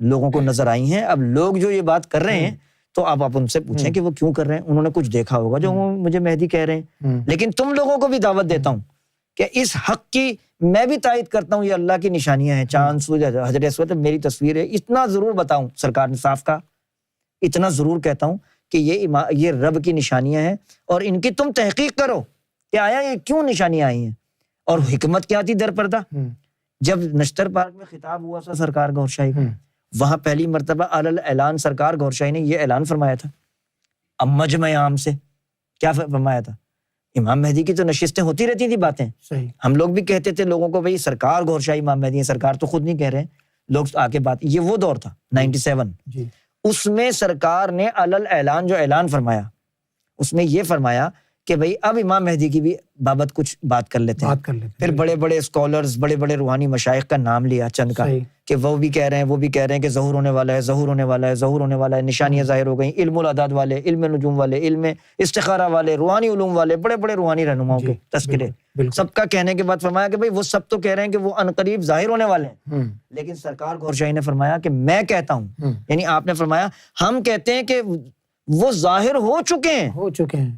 لوگوں کو نظر آئی ہیں. اب لوگ جو یہ بات کر رہے ہیں تو اب آپ ان سے پوچھیں کہ وہ کیوں کر رہے ہیں, انہوں نے کچھ دیکھا ہوگا جو مجھے مہدی کہہ رہے ہیں. لیکن تم لوگوں کو بھی دعوت دیتا ہوں کہ اس حق کی میں بھی تائید کرتا ہوں, یہ اللہ کی نشانیاں ہیں, چاند سورج حجر اسود میری تصویر ہے. اتنا ضرور بتاؤں, سرکار نے صاف کہا, اتنا ضرور کہتا ہوں کہ یہ رب کی نشانیاں ہیں اور ان کی تم تحقیق کرو کہ آیا یہ کیوں نشانیاں آئی ہیں. اور حکمت کیا تھی در پردہ, جب نشتر پارک میں خطاب ہوا تھا سرکار گور شاہی کا, وہاں پہلی مرتبہ اعلان سرکار گور شاہی نے یہ اعلان فرمایا تھا. اب مجمع عام سے کیا فرمایا تھا, امام مہدی کی تو نشستیں ہوتی رہتی تھی باتیں, ہم لوگ بھی کہتے تھے لوگوں کو بھئی سرکار گور شاہی امام مہدی ہیں, سرکار تو خود نہیں کہہ رہے ہیں, لوگ آ کے بات, یہ وہ دور تھا 97, اس میں سرکار نے اعلان جو اعلان فرمایا اس میں یہ فرمایا کہ بھئی اب امام مہدی کی بھی بابت کچھ بات کر لیتے ہیں. پھر بڑے بڑے اسکالرز, بڑے بڑے روحانی مشائخ کا نام لیا چند کا, کہ وہ بھی کہہ رہے ہیں کہ ظہور ہونے والا ہے, ظہور ہونے والا ہے, ظہور ہونے والا ہے, نشانیاں ظاہر ہو گئیں, علم الاعداد والے, علم نجوم والے, علم استخارہ والے, روحانی علوم والے, بڑے بڑے روحانی رہنماؤں کے تذکرے, سب کا کہنے کے بعد فرمایا کہ بھئی وہ سب تو کہہ رہے ہیں کہ وہ عنقریب ظاہر ہونے والے ہیں, لیکن سرکار گور شاہی نے فرمایا کہ میں کہتا ہوں, یعنی آپ نے فرمایا ہم کہتے ہیں کہ وہ ظاہر ہو چکے ہیں.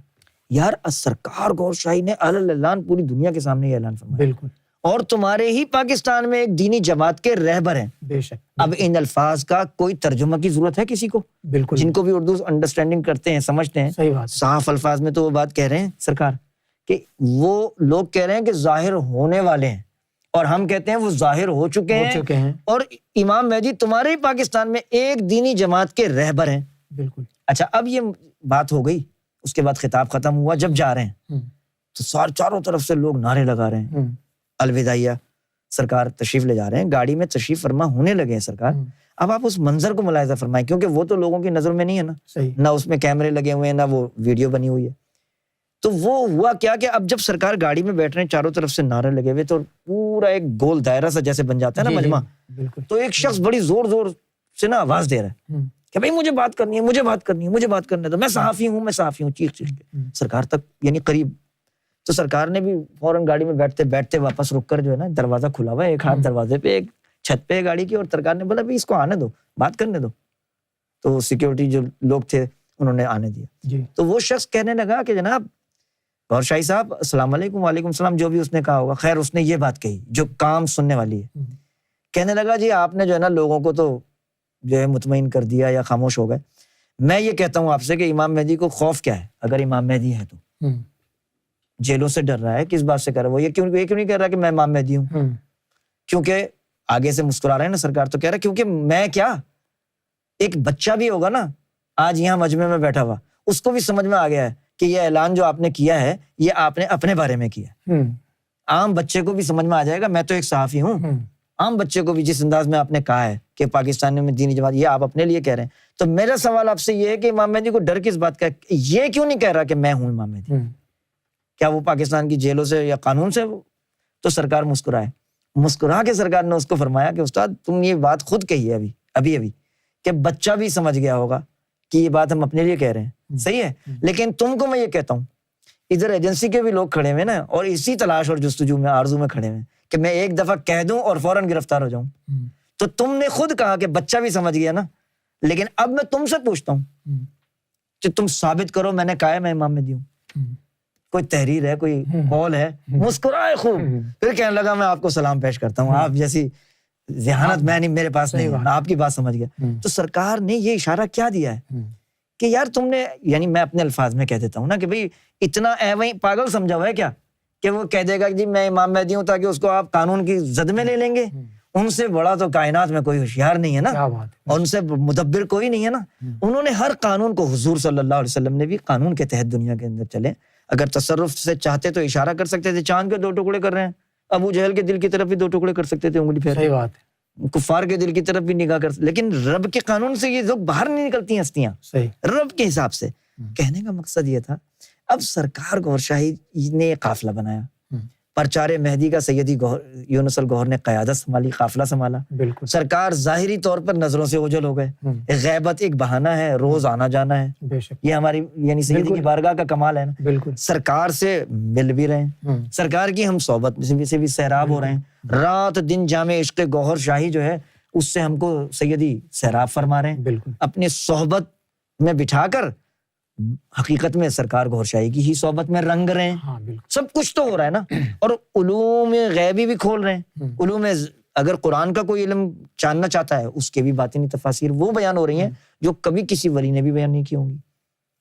یار سرکار گور شاہی نے اعلان پوری دنیا کے سامنے یہ اعلان فرمایا, بالکل, اور تمہارے ہی پاکستان میں ایک دینی جماعت کے رہبر ہیں. بے شک. اب ان الفاظ کا کوئی ترجمہ کی ضرورت ہے کسی کو؟ بالکل, جن کو بھی اردو انڈرسٹینڈنگ کرتے ہیں, سمجھتے ہیں, صاف الفاظ میں تو وہ بات کہہ رہے ہیں سرکار کہ وہ لوگ کہہ رہے ہیں کہ ظاہر ہونے والے ہیں, اور ہم کہتے ہیں وہ ظاہر ہو چکے ہیں, اور امام مہدی تمہارے ہی پاکستان میں ایک دینی جماعت کے رہبر ہیں. بالکل. اچھا, اب یہ بات ہو گئی, اس کے بعد خطاب ختم ہوا, جب جا رہے ہیں تو چاروں طرف سے لوگ نعرے لگا رہے ہیں, الوداعیہ, سرکار تشریف لے جا رہے ہیں, گاڑی میں تشریف فرما ہونے لگے ہیں سرکار. اب آپ اس منظر کو ملاحظہ فرمائیں, کیونکہ وہ تو لوگوں کی نظر میں نہیں ہے نا, نہ اس میں کیمرے لگے ہوئے ہیں, نہ وہ ویڈیو بنی ہوئی ہے. تو وہ ہوا کیا کہ اب جب سرکار گاڑی میں بیٹھ رہے ہیں چاروں طرف سے نعرے لگے ہوئے تو پورا ایک گول دائرہ سا جیسے بن جاتا ہے نا مجمع، تو ایک شخص بڑی زور زور سے نا آواز دے رہا ہے کہ بھائی مجھے بات کرنی ہے، مجھے بات کرنی ہے، مجھے بات کرنے دو، میں صحافی ہوں، میں صحافی ہوں، چیخ چیخ کے سرکار تک یعنی قریب. تو سرکار نے بھی فوراً گاڑی میں بیٹھتے بیٹھتے واپس رک کر جو ہے نا دروازہ کھلا ہوا ہے، ایک ہاتھ دروازے پہ ایک چھت پہ گاڑی کی، اور سرکار نے بولا بھائی اس کو آنے دو، بات کرنے دو. تو سیکیورٹی جو لوگ تھے انہوں نے آنے دیا. تو وہ شخص کہنے لگا کہ جناب گوہر شاہی صاحب السلام علیکم. وعلیکم السلام، جو بھی اس نے کہا ہوگا. خیر اس نے یہ بات کہی جو کام سننے والی ہے. کہنے لگا جی آپ نے جو ہے نا لوگوں کو تو جو ہے مطمئن کر دیا یا خاموش ہو گئے. میں یہ کہتا ہوں آپ سے کہ امام مہدی کو خوف کیا ہے؟ اگر امام مہدی ہے تو جیلوں سے ڈر رہا ہے، کس بات سے کر رہا ہے وہ؟ یہ کیوں نہیں کہہ رہا کہ میں امام مہدی ہوں؟ کیونکہ آگے سے مسکرا رہے ہیں نا سرکار، تو کہہ رہا ہے کیونکہ میں کیا، ایک بچہ بھی ہوگا نا آج یہاں مجمع میں بیٹھا ہوا، اس کو بھی سمجھ میں آ گیا ہے کہ یہ اعلان جو آپ نے کیا ہے یہ آپ نے اپنے بارے میں کیا. عام بچے کو بھی سمجھ میں آ جائے گا میں تو ایک صحافی ہوں. عام بچے کو بھی جس انداز میں آپ نے کہا ہے کہ پاکستان میں دینی جماعت، یہ آپ اپنے لیے کہہ رہے ہیں. تو میرا سوال آپ سے یہ ہے کہ امام مہدی کو ڈر کس بات کا ہے؟ یہ کیوں نہیں کہہ رہا کہ میں ہوں امام مہدی؟ کیا وہ پاکستان کی جیلوں سے یا قانون سے؟ تو سرکار مسکرا کے سرکار نے اس کو فرمایا کہ استاد تم یہ بات خود کہی ہے ابھی کہ بچہ بھی سمجھ گیا ہوگا کہ یہ بات ہم اپنے لیے کہہ رہے ہیں، صحیح ہے. لیکن تم کو میں یہ کہتا ہوں، ادھر ایجنسی کے بھی لوگ کھڑے ہوئے نا اور اسی تلاش اور جستجو میں آرزو میں کھڑے ہوئے کہ میں ایک دفعہ کہہ دوں اور فوراً گرفتار ہو جاؤں. تو تم نے خود کہا کہ بچہ بھی سمجھ گیا نا، لیکن اب میں تم سے پوچھتا ہوں کہ تم ثابت کرو میں نے کہا ہے میں امام مہدی ہوں. کوئی تحریر ہے، کوئی قول ہے؟ مسکرائے خوب، پھر کہنے لگا میں آپ کو سلام پیش کرتا ہوں، آپ جیسی ذہانت میں نہیں، میرے پاس نہیں، میں آپ کی بات سمجھ گیا. تو سرکار نے یہ اشارہ کیا دیا ہے کہ یار تم نے، یعنی میں اپنے الفاظ میں کہہ دیتا ہوں نا کہ بھئی اتنا وہیں پاگل سمجھا ہوا ہے کیا کہ وہ کہہ دے گا کہ جی میں امام مہدی ہوں تاکہ اس کو آپ قانون کی زد میں لے لیں گے؟ ان سے بڑا تو کائنات میں کوئی ہوشیار نہیں ہے نا، اور ان سے مدبر کوئی نہیں ہے نا. انہوں نے ہر قانون کو، حضور صلی اللہ علیہ وسلم نے بھی قانون کے تحت دنیا کے اندر چلے. اگر تصرف سے چاہتے تو اشارہ کر سکتے تھے، چاند کے 2 ٹکڑے کر رہے ہیں، ابو جہل کے دل کی طرف بھی 2 ٹکڑے کر سکتے تھے انگلی پھیر. صحیح بات ہے. کفار کے دل کی طرف بھی نگاہ کر، لیکن رب کے قانون سے یہ لوگ باہر نہیں نکلتی ہیں ہستیاں، رب کے حساب سے. کہنے کا مقصد یہ تھا اب سرکار گوھر شاہی نے یہ قافلہ بنایا، پرچار مہدی کا سیدی یونس الگوہر نے قیادت سنبھالی، قافلہ سنبھالا. سرکار ظاہری طور پر نظروں سے اوجھل ہو گئے. غیبت ایک بہانہ ہے، روز آنا جانا ہے، یہ ہماری یعنی سیدی کی بارگاہ کا کمال ہے نا. سرکار سے مل بھی رہے ہیں، سرکار کی ہم صحبت سے بھی سیراب ہو رہے ہیں. رات دن جامع عشق گوہر شاہی جو ہے اس سے ہم کو سیدی سیراب فرما رہے ہیں، اپنی صحبت میں بٹھا کر حقیقت میں سرکار گوھر شاہی کی ہی صحبت میں رنگ رہے ہیں. سب کچھ تو ہو رہا ہے نا، اور علوم غیبی بھی کھول رہے ہیں. علوم اگر قرآن کا کوئی علم جاننا چاہتا ہے اس کے بھی باطنی تفاسیر وہ بیان ہو رہی ہیں جو کبھی کسی ولی نے بھی بیان نہیں کی ہوں گی.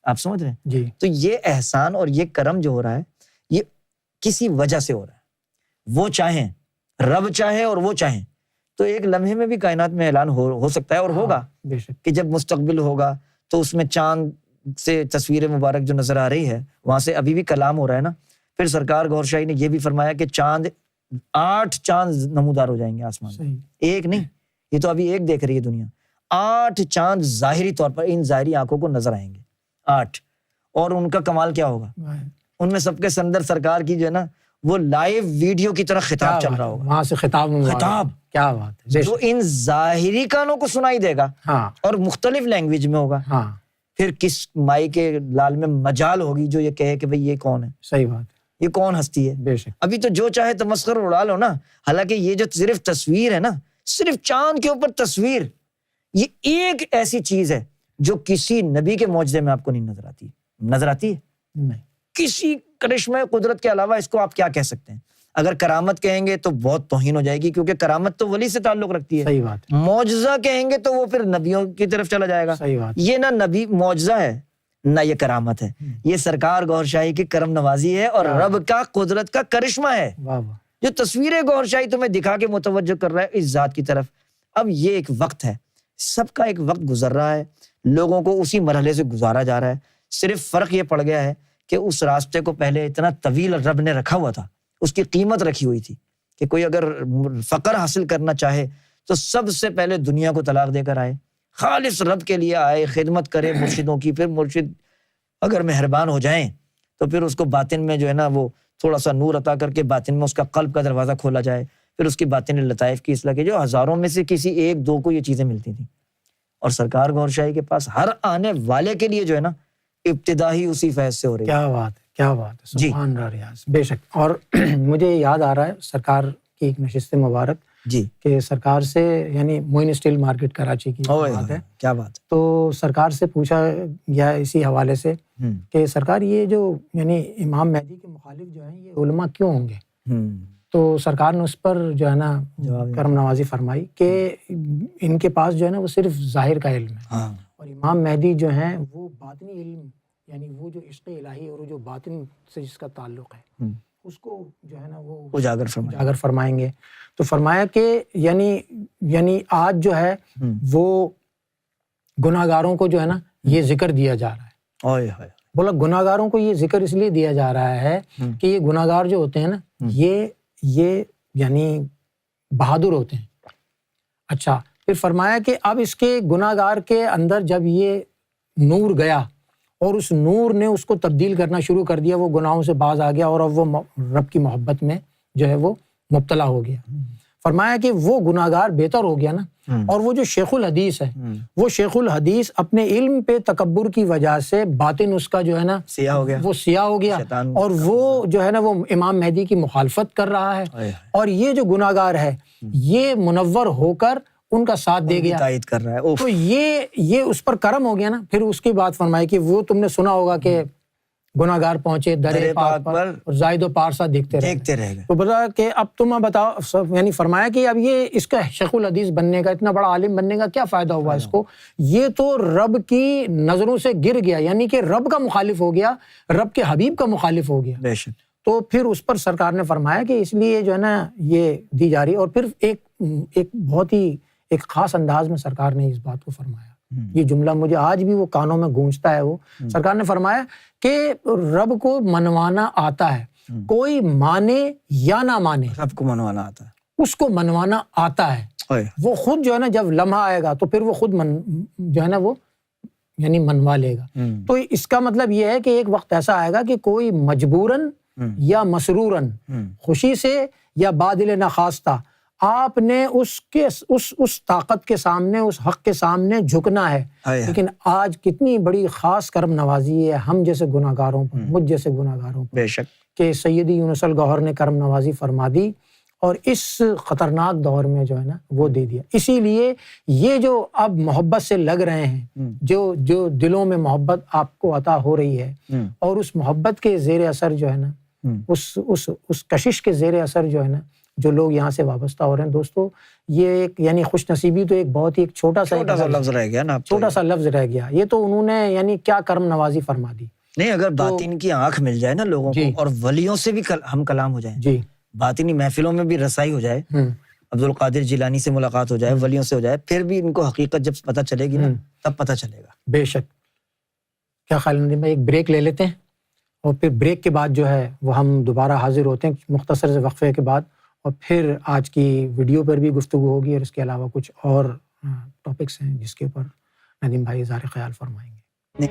آپ سمجھ رہے ہیں؟ تو یہ احسان اور یہ کرم جو ہو رہا ہے یہ کسی وجہ سے ہو رہا ہے. وہ چاہیں، رب چاہے اور وہ چاہیں تو ایک لمحے میں بھی کائنات میں اعلان ہو سکتا ہے اور ہوگا کہ جب مستقبل ہوگا تو اس میں چاند سے تصویر مبارک جو نظر آ رہی ہے وہاں سے ابھی بھی کلام ہو رہا ہے نا. پھر سرکار گوھر شاہی نے یہ بھی فرمایا کہ 8 چاند نمودار ہو جائیں گے آسمان میں، ایک نہیں، یہ تو ابھی ایک دیکھ رہی ہے دنیا. 8 چاند ظاہری طور پر ان ظاہری آنکھوں کو نظر آئیں گے 8. اور ان کا کمال کیا ہوگا، ان میں سب کے اندر سرکار کی جو ہے نا وہ لائیو ویڈیو کی طرح خطاب چل رہا ہوگا، وہاں سے خطاب کیا بات ہے جو ان ظاہری کانوں کو سنائی دے گا اور مختلف لینگویج میں ہوگا. پھر کس مائی کے لال میں مجال ہوگی جو یہ کہے کہ بھئی یہ کون ہے، صحیح بات ہے، یہ کون ہستی ہے. بے شک ابھی تو جو چاہے تمسخر اڑا لو نا. حالانکہ یہ جو صرف تصویر ہے نا، صرف چاند کے اوپر تصویر، یہ ایک ایسی چیز ہے جو کسی نبی کے معجزے میں آپ کو نہیں نظر آتی ہے نہیں. کسی کرشمہ قدرت کے علاوہ اس کو آپ کیا کہہ سکتے ہیں؟ اگر کرامت کہیں گے تو بہت توہین ہو جائے گی، کیونکہ کرامت تو ولی سے تعلق رکھتی ہے. صحیح بات. معجزہ کہیں گے تو وہ پھر نبیوں کی طرف چلا جائے گا. صحیح بات. یہ نہ نبی معجزہ ہے نہ یہ کرامت ہے، یہ سرکار گوھر شاہی کی کرم نوازی ہے اور رب کا قدرت کا کرشمہ ہے جو تصویر گوھر شاہی تمہیں دکھا کے متوجہ کر رہا ہے اس ذات کی طرف. اب یہ ایک وقت ہے، سب کا ایک وقت گزر رہا ہے، لوگوں کو اسی مرحلے سے گزارا جا رہا ہے. صرف فرق یہ پڑ گیا ہے کہ اس راستے کو پہلے اتنا طویل رب نے رکھا ہوا تھا، اس کی قیمت رکھی ہوئی تھی کہ کوئی اگر فقر حاصل کرنا چاہے تو سب سے پہلے دنیا کو طلاق دے کر آئے، خالص رب کے لیے آئے، خدمت کرے مرشدوں کی. پھر مرشد اگر مہربان ہو جائیں تو پھر اس کو باطن میں جو ہے نا وہ تھوڑا سا نور عطا کر کے باطن میں اس کا قلب کا دروازہ کھولا جائے، پھر اس کی باطن لطائف کی اصلاح کی، جو ہزاروں میں سے کسی ایک دو کو یہ چیزیں ملتی تھیں. اور سرکار گوھر شاہی کے پاس ہر آنے والے کے لیے جو ہے نا ابتدا ہی اسی فیض سے ہو رہی ہے. کیا بات ہے، کیا بات ہے، سبحان اللہ ریاض. بے شک. اور مجھے یاد آ رہا ہے سرکار کی ایک نشست مبارک جی کہ سرکار سے یعنی موئن اسٹیل مارکیٹ کراچی کی بات ہے، کیا بات ہے. تو سرکار سے پوچھا گیا اسی حوالے سے کہ سرکار یہ جو یعنی امام مہدی کے مخالف جو ہیں یہ علماء کیوں ہوں گے؟ تو سرکار نے اس پر جو ہے نا کرم نوازی فرمائی کہ ان کے پاس جو ہے نا وہ صرف ظاہر کا علم ہے، اور امام مہدی جو ہیں وہ باطنی علم یعنی وہ جو عشق الہی اور جو باطن سے جس کا تعلق ہے اس کو جو ہے نا وہ اجاگر فرمائیں گے. تو فرمایا کہ یعنی آج جو ہے وہ گناہ گاروں کو جو ہے نا یہ ذکر دیا جا رہا ہے. بولا گناہ گاروں کو یہ ذکر اس لیے دیا جا رہا ہے کہ یہ گناہ گار جو ہوتے ہیں نا یہ یعنی بہادر ہوتے ہیں. اچھا پھر فرمایا کہ اب اس کے گناہ گار کے اندر جب یہ نور گیا اور اس نور نے اس کو تبدیل کرنا شروع کر دیا، وہ گناہوں سے باز آ گیا اور اب وہ رب کی محبت میں جو ہے وہ مبتلا ہو گیا. فرمایا کہ وہ گناہ گار بہتر ہو گیا نا. اور وہ جو شیخ الحدیث ہے وہ شیخ الحدیث اپنے علم پہ تکبر کی وجہ سے باطن اس کا جو ہے نا سیاہ ہو گیا، وہ سیاہ ہو گیا، اور وہ جو ہے نا وہ امام مہدی کی مخالفت کر رہا ہے. اور یہ جو گناہ گار ہے یہ منور ہو کر ان کا ساتھ دے گیا، تائید کر رہا ہے. تو یہ اس پر کرم ہو گیا نا. پھر اس کی بات فرمائی کہ وہ تم نے سنا ہوگا کہ گناہ گار پہنچے درے پاک پر اور زائد و پارسا دیکھتے رہ گئے. تو بتا کہ اب تم بتاؤ، یعنی فرمایا کہ اب یہ اس کا شیخ الحدیث بننے کا، اتنا بڑا عالم بننے کا کیا فائدہ ہوا اس کو؟ یہ تو رب کی نظروں سے گر گیا، یعنی کہ رب کا مخالف ہو گیا، رب کے حبیب کا مخالف ہو گیا. بے شک. تو پھر اس پر سرکار نے فرمایا کہ اس لیے جو ہے نا یہ دی جا رہی. اور پھر ایک بہت ہی ایک خاص انداز میں سرکار نے اس بات کو فرمایا. یہ جملہ مجھے آج بھی وہ کانوں میں گونجتا ہے. وہ سرکار نے فرمایا کہ رب کو منوانا آتا ہے، کوئی مانے یا نہ مانے، رب کو منوانا آتا ہے، اس کو منوانا آتا ہے. وہ خود جو ہے نا جب لمحہ آئے گا تو پھر وہ خود جو ہے نا وہ یعنی منوا لے گا. تو اس کا مطلب یہ ہے کہ ایک وقت ایسا آئے گا کہ کوئی مجبوراً یا مسروراً، خوشی سے یا بادل نخواستہ آپ نے اس طاقت کے سامنے، اس حق کے سامنے جھکنا ہے. لیکن آج کتنی بڑی خاص کرم نوازی ہے ہم جیسے گناہ گاروں پر، مجھ جیسے گناہ گاروں پر، بے شک، کہ سیدی یونس الگوہر نے کرم نوازی فرما دی اور اس خطرناک دور میں جو ہے نا وہ دے دیا. اسی لیے یہ جو اب محبت سے لگ رہے ہیں، جو دلوں میں محبت آپ کو عطا ہو رہی ہے، اور اس محبت کے زیر اثر جو ہے نا اس کشش کے زیر اثر جو ہے نا جو لوگ یہاں سے وابستہ ہو رہے ہیں، دوستو یہ ایک یعنی خوش نصیبی تو ایک بہت ہی ایک چھوٹا سا لفظ رہ گیا نا، چھوٹا سا لفظ رہ گیا. یہ تو انہوں نے یعنی کیا کرم نوازی فرما دی. نہیں، اگر باطن کی آنکھ مل جائے نا لوگوں کو، اور ولیوں سے بھی ہم کلام ہو جائیں، باطنی محفلوں میں بھی رسائی ہو جائے، عبد القادر جیلانی سے ملاقات ہو جائے، ولیوں سے ہو جائے، پھر بھی ان کو حقیقت جب پتہ چلے گی نا تب پتہ چلے گا. بے شک. کیا خیال ہے؟ ایک بریک لے لیتے ہیں اور پھر بریک کے بعد جو ہے وہ ہم دوبارہ حاضر ہوتے ہیں مختصر سے وقفے کے بعد، اور پھر آج کی ویڈیو پر بھی گفتگو ہوگی، اور اس کے علاوہ کچھ اور ٹاپکس ہیں جس کے اوپر ندیم بھائی اظہار خیال فرمائیں گے.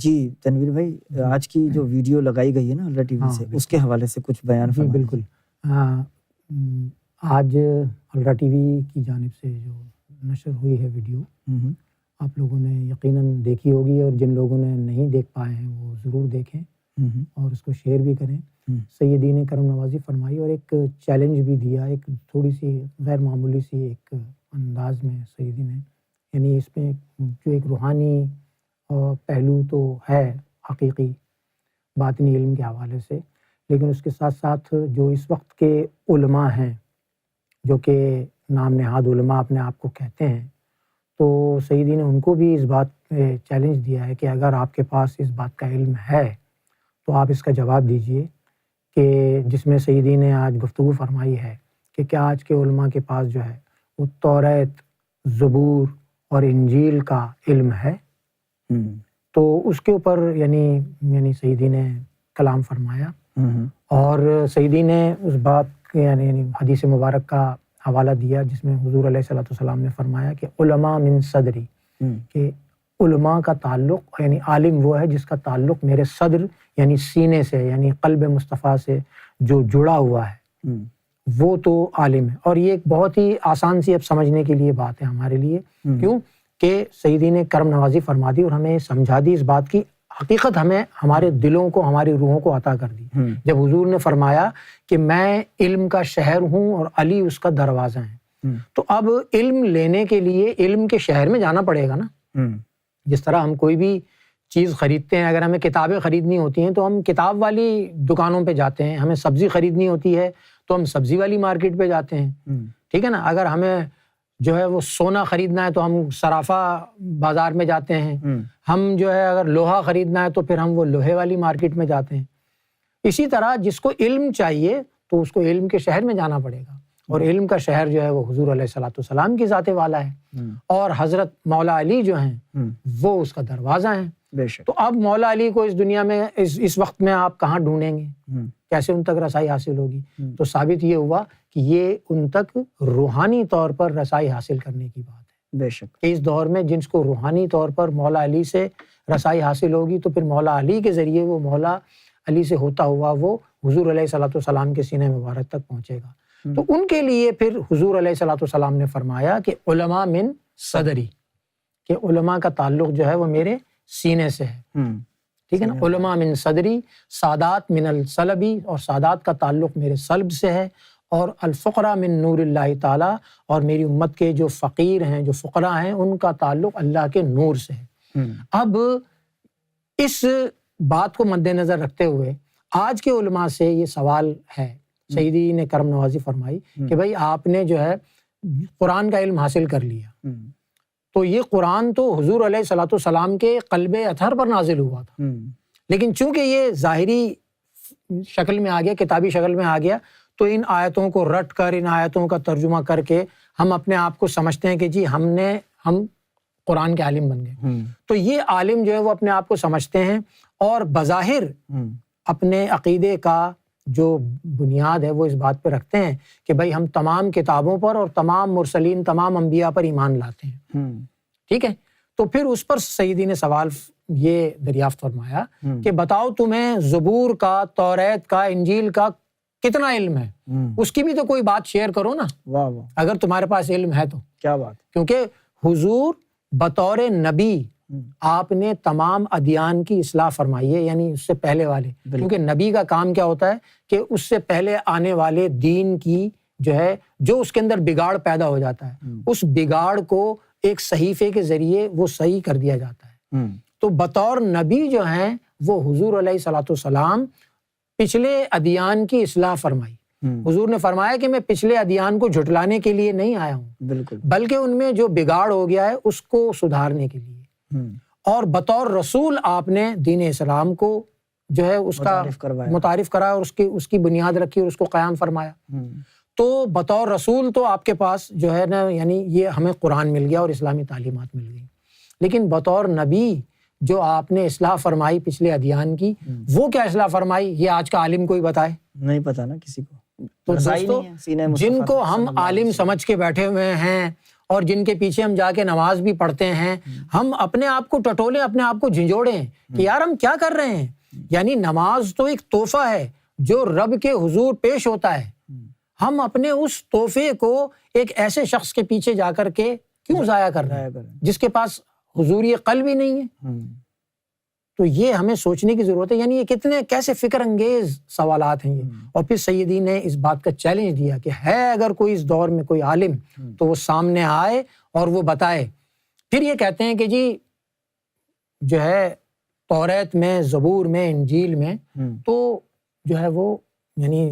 جی تنویر بھائی، آج کی جو ویڈیو لگائی گئی ہے نا الرا ٹی وی سے، اس کے حوالے سے کچھ بیان فرمائیں۔ بالکل، آج الرا ٹی وی کی جانب سے جو نشر ہوئی ہے ویڈیو، آپ لوگوں نے یقیناً دیکھی ہوگی، اور جن لوگوں نے نہیں دیکھ پائے ہیں وہ ضرور دیکھیں اور اس کو شیئر بھی کریں۔ سیدین کرم نوازی فرمائی اور ایک چیلنج بھی دیا، ایک تھوڑی سی غیر معمولی سی ایک انداز میں سیدی نے، یعنی اس میں جو ایک روحانی پہلو تو ہے حقیقی باطنی علم کے حوالے سے، لیکن اس کے ساتھ ساتھ جو اس وقت کے علماء ہیں، جو کہ نام نہاد علماء اپنے آپ کو کہتے ہیں، تو سیدی نے ان کو بھی اس بات پہ چیلنج دیا ہے کہ اگر آپ کے پاس اس بات کا علم ہے تو آپ اس کا جواب دیجئے، کہ جس میں سیدی نے آج گفتگو فرمائی ہے کہ کیا آج کے علماء کے پاس جو ہے وہ توریت، زبور اور انجیل کا علم ہے؟ تو اس کے اوپر یعنی سیدی نے کلام فرمایا، اور سیدی نے اس بات یعنی حدیث مبارک کا حوالہ دیا جس میں حضور علیہ الصلوۃ والسلام نے فرمایا کہ علماء من صدری، کہ علماء کا تعلق یعنی عالم وہ ہے جس کا تعلق میرے صدر یعنی سینے سے، یعنی قلب مصطفیٰ سے جو جڑا ہوا ہے، وہ تو عالم ہے۔ اور یہ ایک بہت ہی آسان سی اب سمجھنے کے لیے بات ہے ہمارے لیے، کیوں کہ سیدی نے کرم نوازی فرما دی اور ہمیں سمجھا دی اس بات کی حقیقت، ہمیں ہمارے دلوں کو، ہماری روحوں کو عطا کر دی۔ جب حضور نے فرمایا کہ میں علم کا شہر ہوں اور علی اس کا دروازہ ہے، تو اب علم لینے کے لیے علم کے شہر میں جانا پڑے گا نا۔ جس طرح ہم کوئی بھی چیز خریدتے ہیں، اگر ہمیں کتابیں خریدنی ہوتی ہیں تو ہم کتاب والی دکانوں پہ جاتے ہیں، ہمیں سبزی خریدنی ہوتی ہے تو ہم سبزی والی مارکیٹ پہ جاتے ہیں، ٹھیک ہے نا۔ اگر ہمیں جو ہے وہ سونا خریدنا ہے تو ہم صرافہ بازار میں جاتے ہیں، ہم جو ہے اگر لوہا خریدنا ہے تو پھر ہم وہ لوہے والی مارکیٹ میں جاتے ہیں۔ اسی طرح جس کو علم چاہیے تو اس کو علم کے شہر میں جانا پڑے گا، اور علم کا شہر جو ہے وہ حضور علیہ الصلوۃ والسلام کی ذات والا ہے، اور حضرت مولا علی جو ہیں وہ اس کا دروازہ ہیں۔ بے شک۔ تو اب مولا علی کو اس دنیا میں اس وقت میں آپ کہاں ڈھونڈیں گے، کیسے ان تک رسائی حاصل ہوگی؟ تو ثابت یہ ہوا کہ یہ ان تک روحانی طور پر رسائی حاصل کرنے کی بات ہے۔ بے شک۔ کہ اس دور میں جن کو روحانی طور پر مولا علی سے رسائی حاصل ہوگی تو پھر مولا علی کے ذریعے وہ مولا علی سے ہوتا ہوا وہ حضور علیہ الصلوۃ والسلام کے سینہ مبارک تک پہنچے گا۔ تو ان کے لیے پھر حضور علیہ الصلوۃ والسلام نے فرمایا کہ علماء من صدری، کہ علماء کا تعلق جو ہے وہ میرے سینے سے ہے، ٹھیک ہے نا۔ علماء من صدری، سادات من الصلبی، اور سادات کا تعلق میرے صلب سے ہے، اور الفقراء من نور اللہ تعالیٰ، اور میری امت کے جو فقیر ہیں، جو فقراء ہیں، ان کا تعلق اللہ کے نور سے ہے۔ اب اس بات کو مد نظر رکھتے ہوئے آج کے علماء سے یہ سوال ہے، سیدی نے کرم نوازی فرمائی کہ بھائی آپ نے جو ہے قرآن کا علم حاصل کر لیا، تو یہ قرآن تو حضور علیہ الصلوۃ والسلام کے قلب اطہر پر نازل ہوا تھا، لیکن چونکہ یہ ظاہری شکل میں آ گیا، کتابی شکل میں آ گیا، تو ان آیتوں کو رٹ کر، ان آیتوں کا ترجمہ کر کے ہم اپنے آپ کو سمجھتے ہیں کہ جی ہم قرآن کے عالم بن گئے۔ تو یہ عالم جو ہے وہ اپنے آپ کو سمجھتے ہیں، اور بظاہر اپنے عقیدے کا جو بنیاد ہے وہ اس بات پہ رکھتے ہیں کہ بھائی ہم تمام کتابوں پر اور تمام مرسلین، تمام انبیاء پر ایمان لاتے ہیں، ٹھیک ہے۔ تو پھر اس پر سیدی نے سوال یہ دریافت فرمایا کہ بتاؤ تمہیں زبور کا، توریت کا، انجیل کا کتنا علم ہے؟ اس کی بھی تو کوئی بات شیئر کرو نا، اگر تمہارے پاس علم ہے تو۔ کیا بات؟ کیونکہ حضور بطور نبی آپ نے تمام ادیان کی اصلاح فرمائی ہے، یعنی اس سے پہلے والے، کیونکہ نبی کا کام کیا ہوتا ہے کہ اس سے پہلے آنے والے دین کی جو ہے جو اس کے اندر بگاڑ پیدا ہو جاتا ہے، اس بگاڑ کو ایک صحیفے کے ذریعے وہ صحیح کر دیا جاتا ہے۔ تو بطور نبی جو ہیں وہ حضور علیہ الصلوۃ والسلام پچھلے ادیان کی اصلاح فرمائی۔ حضور نے فرمایا کہ میں پچھلے ادیان کو جھٹلانے کے لیے نہیں آیا ہوں، بلکہ ان میں جو بگاڑ ہو گیا ہے اس کو سدھارنے کے لیے، اور بطور رسول آپ نے دین اسلام کو جو ہے اس کا متعارف کرایا، اور اس کی بنیاد رکھی اور اس کو قیام فرمایا۔ تو بطور رسول تو آپ کے پاس جو ہے نا، یعنی یہ ہمیں قرآن مل گیا اور اسلامی تعلیمات مل گئی، لیکن بطور نبی جو آپ نے اصلاح فرمائی پچھلے ادیان کی، وہ کیا اصلاح فرمائی یہ آج کا عالم کوئی بتائے؟ نہیں پتا نا کسی کو۔ تو دوستو، جن کو ہم عالم سمجھ کے بیٹھے ہوئے ہیں اور جن کے پیچھے ہم جا کے نماز بھی پڑھتے ہیں، ہم اپنے آپ کو ٹٹولیں، اپنے آپ کو جھنجھوڑیں کہ یار ہم کیا کر رہے ہیں؟ یعنی نماز تو ایک تحفہ ہے جو رب کے حضور پیش ہوتا ہے، ہم اپنے اس تحفے کو ایک ایسے شخص کے پیچھے جا کر کے کیوں ضائع کر رہے ہیں جس کے پاس حضوری قلب ہی نہیں ہے؟ تو یہ ہمیں سوچنے کی ضرورت ہے، یعنی یہ کتنے کیسے فکر انگیز سوالات ہیں یہ۔ اور پھر سیدی نے اس بات کا چیلنج دیا کہ ہے اگر کوئی اس دور میں کوئی عالم تو وہ سامنے آئے اور وہ بتائے۔ پھر یہ کہتے ہیں کہ جی جو ہے توریت میں، زبور میں، انجیل میں تو جو ہے وہ یعنی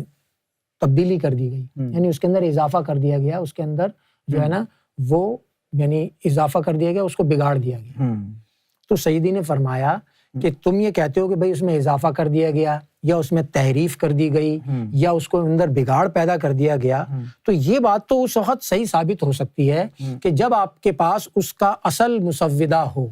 تبدیلی کر دی گئی، یعنی اس کے اندر اضافہ کر دیا گیا، اس کے اندر جو ہے نا وہ یعنی اضافہ کر دیا گیا، اس کو بگاڑ دیا گیا۔ تو سیدی نے فرمایا کہ تم یہ کہتے ہو کہ بھائی اس میں اضافہ کر دیا گیا یا اس میں تحریف کر دی گئی یا اس کو اندر بگاڑ پیدا کر دیا گیا، تو یہ بات تو اس وقت صحیح ثابت ہو سکتی ہے کہ جب آپ کے پاس اس کا اصل مسودہ ہو،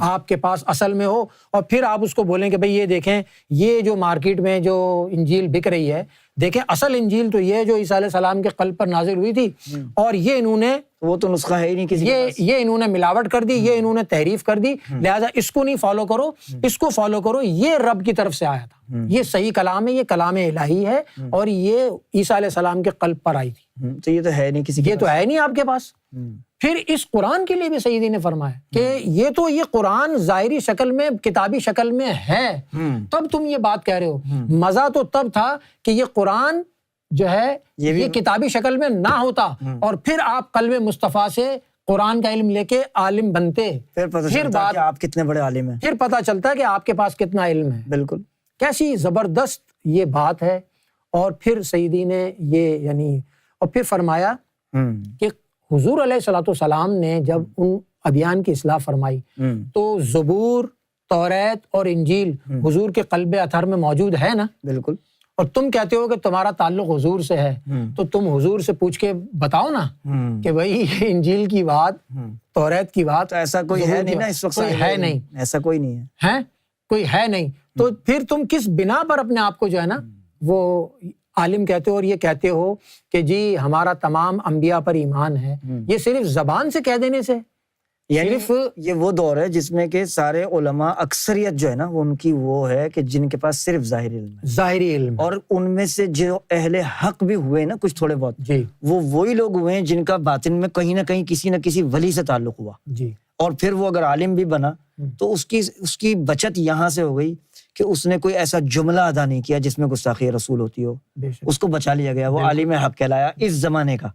آپ کے پاس اصل میں ہو، اور پھر آپ اس کو بولیں کہ بھئی یہ دیکھیں یہ جو مارکیٹ میں جو انجیل بک رہی ہے، دیکھیں اصل انجیل تو یہ جو عیسیٰ علیہ السلام کے قلب پر نازل ہوئی تھی، اور یہ انہوں نے وہ تو نسخہ ہے ہی نہیں کسی کے پاس، یہ انہوں نے ملاوٹ کر دی، یہ انہوں نے تحریف کر دی، لہذا اس کو نہیں فالو کرو، اس کو فالو کرو، یہ رب کی طرف سے آیا تھا، یہ صحیح کلام ہے، یہ کلام الہی ہے، اور یہ عیسیٰ علیہ السلام کے قلب پر آئی تھی، تو یہ تو ہے نہیں کسی کے یہ تو ہے نہیں آپ کے پاس۔ پھر اس قرآن کے لیے بھی سیدی نے فرمایا کہ یہ قرآن ظاہری شکل میں، کتابی شکل میں ہے، تب تم یہ بات کہہ رہے ہو۔ مزہ تو تب تھا کہ یہ قرآن جو ہے یہ کتابی شکل میں نہ ہوتا اور پھر آپ قلب مصطفیٰ سے قرآن کا علم لے کے عالم بنتے، پھر بات آپ کتنے بڑے عالم ہیں، پھر پتہ چلتا ہے کہ آپ کے پاس کتنا علم ہے۔ بالکل کیسی زبردست یہ بات ہے۔ اور پھر سیدی نے یہ یعنی اور پھر فرمایا کہ حضور علیہ الصلوۃ والسلام نے جب ان ادیان کی اصلاح فرمائی تو زبور، توریت اور انجیل حضور کے قلب اطہر میں موجود ہے نا؟ بالکل۔ اور تم کہتے ہو کہ تمہارا تعلق حضور سے ہے، تو تم حضور سے پوچھ کے بتاؤ نا کہ بھائی انجیل کی بات، توریت کی بات، ایسا کوئی ہے نہیں نا اس وقت، کوئی ہے نہیں، ایسا کوئی نہیں ہے، کوئی ہے نہیں، تو پھر تم کس بنا پر اپنے آپ کو جو ہے نا وہ عالم کہتے ہو اور یہ کہتے ہو کہ جی ہمارا تمام انبیاء پر ایمان ہے؟ یہ صرف زبان سے کہہ دینے سے، یعنی یہ وہ دور ہے جس میں کہ سارے علماء اکثریت جو ہے نا ان کی وہ ہے کہ جن کے پاس صرف ظاہری علم ہے، ظاہری علم، اور ان میں سے جو اہل حق بھی ہوئے نا کچھ تھوڑے بہت، جی وہ وہی لوگ ہوئے ہیں جن کا باطن میں کہیں نہ کہیں کسی نہ کسی ولی سے تعلق ہوا، جی، اور پھر وہ اگر عالم بھی بنا تو اس کی بچت یہاں سے ہو گئی کہ اس نے کوئی ایسا جملہ ادا نہیں کیا جس میں گستاخی رسول ہوتی ہو، اس کو بچا لیا گیا، وہ عالم حق کہلایا اس زمانے کا،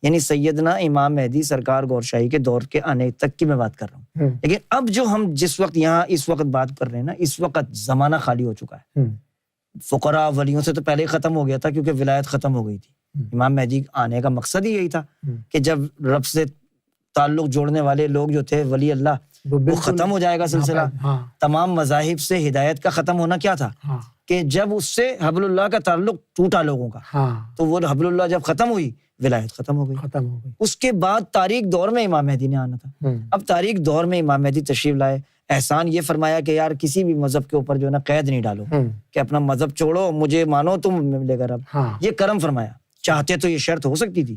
یعنی سیدنا امام مہدی سرکار گور شاہی کے دور کے آنے تک کی میں بات کر رہا ہوں۔ لیکن اب جو ہم جس وقت یہاں اس وقت بات کر رہے ہیں نا، اس وقت زمانہ خالی ہو چکا ہے، فقراء ولیوں سے تو پہلے ہی ختم ہو گیا تھا کیونکہ ولایت ختم ہو گئی تھی۔ امام مہدی آنے کا مقصد ہی یہی تھا کہ جب رب سے تعلق جوڑنے والے لوگ جو تھے ولی اللہ، وہ ختم ہو جائے گا سلسلہ۔ تمام مذاہب سے ہدایت کا ختم ہونا کیا تھا کہ جب اس سے حبل اللہ کا تعلق ٹوٹا لوگوں کا، تو وہ حبل اللہ جب ختم ہوئی، ولایت ختم ہو گئی۔ اس کے بعد تاریخ دور میں امام مہدی نے آنا تھا۔ اب تاریخ دور میں امام مہدی تشریف لائے، احسان یہ فرمایا کہ یار کسی بھی مذہب کے اوپر جو ہے نا قید نہیں ڈالو کہ اپنا مذہب چھوڑو، مجھے مانو تم ملے گا رب، یہ کرم فرمایا۔ چاہتے تو یہ شرط ہو سکتی تھی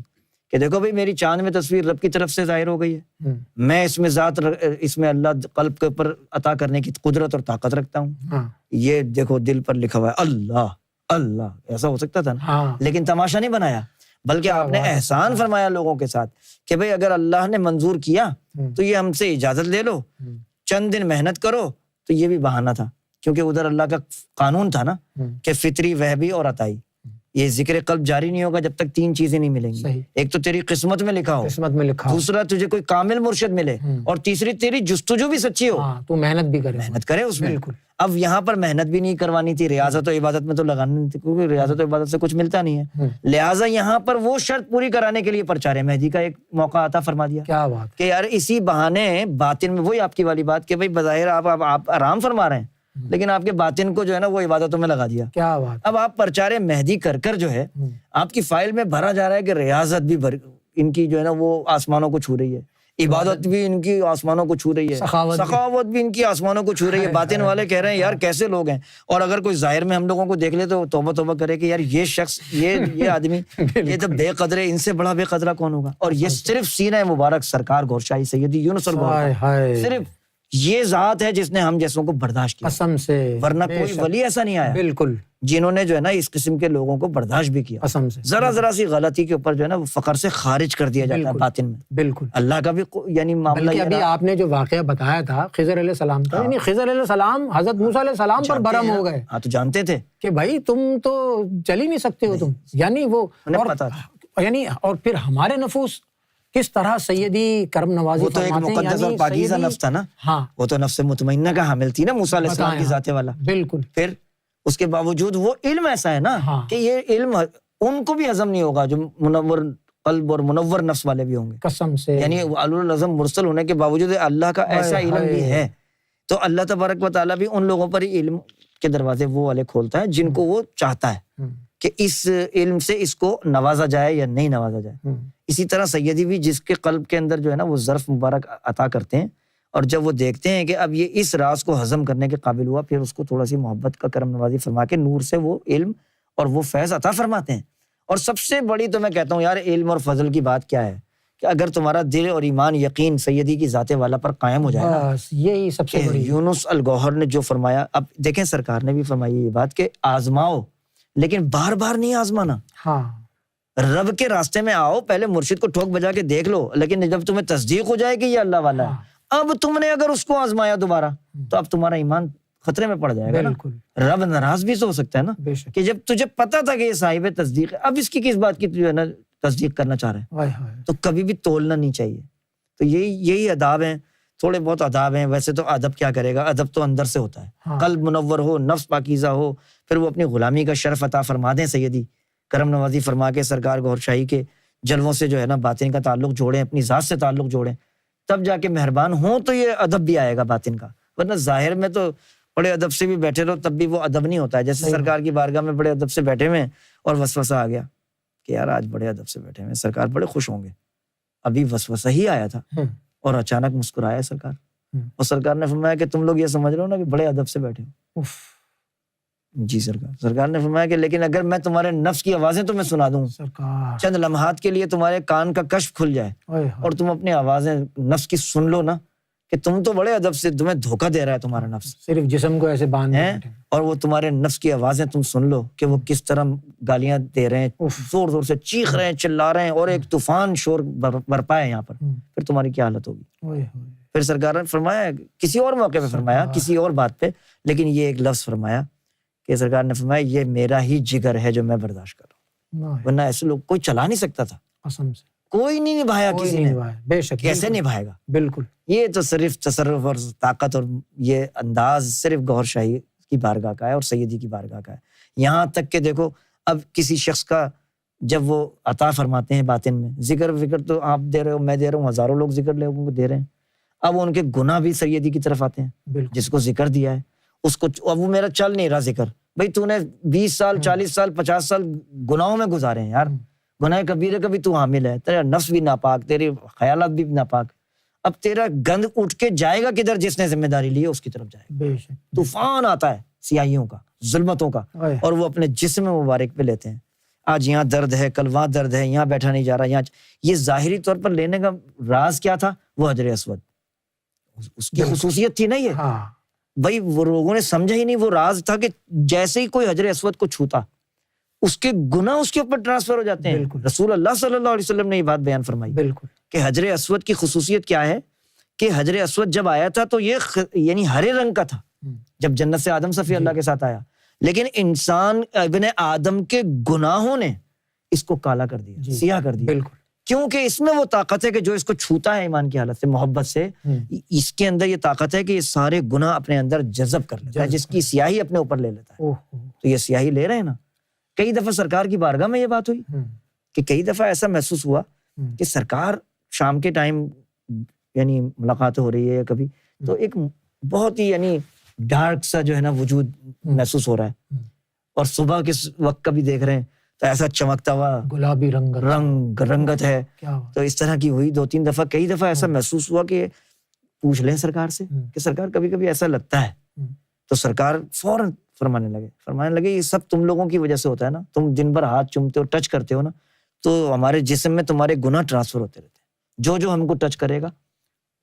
کہ دیکھو بھائی میری چاند میں تصویر رب کی طرف سے ظاہر ہو گئی ہے، میں اس میں ذات، اس میں اللہ قلب کے اوپر عطا کرنے کی قدرت اور طاقت رکھتا ہوں، یہ دیکھو دل پر لکھا ہوا ہے اللہ اللہ، ایسا ہو سکتا تھا نا؟ لیکن تماشا نہیں بنایا، بلکہ آپ نے احسان فرمایا لوگوں کے ساتھ کہ بھئی اگر اللہ نے منظور کیا تو یہ ہم سے اجازت لے لو، چند دن محنت کرو۔ تو یہ بھی بہانہ تھا کیونکہ ادھر اللہ کا قانون تھا نا کہ فطری، وہبی اور عطائی، یہ ذکر قلب جاری نہیں ہوگا جب تک تین چیزیں نہیں ملیں گی۔ ایک تو تیری قسمت میں لکھا ہو، دوسرا تجھے کوئی کامل مرشد ملے، اور تیسری تیری جستجو بھی سچی ہو، تو محنت بھی کرے، محنت کرے اس میں۔ اب یہاں پر محنت بھی نہیں کروانی تھی، ریاضت و عبادت میں تو لگانی تھی کیونکہ ریاضت و عبادت سے کچھ ملتا نہیں ہے، لہٰذا یہاں پر وہ شرط پوری کرانے کے لیے پرچار مہدی کا ایک موقع عطا فرما دیا۔ کیا بات کہ یار اسی بہانے باطن میں، وہی آپ کی والی بات کہ بھائی بظاہر آپ آرام فرما رہے ہیں لیکن آپ کے باطن کو جو ہے نا وہ عبادتوں میں لگا دیا۔ کیا بات! اب آپ پرچار مہدی کر جو ہے آپ کی فائل میں بھرا جا رہا ہے کہ ریاضت بھی ان کی جو ہے نا وہ آسمانوں کو چھو رہی ہے، عبادت بھی ان کی آسمانوں کو چھو رہی ہے, سخاوت بھی ان کی آسمانوں کو چھو رہی ہے. باطن والے کہہ رہے ہیں یار کیسے لوگ ہیں, اور اگر کوئی ظاہر میں ہم لوگوں کو دیکھ لے تو توبہ توبہ کرے کہ یار یہ شخص, یہ آدمی, یہ تو بے قدر ہے, ان سے بڑا بے قدرہ کون ہوگا. اور یہ صرف سینہ مبارک سرکار گہر شاہی سیدی یونس الگوہر, صرف یہ ذات ہے جس نے ہم جیسوں کو برداشت کیا قسم سے, ورنہ کوئی ولی ایسا نہیں آیا بالکل جنہوں نے جو ہے نا اس قسم کے لوگوں کو برداشت بھی کیا. قسم سے ذرا سی غلطی کے اوپر جو ہے نا وہ فقر سے خارج کر دیا جاتا ہے باطن میں. بالکل اللہ کا بھی یعنی معاملہ بلکہ ابھی آپ نے جو واقعہ بتایا تھا خضر علیہ السلام کا, یعنی خضر علیہ السلام حضرت موسیٰ علیہ السلام پر برہم ہو گئے. ہاں تو جانتے تھے کہ بھائی تم تو چل ہی نہیں سکتے ہو تم, یعنی وہ پتا تھا. یعنی اور پھر ہمارے نفوس کس طرح سیدی کرم نوازی وہ تو ایک مقدس اور پاکیزہ نفس تھا نا. ہاں وہ تو نفس مطمئنہ کا حامل تھی نا موسیٰ علیہ السلام کی ذات والا. بالکل. پھر اس کے باوجود وہ علم ایسا ہے نا کہ یہ علم ان کو بھی ہضم نہیں ہوگا جو منور قلب اور منور نفس والے بھی ہوں گے. قسم سے یعنی اولو العزم مرسل ہونے کے باوجود اللہ کا ایسا علم بھی ہے. تو اللہ تبارک و تعالیٰ بھی ان لوگوں پر ہی علم کے دروازے وہ والے کھولتا ہے جن کو وہ چاہتا ہے کہ اس علم سے اس کو نوازا جائے یا نہیں نوازا جائے. اسی طرح سیدی بھی جس کے قلب کے اندر جو ہے نا وہ ظرف مبارک عطا کرتے ہیں, اور جب وہ دیکھتے ہیں کہ اب یہ اس راز کو ہضم کرنے کے قابل ہوا, پھر اس کو تھوڑا سی محبت کا کرم نوازی فرما کے نور سے وہ علم اور وہ فیض عطا فرماتے ہیں. اور سب سے بڑی تو میں کہتا ہوں یار علم اور فضل کی بات کیا ہے کہ اگر تمہارا دل اور ایمان یقین سیدی کی ذات والا پر قائم ہو جائے نا, یہی سب سے بڑی. یونس الگوہر نے جو فرمایا, اب دیکھیں سرکار نے بھی فرمائی یہ بات کہ آزماؤ لیکن بار بار نہیں آزمانا. ہاں رب کے راستے میں آؤ, پہلے مرشد کو ٹھوک بجا کے دیکھ لو, لیکن جب تمہیں تصدیق ہو جائے کہ یہ اللہ والا ہے, اب تم نے اگر اس کو آزمایا دوبارہ تو اب تمہارا ایمان خطرے میں پڑ جائے گا نا. رب ناراض بھی تو ہو سکتا ہے نا کہ جب تجھے پتا تھا کہ یہ صاحب تصدیق ہے, اب اس کی کس بات کی جو ہے نا تصدیق کرنا چاہ رہے ہیں, تو کبھی بھی تولنا نہیں چاہیے. تو یہی آداب ہیں, تھوڑے بہت آداب ہیں. ویسے تو ادب کیا کرے گا, ادب تو اندر سے ہوتا ہے. قلب منور ہو, نفس پاکیزہ ہو, پھر وہ اپنی غلامی کا شرف عطا فرما دیں سیدی کرم نوازی فرما کے سرکار گہر شاہی کے جلووں سے جو ہے نا باطن کا تعلق جوڑیں, اپنی ذات سے تعلق جوڑیں, تب جا کے مہربان ہوں تو یہ ادب بھی آئے گا باطن کا. ورنہ ظاہر میں تو بڑے ادب سے بھی بیٹھے رہو تب بھی وہ ادب نہیں ہوتا ہے. جیسے سرکار کی بارگاہ میں بڑے ادب سے بیٹھے ہوئے اور وسوسہ آ گیا کہ یار آج بڑے ادب سے بیٹھے ہوئے, سرکار بڑے خوش ہوں گے, ابھی وسوسہ ہی آیا تھا اور اچانک مسکرایا سرکار, اور سرکار نے فرمایا کہ تم لوگ یہ سمجھ رہے ہو نا کہ بڑے ادب سے بیٹھے ہو. جی سرکار نے فرمایا کہ لیکن اگر میں تمہارے نفس کی آوازیں تمہیں سنا دوں, چند لمحات کے لیے تمہارے کان کا کشف کھل جائے اور تم اپنی آوازیں نفس کی سن لو نا, کہ تم تو بڑے ادب سے, تمہیں دھوکہ دے رہا ہے تمہارا نفس, صرف جسم کو ایسے باندھ ہیں, اور وہ تمہارے نفس کی آوازیں تم سن لو کہ وہ کس طرح گالیاں دے رہے ہیں, زور زور سے چیخ رہے ہیں, چلا رہے ہیں, اور ایک طوفان شور برپا ہے یہاں پر, پھر تمہاری کیا حالت ہوگی. پھر سرکار نے فرمایا, کسی اور موقع پہ فرمایا, کسی اور بات پہ, لیکن یہ ایک لفظ فرمایا کہ سرکار نے فرمایا یہ میرا ہی جگر ہے جو میں برداشت کر رہا ہوں, ورنہ ایسے لوگ کوئی چلا نہیں سکتا تھا. کوئی نہیں نبھایا کسی نے, بے شک کیسے نبھائے گا. بالکل. یہ تو صرف تصرف اور طاقت اور یہ انداز صرف گہر شاہی کی بارگاہ کا ہے اور سیدی کی بارگاہ کا ہے. یہاں تک کہ دیکھو اب کسی شخص کا جب وہ عطا فرماتے ہیں باطن میں, ذکر وکر تو آپ دے رہے ہو, میں دے رہا ہوں, ہزاروں لوگ ذکر لوگوں کو دے رہے ہیں, اب ان کے گناہ بھی سیدی کی طرف آتے ہیں. جس کو ذکر دیا ہے اس کو, اب وہ میرا چل نہیں رہا ذکر, بھائی تو نے 20 سال 40 سال 50 سال گناہوں میں گزارے ہیں یار, گناہ کبیرہ کا بھی تو حامل ہے, تیرا نفس بھی ناپاک, تیرے خیالات بھی ناپاک, اب تیرا گند اٹھ کے جائے گا کدھر, جس نے ذمہ داری لی ہے اس کی طرف جائے گا. طوفان آتا ہے سیاہیوں کا, ظلمتوں کا, اور وہ اپنے جسم مبارک پہ لیتے ہیں. آج یہاں درد ہے, کل وہاں درد ہے, یہاں بیٹھا نہیں جا رہا, یہاں. یہ ظاہری طور پر لینے کا راز کیا تھا, وہ حجر اسود, اس کی خصوصیت تھی نا یہ. بھائی وہ لوگوں نے سمجھا ہی نہیں, وہ راز تھا کہ جیسے ہی کوئی حجر اسود کو چھوتا اس کے گناہ اس کے اوپر ٹرانسفر ہو جاتے ہیں. رسول اللہ صلی اللہ علیہ وسلم نے یہ بات بیان فرمائی کہ حجر اسود کی خصوصیت کیا ہے, کہ حجر اسود جب آیا تھا تو یہ یعنی ہرے رنگ کا تھا جب جنت سے آدم صفی اللہ کے ساتھ آیا, لیکن انسان ابن آدم کے گناہوں نے اس کو کالا کر دیا, سیاہ کر دیا. کیونکہ اس میں وہ طاقت ہے کہ جو اس کو چھوتا ہے ایمان کی حالت سے, محبت سے, اس کے اندر یہ طاقت ہے کہ یہ سارے گناہ اپنے اندر جذب کر لیتا ہے, جس کی سیاہی اپنے اوپر لے لیتا ہے. تو یہ سیاہی لے رہے ہیں نا. کئی دفعہ سرکار کی بارگاہ میں یہ بات ہوئی کہ کئی دفعہ ایسا محسوس ہوا کہ سرکار شام کے ٹائم یعنی ملاقات ہو رہی ہے کبھی, تو ایک بہت ہی یعنی ڈارک سا جو ہے نا وجود محسوس ہو رہا ہے, اور صبح کے وقت کبھی دیکھ رہے ہیں تو ایسا چمکتا ہوا گلابی رنگت ہے. تو اس طرح کی ہوئی 2-3 دفعہ. کئی دفعہ ایسا محسوس ہوا کہ پوچھ لیں سرکار سے کہ سرکار کبھی کبھی ایسا لگتا ہے. تو سرکار فوراً فرمانے لگے یہ سب تم لوگوں کی وجہ سے ہوتا ہے نا. تم دن بھر ہاتھ چومتے ہو, ٹچ کرتے ہو نا, تو ہمارے جسم میں تمہارے گناہ ٹرانسفر ہوتے رہتے ہیں. جو ہم کو ٹچ کرے گا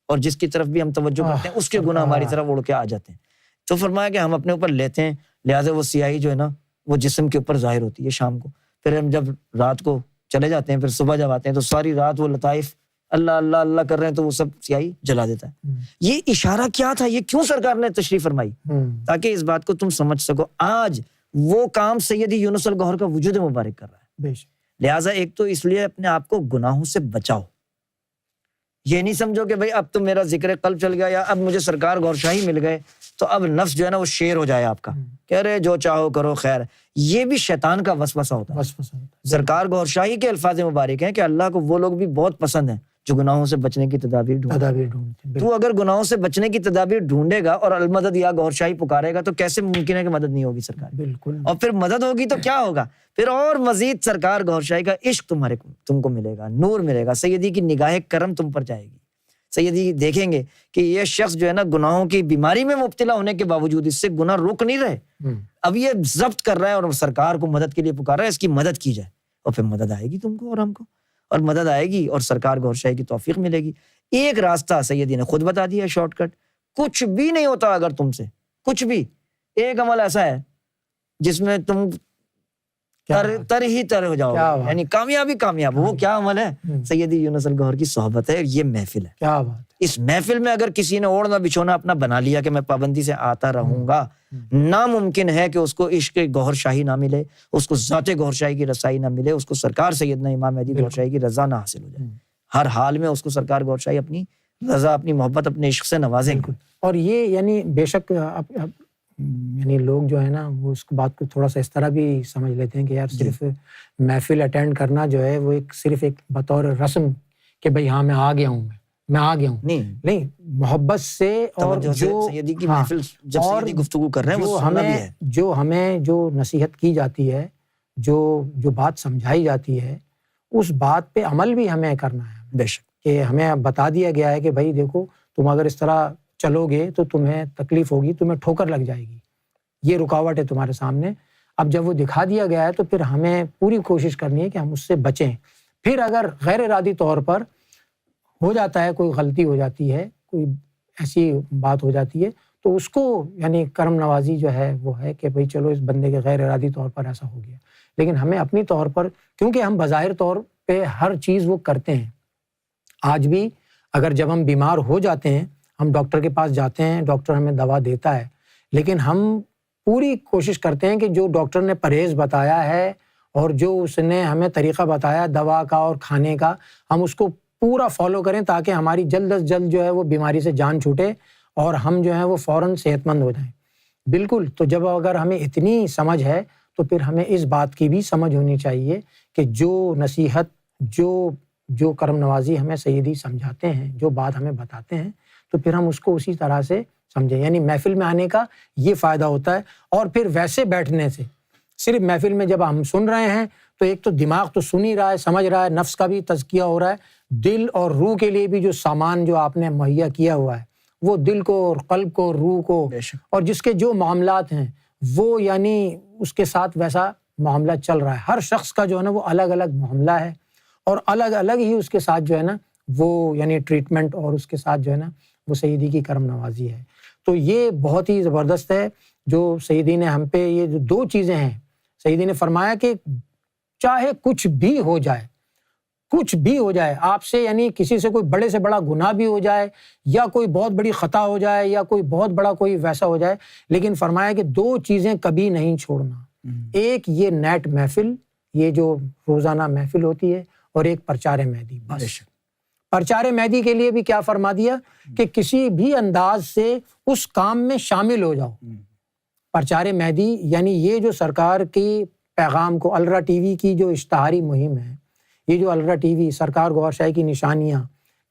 اور جس کی طرف بھی ہم توجہ کرتے ہیں اس کے گناہ ہماری طرف اڑ کے آ جاتے ہیں. تو فرمایا کہ ہم اپنے اوپر لیتے ہیں, لہٰذا وہ سیاہی جو ہے نا وہ جسم کے اوپر ظاہر ہوتی ہے شام کو. پھر ہم جب رات کو چلے جاتے ہیں, پھر صبح جب آتے ہیں تو ساری رات وہ لطائف اللہ اللہ اللہ کر رہے ہیں, تو وہ سب سیاہی جلا دیتا ہے. یہ اشارہ کیا تھا, یہ کیوں سرکار نے تشریف فرمائی؟ تاکہ اس بات کو تم سمجھ سکو. آج وہ کام سیدی یونس الگوہر کا وجود مبارک کر رہا ہے. لہٰذا ایک تو اس لیے اپنے آپ کو گناہوں سے بچاؤ. یہ نہیں سمجھو کہ بھائی اب تو میرا ذکر قلب چل گیا یا اب مجھے سرکار گوھر شاہی مل گئے تو اب نفس جو ہے نا وہ شیر ہو جائے آپ کا, کہہ رہے جو چاہو کرو خیر. یہ بھی شیطان کا وسوسہ ہوتا ہے. سرکار گوھر شاہی کے الفاظ مبارک ہیں کہ اللہ کو وہ لوگ بھی بہت پسند ہیں جو گناہوں سے بچنے کی تدابیر ڈھونڈتے. تو اگر گناہوں سے بچنے کی تدابیر ڈھونڈے گا اور المدد یا گوھر شاہی پکارے گا تو کیسے ممکن ہے کہ مدد نہیں ہوگی سرکار؟ بالکل. اور پھر مدد ہوگی تو کیا ہوگا؟ پھر اور مزید سرکار گوھر شاہی کا عشق تم کو ملے گا, نور ملے گا, سیدی کی نگاہ کرم تم پر جائے گی. سیدی دیکھیں گے کہ یہ شخص جو ہے نا گناہوں کی بیماری میں مبتلا ہونے کے باوجود اس سے گناہ رک نہیں رہے, اب یہ ضبط کر رہا ہے اور سرکار کو مدد کے لیے پکار رہا ہے. اس کی مدد کی جائے اور پھر مدد آئے گی تم کو اور ہم کو, اور مدد آئے گی اور سرکار گوھر شاہی کی توفیق ملے گی. ایک راستہ سیدی نے خود بتا دیا, شارٹ کٹ. کچھ بھی نہیں ہوتا اگر تم سے کچھ بھی. ایک عمل ایسا ہے جس میں تم تر ہو جاؤ, یعنی کامیاب. وہ کیا عمل ہے؟ سیدی یونس الگوہر کی صحبت ہے. یہ محفل ہے. کیا بات. اس محفل میں اگر کسی نے اوڑھنا بچھونا اپنا بنا لیا کہ میں پابندی سے آتا رہوں گا, ناممکن ہے کہ اس کو عشق گوھر شاہی نہ ملے, اس کو ذات گوھر شاہی کی رسائی نہ ملے, اس کو سرکار سیدنا امام مہدی گوھر شاہی کی رضا نہ حاصل ہو جائے. ہر حال میں اس کو سرکار گوھر شاہی اپنی رضا, اپنی محبت, اپنے عشق سے نوازیں گے. اور یہ یعنی بے شک یعنی لوگ جو ہے نا وہ اس بات کو تھوڑا سا اس طرح بھی سمجھ لیتے ہیں کہ یار صرف محفل اٹینڈ کرنا جو ہے وہ صرف ایک بطور رسم کہ بھائی ہاں میں آ گیا ہوں, میں آ گیا ہوں. نہیں, محبت سے اور جو سیدی کی محفل جب سیدی گفتگو کر رہے ہیں وہ سننا بھی ہے. ہمیں جو نصیحت کی جاتی ہے, جو بات سمجھائی جاتی ہے, اس بات پہ عمل بھی ہمیں کرنا ہے. بے شک. کہ ہمیں بتا دیا گیا ہے کہ بھائی دیکھو تم اگر اس طرح چلو گے تو تمہیں تکلیف ہوگی, تمہیں ٹھوکر لگ جائے گی, یہ رکاوٹ ہے تمہارے سامنے. اب جب وہ دکھا دیا گیا ہے تو پھر ہمیں پوری کوشش کرنی ہے کہ ہم اس سے بچیں. پھر اگر غیر ارادی طور پر ہو جاتا ہے, کوئی غلطی ہو جاتی ہے, کوئی ایسی بات ہو جاتی ہے, تو اس کو یعنی کرم نوازی جو ہے وہ ہے کہ بھئی چلو اس بندے کے غیر ارادی طور پر ایسا ہو گیا. لیکن ہمیں اپنی طور پر, کیونکہ ہم بظاہر طور پہ ہر چیز وہ کرتے ہیں. آج بھی اگر جب ہم بیمار ہو جاتے ہیں, ہم ڈاکٹر کے پاس جاتے ہیں, ڈاکٹر ہمیں دوا دیتا ہے, لیکن ہم پوری کوشش کرتے ہیں کہ جو ڈاکٹر نے پرہیز بتایا ہے اور جو اس نے ہمیں طریقہ بتایا دوا کا اور کھانے کا, ہم اس کو پورا فالو کریں تاکہ ہماری جلد از جلد جو ہے وہ بیماری سے جان چھوٹے اور ہم جو ہے وہ فوراً صحت مند ہو جائیں. بالکل. تو جب اگر ہمیں اتنی سمجھ ہے تو پھر ہمیں اس بات کی بھی سمجھ ہونی چاہیے کہ جو نصیحت, جو کرم نوازی ہمیں سیدی سمجھاتے ہیں, جو بات ہمیں بتاتے ہیں, تو پھر ہم اس کو اسی طرح سے سمجھیں. یعنی محفل میں آنے کا یہ فائدہ ہوتا ہے. اور پھر ویسے بیٹھنے سے, صرف محفل میں جب ہم سن رہے ہیں تو ایک تو دماغ تو سن ہی رہا ہے, سمجھ رہا ہے, نفس کا بھی تزکیہ ہو رہا ہے, دل اور روح کے لیے بھی جو سامان جو آپ نے مہیا کیا ہوا ہے وہ دل کو اور قلب کو, روح کو, اور جس کے جو معاملات ہیں وہ یعنی اس کے ساتھ ویسا معاملہ چل رہا ہے. ہر شخص کا جو ہے نا وہ الگ الگ معاملہ ہے اور الگ الگ ہی اس کے ساتھ جو ہے نا وہ یعنی ٹریٹمنٹ اور اس کے ساتھ جو ہے نا وہ سیدی کی کرم نوازی ہے. تو یہ بہت ہی زبردست ہے جو سیدی نے ہم پہ, یہ جو دو چیزیں ہیں سیدی نے فرمایا کہ چاہے کچھ بھی ہو جائے, کچھ بھی ہو جائے آپ سے, یعنی کسی سے کوئی بڑے سے بڑا گناہ بھی ہو جائے یا کوئی بہت بڑی خطا ہو جائے یا کوئی بہت بڑا کوئی ویسا ہو جائے, لیکن فرمایا کہ دو چیزیں کبھی نہیں چھوڑنا. ایک یہ نیٹ محفل, یہ جو روزانہ محفل ہوتی ہے, اور ایک پرچار مہدی. بس پرچار مہدی کے لیے بھی کیا فرما دیا کہ کسی بھی انداز سے اس کام میں شامل ہو جاؤ. پرچار مہدی یعنی یہ جو سرکار کی پیغام کو, ALRA TV کی جو اشتہاری مہم ہے, یہ جو ALRA TV سرکار گوھر شاہی کی نشانیاں,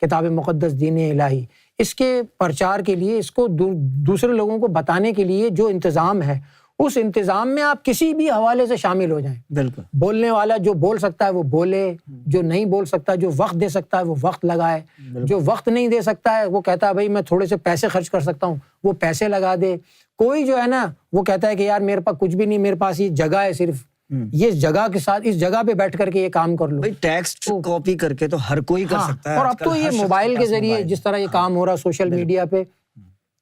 کتاب مقدس دین الہی, اس کے پرچار کے لیے, اس کو دوسرے لوگوں کو بتانے کے لیے جو انتظام ہے اس انتظام میں آپ کسی بھی حوالے سے شامل ہو جائیں. بالکل. بولنے والا جو بول سکتا ہے وہ بولے، جو نہیں بول سکتا، جو وقت دے سکتا ہے وہ وقت لگائے، جو وقت نہیں دے سکتا ہے وہ کہتا ہے بھائی میں تھوڑے سے پیسے خرچ کر سکتا ہوں، وہ پیسے لگا دے. کوئی جو ہے نا وہ کہتا ہے کہ یار میرے پاس کچھ بھی نہیں، میرے پاس یہ جگہ ہے صرف، یہ جگہ کے ساتھ اس جگہ پہ بیٹھ کر کے یہ کام کر لو. ٹیکسٹ کو کاپی کر کے تو ہر کوئی کر سکتا ہے. اور اب تو یہ موبائل کے ذریعے جس طرح یہ کام ہو رہا سوشل میڈیا پہ،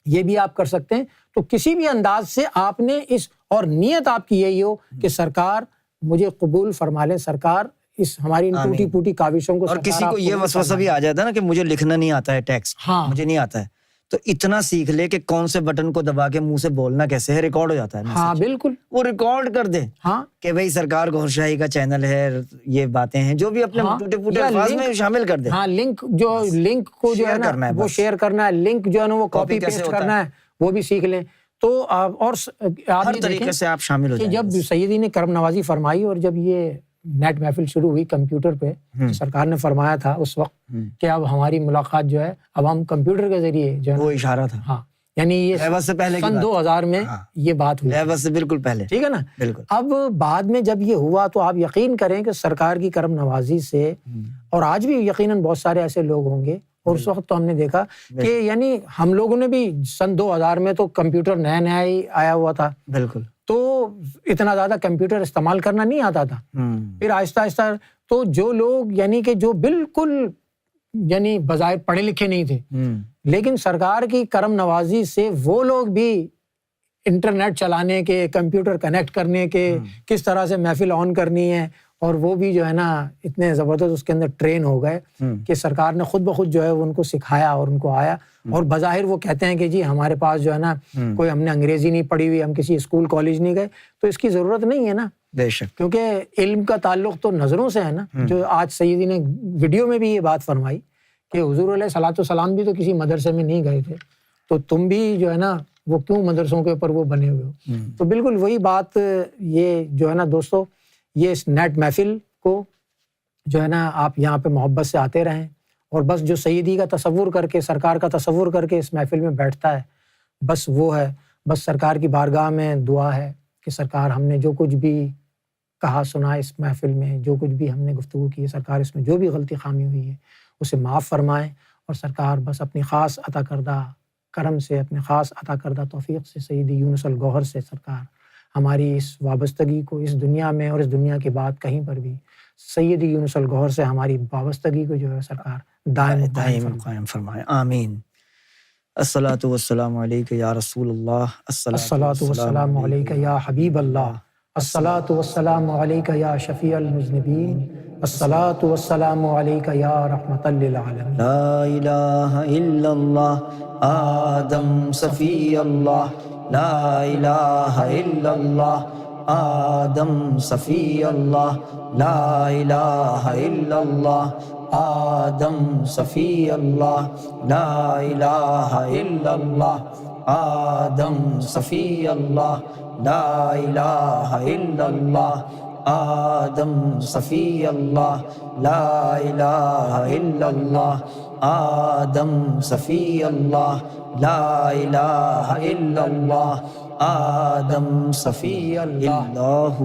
یہ بھی آپ کر سکتے ہیں. تو کسی بھی انداز سے آپ نے اس، اور نیت آپ کی یہی ہو کہ سرکار مجھے قبول فرما لے، سرکار اس ہماری ٹوٹی پوٹی کاوشوں کو. اور کسی کو یہ وسوسہ بھی آ جاتا ہے نا کہ مجھے لکھنا نہیں آتا ہے ٹیکسٹ، مجھے نہیں آتا ہے، تو اتنا سیکھ لے کہ کون سے بٹن کو دبا کے منہ سے بولنا کیسے ہے، ریکارڈ ہو جاتا ہے. ہاں بالکل، وہ ریکارڈ کر دے کہ بھائی سرکار گوہر شاہی کا چینل ہے، یہ باتیں ہیں، جو بھی اپنے ٹوٹے پوٹے الفاظ میں شامل کر دے. ہاں لنک کو جو ہے نا وہ شیئر کرنا ہے، لنک جو ہے نا وہ کاپی پیسٹ کرنا ہے، وہ بھی سیکھ لیں. تو اور ہر طریقے سے آپ شامل ہو جائیں. جب سیدی نے کرم نوازی فرمائی اور جب یہ نیٹ محفل شروع ہوئی کمپیوٹر پہ، سرکار نے فرمایا تھا اس وقت کہ اب ہماری ملاقات جو ہے اب ہم کمپیوٹر کے ذریعے جو ہے وہ اشارہ تھا. ہاں یعنی یہ سن 2000 میں یہ بات ہوئی سے بالکل پہلے، ٹھیک ہے نا. بالکل. اب بعد میں جب یہ ہوا تو آپ یقین کریں کہ سرکار کی کرم نوازی سے، اور آج بھی یقیناً بہت سارے ایسے لوگ ہوں گے، اور اس وقت تو ہم نے دیکھا کہ یعنی ہم لوگوں نے بھی سن 2000 میں تو کمپیوٹر نیا نیا ہی آیا ہوا تھا. بالکل. تو اتنا زیادہ کمپیوٹر استعمال کرنا نہیں آتا تھا. پھر آہستہ آہستہ تو جو لوگ یعنی کہ جو بالکل یعنی بظاہر پڑھے لکھے نہیں تھے، لیکن سرکار کی کرم نوازی سے وہ لوگ بھی انٹرنیٹ چلانے کے، کمپیوٹر کنیکٹ کرنے کے، کس طرح سے محفل آن کرنی ہے، اور وہ بھی جو ہے نا اتنے زبردست اس کے اندر ٹرین ہو گئے کہ سرکار نے خود بخود جو ہے ان کو سکھایا اور ان کو آیا. اور بظاہر وہ کہتے ہیں کہ جی ہمارے پاس جو ہے نا کوئی ہم نے انگریزی نہیں پڑھی ہوئی، ہم کسی اسکول کالج نہیں گئے، تو اس کی ضرورت نہیں ہے نا. بے شک. کیونکہ علم کا تعلق تو نظروں سے ہے نا. جو آج سیدی نے ویڈیو میں بھی یہ بات فرمائی کہ حضور علیہ الصلوۃ والسلام بھی تو کسی مدرسے میں نہیں گئے تھے، تو تم بھی جو ہے نا وہ کیوں مدرسوں کے اوپر وہ بنے ہوئے ہو. تو بالکل وہی بات یہ جو ہے نا دوستو، یہ اس نیٹ محفل کو جو ہے نا آپ یہاں پہ محبت سے آتے رہیں، اور بس جو سیدی کا تصور کر کے، سرکار کا تصور کر کے اس محفل میں بیٹھتا ہے، بس وہ ہے. بس سرکار کی بارگاہ میں دعا ہے کہ سرکار ہم نے جو کچھ بھی کہا سنا اس محفل میں، جو کچھ بھی ہم نے گفتگو کی، سرکار اس میں جو بھی غلطی خامی ہوئی ہے اسے معاف فرمائیں، اور سرکار بس اپنی خاص عطا کردہ کرم سے، اپنے خاص عطا کردہ توفیق سے، سیدی یونس الگوہر سے سرکار ہماری اس وابستگی کو اس دنیا میں اور اس دنیا کے بعد کہیں پر بھی سیدی یونس الگوہر سے ہماری وابستگی کو جو ہے سرکار دائم قائم فرمائے. آمین. الصلاۃ والسلام علیک یا رسول اللہ، الصلاۃ والسلام علیک یا حبیب اللہ، الصلاۃ والسلام علیک یا شفیع المذنبین، الصلاۃ والسلام علیک یا رحمۃ للعالمین. لا الہ الا اللہ آدم صفی اللہ، لا الہ الا اللہ آدم صفی اللہ، لا الہ الا اللہ آدم صفی اللہ، لا الہ الا اللہ آدم صفی اللہ، لا الہ الا اللہ آدم صفی اللہ، لا الہ الا اللہ آدم صفی اللہ، لا الہ الا اللہ آدم صفی اللہ.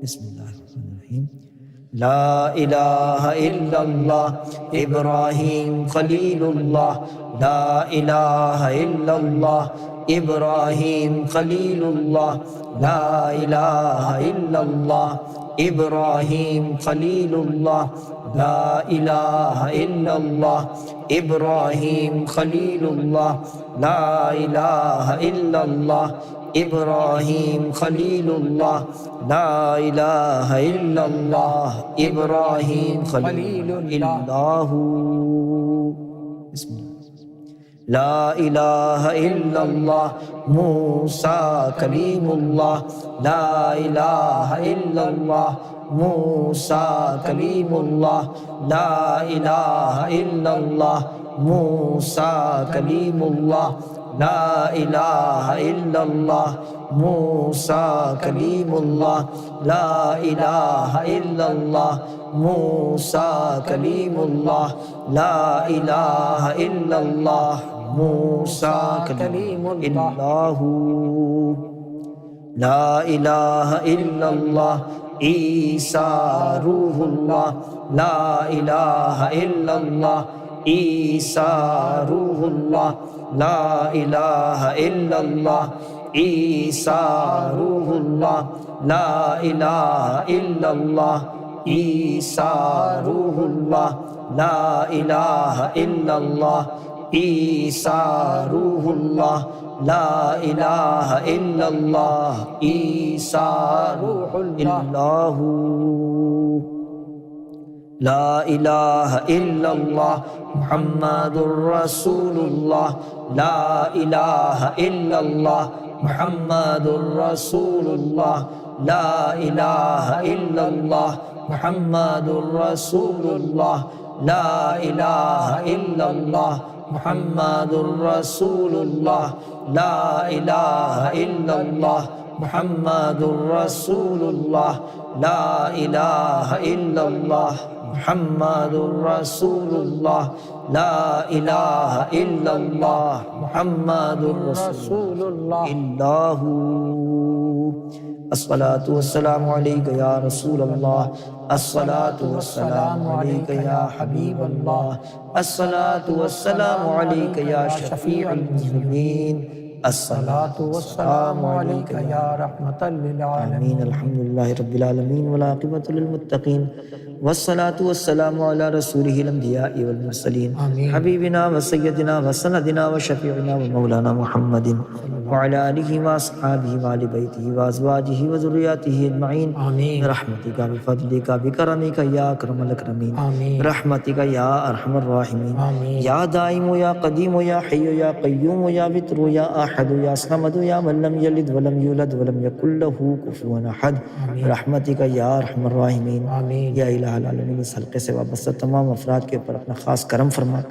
بسم اللہ الرحمن الرحیم. لا الہ الا اللہ ابراہیم خلیل اللہ، لا الہ الا اللہ ابراہیم خلیل اللہ، لا الہ الا اللہ ابراہیم خلیل اللہ، لا الہ الا اللہ ابراہیم خلیل اللہ، لا الہ الا اللہ ابراہیم خلیل اللہ، لا الہ الا اللہ ابراہیم خلیل اللہ. بسم اللہ. لا الہ الا اللہ موسیٰ کلیم اللہ، لا الہ الا اللہ موسیٰ کلیم اللہ، لا الہ الا اللہ موسیٰ کلیم اللہ، لا الہ الا اللہ موسیٰ کلیم اللہ، لا الہ الا اللہ موسیٰ کلیم اللہ، لا الہ الا اللہ موسیٰ کلیم اللہ. لا الہ الا اللہ عیسیٰ روح اللہ لا الہ الا اللہ عیسیٰ روح اللہ لا الہ الا اللہ عیسیٰ روح اللہ لا الہ الا اللہ عیسیٰ روح اللہ لا الہ الا اللہ عیسیٰ روح اللہ لا الہ الا اللہ عیسیٰ روح اللہ لا الہ الا اللہ محمد الرسول اللہ لا الہ الا اللہ محمد الرسول اللہ لا الہ الا اللہ محمد الرسول اللہ لا الہ الا اللہ محمد الرسول اللہ لا الہ الا اللہ محمد الرسول اللہ لا الہ الا اللہ محمد الرسول اللہ لا الہ الا اللہ محمد الرسول اللہ الصلاۃ والسلام علیک یا رسول اللہ الصلاۃ والسلام علیک یا حبیب اللہ الصلاۃ والسلام علیک یا شفیع المذنبین الصلاۃ والسلام علیک یا رحمۃ للعالمین الحمدللہ رب العالمین والعاقبۃ للمتقین والصلاۃ والسلام علی رسولہ الانبیاء والمرسلین حبیبنا وسیدنا وسندنا وشفیعنا ومولانا محمد وعلی آلہ واصحابہ وآل بیتہ وازواجہ وذریاتہ اجمعین برحمتک بفضلک بکرمک یا اکرم الاکرمین برحمتک یا ارحم الراحمین یا دائم یا قدیم یا حی یا قیوم یا وتر یا احد یا صمد یا من لم یلد ولم یولد ولم یکن لہ کفوا احد برحمتک یا ارحم الراحمین یا الہ العالمین اس حلقے سے وابستہ تمام افراد کے اوپر اپنا خاص کرم فرما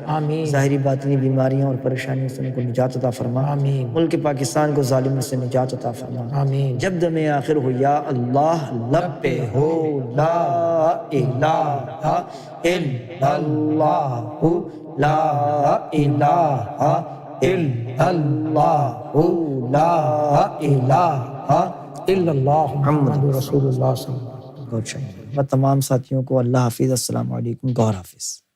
ظاہری باطنی بیماریاں اور پریشانیوں سے ان کو نجات عطا فرما ملک پاکستان کو ظالموں سے نجات عطا فرما جب دم آخر ہو یا اللہ لب پہ ہو لا الہ الا اللہ لا الہ الا اللہ لا الہ الا اللہ محمد رسول اللہ صلی اللہ علیہ وسلم و تمام ساتھیوں کو اللہ حافظ السلام علیکم گوہر حافظ